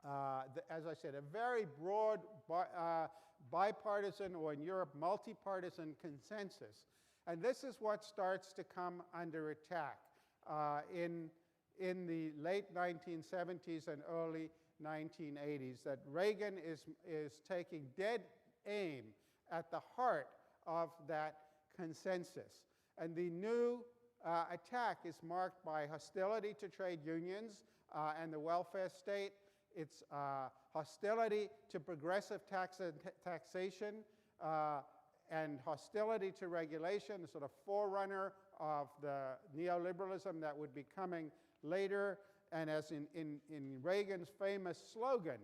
as I said, a very broad bipartisan, or in Europe, multi-partisan consensus. And this is what starts to come under attack in the late 1970s and early 1980s, that Reagan is taking dead aim at the heart of that consensus. And the new attack is marked by hostility to trade unions and the welfare state. It's hostility to progressive taxation and hostility to regulation, the sort of forerunner of the neoliberalism that would be coming later. And as in Reagan's famous slogan,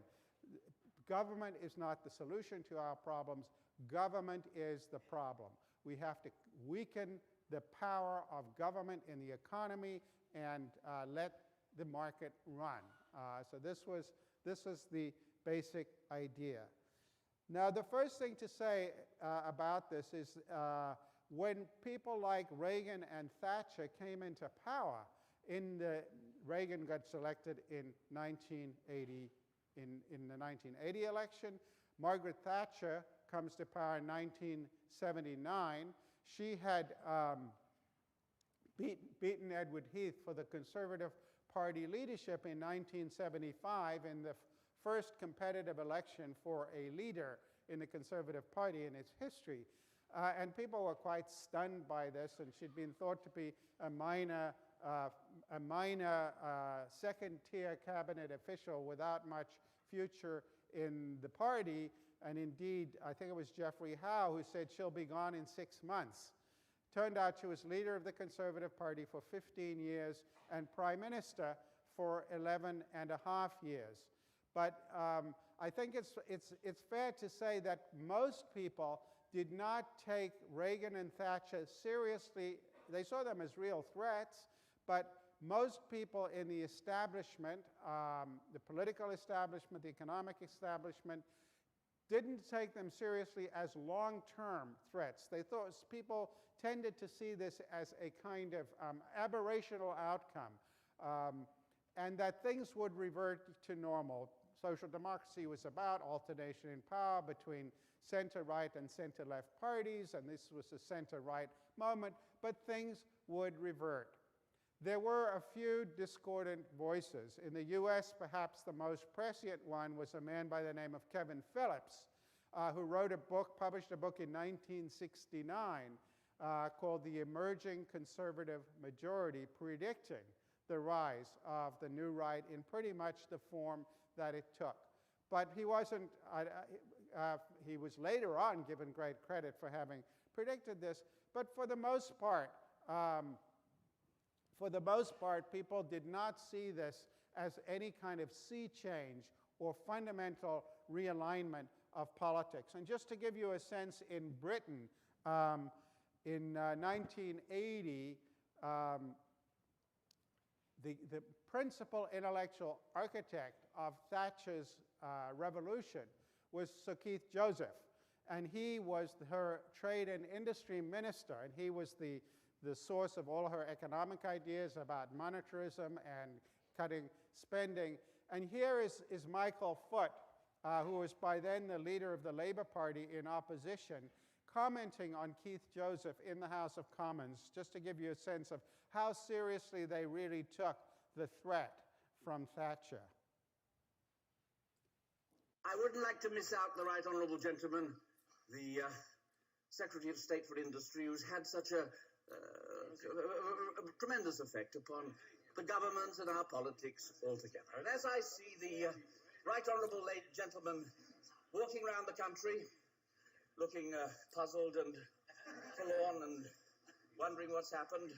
government is not the solution to our problems, government is the problem. We have to weaken the power of government in the economy and let the market run. So this was the basic idea. Now, the first thing to say about this is when people like Reagan and Thatcher came into power, Reagan got selected in 1980, in the 1980 election. Margaret Thatcher comes to power in 1979. She had beaten Edward Heath for the Conservative Party leadership in 1975 in the first competitive election for a leader in the Conservative Party in its history. And people were quite stunned by this, and she'd been thought to be a minor second-tier cabinet official without much future in the party. And indeed, I think it was Jeffrey Howe who said she'll be gone in 6 months. Turned out she was leader of the Conservative Party for 15 years and prime minister for 11 and a half years. But I think it's fair to say that most people did not take Reagan and Thatcher seriously. They saw them as real threats, but most people in the establishment, the political establishment, the economic establishment, didn't take them seriously as long-term threats. They thought people tended to see this as a kind of aberrational outcome, and that things would revert to normal. Social democracy was about alternation in power between center-right and center-left parties, and this was a center-right moment, but things would revert. There were a few discordant voices. In the US, perhaps the most prescient one was a man by the name of Kevin Phillips, who wrote a book, published a book in 1969 called The Emerging Conservative Majority, predicting the rise of the new right in pretty much the form that it took. But he wasn't, he was later on given great credit for having predicted this, but for the most part, people did not see this as any kind of sea change or fundamental realignment of politics. And just to give you a sense, in Britain, in 1980, the principal intellectual architect of Thatcher's revolution was Sir Keith Joseph. And he was her trade and industry minister, and he was the source of all her economic ideas about monetarism and cutting spending. And here is Michael Foot, who was by then the leader of the Labour Party in opposition, commenting on Keith Joseph in the House of Commons, just to give you a sense of how seriously they really took the threat from Thatcher. I wouldn't like to miss out the right honourable gentleman, the Secretary of State for Industry, who's had such a tremendous effect upon the government and our politics altogether. And as I see the right honourable gentleman walking around the country, looking puzzled and forlorn and wondering what's happened,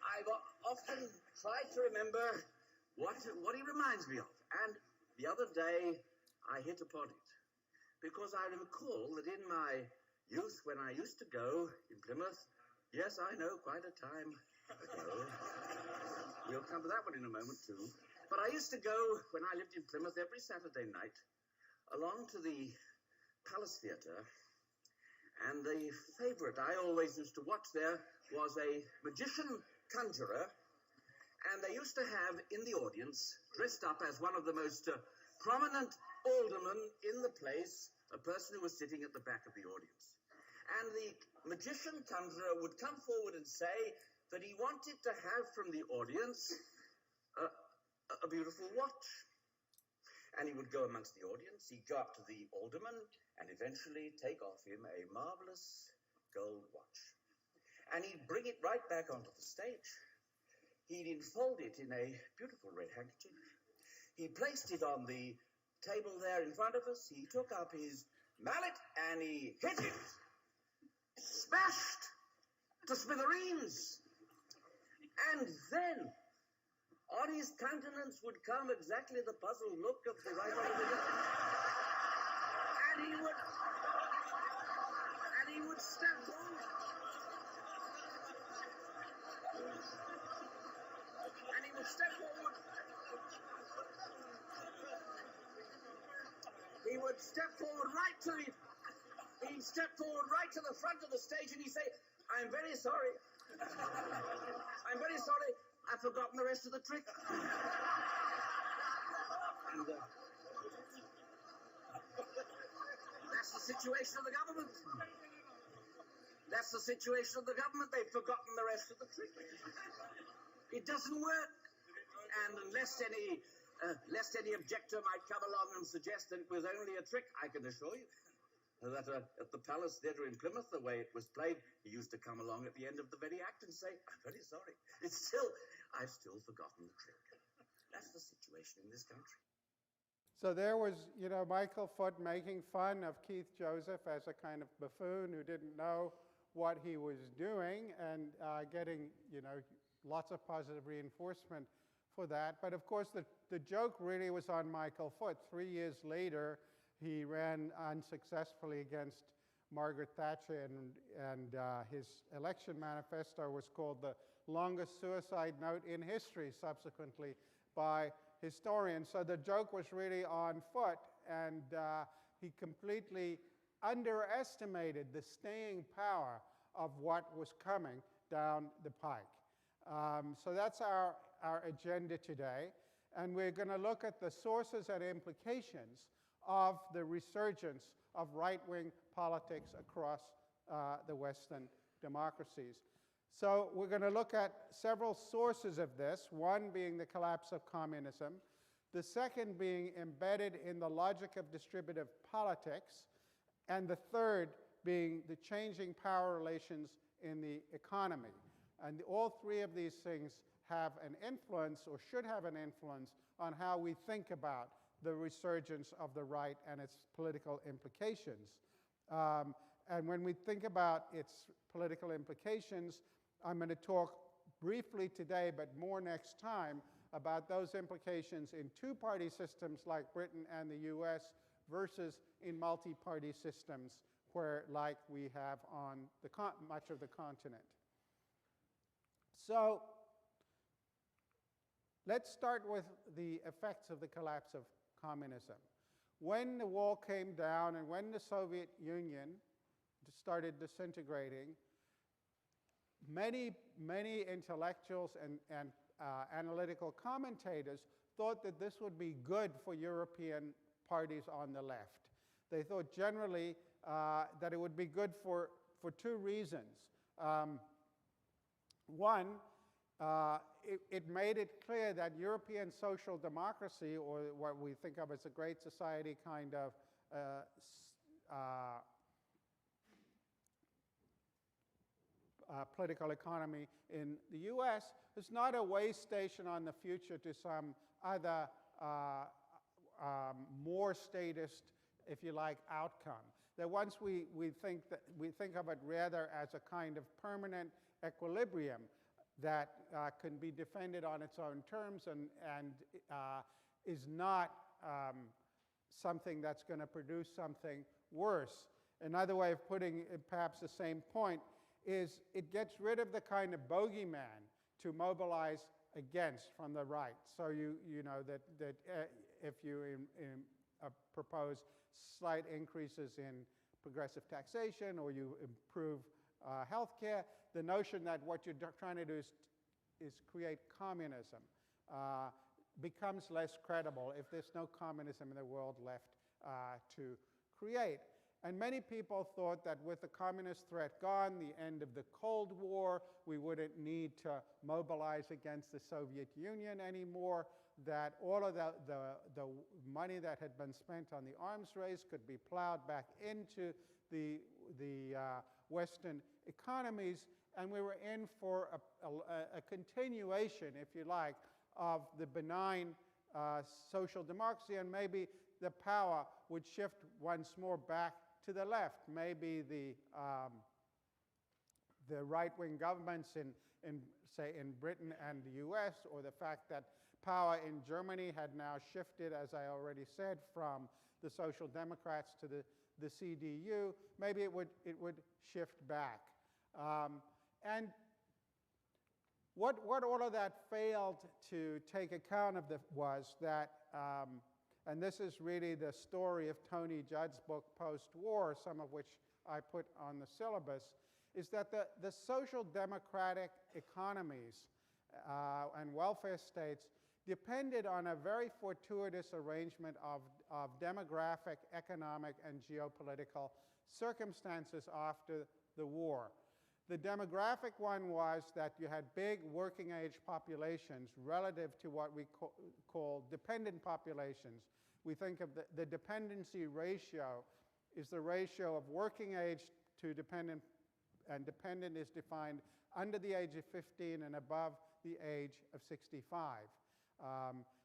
I've often tried to remember what he reminds me of. And the other day I hit upon it, because I recall that in my youth, when I used to go in Plymouth, yes, I know, quite a time ago. We'll come to that one in a moment, too. But I used to go, when I lived in Plymouth, every Saturday night, along to the Palace Theatre, and the favourite I always used to watch there was a magician conjurer And they used to have in the audience, dressed up as one of the most prominent aldermen in the place, a person who was sitting at the back of the audience. And the magician conjurer would come forward and say that he wanted to have from the audience a beautiful watch. And he would go amongst the audience, he'd go up to the alderman and eventually take off him a marvelous gold watch. And he'd bring it right back onto the stage. He'd enfold it in a beautiful red handkerchief. He placed it on the table there in front of us. He took up his mallet and he hit it. Smashed to smithereens. And then on his countenance would come exactly the puzzled look of the right honourable and he would step forward. And he would step forward. He would step forward right to it. He'd step forward right to the front of the stage and he'd say, "I'm very sorry. I'm very sorry. I've forgotten the rest of the trick." And that's the situation of the government. That's the situation of the government. They've forgotten the rest of the trick. It doesn't work. And lest any objector might come along and suggest that it was only a trick, I can assure you that at the Palace Theatre in Plymouth, the way it was played, he used to come along at the end of the very act and say, "I'm very sorry. I've still forgotten the trick." That's the situation in this country. So there was, Michael Foot making fun of Keith Joseph as a kind of buffoon who didn't know what he was doing, and getting, lots of positive reinforcement for that. But of course, the joke really was on Michael Foot. 3 years later, he ran unsuccessfully against Margaret Thatcher, and his election manifesto was called the longest suicide note in history, subsequently, by historians. So the joke was really on Foot, and he completely underestimated the staying power of what was coming down the pike. So that's our agenda today, and we're going to look at the sources and implications of the resurgence of right-wing politics across the Western democracies. So we're going to look at several sources of this, one being the collapse of communism, the second being embedded in the logic of distributive politics, and the third being the changing power relations in the economy. And all three of these things have an influence, or should have an influence, on how we think about the resurgence of the right and its political implications. And when we think about its political implications, I'm going to talk briefly today, but more next time, about those implications in two-party systems like Britain and the US versus in multi-party systems like we have on much of the continent. So let's start with the effects of the collapse of communism. When the wall came down and when the Soviet Union started disintegrating, many intellectuals and analytical commentators thought that this would be good for European parties on the left. They thought generally that it would be good for two reasons. One, it made it clear that European social democracy, or what we think of as a great society kind of political economy in the US, is not a way station on the future to some other more statist, if you like, outcome. That once we think of it rather as a kind of permanent equilibrium that can be defended on its own terms and is not something that's going to produce something worse. Another way of putting perhaps the same point is it gets rid of the kind of bogeyman to mobilize against from the right. So you know that if you propose slight increases in progressive taxation or you improve health care, the notion that what you're trying to do is is create communism. Becomes less credible if there's no communism in the world left to create. And many people thought that with the communist threat gone, the end of the Cold War, we wouldn't need to mobilize against the Soviet Union anymore, that all of the money that had been spent on the arms race could be plowed back into the Western economies, and we were in for a continuation, if you like, of the benign social democracy, and maybe the power would shift once more back to the left. Maybe the right-wing governments say in Britain and the US, or the fact that power in Germany had now shifted, as I already said, from the Social Democrats to the CDU, maybe it would shift back. And what all of that failed to take account of was that, and this is really the story of Tony Judd's book, Post-War, some of which I put on the syllabus, is that the social democratic economies and welfare states depended on a very fortuitous arrangement of demographic, economic, and geopolitical circumstances after the war. The demographic one was that you had big working age populations relative to what we call dependent populations. We think of the dependency ratio is the ratio of working age to dependent, and dependent is defined under the age of 15 and above the age of 65.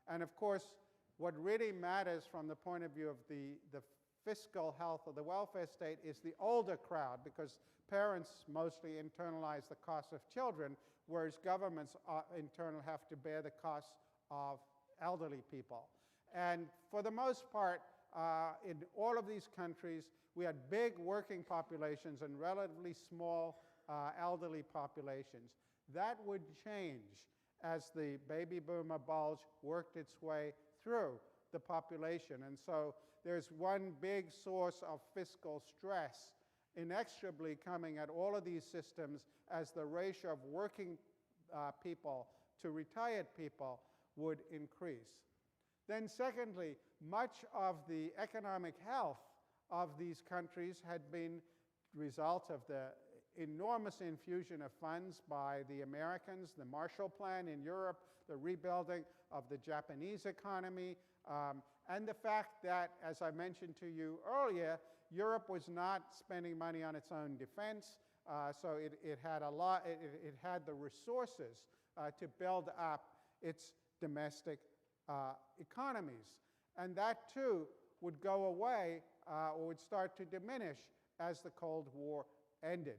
And of course, what really matters from the point of view of the fiscal health of the welfare state is the older crowd, because parents mostly internalize the cost of children, whereas governments in turn have to bear the costs of elderly people. And for the most part, in all of these countries, we had big working populations and relatively small elderly populations. That would change as the baby boomer bulge worked its way through the population. And so there's one big source of fiscal stress inexorably coming at all of these systems as the ratio of working people to retired people would increase. Then secondly, much of the economic health of these countries had been the result of the enormous infusion of funds by the Americans, the Marshall Plan in Europe, the rebuilding of the Japanese economy, and the fact that, as I mentioned to you earlier, Europe was not spending money on its own defense, so it had the resources to build up its domestic economies. And that too would go away or would start to diminish as the Cold War ended.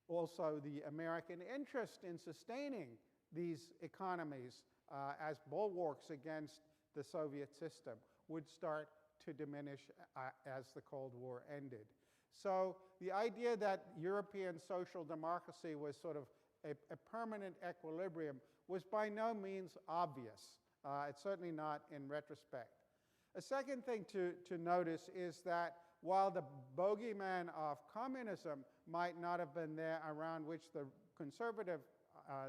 Also, the American interest in sustaining these economies as bulwarks against the Soviet system would start to diminish as the Cold War ended. So the idea that European social democracy was sort of a permanent equilibrium was by no means obvious. It's certainly not in retrospect. A second thing to notice is that while the bogeyman of communism might not have been there around which the conservative,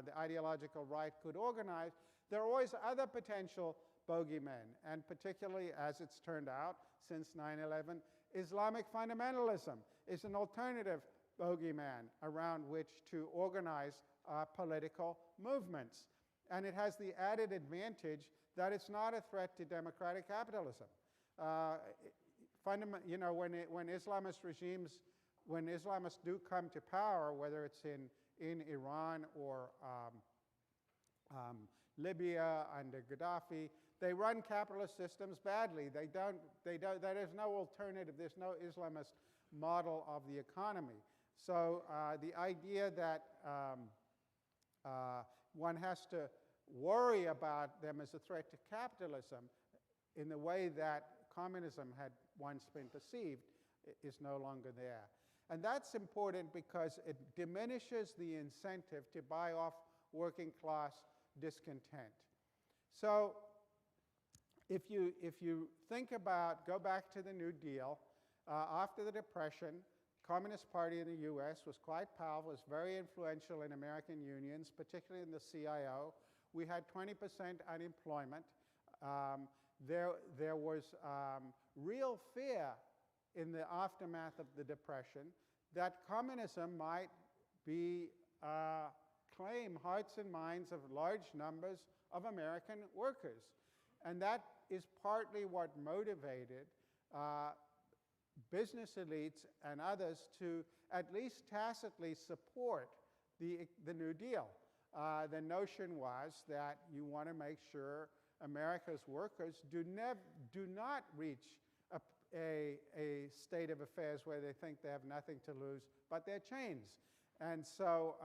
the ideological right could organize, there are always other potential bogeymen, and particularly, as it's turned out since 9/11, Islamic fundamentalism is an alternative bogeyman around which to organize political movements. And it has the added advantage that it's not a threat to democratic capitalism. You know, when Islamist regimes, when Islamists do come to power, whether it's in Iran or Libya under Gaddafi, they run capitalist systems badly. There is no alternative. There's no Islamist model of the economy. So the idea that one has to worry about them as a threat to capitalism in the way that communism had once been perceived is no longer there. And that's important because it diminishes the incentive to buy off working class discontent. So if you think about, go back to the New Deal, after the Depression, Communist Party in the US was quite powerful, was very influential in American unions, particularly in the CIO. We had 20% unemployment. There was real fear in the aftermath of the Depression that communism might be claim hearts and minds of large numbers of American workers. And that is partly what motivated business elites and others to at least tacitly support the New Deal. The notion was that you want to make sure America's workers do not reach a state of affairs where they think they have nothing to lose but their chains. And so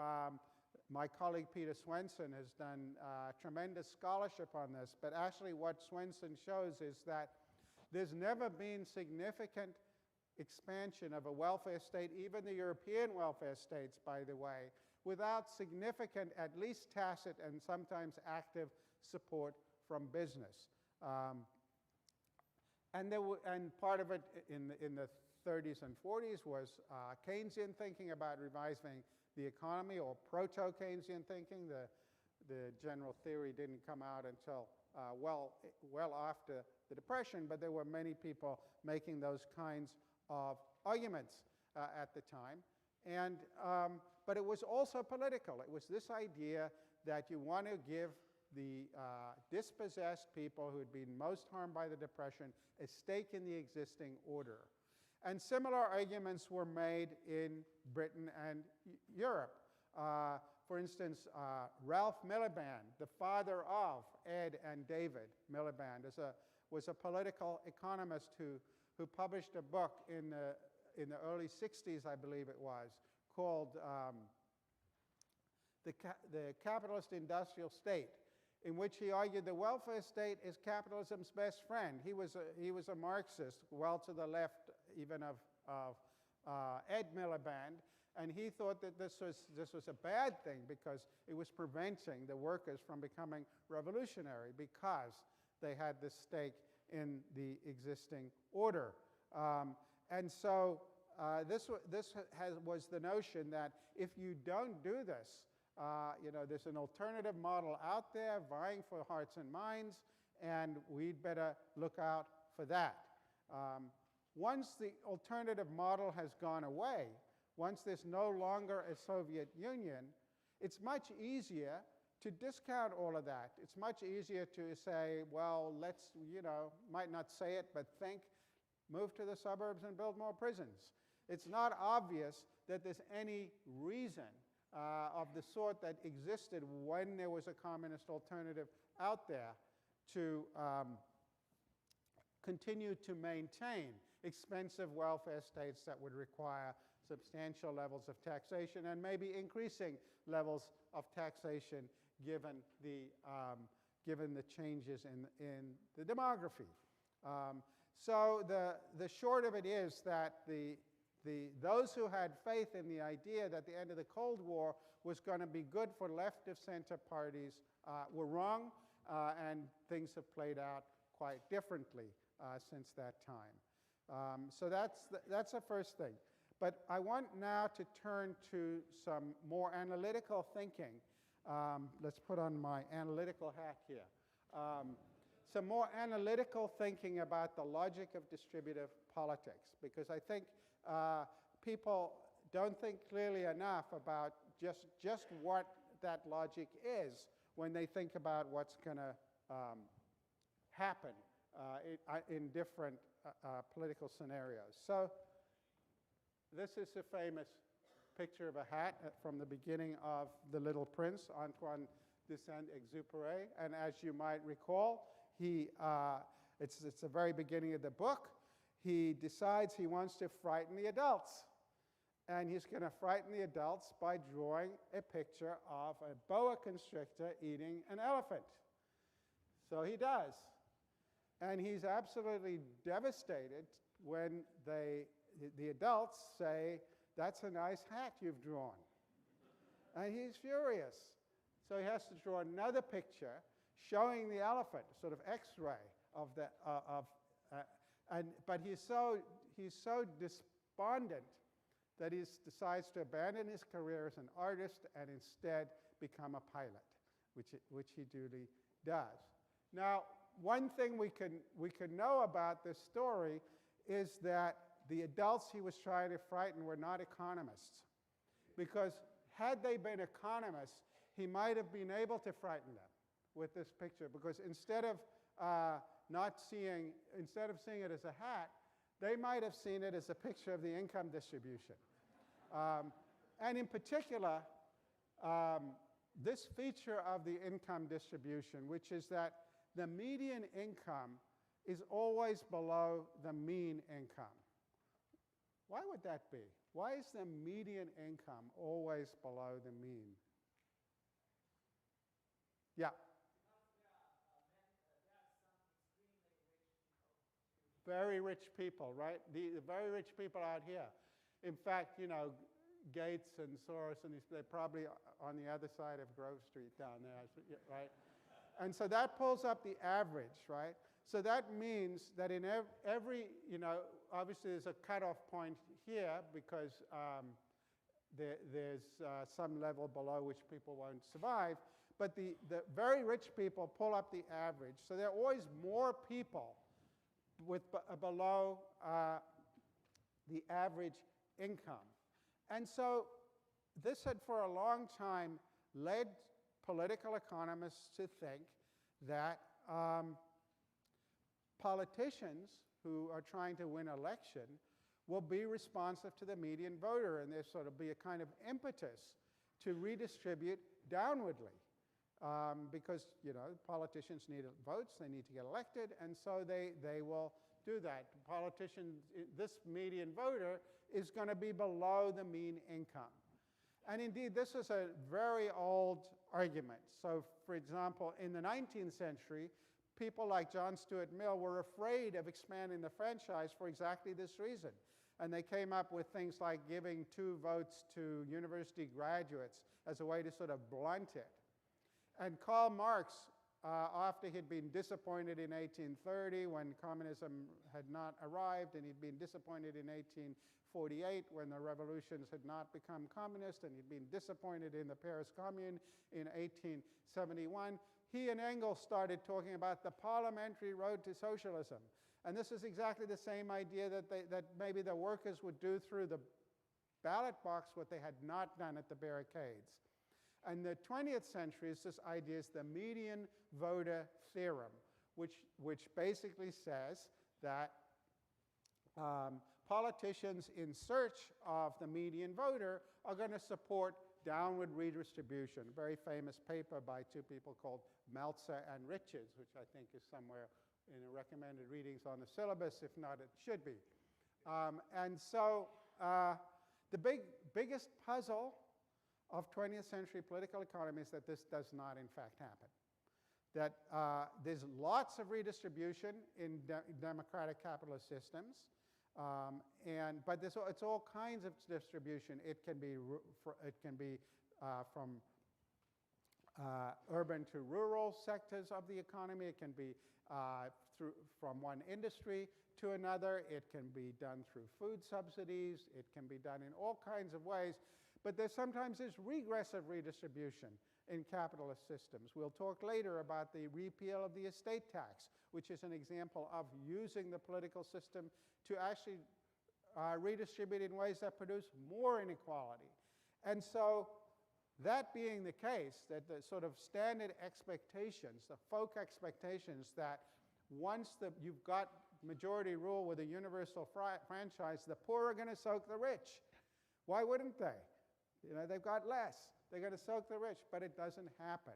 my colleague Peter Swenson has done tremendous scholarship on this, but actually what Swenson shows is that there's never been significant expansion of a welfare state, even the European welfare states, by the way, without significant, at least tacit and sometimes active support from business. And part of it in the 30s and 40s was Keynesian thinking about revising the economy, or proto-Keynesian thinking. The general theory didn't come out until well after the Depression, but there were many people making those kinds of arguments at the time. But it was also political. It was this idea that you want to give the dispossessed people who had been most harmed by the Depression a stake in the existing order. And similar arguments were made in Britain and Europe. For instance, Ralph Miliband, the father of Ed and David Miliband, was a political economist who published a book in the early 60s, I believe it was, called The Capitalist Industrial State, in which he argued the welfare state is capitalism's best friend. He was a Marxist, well to the left even of Ed Miliband, and he thought that this was a bad thing because it was preventing the workers from becoming revolutionary because they had this stake in the existing order. And so this was the notion that if you don't do this, there's an alternative model out there vying for hearts and minds, and we'd better look out for that. Once the alternative model has gone away, once there's no longer a Soviet Union, it's much easier to discount all of that. It's much easier to say, well, let's, might not say it, but think, move to the suburbs and build more prisons. It's not obvious that there's any reason of the sort that existed when there was a communist alternative out there to continue to maintain expensive welfare states that would require substantial levels of taxation and maybe increasing levels of taxation given the changes in the demography. So the short of it is that those who had faith in the idea that the end of the Cold War was going to be good for left-of-center parties were wrong, and things have played out quite differently since that time. So that's the first thing. But I want now to turn to some more analytical thinking. Let's put on my analytical hat here. Some more analytical thinking about the logic of distributive politics, because I think people don't think clearly enough about just what that logic is when they think about what's going to happen in different political scenarios. So this is a famous picture of a hat from the beginning of The Little Prince, Antoine de Saint-Exupéry. And as you might recall, it's the very beginning of the book. He decides he wants to frighten the adults. And he's going to frighten the adults by drawing a picture of a boa constrictor eating an elephant. So he does. And he's absolutely devastated when the adults say, "That's a nice hat you've drawn." And he's furious. So he has to draw another picture showing the elephant, sort of X-ray of the but he's so despondent that he decides to abandon his career as an artist and instead become a pilot, which he duly does. Now, one thing we can know about this story is that the adults he was trying to frighten were not economists, because had they been economists, he might have been able to frighten them with this picture, because instead of seeing it as a hat, they might have seen it as a picture of the income distribution. And in particular, this feature of the income distribution, which is that the median income is always below the mean income. Why would that be? Why is the median income always below the mean? Yeah. Very rich people, right? The very rich people out here. In fact, you know, Gates and Soros, and they're probably on the other side of Grove Street down there, right? And so that pulls up the average, right? So that means that in every, you know, obviously there's a cutoff point here because there's some level below which people won't survive. But the very rich people pull up the average. So there are always more people with below the average income. And so this had for a long time led political economists to think that politicians who are trying to win election will be responsive to the median voter, and there sort of be a kind of impetus to redistribute downwardly. Because, you know, politicians need votes, they need to get elected, and so they will do that. Politicians, this median voter is going to be below the mean income. And indeed, this is a very old argument. So, for example, in the 19th century, people like John Stuart Mill were afraid of expanding the franchise for exactly this reason. And they came up with things like giving 2 votes to university graduates as a way to sort of blunt it. And Karl Marx, after he'd been disappointed in 1830 when communism had not arrived, and he'd been disappointed in 1848 when the revolutions had not become communist, and he'd been disappointed in the Paris Commune in 1871, he and Engels started talking about the parliamentary road to socialism. And this is exactly the same idea that maybe the workers would do through the ballot box what they had not done at the barricades. And the 20th century is this idea is the median voter theorem, which basically says that politicians in search of the median voter are going to support downward redistribution. A very famous paper by 2 people called Meltzer and Richards, which I think is somewhere in the recommended readings on the syllabus. If not, it should be. And so the biggest puzzle of 20th century political economy is that this does not in fact happen. That there's lots of redistribution in democratic capitalist systems, but it's all kinds of distribution. It can be from urban to rural sectors of the economy. It can be from one industry to another. It can be done through food subsidies. It can be done in all kinds of ways. But sometimes there's regressive redistribution in capitalist systems. We'll talk later about the repeal of the estate tax, which is an example of using the political system to actually redistribute in ways that produce more inequality. And so that being the case, that the sort of standard expectations, the folk expectations that once you've got majority rule with a universal franchise, the poor are going to soak the rich. Why wouldn't they? You know, they've got less. They're going to soak the rich, but it doesn't happen.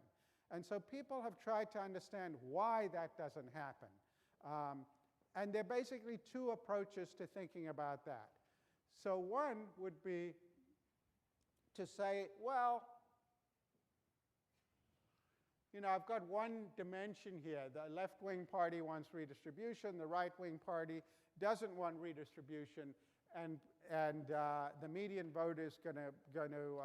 And so people have tried to understand why that doesn't happen. And there are basically 2 approaches to thinking about that. So one would be to say, well, you know, I've got one dimension here. The left-wing party wants redistribution. The right-wing party doesn't want redistribution. And the median voter is going to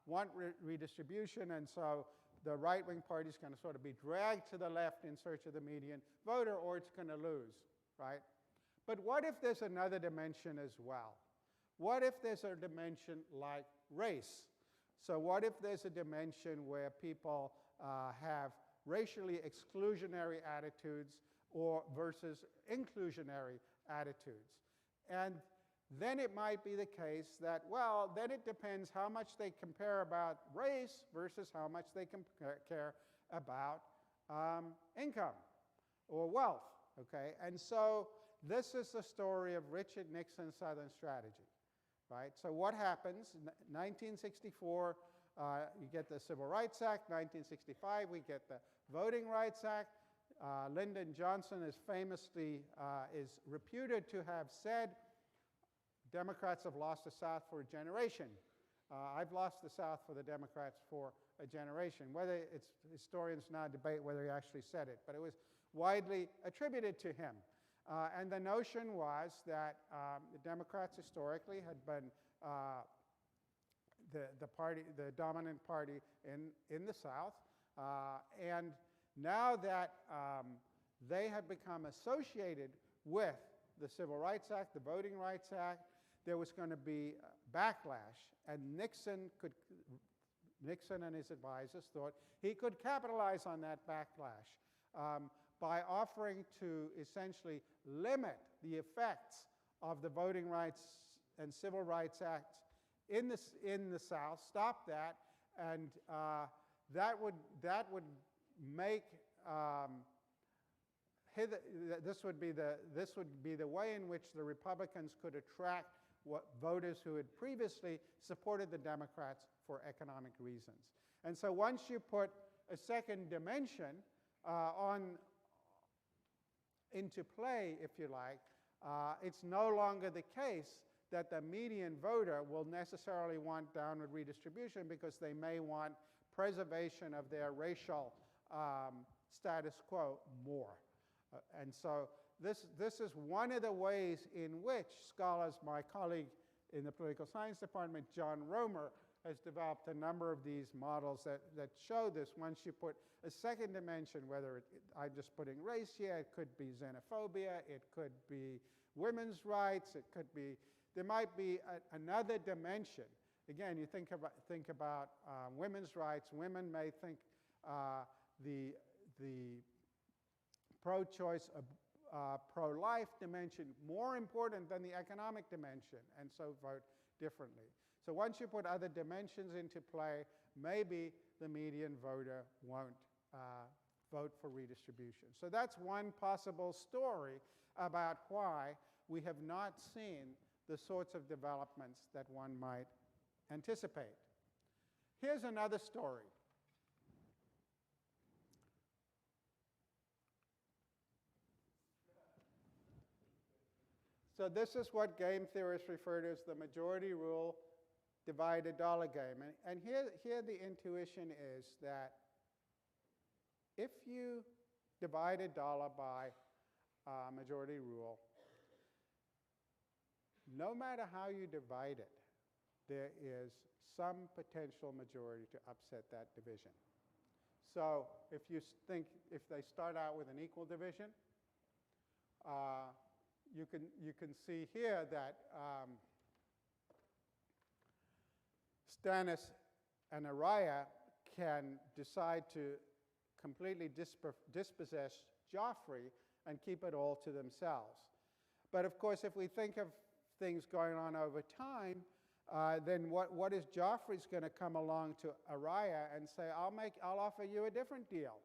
want redistribution, and so the right-wing party is going to sort of be dragged to the left in search of the median voter, or it's going to lose, right? But what if there's another dimension as well? What if there's a dimension like race? So what if there's a dimension where people have racially exclusionary attitudes or versus inclusionary attitudes? And then it might be the case that, well, then it depends how much they compare about race versus how much they care about income or wealth, okay? And so this is the story of Richard Nixon's Southern strategy, right? So what happens? In 1964, you get the Civil Rights Act. 1965, we get the Voting Rights Act. Lyndon Johnson is famously is reputed to have said, Democrats have lost the South for a generation. I've lost the South for the Democrats for a generation. Whether it's historians now debate whether he actually said it, but it was widely attributed to him. And the notion was that the Democrats historically had been the dominant party in the South, and now that they had become associated with the Civil Rights Act, the Voting Rights Act, there was going to be backlash, and Nixon and his advisors thought he could capitalize on that backlash by offering to essentially limit the effects of the Voting Rights and Civil Rights Acts in the South, stop that, and that would make this would be the way in which the Republicans could attract voters who had previously supported the Democrats for economic reasons. And so once you put a second dimension into play, if you like, it's no longer the case that the median voter will necessarily want downward redistribution because they may want preservation of their racial status quo more. And so this is one of the ways in which scholars, my colleague in the political science department, John Romer, has developed a number of these models that show this. Once you put a second dimension, whether I'm just putting race here, it could be xenophobia, it could be women's rights, it could be, there might be another dimension. Again, you think about women's rights. Women may think the pro-choice, pro-life dimension more important than the economic dimension, and so vote differently. So once you put other dimensions into play, maybe the median voter won't vote for redistribution. So that's one possible story about why we have not seen the sorts of developments that one might anticipate. Here's another story. So this is what game theorists refer to as the majority rule divided dollar game. And here the intuition is that if you divide a dollar by majority rule, no matter how you divide it, there is some potential majority to upset that division. So if they start out with an equal division, you can see here that Stannis and Arya can decide to completely dispossess Joffrey and keep it all to themselves. But of course, if we think of things going on over time, then what is Joffrey's going to come along to Arya and say, I'll offer you a different deal.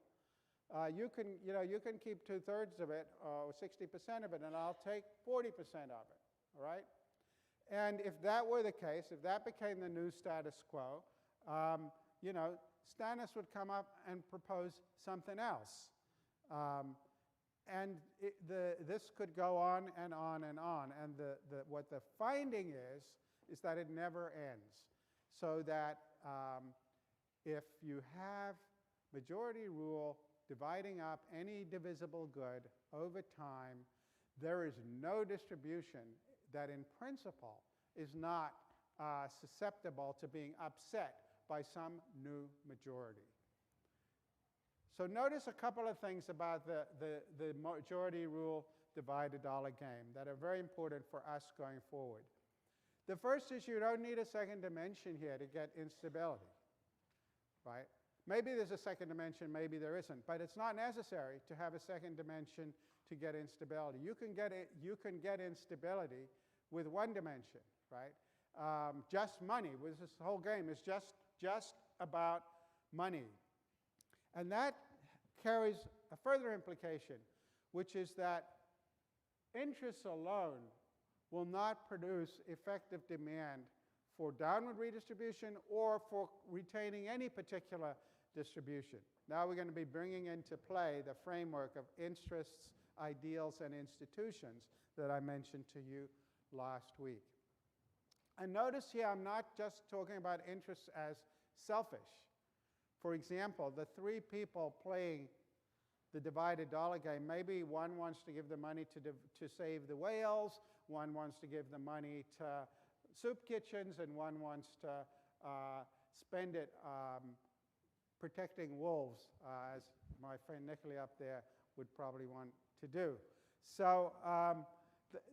You can keep 2/3 of it or 60% of it, and I'll take 40% of it. All right. And if that were the case, if that became the new status quo, Stannis would come up and propose something else. And this could go on and on and on. And what the finding is that it never ends. So that if you have majority rule dividing up any divisible good over time, there is no distribution that in principle is not susceptible to being upset by some new majority. So notice a couple of things about the majority rule divided dollar game that are very important for us going forward. The first is you don't need a second dimension here to get instability, right? Maybe there's a second dimension, maybe there isn't, but it's not necessary to have a second dimension to get instability. You can get instability with one dimension, right? Just money. This whole game is just about money. And that carries a further implication, which is that interest alone will not produce effective demand for downward redistribution or for retaining any particular distribution. Now we're going to be bringing into play the framework of interests, ideals, and institutions that I mentioned to you last week. And notice here I'm not just talking about interests as selfish. For example, the three people playing the divided dollar game, maybe one wants to give the money to save the whales, one wants to give the money to soup kitchens, and one wants to spend it protecting wolves, as my friend Nicolai up there would probably want to do. So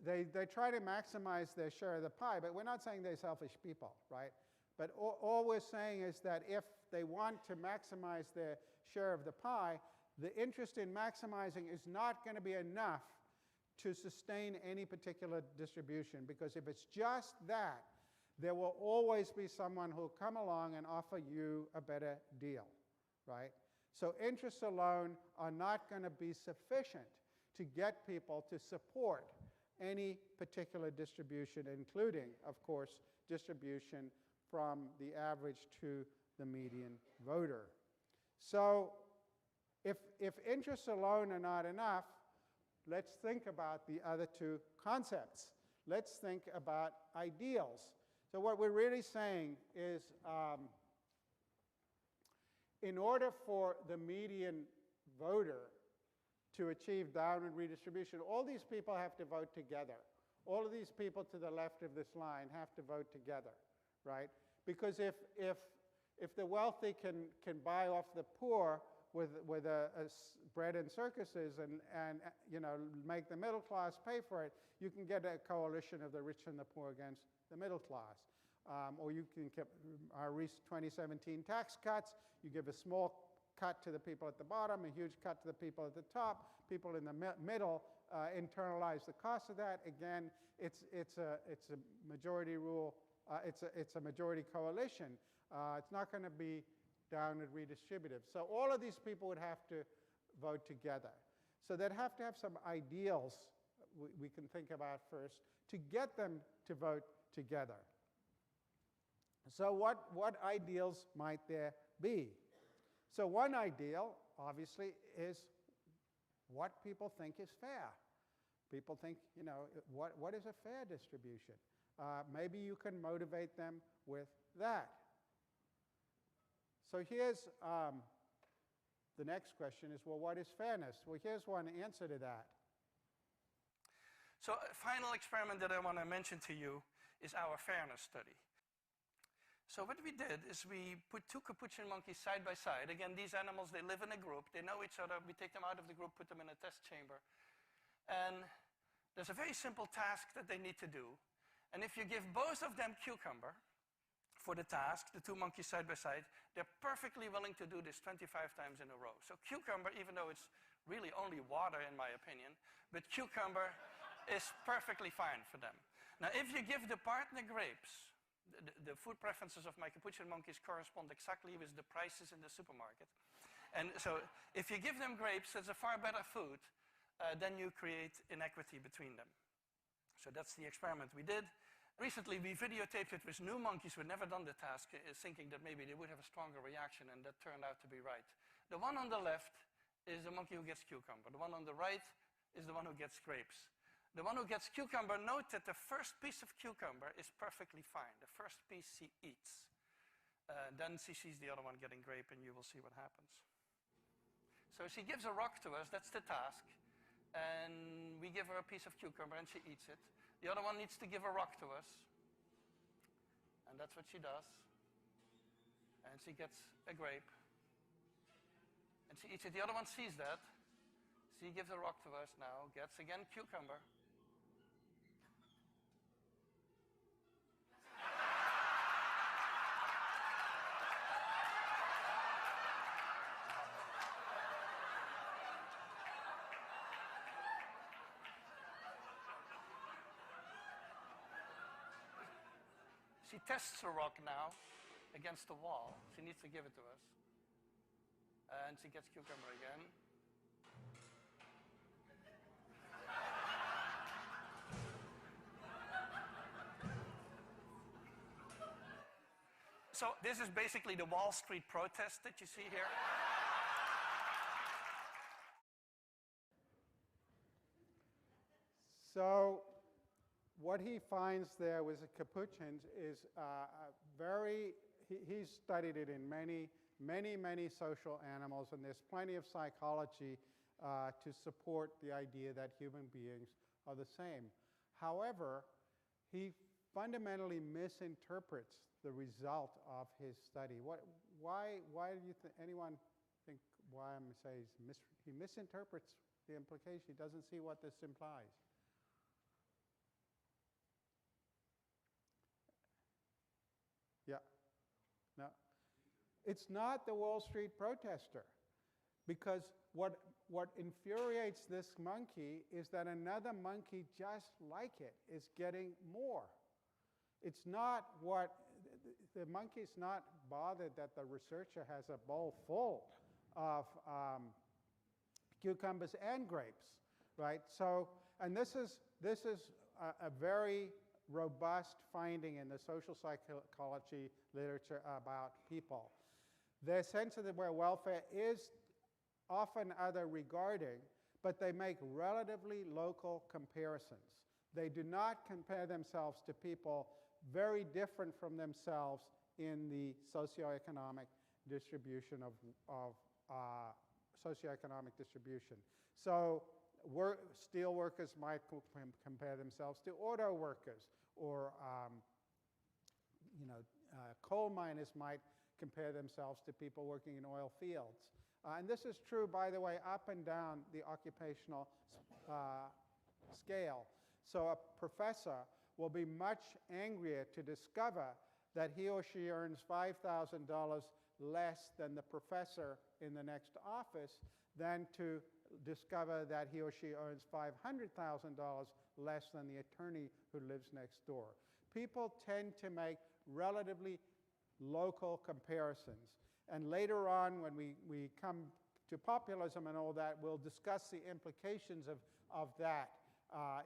they try to maximize their share of the pie, but we're not saying they're selfish people, right? But all we're saying is that if they want to maximize their share of the pie, the interest in maximizing is not going to be enough to sustain any particular distribution, because if it's just that, there will always be someone who will come along and offer you a better deal, right? So interests alone are not going to be sufficient to get people to support any particular distribution, including, of course, distribution from the average to the median voter. So if interests alone are not enough, let's think about the other two concepts. Let's think about ideals. So what we're really saying is in order for the median voter to achieve downward redistribution, all these people have to vote together. All of these people to the left of this line have to vote together, right? Because if the wealthy can buy off the poor with bread and circuses and you know, make the middle class pay for it, you can get a coalition of the rich and the poor against the middle class. Or you can get our recent 2017 tax cuts. You give a small cut to the people at the bottom, a huge cut to the people at the top. People in the middle internalize the cost of that. Again, it's a majority rule. It's a majority coalition. It's not going to be downward redistributive. So all of these people would have to vote together. So they'd have to have some ideals we can think about first to get them to vote together. So what ideals might there be? So one ideal, obviously, is what people think is fair. People think, you know, what is a fair distribution? Maybe you can motivate them with that. So here's the next question is, well, what is fairness? Well, here's one answer to that. So a final experiment that I want to mention to you is our fairness study. So what we did is we put two capuchin monkeys side by side. Again, these animals, they live in a group. They know each other. We take them out of the group, put them in a test chamber. And there's a very simple task that they need to do. And if you give both of them cucumber for the task, the two monkeys side by side, they're perfectly willing to do this 25 times in a row. So cucumber, even though it's really only water in my opinion, but cucumber is perfectly fine for them. Now, if you give the partner grapes, the food preferences of my capuchin monkeys correspond exactly with the prices in the supermarket. And so if you give them grapes, it's a far better food, then you create inequity between them. So that's the experiment we did. Recently, we videotaped it with new monkeys who had never done the task, thinking that maybe they would have a stronger reaction, and that turned out to be right. The one on the left is the monkey who gets cucumber. The one on the right is the one who gets grapes. The one who gets cucumber, note that the first piece of cucumber is perfectly fine. The first piece she eats. Then she sees the other one getting grape, and you will see what happens. So she gives a rock to us, that's the task. And we give her a piece of cucumber, and she eats it. The other one needs to give a rock to us. And that's what she does. And she gets a grape. And she eats it. The other one sees that. She gives a rock to us now, gets again cucumber. She tests the rock now against the wall. She needs to give it to us. And she gets cucumber again. So this is basically the Wall Street protest that you see here. So what he finds there with the capuchins is he's studied it in many social animals, and there's plenty of psychology to support the idea that human beings are the same. However, he fundamentally misinterprets the result of his study. Why do you think, anyone think why I'm saying he misinterprets the implication? He doesn't see what this implies. Yeah. No. It's not the Wall Street protester, because what infuriates this monkey is that another monkey just like it is getting more. It's not the monkey's not bothered that the researcher has a bowl full of cucumbers and grapes, right? So, and this is a very robust finding in the social psychology literature about people. Their sense of their welfare is often other regarding, but they make relatively local comparisons. They do not compare themselves to people very different from themselves in the socioeconomic distribution of socioeconomic distribution. So steel workers might compare themselves to auto workers, or coal miners might compare themselves to people working in oil fields. And this is true, by the way, up and down the occupational scale. So a professor will be much angrier to discover that he or she earns $5,000 less than the professor in the next office than to discover that he or she earns $500,000 less than the attorney who lives next door. People tend to make relatively local comparisons. And later on, when we come to populism and all that, we'll discuss the implications of that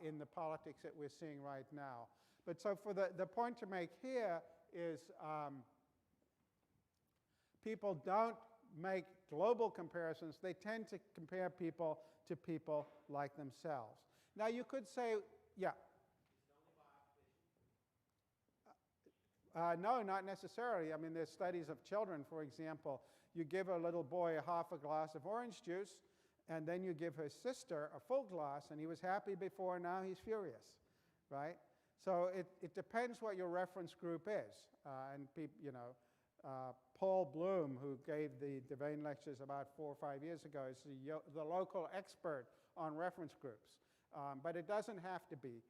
in the politics that we're seeing right now. But so for the point to make here is people don't make global comparisons. They tend to compare people to people like themselves. Now you could say, yeah. No, not necessarily. I mean, there's studies of children, for example. You give a little boy half a glass of orange juice, and then you give his sister a full glass, and he was happy before, now he's furious, right? So it depends what your reference group is. Paul Bloom, who gave the Devane lectures about 4 or 5 years ago, is the local expert on reference groups. But it doesn't have to be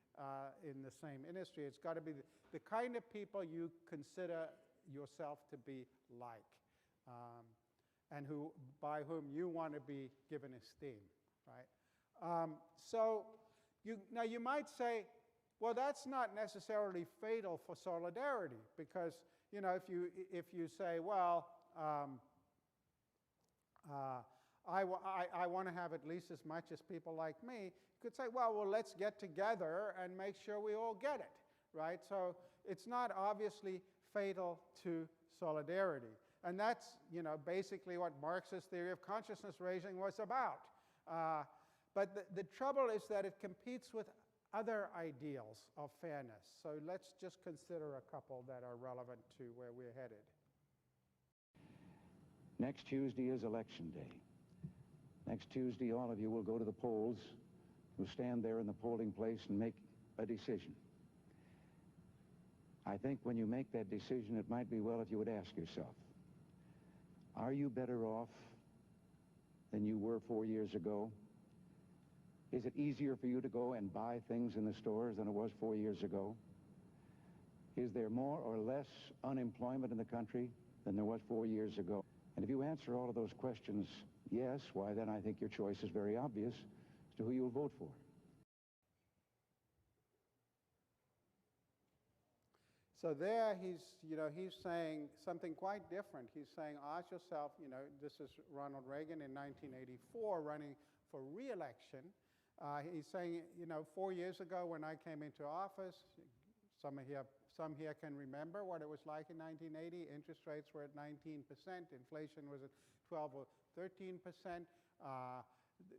in the same industry. It's got to be the kind of people you consider yourself to be like, and by whom you want to be given esteem, right? Now you might say, well, that's not necessarily fatal for solidarity, because if you say, well, I want to have at least as much as people like me, you could say, well, let's get together and make sure we all get it, right? So it's not obviously fatal to solidarity. And that's basically what Marx's theory of consciousness raising was about. But the trouble is that it competes with other ideals of fairness. So let's just consider a couple that are relevant to where we're headed. Next Tuesday is election day. Next Tuesday, all of you will go to the polls, will stand there in the polling place and make a decision. I think when you make that decision, it might be well if you would ask yourself, are you better off than you were 4 years ago? Is it easier for you to go and buy things in the stores than it was 4 years ago? Is there more or less unemployment in the country than there was 4 years ago? And if you answer all of those questions yes, why then I think your choice is very obvious as to who you'll vote for. So there he's saying something quite different. He's saying, ask yourself, this is Ronald Reagan in 1984 running for re-election. He's saying, 4 years ago when I came into office, some here can remember what it was like in 1980. Interest rates were at 19%. Inflation was at 12 or 13%.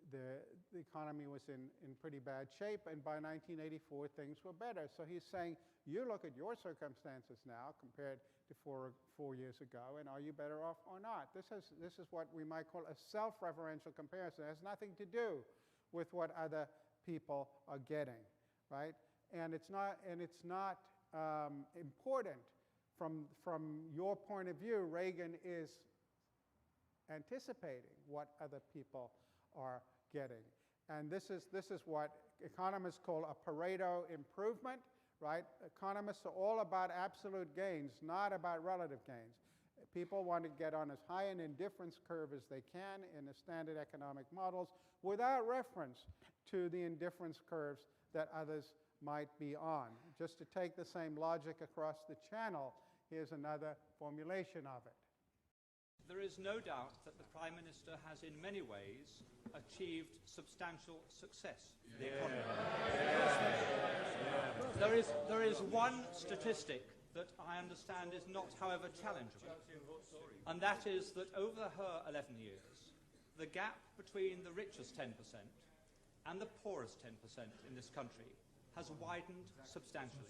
The economy was in pretty bad shape, and by 1984 things were better. So he's saying, you look at your circumstances now compared to four years ago, and are you better off or not? This is what we might call a self-referential comparison. It has nothing to do with what other people are getting, right? And it's not important from your point of view. Reagan is anticipating what other people are getting. And this is what economists call a Pareto improvement, right? Economists are all about absolute gains, not about relative gains. People want to get on as high an indifference curve as they can in the standard economic models without reference to the indifference curves that others might be on. Just to take the same logic across the channel, here's another formulation of it. There is no doubt that the Prime Minister has in many ways achieved substantial success in the economy. There is one statistic that I understand is not, however, challengeable, and that is that over her 11 years, the gap between the richest 10% and the poorest 10% in this country has widened substantially.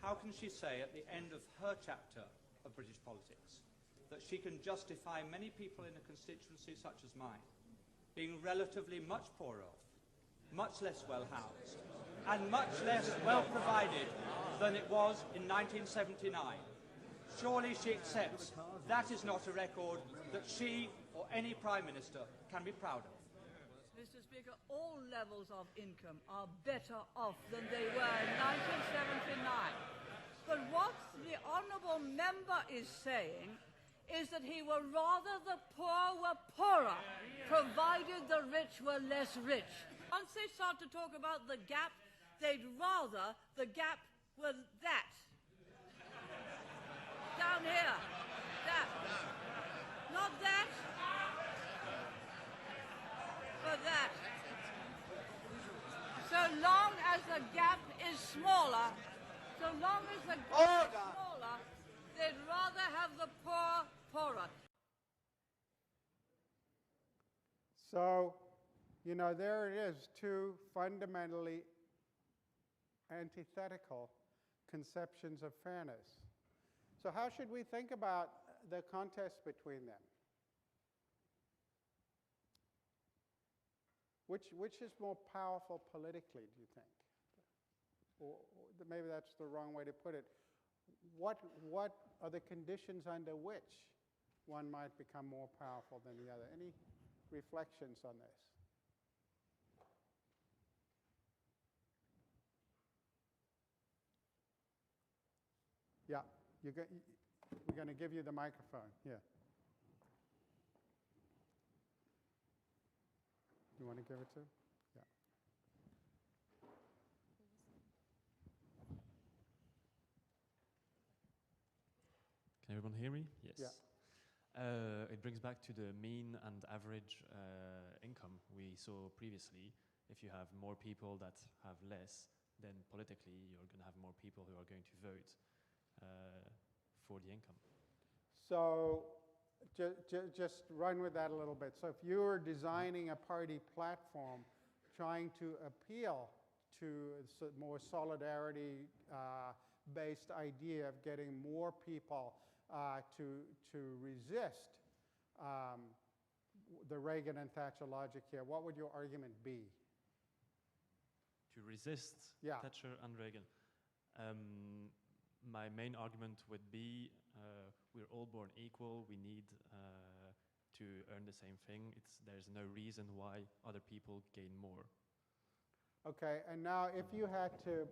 How can she say at the end of her chapter of British politics that she can justify many people in a constituency such as mine being relatively much poorer off, much less well housed, and much less well provided than it was in 1979? Surely she accepts that is not a record that she or any Prime Minister can be proud of. Mr. Speaker, all levels of income are better off than they were in 1979. But what the honourable member is saying is that he would rather the poor were poorer, provided the rich were less rich. Once they start to talk about the gap, they'd rather the gap were that. Down here. That. Not that. But that. So long as the gap is smaller, they'd rather have the poor poorer. So, there it is, two fundamentally antithetical conceptions of fairness. So how should we think about the contest between them? Which is more powerful politically, do you think? Or maybe that's the wrong way to put it. What are the conditions under which one might become more powerful than the other? Any reflections on this? Yeah, we're going to give you the microphone. Yeah. You want to give it to? Yeah. Can everyone hear me? Yes. Yeah. It brings back to the mean and average income we saw previously. If you have more people that have less, then politically you're going to have more people who are going to vote for the income. So just run with that a little bit. So if you're designing a party platform trying to appeal to a more solidarity-based idea of getting more people to resist the Reagan and Thatcher logic here, what would your argument be? To resist Thatcher and Reagan? My main argument would be we're all born equal. We need to earn the same thing. There's no reason why other people gain more. Okay, and now if you had to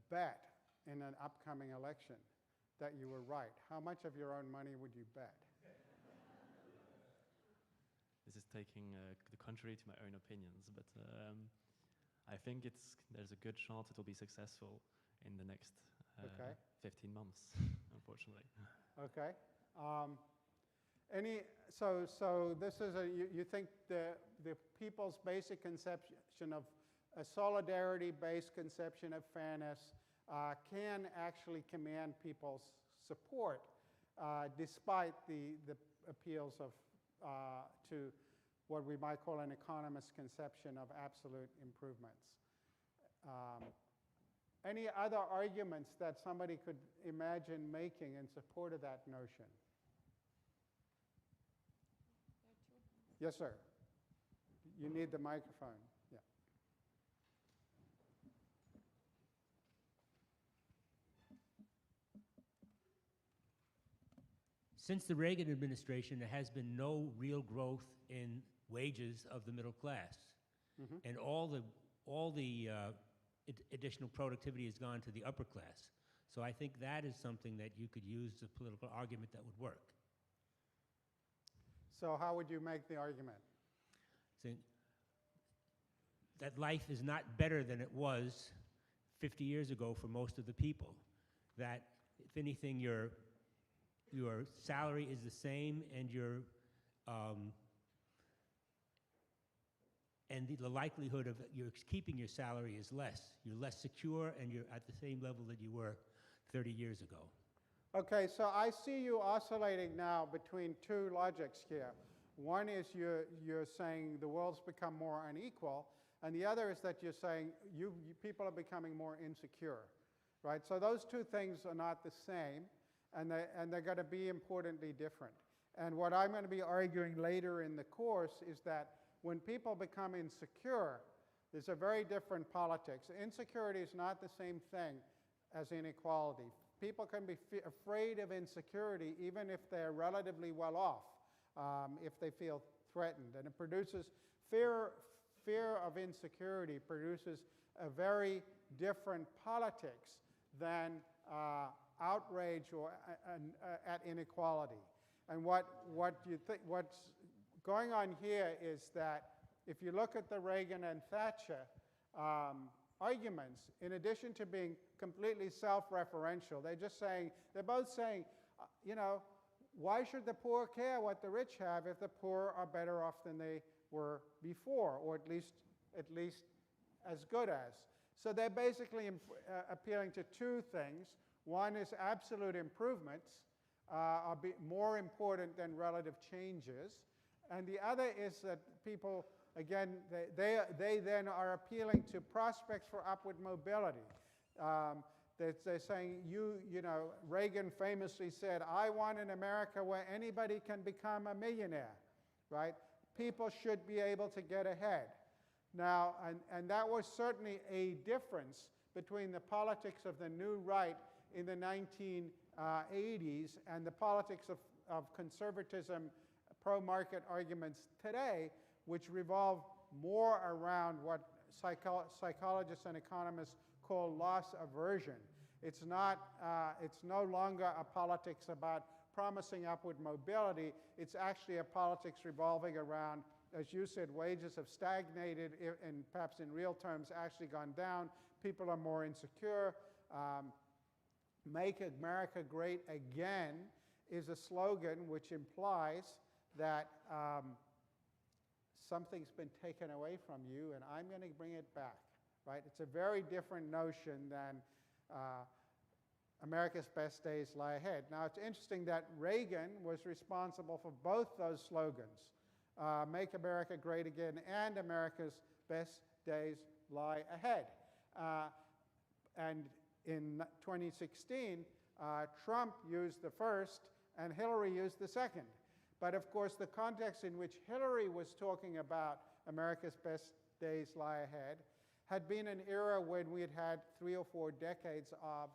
bet in an upcoming election that you were right, how much of your own money would you bet? This is taking the contrary to my own opinions, but I think there's a good chance it will be successful in the next 15 months, unfortunately. Okay. So this is you think the people's basic conception of a solidarity-based conception of fairness can actually command people's support despite the appeals of to what we might call an economist conception of absolute improvements. Any other arguments that somebody could imagine making in support of that notion? Yes, sir. You need the microphone. Yeah. Since the Reagan administration, there has been no real growth in wages of the middle class. Mm-hmm. And all the additional productivity has gone to the upper class. So I think that is something that you could use as a political argument that would work. So how would you make the argument? Saying that life is not better than it was 50 years ago for most of the people. That, if anything, your salary is the same, and the likelihood of your keeping your salary is less. You're less secure, and you're at the same level that you were 30 years ago. Okay, so I see you oscillating now between two logics here. One is you're saying the world's become more unequal, and the other is that you're saying people are becoming more insecure, right? So those two things are not the same, and they're going to be importantly different. And what I'm going to be arguing later in the course is that when people become insecure, there's a very different politics. Insecurity is not the same thing as inequality. People can be afraid of insecurity even if they're relatively well off, if they feel threatened. And it produces fear of insecurity produces a very different politics than outrage or at inequality. And what's going on here is that if you look at the Reagan and Thatcher arguments, in addition to being completely self-referential, they're both saying, why should the poor care what the rich have if the poor are better off than they were before, or at least as good as? So they're basically appealing to two things. One is absolute improvements are more important than relative changes. And the other is that people, again, they then are appealing to prospects for upward mobility. They're saying, Reagan famously said, I want an America where anybody can become a millionaire, right? People should be able to get ahead. Now, and that was certainly a difference between the politics of the new right in the 1980s and the politics of conservatism, pro-market arguments today, which revolve more around what psychologists and economists call loss aversion. It's no longer a politics about promising upward mobility. It's actually a politics revolving around, as you said, wages have stagnated and perhaps in real terms actually gone down. People are more insecure. Make America Great Again is a slogan which implies that something's been taken away from you and I'm going to bring it back, right? It's a very different notion than America's best days lie ahead. Now, it's interesting that Reagan was responsible for both those slogans, Make America Great Again and America's best days lie ahead. And in 2016, Trump used the first and Hillary used the second. But of course, the context in which Hillary was talking about America's best days lie ahead had been an era when we had had 3 or 4 decades of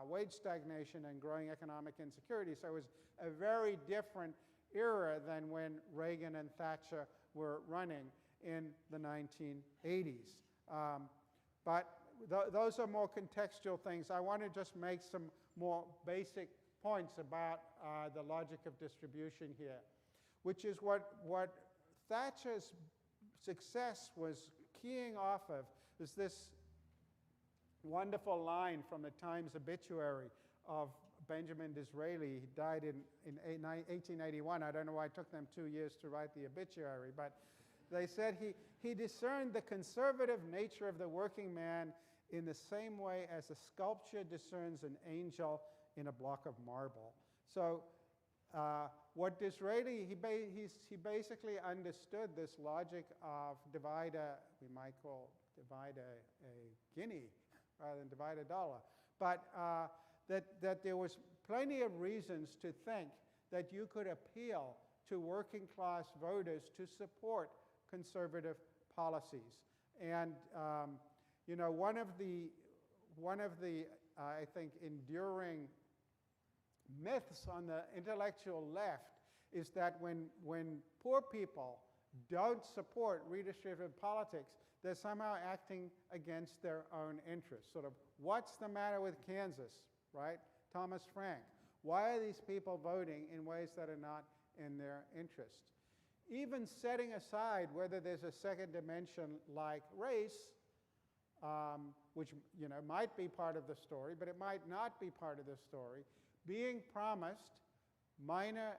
wage stagnation and growing economic insecurity. So it was a very different era than when Reagan and Thatcher were running in the 1980s. But those are more contextual things. I want to just make some more basic points about the logic of distribution here, which is what Thatcher's success was keying off of is this wonderful line from the Times obituary of Benjamin Disraeli. He died in 1881. I don't know why it took them 2 years to write the obituary, but they said he discerned the conservative nature of the working man in the same way as a sculpture discerns an angel in a block of marble. So what Disraeli, he basically understood this logic of divide a, we might call divide a guinea rather than divide a dollar, but that there was plenty of reasons to think that you could appeal to working class voters to support conservative policies. And you know, one of the I think enduring myths on the intellectual left is that when poor people don't support redistributive politics, they're somehow acting against their own interests. Sort of, what's the matter with Kansas, right? Thomas Frank. Why are these people voting in ways that are not in their interest? Even setting aside whether there's a second dimension like race, which might be part of the story, but it might not be part of the story, being promised minor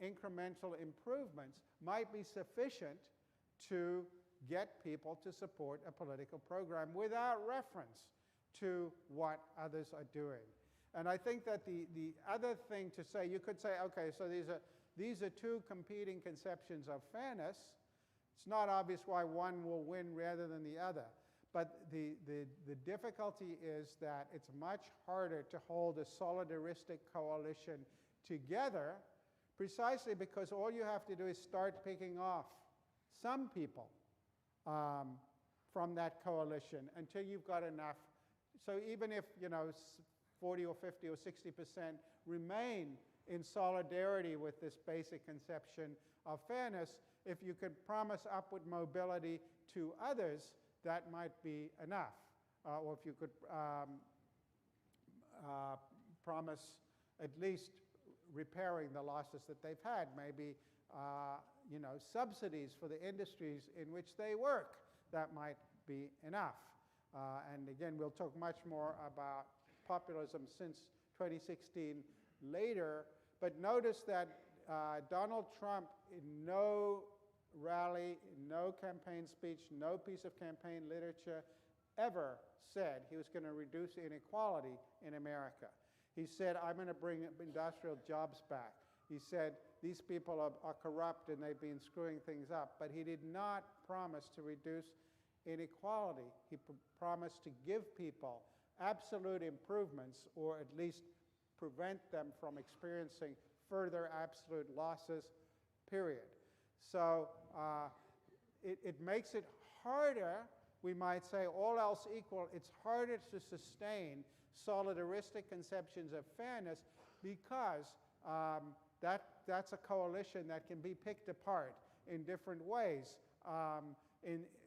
incremental improvements might be sufficient to get people to support a political program without reference to what others are doing. And I think that the other thing to say, you could say, okay, so these are two competing conceptions of fairness. It's not obvious why one will win rather than the other. But the difficulty is that it's much harder to hold a solidaristic coalition together precisely because all you have to do is start picking off some people from that coalition until you've got enough. So even if 40 or 50 or 60% remain in solidarity with this basic conception of fairness, if you could promise upward mobility to others, that might be enough. Or if you could promise at least repairing the losses that they've had, maybe subsidies for the industries in which they work, that might be enough. And again, we'll talk much more about populism since 2016 later, but notice that Donald Trump, in no rally, no campaign speech, no piece of campaign literature ever said he was going to reduce inequality in America. He said, I'm going to bring industrial jobs back. He said, these people are corrupt and they've been screwing things up. But he did not promise to reduce inequality. He promised to give people absolute improvements, or at least prevent them from experiencing further absolute losses, period. So it makes it harder, we might say, all else equal, it's harder to sustain solidaristic conceptions of fairness because that's a coalition that can be picked apart in different ways.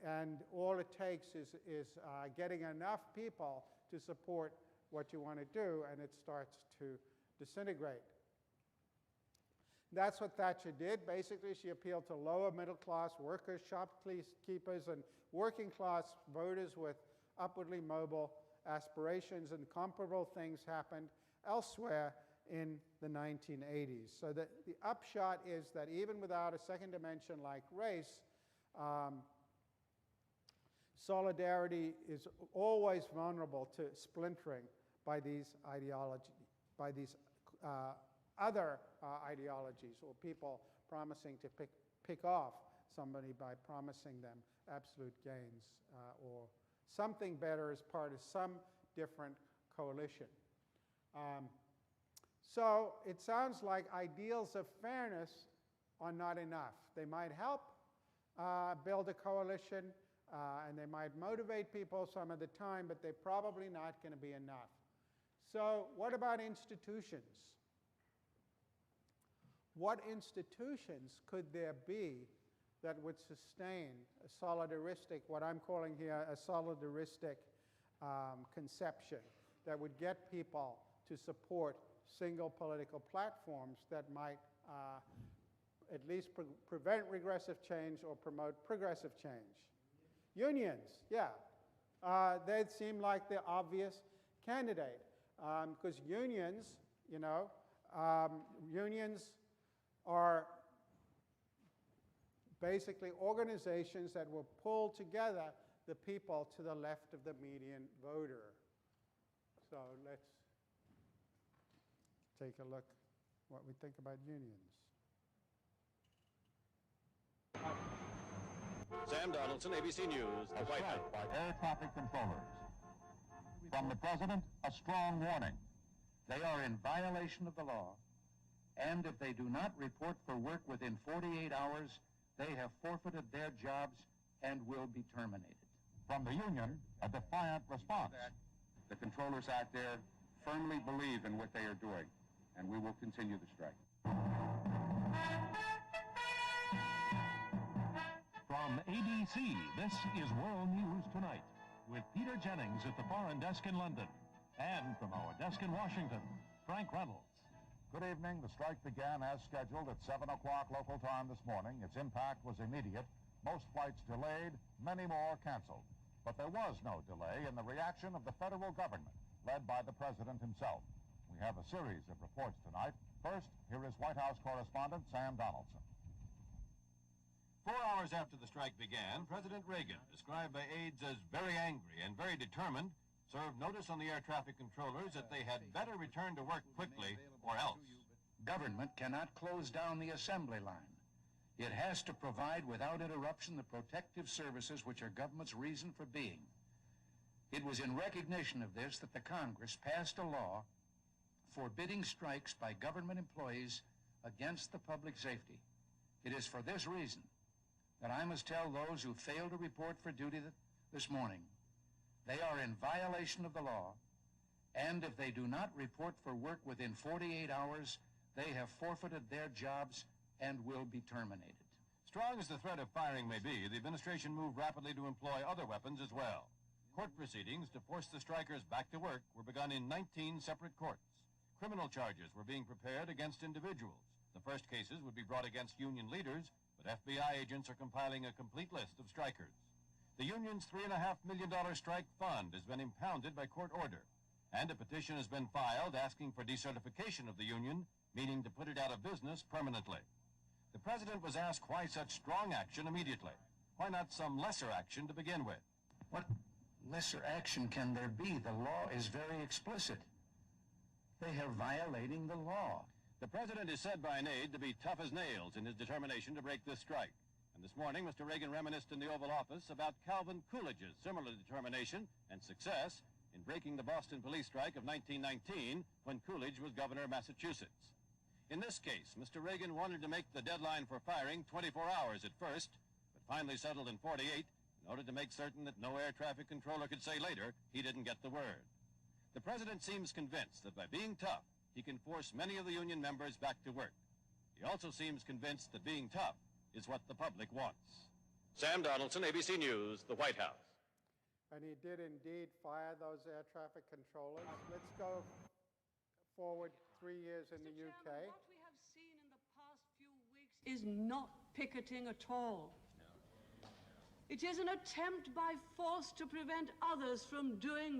And all it takes is getting enough people to support what you want to do, and it starts to disintegrate. That's what Thatcher did. Basically, she appealed to lower middle class workers, shopkeepers, and working class voters with upwardly mobile aspirations, and comparable things happened elsewhere in the 1980s. So the upshot is that even without a second dimension like race, solidarity is always vulnerable to splintering by these other ideologies, or people promising to pick off somebody by promising them absolute gains or something better as part of some different coalition. So it sounds like ideals of fairness are not enough. They might help build a coalition, and they might motivate people some of the time, but they're probably not going to be enough. So what about institutions? What institutions could there be that would sustain a solidaristic, what I'm calling here a solidaristic conception, that would get people to support single political platforms that might at least prevent regressive change or promote progressive change? Unions, yeah. They seem like the obvious candidate because unions, you know, unions are basically organizations that will pull together the people to the left of the median voter. So let's take a look what we think about unions. Sam Donaldson, ABC News, the White House. By air traffic controllers. From the President, a strong warning. They are in violation of the law, and if they do not report for work within 48 hours, they have forfeited their jobs and will be terminated. From the union, a defiant response. The controllers out there firmly believe in what they are doing, and we will continue the strike. From ABC, this is World News Tonight, with Peter Jennings at the Foreign Desk in London, and from our desk in Washington, Frank Reynolds. Good evening. The strike began as scheduled at 7 o'clock local time this morning. Its impact was immediate. Most flights delayed, many more canceled. But there was no delay in the reaction of the federal government, led by the President himself. We have a series of reports tonight. First, here is White House correspondent Sam Donaldson. 4 hours after the strike began, President Reagan, described by aides as very angry and very determined, served notice on the air traffic controllers that they had better return to work quickly or else. Government cannot close down the assembly line. It has to provide without interruption the protective services which are government's reason for being. It was in recognition of this that the Congress passed a law forbidding strikes by government employees against the public safety. It is for this reason that I must tell those who fail to report for duty this morning they are in violation of the law, and if they do not report for work within 48 hours, they have forfeited their jobs and will be terminated. Strong as the threat of firing may be, the administration moved rapidly to employ other weapons as well. Court proceedings to force the strikers back to work were begun in 19 separate courts. Criminal charges were being prepared against individuals. The first cases would be brought against union leaders, but FBI agents are compiling a complete list of strikers. The union's $3.5 million strike fund has been impounded by court order, and a petition has been filed asking for decertification of the union, meaning to put it out of business permanently. The president was asked why such strong action immediately. Why not some lesser action to begin with? What lesser action can there be? The law is very explicit. They are violating the law. The president is said by an aide to be tough as nails in his determination to break this strike. And this morning, Mr. Reagan reminisced in the Oval Office about Calvin Coolidge's similar determination and success in breaking the Boston police strike of 1919 when Coolidge was governor of Massachusetts. In this case, Mr. Reagan wanted to make the deadline for firing 24 hours at first, but finally settled in 48 in order to make certain that no air traffic controller could say later he didn't get the word. The president seems convinced that by being tough, he can force many of the union members back to work. He also seems convinced that being tough is what the public wants. Sam Donaldson, ABC News, the White House. And he did indeed fire those air traffic controllers. Let's go forward 3 years in the UK. What we have seen in the past few weeks is not picketing at all. It is an attempt by force to prevent others from doing